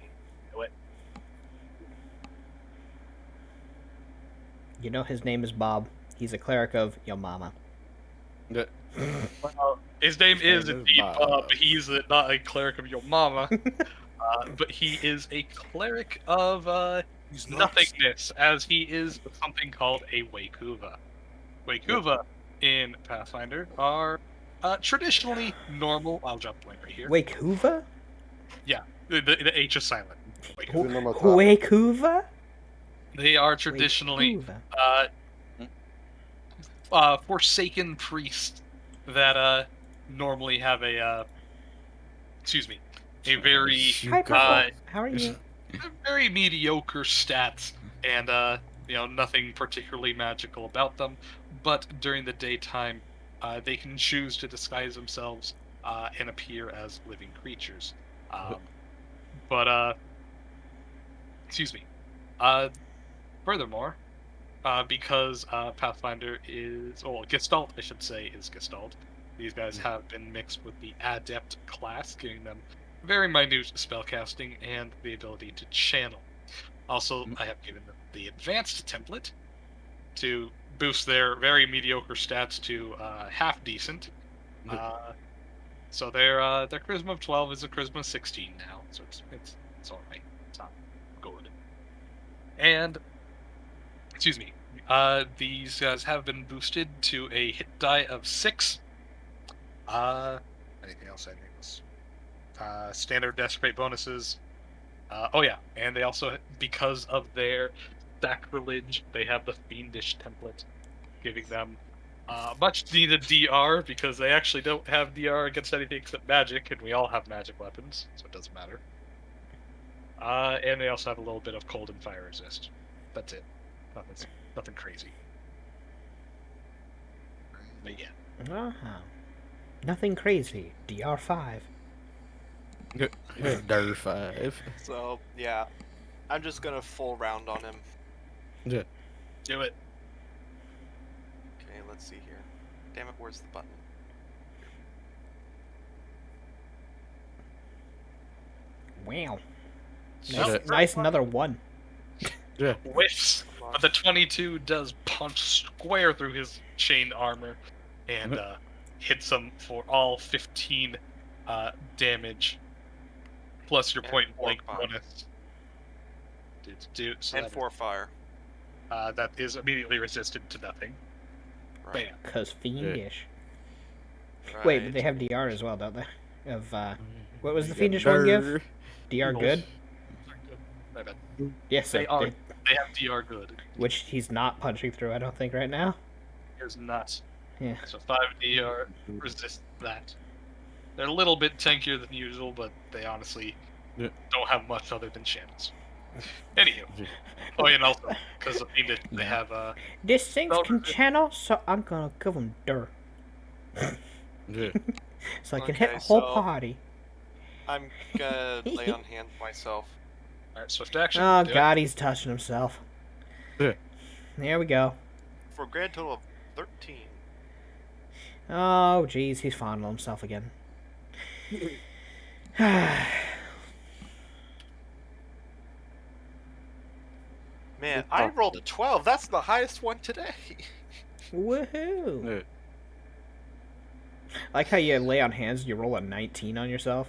You know his name is Bob. He's a cleric of Yo Mama. Yeah. Well, his name is name is indeed Bob. Bob. He's not a cleric of your mama, but he is a cleric of He's nuts. nothingness, as he is something called a Wakuva. Wakuva in Pathfinder are traditionally normal. I'll drop the link right here. Wakuva? The H is silent. Wakuva. Even on the top. Wakuva? They are traditionally Wakuva. Forsaken priests that normally have a very Hi, Purple. How are you? very mediocre stats and nothing particularly magical about them, but during the daytime they can choose to disguise themselves and appear as living creatures. Excuse me. Furthermore, because Pathfinder is, or Gestalt, I should say, is Gestalt. These guys have been mixed with the Adept class, giving them very minute spellcasting and the ability to channel. Also, I have given them the Advanced template to boost their very mediocre stats to half decent. So their Charisma of 12 is a Charisma of 16 now, so it's all right. It's not good. And excuse me. These guys have been boosted to a hit die of 6. Anything else I think was standard desperate bonuses. Oh yeah, and they also, because of their sacrilege, they have the Fiendish template, giving them much needed DR, because they actually don't have DR against anything except magic, and we all have magic weapons, so it doesn't matter. And they also have a little bit of cold and fire resist. That's it. Nothing crazy. But yeah. Uh-huh. Nothing crazy. DR5. DR5. So, yeah. I'm just gonna full round on him. Yeah. Do it. Okay, let's see here. Damn it, where's the button? Wow. Shut Nice another 1. Yeah. Whiffs, but the 22 does punch square through his chain armor and hits him for all 15 damage, plus your And point 4 blank fire. bonus. So And that 4 fire. that is immediately resisted to nothing. Right. Bam. Because Fiendish. right. Wait, but they have DR as well, don't they? Of, what was the Fiendish one give? DR good? My bad. Yes, They are. They have DR good. which he's not punching through, I don't think, right now. Here's nuts. Yeah. So 5 DR resist that. They're a little bit tankier than usual, but they honestly don't have much other than channels. Anywho. Oh, and also, because of Fiendish, they have This thing Well, can channel, so I'm gonna give him dirt. Yeah. So I can hit Okay, a whole so- party. I'm gonna lay on hands myself. Alright, swift action. Oh Do it. god, he's touching himself. Yeah. There we go. For a grand total of 13. Oh, jeez, he's fondling himself again. Man, I rolled a 12. That's the highest one today. Woohoo! Yeah. I like how you lay on hands and you roll a 19 on yourself.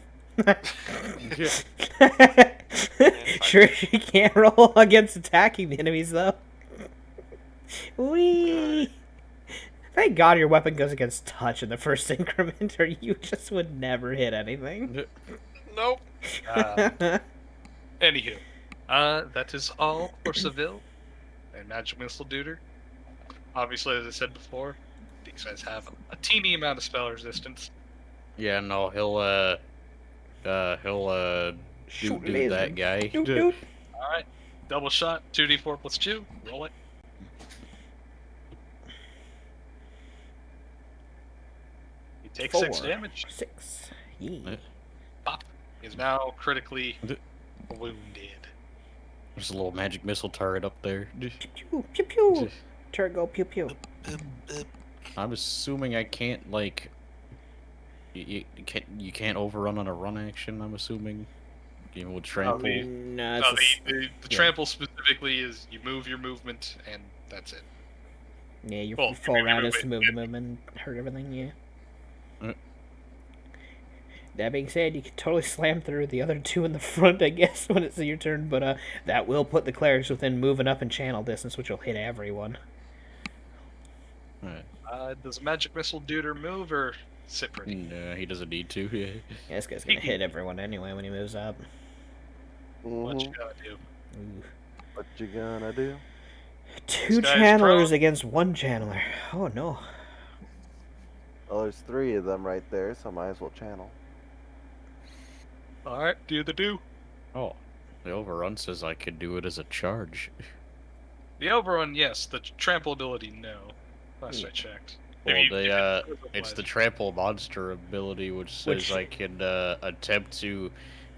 Sure, she can't roll against attacking the enemies, though. Whee! Thank God your weapon goes against touch in the first increment, or you just would never hit anything. Nope. Anywho, that is all for Seville and Magic Missile Duder. Obviously, as I said before, these guys have a teeny amount of spell resistance. Yeah, no, he'll Shoot do laser. that guy. Doot, doot. Alright, double shot, 2d4 plus 2, roll it. You take 6 4. damage. 6. Yeah. Pop. He is now critically wounded. There's a little magic missile turret up there. Pew pew pew pew. Turgo pew pew. I'm assuming I can't like. You can't overrun on a run action. I'm assuming. Even with trample. No, No, it's the trample specifically is you move your movement and that's it. yeah, your well, full maybe round move is to it. move the movement, hurt everything. Yeah. Mm. That being said, you can totally slam through the other two in the front, I guess, when it's your turn. But that will put the clerics within moving up and channel distance, which will hit everyone. Alright. Does a magic missile duder move or sit pretty? No, he doesn't need to. Yeah. Yeah, this guy's gonna hit everyone anyway when he moves up. What you Mhm. gotta do? Ooh. What you gonna do? 2 guy's channelers prone. against 1 channeler. Oh no. Well, there's 3 of them right there, so I might as well channel. Alright, do the do. Oh, the overrun says I could do it as a charge. The overrun, yes. The trample ability, no. Last I checked. Well, If you- it's the trample monster ability, which says I can attempt to.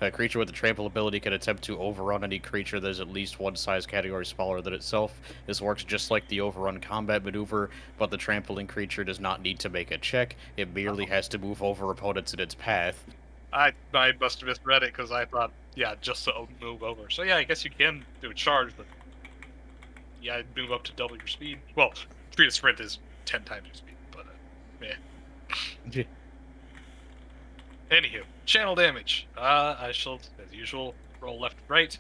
A creature with the trample ability can attempt to overrun any creature that is at least one size category smaller than itself. This works just like the overrun combat maneuver, but the trampling creature does not need to make a check. It merely has to move over opponents in its path. I must have misread it because I thought, yeah, just to move over. So yeah, I guess you can do a charge, but yeah, I'd move up to double your speed. Well, speed of sprint is 10 times your speed, but yeah. Anywho, channel damage. I shall, as usual, roll left and right.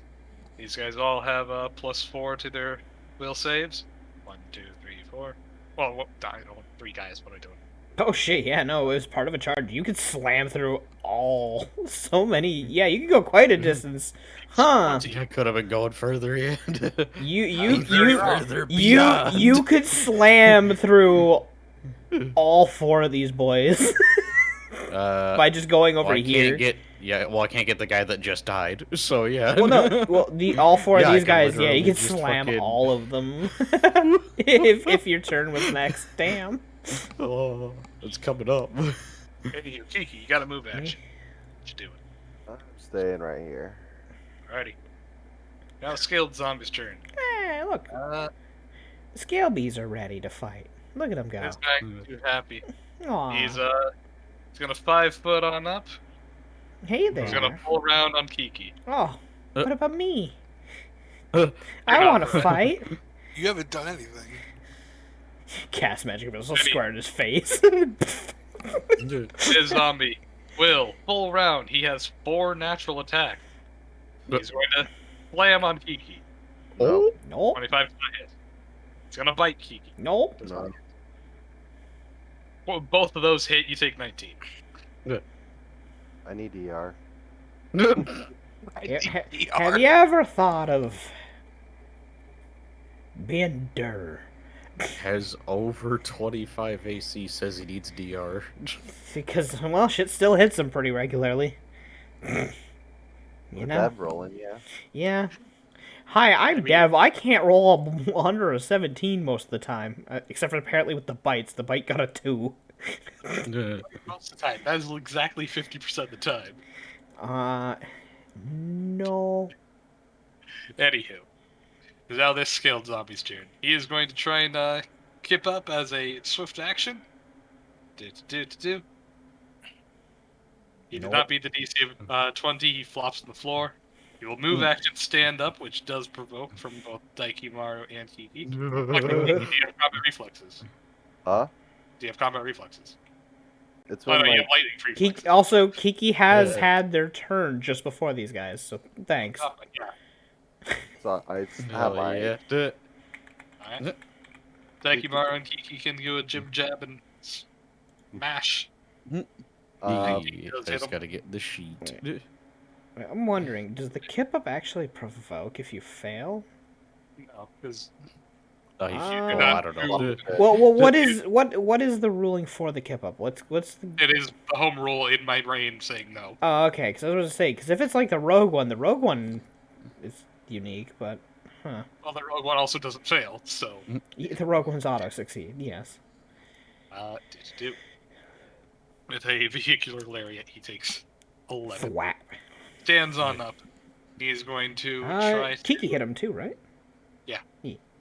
These guys all have +4 to their will saves. 1, 2, 3, 4. Well, I don't want 3 guys. What am I doing? Oh shit, yeah, no, it was part of a charge. You could slam through so many. Yeah, you could go quite a distance. Huh. I could have been going further in. You could slam through all 4 of these boys by just going over here. I can't get the guy that just died. So yeah. Well, no, all 4 of Yeah, these I can guys, yeah, you literally could just slam fucking- all of them if your turn was next. Damn. Oh, it's coming up. Anywho, Kiki, you got a move action. What you doing? I'm staying right here. Alrighty. Now scaled zombie's turn. Hey, look, scale bees are ready to fight. Look at them go. This guy is too happy. Aw. He's gonna 5 foot on up. Hey He's gonna there. pull around on Kiki. Oh, what about me? Uh. I want to fight. You haven't done anything. Cast magic missile square in his face. His zombie will full round. He has 4 natural attack. He's going to slam on Kiki. Oh, Nope. 25 to hit. He's gonna bite Kiki. Nope. No. Well, both of those hit. You take 19. I need DR. Have you ever thought of being Durr? has over 25 AC. Says he needs DR. Because, well, shit still hits him pretty regularly. You With know? that rolling, yeah. Yeah. Hi, I'm Dev. I can't roll under a 17 most of the time. Except for apparently with the bites. The bite got a 2. Most of the time. That is exactly 50% of the time. No. Anywho. Now this scaled zombie's turn. He is going to try and kip up as a swift action. He did Nope. not beat the DC of 20. He flops on the floor. He will move action stand up, which does provoke from both Daikimaru and Kiki. Luckily, do you have combat reflexes? Huh? Do you have combat reflexes? It's Oh, when no, you like have lightning reflexes. Also, Kiki has Yeah. had their turn just before these guys, so thanks. Oh, yeah. so I have Hell my yeah. Alright. Daikimaru and Kiki can do a jib jab and smash. um, does hit Just him. gotta get the sheet. I'm wondering, does the kip up actually provoke if you fail? No, because Oh, I don't know. Well, what is the ruling for the kip up? What's the? it is the home rule in my brain saying no. Oh, okay. Because I was going to say, because if it's like the rogue one is unique, but huh? Well, the rogue one also doesn't fail, so. The rogue one's auto succeed. Yes. Do. With a vehicular lariat, he takes 11. Thwap. Stands on up. He's going to try. Kiki hit him too, right? Yeah.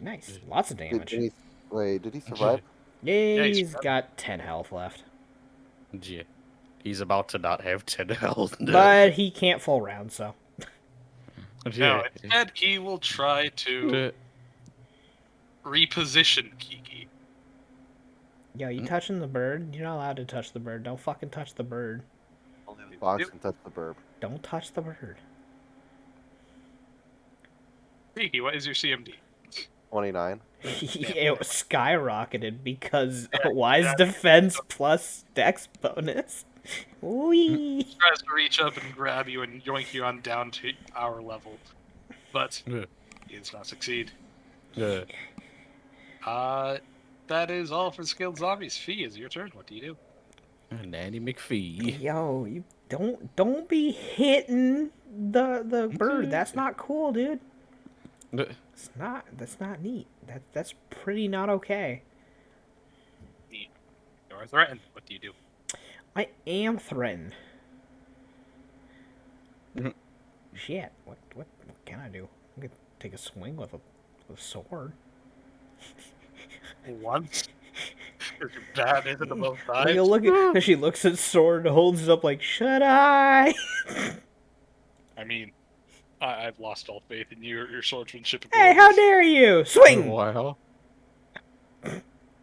Nice. Lots of damage. did he survive? Yeah, he's he's got 10 health left. Yeah. He's about to not have 10 health. But he can't full round, so. No, instead, he will try to reposition Kiki. Yo, you touching the bird? You're not allowed to touch the bird. Don't fucking touch the bird. Fox can touch the burb. Don't touch the bird. Kiki, what is your CMD? 29. It skyrocketed because wise defense plus dex bonus. Wee. Tries to reach up and grab you and yoink you on down to our level, but he does not succeed. That is all for Skilled Zombies. Fee, is your turn. What do you do? Nanny McPhee. Yo, you don't be hitting the bird. That's not cool, dude. That's not neat. That's pretty not okay. are threatened, what do you do? I am threatened. Mhm. Shit. What can I do? I could take a swing with a sword. Once? Because you're bad into the both Like, sides? you'll look at as she looks at sword and holds it up like, should I? I mean, I've lost all faith in your swordsmanship Hey, abilities. how dare you! Swing! Wow.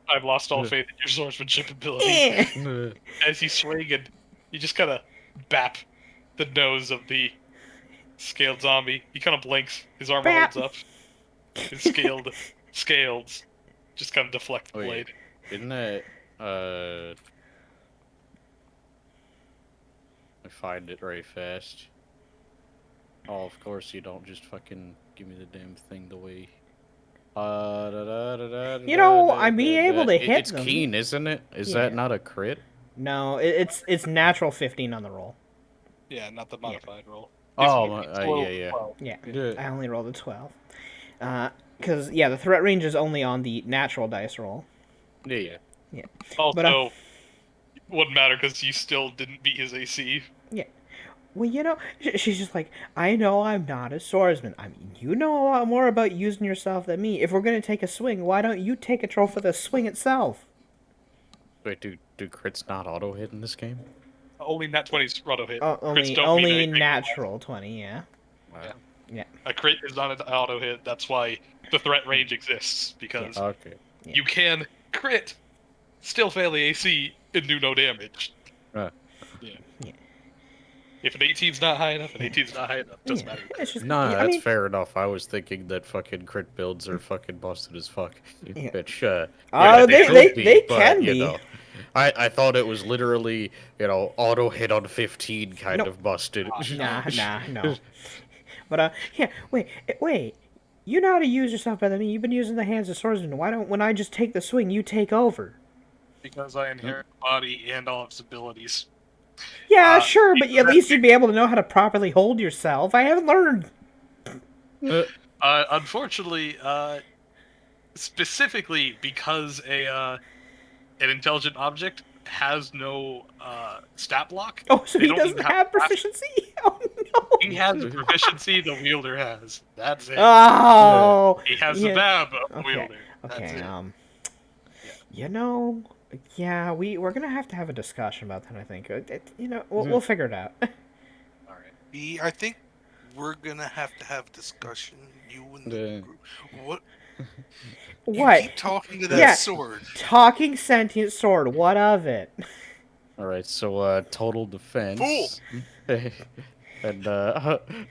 I've lost all faith in your swordsmanship abilities. Eh. As you swing and you just kind of bap the nose of the scaled zombie. He kind of blinks. His armor Bap. holds up. His scales just kind of deflect the Wait. blade. Isn't that, I find it very fast. Oh, of course you don't just fucking give me the damn thing the way. You know, I'm being able to hit It's them. keen, isn't it? Is Yeah. that not a crit? No, it's natural 15 on the roll. Yeah, not the modified roll. Oh, It's below yeah. 12. Yeah, Yeah. I only rolled a 12. Because, yeah, the threat range is only on the natural dice roll. Yeah. Also, But, it wouldn't matter because you still didn't beat his AC. Well, you know, she's just like, I know I'm not a swordsman. I mean, you know a lot more about using yourself than me. If we're going to take a swing, why don't you take control for the swing itself? Wait, do crits not auto hit in this game? Only nat 20's auto hit. Crits Only don't mean only anything. natural 20, yeah. Wow. A crit is not an auto hit. That's why the threat range exists, because Okay. Yeah. you can crit, still fail the AC, and do no damage. Right. Yeah. Yeah. If an 18's not high enough, an 18's not high enough. Doesn't Yeah, matter. it's just, Nah, I that's mean, fair enough. I was thinking that fucking crit builds are fucking busted as fuck. Yeah. Which, Oh, yeah, they should be, they but, can you be. know, I thought it was literally, auto hit on 15 kind Nope. of busted. No. But yeah, wait. You know how to use yourself better than me. You've been using the hands of swordsman. Why don't when I just take the swing, you take over? Because I inherit the body and all its abilities. Yeah, sure, but at least you'd be able to know how to properly hold yourself. I haven't learned. Unfortunately, specifically because an intelligent object has no stat block. Oh, so They he don't doesn't even have proficiency? Oh no. He has the proficiency the wielder has. That's it. Oh. He has yeah. the bab of the Okay. wielder. That's Okay. it. You know, yeah, we're gonna have to have a discussion about that. I think. We'll figure it out. All right. B, I think we're gonna have a discussion. You and the Yeah. group. What? What? You keep talking to that Yeah. sword. Talking sentient sword. What of it? Alright, so, total defense. Fool! And,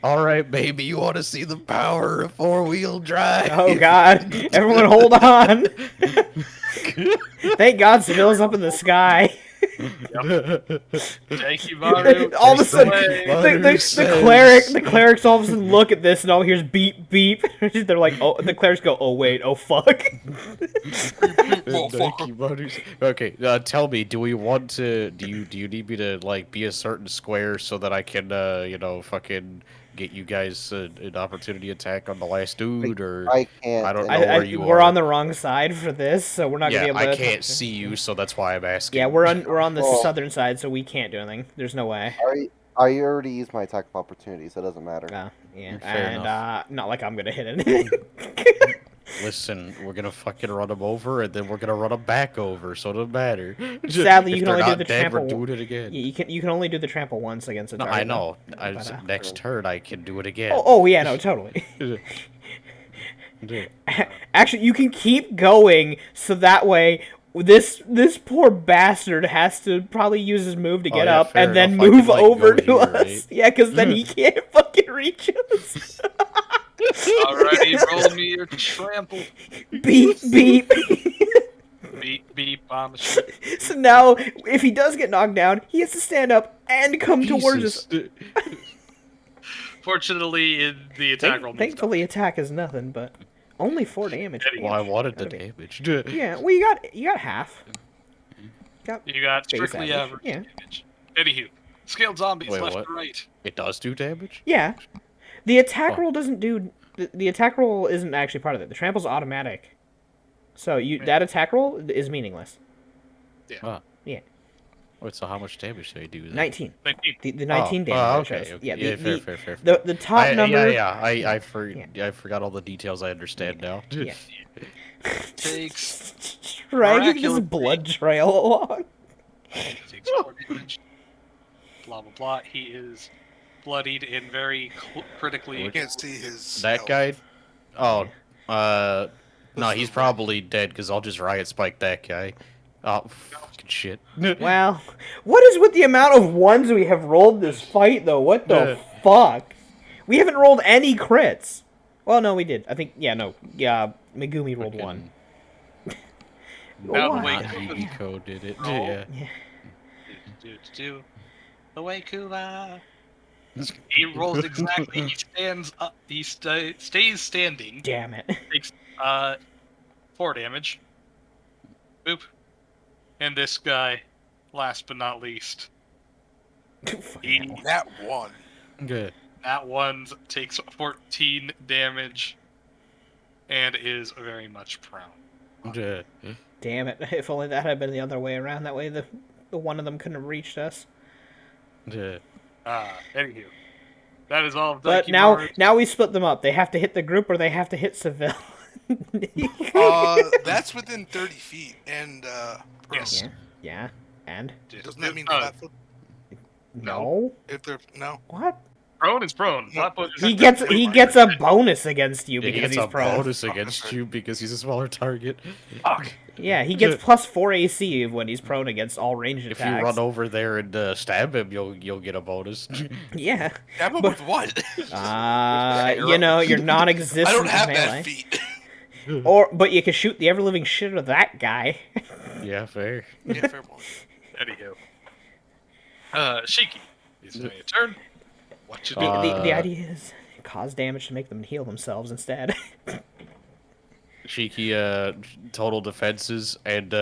alright, baby, you want to see the power of four-wheel drive? Oh God! Everyone, hold on. Thank God, Seville's up in the sky. Thank you, Maru. All of a sudden, Maru the says- clerics all of a sudden look at this and all here's beep beep. They're like, oh, the clerics go, oh wait, oh fuck. Thank you, buddies. Okay, tell me, do you need me to, like, be a certain square so that I can, fucking get you guys an opportunity attack on the last dude, or... I can't. I don't and know where you we're are. on the wrong side for this, so we're not gonna Yeah, be able to. I can't see you, so that's why I'm asking. Yeah, we're on the Oh. southern side, so we can't do anything. There's no way. I already used my attack of opportunity, so it doesn't matter. Yeah, Fair and enough. not like I'm gonna hit anything. Listen, we're gonna fucking run them over, and then we're gonna run them back over, so it doesn't matter. Sadly, If you can they're only do not the dead, trample. We're doing it again. You can only do the trample once against a No, target. I know. But, Next turn, I can do it again. Oh yeah, no, totally. Actually, you can keep going, so that way this poor bastard has to probably use his move to get yeah, up fair and then enough. I move can, like, over go to here, us. right? Yeah, because then he can't fucking reach us. Alrighty, roll me your trample. Beep beep. Beep beep on the ship. So now, if he does get knocked down, he has to stand up and come towards us. Fortunately, the attack roll. Thankfully, attack is nothing, but only 4 damage. Well, Well, I wanted the Gotta be. damage. Yeah, well, you got half. You got Base strictly average, average yeah. damage. Anywho, scaled zombies Wait, left what? and right. It does do damage? Yeah, the attack Oh. roll doesn't do. The attack roll isn't actually part of it. The trample's automatic, so that attack roll is meaningless. Yeah. Ah. Wait, so how much damage do they do then? 19. 19. The 19 damage. Oh, it okay. shows. Okay. Yeah, Yeah, the, fair. the top number. Yeah. I Yeah. forgot all the details. I understand now. Yeah. Takes Dragging this miraculously- blood trail along. Takes 4 damage. Blah blah blah. He is bloodied and very critically. You can't see his. That health. guy? Oh, no, That's he's the probably dead because I'll just riot spike that guy. Oh, fucking shit. Well, what is with the amount of ones we have rolled this fight, though? What the fuck? We haven't rolled any crits. Well, no, we did. I think, yeah, Megumi rolled one. Now Why? the way Not Hibiko did it. Oh. Yeah. do the way Kula. He rolls exactly. He stands up. He stays standing. Damn it. Takes 4 damage. Boop. And this guy, last but not least, he, That one. Good. that one takes 14 damage and is very much prone. Good. Damn it. If only that had been the other way around. That way the one of them couldn't have reached us. Good. Anywho, that is all of But Daikimaru's. now we split them up. They have to hit the group or they have to hit Seville. That's within 30 feet, and Yes. Yeah. And? doesn't that mean flat-foot? No. If they're no, What? Prone is prone. Flatfoot is He gets a bonus against you Yeah, he because gets he's a prone. bonus against you because he's a smaller target. Yeah, he gets plus 4 AC when he's prone against all ranged If attacks. you run over there and stab him, you'll get a bonus. Yeah. yeah, but with what? You're non-existent I don't have melee. that feat. But you can shoot the ever-living shit out of that guy. Yeah, fair. Yeah, fair point. Anywho. Shiki, it's now your turn. What you do? The idea is cause damage to make them heal themselves instead. Shiki, total defenses and,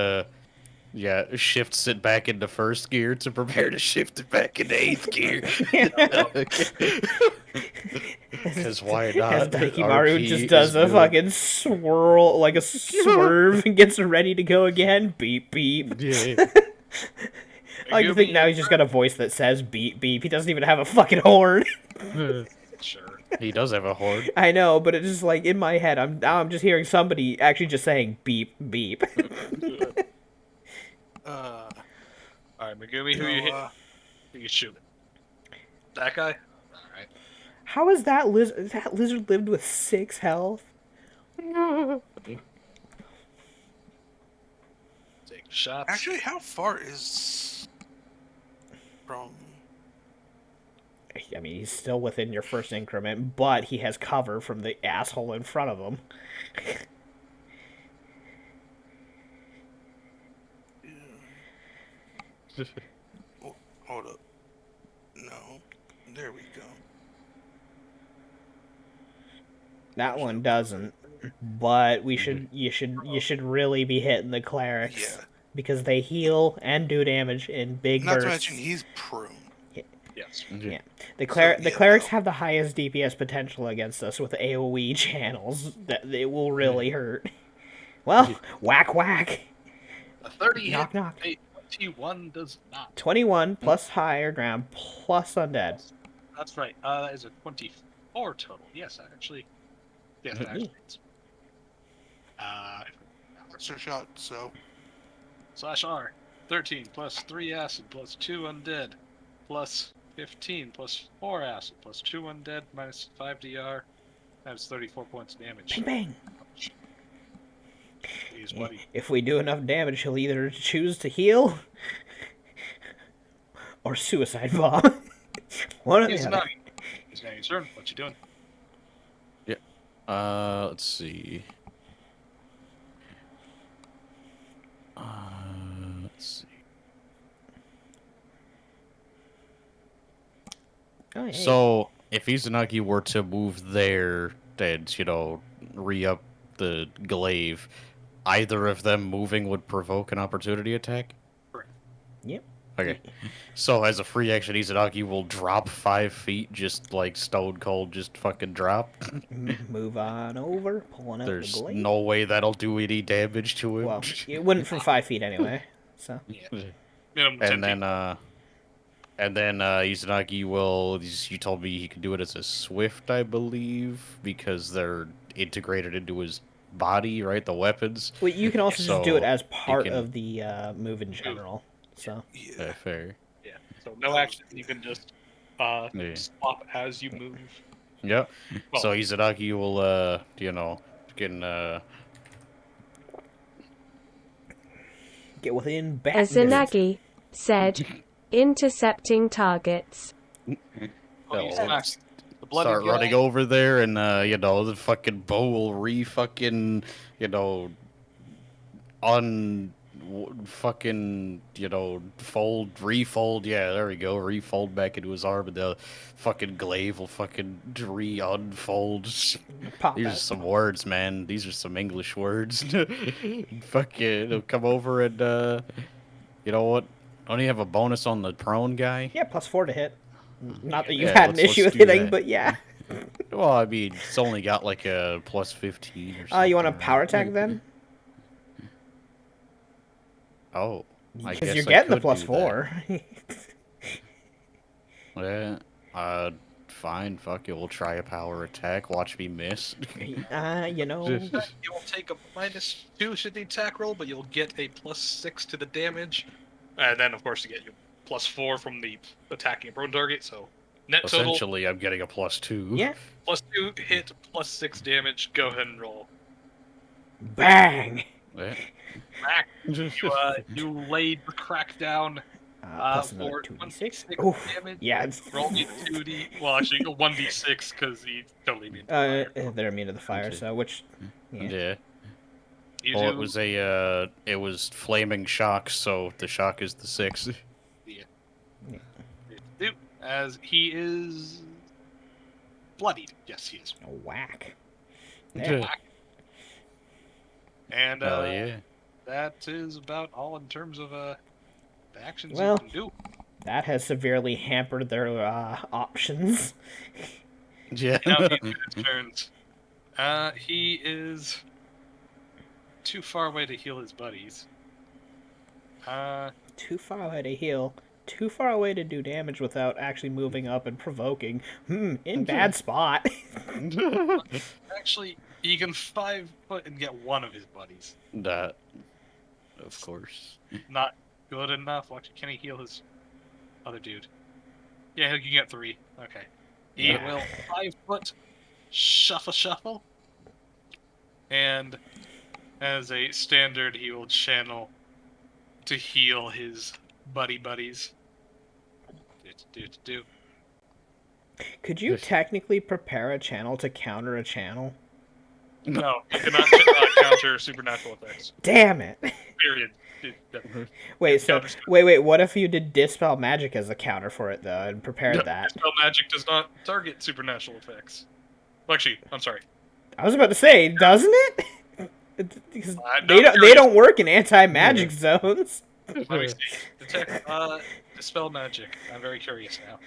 shifts it back into first gear to prepare to shift it back into 8th gear. Because why not? As Daikimaru RP just does is a good. fucking swirl, like a swerve, and gets ready to go again. Beep, beep. Yeah. I like to think now he's just got a voice that says beep, beep. He doesn't even have a fucking horn. Sure. He does have a horde. I know, but it's just like in my head, I'm just hearing somebody actually just saying beep, beep. Alright, Megumi, who you hit? Who you shoot? That guy? Alright. How is that lizard? That lizard lived with 6 health. Take shots. Actually, how far is from? I mean, he's still within your first increment, but he has cover from the asshole in front of him. Hold up. No. There we go. That one doesn't. But you should really be hitting the clerics. Yeah. Because they heal and do damage in big Not bursts. to mention he's prone. Yes. Yeah. The yeah, clerics no. have the highest DPS potential against us with AoE channels. That it will really hurt. Well, whack whack. A 30 Knock, hit. knock. A 21 does not. 21 plus higher ground plus undead. That's right. That is a 24 total. Yes, actually. Yes, that actually is. Extra shot, so Slash R. 13 plus 3 acid plus 2 undead plus 15 plus 4 acid plus 2 undead minus 5 DR. That's 34 points of damage. Bang bang. He's bloody. If we do enough damage, he'll either choose to heal or suicide bomb. One or the He's other. not. He's now your turn. What you doing? Let's see. Let's see. Oh, hey. So, if Izanagi were to move there and, re-up the glaive, either of them moving would provoke an opportunity attack? Correct. Yep. Okay. So, as a free action, Izanagi will drop 5 feet, just like Stone Cold, just fucking drop. Move on over, pulling out the There's blade. no way that'll do any damage to him. Well, it wouldn't from 5 feet anyway. So Minimum 10 and then Izanagi will. You told me he could do it as a Swift, I believe, because they're integrated into his body, right? The weapons. Well, you can also just do it So, as he part can- of the move in general. So Yeah. Fair. Yeah. So no action. You can just Yeah. swap as you move. Yep. Well- So Izanagi will, can get within bat Izanagi said, intercepting targets. Oh, Hell, you smacked the bloody start guy. running over there, and the fucking bow will fucking, refold. Yeah, there we go. Refold back into his arm, and the fucking glaive will fucking unfold. pop These are out. some words, man. These are some English words. Fucking, it'll come over and you know what? Don't you have a bonus on the prone guy? Yeah, +4 to hit. Not that you've Yeah, had an let's issue with do hitting, that. but yeah. Well, I mean, it's only got like a +15 or something. You want a right? power attack then? Oh, I Because guess you're I getting the could do +4. that. Yeah, fine. Fuck it. We'll try a power attack. Watch me miss. You know. You will take a -2 should the attack roll, but you'll get a +6 to the damage, and then of course you get your +4 from the attacking a prone target. So net total Essentially, I'm getting a +2. Yeah. +2 hit, +6 damage. Go ahead and roll. Bang! Yeah. Back. You laid the crack down Plus another for 2d6. 26 Oof. damage. Yeah, it's... Roll me 2d. Well, actually, go 1d6 because he totally immune to fire. they're immune to the fire, Okay. so which... Yeah. Yeah. You Well, do- it was flaming shock, so the shock is the 6. do, as he is bloodied. Yes, he is. A whack. Yeah. There. And Hell yeah. that is about all in terms of the actions Well. you can do. That has severely hampered their options. Yeah. Now he turns. He is too far away to heal his buddies. Too far away to heal. Too far away to do damage without actually moving up and provoking. In bad spot. Actually, he can 5 foot and get one of his buddies. That, of course. Not good enough. Watch, can he heal his other dude? Yeah, he can get 3. Okay. He Yeah. will 5 foot shuffle. And as a standard, he will channel to heal his buddies. Do. Could you technically prepare a channel to counter a channel? No, you cannot counter supernatural effects. Damn it! Period. Wait, so Counter- wait. What if you did dispel magic as a counter for it though, and prepared that? Dispel magic does not target supernatural effects. Well, actually, I'm sorry. I was about to say, doesn't it? Because No, they curious. don't work in anti-magic zones. Let me see. Detect, dispel magic. I'm very curious now.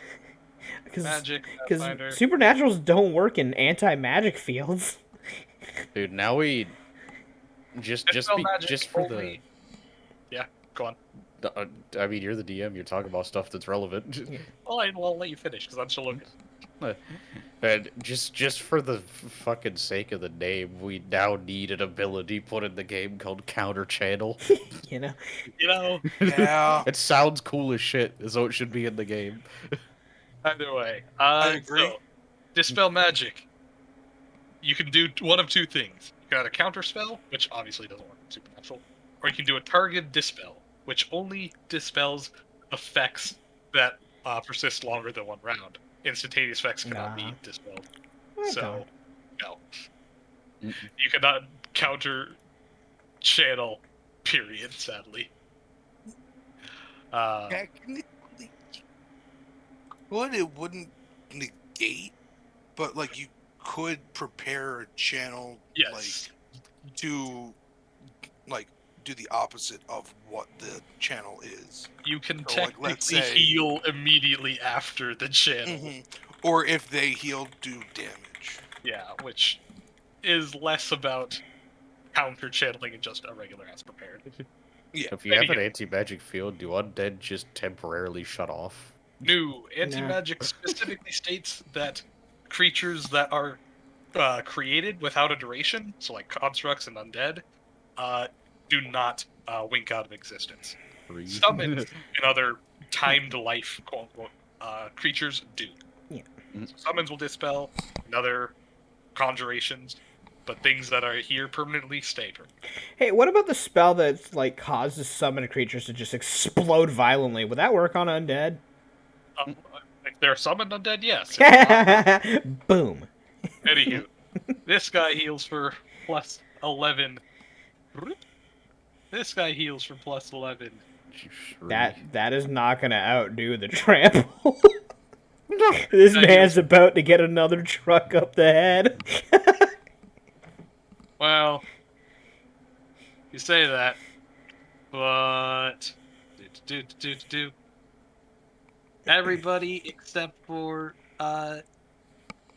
Because Magic, Pathfinder. supernaturals don't work in anti-magic fields. Dude, now we just Dispel magic just for only- Yeah, go on. I mean, you're the DM. You're talking about stuff that's relevant. Well, I'll let you finish because I'm still looking. And just for the fucking sake of the name, we now need an ability put in the game called Counter Channel. You know, You know, Yeah. It sounds cool as shit, so it should be in the game. either way. I agree. So, dispel magic. You can do one of 2 things. You got a counter spell, which obviously doesn't work in supernatural, or you can do a target dispel, which only dispels effects that persist longer than 1 round. Instantaneous effects cannot be Nah. dispelled. Okay. So, no. Mm-mm. You cannot counter channel, period, sadly. Technically, well, it wouldn't negate, but like you could prepare a channel Yes. to do the opposite of what the channel is. You can So, like, let's technically say- heal immediately after the channel. Mhm. Or if they heal, do damage. Yeah, which is less about counter channeling and just a regular as prepared. Yeah. If you have an Anywho. anti-magic field, do undead just temporarily shut off? No, anti-magic specifically states that creatures that are created without a duration, so like constructs and undead, do not wink out of existence. Breathe. Summons and other timed life quote-unquote creatures do. Yeah. So summons will dispel, and other conjurations, but things that are here permanently stay permanent. Hey, what about the spell that like causes summoned creatures to just explode violently? Would that work on undead? If they're summoned undead, yes. Boom. Anywho, this guy heals for plus 11. This guy heals for plus 11. That is not gonna outdo the trample. This man's about to get another truck up the head. Well, you say that, but everybody except for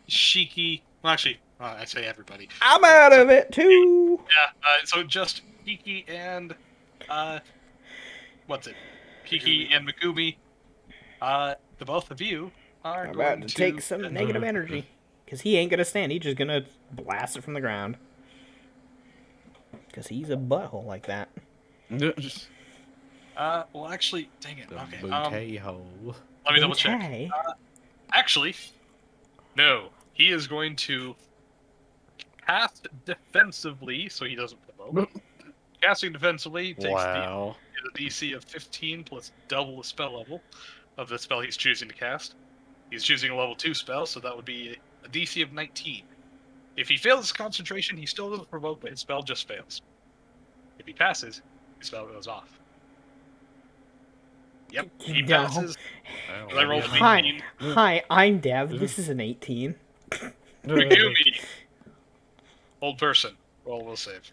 Shiki. Well, actually, I say everybody. I'm out of it too. Yeah. So just Kiki and what's it? Kiki and Megumi. The both of you are I'm going about to take some negative energy. Because he ain't gonna stand. He's just gonna blast it from the ground. Because he's a butthole like that. Well, actually, dang it. Okay. Bouquet-ho. Let me double check. Okay. Actually, no. He is going to cast defensively, so he doesn't provoke. Casting defensively takes Wow. the DC of 15 plus double the spell level of the spell he's choosing to cast. He's choosing a level 2 spell, so that would be a DC of 19. If he fails his concentration, he still doesn't provoke, but his spell just fails. If he passes, his spell goes off. Yep, he No. passes. I rolled an Hi, 18. hi, I'm Dev. This is an 18. Megumi. Old person. Roll will save.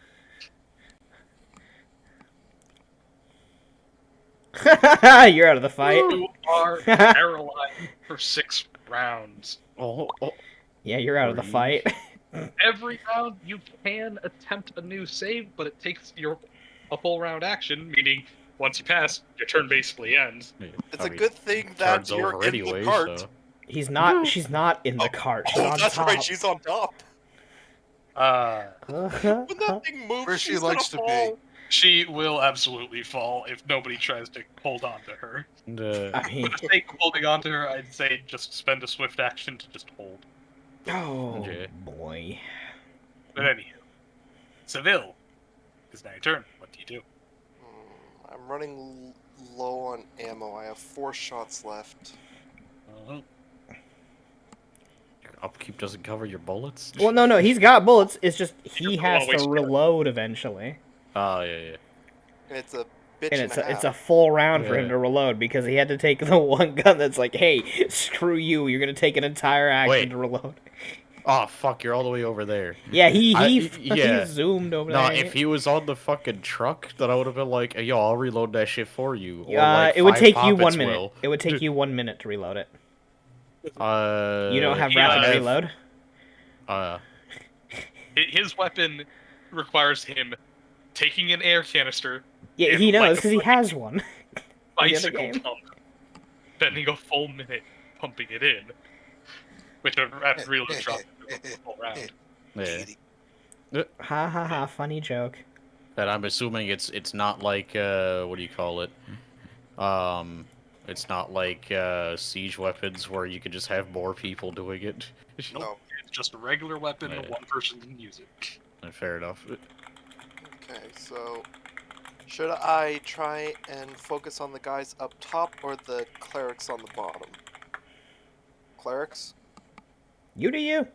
You're out of the fight. You are paralyzed for 6 rounds. Oh, Yeah, you're out of the Breathe. fight. Every round you can attempt a new save, but it takes a full round action, meaning once you pass, your turn basically ends. It's a good thing that turn's you're over in anyway, the cart. so. She's not in the cart. She's Oh, on that's top. right. She's on top. When that thing moves, Where she she's likes to gonna be. fall. She will absolutely fall if nobody tries to hold on to her. I mean, For the sake of holding on to her, I'd say just spend a swift action to just hold. oh Yeah. boy. But anywho, Seville, it's now your turn. What do you do? I'm running low on ammo. I have 4 shots left. Your upkeep doesn't cover your bullets? Well, no, he's got bullets. It's just he You're has always to reload eventually, Oh, yeah. And it's a bitch and and it's a half. it's a full round for him Yeah. to reload because he had to take the one gun that's like, hey, screw you. You're gonna take an entire action Wait. to reload. Oh, fuck, you're all the way over there. Yeah, he yeah. zoomed over No, there. if he was on the fucking truck, then I would have been like, yo, I'll reload that shit for you. Or it would 5 take you poppets 1 minute. will. It would take you 1 minute to reload it. You You don't have he rapid does. reload. His weapon requires him taking an air canister, Yeah, If, he knows like, because he has one. bicycle game. pump, spending a full minute pumping it in, which a rapid reload drop a full round. Yeah. Ha ha ha! Funny joke. And I'm assuming it's not like what do you call it? It's not like siege weapons where you can just have more people doing it. Nope, No. it's just a regular weapon, Yeah. one person can use it. Fair enough. Okay, so should I try and focus on the guys up top or the clerics on the bottom? Clerics? You do you.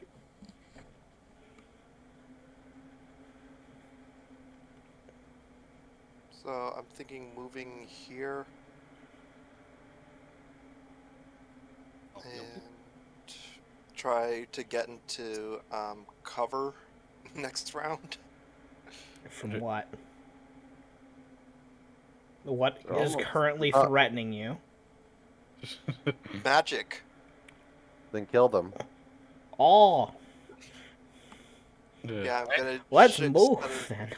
So I'm thinking moving here and try to get into cover next round. From what? What is Almost. currently threatening you? Magic. Then kill them. Oh, Yeah, I'm gonna. let's shift move instead then.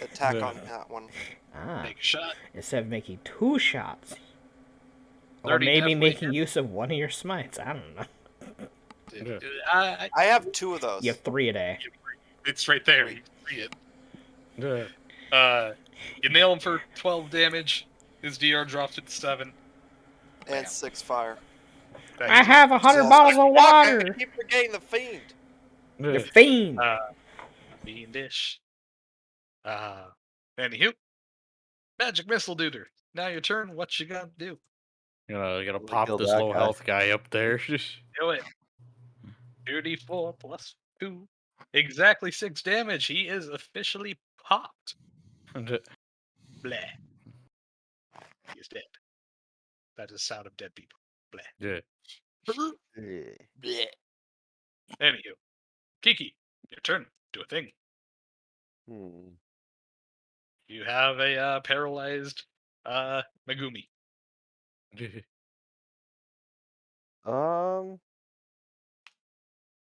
attack on that one. Ah, Take a shot. instead of making 2 shots. Or 30 maybe definitely making use of one of your smites. I don't know. I have 2 of those. You have 3 a day. It's right there. You can see it. You nail him for 12 damage. His DR drops it to 7. And 6 fire. I have 100 So- bottles of Fuck, I water. keep forgetting the fiend. You're fiend. Fiendish. Anywho. Magic Missile Duder. Now your turn. What you gonna do? You gotta Really pop kill this that low guy. health guy up there. Do it. 2d4 plus 2. Exactly 6 damage. He is officially popped. Bleh. He is dead. That is the sound of dead people. Bleh. Yeah. Yeah. Anywho. Kiki, your turn. Do a thing. Hmm. You have a paralyzed Megumi.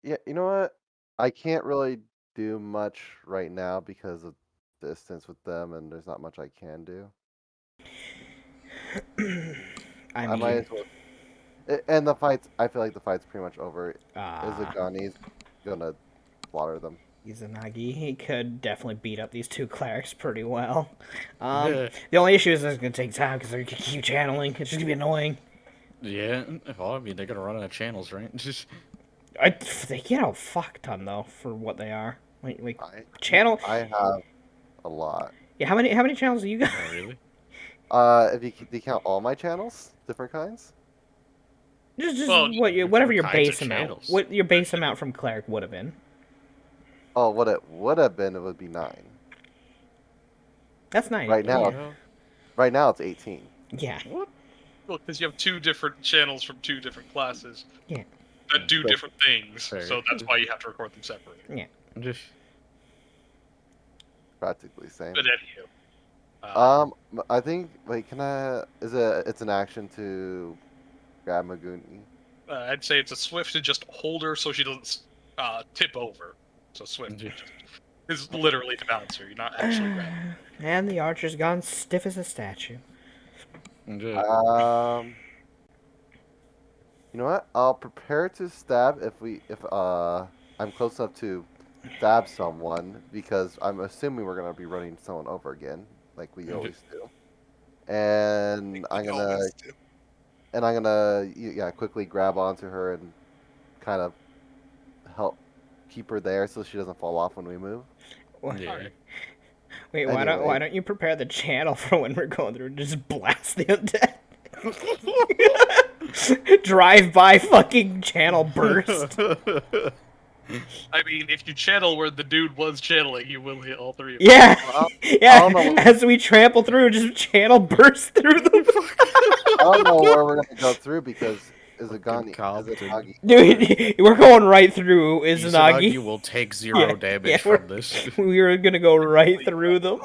Yeah, you know what? I can't really do much right now because of distance with them, and there's not much I can do. I I might mean, as well. And the fights, I feel like the fight's pretty much over. ah, Izugani's gonna slaughter them. Izanagi, he could definitely beat up these 2 clerics pretty well. Yeah. The only issue is it's gonna take time because they're gonna keep channeling. It's just gonna be annoying. Yeah. Well, I mean, they're gonna run out of channels, right? They get out fuck ton though for what they are. Like I channel. have a lot. Yeah, how many channels do you got? Oh, really? If you count all my channels, different kinds. Just Well, whatever your kinds of base amount. channels. What your base amount from cleric would have been. Oh, what it would have been, it would be 9. That's nice. Right now, Yeah. right now it's 18. Yeah. Well, because you have 2 different channels from 2 different classes. Yeah. That do But- different things, Fair. so that's why you have to record them separately. Just Practically same. But anywho, I think. Wait, can I? It's an action to grab Maguni. I'd say it's a swift to just hold her so she doesn't tip over. So swift is literally to balance her. You're not actually grabbing. And the archer's gone stiff as a statue. just You know what? I'll prepare to stab if I'm close enough to stab someone because I'm assuming we're gonna be running someone over again, like we always do. And I'm gonna quickly grab onto her and kind of help keep her there so she doesn't fall off when we move. yeah. Wait, why don't you prepare the channel for when we're going through and just blast the undead? Drive by fucking channel burst. I mean, if you channel where the dude was channeling, you will hit all 3 of them. Yeah, Well, yeah. don't know. As we trample through, just channel burst through them. I don't know where we're gonna go through because Compton. Izanagi. Dude, we're going right through Izanagi Izanagi. will take 0 damage we're- from this. We were gonna go right through them.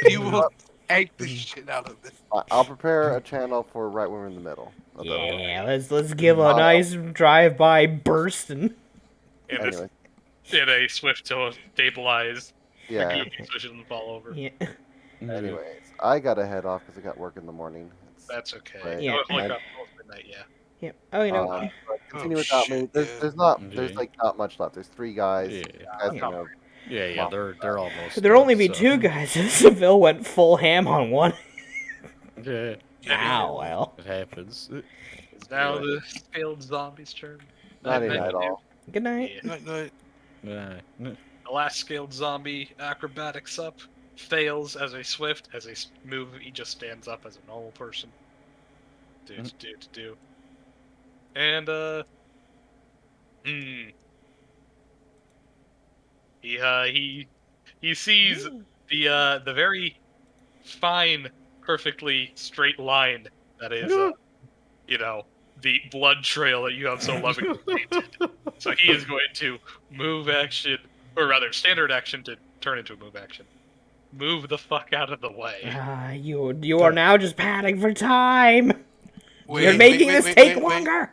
You will egg the shit out of it. I'll prepare a channel for right when we're in the middle. of the- Yeah, let's give a nice drive-by burst and And Anyway, it's a swift to stabilize yeah. Megumi so she doesn't fall over. yeah. Anyways, I gotta head off because I got work in the morning. That's okay. Right. Yeah. It was like I- up almost midnight, yeah. Yeah. Oh, you know. But continue Oh, without shit, me. yeah. There's Yeah. like not much left. There's 3 guys. Yeah. Guys Yeah. can go. Yeah, they're almost. There'd only done, be so- 2 guys if Seville went full ham on one. Yeah, Ah, well. it happens. It's now the scaled zombie's turn. Not even at all. Good night. Yeah. Night, night. Nah. The last scaled zombie acrobatics up fails as a swift. As a move, he just stands up as a normal person. Do. And he sees the very fine, perfectly straight line that is the blood trail that you have so lovingly painted. So he is going to move action, or rather standard action to turn into a move action. Move the fuck out of the way. You are now just padding for time. Wait, You're wait, making wait, this wait, take wait, wait. longer.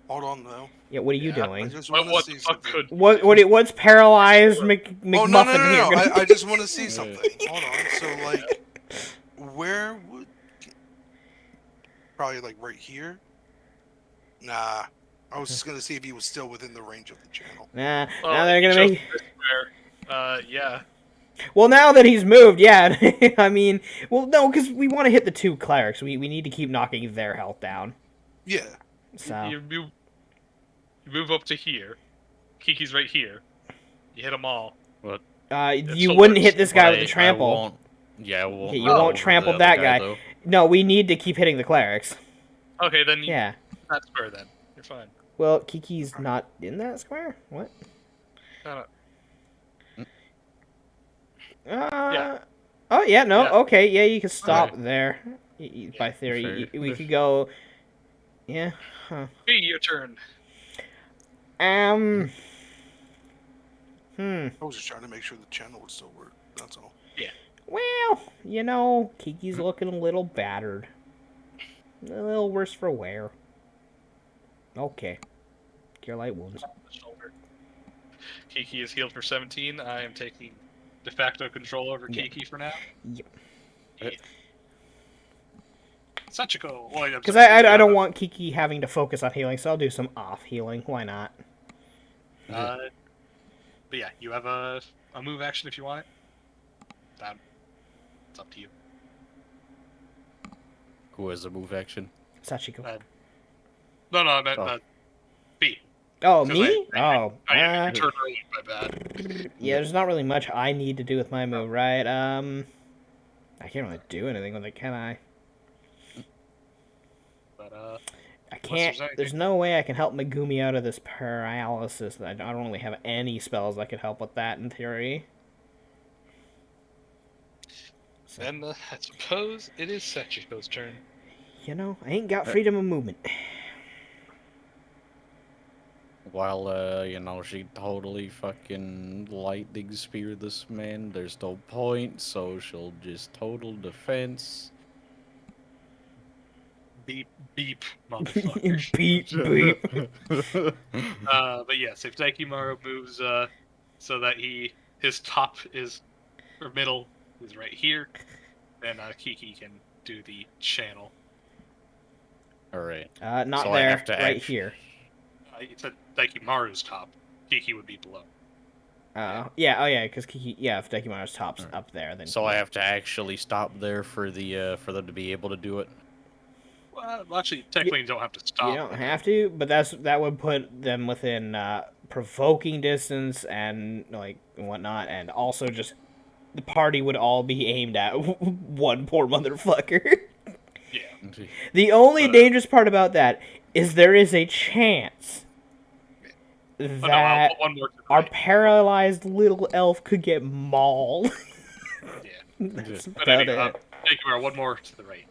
Hold on, though. Yeah, what are you I doing? just What, want to what see the fuck something. could? What's paralyzed McMuffin Oh, no, no, no, here? no. gonna- I just want to see something. Hold on. So, like, where would... Probably, like, right here? Nah. I was just going to see if he was still within the range of the channel. Nah, Well, now they're he gonna chose make. this square. Yeah. Well, now that he's moved, yeah. I mean, well, no, because we want to hit the 2 clerics. We need to keep knocking their health down. Yeah. So You move up to here. Kiki's right here. You hit them all. you still wouldn't works. hit this guy with the I trample. won't. Yeah, I won't. Okay, you go won't over trample the that other guy. though. No, we need to keep hitting the clerics. Okay, then Yeah. that square then. You're fine. Well, Kiki's not in that square. What? No. Yeah. Oh yeah, no. Yeah. Okay, yeah, you can stop Okay. there. By theory, Sure. we could go. Yeah. Huh. Hey, your turn. Hmm. I was just trying to make sure the channel would still work. That's all. Well, you know, Kiki's looking a little battered. A little worse for wear. Okay. Cure light wounds. The shoulder. Kiki is healed for 17. I am taking de facto control over Yeah. Kiki for now. Yep. Sachiko. Well, Because I don't want Kiki having to focus on healing, so I'll do some off healing. Why not? But yeah, you have a move action if you want it. It's up to you. Who has the move action? Sachiko. No, that Oh. B. Oh, 'cause me? Oh. I turned early. My bad. Yeah, there's not really much I need to do with my move, right? I can't really do anything with it, can I? But I can't. there's anything. There's no way I can help Megumi out of this paralysis. I don't really have any spells that could help with that in theory. So, then I suppose it is Sachiko's turn. you know, I ain't got freedom of movement. While, she totally fucking lightning spear this man, there's no point, so she'll just total defense. Beep, beep, motherfucker. Beep, beep. But yes, if Daikimaru moves so that his top is, or middle is right here, then Kiki can do the channel. Alright. Not So I there, have to right act- here. It's at Daikimaru's top. Kiki would be below. Yeah, oh yeah, because Kiki, yeah, if Daikimaru's top's Alright. up there, then... So I have to actually stop there for for them to be able to do it. Well, actually, technically, you don't have to stop. You don't have to, but that would put them within provoking distance and like and whatnot, and also just the party would all be aimed at one poor motherfucker. Yeah. The only dangerous part about that is there is a chance Oh, no, that one more to the our right. paralyzed little elf could get mauled. Yeah. That's But about anyway, it. Daikimaru, one more to the right.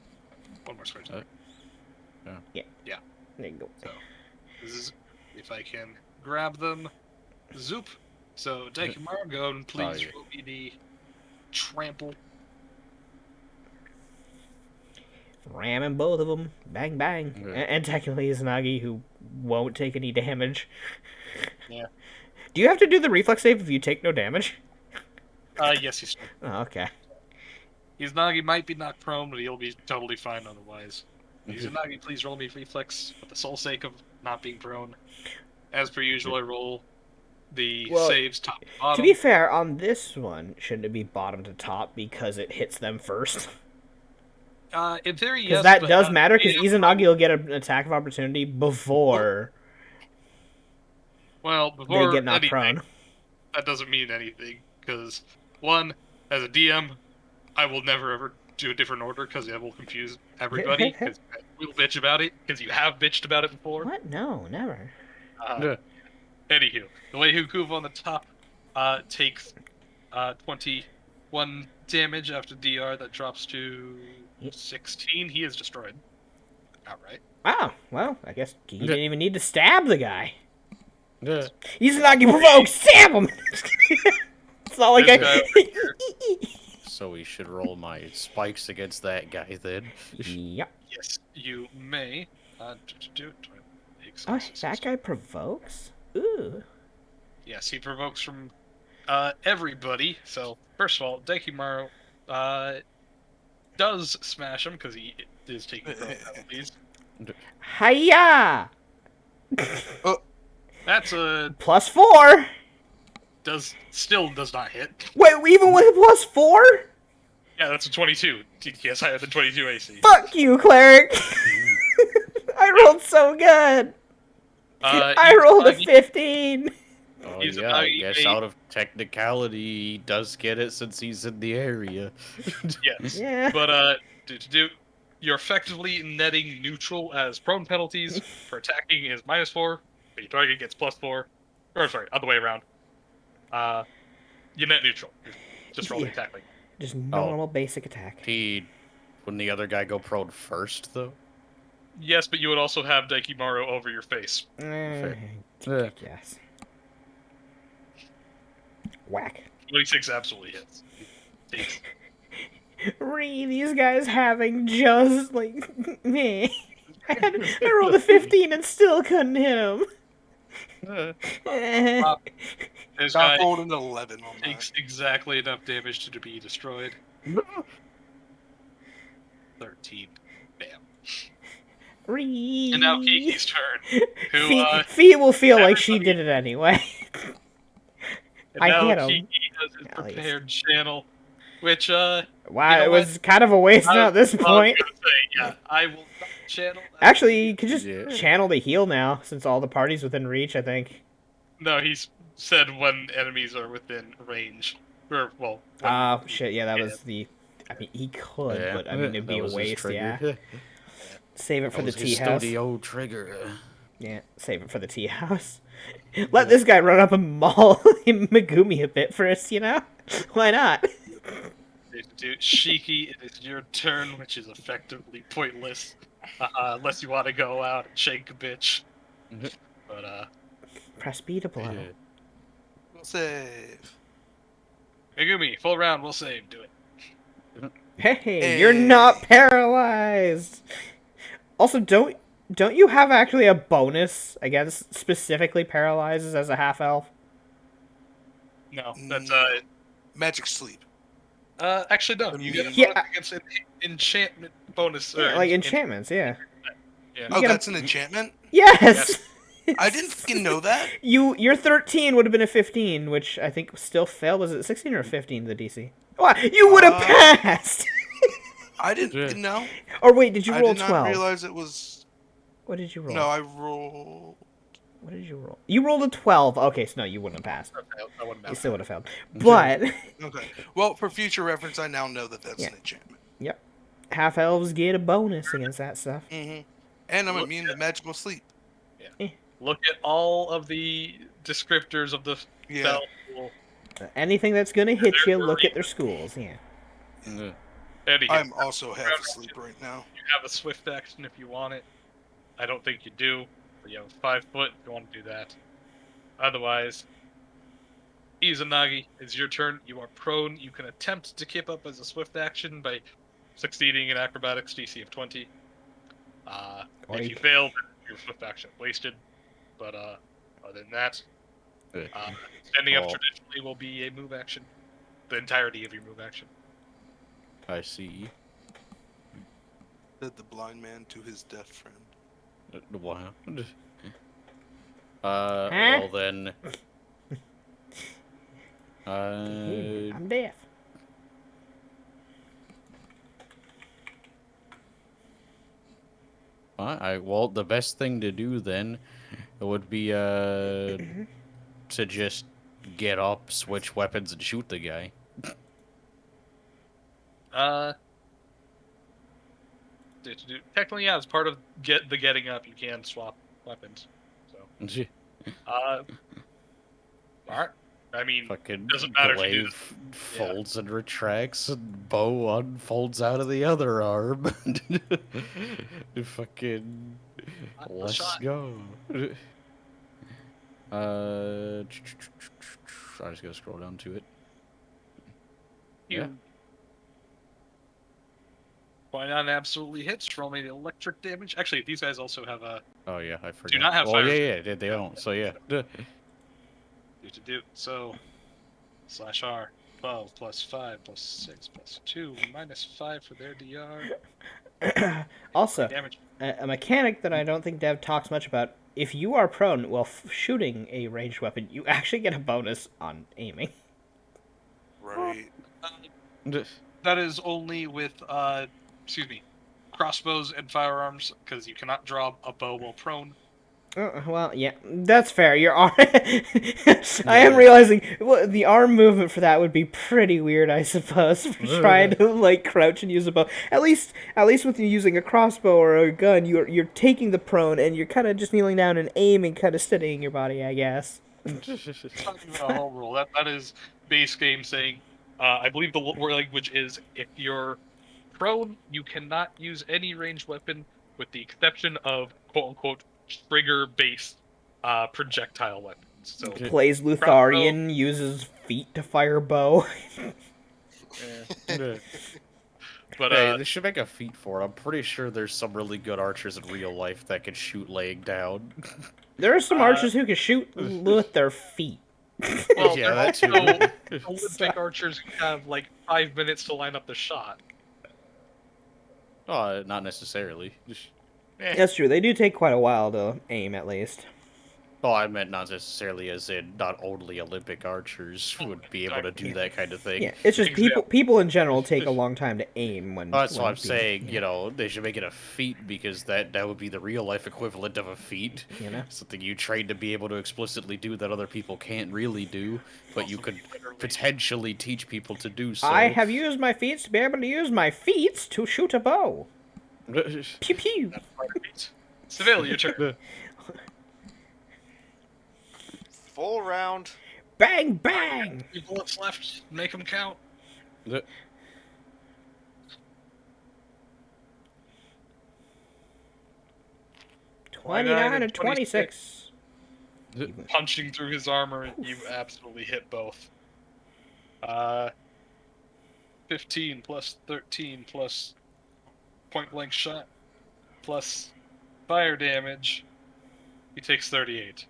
One more square to the right. There you go. So, this is, if I can grab them, zoop. So, Daikimaru, go and please yeah. roll me the trample. Ramming both of them. Bang, bang. Yeah. And technically Izanagi, who won't take any damage. Yeah. Do you have to do the reflex save if you take no damage? Yes, he's Oh, okay. Izanagi might be knocked prone, but he'll be totally fine otherwise. Izanagi, please roll me reflex for the sole sake of not being prone. As per usual, I roll the Well, saves top to bottom. To be fair, on this one, shouldn't it be bottom to top because it hits them first? In theory, yes. Because that but, does matter, because yeah, Izanagi will get an attack of opportunity before well, before they get knocked anything, prone. that doesn't mean anything. Because, one, as a DM, I will never ever do a different order because it will confuse everybody. Because we'll bitch about it, because you have bitched about it before. What? No, never. Anywho, the way Hukuva on the top takes 21 damage after DR, that drops to 16. He is destroyed. Outright. Wow, well, I guess he didn't even need to stab the guy. Yeah. Izanagi provoked, stab him! It's not like This I... So we should roll my spikes against that guy then. Yep. Yes, you may. Oh, that guy provokes? Ooh. Yes, he provokes from everybody. So, first of all, Dekimaru does smash him because he is taking penalties. Hiya! That's a +4? still does not hit. Wait, even with a +4? Yeah, that's a 22. Yes, higher than 22 AC. Fuck you, cleric! I rolled so good! I rolled a 15! Oh He's yeah, I a- guess out of technicality, he does get it since he's in the area. Yes. Yeah. But you're effectively netting neutral as prone penalties for attacking is -4, but your target gets +4. Or sorry, other way around. You net neutral. Just roll the Yeah. attack like. Just normal basic attack. Wouldn't the other guy go prone first though? Yes, but you would also have Daikimaru over your face. Yes. Whack. 26 absolutely hits. Takes. These guys having just, like, me. I rolled a 15 and still couldn't hit him. This Got guy rolled an 11 on that. takes exactly enough damage to be destroyed. 13. Bam. And now Kiki's turn. Who, Fee will feel like she everybody- did it anyway. and I now hit him. Kiki has his At least. prepared channel, which, Wow, You know it was kind of a waste now at this I was point. gonna say, yeah, I will not channel that. Actually, you could just Yeah. channel the heal now, since all the party's within reach, I think. No, he's said when enemies are within range. Or, well... when- Oh, shit, yeah, that was the... I mean, he could, Yeah, but, I mean, it'd that be a was his waste, trigger. yeah. Save it for the That was tea his house. studio trigger. Yeah, save it for the tea house. Let this guy run up and maul Megumi a bit first, you know? Why not? Dude, Shiki, it is your turn, which is effectively pointless. Unless you want to go out and shake a bitch. But, Press B to blow. Yeah. We'll save. Megumi, full round, we'll save. Do it. Hey, you're not paralyzed. Also, don't you have actually a bonus against specifically paralyzes as a half elf? No, that's, Magic sleep. actually, no. You get a Yeah. bonus against an enchantment bonus. Yeah, like enchantments, yeah. Yeah. Oh, get a- that's an enchantment? Yes. I didn't fucking know that. Your 13 would have been a 15, which I think still failed. Was it 16 or 15 the DC? Oh, you would have passed. I didn't know. Or wait, did you I roll did 12? not realize it was. What did you roll? No, I rolled. What did you roll? You rolled a 12. Okay, so no, you wouldn't have passed. I wouldn't You have. still would have failed. But Okay. Well, for future reference, I now know that that's Yeah. an enchantment. yep, half elves get a bonus against that stuff. Mm-hmm. And I'm Look immune to magical sleep. Look at all of the descriptors of the Yeah. spell. Anything that's gonna hit you, look at their schools. Yeah. Yeah. And you I'm also half asleep right now. have a swift action if you want it. I don't think you do, but you have 5 foot if you want to do that. Otherwise, Izanagi, it's your turn. You are prone. You can attempt to keep up as a swift action by succeeding in acrobatics DC of 20. If you Oink. fail, then your swift action is wasted. But other than that, standing up Oh. traditionally will be a move action. The entirety of your move action. I see. Said the blind man to his deaf friend. Wow. Well then. I'm deaf. Well, the best thing to do then would be to just get up, switch weapons, and shoot the guy. Technically, yeah, as part of the getting up, you can swap weapons. So, alright. I mean, Fucking doesn't matter if you do glaive folds and retracts, and bow unfolds out of the other arm. Fucking let's shot. go. I'm just gonna scroll down to it. you. Yeah. 29 absolutely hits. Roll me the electric damage. Actually, these guys also have a Oh yeah, I forgot. not have oh fire yeah, they don't. So yeah. do. So /R 12 plus 5 plus 6 plus 2 minus 5 for their DR. Also, Damage. a mechanic that I don't think Dev talks much about. If you are prone while shooting a ranged weapon, you actually get a bonus on aiming. Right. That is only with crossbows and firearms, because you cannot draw a bow while prone. Well, yeah, that's fair. Your arm. I am realizing the arm movement for that would be pretty weird, I suppose. For trying to like crouch and use a bow. At least with you using a crossbow or a gun, you're taking the prone and you're kind of just kneeling down and aiming, kind of steadying your body, I guess. Talking about home rule, that is base game saying. I believe the language is if you're prone, you cannot use any ranged weapon with the exception of quote unquote trigger-based projectile weapons. So Plays Lutharian, uses feet to fire bow. But hey, they should make a feat for it. I'm pretty sure there's some really good archers in real life that can shoot laying down. There are some archers who can shoot with their feet. well, yeah, that too. Olympic archers have like 5 minutes to line up the shot. Not necessarily. That's true. They do take quite a while to aim, at least. Oh, I meant not necessarily as in not only Olympic archers would be able to do that kind of thing. Yeah, it's just people in general take a long time to aim when. That's what I'm being- saying. You know, they should make it a feat because that would be the real life equivalent of a feat. You know? Something you train to be able to explicitly do that other people can't really do, but you could potentially teach people to do so. I have used my feet to be able to use my feet to shoot a bow. Pew pew. Seville, your turn. Full round. Bang bang. 3 bullets left. Make them count. 29 and 26. Punching through his armor, you absolutely hit both. 15 plus 13 plus point blank shot plus fire damage. He takes 38.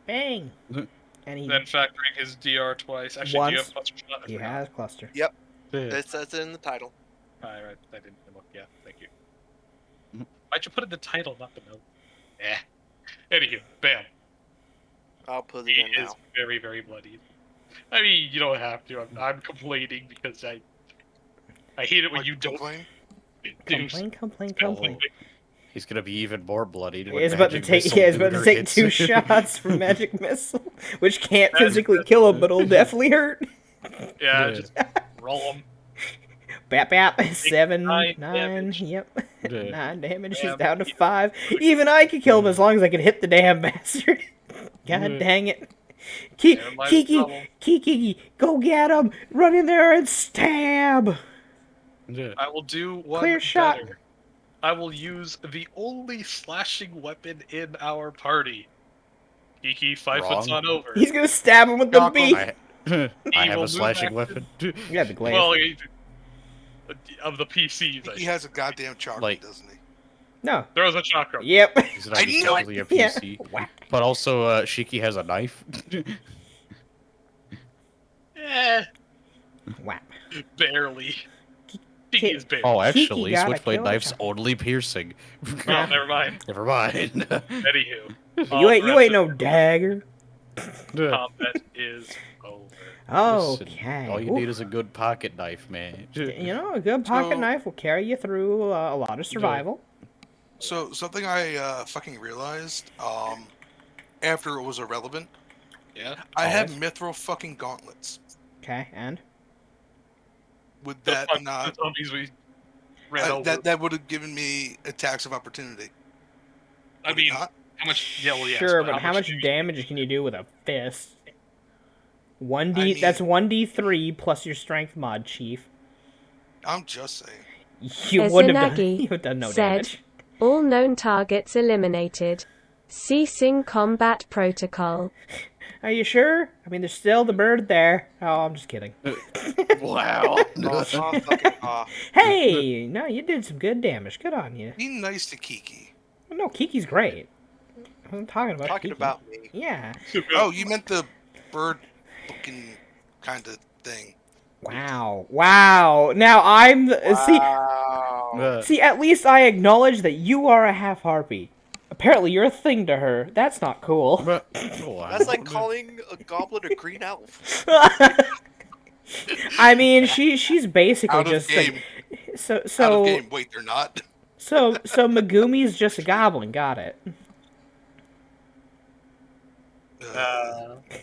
Bang. And he Then factoring his DR twice. Actually, do you Once. have cluster shot? I he forgot. has cluster. Yep. That's in the title. Alright, I didn't look. Yeah, thank you. Why'd you put it in the title, not the note? Anywho, bam. I'll put it He in is now. very, very bloodied. I mean, you don't have to. I'm complaining because I hate it when you don't complain? Complain. He's gonna be even more bloodied. When He's about to Magic take. Missile Yeah, he's about to Luger take hits 2 him. shots from magic missile, which can't physically kill him, but'll definitely hurt. Yeah, just roll them. Bap bap. 7, 9 9. damage. Yep. Yeah. 9 damage. He's Yeah. down to 5. Even I could kill him as long as I could hit the damn bastard. God dang it. Never mind the trouble. Kiki, go get him! Run in there and stab! Yeah. I will do one Clear shot. better. I will use the only slashing weapon in our party. Kiki, 5 Wrong. foot on over. He's gonna stab him with the Knock him. beak! I have will a slashing move weapon. Yeah, the glaive. Well, of the PCs, I He has a goddamn chakra, Like- doesn't he? No. throws a chakra. Yep. He's not I knew exactly a Yeah. PC. But also, Shiki has a knife. Whap. Barely. Kiki is barely. Oh, Kiki actually, gotta Switchblade kill a knife's child. only piercing. Oh, never mind. Never mind. Anywho. You ain't no dagger. Combat is over. Listen, Okay. all you Ooh. need is a good pocket knife, man. You know, a good pocket So- knife will carry you through a lot of survival. So something I fucking realized after it was irrelevant. Yeah. I have Always. mithril fucking gauntlets. Okay, and? Would The that fuck- not? the zombies we ran over. That would have given me attacks of opportunity. I Would it mean, not? how much? Yeah, well, yes, Sure, but how much do you- damage can you do with a fist? 1d, I mean- that's 1d3 plus your strength mod, Chief. I'm just saying. You wouldn't have done, Izanagi you would have done no said, damage. All known targets eliminated. Ceasing combat protocol. Are you sure? I mean, there's still the bird there. Oh, I'm just kidding. Wow. Hey, no, you did some good damage. Good on you. Be nice to Kiki. No, Kiki's great. I wasn't talking about Talking Kiki. about me. Yeah. Oh, you meant the bird-looking kind of thing. Wow. Wow. Now I'm the, Wow. see, at least I acknowledge that you are a half harpy. Apparently you're a thing to her. That's not cool. That's like calling a goblin a green elf. I mean, she's basically Out of just game. like, so Out of so game. Wait, they're not. so Megumi's just a goblin. Got it.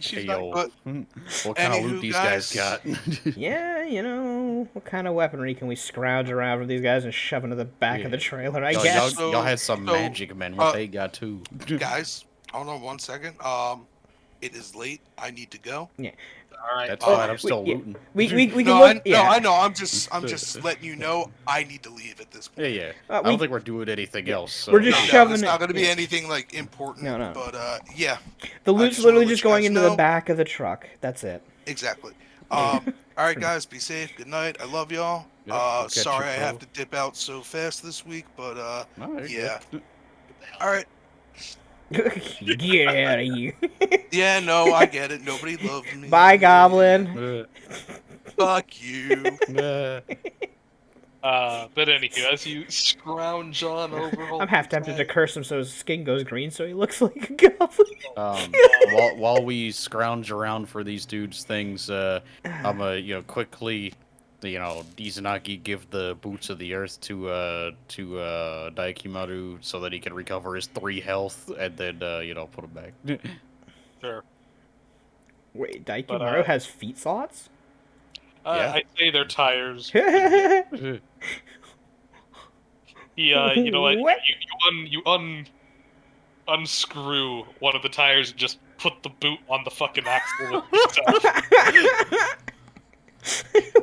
She's Hey, not yo, but- what kind of Anywho, loot these guys guys. got? Yeah, you know, what kind of weaponry can we scrounge around from these guys and shove into the back of the trailer? I Yo, guess. y'all had some So, magic, man. What they got too? Guys, hold on 1 second. It is late. I need to go. all right. That's Oh, fine. I'm still yeah. looting. We can No, look. no, I know. I'm just letting you know. I need to leave at this Yeah, point. yeah. Uh, I we- don't think we're doing anything else. So. We're just No, shoving it's it- not going to be yeah. anything like important. No. But yeah, The I loot's just literally wanna just let you going guys into the know. back of the truck. That's it. exactly. All right, guys, be safe. Good night. I love y'all. Yeah, we'll catch Sorry you, I have bro. to dip out so fast this week, but No, you're yeah. good. All right. Get out of here. Yeah, no, I get it. Nobody loves me. Bye, Goblin. Fuck you. But anywho, as you scrounge on over all I'm half these tempted to guys- curse him so his skin goes green so he looks like a goblin. While we scrounge around for these dudes' things, I'm quickly, Izanagi give the boots of the earth to Daikimaru so that he can recover his 3 health and then put him back. Sure. Wait, But, Daikimaru has feet slots? Yeah. I'd say they're tires. Yeah. You know what? What? You unscrew one of the tires and just put the boot on the fucking axle.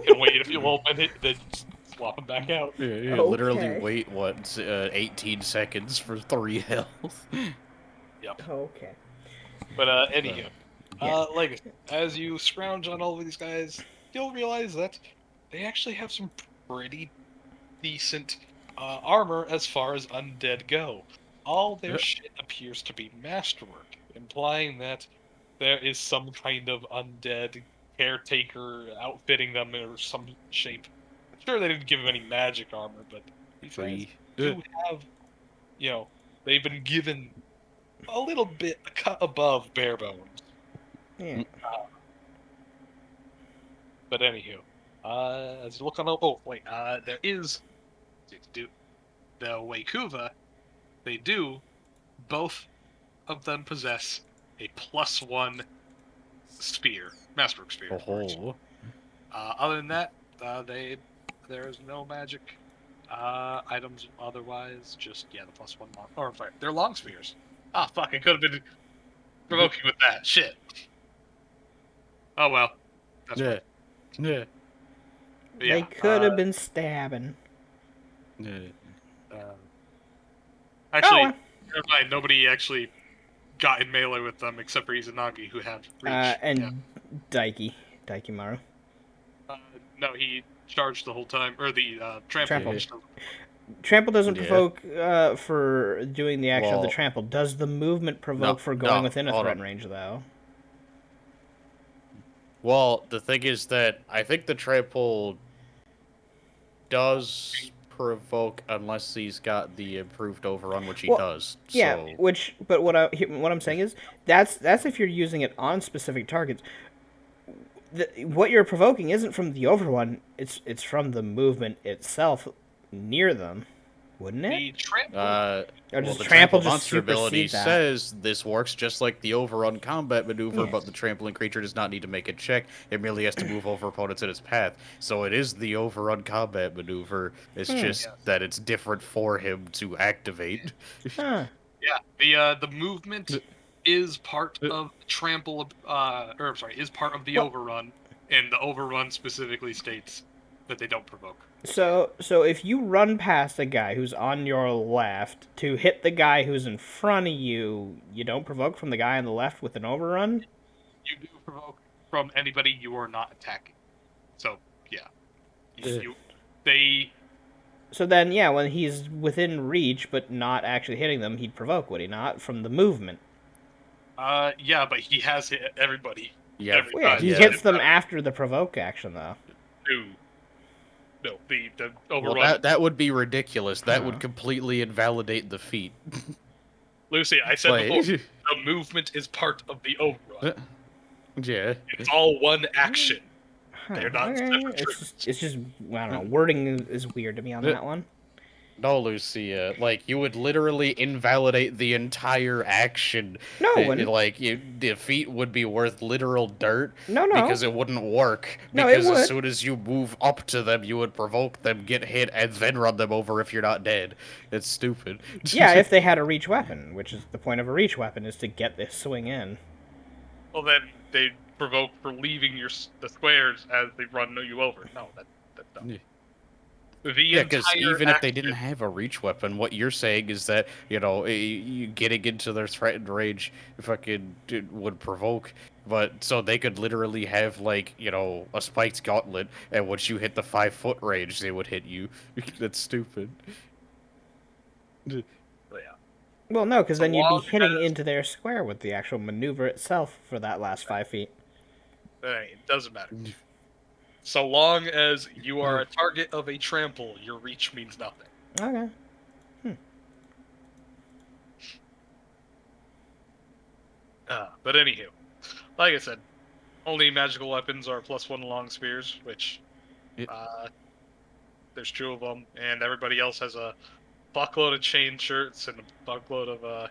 And wait, if you open it, then just swap them back out. Yeah, literally Okay. wait, 18 seconds for 3 health. Okay. But anywho, Yeah. like as you scrounge on all of these guys, you'll realize that they actually have some pretty decent armor as far as undead go. All their Yep. shit appears to be masterwork, implying that there is some kind of undead caretaker outfitting them in some shape. Sure, they didn't give them any magic armor, but these guys Free. do have, they've been given a little bit a cut above bare bones. Yeah. But anywho, as you look on there is the Waikuva. They do, both of them possess a +1 spear, masterwork spear. of course. Oh, Other than that, there is no magic items otherwise. Just the +1 or sorry, they're long spears. Ah, fuck! I could have been provoking with that shit. Oh well. That's yeah. fine. Yeah. But They yeah, could have been stabbing. Yeah. Actually, Oh. never mind. Nobody actually got in melee with them except for Izanagi, who had reach. And Daikimaru. No, he charged the whole time, or the trample. Trample. Trample doesn't Yeah. provoke for doing the action of the Well- trample. Does the movement provoke for going no, within a hold threat on. range, though? Well, the thing is that I think the trample does provoke unless he's got the improved overrun, which he Well, does. Yeah, So, but what I'm saying is that's if you're using it on specific targets. What you're provoking isn't from the overrun; it's from the movement itself near them, wouldn't it? The trample. Or well, does the trample trample just monster ability supersede that? says this works just like the overrun combat maneuver, Yes. but the trampling creature does not need to make a check. It merely has to move over opponents in its path. So it is the overrun combat maneuver. It's just that it's different for him to activate. Huh. Yeah, the movement is part of trample. Is part of the Well- overrun, and the overrun specifically states that they don't provoke. So if you run past a guy who's on your left to hit the guy who's in front of you, you don't provoke from the guy on the left with an overrun? you do provoke from anybody you are not attacking. So yeah, they. So then, yeah, when he's within reach but not actually hitting them, he'd provoke, would he not? From the movement. Yeah, but he has hit everybody. Yeah, every Well, yeah, time. he yeah. hits them after the provoke action, though. No, the Well, overrun. that would be ridiculous. That would Huh. completely invalidate the feat. Lucy, I said Like, before, the movement is part of the overrun. yeah. It's all one action. Huh, They're not okay. separate It's just, I don't know, wording is weird to me on that one. No, Lucia. Like, you would literally invalidate the entire action. No, it wouldn't. Like, the feat would be worth literal dirt. No. Because it wouldn't work. No, it Because would. as soon as you move up to them, you would provoke them, get hit, and then run them over if you're not dead. It's stupid. Yeah, if they had a reach weapon, which is the point of a reach weapon, is to get this swing in. Well, then they provoke for leaving the squares as they run you over. No, that's dumb. Yeah. The Yeah, because entire even if they action- didn't have a reach weapon, what you're saying is that, you getting into their threatened range fucking would provoke. But, so they could literally have, like, a spiked gauntlet, and once you hit the 5-foot range, they would hit you. That's stupid. Yeah. Well, no, because So then you'd long be hitting as- into their square with the actual maneuver itself for that last 5 feet. It doesn't matter. So long as you are a target of a trample, your reach means nothing. Okay. But anywho, like I said, only magical weapons are +1 long spears, which there's 2 of them, and everybody else has a buckload of chain shirts and a buckload of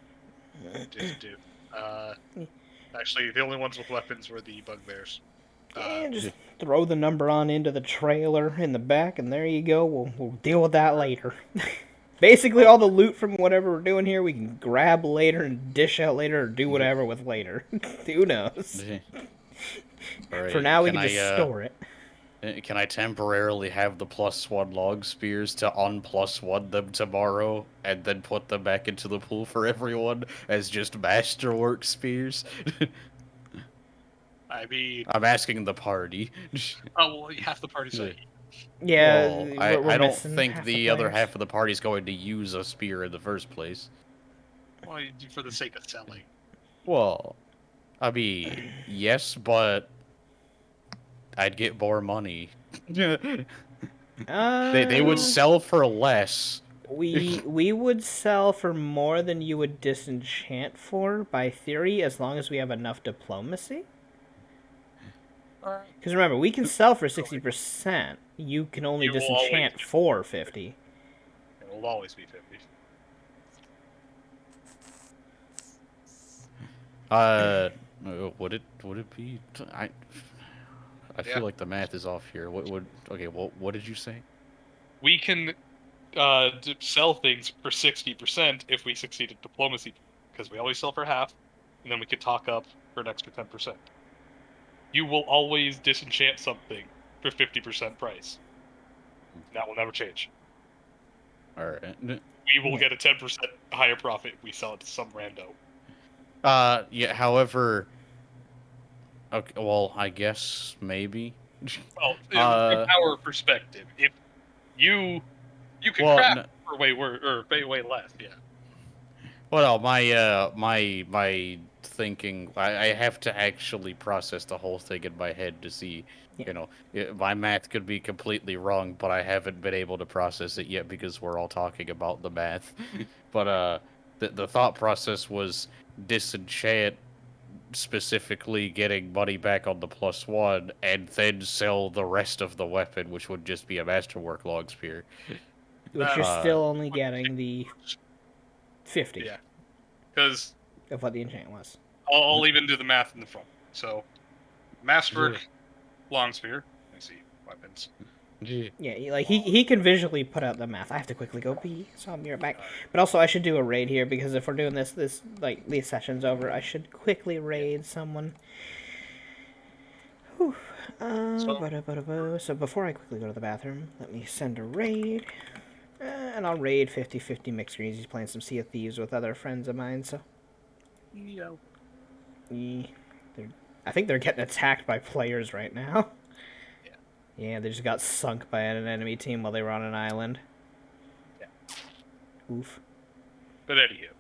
actually, the only ones with weapons were the bugbears. Yeah, just throw the number on into the trailer in the back, and there you go. We'll deal with that later. Basically, all the loot from whatever we're doing here, we can grab later and dish out later, or do whatever with later. Who knows? Alright, For now, we can can just I, store it. Can I temporarily have the +1 log spears to +1 them tomorrow, and then put them back into the pool for everyone as just masterwork spears? I mean, I'm asking the party. half the party's like, Yeah, Well, we're I don't missing think half the other players. half of the party is going to use a spear in the first place. well, for the sake of selling. Well, I mean, yes, but I'd get more money. They would sell for less. We would sell for more than you would disenchant for, by theory, as long as we have enough diplomacy. Because remember, we can sell for 60%. You can only You will disenchant always- for 50. It will always be 50. Would it be? I Yeah. feel like the math is off here. What did you say? We can sell things for 60% if we succeed at diplomacy, because we always sell for half, and then we could talk up for an extra 10%. You will always disenchant something for 50% price. That will never change. All right. We will get a 10% higher profit if we sell it to some rando. Yeah. However, okay. Well, I guess maybe. Well, from our perspective, if you can Well, craft for way less, yeah. Well, no, my thinking, I have to actually process the whole thing in my head to see, my math could be completely wrong, but I haven't been able to process it yet because we're all talking about the math. But the thought process was disenchant, specifically getting money back on the +1, and then sell the rest of the weapon, which would just be a masterwork log spear. Which you're still only getting the 50 Yeah. Because of what the enchant was. I'll even do the math in the front. So, masterwork, long spear. Let me see, weapons. Yeah, like he can visually put out the math. I have to quickly go pee, so I'll be right back. But also, I should do a raid here because if we're doing this these sessions over, I should quickly raid someone. Whew. So before I quickly go to the bathroom, let me send a raid, and I'll raid 50-50 mixed greens. He's playing some Sea of Thieves with other friends of mine, so Yeah. they're I think they're getting attacked by players right now. Yeah. Yeah, they just got sunk by an enemy team while they were on an island. Yeah. Oof. But anywho,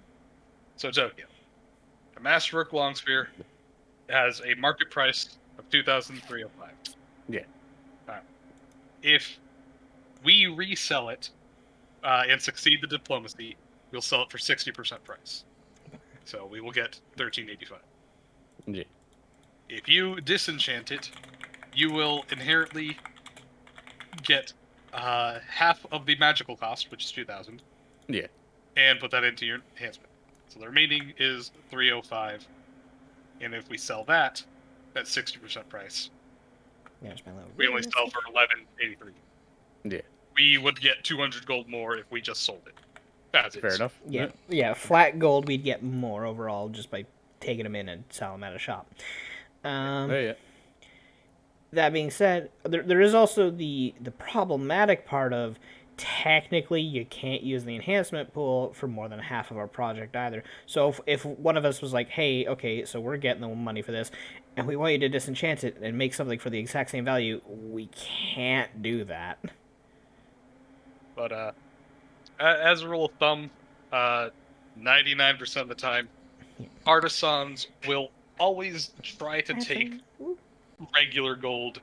so Tokyo, a Masterwork Longspear has a market price of 2,305. Yeah. If we resell it and succeed the diplomacy, we'll sell it for 60% price. So we will get 1,385. Yeah. If you disenchant it, you will inherently get half of the magical cost, which is 2,000. Yeah. And put that into your enhancement. So the remaining is 305. And if we sell that, that's 60% price. Yeah, it's my little We only sell for 1183. Yeah. We would get 200 gold more if we just sold it. That's Fair enough. Yeah, flat gold, we'd get more overall just by taking them in and selling them at a shop. Yeah. That being said, there is also the problematic part of technically you can't use the enhancement pool for more than half of our project either. So if one of us was like, hey, okay, so we're getting the money for this, and we want you to disenchant it and make something for the exact same value, we can't do that. But as a rule of thumb, 99% of the time, artisans will always try to take regular gold